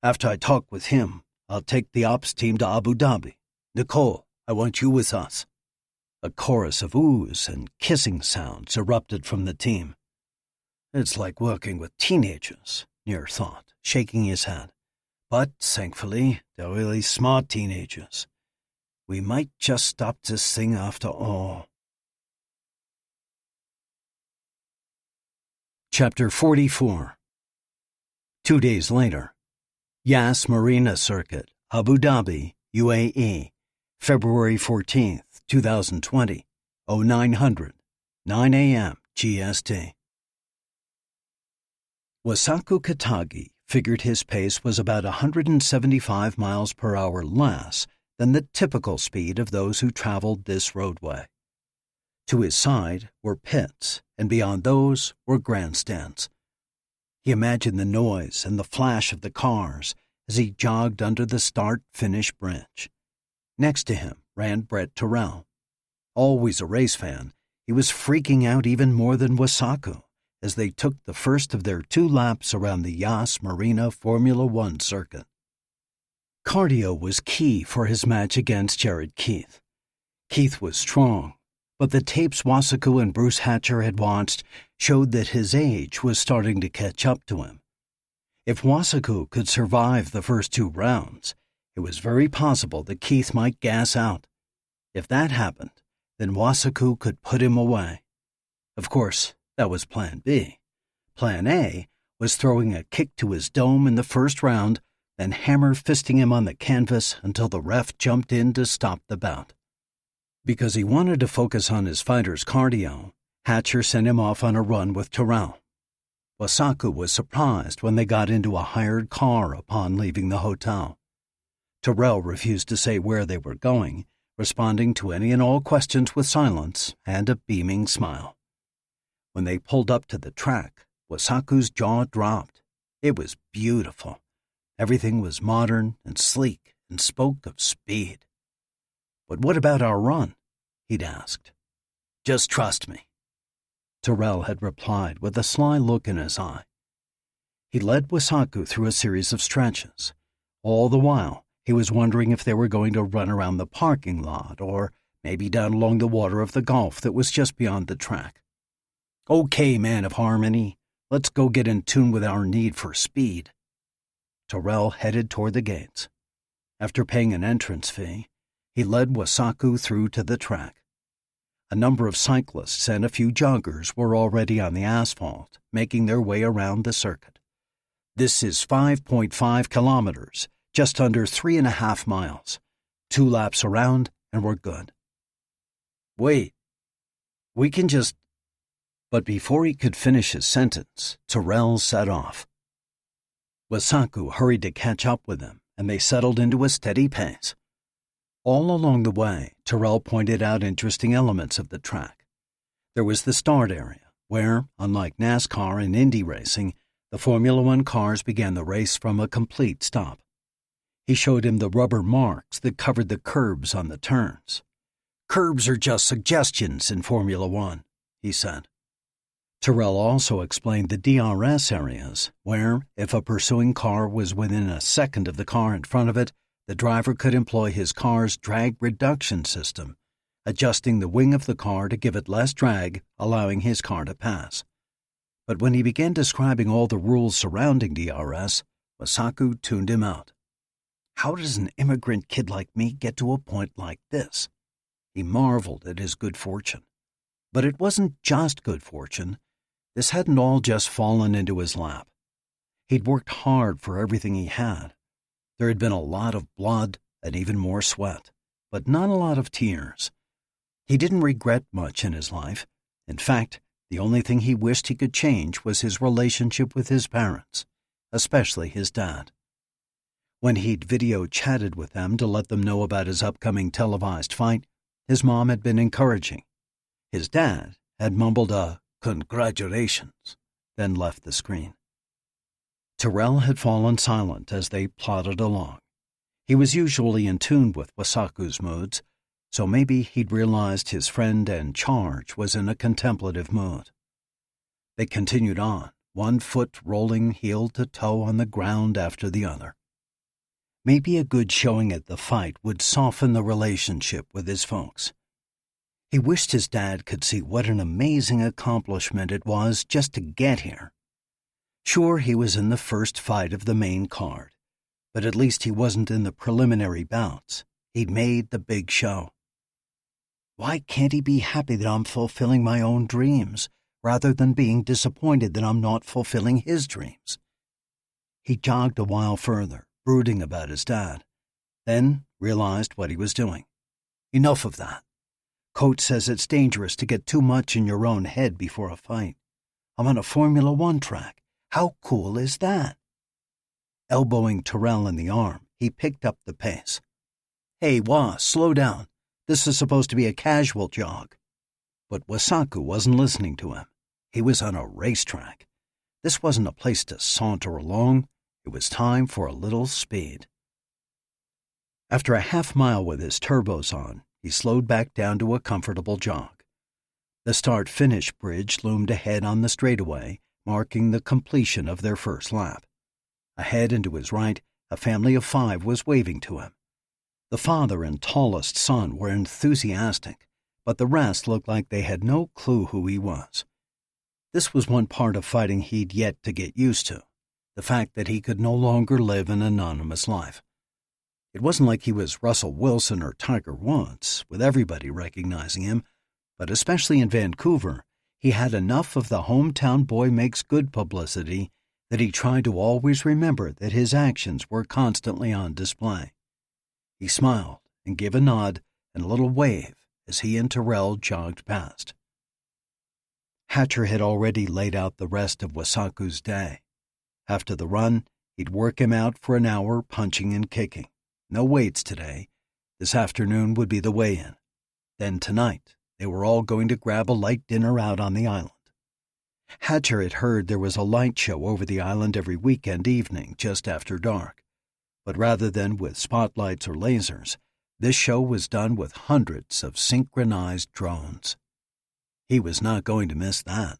After I talk with him, I'll take the ops team to Abu Dhabi. Nicole, I want you with us. A chorus of oohs and kissing sounds erupted from the team. It's like working with teenagers, Nir thought, shaking his head. But, thankfully, they're really smart teenagers. We might just stop this thing after all. Chapter 44. 2 days later. Yas Marina Circuit, Abu Dhabi, UAE, February 14th, 2020, 0900, 9 a.m. GST. Wasaku Katagi figured his pace was about 175 miles per hour less than the typical speed of those who traveled this roadway. To his side were pits, and beyond those were grandstands. He imagined the noise and the flash of the cars as he jogged under the start-finish bridge. Next to him ran Brett Terrell. Always a race fan, he was freaking out even more than Wasaku as they took the first of their 2 laps around the Yas Marina Formula One circuit. Cardio was key for his match against Jared Keith. Keith was strong, but the tapes Wasaku and Bruce Hatcher had watched showed that his age was starting to catch up to him. If Wasaku could survive the first 2 rounds, it was very possible that Keith might gas out. If that happened, then Wasaku could put him away. Of course, that was Plan B. Plan A was throwing a kick to his dome in the first round, then hammer-fisting him on the canvas until the ref jumped in to stop the bout. Because he wanted to focus on his fighter's cardio, Hatcher sent him off on a run with Terrell. Wasaku was surprised when they got into a hired car upon leaving the hotel. Terrell refused to say where they were going, responding to any and all questions with silence and a beaming smile. When they pulled up to the track, Wasaku's jaw dropped. It was beautiful. Everything was modern and sleek and spoke of speed. "But what about our run?" he'd asked. "Just trust me," Terrell had replied with a sly look in his eye. He led Wasaku through a series of stretches. All the while, he was wondering if they were going to run around the parking lot or maybe down along the water of the Gulf that was just beyond the track. "Okay, man of harmony, let's go get in tune with our need for speed." Terrell headed toward the gates. After paying an entrance fee, he led Wasaku through to the track. A number of cyclists and a few joggers were already on the asphalt, making their way around the circuit. "This is 5.5 kilometers, just under 3.5 miles. 2 laps around, and we're good." "Wait, we can just—" But before he could finish his sentence, Terrell set off. Wasaku hurried to catch up with him, and they settled into a steady pace. All along the way, Terrell pointed out interesting elements of the track. There was the start area, where, unlike NASCAR and Indy racing, the Formula One cars began the race from a complete stop. He showed him the rubber marks that covered the curbs on the turns. "Curbs are just suggestions in Formula One," he said. Terrell also explained the DRS areas, where, if a pursuing car was within a second of the car in front of it, the driver could employ his car's drag reduction system, adjusting the wing of the car to give it less drag, allowing his car to pass. But when he began describing all the rules surrounding DRS, Wasaku tuned him out. How does an immigrant kid like me get to a point like this? He marveled at his good fortune. But it wasn't just good fortune. This hadn't all just fallen into his lap. He'd worked hard for everything he had. There had been a lot of blood and even more sweat, but not a lot of tears. He didn't regret much in his life. In fact, the only thing he wished he could change was his relationship with his parents, especially his dad. When he'd video chatted with them to let them know about his upcoming televised fight, his mom had been encouraging. His dad had mumbled a "congratulations," then left the screen. Terrell had fallen silent as they plodded along. He was usually in tune with Wasaku's moods, so maybe he'd realized his friend and charge was in a contemplative mood. They continued on, one foot rolling heel to toe on the ground after the other. Maybe a good showing at the fight would soften the relationship with his folks. He wished his dad could see what an amazing accomplishment it was just to get here. Sure, he was in the first fight of the main card, but at least he wasn't in the preliminary bouts. He'd made the big show. Why can't he be happy that I'm fulfilling my own dreams, rather than being disappointed that I'm not fulfilling his dreams? He jogged a while further, brooding about his dad, then realized what he was doing. Enough of that. Coach says it's dangerous to get too much in your own head before a fight. I'm on a Formula One track. How cool is that? Elbowing Terrell in the arm, he picked up the pace. Hey, slow down. This is supposed to be a casual jog. But Wasaku wasn't listening to him. He was on a racetrack. This wasn't a place to saunter along. It was time for a little speed. After a half-mile with his turbos on, he slowed back down to a comfortable jog. The start-finish bridge loomed ahead on the straightaway, marking the completion of their first lap. Ahead and to his right, a family of 5 was waving to him. The father and tallest son were enthusiastic, but the rest looked like they had no clue who he was. This was one part of fighting he'd yet to get used to, the fact that he could no longer live an anonymous life. It wasn't like he was Russell Wilson or Tiger Woods, with everybody recognizing him, but especially in Vancouver, he had enough of the hometown boy makes good publicity that he tried to always remember that his actions were constantly on display. He smiled and gave a nod and a little wave as he and Terrell jogged past. Hatcher had already laid out the rest of Wasaku's day. After the run, he'd work him out for an hour punching and kicking. No weights today. This afternoon would be the weigh-in. Then tonight, they were all going to grab a light dinner out on the island. Hatcher had heard there was a light show over the island every weekend evening just after dark. But rather than with spotlights or lasers, this show was done with hundreds of synchronized drones. He was not going to miss that.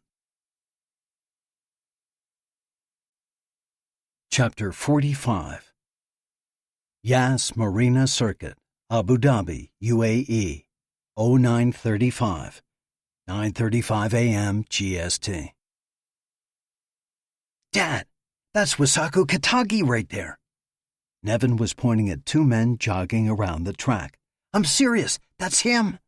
Chapter 45. Yas Marina Circuit, Abu Dhabi, UAE, 0935, 9:35 a.m. GST. Dad, that's Wasaku Katagi right there. Nevin was pointing at two men jogging around the track. I'm serious, that's him.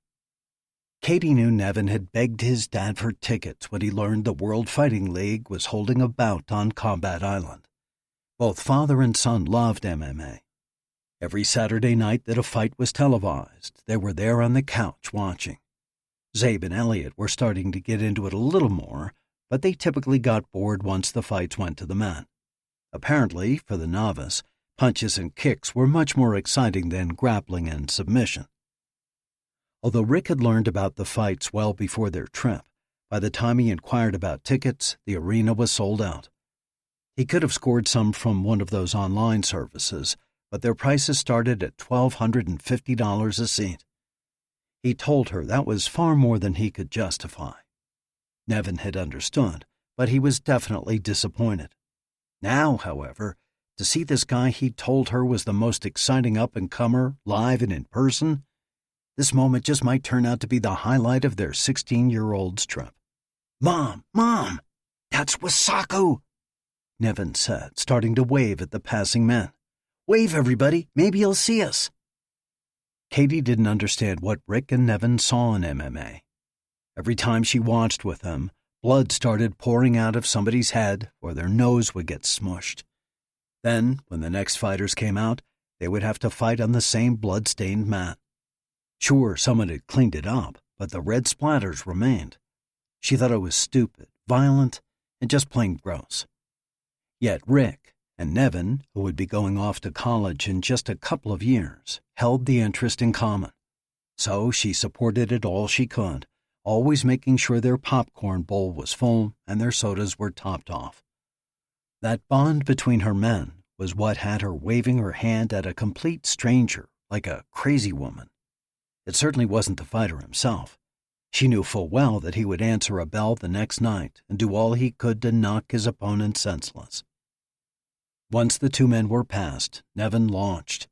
Katie knew Nevin had begged his dad for tickets when he learned the World Fighting League was holding a bout on Combat Island. Both father and son loved MMA. Every Saturday night that a fight was televised, they were there on the couch watching. Zabe and Elliot were starting to get into it a little more, but they typically got bored once the fights went to the mat. Apparently, for the novice, punches and kicks were much more exciting than grappling and submission. Although Rick had learned about the fights well before their trip, by the time he inquired about tickets, the arena was sold out. He could have scored some from one of those online services, but their prices started at $1,250 a seat. He told her that was far more than he could justify. Nevin had understood, but he was definitely disappointed. Now, however, to see this guy he told her was the most exciting up-and-comer, live and in person, this moment just might turn out to be the highlight of their 16-year-old's trip. Mom, that's Wasaku, Nevin said, starting to wave at the passing men. Wave, everybody, maybe he'll see us. Katie didn't understand what Rick and Nevin saw in MMA. Every time she watched with them, blood started pouring out of somebody's head or their nose would get smushed. Then, when the next fighters came out, they would have to fight on the same blood-stained mat. Sure, someone had cleaned it up, but the red splatters remained. She thought it was stupid, violent, and just plain gross. Yet Rick and Nevin, who would be going off to college in just a couple of years, held the interest in common. So she supported it all she could, always making sure their popcorn bowl was full and their sodas were topped off. That bond between her men was what had her waving her hand at a complete stranger like a crazy woman. It certainly wasn't the fighter himself. She knew full well that he would answer a bell the next night and do all he could to knock his opponent senseless. Once the two men were past, Nevin launched.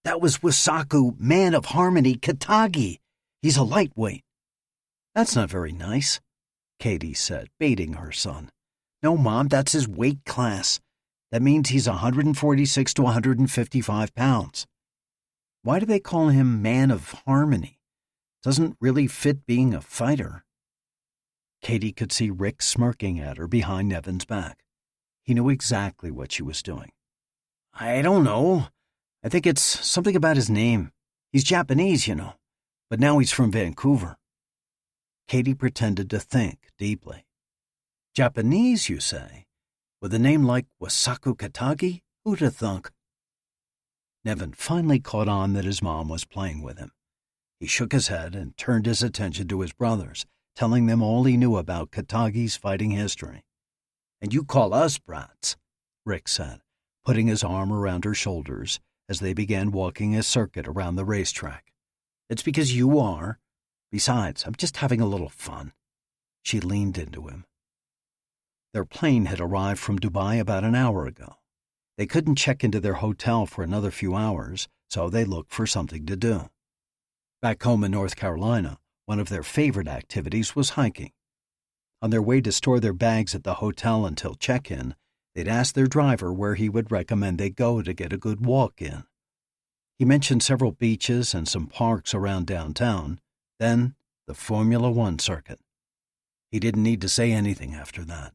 That was Wasaku, man of harmony, Katagi. He's a lightweight. That's not very nice, Katie said, baiting her son. No, Mom, that's his weight class. That means he's 146 to 155 pounds. Why do they call him man of harmony? Doesn't really fit being a fighter. Katie could see Rick smirking at her behind Nevin's back. He knew exactly what she was doing. I don't know. I think it's something about his name. He's Japanese, you know, but now he's from Vancouver. Katie pretended to think deeply. Japanese, you say? With a name like Wasaku Katagi? Who'd have thunk? Nevin finally caught on that his mom was playing with him. He shook his head and turned his attention to his brothers, telling them all he knew about Katagi's fighting history. And you call us brats, Rick said, putting his arm around her shoulders as they began walking a circuit around the racetrack. It's because you are. Besides, I'm just having a little fun. She leaned into him. Their plane had arrived from Dubai about an hour ago. They couldn't check into their hotel for another few hours, so they looked for something to do. Back home in North Carolina, one of their favorite activities was hiking. On their way to store their bags at the hotel until check-in, they'd ask their driver where he would recommend they go to get a good walk in. He mentioned several beaches and some parks around downtown, then the Formula One circuit. He didn't need to say anything after that.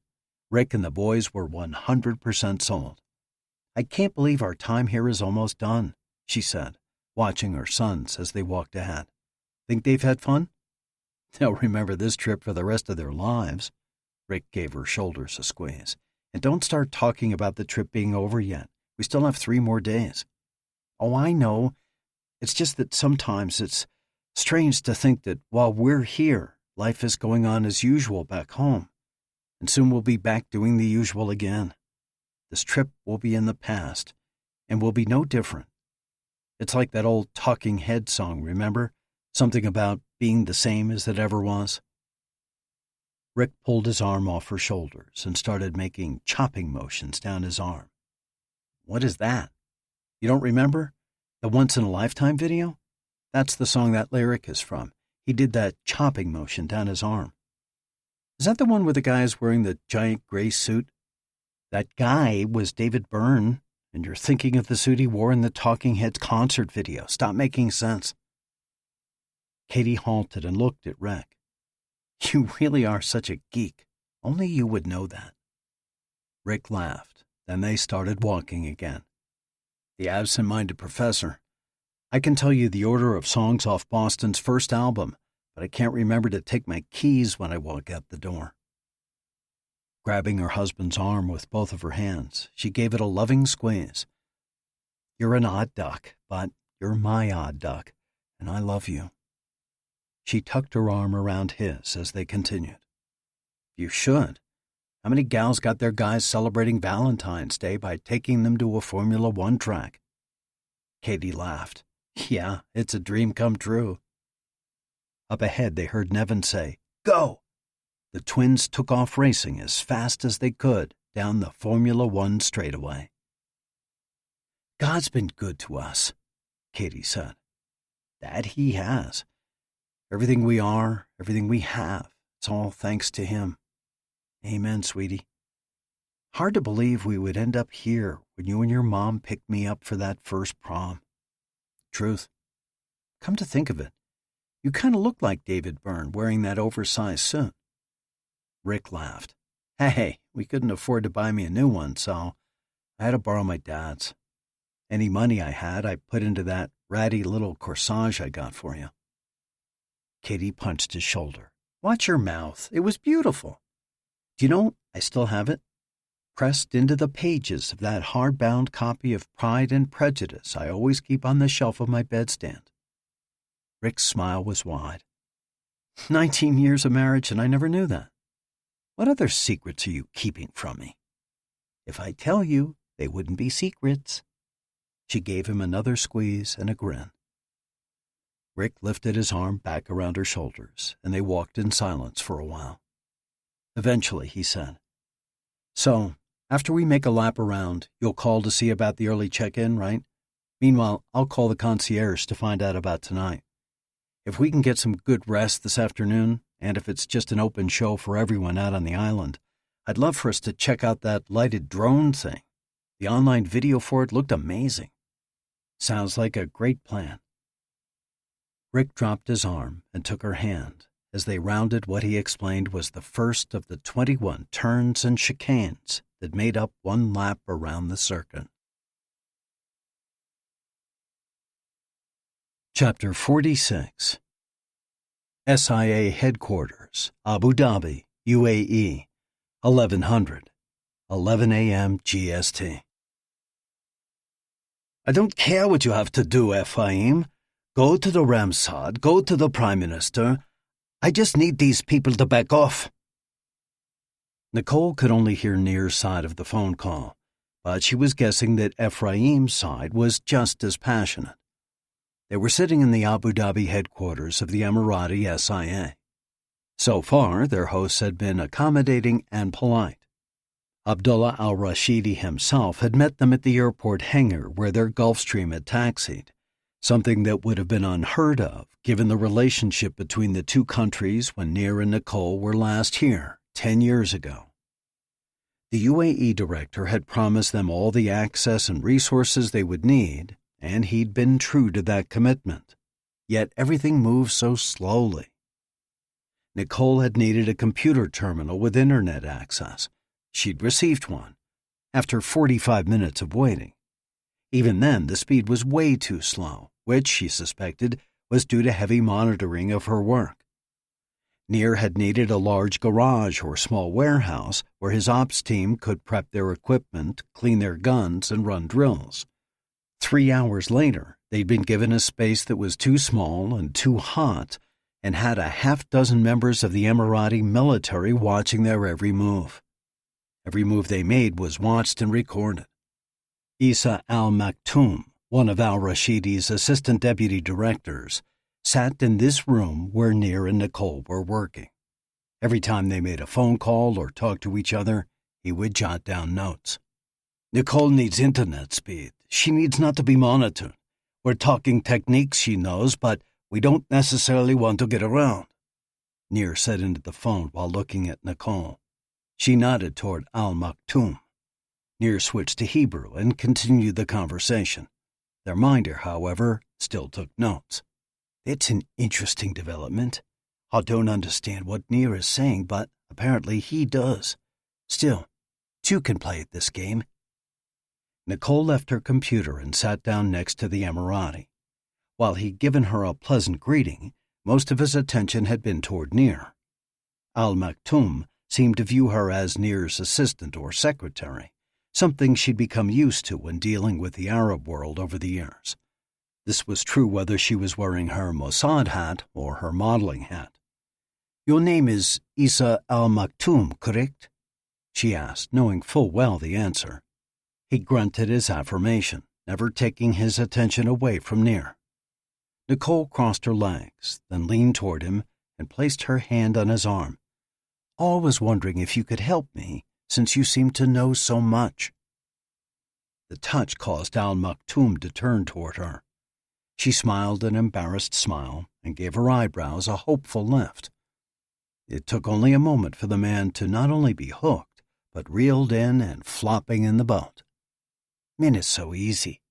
Rick and the boys were 100% sold. I can't believe our time here is almost done, she said, watching her sons as they walked ahead. Think they've had fun? They'll remember this trip for the rest of their lives. Rick gave her shoulders a squeeze. And don't start talking about the trip being over yet. We still have 3 more days. Oh, I know. It's just that sometimes it's strange to think that while we're here, life is going on as usual back home. And soon we'll be back doing the usual again. This trip will be in the past, and will be no different. It's like that old Talking Head song, remember? Something about being the same as it ever was. Rick pulled his arm off her shoulders and started making chopping motions down his arm. What is that? You don't remember? The once-in-a-lifetime video? That's the song that lyric is from. He did that chopping motion down his arm. Is that the one where the guy is wearing the giant gray suit? That guy was David Byrne, and you're thinking of the suit he wore in the Talking Heads concert video. Stop making sense. Katie halted and looked at Rick. You really are such a geek. Only you would know that. Rick laughed. Then they started walking again. The absent-minded professor. I can tell you the order of songs off Boston's first album, but I can't remember to take my keys when I walk out the door. Grabbing her husband's arm with both of her hands, she gave it a loving squeeze. You're an odd duck, but you're my odd duck, and I love you. She tucked her arm around his as they continued. You should. How many gals got their guys celebrating Valentine's Day by taking them to a Formula One track? Katie laughed. Yeah, it's a dream come true. Up ahead, they heard Nevin say, Go! The twins took off racing as fast as they could down the Formula One straightaway. God's been good to us, Katie said. That he has. Everything we are, everything we have, it's all thanks to him. Amen, sweetie. Hard to believe we would end up here when you and your mom picked me up for that first prom. Truth. Come to think of it, you kind of look like David Byrne wearing that oversized suit. Rick laughed. Hey, we couldn't afford to buy me a new one, so I had to borrow my dad's. Any money I had, I put into that ratty little corsage I got for you. Katie punched his shoulder. Watch your mouth. It was beautiful. Do you know, I still have it? Pressed into the pages of that hardbound copy of Pride and Prejudice I always keep on the shelf of my bedstand. Rick's smile was wide. 19 years of marriage, and I never knew that. What other secrets are you keeping from me? If I tell you, they wouldn't be secrets. She gave him another squeeze and a grin. Rick lifted his arm back around her shoulders, and they walked in silence for a while. Eventually, he said, So, after we make a lap around, you'll call to see about the early check-in, right? Meanwhile, I'll call the concierge to find out about tonight. If we can get some good rest this afternoon, and if it's just an open show for everyone out on the island, I'd love for us to check out that lighted drone thing. The online video for it looked amazing. Sounds like a great plan. Rick dropped his arm and took her hand as they rounded what he explained was the first of the 21 turns and chicanes that made up one lap around the circuit. Chapter 46. SIA Headquarters, Abu Dhabi, UAE, 1100, 11 a.m. GST. I don't care what you have to do, Ephraim. Go to the Mossad, go to the Prime Minister. I just need these people to back off. Nicole could only hear Nir's side of the phone call, but she was guessing that Ephraim's side was just as passionate. They were sitting in the Abu Dhabi headquarters of the Emirati SIA. So far, their hosts had been accommodating and polite. Abdullah al-Rashidi himself had met them at the airport hangar where their Gulfstream had taxied, something that would have been unheard of given the relationship between the two countries when Nir and Nicole were last here 10 years ago. The UAE director had promised them all the access and resources they would need, and he'd been true to that commitment. Yet everything moved so slowly. Nicole had needed a computer terminal with internet access. She'd received one, after 45 minutes of waiting. Even then, the speed was way too slow, which, she suspected, was due to heavy monitoring of her work. Nir had needed a large garage or small warehouse where his ops team could prep their equipment, clean their guns, and run drills. 3 hours later, they'd been given a space that was too small and too hot and had a half-dozen members of the Emirati military watching their every move. Every move they made was watched and recorded. Isa al-Maktoum, one of al-Rashidi's assistant deputy directors, sat in this room where Nir and Nicole were working. Every time they made a phone call or talked to each other, he would jot down notes. Nicole needs internet speed. She needs not to be monitored. We're talking techniques she knows, but we don't necessarily want to get around. Nir said into the phone while looking at Nicole. She nodded toward al-Maktoum. Nir switched to Hebrew and continued the conversation. Their minder, however, still took notes. It's an interesting development. I don't understand what Nir is saying, but apparently he does. Still, two can play at this game. Nicole left her computer and sat down next to the Emirati. While he'd given her a pleasant greeting, most of his attention had been toward Nir. Al-Maktoum seemed to view her as Nir's assistant or secretary, something she'd become used to when dealing with the Arab world over the years. This was true whether she was wearing her Mossad hat or her modeling hat. "Your name is Isa al-Maktoum, correct?" she asked, knowing full well the answer. He grunted his affirmation, never taking his attention away from Nir. Nicole crossed her legs, then leaned toward him and placed her hand on his arm. "I was wondering if you could help me, since you seem to know so much." The touch caused al-Maktoum to turn toward her. She smiled an embarrassed smile and gave her eyebrows a hopeful lift. It took only a moment for the man to not only be hooked, but reeled in and flopping in the boat. "Men is so easy."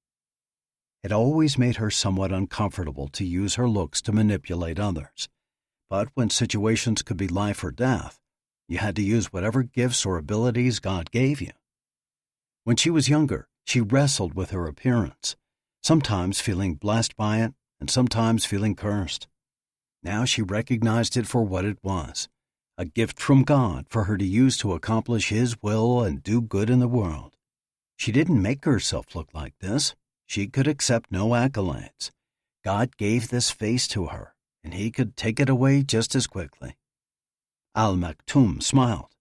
It always made her somewhat uncomfortable to use her looks to manipulate others. But when situations could be life or death, you had to use whatever gifts or abilities God gave you. When she was younger, she wrestled with her appearance, sometimes feeling blessed by it and sometimes feeling cursed. Now she recognized it for what it was, a gift from God for her to use to accomplish His will and do good in the world. She didn't make herself look like this. She could accept no accolades. God gave this face to her, and He could take it away just as quickly. Al-Maktoum smiled.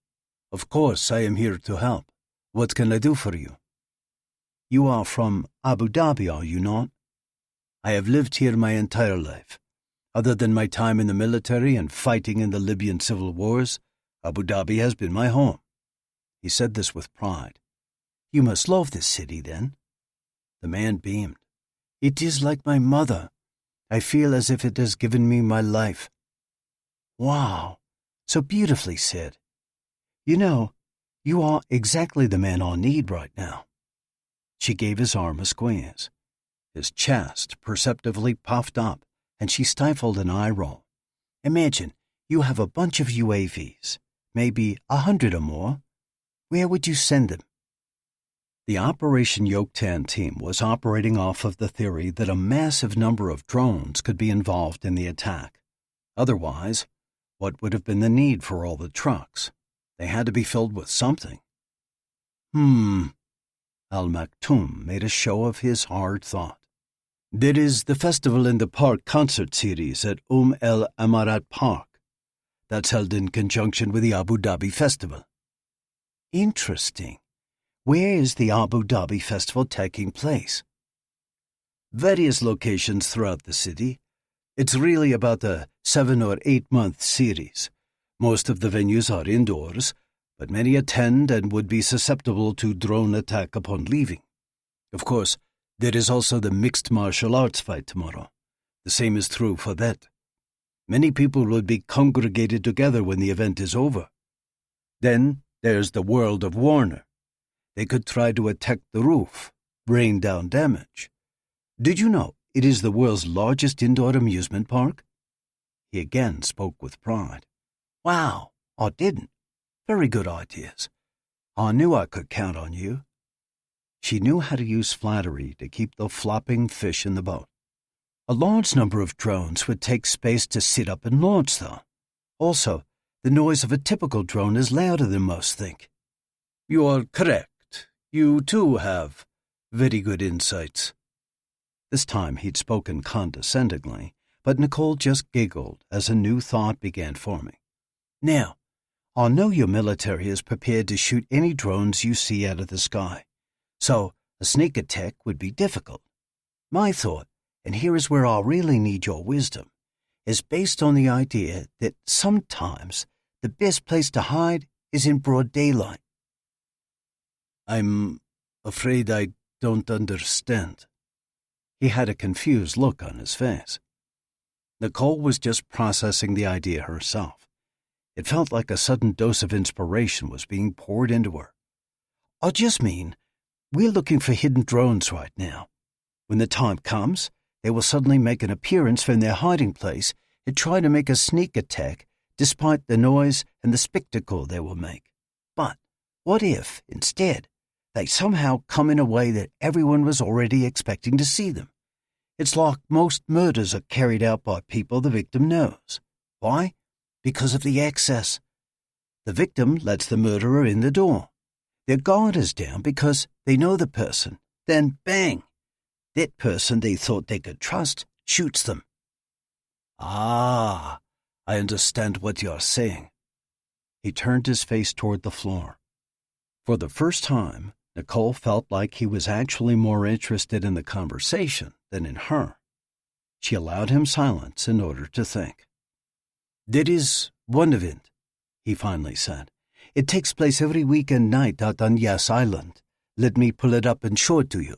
"Of course, I am here to help. What can I do for you?" "You are from Abu Dhabi, are you not?" "I have lived here my entire life. Other than my time in the military and fighting in the Libyan civil wars, Abu Dhabi has been my home." He said this with pride. "You must love this city, then." The man beamed. "It is like my mother. I feel as if it has given me my life." "Wow, so beautifully said. You know, you are exactly the man I need right now." She gave his arm a squeeze. His chest perceptibly puffed up, and she stifled an eye roll. "Imagine you have a bunch of UAVs, maybe 100 or more. Where would you send them?" The Operation Joktan team was operating off of the theory that a massive number of drones could be involved in the attack. Otherwise, what would have been the need for all the trucks? They had to be filled with something. Al-Maktoum made a show of his hard thought. "There is the festival in the park concert series at El Amarat Park. That's held in conjunction with the Abu Dhabi Festival." "Interesting. Where is the Abu Dhabi Festival taking place?" "Various locations throughout the city. It's really about a 7 or 8 month series. Most of the venues are indoors, but many attend and would be susceptible to drone attack upon leaving. Of course, there is also the mixed martial arts fight tomorrow. The same is true for that. Many people would be congregated together when the event is over. Then there's the world of Warner. They could try to attack the roof, rain down damage. Did you know it is the world's largest indoor amusement park?" He again spoke with pride. "Wow, I didn't. Very good ideas. I knew I could count on you." She knew how to use flattery to keep the flopping fish in the boat. "A large number of drones would take space to sit up and launch, though. Also, the noise of a typical drone is louder than most think. You are correct. You too have very good insights. This time he'd spoken condescendingly, but Nicole just giggled as a new thought began forming. Now, I know your military is prepared to shoot any drones you see out of the sky, so a sneak attack would be difficult. My thought, and here is where I'll really need your wisdom, is based on the idea that sometimes the best place to hide is in broad daylight. I'm afraid I don't understand. He had a confused look on his face. Nicole was just processing the idea herself. It felt like a sudden dose of inspiration was being poured into her. I just mean, we're looking for hidden drones right now. When the time comes, they will suddenly make an appearance from their hiding place and try to make a sneak attack despite the noise and the spectacle they will make. But what if, instead, they somehow come in a way that everyone was already expecting to see them? It's like most murders are carried out by people the victim knows. Why? Because of the access. The victim lets the murderer in the door. Their guard is down because they know the person. Then, bang! That person they thought they could trust shoots them. Ah, I understand what you're saying. He turned his face toward the floor. For the first time, Nicole felt like he was actually more interested in the conversation than in her. She allowed him silence in order to think. There is one event, he finally said. It takes place every weekend night out on Yas Island. Let me pull it up and show it to you.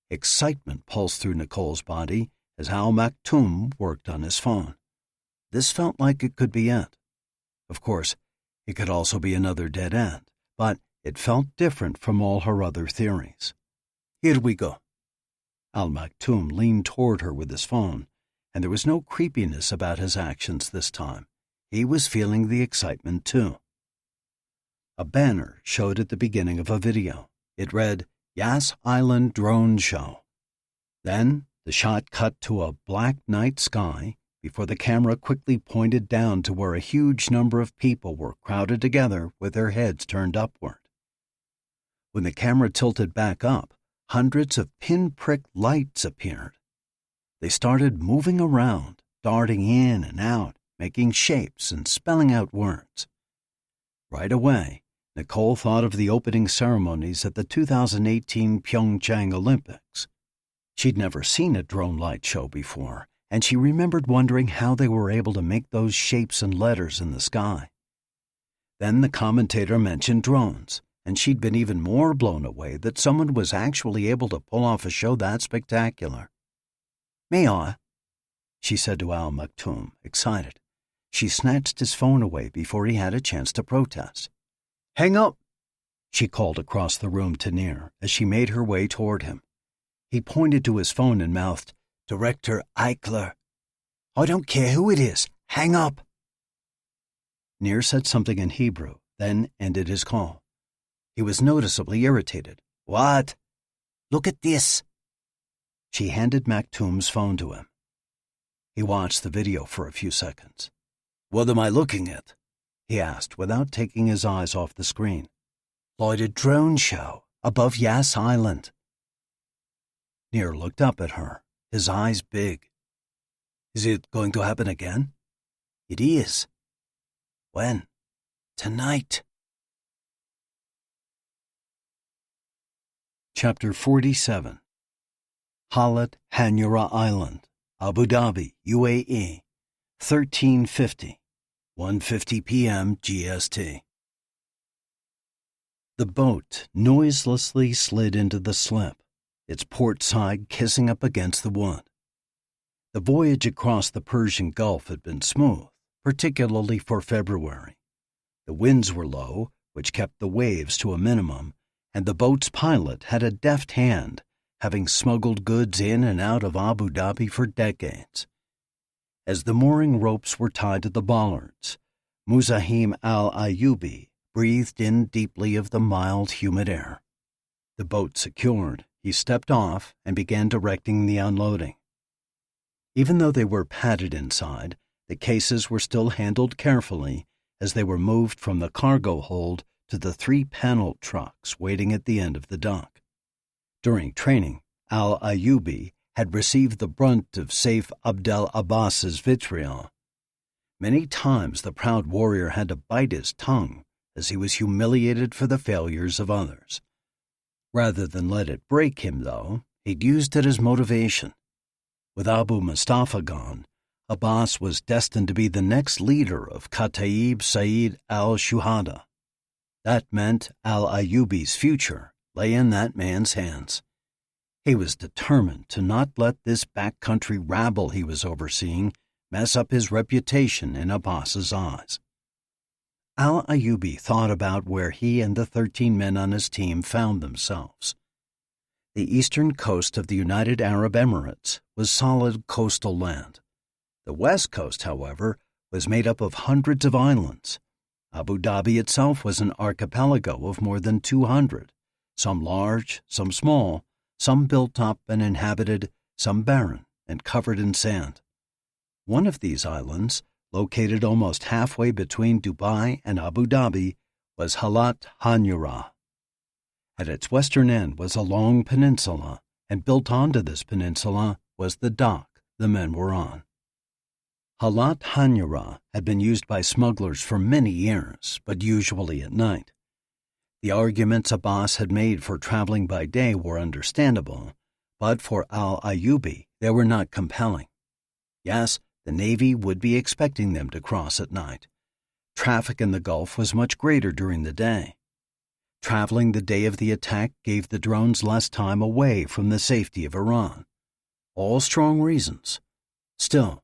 Excitement pulsed through Nicole's body as Al Maktoum worked on his phone. This felt like it could be it. Of course, it could also be another dead end, but it felt different from all her other theories. Here we go. Al Maktoum leaned toward her with his phone, and there was no creepiness about his actions this time. He was feeling the excitement too. A banner showed at the beginning of a video. It read, Yas Island Drone Show. Then the shot cut to a black night sky before the camera quickly pointed down to where a huge number of people were crowded together with their heads turned upward. When the camera tilted back up, hundreds of pinprick lights appeared. They started moving around, darting in and out, making shapes and spelling out words. Right away, Nicole thought of the opening ceremonies at the 2018 Pyeongchang Olympics. She'd never seen a drone light show before, and she remembered wondering how they were able to make those shapes and letters in the sky. Then the commentator mentioned drones, and she'd been even more blown away that someone was actually able to pull off a show that spectacular. May I? She said to Al Maktoum, excited. She snatched his phone away before he had a chance to protest. Hang up, she called across the room to Nir as she made her way toward him. He pointed to his phone and mouthed, Director Eichler. I don't care who it is. Hang up. Nir said something in Hebrew, then ended his call. He was noticeably irritated. What? Look at this. She handed Maktoum's phone to him. He watched the video for a few seconds. What am I looking at? He asked without taking his eyes off the screen. Lighted drone show above Yas Island. Nir looked up at her, his eyes big. Is it going to happen again? It is. When? Tonight. Chapter 47. Halat Hanura Island, Abu Dhabi, UAE, 1350, 1:50 p.m. GST. The boat noiselessly slid into the slip, its port side kissing up against the wood. The voyage across the Persian Gulf had been smooth, particularly for February. The winds were low, which kept the waves to a minimum, and the boat's pilot had a deft hand, having smuggled goods in and out of Abu Dhabi for decades. As the mooring ropes were tied to the bollards, Muzahim al-Ayyubi breathed in deeply of the mild, humid air. The boat secured, he stepped off and began directing the unloading. Even though they were padded inside, The cases were still handled carefully as they were moved from the cargo hold to the 3-paneled trucks waiting at the end of the dock. During training, Al-Ayyubi had received the brunt of Saif Abdel Abbas's vitriol. Many times the proud warrior had to bite his tongue as he was humiliated for the failures of others. Rather than let it break him, though, he'd used it as motivation. With Abu Mustafa gone, Abbas was destined to be the next leader of Kataib Sayyid al-Shuhada. That meant Al-Ayyubi's future lay in that man's hands. He was determined to not let this backcountry rabble he was overseeing mess up his reputation in Abbas's eyes. Al-Ayyubi thought about where he and the 13 men on his team found themselves. The eastern coast of the United Arab Emirates was solid coastal land. The west coast, however, was made up of hundreds of islands. Abu Dhabi itself was an archipelago of more than 200, some large, some small, some built up and inhabited, some barren and covered in sand. One of these islands, located almost halfway between Dubai and Abu Dhabi, was Halat Hanyura. At its western end was a long peninsula, and built onto this peninsula was the dock the men were on. Halat Hanyura had been used by smugglers for many years, but usually at night. The arguments Abbas had made for traveling by day were understandable, but for Al-Ayyubi they were not compelling. Yes, the Navy would be expecting them to cross at night. Traffic in the Gulf was much greater during the day. Traveling the day of the attack gave the drones less time away from the safety of Iran. All strong reasons. Still,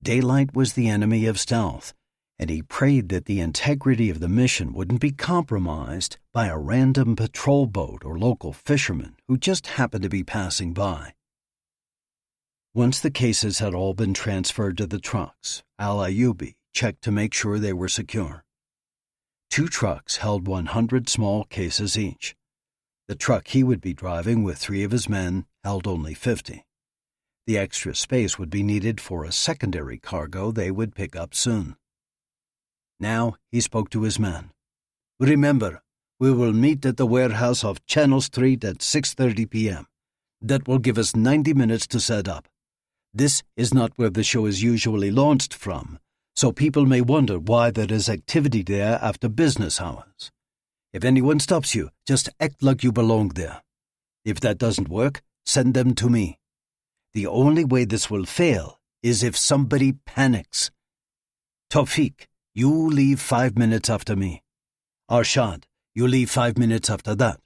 daylight was the enemy of stealth, and he prayed that the integrity of the mission wouldn't be compromised by a random patrol boat or local fisherman who just happened to be passing by. Once the cases had all been transferred to the trucks, Al-Ayyubi checked to make sure they were secure. 2 trucks held 100 small cases each. The truck he would be driving with 3 of his men held only 50. The extra space would be needed for a secondary cargo they would pick up soon. Now he spoke to his men. "Remember, we will meet at the warehouse off Channel Street at 6:30 p.m. That will give us 90 minutes to set up. This is not where the show is usually launched from, so people may wonder why there is activity there after business hours. If anyone stops you, just act like you belong there. If that doesn't work, send them to me. The only way this will fail is if somebody panics. Tawfiq, you leave 5 minutes after me. Arshad, you leave 5 minutes after that.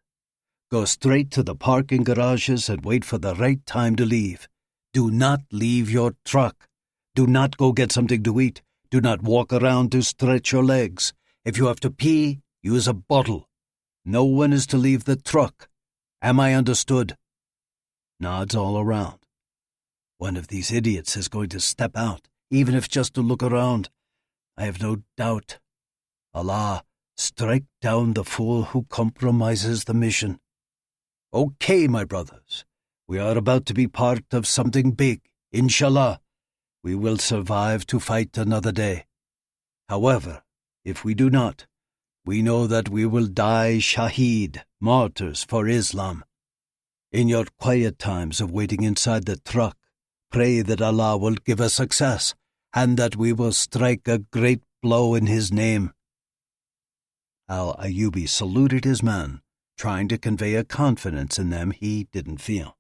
Go straight to the parking garages and wait for the right time to leave. Do not leave your truck. Do not go get something to eat. Do not walk around to stretch your legs. If you have to pee, use a bottle. No one is to leave the truck. Am I understood?" Nods all around. One of these idiots is going to step out, even if just to look around. I have no doubt. Allah, strike down the fool who compromises the mission. Okay, my brothers. We are about to be part of something big, inshallah. We will survive to fight another day. However, if we do not, we know that we will die shaheed, martyrs for Islam. In your quiet times of waiting inside the truck, pray that Allah will give us success and that we will strike a great blow in His name. Al-Ayyubi saluted his men, trying to convey a confidence in them he didn't feel.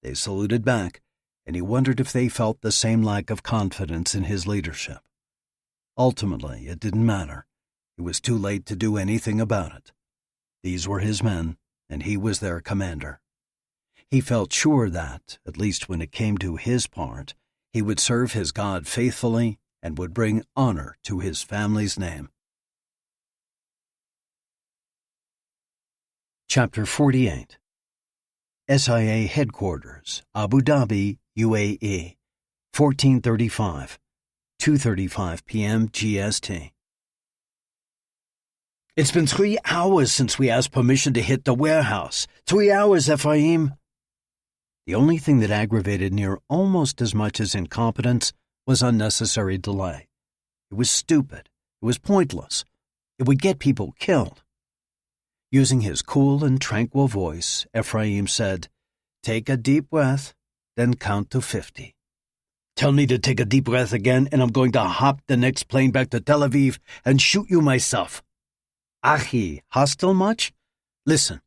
They saluted back, and he wondered if they felt the same lack of confidence in his leadership. Ultimately, it didn't matter. It was too late to do anything about it. These were his men, and he was their commander. He felt sure that, at least when it came to his part, he would serve his God faithfully and would bring honor to his family's name. Chapter 48. SIA Headquarters, Abu Dhabi, UAE, 1435, 2:35 p.m. GST. It's been 3 hours since we asked permission to hit the warehouse. 3 hours, Ephraim. The only thing that aggravated Nir almost as much as incompetence was unnecessary delay. It was stupid. It was pointless. It would get people killed. Using his cool and tranquil voice, Ephraim said, "Take a deep breath, then count to 50. Tell me to take a deep breath again, and I'm going to hop the next plane back to Tel Aviv and shoot you myself." Achi, hostile much? Listen,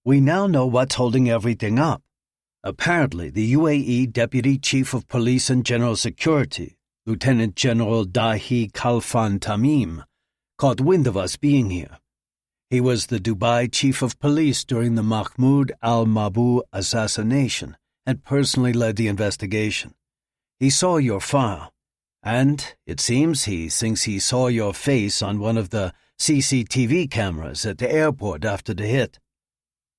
we now know what's holding everything up. Apparently, the UAE Deputy Chief of Police and General Security, Lieutenant General Dahi Khalfan Tamim, caught wind of us being here. He was the Dubai Chief of Police during the Mahmoud al-Mabou assassination and personally led the investigation. He saw your file, and it seems he thinks he saw your face on one of the CCTV cameras at the airport after the hit.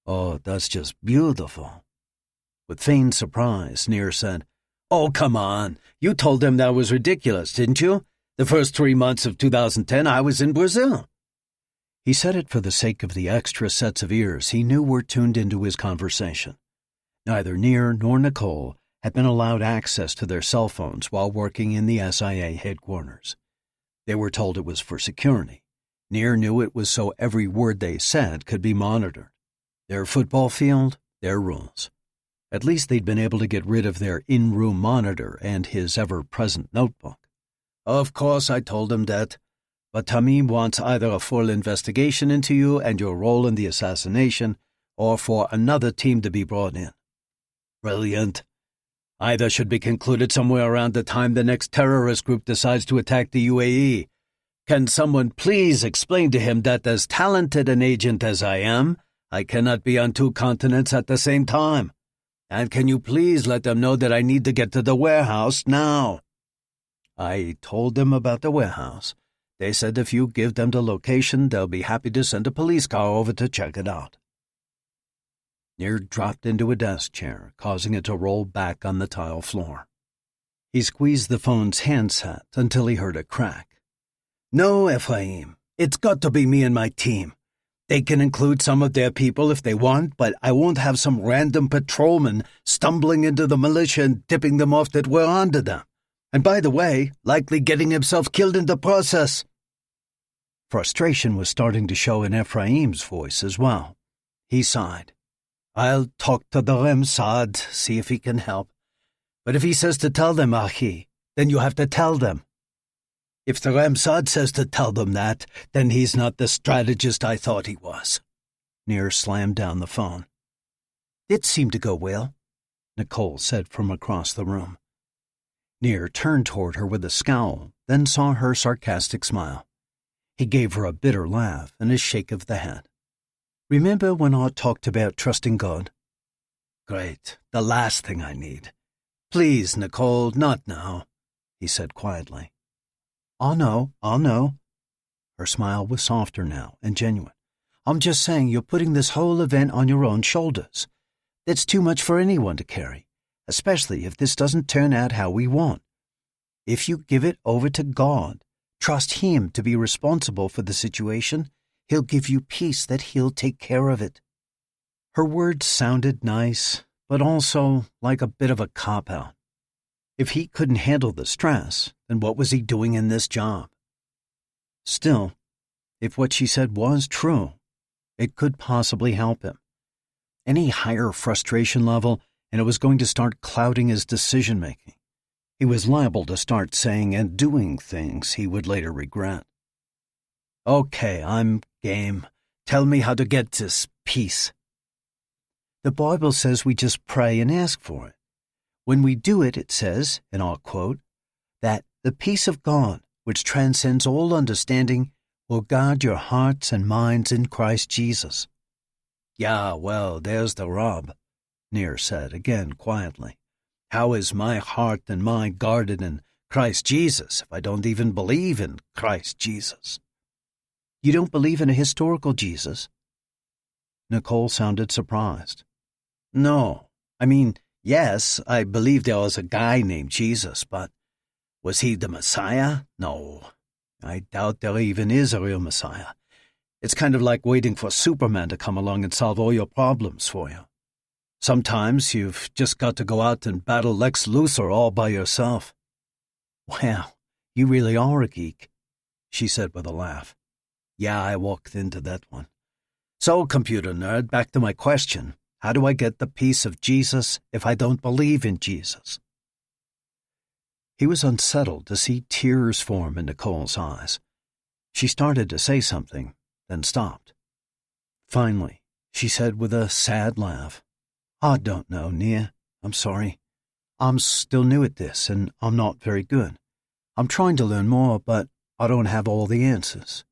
Oh, that's just beautiful. With feigned surprise, Nir said, "Oh, come on. You told them that was ridiculous, didn't you? The first 3 months of 2010, I was in Brazil." He said it for the sake of the extra sets of ears he knew were tuned into his conversation. Neither Nir nor Nicole had been allowed access to their cell phones while working in the SIA headquarters. They were told it was for security. Nir knew it was so every word they said could be monitored. Their football field, their rules. At least they'd been able to get rid of their in-room monitor and his ever-present notebook. "Of course I told him that, but Tamim wants either a full investigation into you and your role in the assassination or for another team to be brought in." "Brilliant. Either should be concluded somewhere around the time the next terrorist group decides to attack the UAE. Can someone please explain to him that as talented an agent as I am, I cannot be on 2 continents at the same time? And can you please let them know that I need to get to the warehouse now?" I told them about the warehouse. They said if you give them the location, they'll be happy to send a police car over to check it out. Nir dropped into a desk chair, causing it to roll back on the tile floor. He squeezed the phone's handset until he heard a crack. "No, Ephraim, it's got to be me and my team. They can include some of their people if they want, but I won't have some random patrolman stumbling into the militia and tipping them off that we're onto them. And by the way, likely getting himself killed in the process." Frustration was starting to show in Ephraim's voice as well. He sighed. "I'll talk to the Mossad, see if he can help. But if he says to tell them, Achi, then you have to tell them." "If the Mossad says to tell them that, then he's not the strategist I thought he was." Nir slammed down the phone. "It seemed to go well," Nicole said from across the room. Nir turned toward her with a scowl, then saw her sarcastic smile. He gave her a bitter laugh and a shake of the head. "Remember when I talked about trusting God?" "Great, the last thing I need. Please, Nicole, not now," he said quietly. I'll know. Her smile was softer now and genuine. "I'm just saying you're putting this whole event on your own shoulders. That's too much for anyone to carry, especially if this doesn't turn out how we want. If you give it over to God, trust Him to be responsible for the situation, He'll give you peace that He'll take care of it." Her words sounded nice, but also like a bit of a cop-out. If he couldn't handle the stress, then what was he doing in this job? Still, if what she said was true, it could possibly help him. Any higher frustration level, and it was going to start clouding his decision-making. He was liable to start saying and doing things he would later regret. "Okay, I'm game. Tell me how to get this peace." "The Bible says we just pray and ask for it. When we do it, it says, and I'll quote, that the peace of God, which transcends all understanding, will guard your hearts and minds in Christ Jesus." "Yeah, well, there's the rub," Nir said again quietly. "How is my heart and mind guarded in Christ Jesus if I don't even believe in Christ Jesus?" "You don't believe in a historical Jesus?" Nicole sounded surprised. "No, I mean, yes, I believe there was a guy named Jesus, but was he the Messiah? No, I doubt there even is a real Messiah. It's kind of like waiting for Superman to come along and solve all your problems for you. Sometimes you've just got to go out and battle Lex Luthor all by yourself." Wow, you really are a geek, she said with a laugh. Yeah, I walked into that one. So, computer nerd, back to my question. How do I get the peace of Jesus if I don't believe in Jesus? He was unsettled to see tears form in Nicole's eyes. She started to say something, then stopped. Finally, she said with a sad laugh, I don't know, Nir. I'm sorry. I'm still new at this, and I'm not very good. I'm trying to learn more, but I don't have all the answers.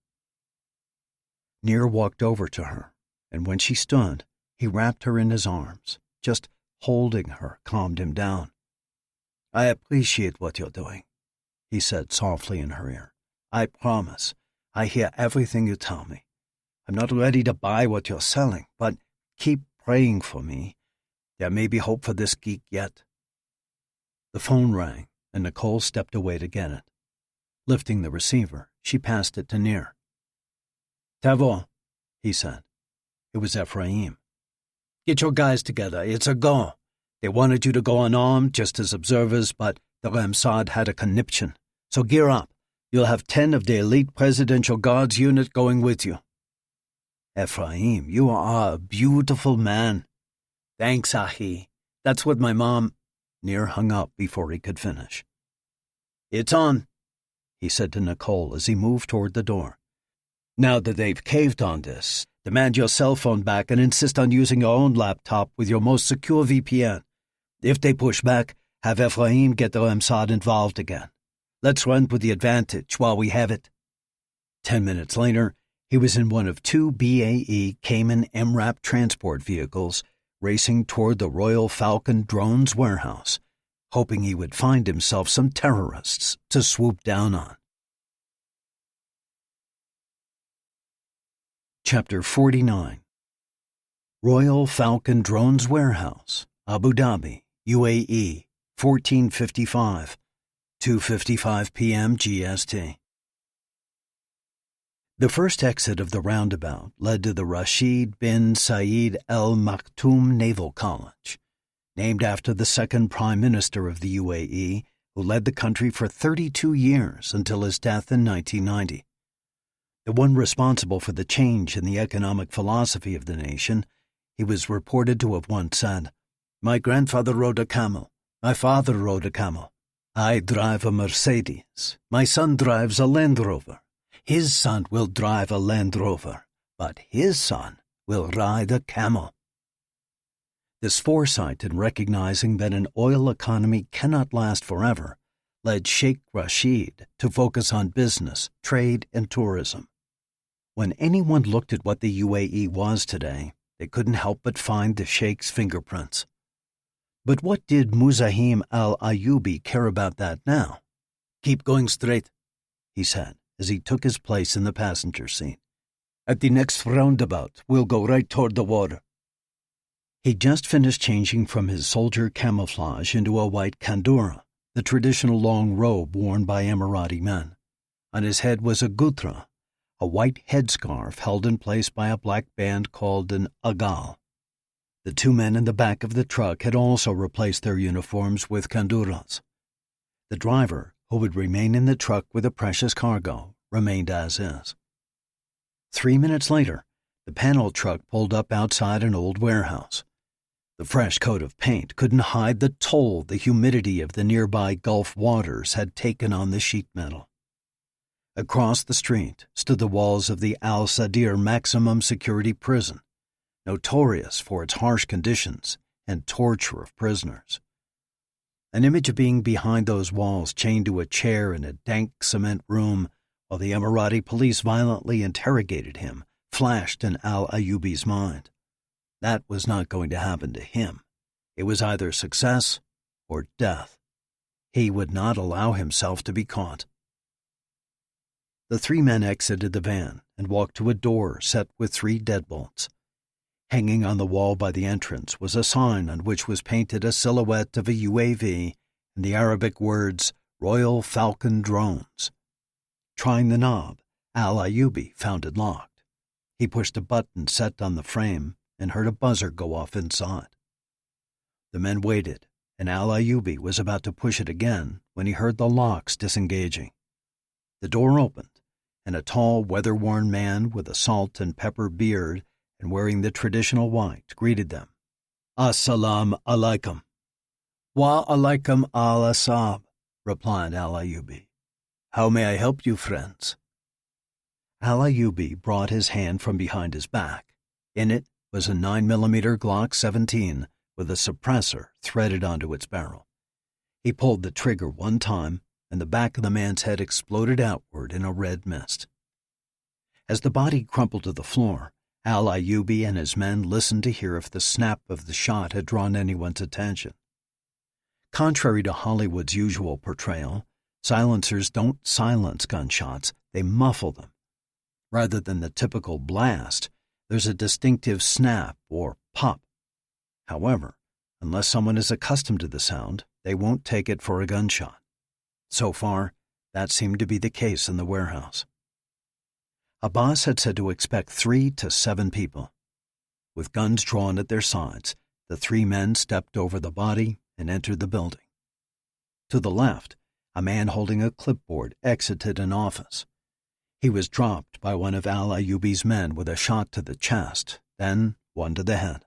Nir walked over to her, and when she stood, he wrapped her in his arms. Just holding her calmed him down. I appreciate what you're doing, he said softly in her ear. I promise. I hear everything you tell me. I'm not ready to buy what you're selling, but keep praying for me. There may be hope for this geek yet. The phone rang, and Nicole stepped away to get it. Lifting the receiver, she passed it to Nir. Tavor, he said. It was Ephraim. Get your guys together. It's a go. They wanted you to go unarmed, just as observers, but the Mossad had a conniption. So gear up. You'll have 10 of the elite Presidential Guards unit going with you. Ephraim, you are a beautiful man. Thanks, Ahi. That's what my mom... Nir hung up before he could finish. It's on, he said to Nicole as he moved toward the door. Now that they've caved on this, demand your cell phone back and insist on using your own laptop with your most secure VPN. If they push back, have Ephraim get the Mossad involved again. Let's run with the advantage while we have it. 10 minutes later, he was in one of 2 BAE Cayman MRAP transport vehicles racing toward the Royal Falcon Drones warehouse, hoping he would find himself some terrorists to swoop down on. Chapter 49. Royal Falcon Drones Warehouse, Abu Dhabi, UAE, 1455, 2:55 p.m. GST. The first exit of the roundabout led to the Rashid bin Saeed Al Maktoum Naval College, named after the second Prime Minister of the UAE, who led the country for 32 years until his death in 1990. The one responsible for the change in the economic philosophy of the nation, he was reported to have once said, My grandfather rode a camel. My father rode a camel. I drive a Mercedes. My son drives a Land Rover. His son will drive a Land Rover, but his son will ride a camel. This foresight in recognizing that an oil economy cannot last forever led Sheikh Rashid to focus on business, trade, and tourism. When anyone looked at what the UAE was today, they couldn't help but find the Sheikh's fingerprints. But what did Muzahim al-Ayyubi care about that now? Keep going straight, he said, as he took his place in the passenger seat. At the next roundabout, we'll go right toward the water. He'd just finished changing from his soldier camouflage into a white kandura, the traditional long robe worn by Emirati men. On his head was a gutra, a white headscarf held in place by a black band called an agal. The 2 men in the back of the truck had also replaced their uniforms with kanduras. The driver, who would remain in the truck with the precious cargo, remained as is. 3 minutes later, the panel truck pulled up outside an old warehouse. The fresh coat of paint couldn't hide the toll the humidity of the nearby Gulf waters had taken on the sheet metal. Across the street stood the walls of the Al Sadir maximum security prison, notorious for its harsh conditions and torture of prisoners. An image of being behind those walls chained to a chair in a dank cement room while the Emirati police violently interrogated him flashed in al-Ayyubi's mind. That was not going to happen to him. It was either success or death. He would not allow himself to be caught. The 3 men exited the van and walked to a door set with 3 deadbolts. Hanging on the wall by the entrance was a sign on which was painted a silhouette of a UAV and the Arabic words, Royal Falcon Drones. Trying the knob, al-Ayyubi found it locked. He pushed a button set on the frame and heard a buzzer go off inside. The men waited and Al-Ayyubi was about to push it again when he heard the locks disengaging. The door opened, and a tall, weather-worn man with a salt and pepper beard and wearing the traditional white greeted them. "As-salam alaikum." "Wa alaikum al-asab," replied Al-Ayyubi. "How may I help you, friends?" Al-Ayyubi brought his hand from behind his back. In it was a 9mm Glock 17 with a suppressor threaded onto its barrel. He pulled the trigger one time, and the back of the man's head exploded outward in a red mist. As the body crumpled to the floor, Al-Ayyubi and his men listened to hear if the snap of the shot had drawn anyone's attention. Contrary to Hollywood's usual portrayal, silencers don't silence gunshots, they muffle them. Rather than the typical blast, there's a distinctive snap or pop. However, unless someone is accustomed to the sound, they won't take it for a gunshot. So far, that seemed to be the case in the warehouse. Abbas had said to expect 3 to 7 people. With guns drawn at their sides, the 3 men stepped over the body and entered the building. To the left, a man holding a clipboard exited an office. He was dropped by one of Al-Ayyubi's men with a shot to the chest, then one to the head.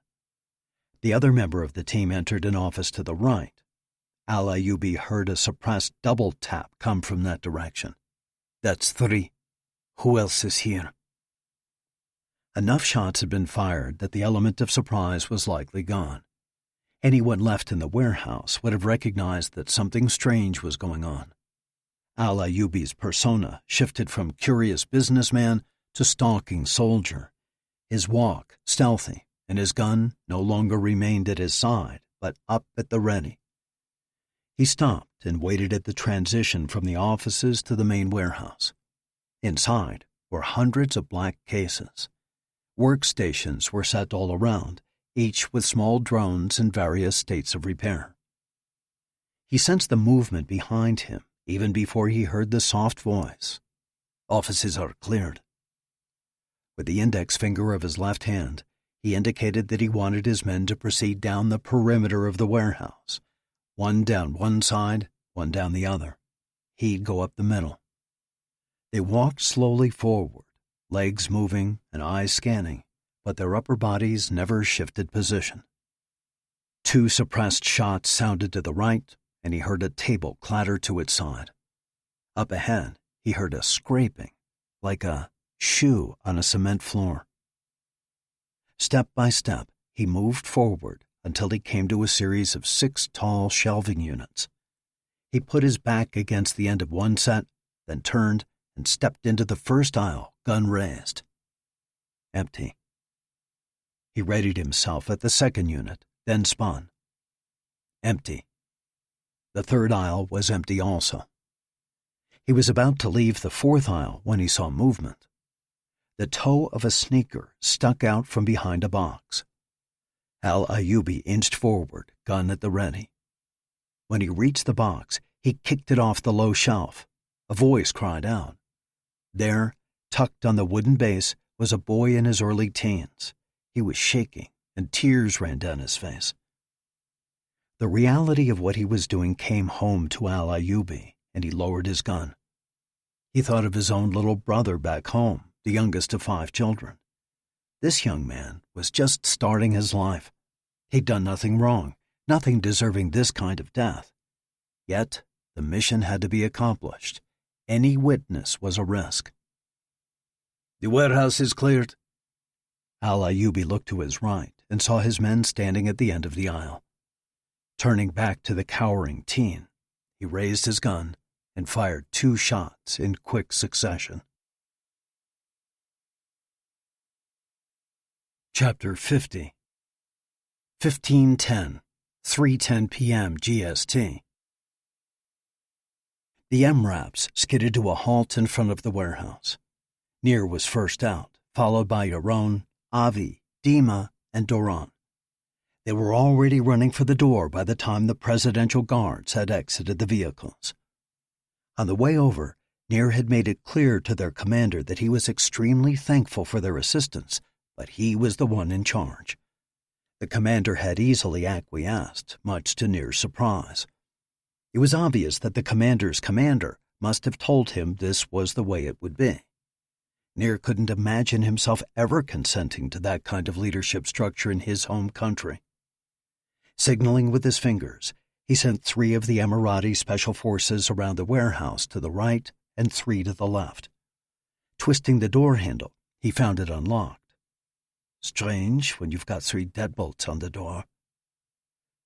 The other member of the team entered an office to the right. Al-Ayyubi heard a suppressed double tap come from that direction. "That's 3. Who else is here?" Enough shots had been fired that the element of surprise was likely gone. Anyone left in the warehouse would have recognized that something strange was going on. Al-Ayyubi's persona shifted from curious businessman to stalking soldier, his walk stealthy, and his gun no longer remained at his side, but up at the ready. He stopped and waited at the transition from the offices to the main warehouse. Inside were hundreds of black cases. Workstations were set all around, each with small drones in various states of repair. He sensed the movement behind him even before he heard the soft voice. "Offices are cleared." With the index finger of his left hand, he indicated that he wanted his men to proceed down the perimeter of the warehouse, one down one side, one down the other. He'd go up the middle. They walked slowly forward, legs moving and eyes scanning, but their upper bodies never shifted position. 2 suppressed shots sounded to the right, and he heard a table clatter to its side. Up ahead, he heard a scraping, like a shoe on a cement floor. Step by step, he moved forward until he came to a series of 6 tall shelving units. He put his back against the end of one set, then turned and stepped into the first aisle, gun raised. Empty. He readied himself at the second unit, then spun. Empty. The third aisle was empty also. He was about to leave the fourth aisle when he saw movement. The toe of a sneaker stuck out from behind a box. Al-Ayyubi inched forward, gun at the ready. When he reached the box, he kicked it off the low shelf. A voice cried out. There, tucked on the wooden base, was a boy in his early teens. He was shaking, and tears ran down his face. The reality of what he was doing came home to Al-Ayyubi, and he lowered his gun. He thought of his own little brother back home, the youngest of 5 children. This young man was just starting his life. He'd done nothing wrong, nothing deserving this kind of death. Yet, the mission had to be accomplished. Any witness was a risk. "The warehouse is cleared." Al-Ayyubi looked to his right and saw his men standing at the end of the aisle. Turning back to the cowering teen, he raised his gun and fired 2 shots in quick succession. Chapter 50. 15:10, 3:10 p.m. GST. The MRAPs skidded to a halt in front of the warehouse. Nir was first out, followed by Yohn, Avi, Dima, and Doron. They were already running for the door by the time the presidential guards had exited the vehicles. On the way over, Nir had made it clear to their commander that he was extremely thankful for their assistance, but he was the one in charge. The commander had easily acquiesced, much to Nir's surprise. It was obvious that the commander's commander must have told him this was the way it would be. Nir couldn't imagine himself ever consenting to that kind of leadership structure in his home country. Signaling with his fingers, he sent 3 of the Emirati special forces around the warehouse to the right and 3 to the left. Twisting the door handle, he found it unlocked. Strange when you've got 3 deadbolts on the door.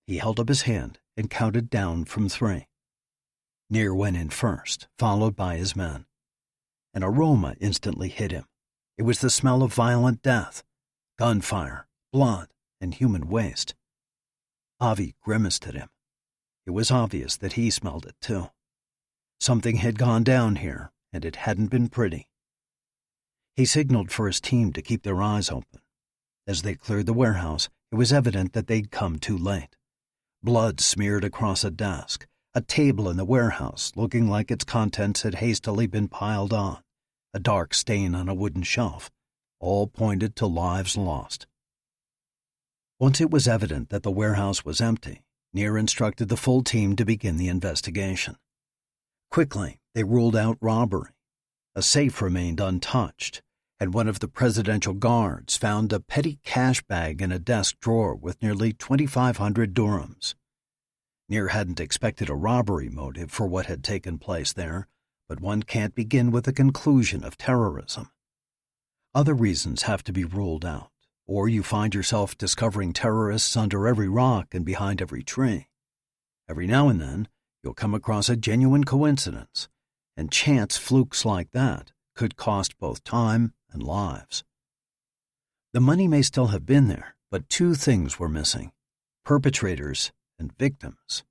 He held up his hand and counted down from 3. Nir went in first, followed by his men. An aroma instantly hit him. It was the smell of violent death, gunfire, blood, and human waste. Avi grimaced at him. It was obvious that he smelled it too. Something had gone down here, and it hadn't been pretty. He signaled for his team to keep their eyes open. As they cleared the warehouse, it was evident that they'd come too late. Blood smeared across a desk, a table in the warehouse looking like its contents had hastily been piled on, a dark stain on a wooden shelf. All pointed to lives lost. Once it was evident that the warehouse was empty, Nir instructed the full team to begin the investigation. Quickly, they ruled out robbery. A safe remained untouched, and one of the presidential guards found a petty cash bag in a desk drawer with nearly 2,500 dirhams. Nir hadn't expected a robbery motive for what had taken place there, but one can't begin with the conclusion of terrorism. Other reasons have to be ruled out, or you find yourself discovering terrorists under every rock and behind every tree. Every now and then, you'll come across a genuine coincidence, and chance flukes like that could cost both time and lives. The money may still have been there, but 2 things were missing: perpetrators and victims.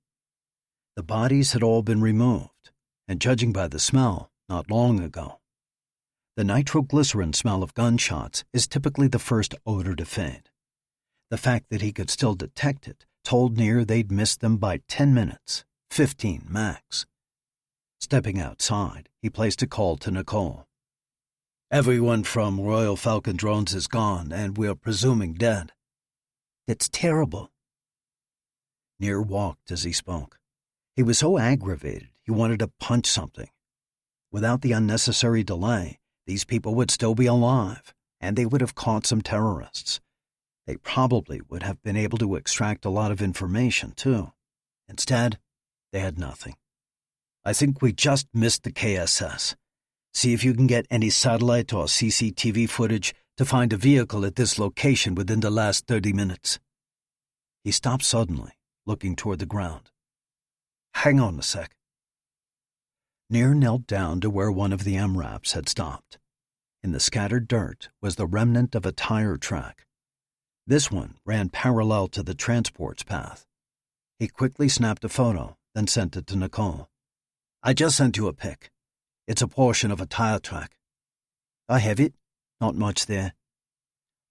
The bodies had all been removed, and judging by the smell, not long ago. The nitroglycerin smell of gunshots is typically the first odor to fade. The fact that he could still detect it told Nir they'd missed them by 10 minutes, 15 max. Stepping outside, he placed a call to Nicole. Everyone from Royal Falcon drones is gone, and we're presuming dead. That's terrible. Nir walked as he spoke. He was so aggravated he wanted to punch something. Without the unnecessary delay, these people would still be alive, and they would have caught some terrorists. They probably would have been able to extract a lot of information, too. Instead, they had nothing. I think we just missed the KSS. See if you can get any satellite or CCTV footage to find a vehicle at this location within the last 30 minutes. He stopped suddenly, looking toward the ground. Hang on a sec. Nir knelt down to where one of the MRAPs had stopped. In the scattered dirt was the remnant of a tire track. This one ran parallel to the transport's path. He quickly snapped a photo, then sent it to Nicole. I just sent you a pic. It's a portion of a tire track. I have it. Not much there.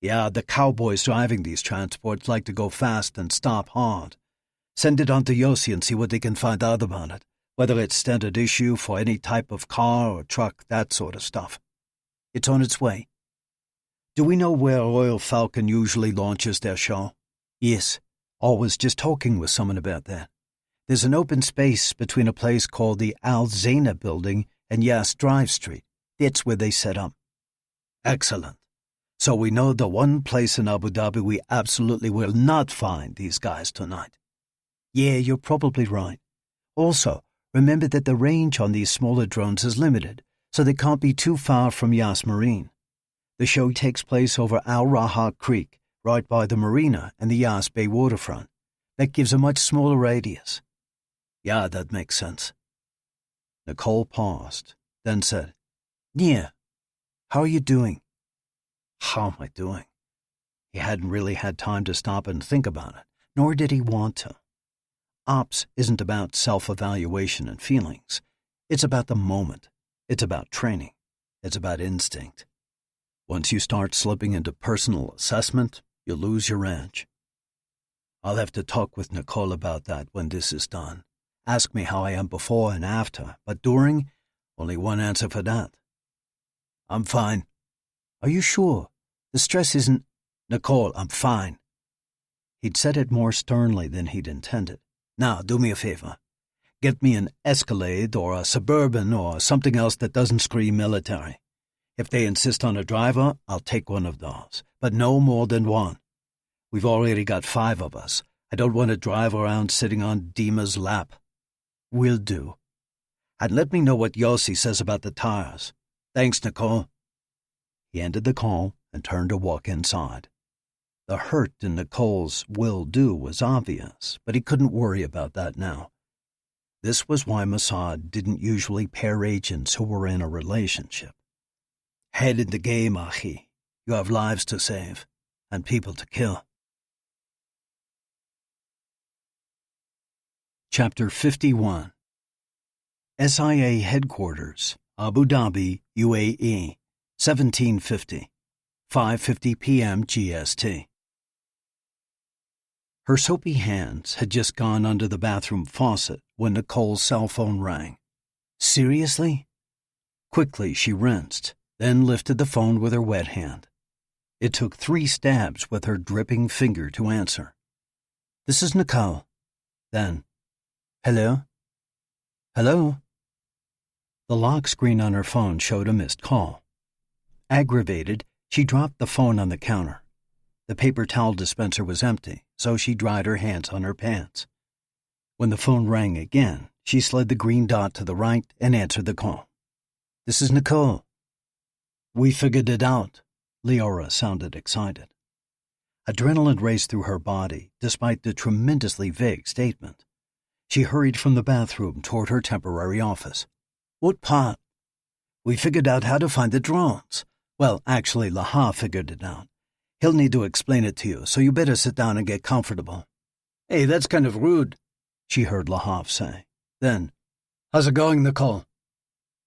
Yeah, the cowboys driving these transports like to go fast and stop hard. Send it on to Yossi and see what they can find out about it, whether it's standard issue for any type of car or truck, that sort of stuff. It's on its way. Do we know where Royal Falcon usually launches their show? Yes. Always just talking with someone about that. There's an open space between a place called the Al Zaina building and Yas Drive Street. That's where they set up. Excellent. So we know the one place in Abu Dhabi we absolutely will not find these guys tonight. Yeah, you're probably right. Also, remember that the range on these smaller drones is limited, so they can't be too far from Yas Marine. The show takes place over Al Raha Creek, right by the marina and the Yas Bay waterfront. That gives a much smaller radius. Yeah, that makes sense. Nicole paused, then said, Nir, how are you doing? How am I doing? He hadn't really had time to stop and think about it, nor did he want to. Ops isn't about self-evaluation and feelings. It's about the moment. It's about training. It's about instinct. Once you start slipping into personal assessment, you lose your edge. I'll have to talk with Nicole about that when this is done. Ask me how I am before and after, but during, only one answer for that. I'm fine. Are you sure? The stress isn't... Nicole, I'm fine. He'd said it more sternly than he'd intended. Now, do me a favor. Get me an Escalade or a Suburban or something else that doesn't scream military. If they insist on a driver, I'll take one of those, but no more than one. We've already got 5 of us. I don't want to drive around sitting on Dima's lap. Will do. And let me know what Yossi says about the tires. Thanks, Nicole. He ended the call and turned to walk inside. The hurt in Nicole's will do was obvious, but he couldn't worry about that now. This was why Mossad didn't usually pair agents who were in a relationship. Head in the game, Achi. You have lives to save and people to kill. Chapter 51. SIA Headquarters, Abu Dhabi, UAE, 1750, 5:50 p.m. GST. Her soapy hands had just gone under the bathroom faucet when Nicole's cell phone rang. Seriously? Quickly she rinsed, then lifted the phone with her wet hand. It took 3 stabs with her dripping finger to answer. This is Nicole. Then, hello? Hello? The lock screen on her phone showed a missed call. Aggravated, she dropped the phone on the counter. The paper towel dispenser was empty, so she dried her hands on her pants. When the phone rang again, she slid the green dot to the right and answered the call. This is Nicole. We figured it out. Leora sounded excited. Adrenaline raced through her body, despite the tremendously vague statement. She hurried from the bathroom toward her temporary office. What part? We figured out how to find the drones. Well, actually, Laha figured it out. He'll need to explain it to you, so you better sit down and get comfortable. Hey, that's kind of rude, she heard Lahav say. Then, how's it going, Nicole?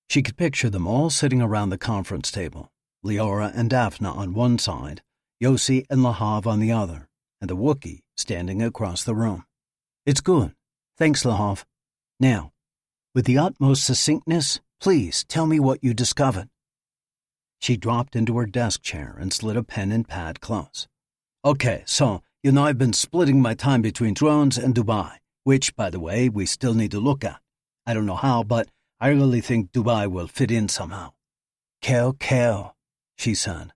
She could picture them all sitting around the conference table, Leora and Daphne on one side, Yossi and Lahav on the other, and the Wookiee standing across the room. It's good. Thanks, Lahav. Now, with the utmost succinctness, please tell me what you discovered. She dropped into her desk chair and slid a pen and pad close. Okay, so, I've been splitting my time between drones and Dubai, which, by the way, we still need to look at. I don't know how, but I really think Dubai will fit in somehow. Keo, she said,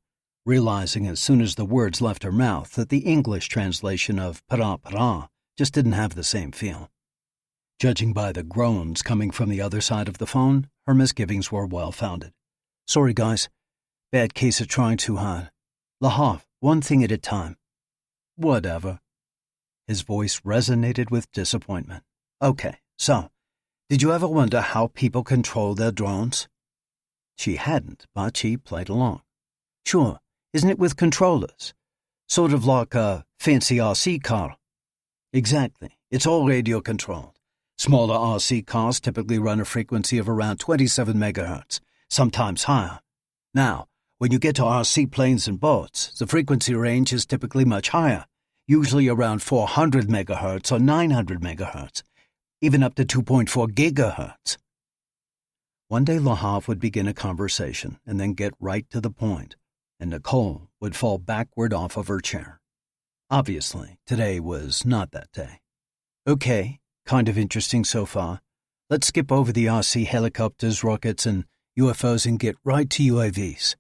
realizing as soon as the words left her mouth that the English translation of para just didn't have the same feel. Judging by the groans coming from the other side of the phone, her misgivings were well-founded. Sorry, guys. Bad case of trying too hard. Lahav, one thing at a time. Whatever. His voice resonated with disappointment. Okay, so, did you ever wonder how people control their drones? She hadn't, but she played along. Sure, isn't it with controllers? Sort of like a fancy RC car. Exactly, it's all radio-controlled. Smaller RC cars typically run a frequency of around 27 megahertz, sometimes higher. Now, when you get to RC planes and boats, the frequency range is typically much higher, usually around 400 megahertz or 900 megahertz, even up to 2.4 gigahertz. One day Lahav would begin a conversation and then get right to the point, and Nicole would fall backward off of her chair. Obviously, today was not that day. Okay, kind of interesting so far. Let's skip over the RC helicopters, rockets, and UFOs and get right to UAVs.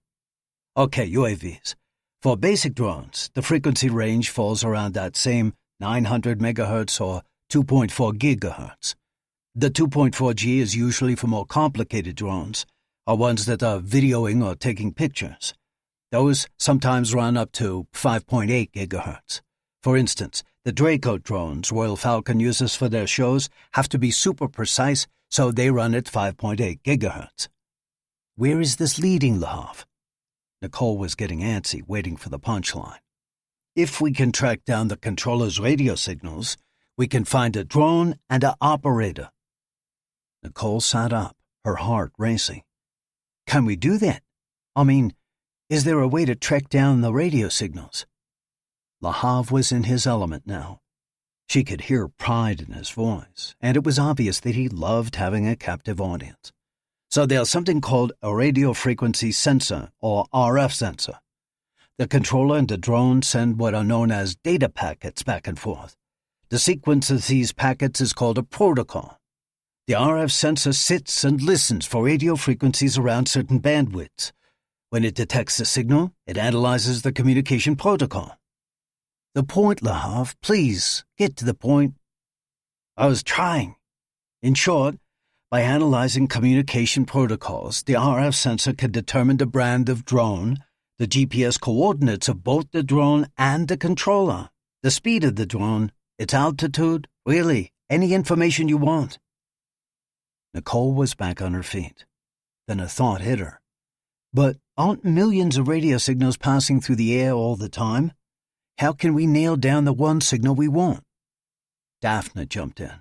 Okay, UAVs. For basic drones, the frequency range falls around that same 900 megahertz or 2.4 gigahertz. The 2.4G is usually for more complicated drones, or ones that are videoing or taking pictures. Those sometimes run up to 5.8 gigahertz. For instance, the Draco drones Royal Falcon uses for their shows have to be super precise, so they run at 5.8 gigahertz. Where is this leading, Lahav? Nicole was getting antsy, waiting for the punchline. If we can track down the controller's radio signals, we can find a drone and an operator. Nicole sat up, her heart racing. Can we do that? I mean, is there a way to track down the radio signals? Lahav was in his element now. She could hear pride in his voice, and it was obvious that he loved having a captive audience. So there's something called a radio frequency sensor, or RF sensor. the controller and the drone send what are known as data packets back and forth. The sequence of these packets is called a protocol. The RF sensor sits and listens for radio frequencies around certain bandwidths. When it detects the signal, it analyzes the communication protocol. The point, Lahav, please, get to the point. I was trying. In short, by analyzing communication protocols, the RF sensor can determine the brand of drone, the GPS coordinates of both the drone and the controller, the speed of the drone, its altitude, really, any information you want. Nicole was back on her feet. Then a thought hit her. But aren't millions of radio signals passing through the air all the time? How can we nail down the one signal we want? Daphne jumped in.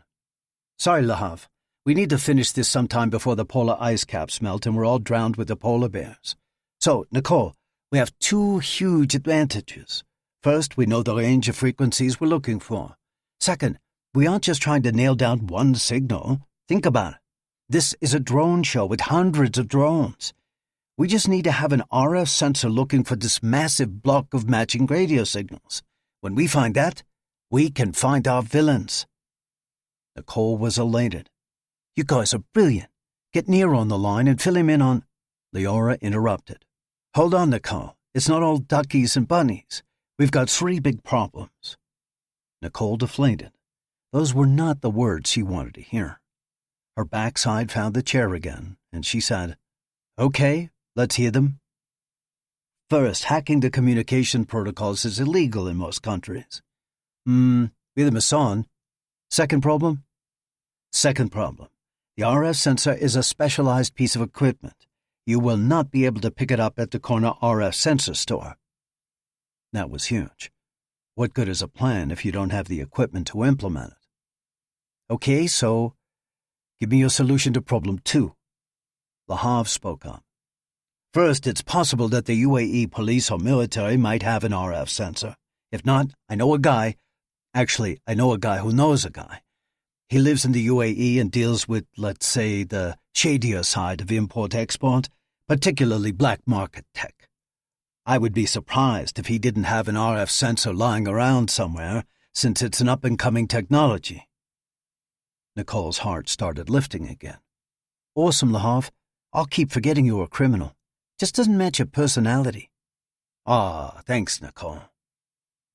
Sorry, Lahav. We need to finish this sometime before the polar ice caps melt and we're all drowned with the polar bears. So, Nicole, we have two huge advantages. First, we know the range of frequencies we're looking for. Second, we aren't just trying to nail down one signal. Think about it. This is a drone show with hundreds of drones. We just need to have an RF sensor looking for this massive block of matching radio signals. When we find that, we can find our villains. Nicole was elated. You guys are brilliant. Get Nir on the line and fill him in on... Leora interrupted. Hold on, Nicole. It's not all duckies and bunnies. We've got 3 big problems. Nicole deflated. Those were not the words she wanted to hear. Her backside found the chair again, and she said, Okay, let's hear them. First, hacking the communication protocols is illegal in most countries. We're the Mossad. Second problem? Second problem. The RF sensor is a specialized piece of equipment. You will not be able to pick it up at the corner RF sensor store. That was huge. What good is a plan if you don't have the equipment to implement it? Okay, so give me your solution to problem 2. Lahav spoke up. First, it's possible that the UAE police or military might have an RF sensor. If not, I know a guy. Actually, I know a guy who knows a guy. He lives in the UAE and deals with, let's say, the shadier side of import-export, particularly black market tech. I would be surprised if he didn't have an RF sensor lying around somewhere, since it's an up-and-coming technology. Nicole's heart started lifting again. Awesome, Lahav. I'll keep forgetting you're a criminal. Just doesn't match your personality. Ah, thanks, Nicole.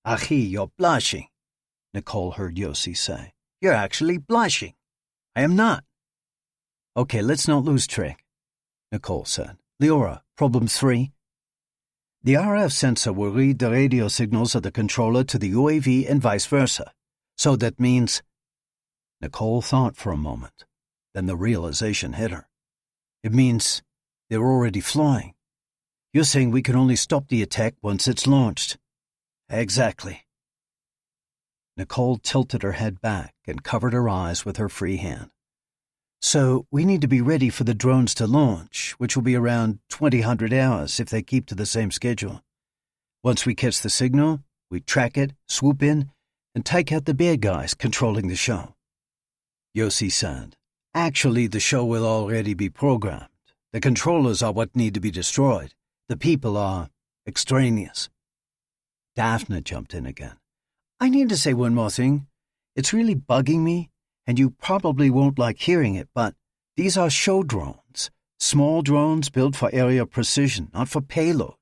Achi, you're blushing, Nicole heard Yossi say. You're actually blushing. I am not. Okay, let's not lose track, Nicole said. Leora, problem 3. The RF sensor will read the radio signals of the controller to the UAV and vice versa. So that means... Nicole thought for a moment. Then the realization hit her. It means they're already flying. You're saying we can only stop the attack once it's launched. Exactly. Nicole tilted her head back and covered her eyes with her free hand. So we need to be ready for the drones to launch, which will be around 2000 hours if they keep to the same schedule. Once we catch the signal, we track it, swoop in, and take out the bad guys controlling the show. Yossi said, Actually, the show will already be programmed. The controllers are what need to be destroyed. The people are extraneous. Daphne jumped in again. I need to say one more thing. It's really bugging me, and you probably won't like hearing it, but these are show drones. Small drones built for area precision, not for payload.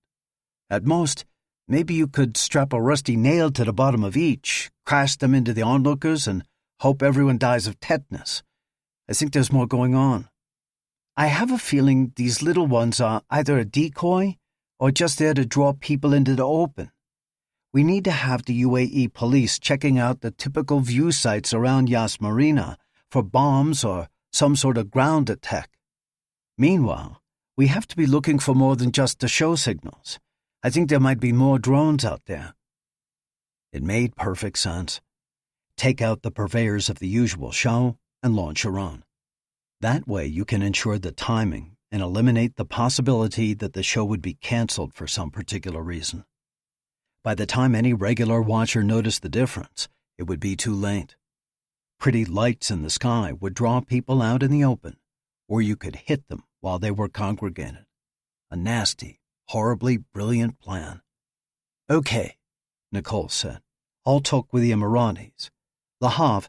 At most, maybe you could strap a rusty nail to the bottom of each, crash them into the onlookers, and hope everyone dies of tetanus. I think there's more going on. I have a feeling these little ones are either a decoy or just there to draw people into the open. We need to have the UAE police checking out the typical view sites around Yas Marina for bombs or some sort of ground attack. Meanwhile, we have to be looking for more than just the show signals. I think there might be more drones out there. It made perfect sense. Take out the purveyors of the usual show and launch your own. That way you can ensure the timing and eliminate the possibility that the show would be canceled for some particular reason. By the time any regular watcher noticed the difference, it would be too late. Pretty lights in the sky would draw people out in the open, or you could hit them while they were congregated. A nasty, horribly brilliant plan. Okay, Nicole said. I'll talk with the Emiratis. Lahav,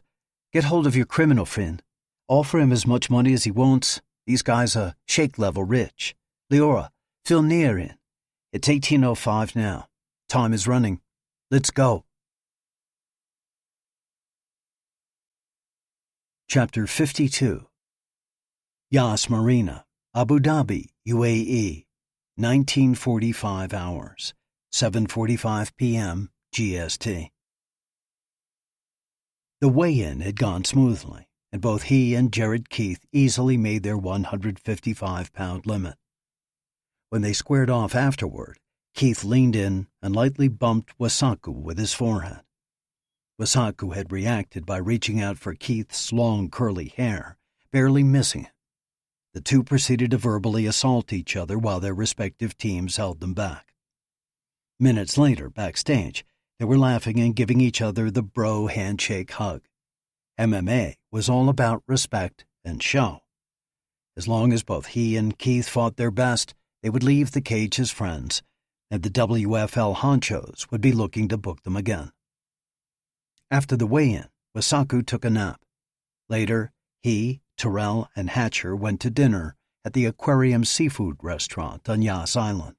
get hold of your criminal friend. Offer him as much money as he wants. These guys are sheikh-level rich. Leora, fill Nir in. It's 18:05 now. Time is running. Let's go. Chapter 52. Yas Marina, Abu Dhabi, UAE, 1945 hours, 7:45 p.m. GST. The weigh-in had gone smoothly, and both he and Jared Keith easily made their 155-pound limit. When they squared off afterward, Keith leaned in and lightly bumped Wasaku with his forehead. Wasaku had reacted by reaching out for Keith's long curly hair, barely missing it. The two proceeded to verbally assault each other while their respective teams held them back. Minutes later, backstage, they were laughing and giving each other the bro handshake hug. MMA was all about respect and show. As long as both he and Keith fought their best, they would leave the cage as friends, and the WFL honchos would be looking to book them again. After the weigh-in, Wasaku took a nap. Later, he, Terrell, and Hatcher went to dinner at the Aquarium Seafood Restaurant on Yas Island.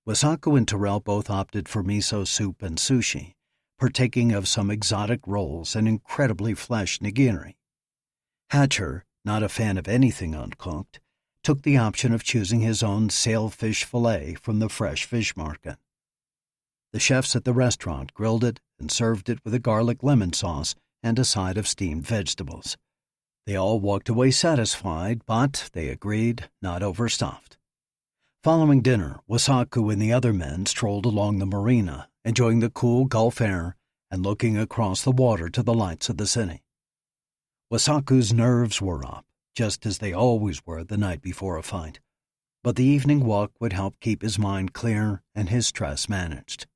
Wasaku and Terrell both opted for miso soup and sushi, partaking of some exotic rolls and incredibly fresh nigiri. Hatcher, not a fan of anything uncooked, took the option of choosing his own sailfish fillet from the fresh fish market. The chefs at the restaurant grilled it and served it with a garlic lemon sauce and a side of steamed vegetables. They all walked away satisfied, but, they agreed, not overstuffed. Following dinner, Wasaku and the other men strolled along the marina, enjoying the cool Gulf air and looking across the water to the lights of the city. Wasaku's nerves were up, just as they always were the night before a fight, but the evening walk would help keep his mind clear and his stress managed.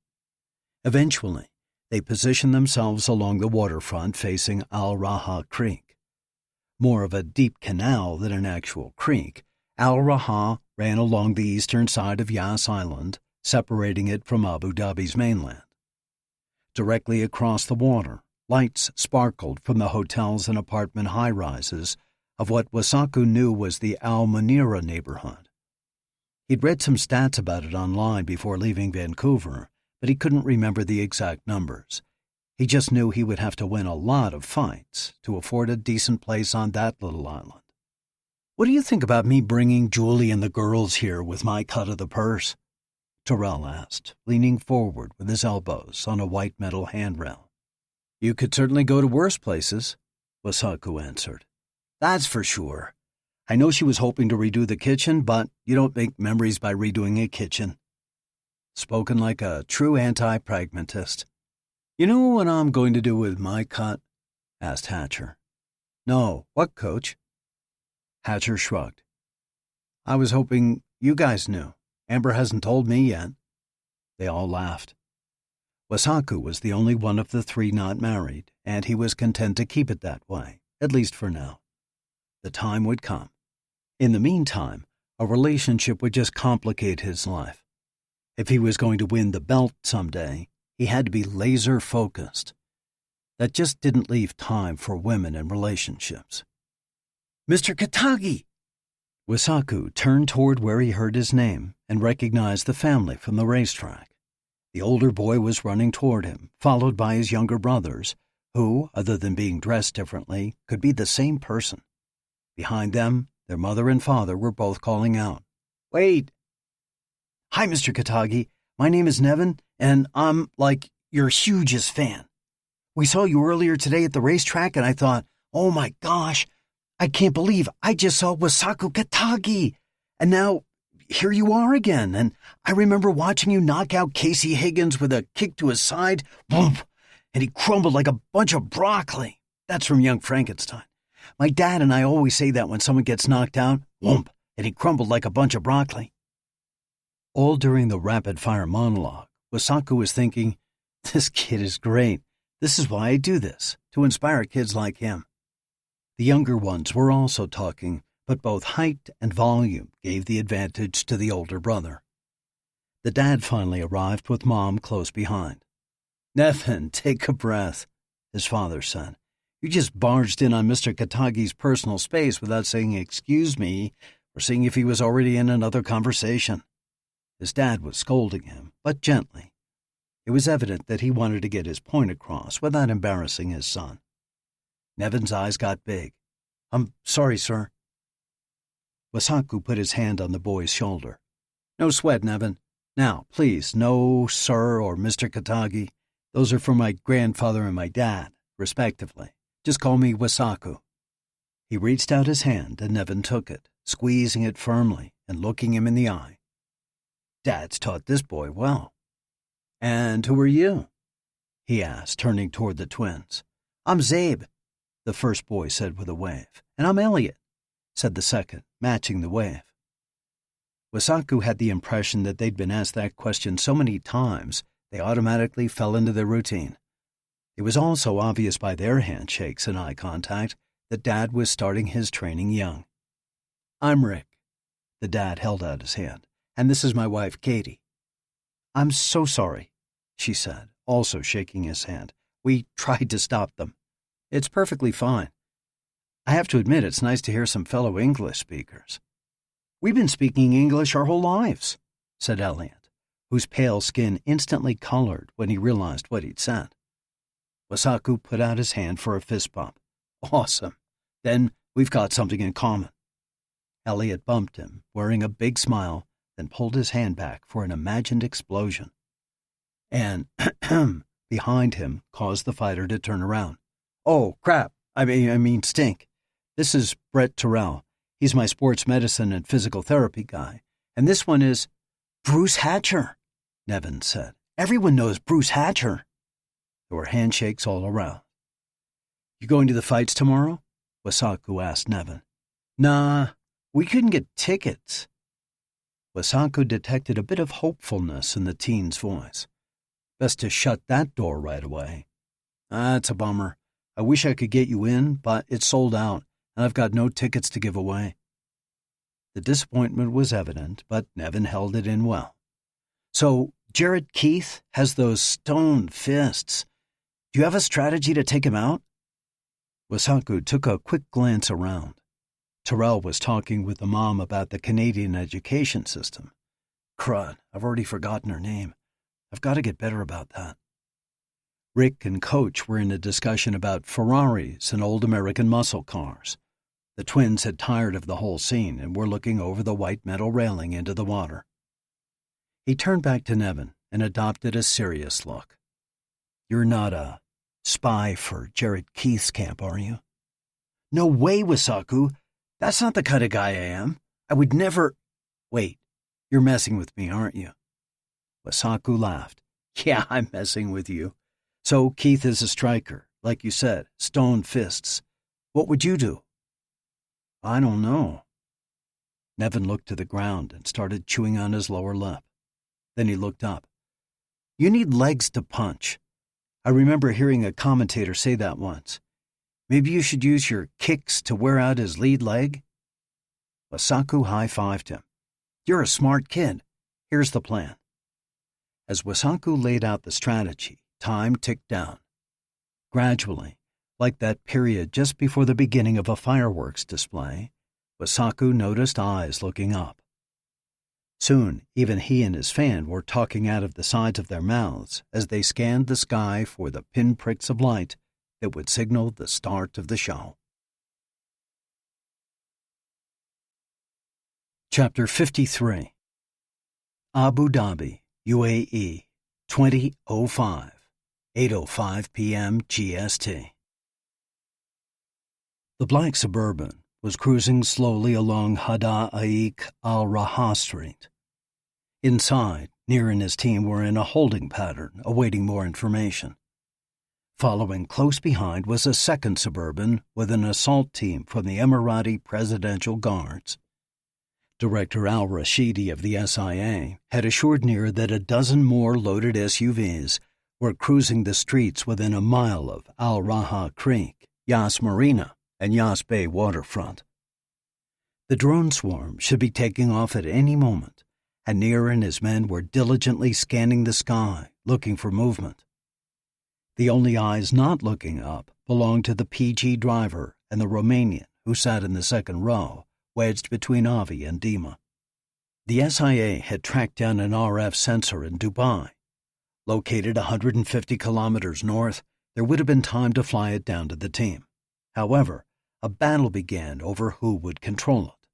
Eventually, they positioned themselves along the waterfront facing Al-Raha Creek. More of a deep canal than an actual creek, Al-Raha ran along the eastern side of Yas Island, separating it from Abu Dhabi's mainland. Directly across the water, lights sparkled from the hotels and apartment high-rises of what Wasaku knew was the Al-Munira neighborhood. He'd read some stats about it online before leaving Vancouver, but he couldn't remember the exact numbers. He just knew he would have to win a lot of fights to afford a decent place on that little island. "What do you think about me bringing Julie and the girls here with my cut of the purse?" Terrell asked, leaning forward with his elbows on a white metal handrail. "You could certainly go to worse places," Wasaku answered. "That's for sure. I know she was hoping to redo the kitchen, but you don't make memories by redoing a kitchen." Spoken like a true anti-pragmatist. "You know what I'm going to do with my cut?" asked Hatcher. "No, what, Coach?" Hatcher shrugged. "I was hoping you guys knew. Amber hasn't told me yet." They all laughed. Wasaku was the only one of the three not married, and he was content to keep it that way, at least for now. The time would come. In the meantime, a relationship would just complicate his life. If he was going to win the belt someday, he had to be laser-focused. That just didn't leave time for women and relationships. "Mr. Katagi!" Wasaku turned toward where he heard his name and recognized the family from the racetrack. The older boy was running toward him, followed by his younger brothers, who, other than being dressed differently, could be the same person. Behind them, their mother and father were both calling out, "Wait!" "Hi, Mr. Katagi. My name is Nevin, and I'm, your hugest fan. We saw you earlier today at the racetrack, and I thought, oh my gosh, I can't believe I just saw Wasaku Katagi. And now, here you are again, and I remember watching you knock out Casey Higgins with a kick to his side, boom, and he crumbled like a bunch of broccoli. That's from Young Frankenstein. My dad and I always say that when someone gets knocked out, whoomp, and he crumbled like a bunch of broccoli." All during the rapid-fire monologue, Wasaku was thinking, this kid is great. This is why I do this, to inspire kids like him. The younger ones were also talking, but both height and volume gave the advantage to the older brother. The dad finally arrived with Mom close behind. "Nevin, take a breath," his father said. "You just barged in on Mr. Katagi's personal space without saying excuse me or seeing if he was already in another conversation." His dad was scolding him, but gently. It was evident that he wanted to get his point across without embarrassing his son. Nevin's eyes got big. "I'm sorry, sir." Wasaku put his hand on the boy's shoulder. "No sweat, Nevin. Now, please, no sir or Mr. Katagi. Those are for my grandfather and my dad, respectively. Just call me Wasaku." He reached out his hand and Nevin took it, squeezing it firmly and looking him in the eye. "Dad's taught this boy well." "And who are you?" he asked, turning toward the twins. "I'm Zabe," the first boy said with a wave. "And I'm Elliot," said the second, matching the wave. Wasaku had the impression that they'd been asked that question so many times they automatically fell into their routine. It was also obvious by their handshakes and eye contact that Dad was starting his training young. "I'm Rick." The dad held out his hand. "And this is my wife, Katie." "I'm so sorry," she said, also shaking his hand. "We tried to stop them." "It's perfectly fine. I have to admit it's nice to hear some fellow English speakers." "We've been speaking English our whole lives," said Elliot, whose pale skin instantly colored when he realized what he'd said. Wasaku put out his hand for a fist bump. "Awesome. Then we've got something in common." Elliot bumped him, wearing a big smile, then pulled his hand back for an imagined explosion. And behind him caused the fighter to turn around. "Oh, crap. I mean stink. This is Brett Terrell. He's my sports medicine and physical therapy guy. And this one is—" "Bruce Hatcher," Nevin said. "Everyone knows Bruce Hatcher." There were handshakes all around. "You going to the fights tomorrow?" Wasaku asked Nevin. "Nah, we couldn't get tickets." Wasaku detected a bit of hopefulness in the teen's voice. "Best to shut that door right away." "That's a bummer. I wish I could get you in, but it's sold out, and I've got no tickets to give away." The disappointment was evident, but Nevin held it in well. "So, Jared Keith has those stone fists. Do you have a strategy to take him out?" Wasaku took a quick glance around. Terrell was talking with the mom about the Canadian education system. Crud, I've already forgotten her name. I've got to get better about that. Rick and Coach were in a discussion about Ferraris and old American muscle cars. The twins had tired of the whole scene and were looking over the white metal railing into the water. He turned back to Nevin and adopted a serious look. "You're not a spy for Jared Keith's camp, are you?" "No way, Wasaku. That's not the kind of guy I am. I would never—" "Wait, you're messing with me, aren't you?" Wasaku laughed. "Yeah, I'm messing with you. So Keith is a striker, like you said, stone fists. What would you do?" "I don't know." Nevin looked to the ground and started chewing on his lower lip. Then he looked up. "You need legs to punch. I remember hearing a commentator say that once. Maybe you should use your kicks to wear out his lead leg?" Wasaku high-fived him. "You're a smart kid. Here's the plan." As Wasaku laid out the strategy, time ticked down. Gradually, like that period just before the beginning of a fireworks display, Wasaku noticed eyes looking up. Soon, even he and his fan were talking out of the sides of their mouths as they scanned the sky for the pinpricks of light that would signal the start of the show. Chapter 53. Abu Dhabi, UAE, 20:05, 8:05 p.m. GST. The black Suburban was cruising slowly along Hada'aik al-Raha Street. Inside, Nir and his team were in a holding pattern, awaiting more information. Following close behind was a second Suburban with an assault team from the Emirati Presidential Guards. Director al-Rashidi of the SIA had assured Nir that a dozen more loaded SUVs were cruising the streets within a mile of Al-Raha Creek, Yas Marina, and Yas Bay waterfront. The drone swarm should be taking off at any moment, and Nir and his men were diligently scanning the sky, looking for movement. The only eyes not looking up belonged to the PG driver and the Romanian who sat in the second row, wedged between Avi and Dima. The SIA had tracked down an RF sensor in Dubai. Located 150 kilometers north, there would have been time to fly it down to the team. However, a battle began over who would control it.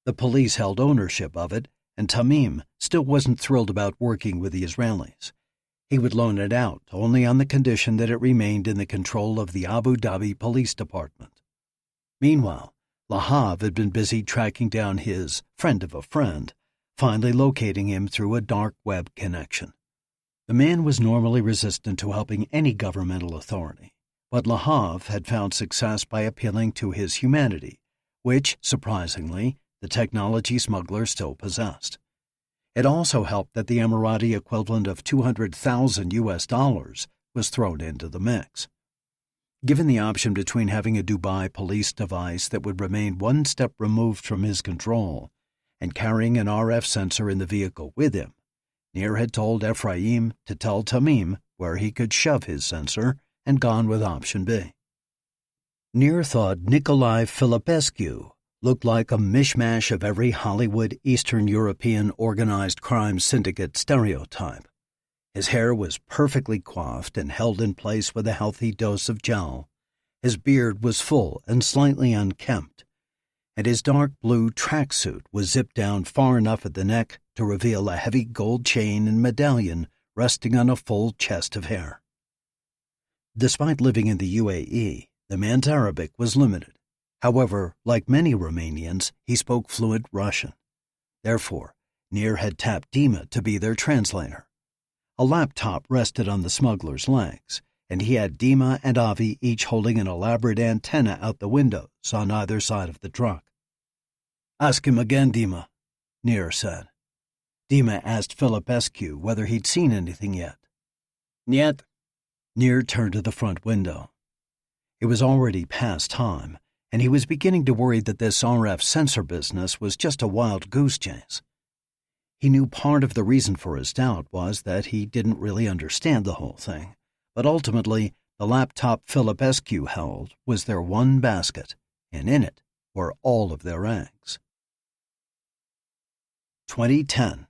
The police held ownership of it, and Tamim still wasn't thrilled about working with the Israelis. He would loan it out only on the condition that it remained in the control of the Abu Dhabi Police Department. Meanwhile, Lahav had been busy tracking down his friend of a friend, finally locating him through a dark web connection. The man was normally resistant to helping any governmental authority, but Lahav had found success by appealing to his humanity, which, surprisingly, the technology smuggler still possessed. It also helped that the Emirati equivalent of $200,000 was thrown into the mix. Given the option between having a Dubai police device that would remain one step removed from his control and carrying an RF sensor in the vehicle with him, Nir had told Ephraim to tell Tamim where he could shove his sensor and gone with option B. Nir thought Nicole Filipescu looked like a mishmash of every Hollywood Eastern European organized crime syndicate stereotype. His hair was perfectly coiffed and held in place with a healthy dose of gel. His beard was full and slightly unkempt, and his dark blue tracksuit was zipped down far enough at the neck to reveal a heavy gold chain and medallion resting on a full chest of hair. Despite living in the UAE, the man's Arabic was limited. However, like many Romanians, he spoke fluent Russian. Therefore, Nir had tapped Dima to be their translator. A laptop rested on the smuggler's legs, and he had Dima and Avi each holding an elaborate antenna out the windows on either side of the truck. "Ask him again, Dima," Nir said. Dima asked Filipescu whether he'd seen anything yet. "Niet." Nir turned to the front window. It was already past time, and he was beginning to worry that this RF sensor business was just a wild goose chase. He knew part of the reason for his doubt was that he didn't really understand the whole thing, but ultimately the laptop Filipescu held was their one basket, and in it were all of their eggs. 2010,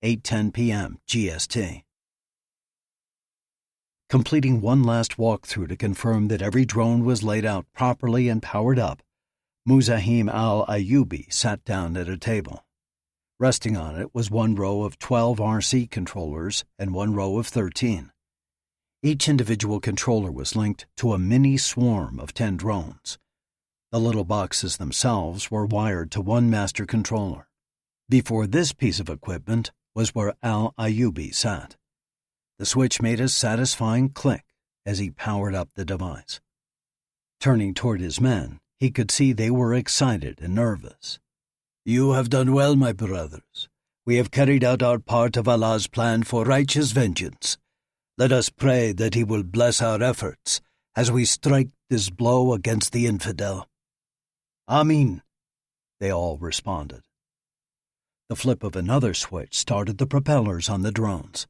8:10 p.m. GST. Completing one last walkthrough to confirm that every drone was laid out properly and powered up, Muzahim al-Ayubi sat down at a table. Resting on it was one row of 12 RC controllers and one row of 13. Each individual controller was linked to a mini swarm of 10 drones. The little boxes themselves were wired to one master controller. Before this piece of equipment was where al-Ayubi sat. The switch made a satisfying click as he powered up the device. Turning toward his men, he could see they were excited and nervous. "You have done well, my brothers. We have carried out our part of Allah's plan for righteous vengeance. Let us pray that He will bless our efforts as we strike this blow against the infidel." "Amin," they all responded. The flip of another switch started the propellers on the drones.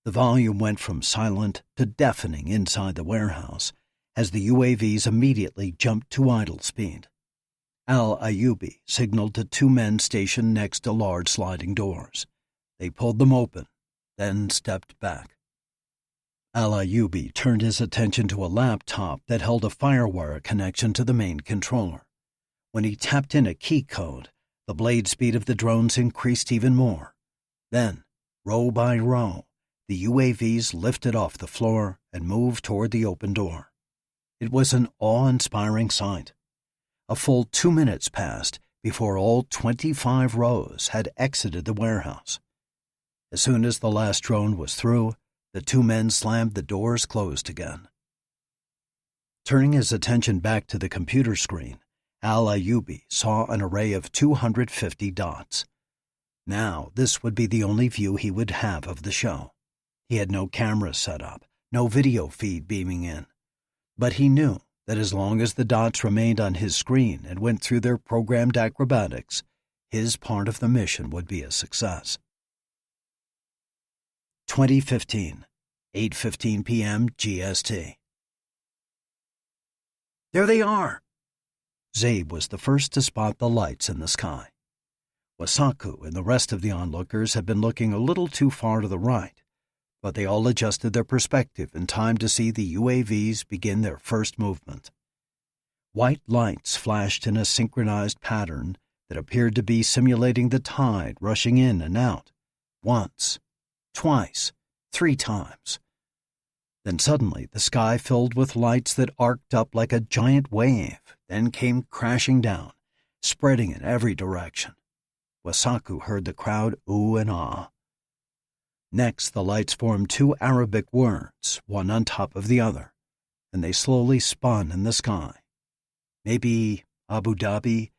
The volume went from silent to deafening inside the warehouse as the UAVs immediately jumped to idle speed. Al-Ayubi signaled to 2 men stationed next to large sliding doors. They pulled them open, then stepped back. Al-Ayubi turned his attention to a laptop that held a FireWire connection to the main controller. When he tapped in a key code, the blade speed of the drones increased even more. Then, row by row, the UAVs lifted off the floor and moved toward the open door. It was an awe-inspiring sight. A full 2 minutes passed before all 25 rows had exited the warehouse. As soon as the last drone was through, the 2 men slammed the doors closed again. Turning his attention back to the computer screen, Al-Ayubi saw an array of 250 dots. Now this would be the only view he would have of the show. He had no camera set up, no video feed beaming in. But he knew that as long as the dots remained on his screen and went through their programmed acrobatics, his part of the mission would be a success. 2015, 8:15 p.m. GST. There they are! Zabe was the first to spot the lights in the sky. Wasaku and the rest of the onlookers had been looking a little too far to the right, but they all adjusted their perspective in time to see the UAVs begin their first movement. White lights flashed in a synchronized pattern that appeared to be simulating the tide rushing in and out, once, twice, 3 times. Then suddenly the sky filled with lights that arced up like a giant wave, then came crashing down, spreading in every direction. Wasaku heard the crowd ooh and ah. Next, the lights formed 2 Arabic words, one on top of the other, and they slowly spun in the sky. Maybe Abu Dhabi,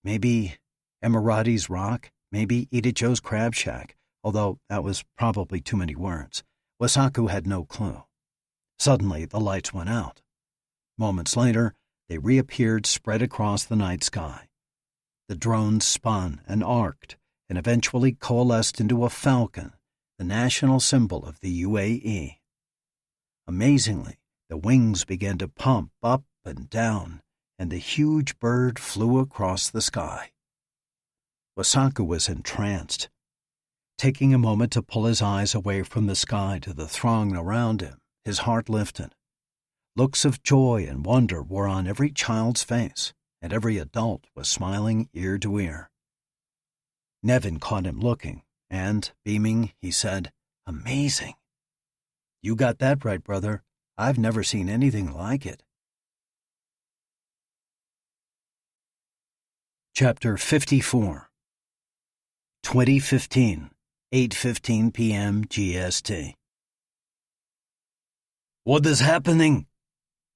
maybe Emiratis Rock, maybe Itacho's Crab Shack, although that was probably too many words. Wasaku had no clue. Suddenly, the lights went out. Moments later, they reappeared spread across the night sky. The drones spun and arced and eventually coalesced into a falcon, the national symbol of the UAE. Amazingly, the wings began to pump up and down, and the huge bird flew across the sky. Wasaku was entranced. Taking a moment to pull his eyes away from the sky to the throng around him, his heart lifted. Looks of joy and wonder were on every child's face, and every adult was smiling ear to ear. Nevin caught him looking, and, beaming, he said, "Amazing." "You got that right, brother. I've never seen anything like it." Chapter 54, 2015, 8:15 p.m. GST. "What is happening?"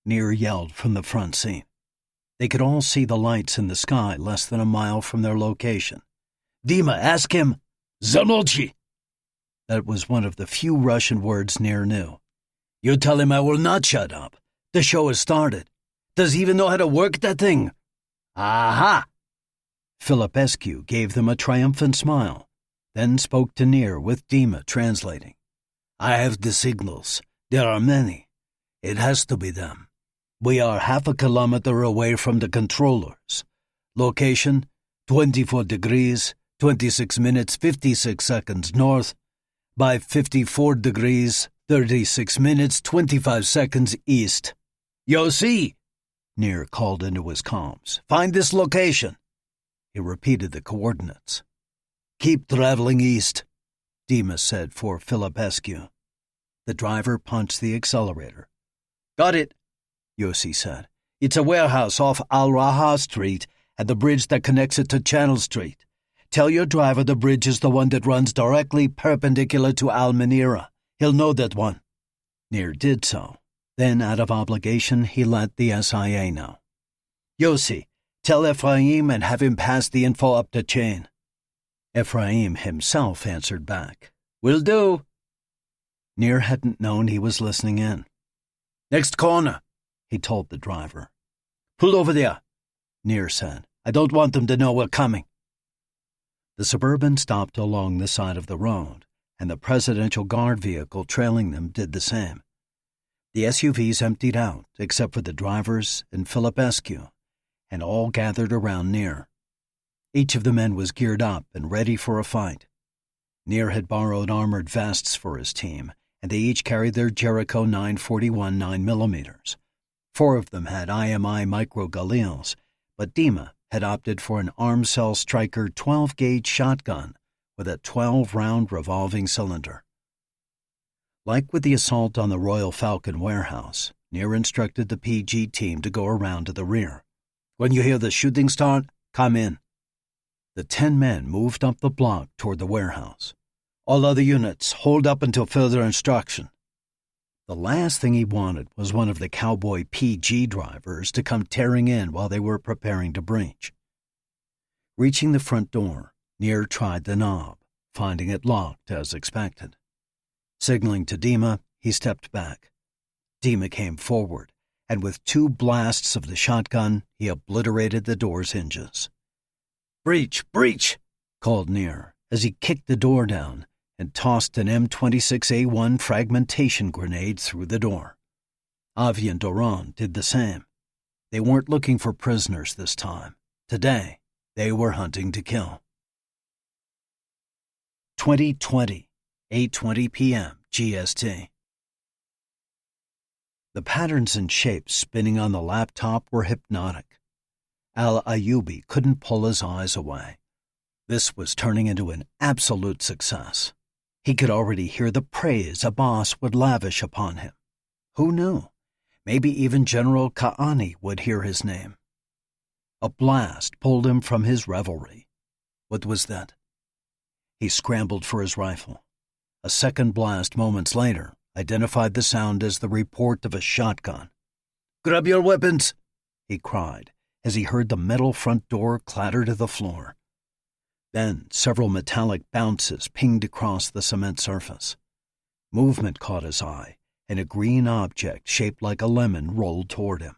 Nir yelled from the front seat. They could all see the lights in the sky less than a mile from their location. "Dima, ask him." "Zamolchi." That was one of the few Russian words Nir knew. "You tell him I will not shut up. The show has started. Does he even know how to work that thing?" "Aha!" Filipescu gave them a triumphant smile, then spoke to Nir with Dima translating. "I have the signals. There are many. It has to be them. We are half a kilometer away from the controllers. Location, 24 degrees, 26 minutes, 56 seconds north, by 54 degrees, 36 minutes, 25 seconds east. Yossi!" Nir called into his comms. "Find this location." He repeated the coordinates. "Keep traveling east," Dima said for Filipescu. The driver punched the accelerator. "Got it," Yossi said. "It's a warehouse off Al-Raha Street and the bridge that connects it to Channel Street. Tell your driver the bridge is the one that runs directly perpendicular to Al-Manira. He'll know that one." Nir did so. Then, out of obligation, he let the SIA know. "Yossi, tell Ephraim and have him pass the info up the chain." Ephraim himself answered back. "Will do." Nir hadn't known he was listening in. "Next corner," he told the driver. "Pull over there," Nir said. "I don't want them to know we're coming." The Suburban stopped along the side of the road, and the Presidential Guard vehicle trailing them did the same. The SUVs emptied out, except for the drivers and Filipescu, and all gathered around Nir. Each of the men was geared up and ready for a fight. Nir had borrowed armored vests for his team, and they each carried their Jericho 941 9mm. 4 of them had IMI micro Galils, but Dima had opted for an Armcell Striker 12-gauge shotgun with a 12-round revolving cylinder. Like with the assault on the Royal Falcon warehouse, Nir instructed the PG team to go around to the rear. "When you hear the shooting start, come in." The 10 men moved up the block toward the warehouse. "All other units, hold up until further instruction." The last thing he wanted was one of the cowboy PG drivers to come tearing in while they were preparing to breach. Reaching the front door, Nir tried the knob, finding it locked as expected. Signaling to Dima, he stepped back. Dima came forward, and with 2 blasts of the shotgun, he obliterated the door's hinges. "Breach! Breach!" called Nir as he kicked the door down, and tossed an M26A1 fragmentation grenade through the door. Avi and Doron did the same. They weren't looking for prisoners this time. Today, they were hunting to kill. 2020, 8:20 p.m. GST. The patterns and shapes spinning on the laptop were hypnotic. Al-Ayubi couldn't pull his eyes away. This was turning into an absolute success. He could already hear the praise a boss would lavish upon him. Who knew? Maybe even General Ka'ani would hear his name. A blast pulled him from his revelry. What was that? He scrambled for his rifle. A second blast moments later identified the sound as the report of a shotgun. "Grab your weapons!" he cried as he heard the metal front door clatter to the floor. Then several metallic bounces pinged across the cement surface. Movement caught his eye, and a green object shaped like a lemon rolled toward him.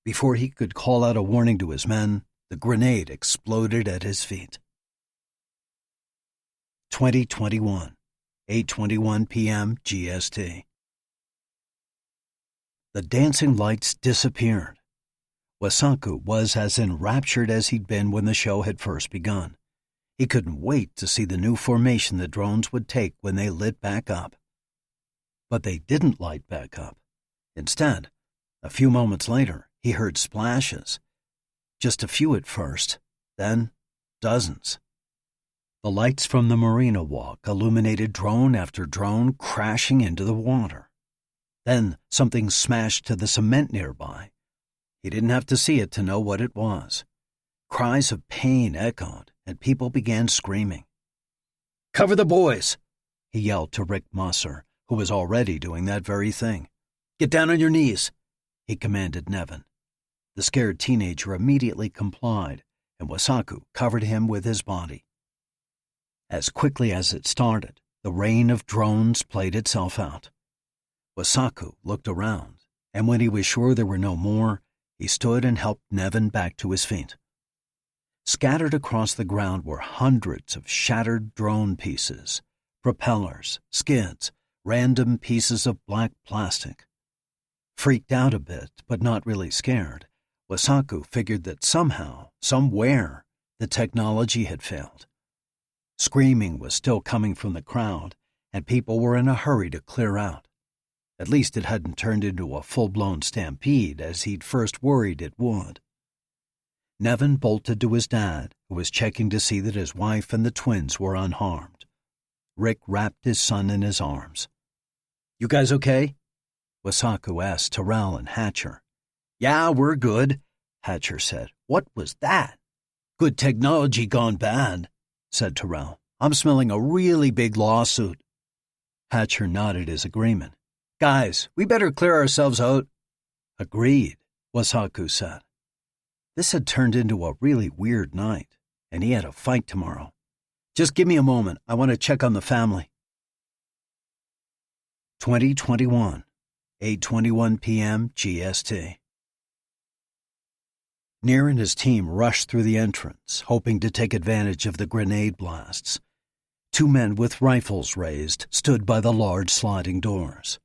Before he could call out a warning to his men, the grenade exploded at his feet. 2021, 8:21 p.m. GST. The dancing lights disappeared. Wasaku was as enraptured as he'd been when the show had first begun. He couldn't wait to see the new formation the drones would take when they lit back up. But they didn't light back up. Instead, a few moments later, he heard splashes. Just a few at first, then dozens. The lights from the marina walk illuminated drone after drone crashing into the water. Then something smashed to the cement nearby. He didn't have to see it to know what it was. Cries of pain echoed, and people began screaming. "Cover the boys!" he yelled to Rick Musser, who was already doing that very thing. "Get down on your knees," he commanded Nevin. The scared teenager immediately complied, and Wasaku covered him with his body. As quickly as it started, the rain of drones played itself out. Wasaku looked around, and when he was sure there were no more, he stood and helped Nevin back to his feet. Scattered across the ground were hundreds of shattered drone pieces, propellers, skids, random pieces of black plastic. Freaked out a bit, but not really scared, Wasaku figured that somehow, somewhere, the technology had failed. Screaming was still coming from the crowd, and people were in a hurry to clear out. At least it hadn't turned into a full-blown stampede as he'd first worried it would. Nevin bolted to his dad, who was checking to see that his wife and the twins were unharmed. Rick wrapped his son in his arms. "You guys okay?" Wasaku asked Terrell and Hatcher. "Yeah, we're good," Hatcher said. "What was that?" "Good technology gone bad," said Terrell. "I'm smelling a really big lawsuit." Hatcher nodded his agreement. "Guys, we better clear ourselves out." "Agreed," Wasaku said. This had turned into a really weird night, and he had a fight tomorrow. "Just give me a moment. I want to check on the family." 2021, 8:21 p.m. GST. Nir and his team rushed through the entrance, hoping to take advantage of the grenade blasts. Two men with rifles raised stood by the large sliding doors.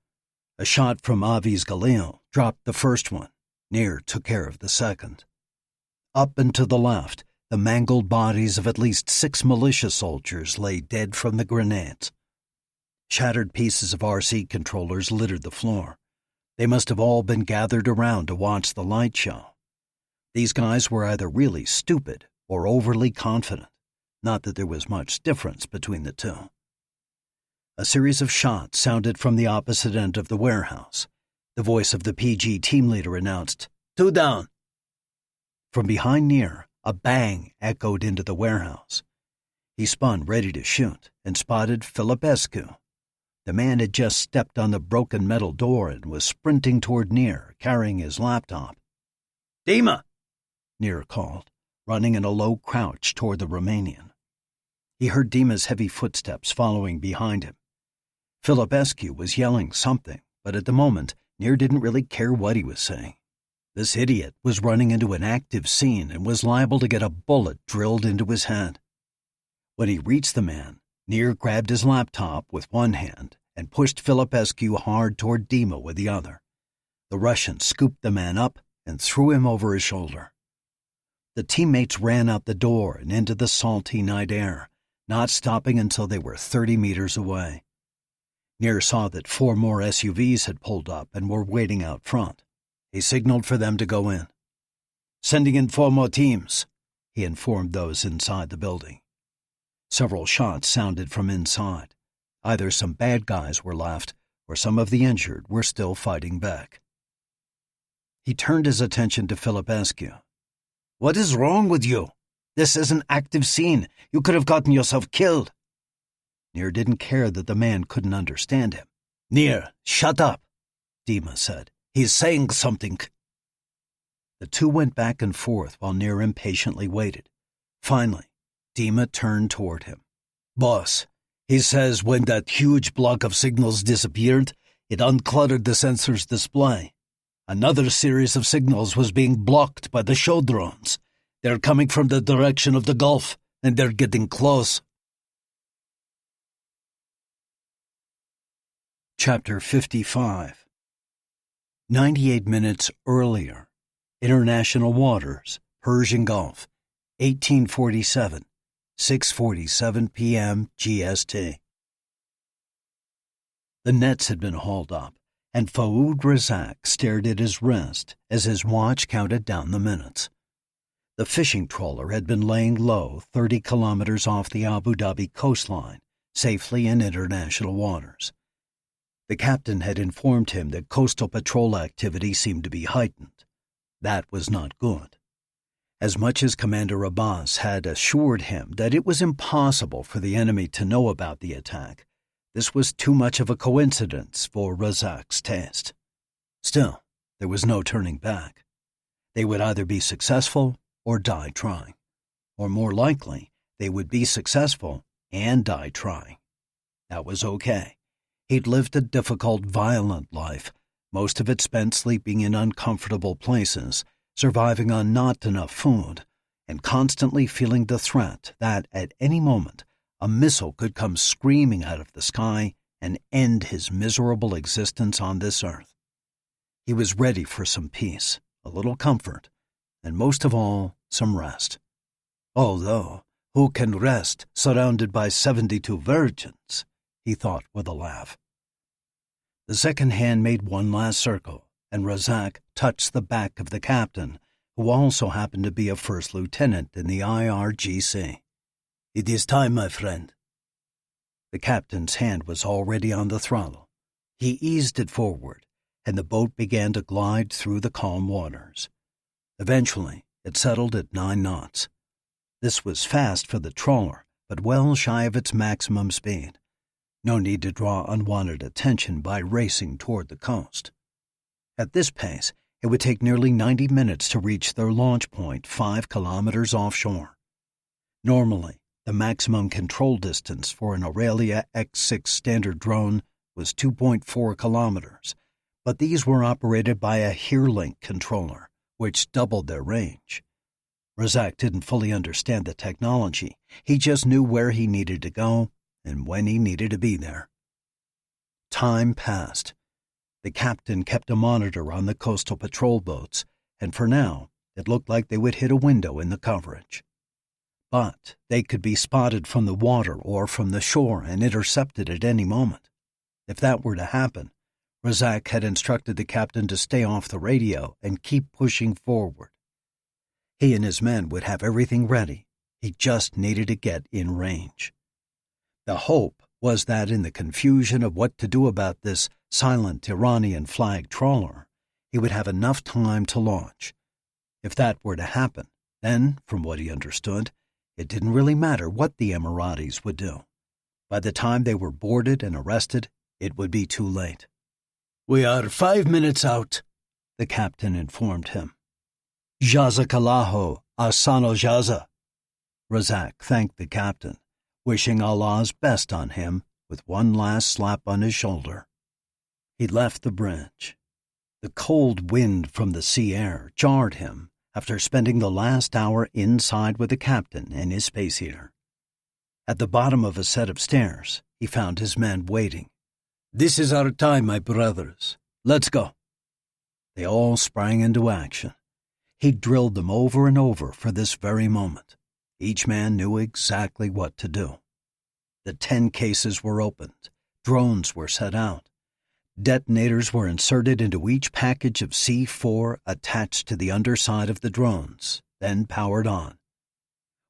A shot from Avi's Galil dropped the first one. Nir took care of the second. Up and to the left, the mangled bodies of at least 6 militia soldiers lay dead from the grenades. Shattered pieces of RC controllers littered the floor. They must have all been gathered around to watch the light show. These guys were either really stupid or overly confident, not that there was much difference between the two. A series of shots sounded from the opposite end of the warehouse. The voice of the PG team leader announced, "2 down." From behind Nir, a bang echoed into the warehouse. He spun ready to shoot and spotted Filipescu. The man had just stepped on the broken metal door and was sprinting toward Nir, carrying his laptop. "Dima!" Nir called, running in a low crouch toward the Romanian. He heard Dima's heavy footsteps following behind him. Filipescu was yelling something, but at the moment, Nir didn't really care what he was saying. This idiot was running into an active scene and was liable to get a bullet drilled into his head. When he reached the man, Nir grabbed his laptop with one hand and pushed Filipescu hard toward Dima with the other. The Russian scooped the man up and threw him over his shoulder. The teammates ran out the door and into the salty night air, not stopping until they were 30 meters away. Nir saw that 4 more SUVs had pulled up and were waiting out front. He signaled for them to go in. "Sending in 4 more teams," he informed those inside the building. Several shots sounded from inside. Either some bad guys were left, or some of the injured were still fighting back. He turned his attention to Filipescu. "What is wrong with you? This is an active scene. You could have gotten yourself killed." Nir didn't care that the man couldn't understand him. "Nir, shut up," Dima said. "He's saying something." The two went back and forth while Nir impatiently waited. Finally, Dima turned toward him. "Boss, he says when that huge block of signals disappeared, it uncluttered the sensor's display. Another series of signals was being blocked by the show drones. They're coming from the direction of the Gulf, and they're getting close." Chapter 55. 98 minutes earlier. International waters, Persian Gulf, 1847, 6:47 p.m. GST. The nets had been hauled up, and Faoud Razak stared at his wrist as his watch counted down the minutes. The fishing trawler had been laying low 30 kilometers off the Abu Dhabi coastline, safely in international waters. The captain had informed him that coastal patrol activity seemed to be heightened. That was not good. As much as Commander Abbas had assured him that it was impossible for the enemy to know about the attack, this was too much of a coincidence for Razak's taste. Still, there was no turning back. They would either be successful or die trying. Or more likely, they would be successful and die trying. That was okay. He'd lived a difficult, violent life, most of it spent sleeping in uncomfortable places, surviving on not enough food, and constantly feeling the threat that, at any moment, a missile could come screaming out of the sky and end his miserable existence on this earth. He was ready for some peace, a little comfort, and most of all, some rest. Although, who can rest surrounded by 72 virgins? He thought with a laugh. The second hand made one last circle, and Razak touched the back of the captain, who also happened to be a first lieutenant in the IRGC. "It is time, my friend." The captain's hand was already on the throttle. He eased it forward, and the boat began to glide through the calm waters. Eventually, it settled at 9 knots. This was fast for the trawler, but well shy of its maximum speed. No need to draw unwanted attention by racing toward the coast. At this pace, it would take nearly 90 minutes to reach their launch point 5 kilometers offshore. Normally, the maximum control distance for an Aurelia X6 standard drone was 2.4 kilometers, but these were operated by a HearLink controller, which doubled their range. Razak didn't fully understand the technology. He just knew where he needed to go and when he needed to be there. Time passed. The captain kept a monitor on the coastal patrol boats, and for now, it looked like they would hit a window in the coverage. But they could be spotted from the water or from the shore and intercepted at any moment. If that were to happen, Razak had instructed the captain to stay off the radio and keep pushing forward. He and his men would have everything ready. He just needed to get in range. The hope was that in the confusion of what to do about this silent Iranian flag trawler, he would have enough time to launch. If that were to happen, then, from what he understood, it didn't really matter what the Emiratis would do. By the time they were boarded and arrested, it would be too late. "We are 5 minutes out," the captain informed him. "Jazakallahu, Asano Jaza." Razak thanked the captain, wishing Allah's best on him with one last slap on his shoulder. He left the bridge. The cold wind from the sea air jarred him after spending the last hour inside with the captain and his space heater. At the bottom of a set of stairs, he found his men waiting. "This is our time, my brothers. Let's go." They all sprang into action. He drilled them over and over for this very moment. Each man knew exactly what to do. The 10 cases were opened. Drones were set out. Detonators were inserted into each package of C4 attached to the underside of the drones, then powered on.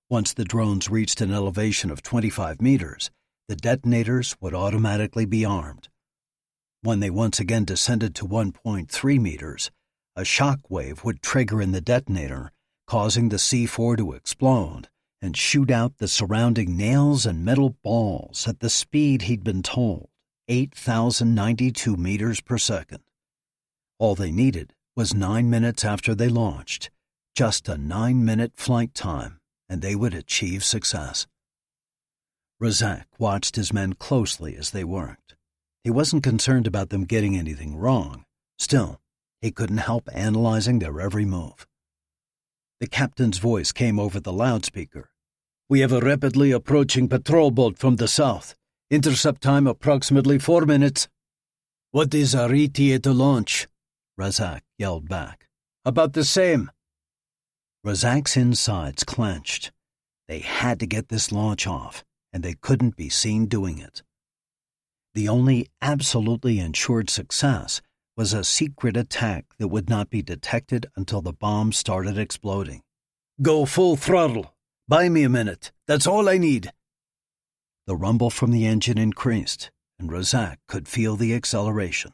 Once the drones reached an elevation of 25 meters, the detonators would automatically be armed. When they once again descended to 1.3 meters, a shock wave would trigger in the detonator, causing the C4 to explode and shoot out the surrounding nails and metal balls at the speed he'd been told, 8,092 meters per second. All they needed was 9 minutes after they launched, just a 9-minute flight time, and they would achieve success. Razak watched his men closely as they worked. He wasn't concerned about them getting anything wrong. Still, he couldn't help analyzing their every move. The captain's voice came over the loudspeaker. "We have a rapidly approaching patrol boat from the south. Intercept time approximately 4 minutes." "What is our ETA to launch?" Razak yelled back. "About the same." Razak's insides clenched. They had to get this launch off, and they couldn't be seen doing it. The only absolutely ensured success was a secret attack that would not be detected until the bomb started exploding. "Go full throttle. Buy me a minute. That's all I need." The rumble from the engine increased, and Razak could feel the acceleration.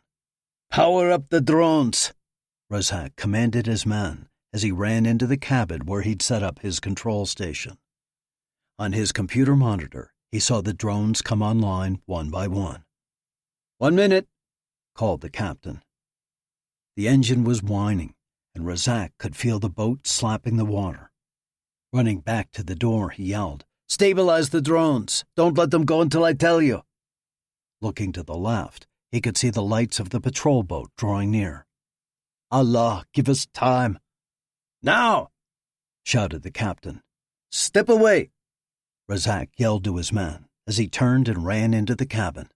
"Power up the drones," Razak commanded his men as he ran into the cabin where he'd set up his control station. On his computer monitor, he saw the drones come online one by one. "1 minute," called the captain. The engine was whining, and Razak could feel the boat slapping the water. Running back to the door, he yelled, "Stabilize the drones. Don't let them go until I tell you." Looking to the left, he could see the lights of the patrol boat drawing near. "Allah, give us time." "Now!" shouted the captain. "Step away!" Razak yelled to his men as he turned and ran into the cabin.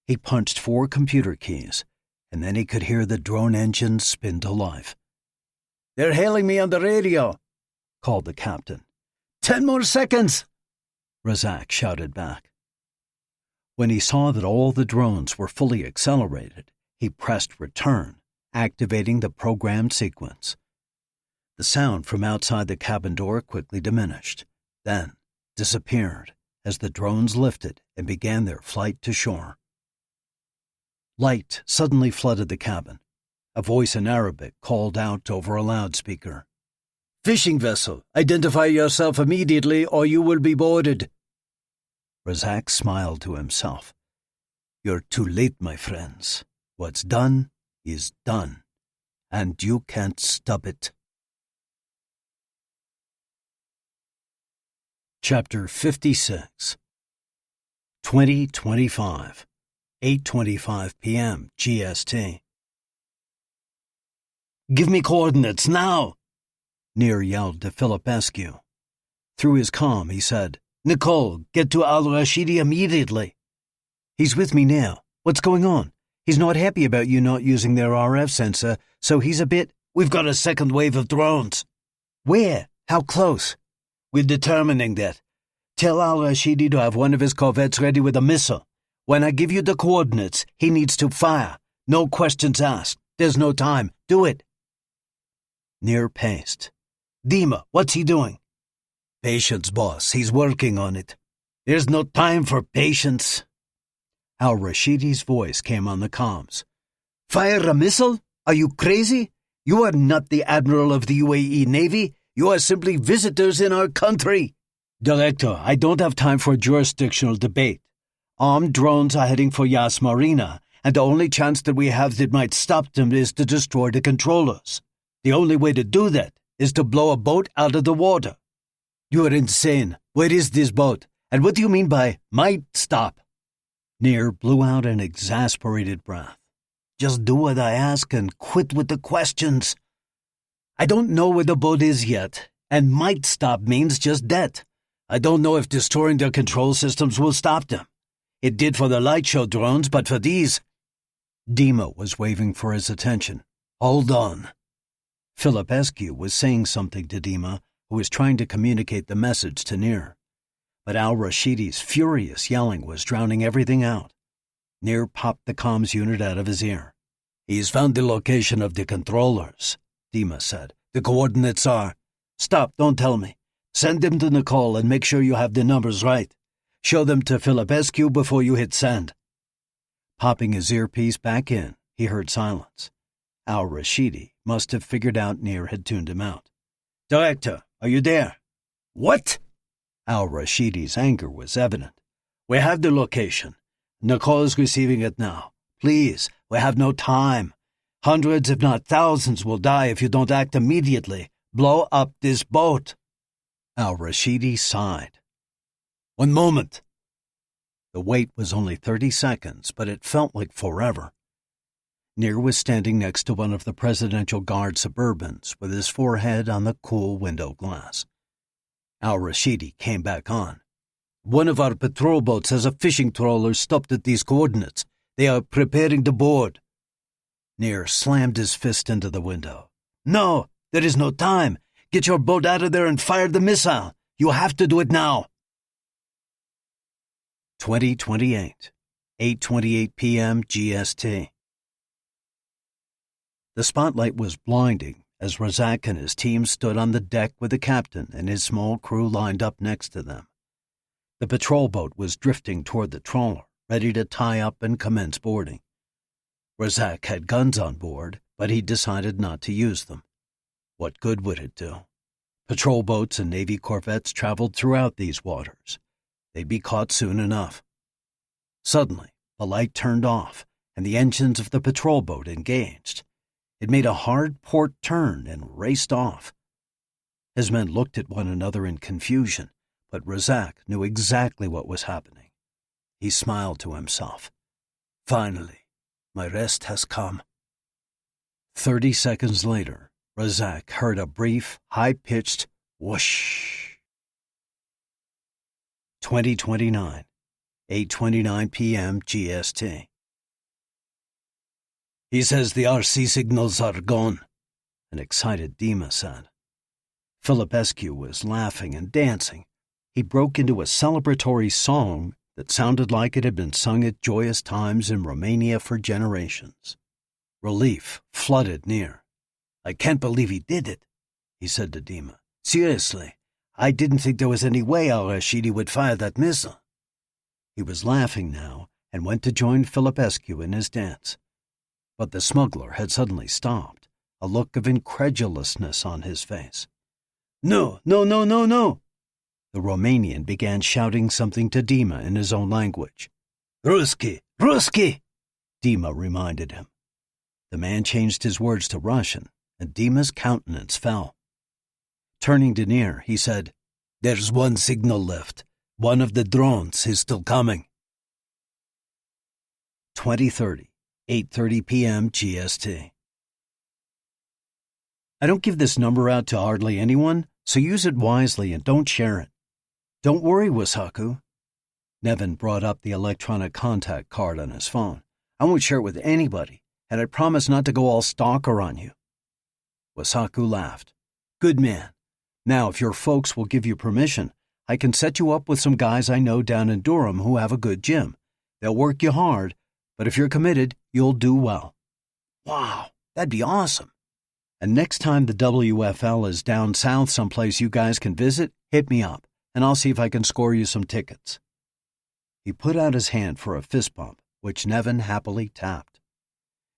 He punched 4 computer keys, and then he could hear the drone engines spin to life. "They're hailing me on the radio," called the captain. 10 more seconds," Razak shouted back. When he saw that all the drones were fully accelerated, he pressed return, activating the programmed sequence. The sound from outside the cabin door quickly diminished, then disappeared as the drones lifted and began their flight to shore. Light suddenly flooded the cabin. A voice in Arabic called out over a loudspeaker. "Fishing vessel, identify yourself immediately or you will be boarded." Razak smiled to himself. "You're too late, my friends. What's done is done, and you can't stop it." Chapter 56 2025 8:25 p.m. GST. "Give me coordinates, now!" Nir yelled to Filipescu. Through his comm, he said, "Nicole, get to Al-Rashidi immediately." "He's with me now. What's going on? He's not happy about you not using their RF sensor, so he's a bit—" "We've got a second wave of drones." "Where? How close?" "We're determining that. Tell Al-Rashidi to have one of his corvettes ready with a missile. When I give you the coordinates, he needs to fire. No questions asked. There's no time. Do it." Nir paced. "Dima, what's he doing?" "Patience, boss. He's working on it." "There's no time for patience." Al-Rashidi's voice came on the comms. "Fire a missile? Are you crazy? You are not the Admiral of the UAE Navy. You are simply visitors in our country." "Director, I don't have time for a jurisdictional debate. Armed drones are heading for Yas Marina, and the only chance that we have that might stop them is to destroy the controllers. The only way to do that is to blow a boat out of the water." "You are insane. Where is this boat? And what do you mean by might stop?" Nir blew out an exasperated breath. "Just do what I ask and quit with the questions. I don't know where the boat is yet, and might stop means just that. I don't know if destroying their control systems will stop them. It did for the light show drones, but for these—" Dima was waving for his attention. "Hold on." Philip Eskew was saying something to Dima, who was trying to communicate the message to Nir. But al-Rashidi's furious yelling was drowning everything out. Nir popped the comms unit out of his ear. "He's found the location of the controllers," Dima said. "The coordinates are—" "Stop, don't tell me. Send them to Nicole and make sure you have the numbers right. Show them to Philip Eskew before you hit send." Popping his earpiece back in, he heard silence. Al-Rashidi must have figured out Nir had tuned him out. "Director, are you there?" "What?" Al-Rashidi's anger was evident. "We have the location. Nicole is receiving it now. Please, we have no time. Hundreds, if not thousands, will die if you don't act immediately. Blow up this boat." Al-Rashidi sighed. "One moment." The wait was only 30 seconds, but it felt like forever. Nir was standing next to one of the Presidential Guard Suburbans with his forehead on the cool window glass. Al-Rashidi came back on. "One of our patrol boats has a fishing trawler stopped at these coordinates. They are preparing to board." Nir slammed his fist into the window. "No, there is no time. Get your boat out of there and fire the missile. You have to do it now." 2028, 8:28 p.m. GST. The spotlight was blinding as Razak and his team stood on the deck with the captain and his small crew lined up next to them. The patrol boat was drifting toward the trawler, ready to tie up and commence boarding. Razak had guns on board, but he decided not to use them. What good would it do? Patrol boats and Navy corvettes traveled throughout these waters. They'd be caught soon enough. Suddenly, the light turned off, and the engines of the patrol boat engaged. It made a hard port turn and raced off. His men looked at one another in confusion, but Razak knew exactly what was happening. He smiled to himself. "Finally, my rest has come." 30 seconds later, Razak heard a brief, high-pitched whoosh. 2029, 8:29 p.m. GST. "He says the RC signals are gone," an excited Dima said. Philip Eskew was laughing and dancing. He broke into a celebratory song that sounded like it had been sung at joyous times in Romania for generations. Relief flooded Nir. "I can't believe he did it," he said to Dima. "Seriously, I didn't think there was any way al-Rashidi would fire that missile." He was laughing now and went to join Philip Eskew in his dance. But the smuggler had suddenly stopped, a look of incredulousness on his face. "No, no, no, no, no!" The Romanian began shouting something to Dima in his own language. "Ruski, Ruski!" Dima reminded him. The man changed his words to Russian, and Dima's countenance fell. Turning to Nir, he said, "There's one signal left. One of the drones is still coming." 2030, 8:30 p.m. GST. I don't give this number out to hardly anyone, so use it wisely and don't share it. Don't worry, Wasaku. Nevin brought up the electronic contact card on his phone. I won't share it with anybody, and I promise not to go all stalker on you. Wasaku laughed. Good man. Now, if your folks will give you permission, I can set you up with some guys I know down in Durham who have a good gym. They'll work you hard, but if you're committed, you'll do well. Wow, that'd be awesome. And next time the WFL is down south someplace you guys can visit, hit me up, and I'll see if I can score you some tickets. He put out his hand for a fist bump, which Nevin happily tapped.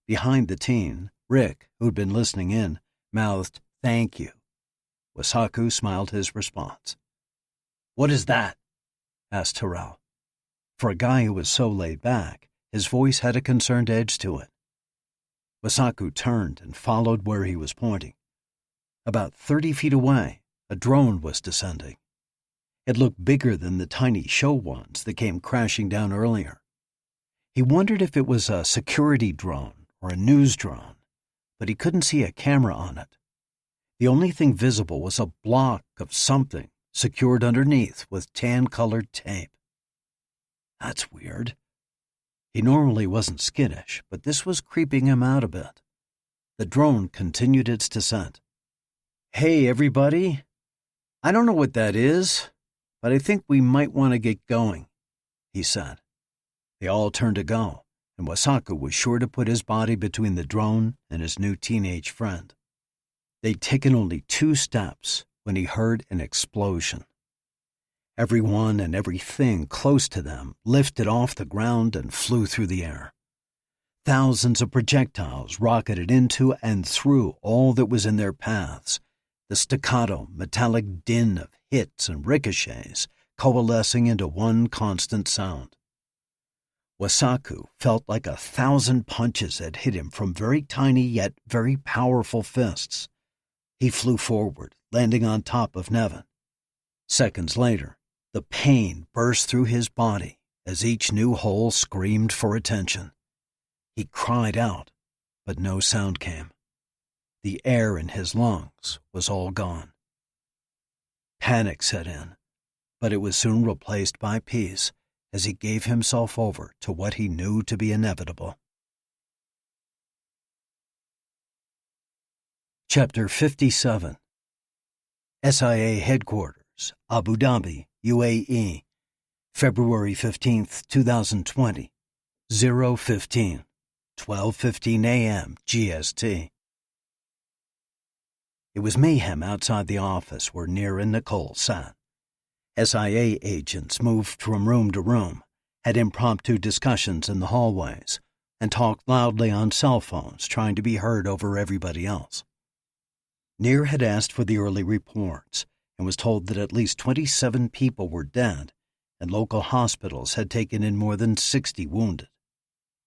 Behind the teen, Rick, who'd been listening in, mouthed, "Thank you." Wasaku smiled his response. "What is that?" asked Harrell. For a guy who was so laid back, his voice had a concerned edge to it. Wasaku turned and followed where he was pointing. About 30 feet away, a drone was descending. It looked bigger than the tiny show ones that came crashing down earlier. He wondered if it was a security drone or a news drone, but he couldn't see a camera on it. The only thing visible was a block of something secured underneath with tan-colored tape. That's weird. He normally wasn't skittish, but this was creeping him out a bit. The drone continued its descent. "Hey, everybody. I don't know what that is, but I think we might want to get going," he said. They all turned to go, and Wasaku was sure to put his body between the drone and his new teenage friend. They'd taken only 2 steps when he heard an explosion. Everyone and everything close to them lifted off the ground and flew through the air. Thousands of projectiles rocketed into and through all that was in their paths, the staccato, metallic din of hits and ricochets coalescing into one constant sound. Wasaku felt like 1,000 punches had hit him from very tiny yet very powerful fists. He flew forward, landing on top of Nevin. Seconds later, the pain burst through his body as each new hole screamed for attention. He cried out, but no sound came. The air in his lungs was all gone. Panic set in, but it was soon replaced by peace as he gave himself over to what he knew to be inevitable. Chapter 57. SIA Headquarters, Abu Dhabi, UAE, February 15, 2020, 015, 12:15 a.m. GST. It was mayhem outside the office where Nir and Nicole sat. SIA agents moved from room to room, had impromptu discussions in the hallways, and talked loudly on cell phones, trying to be heard over everybody else. Nir had asked for the early reports and was told that at least 27 people were dead, and local hospitals had taken in more than 60 wounded.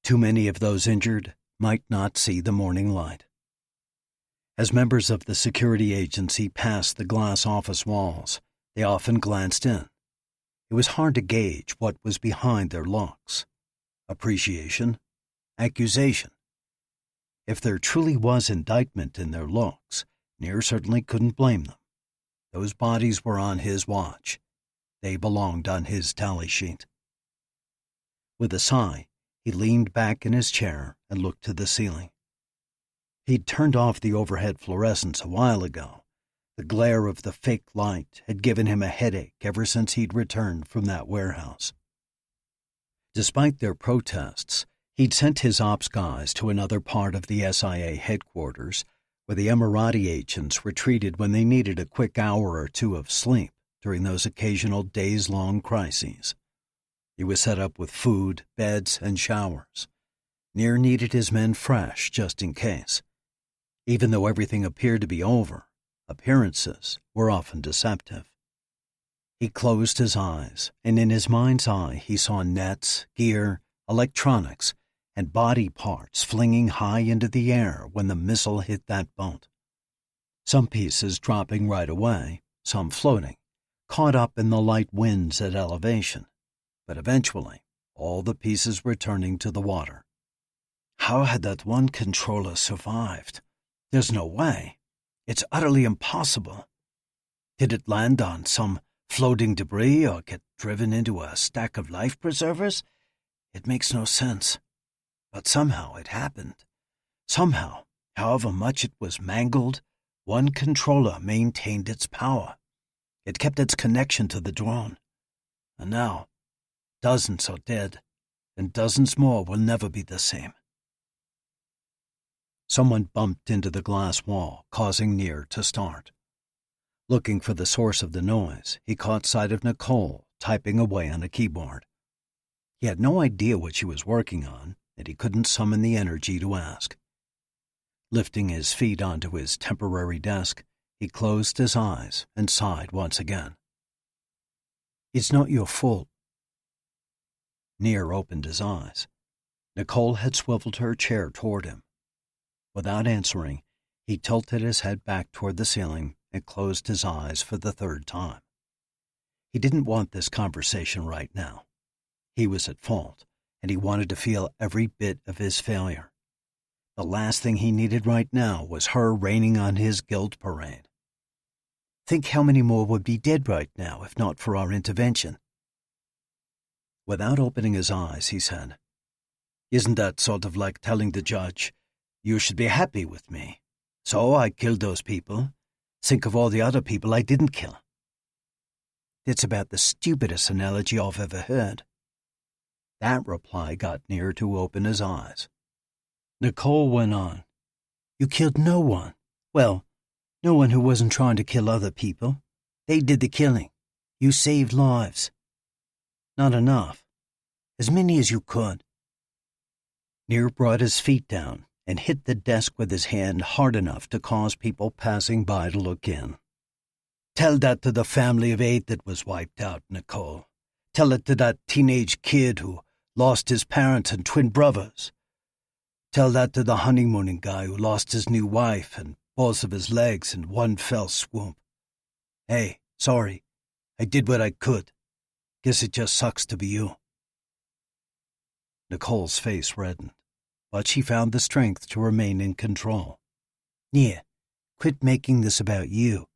Too many of those injured might not see the morning light. As members of the security agency passed the glass office walls, they often glanced in. It was hard to gauge what was behind their looks. Appreciation? Accusation? If there truly was indictment in their looks, Nir certainly couldn't blame them. Those bodies were on his watch. They belonged on his tally sheet. With a sigh, he leaned back in his chair and looked to the ceiling. He'd turned off the overhead fluorescents a while ago. The glare of the fake light had given him a headache ever since he'd returned from that warehouse. Despite their protests, he'd sent his ops guys to another part of the SIA headquarters, where the Emirati agents retreated when they needed a quick hour or two of sleep during those occasional days-long crises. He was set up with food, beds, and showers. Nir needed his men fresh just in case. Even though everything appeared to be over, appearances were often deceptive. He closed his eyes, and in his mind's eye he saw nets, gear, electronics, and body parts flinging high into the air when the missile hit that boat. Some pieces dropping right away, some floating, caught up in the light winds at elevation, but eventually all the pieces returning to the water. How had that one controller survived? There's no way. It's utterly impossible. Did it land on some floating debris or get driven into a stack of life preservers? It makes no sense. But somehow it happened. Somehow, however much it was mangled, one controller maintained its power. It kept its connection to the drone. And now, dozens are dead, and dozens more will never be the same. Someone bumped into the glass wall, causing Nir to start. Looking for the source of the noise, he caught sight of Nicole typing away on a keyboard. He had no idea what she was working on, and he couldn't summon the energy to ask. Lifting his feet onto his temporary desk, he closed his eyes and sighed once again. "It's not your fault." Nir opened his eyes. Nicole had swiveled her chair toward him. Without answering, he tilted his head back toward the ceiling and closed his eyes for the 3rd time. He didn't want this conversation right now. He was at fault, and he wanted to feel every bit of his failure. The last thing he needed right now was her raining on his guilt parade. Think how many more would be dead right now if not for our intervention." Without opening his eyes, he said, "Isn't that sort of like telling the judge, 'You should be happy with me. So I killed those people. Think of all the other people I didn't kill.'" It's about the stupidest analogy I've ever heard. That reply got Nir to open his eyes. Nicole went on, "You killed no one. Well, no one who wasn't trying to kill other people. They did the killing. You saved lives. Not enough. As many as you could." Nir brought his feet down and hit the desk with his hand hard enough to cause people passing by to look in. "Tell that to the family of 8 that was wiped out, Nicole. Tell it to that teenage kid who lost his parents and twin brothers. Tell that to the honeymooning guy who lost his new wife and both of his legs in one fell swoop. Hey, sorry. I did what I could. Guess it just sucks to be you." Nicole's face reddened, but she found the strength to remain in control. "Nir, quit making this about you."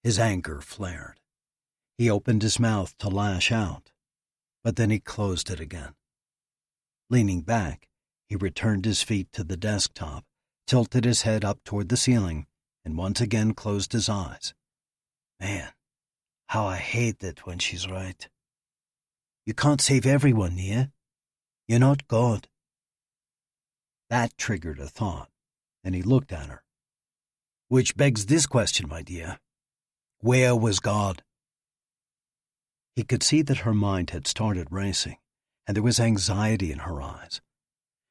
His anger flared. He opened his mouth to lash out, but then he closed it again. Leaning back, he returned his feet to the desktop, tilted his head up toward the ceiling, and once again closed his eyes. "Man, how I hate it when she's right. You can't save everyone, Nir. You're not God." That triggered a thought, and he looked at her. "Which begs this question, my dear. Where was God?" He could see that her mind had started racing, and there was anxiety in her eyes.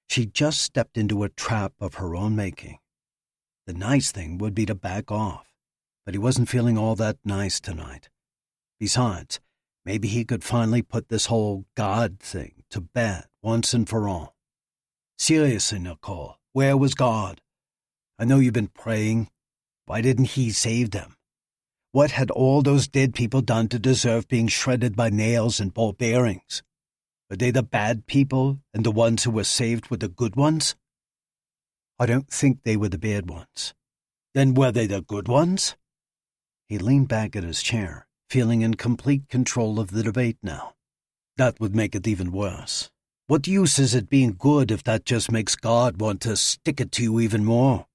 She'd just stepped into a trap of her own making. The nice thing would be to back off, but he wasn't feeling all that nice tonight. Besides, maybe he could finally put this whole God thing to bed once and for all. "Seriously, Nicole, where was God? I know you've been praying. Why didn't he save them? What had all those dead people done to deserve being shredded by nails and ball bearings? Were they the bad people, and the ones who were saved were the good ones?" "I don't think they were the bad ones." "Then were they the good ones?" He leaned back in his chair, feeling in complete control of the debate now. "That would make it even worse. What use is it being good if that just makes God want to stick it to you even more?"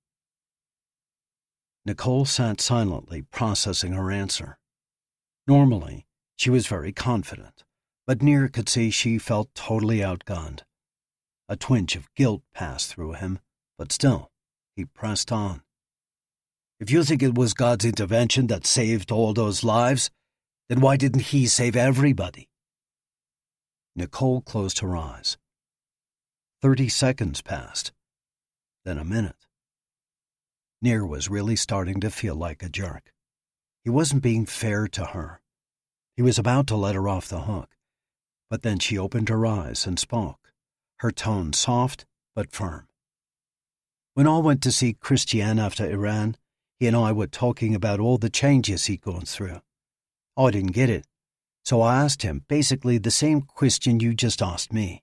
Nicole sat silently, processing her answer. Normally, she was very confident, but Nir could see she felt totally outgunned. A twinge of guilt passed through him, but still, he pressed on. "If you think it was God's intervention that saved all those lives, then why didn't he save everybody?" Nicole closed her eyes. 30 seconds passed, then a minute. Nir was really starting to feel like a jerk. He wasn't being fair to her. He was about to let her off the hook, but then she opened her eyes and spoke, her tone soft but firm. "When I went to see Christian after Iran, he and I were talking about all the changes he'd gone through. I didn't get it, so I asked him basically the same question you just asked me.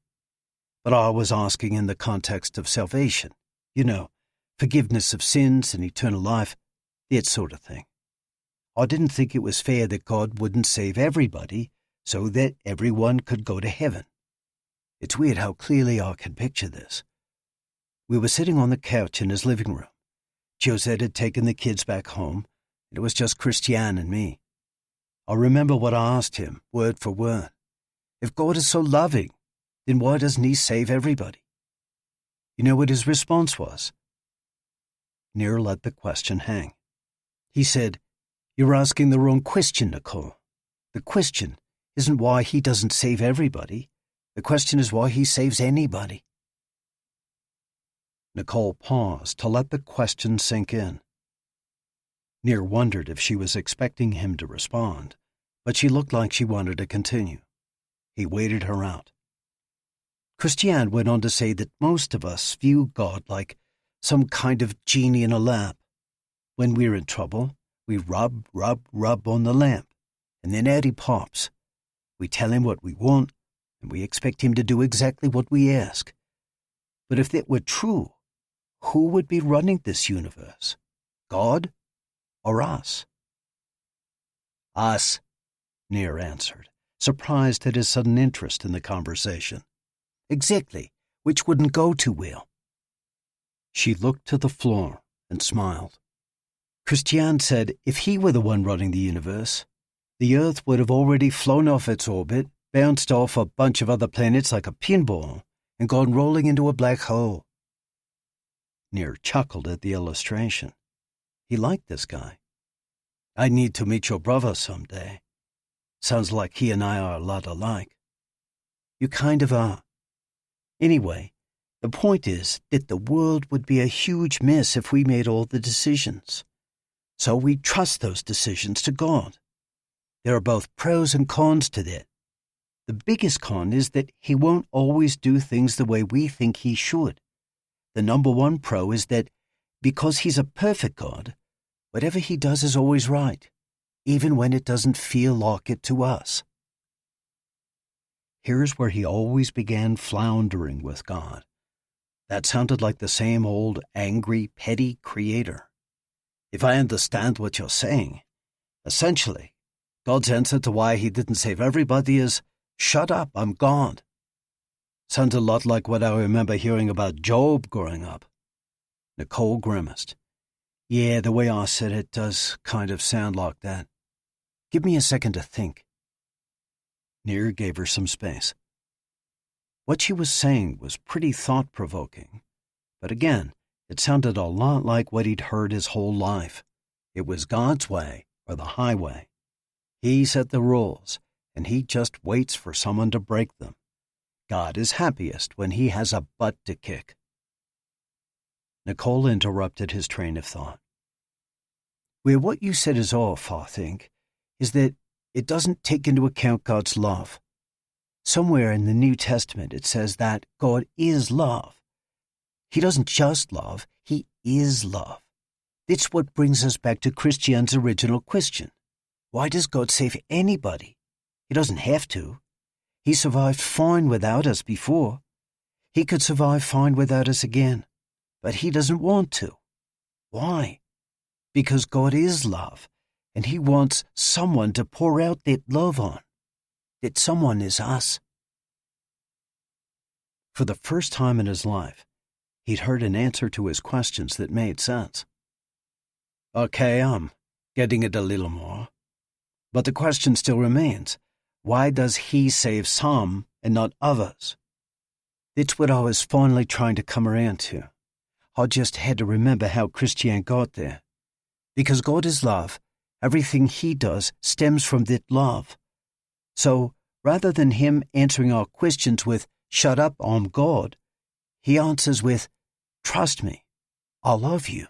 But I was asking in the context of salvation, you know, forgiveness of sins and eternal life, that sort of thing. I didn't think it was fair that God wouldn't save everybody so that everyone could go to heaven. It's weird how clearly I can picture this. We were sitting on the couch in his living room. Josette had taken the kids back home, and it was just Christiane and me. I remember what I asked him, word for word. If God is so loving, then why doesn't he save everybody? You know what his response was? Nir let the question hang. He said, "You're asking the wrong question, Nicole. The question isn't why he doesn't save everybody. The question is why he saves anybody." Nicole paused to let the question sink in. Nir wondered if she was expecting him to respond, but she looked like she wanted to continue. He waited her out. Christiane went on to say that most of us view God like some kind of genie in a lamp. When we're in trouble, we rub on the lamp, and then out he pops. We tell him what we want, and we expect him to do exactly what we ask. But if that were true, who would be running this universe? God or us? Us, Nir answered, surprised at his sudden interest in the conversation. Exactly, which wouldn't go too well. She looked to the floor and smiled. Christian said if he were the one running the universe, the Earth would have already flown off its orbit, bounced off a bunch of other planets like a pinball, and gone rolling into a black hole. Nir chuckled at the illustration. He liked this guy. I need to meet your brother someday. Sounds like he and I are a lot alike. You kind of are. Anyway, the point is that the world would be a huge mess if we made all the decisions. So we trust those decisions to God. There are both pros and cons to that. The biggest con is that he won't always do things the way we think he should. The number one pro is that because he's a perfect God, whatever he does is always right, even when it doesn't feel like it to us. Here's where he always began floundering with God. That sounded like the same old angry, petty creator. If I understand what you're saying, essentially, God's answer to why he didn't save everybody is, shut up, I'm God. Sounds a lot like what I remember hearing about Job growing up. Nicole grimaced. Yeah, the way I said it does kind of sound like that. Give me a second to think. Nir gave her some space. What she was saying was pretty thought-provoking, but again, it sounded a lot like what he'd heard his whole life. It was God's way or the highway. He set the rules, and he just waits for someone to break them. God is happiest when he has a butt to kick. Nicole interrupted his train of thought. Where what you said is off, I think, is that it doesn't take into account God's love. Somewhere in the New Testament it says that God is love. He doesn't just love, he is love. That's what brings us back to Christian's original question. Why does God save anybody? He doesn't have to. He survived fine without us before. He could survive fine without us again. But he doesn't want to. Why? Because God is love, and he wants someone to pour out that love on. That someone is us. For the first time in his life, he'd heard an answer to his questions that made sense. Okay, I'm getting it a little more. But the question still remains, why does he save some and not others? That's what I was finally trying to come around to. I just had to remember how Christian got there. Because God is love, everything he does stems from that love. So, rather than him answering our questions with, shut up, I'm God, he answers with, trust me, I love you.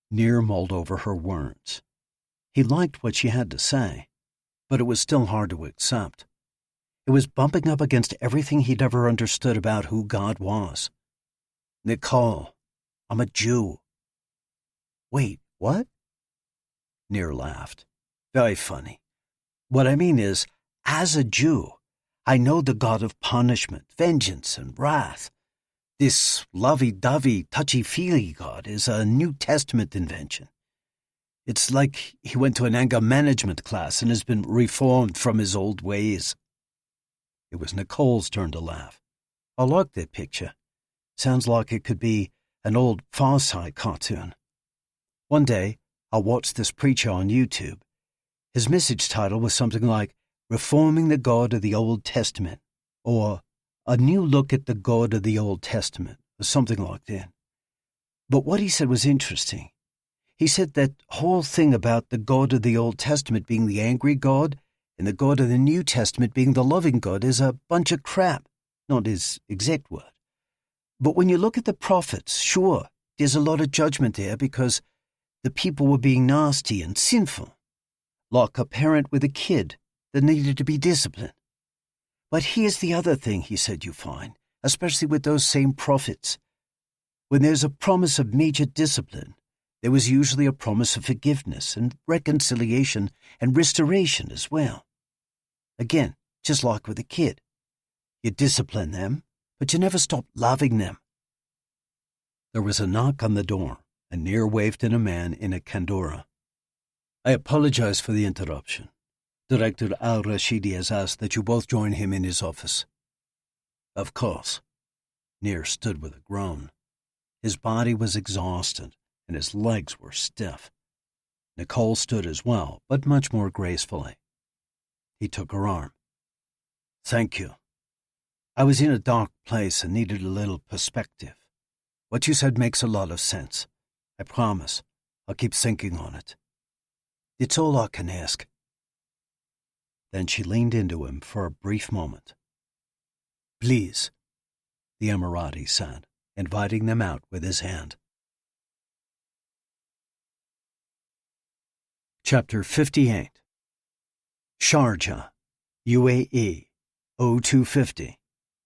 Nir mulled over her words. He liked what she had to say, but it was still hard to accept. It was bumping up against everything he'd ever understood about who God was. Nicole, I'm a Jew. Wait, what? Nir laughed. Very funny. What I mean is, as a Jew, I know the God of punishment, vengeance, and wrath. This lovey-dovey, touchy-feely God is a New Testament invention. It's like he went to an anger management class and has been reformed from his old ways. It was Nicole's turn to laugh. I like that picture. Sounds like it could be an old Far Side cartoon. One day, I watched this preacher on YouTube. His message title was something like, Reforming the God of the Old Testament, or A New Look at the God of the Old Testament, or something like that. But what he said was interesting. He said that whole thing about the God of the Old Testament being the angry God and the God of the New Testament being the loving God is a bunch of crap, not his exact word. But when you look at the prophets, sure, there's a lot of judgment there because the people were being nasty and sinful, like a parent with a kid that needed to be disciplined. But here's the other thing, he said, you find, especially with those same prophets. When there's a promise of major discipline, there was usually a promise of forgiveness and reconciliation and restoration as well. Again, just like with a kid. You discipline them, but you never stop loving them. There was a knock on the door, and Nir waved at a man in a kandora. "I apologize for the interruption. Director al-Rashidi has asked that you both join him in his office." "Of course." Nir stood with a groan. His body was exhausted, and his legs were stiff. Nicole stood as well, but much more gracefully. He took her arm. "Thank you. I was in a dark place and needed a little perspective. What you said makes a lot of sense. I promise. I'll keep thinking on it. It's all I can ask." Then she leaned into him for a brief moment. "Please," the Emirati said, inviting them out with his hand. Chapter 58. Sharjah, UAE, 0250,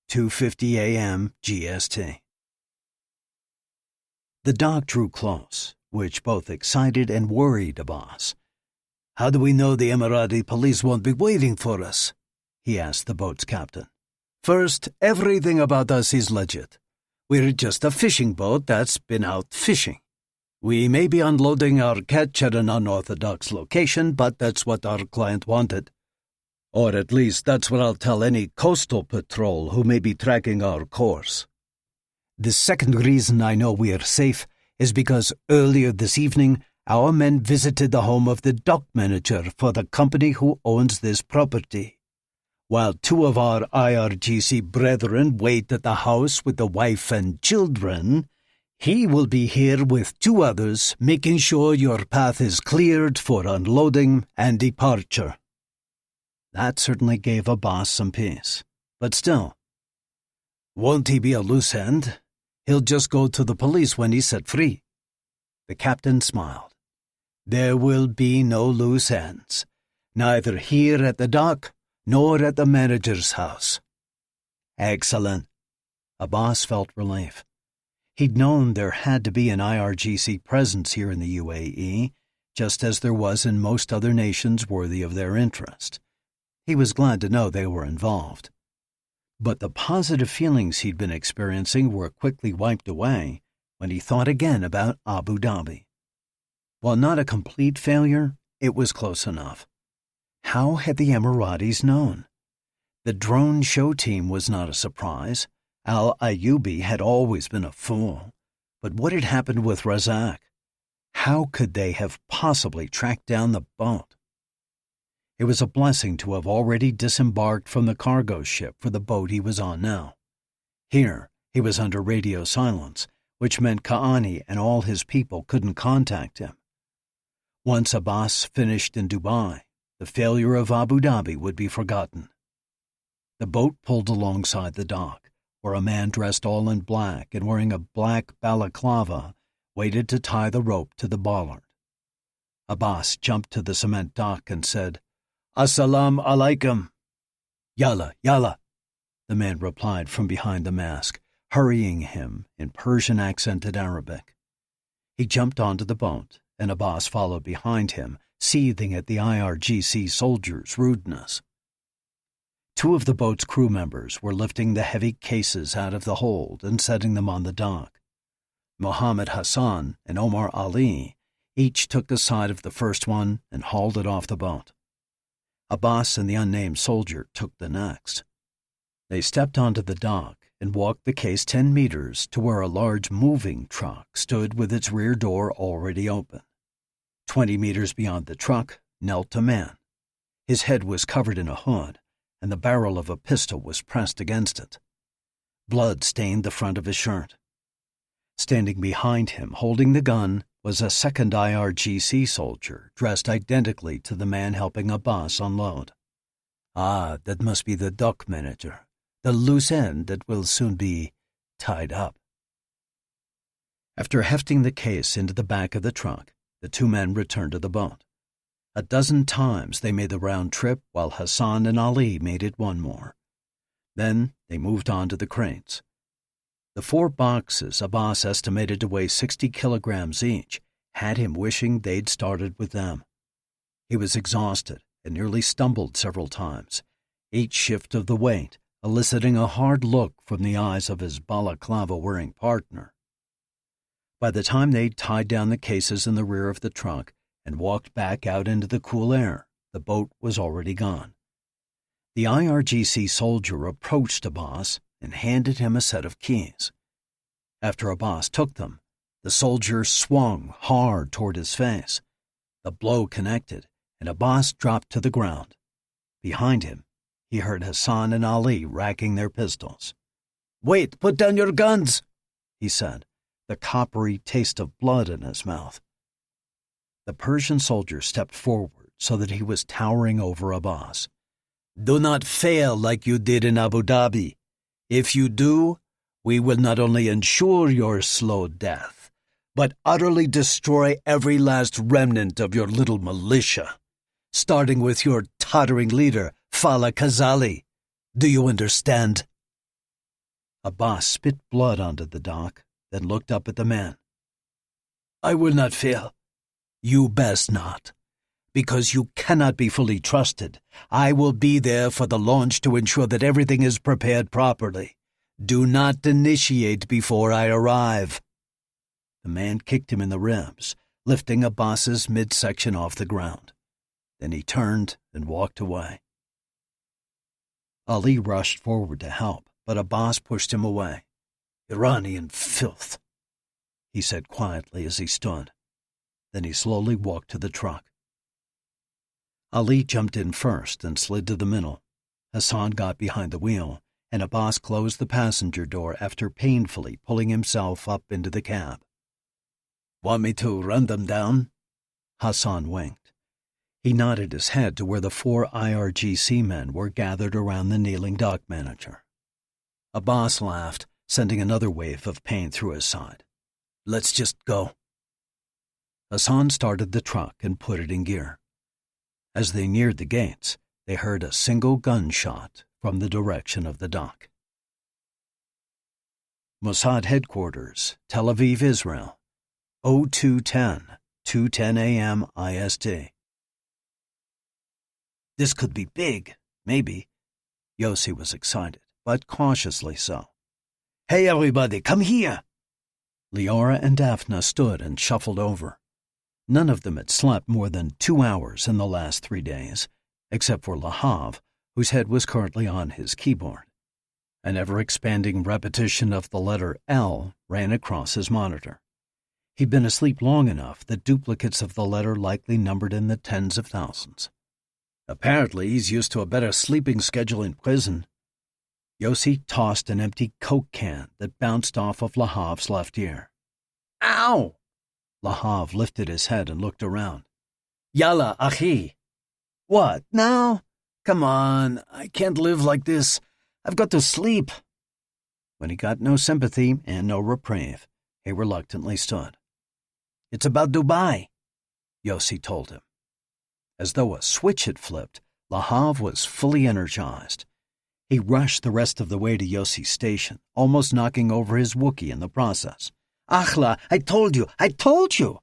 2:50 a.m. GST. The dock drew close, which both excited and worried Abbas. "How do we know the Emirati police won't be waiting for us?" he asked the boat's captain. "First, everything about us is legit. We're just a fishing boat that's been out fishing. We may be unloading our catch at an unorthodox location, but that's what our client wanted. Or at least that's what I'll tell any coastal patrol who may be tracking our course. The second reason I know we are safe is because earlier this evening, our men visited the home of the dock manager for the company who owns this property. While two of our IRGC brethren wait at the house with the wife and children, he will be here with two others, making sure your path is cleared for unloading and departure." That certainly gave Abbas some peace. But still, "Won't he be a loose end? He'll just go to the police when he's set free." The captain smiled. "There will be no loose ends, neither here at the dock nor at the manager's house." "Excellent." Abbas felt relief. He'd known there had to be an IRGC presence here in the UAE, just as there was in most other nations worthy of their interest. He was glad to know they were involved. But the positive feelings he'd been experiencing were quickly wiped away when he thought again about Abu Dhabi. While not a complete failure, it was close enough. How had the Emiratis known? The drone show team was not a surprise. Al-Ayyubi had always been a fool. But what had happened with Razak? How could they have possibly tracked down the boat? It was a blessing to have already disembarked from the cargo ship for the boat he was on now. Here, he was under radio silence, which meant Ka'ani and all his people couldn't contact him. Once Abbas finished in Dubai, the failure of Abu Dhabi would be forgotten. The boat pulled alongside the dock, where a man dressed all in black and wearing a black balaclava waited to tie the rope to the bollard. Abbas jumped to the cement dock and said, "Assalamu alaikum." "Yalla, yalla," the man replied from behind the mask, hurrying him in Persian-accented Arabic. He jumped onto the boat, and Abbas followed behind him, seething at the IRGC soldiers' rudeness. Two of the boat's crew members were lifting the heavy cases out of the hold and setting them on the dock. Mohammed Hassan and Omar Ali each took the side of the first one and hauled it off the boat. Abbas and the unnamed soldier took the next. They stepped onto the dock and walked the case 10 meters to where a large moving truck stood with its rear door already open. 20 meters beyond the truck knelt a man. His head was covered in a hood, and the barrel of a pistol was pressed against it. Blood stained the front of his shirt. Standing behind him, holding the gun, was a second IRGC soldier, dressed identically to the man helping Abbas unload. "Ah, that must be the dock manager, the loose end that will soon be tied up." After hefting the case into the back of the truck, the two men returned to the boat. A dozen times they made the round trip while Hassan and Ali made it one more. Then they moved on to the crates. The 4 boxes Abbas estimated to weigh 60 kilograms each had him wishing they'd started with them. He was exhausted and nearly stumbled several times, each shift of the weight eliciting a hard look from the eyes of his balaclava-wearing partner. By the time they'd tied down the cases in the rear of the truck and walked back out into the cool air, the boat was already gone. The IRGC soldier approached Abbas and handed him a set of keys. After Abbas took them, the soldier swung hard toward his face. The blow connected, and Abbas dropped to the ground. Behind him, he heard Hassan and Ali racking their pistols. "Wait, put down your guns," he said, the coppery taste of blood in his mouth. The Persian soldier stepped forward so that he was towering over Abbas. "Do not fail like you did in Abu Dhabi. If you do, we will not only ensure your slow death, but utterly destroy every last remnant of your little militia, starting with your tottering leader, Fala Khazali. Do you understand?" Abbas spit blood onto the dock, then looked up at the man. "I will not fail." "You best not. Because you cannot be fully trusted. I will be there for the launch to ensure that everything is prepared properly. Do not initiate before I arrive." The man kicked him in the ribs, lifting Abbas's midsection off the ground. Then he turned and walked away. Ali rushed forward to help, but Abbas pushed him away. "Iranian filth," he said quietly as he stood. Then he slowly walked to the truck. Ali jumped in first and slid to the middle. Hassan got behind the wheel, and Abbas closed the passenger door after painfully pulling himself up into the cab. "Want me to run them down?" Hassan winked. He nodded his head to where the 4 IRGC men were gathered around the kneeling dock manager. Abbas laughed, sending another wave of pain through his side. "Let's just go." Hassan started the truck and put it in gear. As they neared the gates, they heard a single gunshot from the direction of the dock. Mossad Headquarters, Tel Aviv, Israel, 0210, 2:10 a.m. IST. "This could be big, maybe." Yossi was excited, but cautiously so. "Hey, everybody, come here!" Leora and Daphne stood and shuffled over. None of them had slept more than 2 hours in the last 3 days, except for Lahav, whose head was currently on his keyboard. An ever-expanding repetition of the letter L ran across his monitor. He'd been asleep long enough that duplicates of the letter likely numbered in the tens of thousands. Apparently, he's used to a better sleeping schedule in prison. Yossi tossed an empty Coke can that bounced off of Lahav's left ear. "Ow!" Lahav lifted his head and looked around. "Yalla, achi." "What, now? Come on, I can't live like this. I've got to sleep." When he got no sympathy and no reprieve, he reluctantly stood. "It's about Dubai," Yossi told him. As though a switch had flipped, Lahav was fully energized. He rushed the rest of the way to Yossi's station, almost knocking over his Wookiee in the process. "Achla, I told you!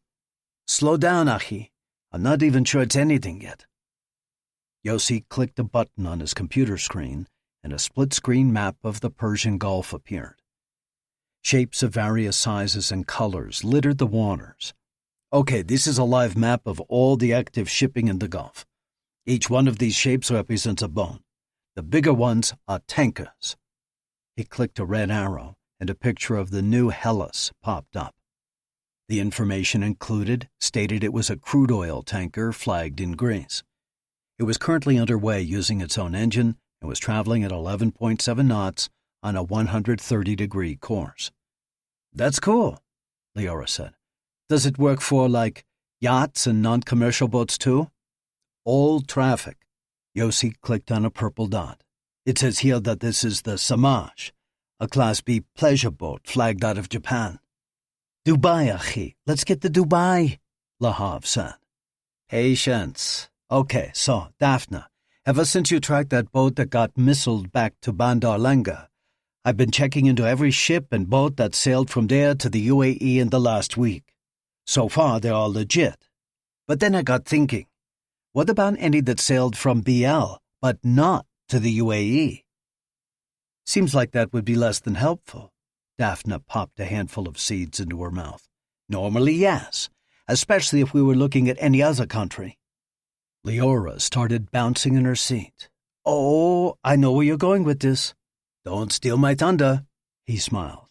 Slow down, Achi. I'm not even sure it's anything yet." Yossi clicked a button on his computer screen, and a split-screen map of the Persian Gulf appeared. Shapes of various sizes and colors littered the waters. "Okay, this is a live map of all the active shipping in the Gulf. Each one of these shapes represents a bone. The bigger ones are tankers." He clicked a red arrow, and a picture of the new Hellas popped up. The information stated it was a crude oil tanker flagged in Greece. It was currently underway using its own engine and was traveling at 11.7 knots on a 130-degree course. "That's cool," Leora said. "Does it work for, yachts and non-commercial boats too?" "All traffic." Yossi clicked on a purple dot. "It says here that this is the Samaj, a Class B pleasure boat flagged out of Japan." "Dubai, Achi. Let's get to Dubai," Lahav said. "Patience. Okay, so, Daphne, ever since you tracked that boat that got missiled back to Bandar Langa, I've been checking into every ship and boat that sailed from there to the UAE in the last week. So far, they're all legit. But then I got thinking, what about any that sailed from BL, but not to the UAE? Seems like that would be less than helpful." Daphne popped a handful of seeds into her mouth. Normally, yes, especially if we were looking at any other country. Leora started bouncing in her seat. Oh, I know where you're going with this. Don't steal my thunder, he smiled.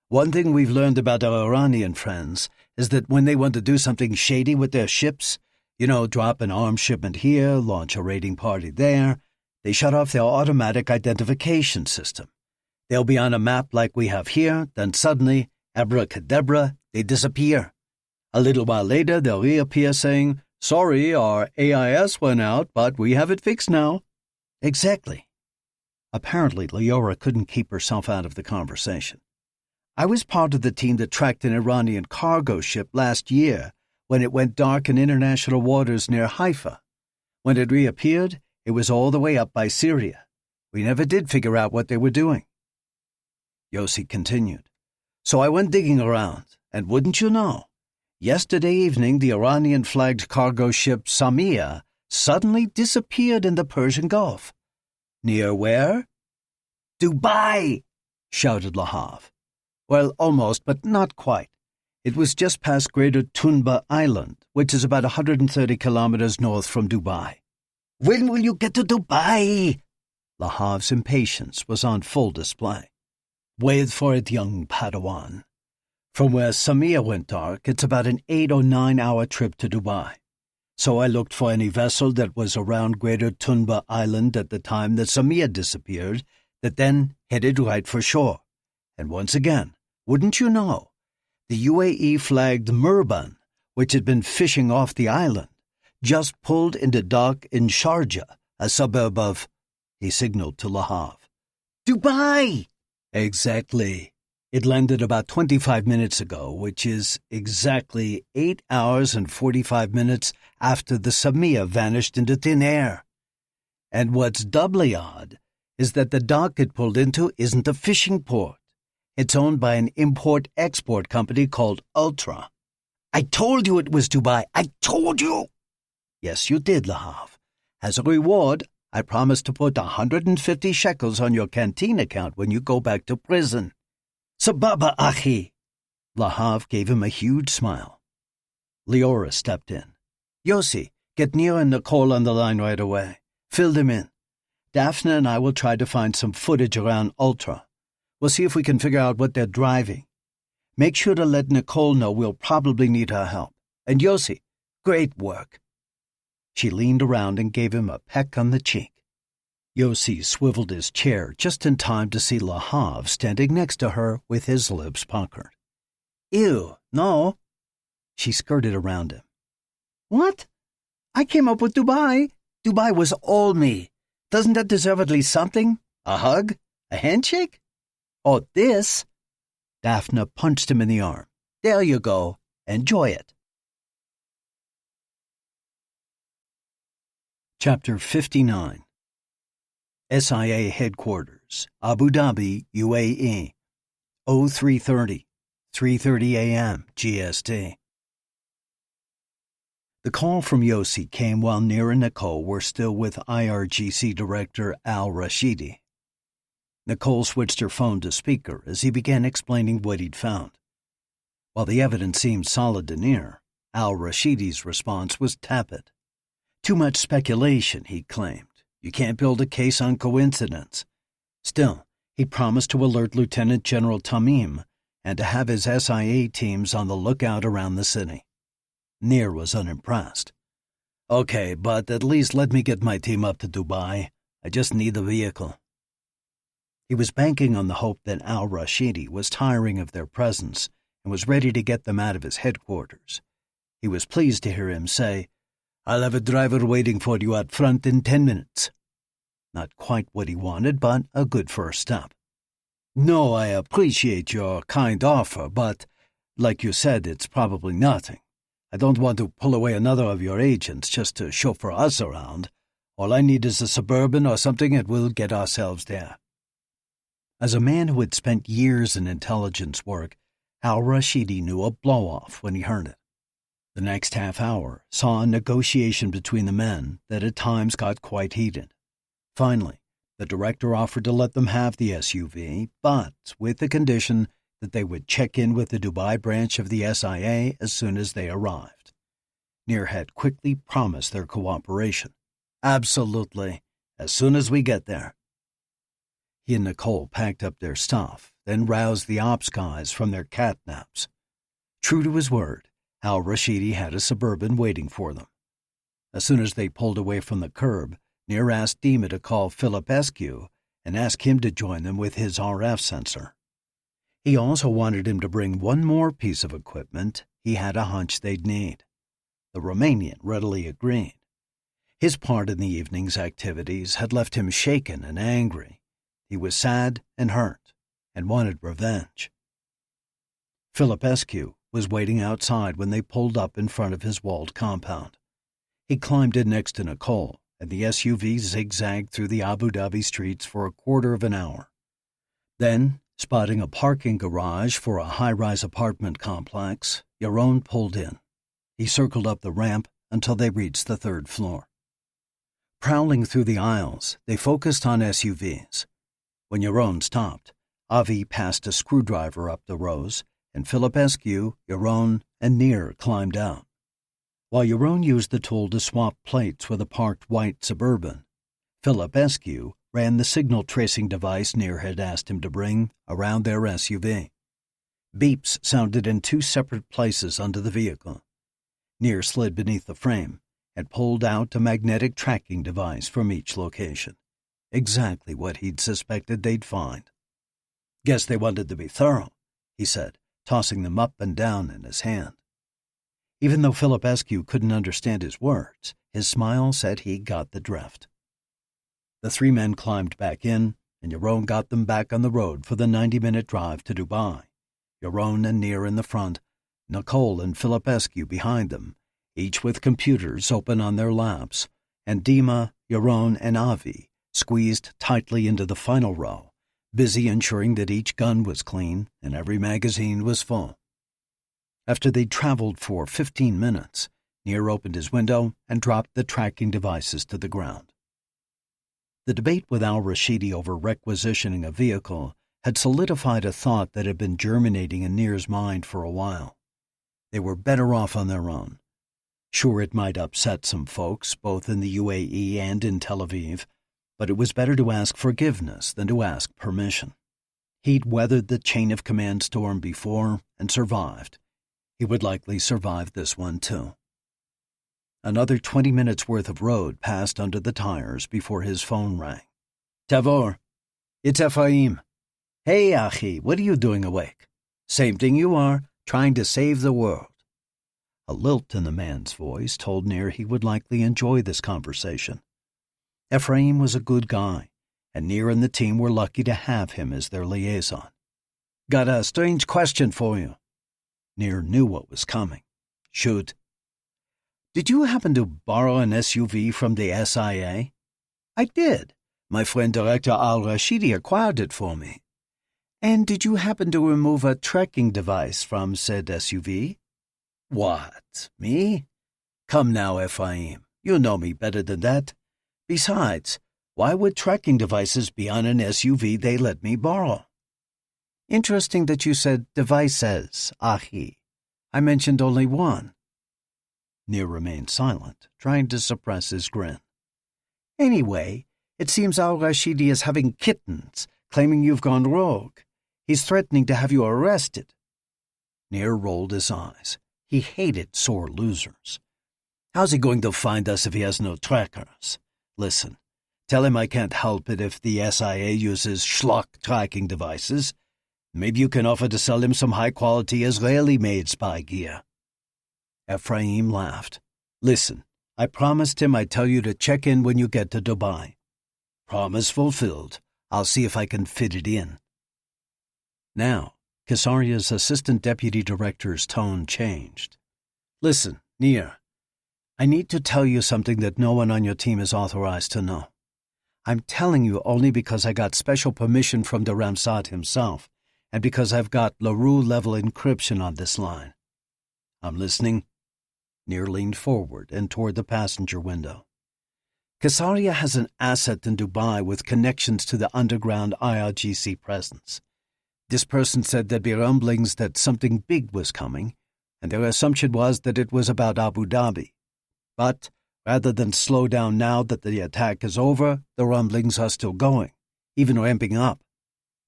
One thing we've learned about our Iranian friends is that when they want to do something shady with their ships, drop an arms shipment here, launch a raiding party there, they shut off their automatic identification system. They'll be on a map like we have here, then suddenly, abracadabra, they disappear. A little while later, they'll reappear saying, "Sorry, our AIS went out, but we have it fixed now." Exactly. Apparently, Leora couldn't keep herself out of the conversation. I was part of the team that tracked an Iranian cargo ship last year when it went dark in international waters near Haifa. When it reappeared, it was all the way up by Syria. We never did figure out what they were doing. Yossi continued. So I went digging around, and wouldn't you know, yesterday evening the Iranian-flagged cargo ship Samia suddenly disappeared in the Persian Gulf. Near where? Dubai, shouted Lahav. Well, almost, but not quite. It was just past Greater Tunba Island, which is about 130 kilometers north from Dubai. When will you get to Dubai? Lahav's impatience was on full display. Wait for it, young Padawan. From where Samia went dark, it's about an 8 or 9 hour trip to Dubai. So I looked for any vessel that was around Greater Tunba Island at the time that Samia disappeared, that then headed right for shore. And once again, wouldn't you know, the UAE-flagged Murban, which had been fishing off the island, just pulled into dock in Sharjah, a suburb of, he signaled to Lahav. Dubai! Exactly. It landed about 25 minutes ago, which is exactly 8 hours and 45 minutes after the Samia vanished into thin air. And what's doubly odd is that the dock it pulled into isn't a fishing port. It's owned by an import-export company called Ultra. I told you it was Dubai. I told you! Yes, you did, Lahav. As a reward, I promised to put 150 shekels on your canteen account when you go back to prison. Sababa, Achi! Lahav gave him a huge smile. Leora stepped in. Yossi, get Nir and Nicole on the line right away. Fill them in. Daphne and I will try to find some footage around Ultra. We'll see if we can figure out what they're driving. Make sure to let Nicole know we'll probably need her help. And Yossi, great work. She leaned around and gave him a peck on the cheek. Yossi swiveled his chair just in time to see Lahav standing next to her with his lips puckered. Ew, no. She skirted around him. What? I came up with Dubai. Dubai was all me. Doesn't that deserve at least something? A hug? A handshake? Or this? Daphne punched him in the arm. There you go. Enjoy it. Chapter 59. SIA Headquarters, Abu Dhabi, UAE, 0330, 3:30 a.m. GST. The call from Yossi came while Nir and Nicole were still with IRGC Director al-Rashidi. Nicole switched her phone to speaker as he began explaining what he'd found. While the evidence seemed solid to Nir, al-Rashidi's response was tepid. Too much speculation, he claimed. You can't build a case on coincidence. Still, he promised to alert Lieutenant General Tamim and to have his SIA teams on the lookout around the city. Nir was unimpressed. Okay, but at least let me get my team up to Dubai. I just need the vehicle. He was banking on the hope that al-Rashidi was tiring of their presence and was ready to get them out of his headquarters. He was pleased to hear him say, I'll have a driver waiting for you out front in 10 minutes. Not quite what he wanted, but a good first step. No, I appreciate your kind offer, but, like you said, it's probably nothing. I don't want to pull away another of your agents just to chauffeur us around. All I need is a Suburban or something, and we'll get ourselves there. As a man who had spent years in intelligence work, al-Rashidi knew a blow-off when he heard it. The next half hour saw a negotiation between the men that at times got quite heated. Finally, the director offered to let them have the SUV, but with the condition that they would check in with the Dubai branch of the SIA as soon as they arrived. Nir had quickly promised their cooperation. "Absolutely, as soon as we get there." He and Nicole packed up their stuff, then roused the ops guys from their cat naps. True to his word, al-Rashidi had a Suburban waiting for them. As soon as they pulled away from the curb, Nir asked Dima to call Filipescu and ask him to join them with his RF sensor. He also wanted him to bring one more piece of equipment he had a hunch they'd need. The Romanian readily agreed. His part in the evening's activities had left him shaken and angry. He was sad and hurt, and wanted revenge. Filipescu was waiting outside when they pulled up in front of his walled compound. He climbed in next to Nicole, and the SUV zigzagged through the Abu Dhabi streets for a quarter of an hour. Then, spotting a parking garage for a high-rise apartment complex, Yohn pulled in. He circled up the ramp until they reached the third floor. Prowling through the aisles, they focused on SUVs. When Yohn stopped, Avi passed a screwdriver up the rows, and Filipescu, Yohn, and Nir climbed out. While Yohn used the tool to swap plates with a parked white Suburban, Filipescu ran the signal tracing device Nir had asked him to bring around their SUV. Beeps sounded in two separate places under the vehicle. Nir slid beneath the frame and pulled out a magnetic tracking device from each location. Exactly what he'd suspected they'd find. "Guess they wanted to be thorough," he said, tossing them up and down in his hand. Even though Filipescu couldn't understand his words, his smile said he got the drift. The three men climbed back in, and Yohn got them back on the road for the 90-minute drive to Dubai. Yohn and Nir in the front, Nicole and Filipescu behind them, each with computers open on their laps, and Dima, Yohn, and Avi squeezed tightly into the final row, busy ensuring that each gun was clean and every magazine was full. After they'd traveled for 15 minutes, Nir opened his window and dropped the tracking devices to the ground. The debate with al-Rashidi over requisitioning a vehicle had solidified a thought that had been germinating in Nir's mind for a while. They were better off on their own. Sure, it might upset some folks, both in the UAE and in Tel Aviv, but it was better to ask forgiveness than to ask permission. He'd weathered the chain of command storm before and survived. He would likely survive this one, too. Another 20 minutes' worth of road passed under the tires before his phone rang. "Tavor, it's Ephraim. Hey, Achi, what are you doing awake?" "Same thing you are, trying to save the world." A lilt in the man's voice told Nir he would likely enjoy this conversation. Ephraim was a good guy, and Nir and the team were lucky to have him as their liaison. "Got a strange question for you." Nir knew what was coming. "Shoot." "Did you happen to borrow an SUV from the SIA?" "I did. My friend Director al-Rashidi acquired it for me." "And did you happen to remove a tracking device from said SUV?" "What, me? Come now, Ephraim. You know me better than that. Besides, why would tracking devices be on an SUV they let me borrow?" "Interesting that you said devices, Achi. I mentioned only one." Nir remained silent, trying to suppress his grin. "Anyway, it seems al-Rashidi is having kittens, claiming you've gone rogue. He's threatening to have you arrested." Nir rolled his eyes. He hated sore losers. "How's he going to find us if he has no trackers? Listen, tell him I can't help it if the SIA uses schlock tracking devices. Maybe you can offer to sell him some high-quality Israeli-made spy gear." Ephraim laughed. "Listen, I promised him I'd tell you to check in when you get to Dubai. Promise fulfilled. I'll see if I can fit it in." Now, Kesaria's assistant deputy director's tone changed. "Listen, Nir, I need to tell you something that no one on your team is authorized to know. I'm telling you only because I got special permission from the Mossad himself, and because I've got Le Roux-level encryption on this line." "I'm listening." Nir leaned forward and toward the passenger window. "Kesaria has an asset in Dubai with connections to the underground IRGC presence. This person said there'd be rumblings that something big was coming, and their assumption was that it was about Abu Dhabi. But rather than slow down now that the attack is over, the rumblings are still going, even ramping up.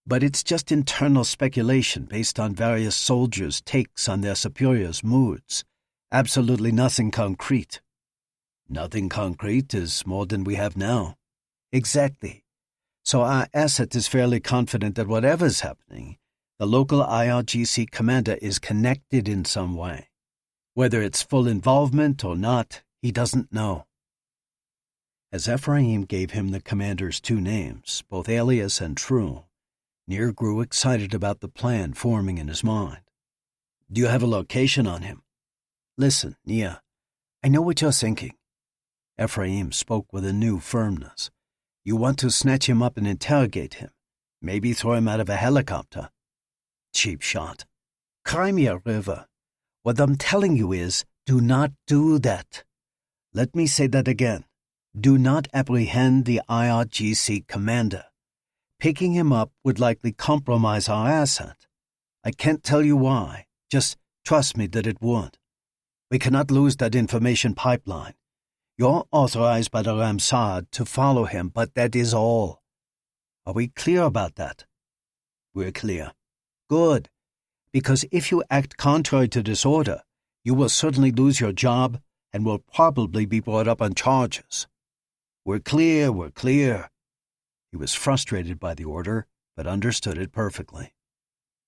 But it's just internal speculation based on various soldiers' takes on their superiors' moods. Absolutely nothing concrete. Nothing concrete is more than we have now. Exactly. So our asset is fairly confident that whatever's happening, the local IRGC commander is connected in some way. Whether it's full involvement or not, he doesn't know. As Ephraim gave him the commander's two names, both alias and true, Nir grew excited about the plan forming in his mind. Do you have a location on him? Listen, Nir, I know what you're thinking. Ephraim spoke with a new firmness. You want to snatch him up and interrogate him, maybe throw him out of a helicopter. Cheap shot. Crimea River. What I'm telling you is, do not do that. Let me say that again. Do not apprehend the IRGC commander. Picking him up would likely compromise our asset. I can't tell you why. Just trust me that it would. We cannot lose that information pipeline. You're authorized by the Mossad to follow him, but that is all. Are we clear about that? We're clear. Good. Because if you act contrary to this order, you will certainly lose your job and will probably be brought up on charges. We're clear, we're clear. He was frustrated by the order, but understood it perfectly.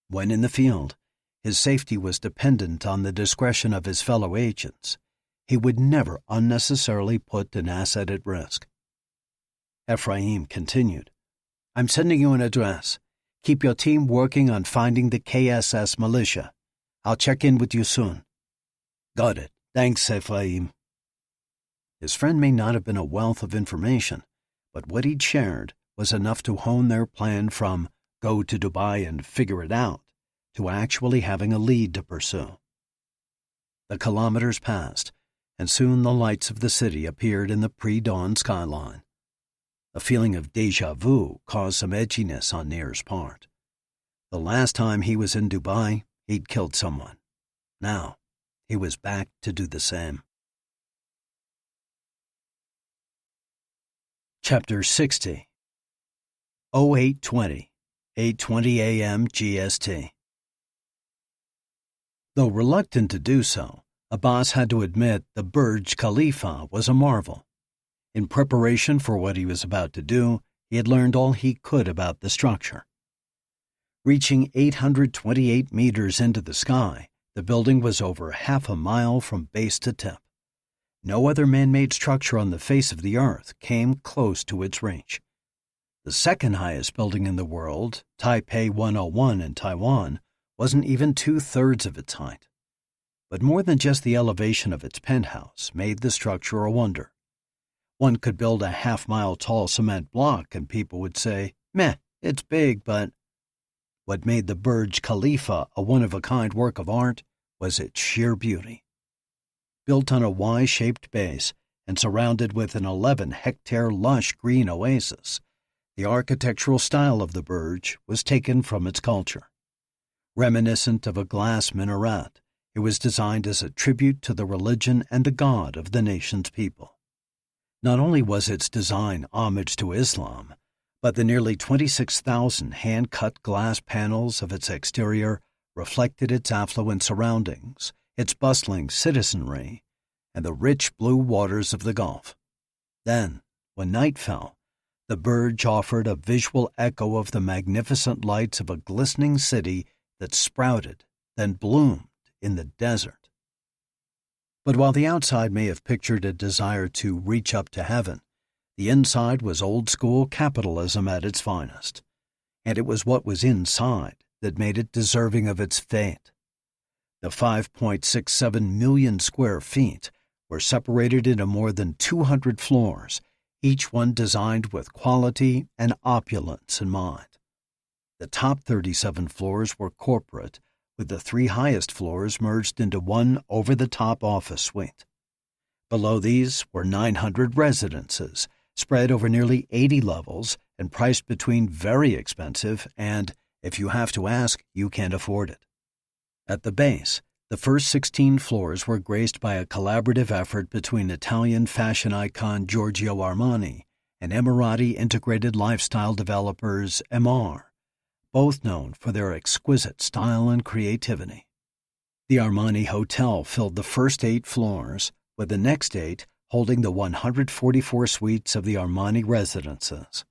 When in the field, his safety was dependent on the discretion of his fellow agents. He would never unnecessarily put an asset at risk. Ephraim continued, I'm sending you an address. Keep your team working on finding the KSS militia. I'll check in with you soon. Got it. Thanks, Ephraim. His friend may not have been a wealth of information, but what he'd shared was enough to hone their plan from go to Dubai and figure it out to actually having a lead to pursue. The kilometers passed, and soon the lights of the city appeared in the pre-dawn skyline. A feeling of déjà vu caused some edginess on Nir's part. The last time he was in Dubai, he'd killed someone. Now, he was back to do the same. Chapter 60. 0820, 8:20 a.m. GST. Though reluctant to do so, Abbas had to admit the Burj Khalifa was a marvel. In preparation for what he was about to do, he had learned all he could about the structure. Reaching 828 meters into the sky, the building was over half a mile from base to tip. No other man-made structure on the face of the earth came close to its reach. The second highest building in the world, Taipei 101 in Taiwan, wasn't even 2/3 of its height. But more than just the elevation of its penthouse made the structure a wonder. One could build a half-mile tall cement block and people would say, meh, it's big, but... What made the Burj Khalifa a one-of-a-kind work of art was its sheer beauty. Built on a Y-shaped base and surrounded with an 11-hectare lush green oasis, the architectural style of the Burj was taken from its culture. Reminiscent of a glass minaret, it was designed as a tribute to the religion and the god of the nation's people. Not only was its design homage to Islam, but the nearly 26,000 hand-cut glass panels of its exterior reflected its affluent surroundings, its bustling citizenry, and the rich blue waters of the Gulf. Then, when night fell, the Burj offered a visual echo of the magnificent lights of a glistening city that sprouted, then bloomed in the desert. But while the outside may have pictured a desire to reach up to heaven, the inside was old-school capitalism at its finest, and it was what was inside that made it deserving of its fate. The 5.67 million square feet were separated into more than 200 floors, each one designed with quality and opulence in mind. The top 37 floors were corporate, with the 3 highest floors merged into one over-the-top office suite. Below these were 900 residences, spread over nearly 80 levels and priced between very expensive and If you have to ask, you can't afford it. At the base, the first 16 floors were graced by a collaborative effort between Italian fashion icon Giorgio Armani and Emirati integrated lifestyle developers MR, both known for their exquisite style and creativity. The Armani Hotel filled the first 8 floors, with the next 8 holding the 144 suites of the Armani residences.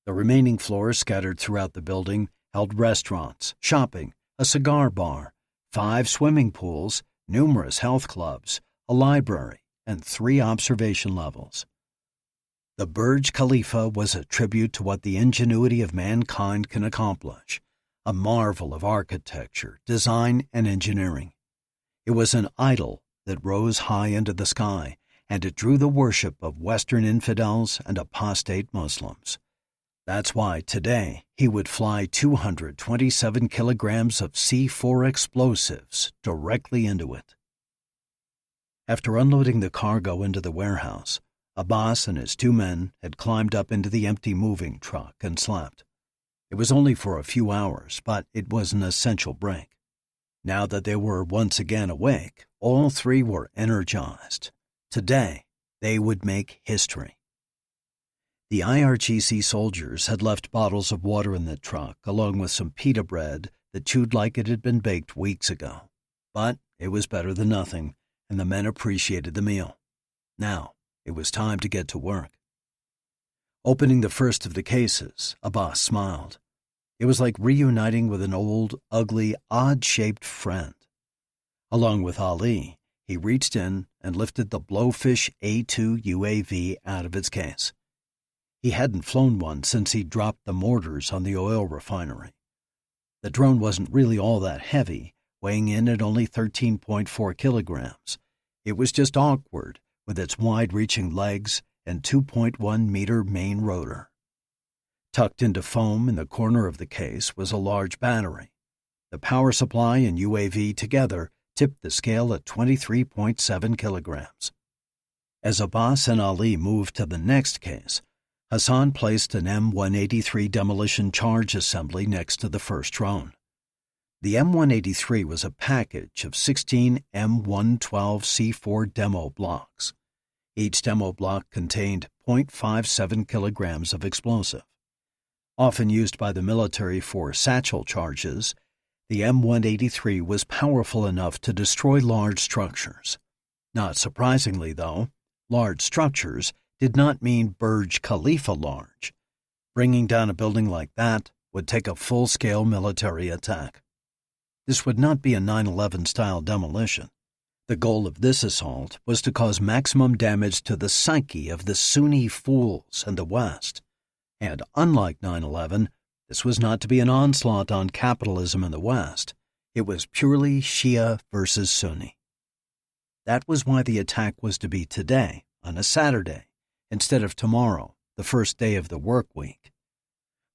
The remaining floors scattered throughout the building held restaurants, shopping, a cigar bar, 5 swimming pools, numerous health clubs, a library, and 3 observation levels. The Burj Khalifa was a tribute to what the ingenuity of mankind can accomplish, a marvel of architecture, design, and engineering. It was an idol that rose high into the sky, and it drew the worship of Western infidels and apostate Muslims. That's why today he would fly 227 kilograms of C4 explosives directly into it. After unloading the cargo into the warehouse, Abbas and his 2 men had climbed up into the empty moving truck and slept. It was only for a few hours, but it was an essential break. Now that they were once again awake, all 3 were energized. Today, they would make history. The IRGC soldiers had left bottles of water in the truck, along with some pita bread that chewed like it had been baked weeks ago. But it was better than nothing, and the men appreciated the meal. Now, it was time to get to work. Opening the first of the cases, Abbas smiled. It was like reuniting with an old, ugly, odd-shaped friend. Along with Ali, he reached in and lifted the Blowfish A2 UAV out of its case. He hadn't flown one since he dropped the mortars on the oil refinery. The drone wasn't really all that heavy, weighing in at only 13.4 kilograms. It was just awkward, with its wide-reaching legs and 2.1-meter main rotor. Tucked into foam in the corner of the case was a large battery. The power supply and UAV together tipped the scale at 23.7 kilograms. As Abbas and Ali moved to the next case, Hassan placed an M183 demolition charge assembly next to the first drone. The M183 was a package of 16 M112C4 demo blocks. Each demo block contained 0.57 kilograms of explosive. Often used by the military for satchel charges, the M183 was powerful enough to destroy large structures. Not surprisingly, though, large structures did not mean Burj Khalifa large. Bringing down a building like that would take a full-scale military attack. This would not be a 9/11-style demolition. The goal of this assault was to cause maximum damage to the psyche of the Sunni fools in the West. And unlike 9/11, this was not to be an onslaught on capitalism in the West. It was purely Shia versus Sunni. That was why the attack was to be today, on a Saturday, instead of tomorrow, the first day of the work week.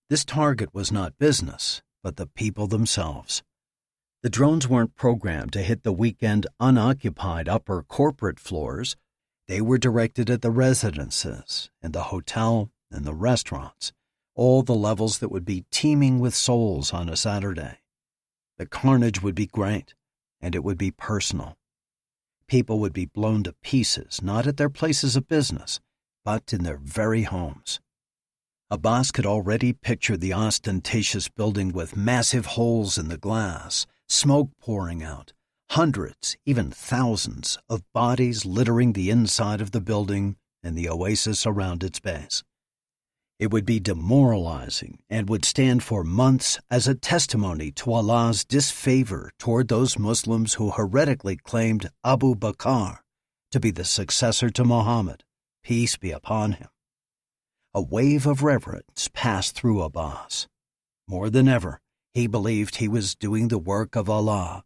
This target was not business, but the people themselves. The drones weren't programmed to hit the weekend unoccupied upper corporate floors. They were directed at the residences, and the hotel, and the restaurants, all the levels that would be teeming with souls on a Saturday. The carnage would be great, and it would be personal. People would be blown to pieces, not at their places of business, but in their very homes. Abbas could already picture the ostentatious building with massive holes in the glass, smoke pouring out, hundreds, even thousands, of bodies littering the inside of the building and the oasis around its base. It would be demoralizing and would stand for months as a testimony to Allah's disfavor toward those Muslims who heretically claimed Abu Bakr to be the successor to Muhammad, peace be upon him. A wave of reverence passed through Abbas. More than ever, he believed he was doing the work of Allah.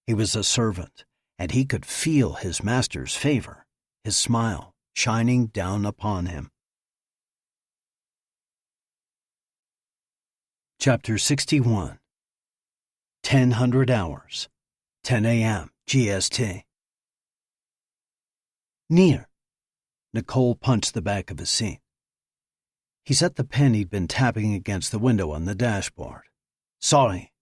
He was a servant, and he could feel his master's favor, his smile shining down upon him. Chapter 61. 1000 hours, 10 a.m. GST. Nir. Nicole punched the back of his seat. He set the pen he'd been tapping against the window on the dashboard. Sorry.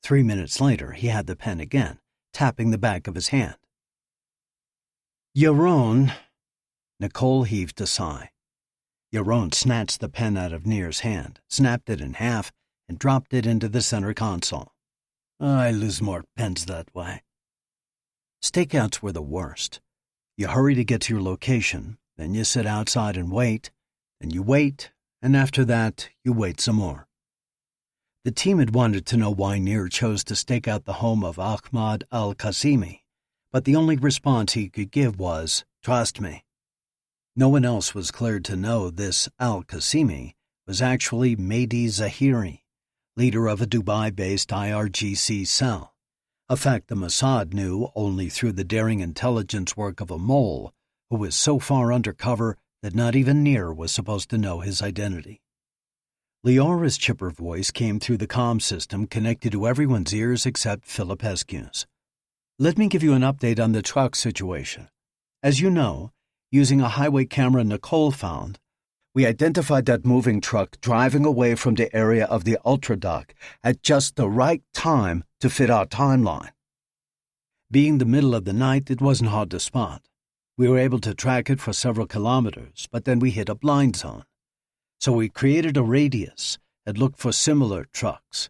3 minutes later, he had the pen again, tapping the back of his hand. Yohn. Nicole heaved a sigh. Yohn snatched the pen out of Nir's hand, snapped it in half, and dropped it into the center console. I lose more pens that way. Stakeouts were the worst. You hurry to get to your location, then you sit outside and wait, and you wait, and after that, you wait some more. The team had wanted to know why Nir chose to stake out the home of Ahmad al-Qasimi, but the only response he could give was, "Trust me." No one else was cleared to know this al-Qasimi was actually Mehdi Zahiri, leader of a Dubai-based IRGC cell, a fact the Mossad knew only through the daring intelligence work of a mole who was so far undercover that not even Nir was supposed to know his identity. Leora's chipper voice came through the comm system connected to everyone's ears except Filipescu's. Let me give you an update on the truck situation. As you know, using a highway camera Nicole found, we identified that moving truck driving away from the area of the ultradock at just the right time to fit our timeline. Being the middle of the night, it wasn't hard to spot. We were able to track it for several kilometers, but then we hit a blind zone. So we created a radius and looked for similar trucks.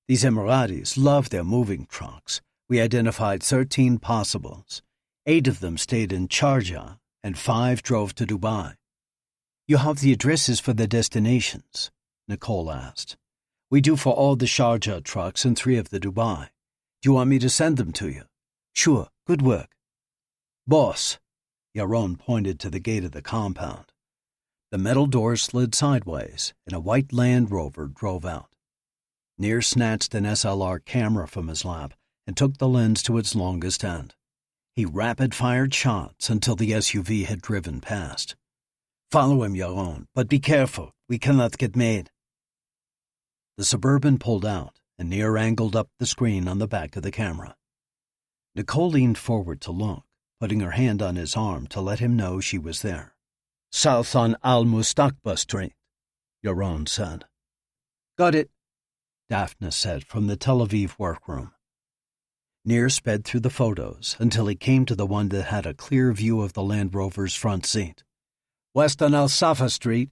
These Emiratis love their moving trucks. We identified 13 possibles. 8 of them stayed in Sharjah, and 5 drove to Dubai. You have the addresses for the destinations? Nicole asked. We do for all the Sharjah trucks and 3 of the Dubai. Do you want me to send them to you? Sure, good work. Boss, Yohn pointed to the gate of the compound. The metal door slid sideways, and a white Land Rover drove out. Nir snatched an SLR camera from his lap and took the lens to its longest end. He rapid-fired shots until the SUV had driven past. Follow him, Yohn, but be careful. We cannot get made. The Suburban pulled out, and Nir angled up the screen on the back of the camera. Nicole leaned forward to look, putting her hand on his arm to let him know she was there. South on Al-Mustaqba Street, Yohn said. Got it, Daphne said from the Tel Aviv workroom. Nir sped through the photos until he came to the one that had a clear view of the Land Rover's front seat. West on Al-Safa Street.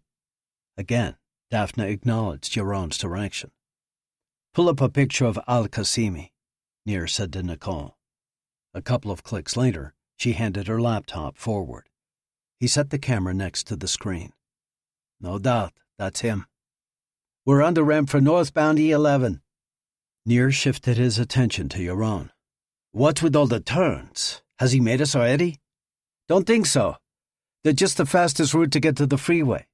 Again, Daphne acknowledged Yohn's direction. Pull up a picture of al-Qasimi, Nir said to Nicole. A couple of clicks later, she handed her laptop forward. He set the camera next to the screen. No doubt, that's him. We're on the ramp for northbound E11. Nir shifted his attention to Yohn. What with all the turns? Has he made us already? Don't think so. They're just the fastest route to get to the freeway.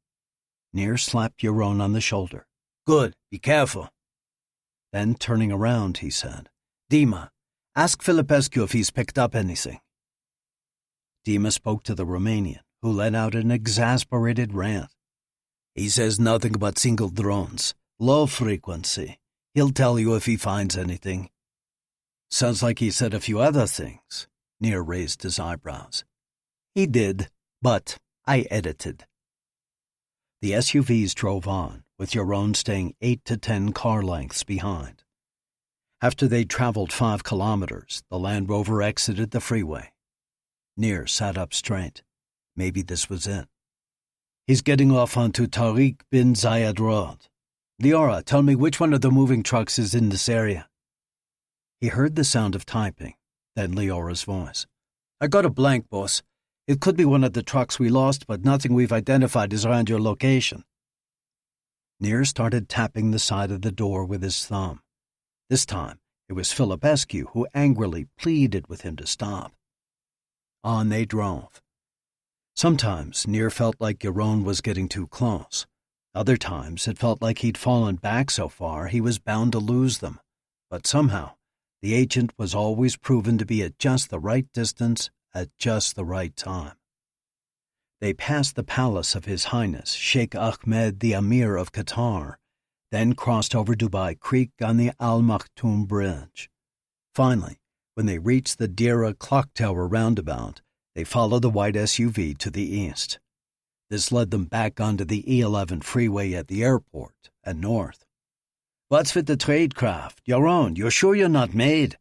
Nir slapped Yohn on the shoulder. Good, be careful. Then, turning around, he said, Dima, ask Filipescu if he's picked up anything. Dima spoke to the Romanian, who let out an exasperated rant. He says nothing but single drones, low frequency. He'll tell you if he finds anything. Sounds like he said a few other things. Nir raised his eyebrows. He did, but I edited. The SUVs drove on, with Yohn staying 8 to 10 car lengths behind. After they'd traveled 5 kilometers, the Land Rover exited the freeway. Nir sat up straight. Maybe this was it. He's getting off onto Tariq bin Zayed Road. Leora, tell me which one of the moving trucks is in this area. He heard the sound of typing, then Leora's voice. I got a blank, boss. It could be one of the trucks we lost, but nothing we've identified is around your location. Nir started tapping the side of the door with his thumb. This time, it was Filipescu who angrily pleaded with him to stop. On they drove. Sometimes Nir felt like Yohn was getting too close. Other times it felt like he'd fallen back so far he was bound to lose them. But somehow, the agent was always proven to be at just the right distance at just the right time. They passed the palace of His Highness Sheikh Ahmed the Amir of Qatar, then crossed over Dubai Creek on the Al Maktoum Bridge. Finally, when they reached the Dira Clock Tower roundabout, they followed the white SUV to the east. This led them back onto the E11 freeway at the airport and north. What's with the tradecraft? Yohn, you're sure you're not made?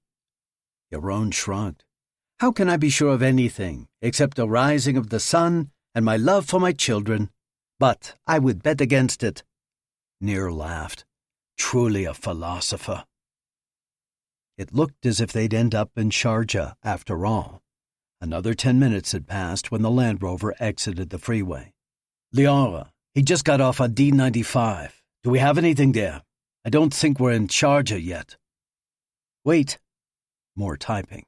Yohn shrugged. How can I be sure of anything except the rising of the sun and my love for my children? But I would bet against it. Nir laughed. Truly a philosopher. It looked as if they'd end up in Sharjah after all. Another 10 minutes had passed when the Land Rover exited the freeway. Liara, he just got off on D95. Do we have anything there? I don't think we're in Sharjah yet. Wait. More typing.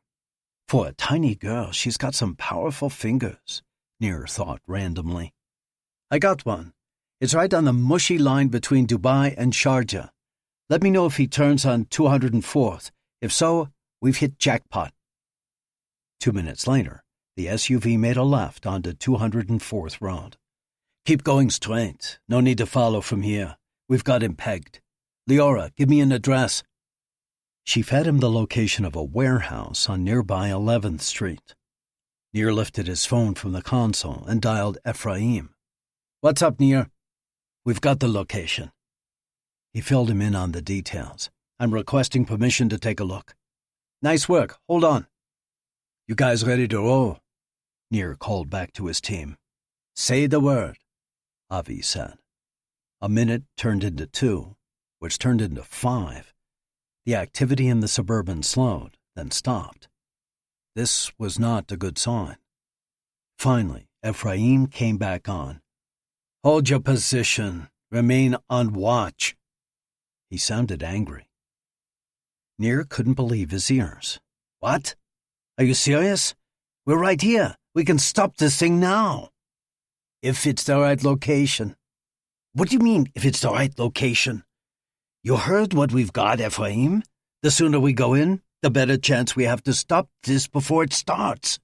For a tiny girl, she's got some powerful fingers, Nir thought randomly. I got one. It's right on the mushy line between Dubai and Sharjah. Let me know if he turns on 204th. If so, we've hit jackpot. 2 minutes later, the SUV made a left onto 204th Road. Keep going straight. No need to follow from here. We've got him pegged. Liara, give me an address. She fed him the location of a warehouse on nearby 11th Street. Nir lifted his phone from the console and dialed Ephraim. What's up, Nir? We've got the location. He filled him in on the details. I'm requesting permission to take a look. Nice work. Hold on. You guys ready to roll? Nir called back to his team. Say the word, Avi said. A minute turned into 2, which turned into 5. The activity in the Suburban slowed, then stopped. This was not a good sign. Finally, Ephraim came back on. Hold your position. Remain on watch. He sounded angry. Nir couldn't believe his ears. What? Are you serious? We're right here. We can stop this thing now. If it's the right location. What do you mean, if it's the right location? You heard what we've got, Ephraim? The sooner we go in, the better chance we have to stop this before it starts.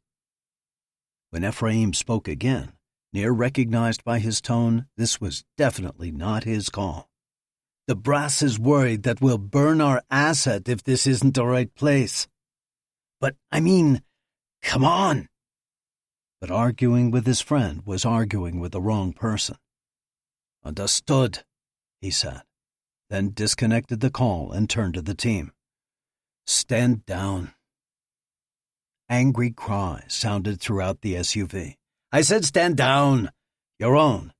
When Ephraim spoke again, Nir recognized by his tone this was definitely not his call. The brass is worried that we'll burn our asset if this isn't the right place. But, come on. But arguing with his friend was arguing with the wrong person. Understood, he said, then disconnected the call and turned to the team. Stand down. Angry cries sounded throughout the SUV. I said stand down. Yohn,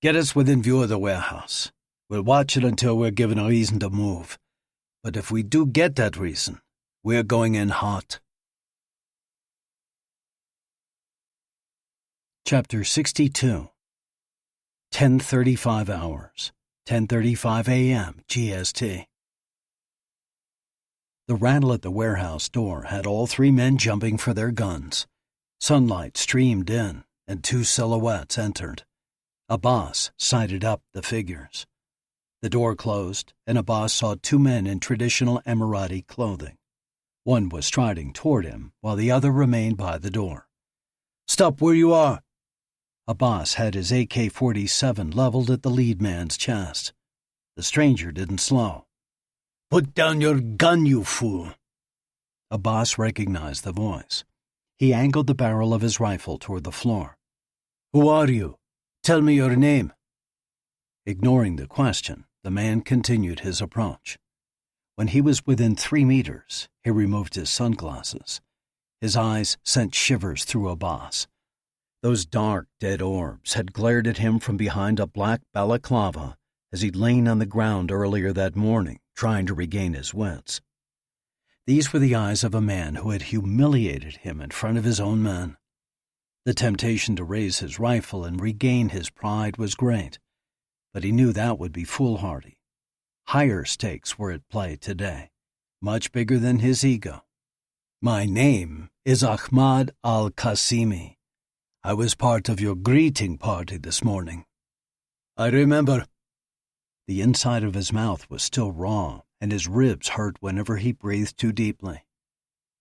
get us within view of the warehouse. We'll watch it until we're given a reason to move. But if we do get that reason, we're going in hot. Chapter 62. 10:35 hours, 10:35 a.m. GST. The rattle at the warehouse door had all 3 men jumping for their guns. Sunlight streamed in, and 2 silhouettes entered. Abbas sighted up the figures. The door closed, and Abbas saw 2 men in traditional Emirati clothing. One was striding toward him, while the other remained by the door. Stop where you are! Abbas had his AK-47 leveled at the lead man's chest. The stranger didn't slow. Put down your gun, you fool! Abbas recognized the voice. He angled the barrel of his rifle toward the floor. Who are you? Tell me your name. Ignoring the question, the man continued his approach. When he was within 3 meters, he removed his sunglasses. His eyes sent shivers through Abbas. Those dark, dead orbs had glared at him from behind a black balaclava as he'd lain on the ground earlier that morning, trying to regain his wits. These were the eyes of a man who had humiliated him in front of his own men. The temptation to raise his rifle and regain his pride was great, but he knew that would be foolhardy. Higher stakes were at play today, much bigger than his ego. My name is Ahmad al-Qasimi. I was part of your greeting party this morning. I remember. The inside of his mouth was still raw, and his ribs hurt whenever he breathed too deeply.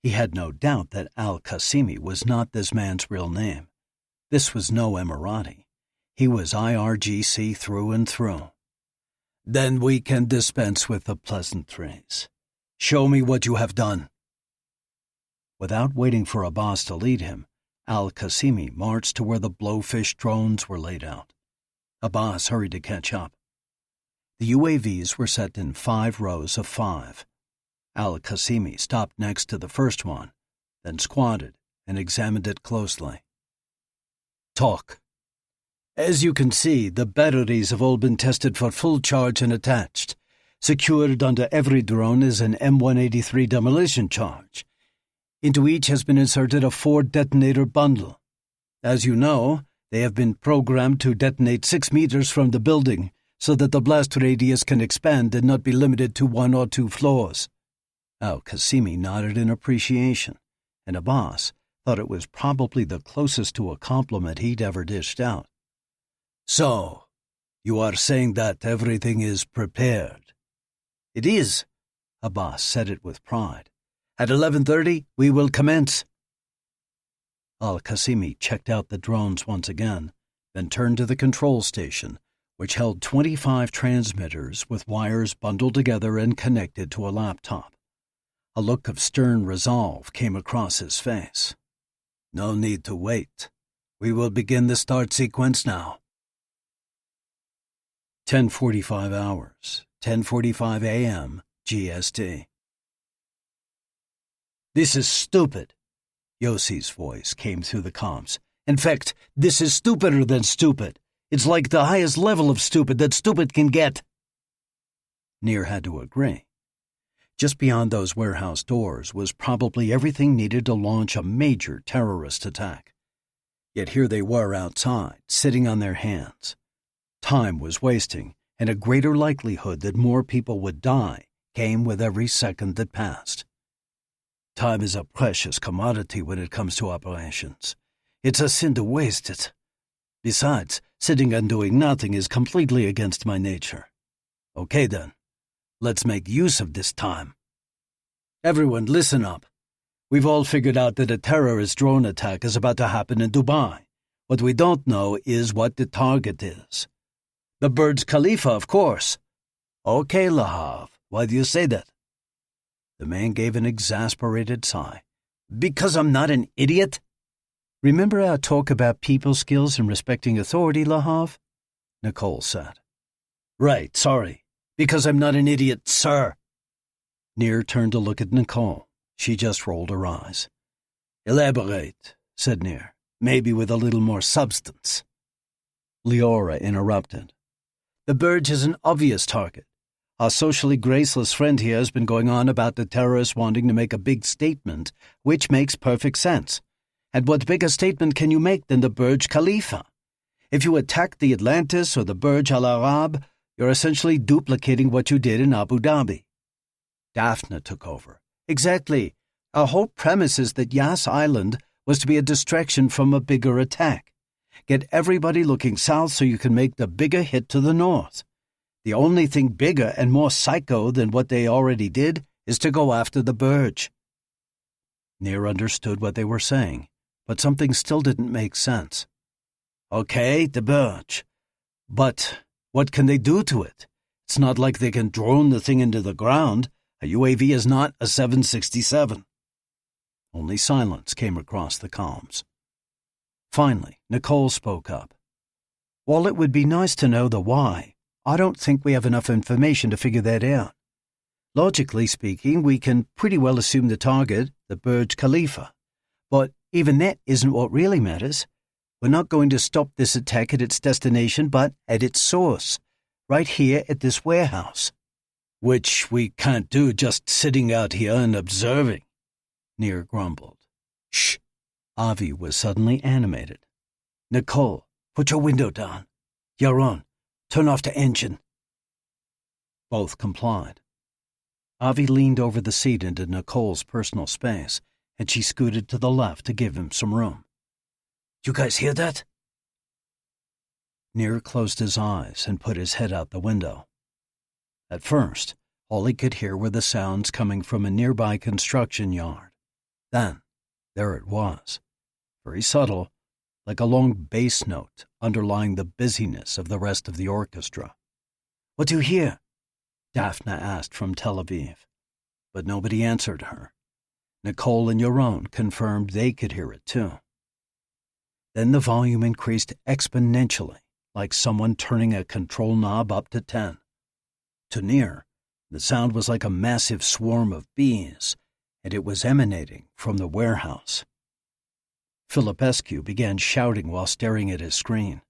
He had no doubt that al-Qasimi was not this man's real name. This was no Emirati. He was IRGC through and through. Then we can dispense with the pleasantries. Show me what you have done. Without waiting for Abbas to lead him, al-Qasimi marched to where the blowfish drones were laid out. Abbas hurried to catch up. The UAVs were set in 5 rows of 5. Al-Qasimi stopped next to the first one, then squatted and examined it closely. Talk. As you can see, the batteries have all been tested for full charge and attached. Secured under every drone is an M183 demolition charge. Into each has been inserted a 4-detonator bundle. As you know, they have been programmed to detonate 6 meters from the building so that the blast radius can expand and not be limited to 1 or 2 floors. Al-Qasimi nodded in appreciation, and Abbas thought it was probably the closest to a compliment he'd ever dished out. So, you are saying that everything is prepared? It is, Abbas said it with pride. At 11:30, we will commence. Al-Qasimi checked out the drones once again, then turned to the control station, which held 25 transmitters with wires bundled together and connected to a laptop. A look of stern resolve came across his face. No need to wait. We will begin the start sequence now. 10:45 hours, 10:45 a.m. GST. This is stupid, Yossi's voice came through the comms. In fact, this is stupider than stupid. It's like the highest level of stupid that stupid can get. Nir had to agree. Just beyond those warehouse doors was probably everything needed to launch a major terrorist attack. Yet here they were outside, sitting on their hands. Time was wasting, and a greater likelihood that more people would die came with every second that passed. Time is a precious commodity when it comes to operations. It's a sin to waste it. Besides, sitting and doing nothing is completely against my nature. Okay then, let's make use of this time. Everyone, listen up. We've all figured out that a terrorist drone attack is about to happen in Dubai. What we don't know is what the target is. The Burj Khalifa, of course. Okay, Lahav, why do you say that? The man gave an exasperated sigh. Because I'm not an idiot? Remember our talk about people skills and respecting authority, Lahav? Nicole said. Right, sorry. Because I'm not an idiot, sir. Nir turned to look at Nicole. She just rolled her eyes. Elaborate, said Nir, maybe with a little more substance. Leora interrupted. The Burj is an obvious target. Our socially graceless friend here has been going on about the terrorists wanting to make a big statement, which makes perfect sense. And what bigger statement can you make than the Burj Khalifa? If you attack the Atlantis or the Burj Al Arab, you're essentially duplicating what you did in Abu Dhabi. Daphne took over. Exactly. Our whole premise is that Yas Island was to be a distraction from a bigger attack. Get everybody looking south so you can make the bigger hit to the north. The only thing bigger and more psycho than what they already did is to go after the Burj. Nir understood what they were saying, but something still didn't make sense. Okay, the Burj. But what can they do to it? It's not like they can drone the thing into the ground. A UAV is not a 767. Only silence came across the comms. Finally, Nicole spoke up. While it would be nice to know the why, I don't think we have enough information to figure that out. Logically speaking, we can pretty well assume the target, the Burj Khalifa. But even that isn't what really matters. We're not going to stop this attack at its destination, but at its source, right here at this warehouse. Which we can't do just sitting out here and observing, Nir grumbled. Shh. Avi was suddenly animated. Nicole, put your window down. Yohn, turn off the engine. Both complied. Avi leaned over the seat into Nicole's personal space, and she scooted to the left to give him some room. You guys hear that? Nir closed his eyes and put his head out the window. At first, all he could hear were the sounds coming from a nearby construction yard. Then, there it was, very subtle, like a long bass note underlying the busyness of the rest of the orchestra. What do you hear? Daphne asked from Tel Aviv, but nobody answered her. Nicole and Yohn confirmed they could hear it too. Then the volume increased exponentially, like someone turning a control knob up to 10. To Nir, the sound was like a massive swarm of bees, and it was emanating from the warehouse. Filipescu began shouting while staring at his screen.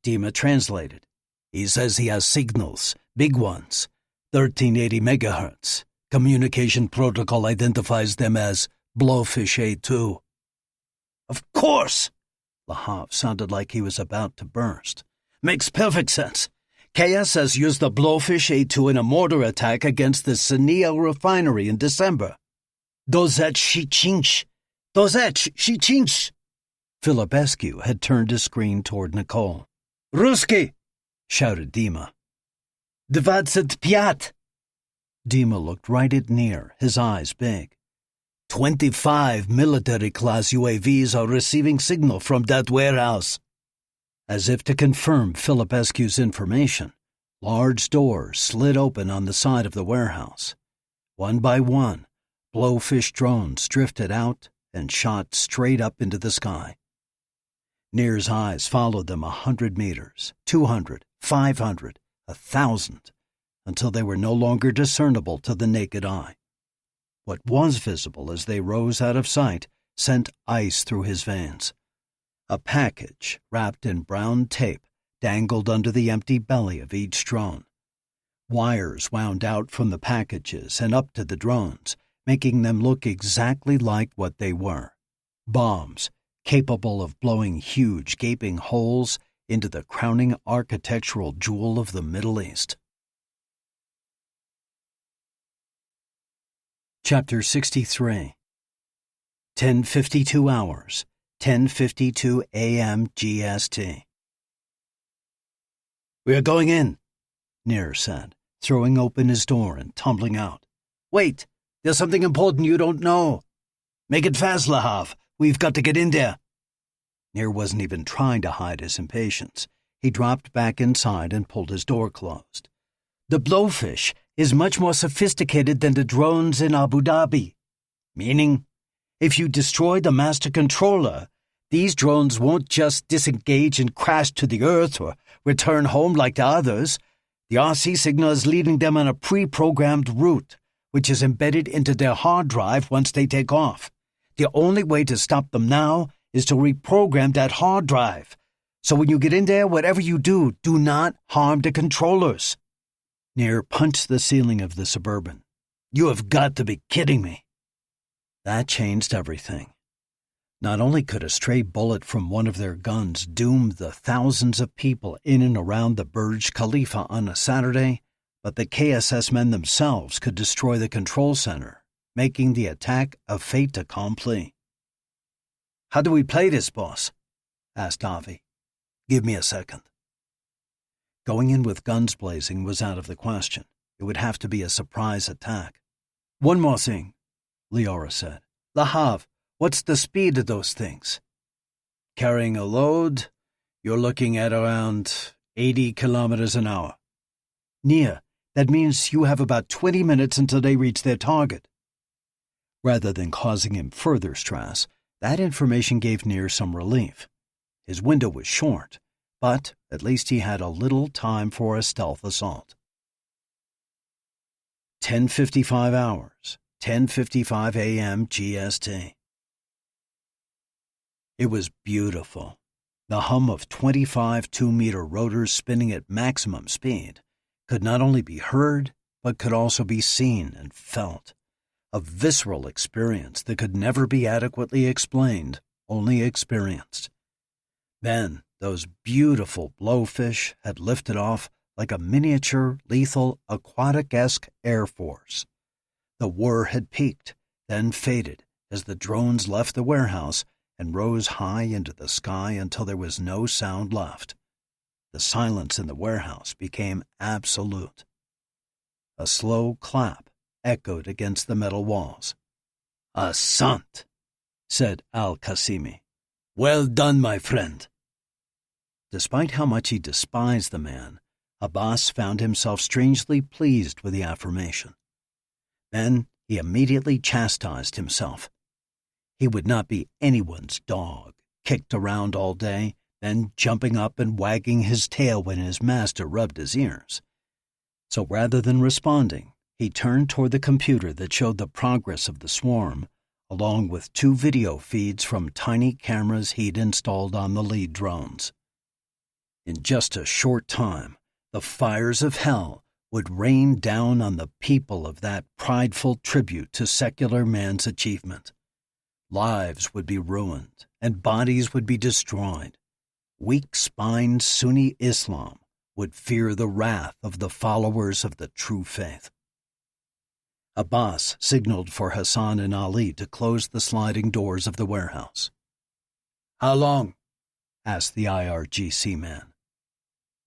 Dima translated. He says he has signals, big ones, 1380 megahertz. Communication protocol identifies them as Blowfish A2. Of course! Lahav sounded like he was about to burst. Makes perfect sense. KSS used the Blowfish A2 in a mortar attack against the Sania refinery in December. Dozet Shichinch! Dozet Shichinch! Filipescu had turned his screen toward Nicole. Ruski! Shouted Dima. Dvadzet Piat! Dima looked right at Nir, his eyes big. 25 military-class UAVs are receiving signal from that warehouse. As if to confirm Filipescu's information, large doors slid open on the side of the warehouse. One by one, Blowfish drones drifted out and shot straight up into the sky. Nir's eyes followed them 100 meters, 200, 500, 1,000, until they were no longer discernible to the naked eye. What was visible as they rose out of sight sent ice through his veins. A package, wrapped in brown tape, dangled under the empty belly of each drone. Wires wound out from the packages and up to the drones, making them look exactly like what they were. Bombs, capable of blowing huge gaping holes into the crowning architectural jewel of the Middle East. Chapter 63. 10:52 hours, 10:52 a.m. GST. We are going in, Nir said, throwing open his door and tumbling out. Wait, there's something important you don't know. Make it fast, Lahav. We've got to get in there. Nir wasn't even trying to hide his impatience. He dropped back inside and pulled his door closed. The Blowfish is much more sophisticated than the drones in Abu Dhabi. Meaning, if you destroy the master controller, these drones won't just disengage and crash to the earth or return home like the others. The RC signal is leading them on a pre-programmed route, which is embedded into their hard drive once they take off. The only way to stop them now is to reprogram that hard drive. So when you get in there, whatever you do, do not harm the controllers. Nir punched the ceiling of the Suburban. You have got to be kidding me. That changed everything. Not only could a stray bullet from one of their guns doom the thousands of people in and around the Burj Khalifa on a Saturday, but the KSS men themselves could destroy the control center, making the attack a fait accompli. How do we play this, boss? Asked Avi. Give me a second. Going in with guns blazing was out of the question. It would have to be a surprise attack. One more thing, Leora said. Lahav, what's the speed of those things? Carrying a load, you're looking at around 80 kilometers an hour. Nir, that means you have about 20 minutes until they reach their target. Rather than causing him further stress, that information gave Nir some relief. His window was short, but at least he had a little time for a stealth assault. 10:55 hours, 10:55 a.m. GST. It was beautiful. The hum of 25 2-meter rotors spinning at maximum speed could not only be heard, but could also be seen and felt. A visceral experience that could never be adequately explained, only experienced. Then, those beautiful blowfish had lifted off like a miniature, lethal, aquatic-esque air force. The whir had peaked, then faded as the drones left the warehouse and rose high into the sky until there was no sound left. The silence in the warehouse became absolute. A slow clap echoed against the metal walls. "Asant," said Al-Qasimi. "Well done, my friend." Despite how much he despised the man, Abbas found himself strangely pleased with the affirmation. Then he immediately chastised himself. He would not be anyone's dog, kicked around all day, then jumping up and wagging his tail when his master rubbed his ears. So rather than responding, he turned toward the computer that showed the progress of the swarm, along with 2 video feeds from tiny cameras he'd installed on the lead drones. In just a short time, the fires of hell would rain down on the people of that prideful tribute to secular man's achievement. Lives would be ruined, and bodies would be destroyed. Weak-spined Sunni Islam would fear the wrath of the followers of the true faith. Abbas signaled for Hassan and Ali to close the sliding doors of the warehouse. How long? Asked the IRGC man.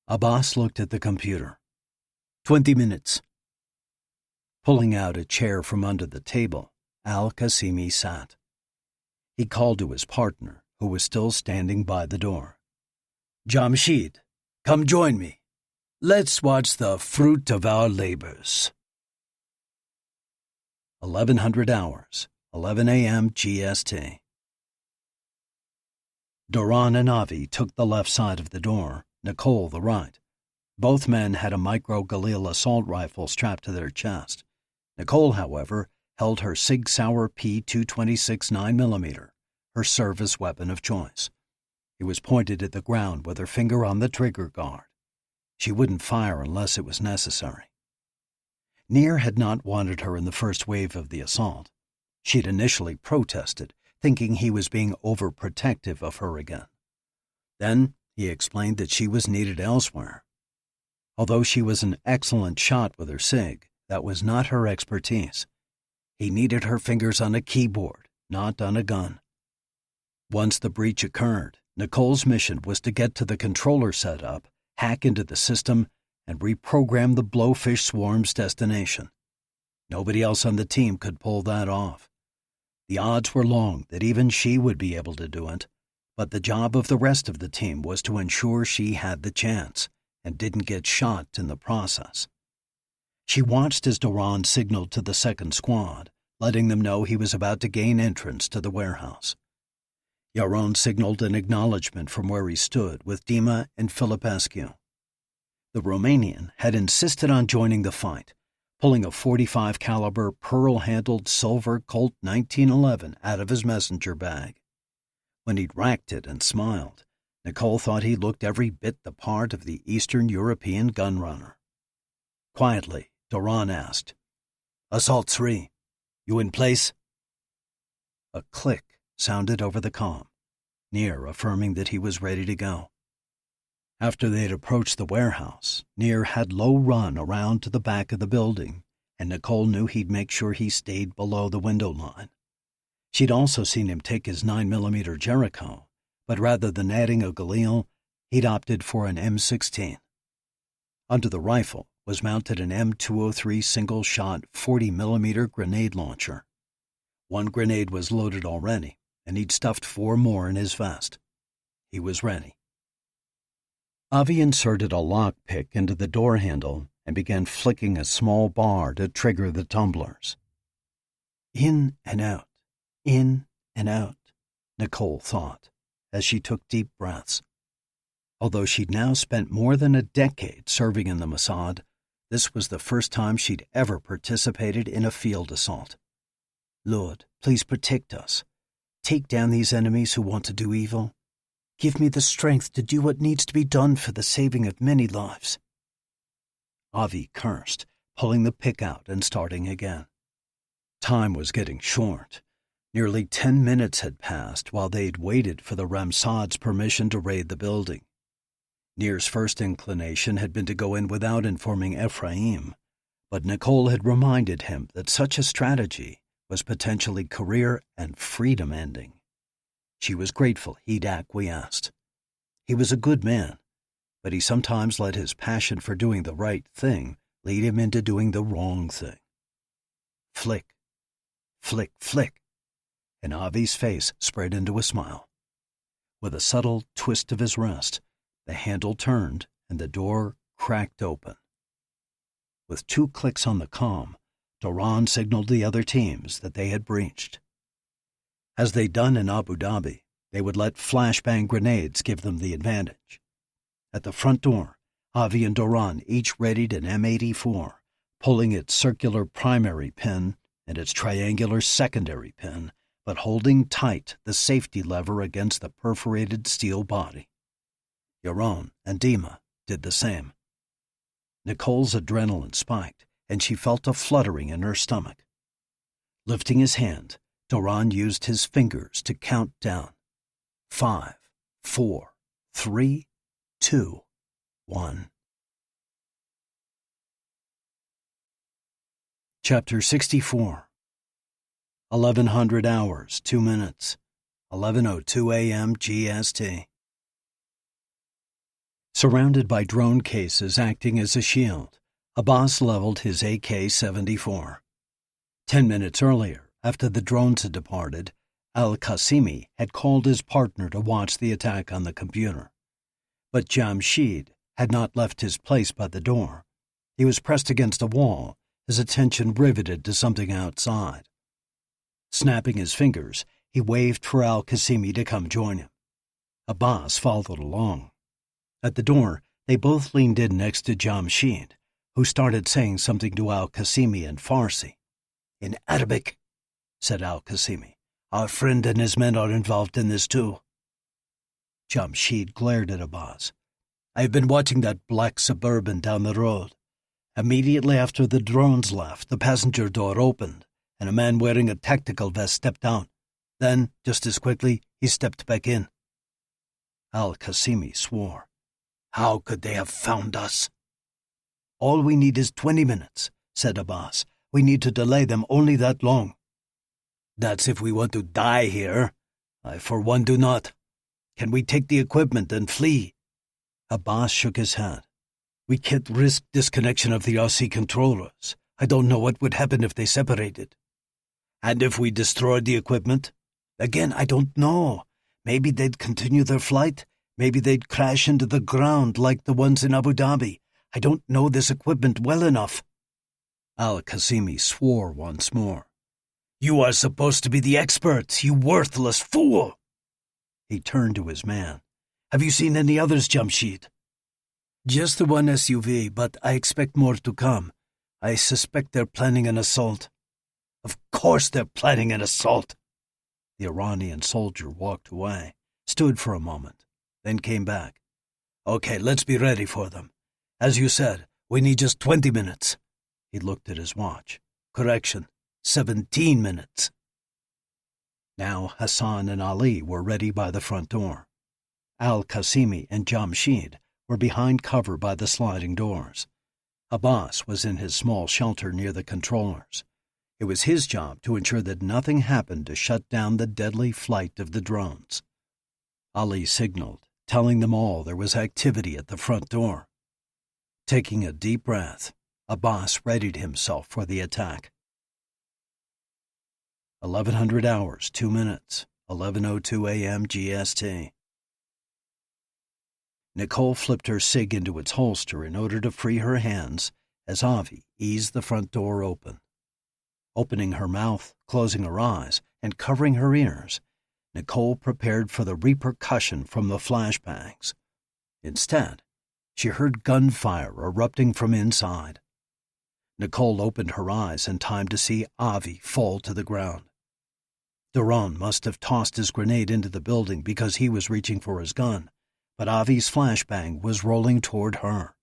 Abbas looked at the computer. 20 minutes. Pulling out a chair from under the table, Al-Qasimi sat. He called to his partner, who was still standing by the door. Jamshid, come join me. Let's watch the fruit of our labors. 1100 hours, 11 a.m. GST. Doron and Avi took the left side of the door, Nicole the right. Both men had a micro-Galil assault rifle strapped to their chest. Nicole, however, held her Sig Sauer P226 9mm, her service weapon of choice. It was pointed at the ground with her finger on the trigger guard. She wouldn't fire unless it was necessary. Nir had not wanted her in the first wave of the assault. She'd initially protested, thinking he was being overprotective of her again. Then he explained that she was needed elsewhere. Although she was an excellent shot with her SIG, that was not her expertise. He needed her fingers on a keyboard, not on a gun. Once the breach occurred, Nicole's mission was to get to the controller setup, hack into the system, and reprogram the blowfish swarm's destination. Nobody else on the team could pull that off. The odds were long that even she would be able to do it, but the job of the rest of the team was to ensure she had the chance and didn't get shot in the process. She watched as Doron signaled to the second squad, letting them know he was about to gain entrance to the warehouse. Yaron signaled an acknowledgement from where he stood with Dima and Filipescu. The Romanian had insisted on joining the fight, pulling a .45 caliber pearl-handled silver Colt 1911 out of his messenger bag. When he'd racked it and smiled, Nicole thought he looked every bit the part of the Eastern European gunrunner. Quietly, Doron asked, "Assault 3, you in place?" A click sounded over the comm, Nir affirming that he was ready to go. After they'd approached the warehouse, Nir had low run around to the back of the building, and Nicole knew he'd make sure he stayed below the window line. She'd also seen him take his 9mm Jericho, but rather than adding a Galil, he'd opted for an M16. Under the rifle was mounted an M203 single-shot 40mm grenade launcher. One grenade was loaded already, and he'd stuffed 4 more in his vest. He was ready. Avi inserted a lockpick into the door handle and began flicking a small bar to trigger the tumblers. In and out, Nicole thought, as she took deep breaths. Although she'd now spent more than a decade serving in the Mossad, this was the first time she'd ever participated in a field assault. Lord, please protect us. Take down these enemies who want to do evil. Give me the strength to do what needs to be done for the saving of many lives. Avi cursed, pulling the pick out and starting again. Time was getting short. Nearly 10 minutes had passed while they'd waited for the Ramsad's permission to raid the building. Nir's first inclination had been to go in without informing Ephraim, but Nicole had reminded him that such a strategy was potentially career and freedom-ending. She was grateful he'd acquiesced. He was a good man, but he sometimes let his passion for doing the right thing lead him into doing the wrong thing. Flick, flick, flick, and Avi's face spread into a smile. With a subtle twist of his wrist, the handle turned and the door cracked open. With 2 clicks on the comm, Doron signaled the other teams that they had breached. As they'd done in Abu Dhabi, they would let flashbang grenades give them the advantage. At the front door, Avi and Doron each readied an M84, pulling its circular primary pin and its triangular secondary pin, but holding tight the safety lever against the perforated steel body. Yohn and Dima did the same. Nicole's adrenaline spiked, and she felt a fluttering in her stomach. Lifting his hand, Doron used his fingers to count down. 5, 4, 3, 2, 1. Chapter 64. 1100 hours, 2 minutes, 11:02 a.m. GST. Surrounded by drone cases acting as a shield, Abbas leveled his AK-74. 10 minutes earlier, after the drones had departed, Al-Qasimi had called his partner to watch the attack on the computer. But Jamshid had not left his place by the door. He was pressed against a wall, his attention riveted to something outside. Snapping his fingers, he waved for Al-Qasimi to come join him. Abbas followed along. At the door, they both leaned in next to Jamshid, who started saying something to Al-Qasimi in Farsi. "In Arabic," said Al-Qasimi. "Our friend and his men are involved in this too." Jamshid glared at Abbas. "I've been watching that black Suburban down the road. Immediately after the drones left, the passenger door opened, and a man wearing a tactical vest stepped out. Then, just as quickly, he stepped back in." Al-Qasimi swore. "How could they have found us?" "All we need is 20 minutes, said Abbas. "We need to delay them only that long." "That's if we want to die here. I, for one, do not. Can we take the equipment and flee?" Abbas shook his head. "We can't risk disconnection of the RC controllers. I don't know what would happen if they separated." "And if we destroyed the equipment?" "Again, I don't know. Maybe they'd continue their flight. Maybe they'd crash into the ground like the ones in Abu Dhabi. I don't know this equipment well enough." Al-Qasimi swore once more. "You are supposed to be the experts, you worthless fool!" He turned to his man. "Have you seen any others, Jamshid?" "Just the one SUV, but I expect more to come. I suspect they're planning an assault." "Of course they're planning an assault." The Iranian soldier walked away, stood for a moment, then came back. "Okay, let's be ready for them. As you said, we need just 20 minutes. He looked at his watch. "Correction, 17 minutes. Now Hassan and Ali were ready by the front door. Al-Qasimi and Jamshid were behind cover by the sliding doors. Abbas was in his small shelter near the controllers. It was his job to ensure that nothing happened to shut down the deadly flight of the drones. Ali signaled, telling them all there was activity at the front door. Taking a deep breath, Abbas readied himself for the attack. 1100 hours, 2 minutes, 11:02 a.m. GST. Nicole flipped her SIG into its holster in order to free her hands as Avi eased the front door open. Opening her mouth, closing her eyes, and covering her ears, Nicole prepared for the repercussion from the flashbangs. Instead, she heard gunfire erupting from inside. Nicole opened her eyes in time to see Avi fall to the ground. Doron must have tossed his grenade into the building because he was reaching for his gun, but Avi's flashbang was rolling toward her.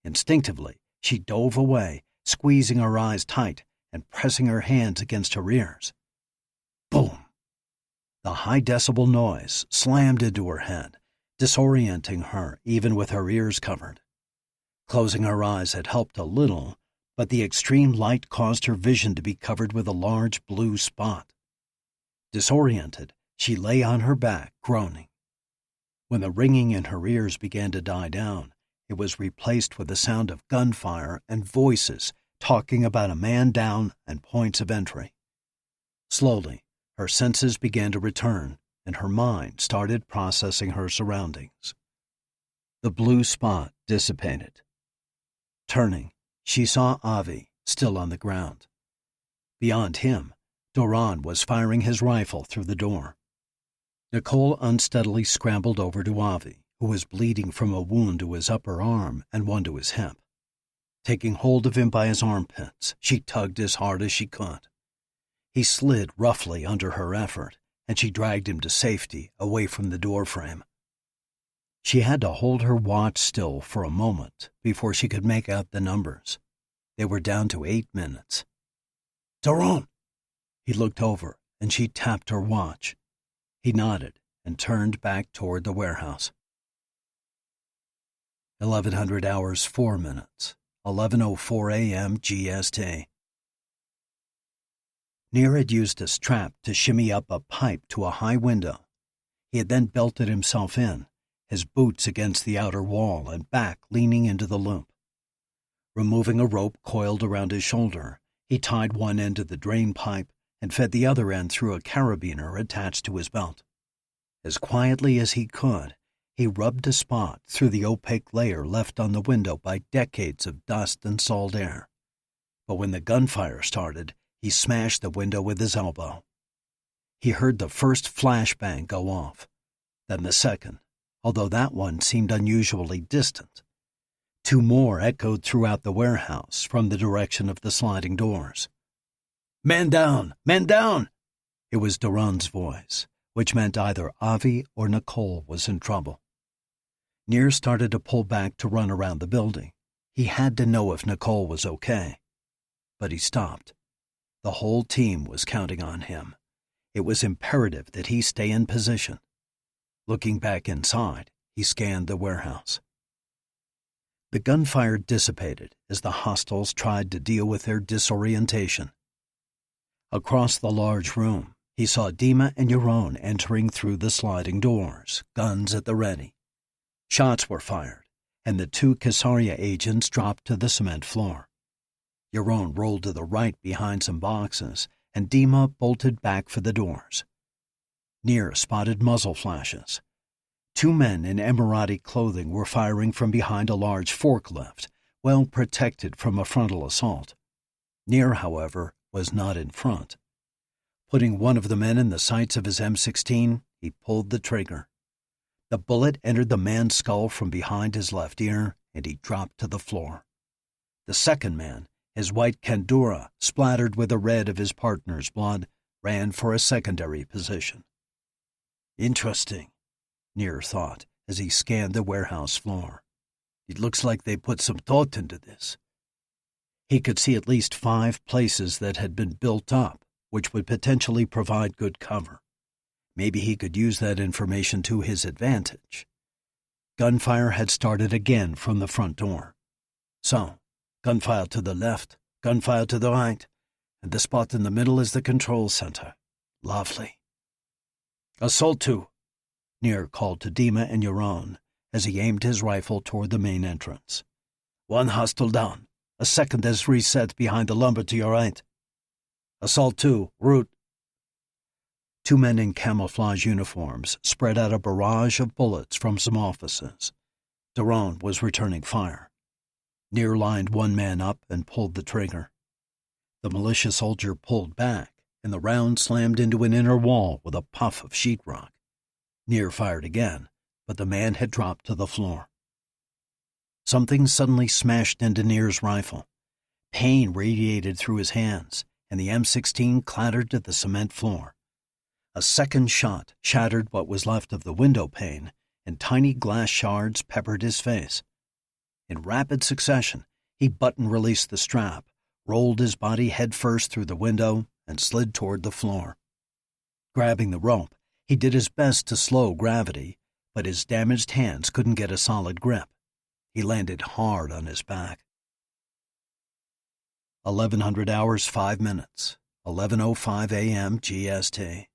Instinctively, she dove away, squeezing her eyes tight and pressing her hands against her ears. Boom! The high-decibel noise slammed into her head, disorienting her even with her ears covered. Closing her eyes had helped a little, but the extreme light caused her vision to be covered with a large blue spot. Disoriented, she lay on her back, groaning. When the ringing in her ears began to die down, it was replaced with the sound of gunfire and voices talking about a man down and points of entry. Slowly, her senses began to return, and her mind started processing her surroundings. The blue spot dissipated. Turning, she saw Avi still on the ground. Beyond him, Doron was firing his rifle through the door. Nicole unsteadily scrambled over to Avi, who was bleeding from a wound to his upper arm and one to his hip. Taking hold of him by his armpits, she tugged as hard as she could. He slid roughly under her effort, and she dragged him to safety, away from the doorframe. She had to hold her watch still for a moment before she could make out the numbers. They were down to 8 minutes. "Tyrone!" He looked over, and she tapped her watch. He nodded and turned back toward the warehouse. 1100 hours 4 minutes, 11:04 a.m. GST. Nir had used a strap to shimmy up a pipe to a high window. He had then belted himself in, his boots against the outer wall and back leaning into the loop. Removing a rope coiled around his shoulder, he tied one end to the drain pipe and fed the other end through a carabiner attached to his belt. As quietly as he could, he rubbed a spot through the opaque layer left on the window by decades of dust and salt air. But when the gunfire started, he smashed the window with his elbow. He heard the first flashbang go off, then the second, although that one seemed unusually distant. 2 more echoed throughout the warehouse from the direction of the sliding doors. "Men down! Men down!" It was Duran's voice, which meant either Avi or Nicole was in trouble. Nir started to pull back to run around the building. He had to know if Nicole was okay. But he stopped. The whole team was counting on him. It was imperative that he stay in position. Looking back inside, he scanned the warehouse. The gunfire dissipated as the hostiles tried to deal with their disorientation. Across the large room, he saw Dima and Yohn entering through the sliding doors, guns at the ready. Shots were fired, and the 2 Caesarea agents dropped to the cement floor. Yohn rolled to the right behind some boxes, and Dima bolted back for the doors. Nir spotted muzzle flashes. 2 men in Emirati clothing were firing from behind a large forklift, well protected from a frontal assault. Nir, however, was not in front. Putting one of the men in the sights of his M16, he pulled the trigger. The bullet entered the man's skull from behind his left ear, and he dropped to the floor. The second man, his white kandura splattered with the red of his partner's blood, ran for a secondary position. Interesting, Nir thought as he scanned the warehouse floor. It looks like they put some thought into this. He could see at least 5 places that had been built up, which would potentially provide good cover. Maybe he could use that information to his advantage. Gunfire had started again from the front door. So, gunfire to the left, gunfire to the right, and the spot in the middle is the control center. Lovely. "Assault 2, Nir called to Dima and Yohn as he aimed his rifle toward the main entrance. "1 hostile down. A second has reset behind the lumber to your right. Assault 2, route." 2 men in camouflage uniforms spread out a barrage of bullets from some offices. Duran was returning fire. Nir lined 1 man up and pulled the trigger. The militia soldier pulled back, and the round slammed into an inner wall with a puff of sheetrock. Nir fired again, but the man had dropped to the floor. Something suddenly smashed into Nir's rifle. Pain radiated through his hands, and the M16 clattered to the cement floor. A second shot shattered what was left of the window pane, and tiny glass shards peppered his face. In rapid succession, he button-released the strap, rolled his body headfirst through the window, and slid toward the floor. Grabbing the rope, he did his best to slow gravity, but his damaged hands couldn't get a solid grip. He landed hard on his back. 1100 hours 5 minutes, 11:05 a.m. GST.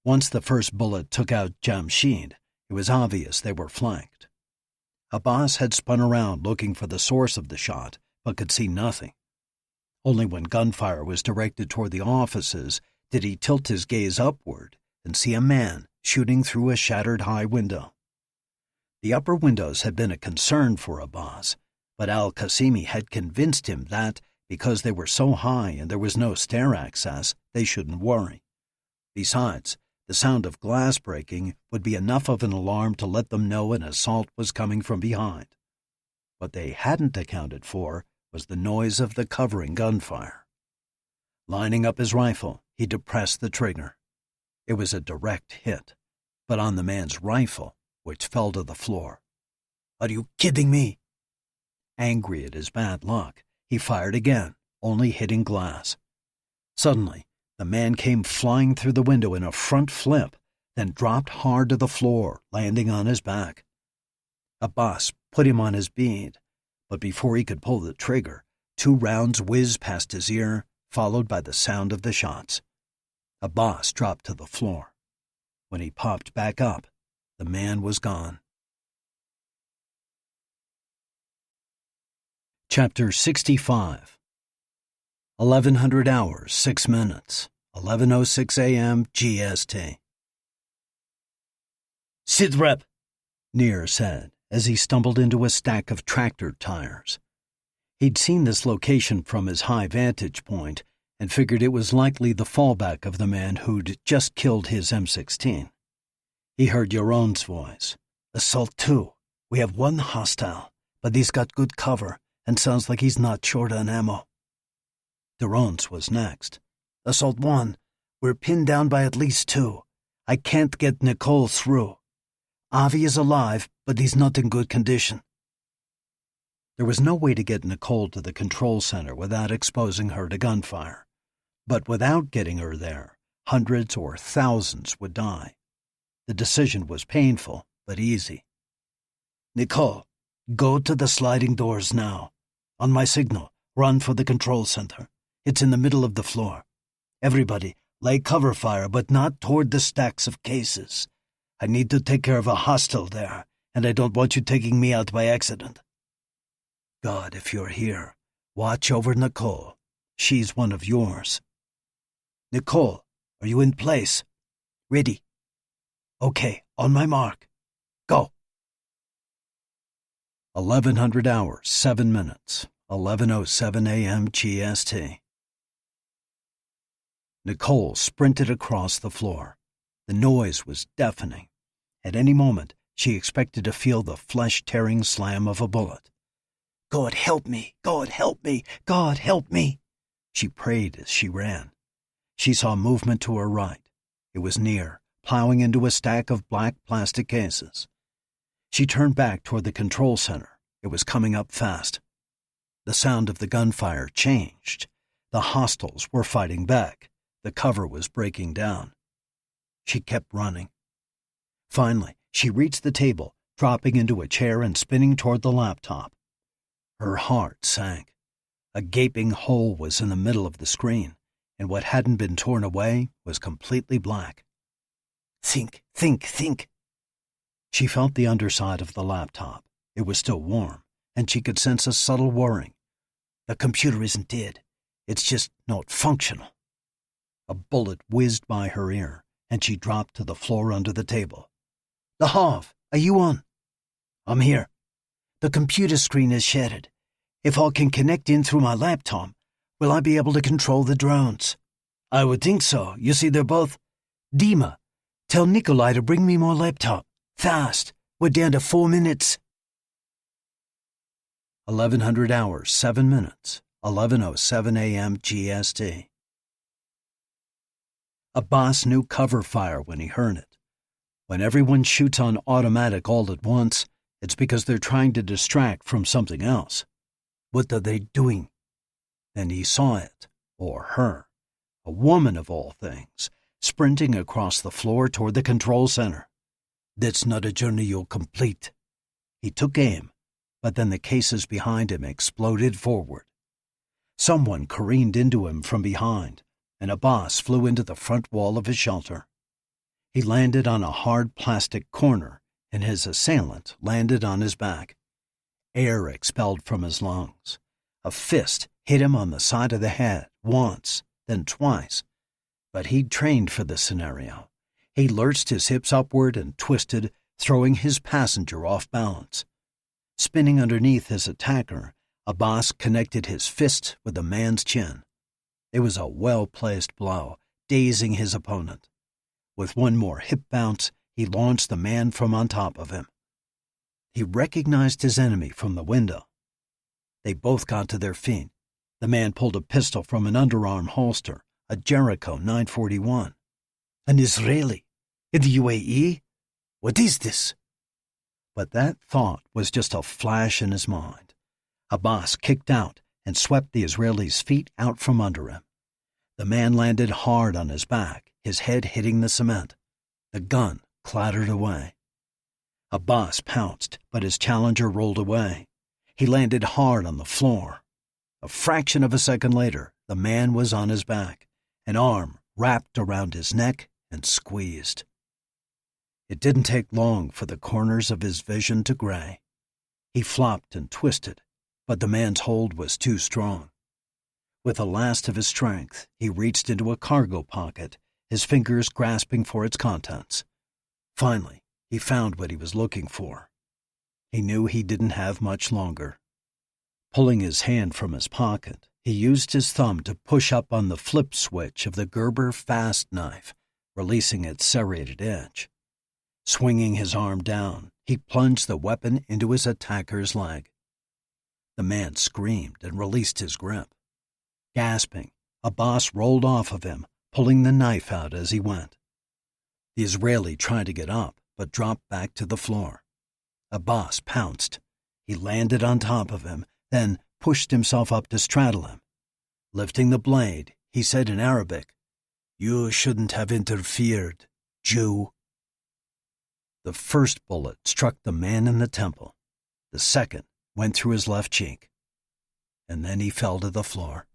Once the first bullet took out Jamshid, it was obvious they were flanked. Abbas had spun around looking for the source of the shot, but could see nothing. Only when gunfire was directed toward the offices did he tilt his gaze upward and see a man shooting through a shattered high window. The upper windows had been a concern for Abbas, but al-Qasimi had convinced him that, because they were so high and there was no stair access, they shouldn't worry. Besides, The sound of glass breaking would be enough of an alarm to let them know an assault was coming from behind. What they hadn't accounted for was the noise of the covering gunfire. Lining up his rifle, he depressed the trigger. It was a direct hit, but on the man's rifle, which fell to the floor. "Are you kidding me?" Angry at his bad luck, he fired again, only hitting glass. Suddenly, the man came flying through the window in a front flip, then dropped hard to the floor, landing on his back. Abbas put him on his bead, but before he could pull the trigger, 2 rounds whizzed past his ear, followed by the sound of the shots. Abbas dropped to the floor. When he popped back up, the man was gone. Chapter 65. 1100 hours, 6 minutes, 11:06 a.m. GST. "Sit rep," Nir said as he stumbled into a stack of tractor tires. He'd seen this location from his high vantage point and figured it was likely the fallback of the man who'd just killed his M16. He heard Yohn's voice. "Assault 2. We have 1 hostile, but he's got good cover and sounds like he's not short on ammo." Yohn's was next. "Assault 1. We're pinned down by at least 2. I can't get Nicole through. Avi is alive, but he's not in good condition." There was no way to get Nicole to the control center without exposing her to gunfire. But without getting her there, hundreds or thousands would die. The decision was painful, but easy. "Nicole, go to the sliding doors now. On my signal, run for the control center. It's in the middle of the floor. Everybody, lay cover fire, but not toward the stacks of cases. I need to take care of a hostile there, and I don't want you taking me out by accident. God, if you're here, watch over Nicole. She's one of yours. Nicole, are you in place? Ready? Okay, on my mark. Go." 1100 hours, 7 minutes, 11:07 a.m. GST. Nicole sprinted across the floor. The noise was deafening. At any moment, she expected to feel the flesh-tearing slam of a bullet. "God help me! God help me! God help me!" she prayed as she ran. She saw movement to her right. It was Nir, plowing into a stack of black plastic cases. She turned back toward the control center. It was coming up fast. The sound of the gunfire changed. The hostiles were fighting back. The cover was breaking down. She kept running. Finally, she reached the table, dropping into a chair and spinning toward the laptop. Her heart sank. A gaping hole was in the middle of the screen, and what hadn't been torn away was completely black. Think, think, think. She felt the underside of the laptop. It was still warm, and she could sense a subtle whirring. The computer isn't dead. It's just not functional. A bullet whizzed by her ear, and she dropped to the floor under the table. "Lahav, are you on?" "I'm here. The computer screen is shattered. If I can connect in through my laptop, will I be able to control the drones?" "I would think so. You see, they're both—" "Dima, tell Nikolai to bring me more laptop. Fast. We're down to 4 minutes. 1100 hours, 7 minutes, 11:07 a.m. GST. Abbas knew cover fire when he heard it. When everyone shoots on automatic all at once, it's because they're trying to distract from something else. What are they doing? Then he saw it, or her, a woman of all things, sprinting across the floor toward the control center. That's not a journey you'll complete. He took aim, but then the cases behind him exploded forward. Someone careened into him from behind, and Abbas flew into the front wall of his shelter. He landed on a hard plastic corner, and his assailant landed on his back. Air expelled from his lungs. A fist hit him on the side of the head once, then twice. But he'd trained for this scenario. He lurched his hips upward and twisted, throwing his passenger off balance. Spinning underneath his attacker, Abbas connected his fist with the man's chin. It was a well-placed blow, dazing his opponent. With one more hip bounce, he launched the man from on top of him. He recognized his enemy from the window. They both got to their feet. The man pulled a pistol from an underarm holster, a Jericho 941. An Israeli? In the UAE? What is this? But that thought was just a flash in his mind. Abbas kicked out and swept the Israeli's feet out from under him. The man landed hard on his back, his head hitting the cement. The gun clattered away. Abbas pounced, but his challenger rolled away. He landed hard on the floor. A fraction of a second later, the man was on his back, an arm wrapped around his neck and squeezed. It didn't take long for the corners of his vision to gray. He flopped and twisted, but the man's hold was too strong. With the last of his strength, he reached into a cargo pocket, his fingers grasping for its contents. Finally, he found what he was looking for. He knew he didn't have much longer. Pulling his hand from his pocket, he used his thumb to push up on the flip switch of the Gerber fast knife, releasing its serrated edge. Swinging his arm down, he plunged the weapon into his attacker's leg. The man screamed and released his grip. Gasping, Abbas rolled off of him, pulling the knife out as he went. The Israeli tried to get up, but dropped back to the floor. Abbas pounced. He landed on top of him, then pushed himself up to straddle him. Lifting the blade, he said in Arabic, "You shouldn't have interfered, Jew." The first bullet struck the man in the temple. The second went through his left cheek. And then he fell to the floor.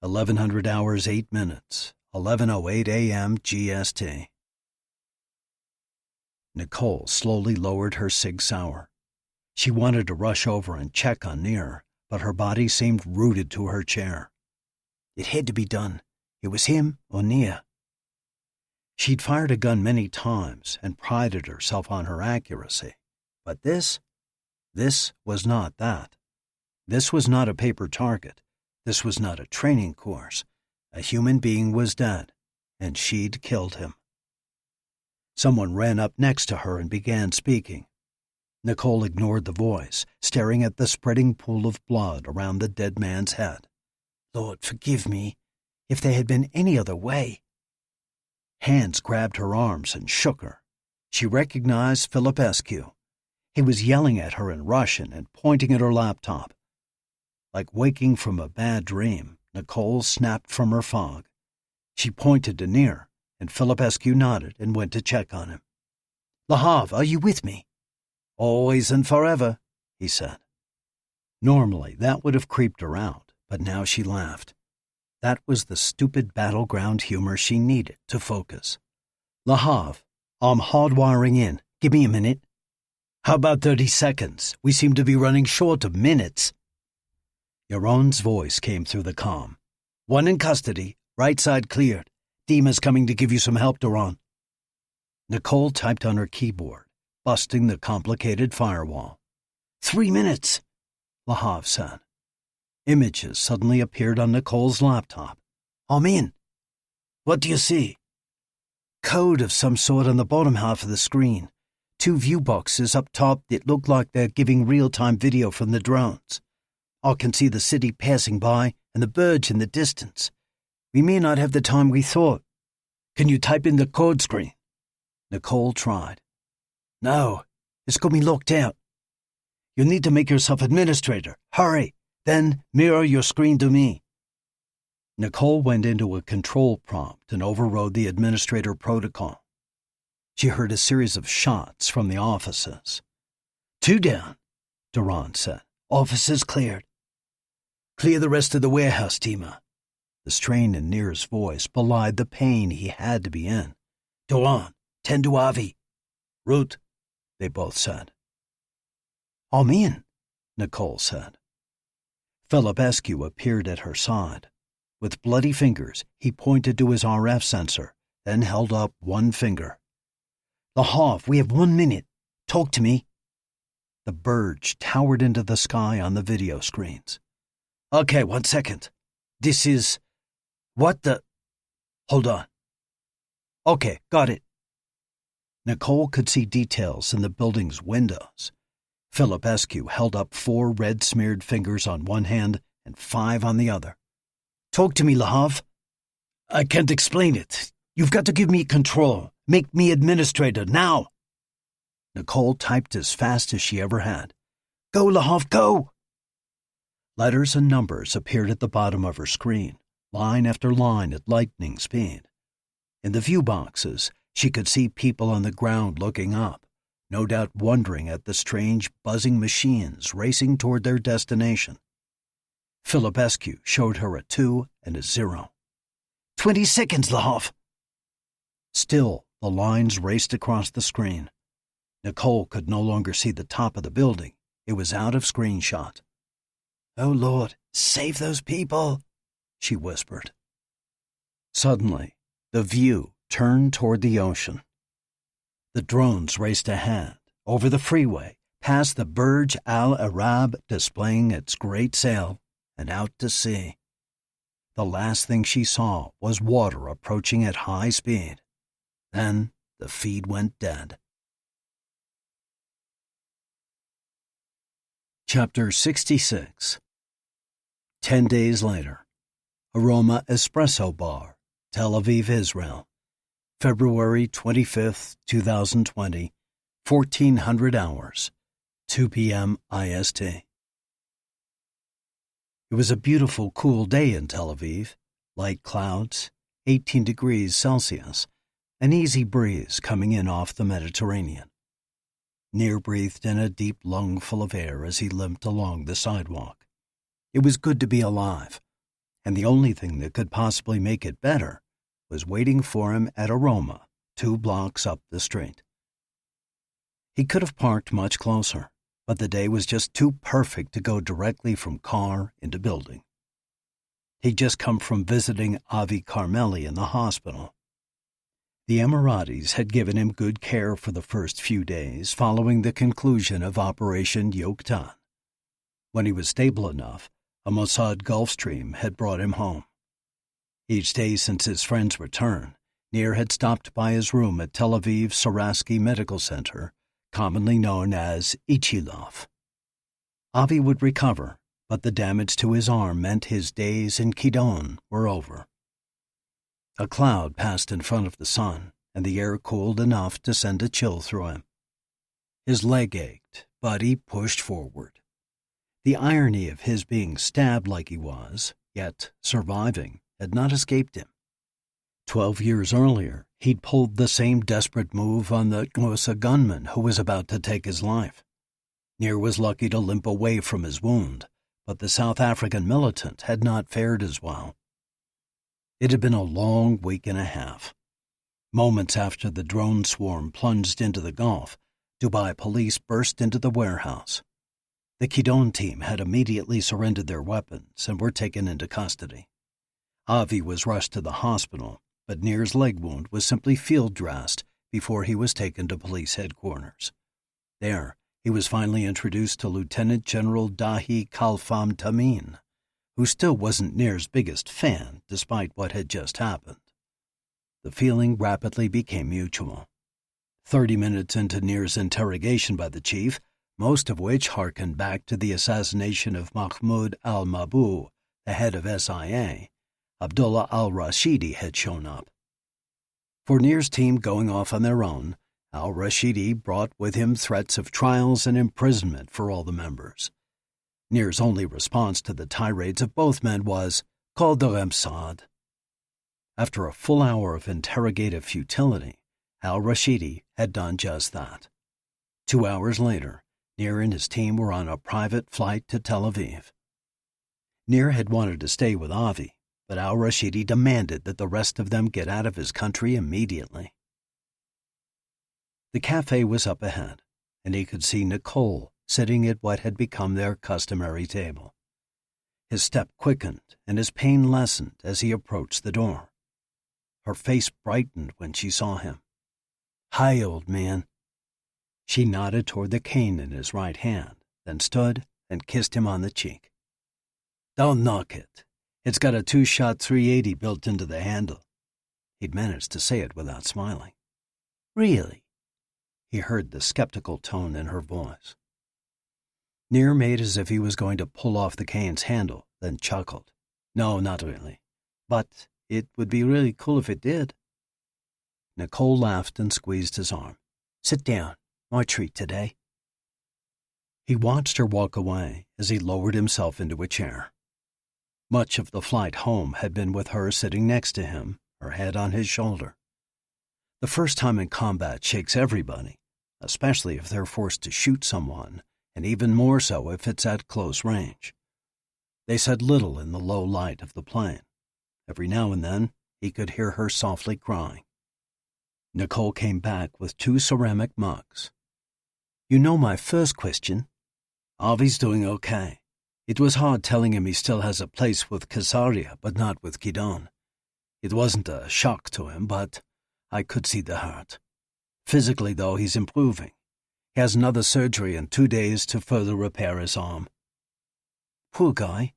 1100 hours 8 minutes, 11:08 a.m. GST. Nicole slowly lowered her Sig Sauer. She wanted to rush over and check on Nir, but her body seemed rooted to her chair. It had to be done. It was him or Nir. She'd fired a gun many times and prided herself on her accuracy. But this was not that. This was not a paper target. This was not a training course. A human being was dead, and she'd killed him. Someone ran up next to her and began speaking. Nicole ignored the voice, staring at the spreading pool of blood around the dead man's head. Lord, forgive me. If there had been any other way. Hands grabbed her arms and shook her. She recognized Filipescu. He was yelling at her in Russian and pointing at her laptop. Like waking from a bad dream, Nicole snapped from her fog. She pointed to Nir, and Filipescu nodded and went to check on him. Lahav, are you with me? Always and forever, he said. Normally, that would have creeped her out, but now she laughed. That was the stupid battleground humor she needed to focus. Lahav, I'm hardwiring in. Give me a minute. How about 30 seconds? We seem to be running short of minutes. Yohn's voice came through the comm. One in custody, right side cleared. Dima's coming to give you some help, Duran. Nicole typed on her keyboard, busting the complicated firewall. 3 minutes, Lahav said. Images suddenly appeared on Nicole's laptop. I'm in. What do you see? Code of some sort on the bottom half of the screen. 2 view boxes up top that look like they're giving real-time video from the drones. I can see the city passing by and the birds in the distance. We may not have the time we thought. Can you type in the code screen? Nicole tried. No, it's got me locked out. You need to make yourself administrator. Hurry. Then mirror your screen to me. Nicole went into a control prompt and overrode the administrator protocol. She heard a series of shots from the offices. 2 down, Duran said. Offices cleared. Clear the rest of the warehouse, Dima. The strain in Nir's voice belied the pain he had to be in. Duran, tend to Avi. Root, they both said. I'm in, Nicole said. Filipescu appeared at her side. With bloody fingers, he pointed to his RF sensor, then held up one finger. Lahav, we have 1 minute. Talk to me. The Burge towered into the sky on the video screens. Okay, 1 second. This is... What the... Hold on. Okay, got it. Nicole could see details in the building's windows. Filipescu held up 4 red-smeared fingers on one hand and 5 on the other. Talk to me, Lahav. I can't explain it. You've got to give me control. Make me administrator, now. Nicole typed as fast as she ever had. Go, Lahav, go! Letters and numbers appeared at the bottom of her screen, line after line at lightning speed. In the view boxes, she could see people on the ground looking up, no doubt wondering at the strange buzzing machines racing toward their destination. Filipescu showed her a 2 and a 0. 20 seconds, Lahav. Still, the lines raced across the screen. Nicole could no longer see the top of the building. It was out of screenshot. Oh, Lord, save those people, she whispered. Suddenly, the view turned toward the ocean. The drones raced ahead, over the freeway, past the Burj Al Arab displaying its great sail, and out to sea. The last thing she saw was water approaching at high speed. Then the feed went dead. Chapter 66. 10 days later. Aroma Espresso Bar, Tel Aviv, Israel. February 25th, 2020, 1400 hours, 2 p.m. IST. It was a beautiful, cool day in Tel Aviv. Light clouds, 18 degrees Celsius, an easy breeze coming in off the Mediterranean. Nir breathed in a deep lungful of air as he limped along the sidewalk. It was good to be alive, and the only thing that could possibly make it better was waiting for him at Aroma, 2 blocks up the street. He could have parked much closer, but the day was just too perfect to go directly from car into building. He'd just come from visiting Avi Carmeli in the hospital. The Emiratis had given him good care for the first few days following the conclusion of Operation Joktan. When he was stable enough, a Mossad Gulfstream had brought him home. Each day since his friend's return, Nir had stopped by his room at Tel Aviv Soraski Medical Center, commonly known as Ichilov. Avi would recover, but the damage to his arm meant his days in Kidon were over. A cloud passed in front of the sun, and the air cooled enough to send a chill through him. His leg ached, but he pushed forward. The irony of his being stabbed like he was, yet surviving, had not escaped him. 12 years earlier, he'd pulled the same desperate move on the Mossad gunman who was about to take his life. Nir was lucky to limp away from his wound, but the South African militant had not fared as well. It had been a long week and a half. Moments after the drone swarm plunged into the Gulf, Dubai police burst into the warehouse. The Kidon team had immediately surrendered their weapons and were taken into custody. Avi was rushed to the hospital, but Nir's leg wound was simply field dressed before he was taken to police headquarters. There, he was finally introduced to Lieutenant General Dahi Kalfam Tamin, who still wasn't Nir's biggest fan despite what had just happened. The feeling rapidly became mutual. 30 minutes into Nir's interrogation by the chief, most of which harkened back to the assassination of Mahmoud al-Mabou, the head of SIA, Abdullah al-Rashidi had shown up. For Nir's team going off on their own, al-Rashidi brought with him threats of trials and imprisonment for all the members. Nir's only response to the tirades of both men was, "Call the Mossad." After a full hour of interrogative futility, al-Rashidi had done just that. 2 hours later, Nir and his team were on a private flight to Tel Aviv. Nir had wanted to stay with Avi, but al-Rashidi demanded that the rest of them get out of his country immediately. The cafe was up ahead, and he could see Nicole sitting at what had become their customary table. His step quickened and his pain lessened as he approached the door. Her face brightened when she saw him. "Hi, old man." She nodded toward the cane in his right hand, then stood and kissed him on the cheek. "Don't knock it. It's got a 2-shot 380 built into the handle." He'd managed to say it without smiling. Really? He heard the skeptical tone in her voice. Nir made as if he was going to pull off the cane's handle, then chuckled. No, not really. But it would be really cool if it did. Nicole laughed and squeezed his arm. Sit down. My treat today. He watched her walk away as he lowered himself into a chair. Much of the flight home had been with her sitting next to him, her head on his shoulder. The first time in combat shakes everybody, especially if they're forced to shoot someone, and even more so if it's at close range. They said little in the low light of the plane. Every now and then, he could hear her softly crying. Nicole came back with 2 ceramic mugs. You know my first question? Avi's doing okay. It was hard telling him he still has a place with Caesarea, but not with Kidon. It wasn't a shock to him, but I could see the hurt. Physically, though, he's improving. He has another surgery in 2 days to further repair his arm. Poor guy.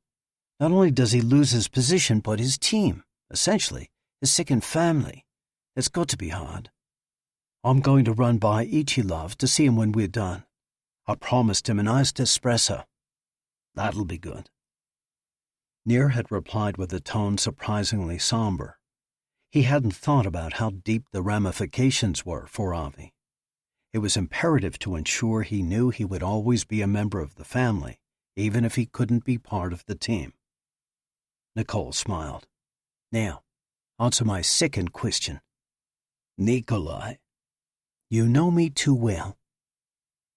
Not only does he lose his position, but his team, essentially, his second family. It's got to be hard. I'm going to run by Ichilov to see him when we're done. I promised him an iced espresso. That'll be good. Nir had replied with a tone surprisingly somber. He hadn't thought about how deep the ramifications were for Avi. It was imperative to ensure he knew he would always be a member of the family, even if he couldn't be part of the team. Nicole smiled. Now, answer my second question. Nikolai. You know me too well.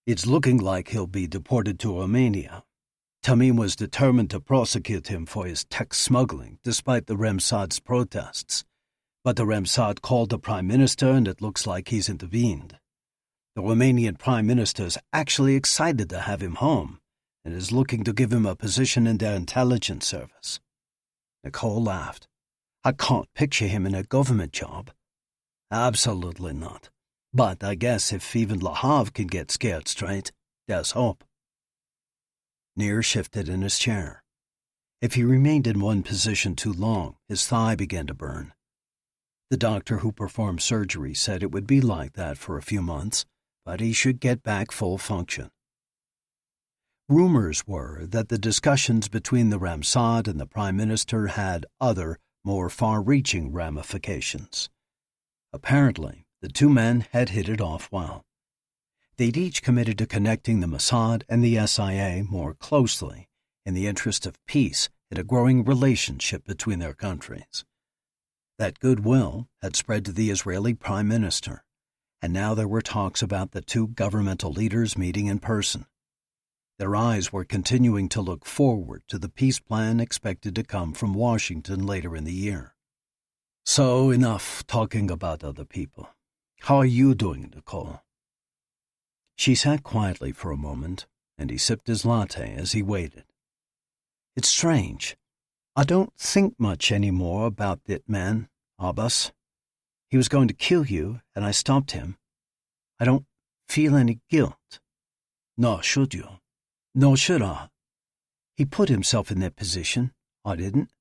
It's looking like he'll be deported to Romania. Tamim was determined to prosecute him for his text smuggling, despite the Remsad's protests. But the Remsad called the Prime Minister, and it looks like he's intervened. The Romanian Prime Minister's actually excited to have him home, and is looking to give him a position in their intelligence service. Nicole laughed. I can't picture him in a government job. Absolutely not. But I guess if even Lahav can get scared straight, there's hope. Nir shifted in his chair. If he remained in one position too long, his thigh began to burn. The doctor who performed surgery said it would be like that for a few months, but he should get back full function. Rumors were that the discussions between the Ramsad and the Prime Minister had other, more far-reaching ramifications. Apparently, the 2 men had hit it off well. They'd each committed to connecting the Mossad and the SIA more closely in the interest of peace and a growing relationship between their countries. That goodwill had spread to the Israeli Prime Minister, and now there were talks about the 2 governmental leaders meeting in person. Their eyes were continuing to look forward to the peace plan expected to come from Washington later in the year. So enough talking about other people. How are you doing, Nicole? She sat quietly for a moment, and he sipped his latte as he waited. It's strange. I don't think much anymore about that man, Abbas. He was going to kill you, and I stopped him. I don't feel any guilt. Nor should you. Nor should I. He put himself in that position. I didn't.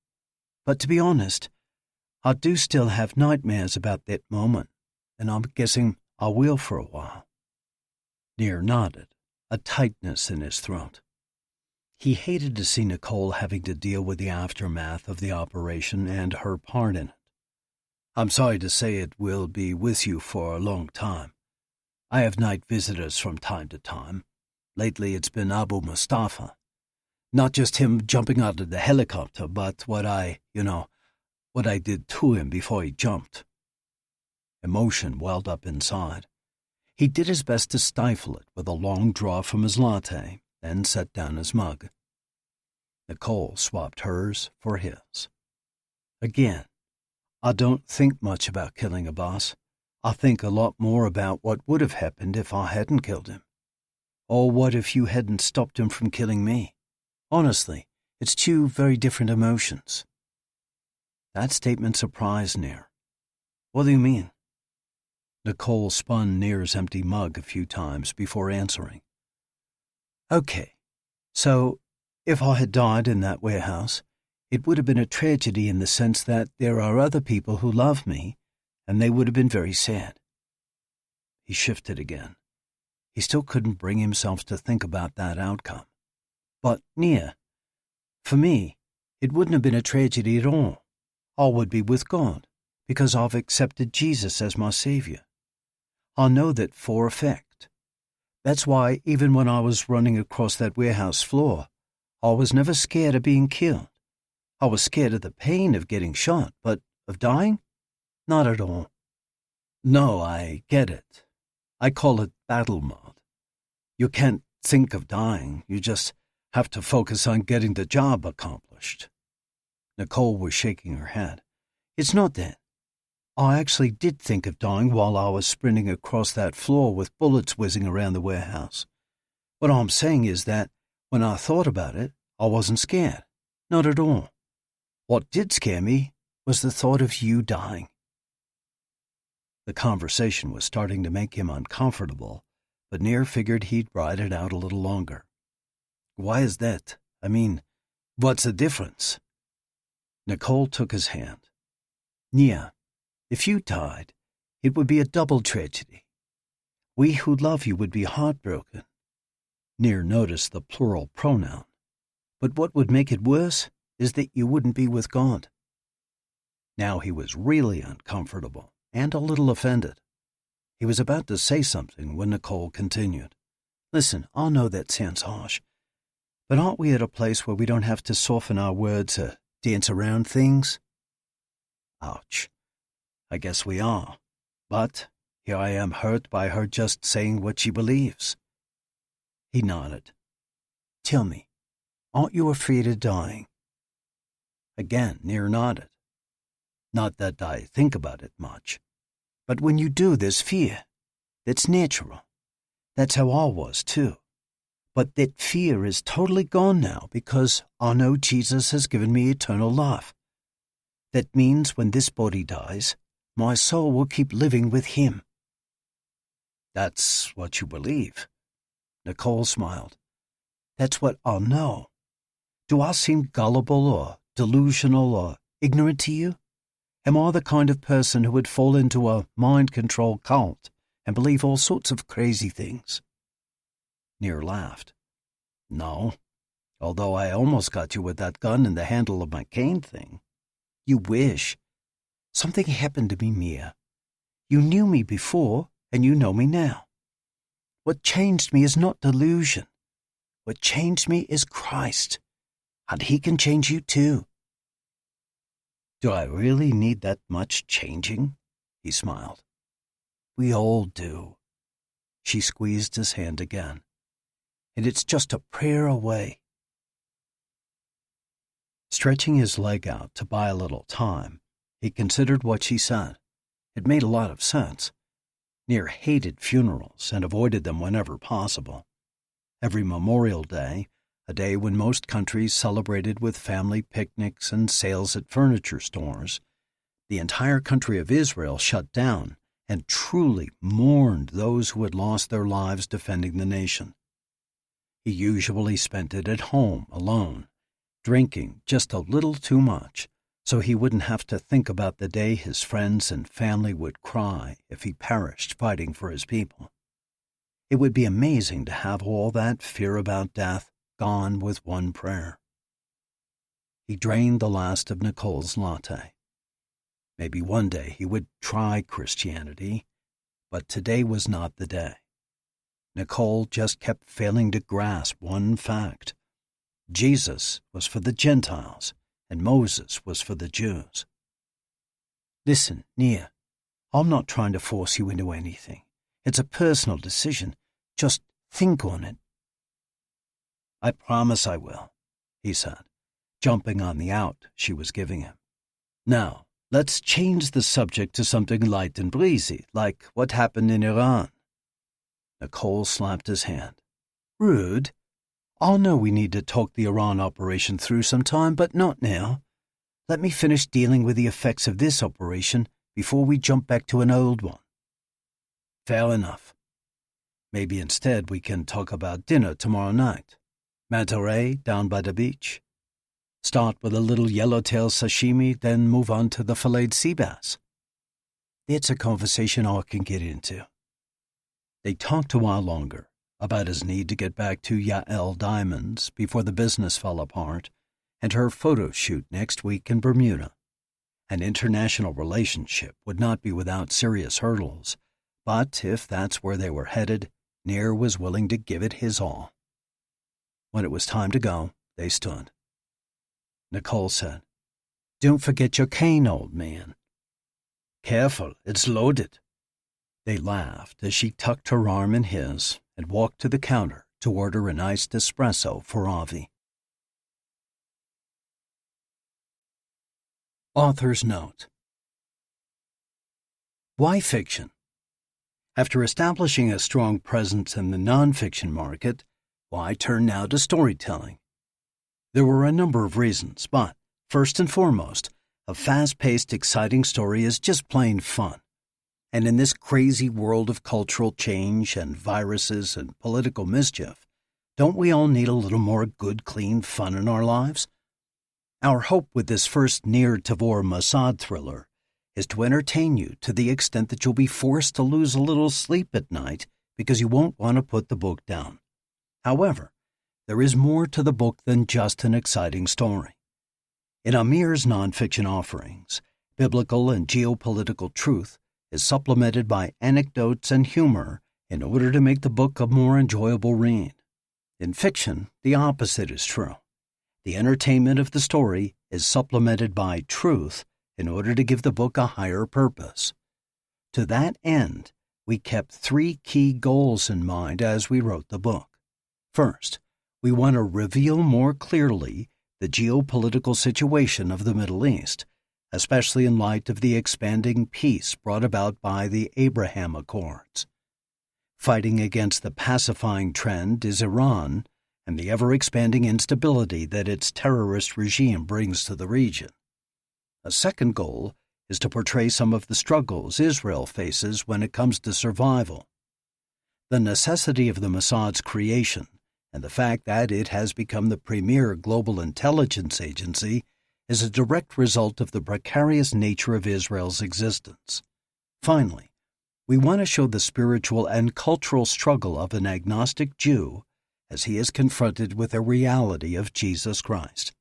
But to be honest, I do still have nightmares about that moment, and I'm guessing I will for a while. Nir nodded, a tightness in his throat. He hated to see Nicole having to deal with the aftermath of the operation and her part in it. I'm sorry to say it will be with you for a long time. I have night visitors from time to time. Lately it's been Abu Mustafa. Not just him jumping out of the helicopter, but what I did to him before he jumped. Emotion welled up inside. He did his best to stifle it with a long draw from his latte, then set down his mug. Nicole swapped hers for his. Again, I don't think much about killing a boss. I think a lot more about what would have happened if I hadn't killed him. Or what if you hadn't stopped him from killing me? Honestly, it's 2 very different emotions. That statement surprised Nir. What do you mean? Nicole spun Nir's empty mug a few times before answering. Okay, so if I had died in that warehouse, it would have been a tragedy in the sense that there are other people who love me, and they would have been very sad. He shifted again. He still couldn't bring himself to think about that outcome. But, Nir, for me, it wouldn't have been a tragedy at all. I would be with God, because I've accepted Jesus as my Savior. I know that for a fact. That's why, even when I was running across that warehouse floor, I was never scared of being killed. I was scared of the pain of getting shot, but of dying? Not at all. No, I get it. I call it battle mode. You can't think of dying. You just have to focus on getting the job accomplished. Nicole was shaking her head. It's not that. I actually did think of dying while I was sprinting across that floor with bullets whizzing around the warehouse. What I'm saying is that when I thought about it, I wasn't scared. Not at all. What did scare me was the thought of you dying. The conversation was starting to make him uncomfortable, but Nir figured he'd ride it out a little longer. Why is that? I mean, what's the difference? Nicole took his hand. Nir, if you died, it would be a double tragedy. We who love you would be heartbroken. Nir noticed the plural pronoun. But what would make it worse is that you wouldn't be with God. Now he was really uncomfortable and a little offended. He was about to say something when Nicole continued. Listen, I know that sounds harsh, but aren't we at a place where we don't have to soften our words or dance around things? Ouch. I guess we are. But here I am hurt by her just saying what she believes. He nodded. Tell me, aren't you afraid of dying? Again, Nir nodded. Not that I think about it much. But when you do, there's fear. That's natural. That's how I was, too. But that fear is totally gone now because I know Jesus has given me eternal life. That means when this body dies, my soul will keep living with him. That's what you believe. Nicole smiled. That's what I know. Do I seem gullible or delusional or ignorant to you? Am I the kind of person who would fall into a mind-control cult and believe all sorts of crazy things? Nir laughed. No, although I almost got you with that gun and the handle of my cane thing. You wish. Something happened to me, Mia. You knew me before, and you know me now. What changed me is not delusion. What changed me is Christ, and he can change you too. Do I really need that much changing? He smiled. We all do. She squeezed his hand again. And it's just a prayer away. Stretching his leg out to buy a little time, he considered what she said. It made a lot of sense. Nir hated funerals and avoided them whenever possible. Every Memorial Day, a day when most countries celebrated with family picnics and sales at furniture stores, the entire country of Israel shut down and truly mourned those who had lost their lives defending the nation. He usually spent it at home, alone, drinking just a little too much, so he wouldn't have to think about the day his friends and family would cry if he perished fighting for his people. It would be amazing to have all that fear about death gone with one prayer. He drained the last of Nicole's latte. Maybe one day he would try Christianity, but today was not the day. Nicole just kept failing to grasp one fact. Jesus was for the Gentiles, and Moses was for the Jews. Listen, Nir, I'm not trying to force you into anything. It's a personal decision. Just think on it. I promise I will, he said, jumping on the out she was giving him. Now, let's change the subject to something light and breezy, like what happened in Iran. Nicole slapped his hand. Rude. I know we need to talk the Iran operation through sometime, but not now. Let me finish dealing with the effects of this operation before we jump back to an old one. Fair enough. Maybe instead we can talk about dinner tomorrow night. Manta ray down by the beach. Start with a little yellowtail sashimi, then move on to the filleted sea bass. It's a conversation I can get into. They talked a while longer about his need to get back to Yael Diamonds before the business fell apart, and her photo shoot next week in Bermuda. An international relationship would not be without serious hurdles, but if that's where they were headed, Nir was willing to give it his all. When it was time to go, they stood. Nicole said, "Don't forget your cane, old man." "Careful, it's loaded." They laughed as she tucked her arm in his and walked to the counter to order an iced espresso for Avi. Author's note. Why fiction? After establishing a strong presence in the nonfiction market, why turn now to storytelling? There were a number of reasons, but first and foremost, a fast-paced, exciting story is just plain fun. And in this crazy world of cultural change and viruses and political mischief, don't we all need a little more good, clean fun in our lives? Our hope with this first Nir Tavor Mossad thriller is to entertain you to the extent that you'll be forced to lose a little sleep at night because you won't want to put the book down. However, there is more to the book than just an exciting story. In Amir's nonfiction offerings, biblical and geopolitical truth is supplemented by anecdotes and humor in order to make the book a more enjoyable read. In fiction, the opposite is true. The entertainment of the story is supplemented by truth in order to give the book a higher purpose. To that end, we kept 3 key goals in mind as we wrote the book. First, we want to reveal more clearly the geopolitical situation of the Middle East, especially in light of the expanding peace brought about by the Abraham Accords. Fighting against the pacifying trend is Iran and the ever-expanding instability that its terrorist regime brings to the region. A second goal is to portray some of the struggles Israel faces when it comes to survival. The necessity of the Mossad's creation and the fact that it has become the premier global intelligence agency is a direct result of the precarious nature of Israel's existence. Finally, we want to show the spiritual and cultural struggle of an agnostic Jew as he is confronted with the reality of Jesus Christ.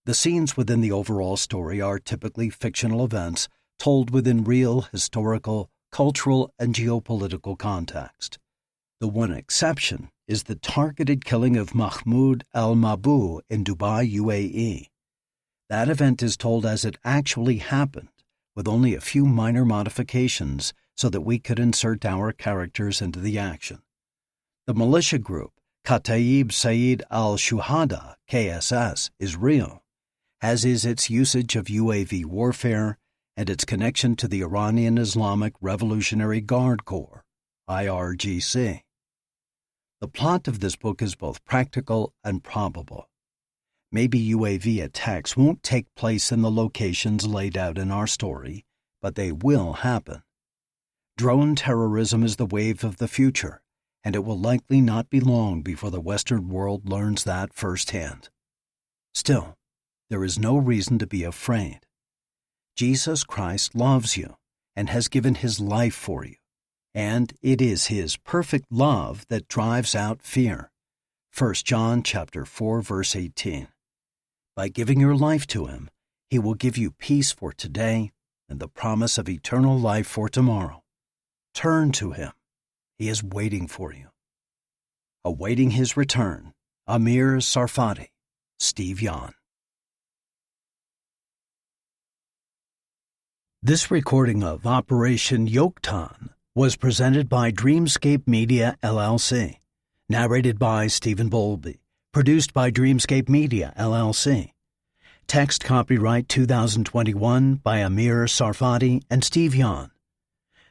The scenes within the overall story are typically fictional events told within real historical, cultural, and geopolitical context. The one exception is the targeted killing of Mahmoud al-Mabhouh in Dubai, UAE. That event is told as it actually happened, with only a few minor modifications so that we could insert our characters into the action. The militia group, Kataib Sayyid al-Shuhada, KSS, is real, as is its usage of UAV warfare and its connection to the Iranian Islamic Revolutionary Guard Corps, IRGC. The plot of this book is both practical and probable. Maybe UAV attacks won't take place in the locations laid out in our story, but they will happen. Drone terrorism is the wave of the future, and it will likely not be long before the Western world learns that firsthand. Still, there is no reason to be afraid. Jesus Christ loves you and has given his life for you, and it is his perfect love that drives out fear. 1 John chapter 4, verse 18. By giving your life to him, he will give you peace for today and the promise of eternal life for tomorrow. Turn to him. He is waiting for you. Awaiting his return, Amir Tsarfati, Steve Yohn. This recording of Operation Joktan was presented by Dreamscape Media, LLC, narrated by Stephen Bowlby, produced by Dreamscape Media, LLC. Text copyright 2021 by Amir Tsarfati and Steve Yohn.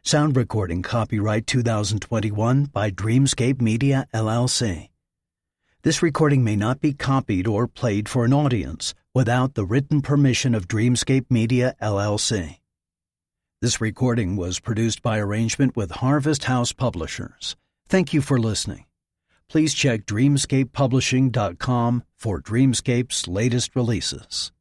Sound recording copyright 2021 by Dreamscape Media, LLC. This recording may not be copied or played for an audience without the written permission of Dreamscape Media, LLC. This recording was produced by arrangement with Harvest House Publishers. Thank you for listening. Please check dreamscapepublishing.com for Dreamscape's latest releases.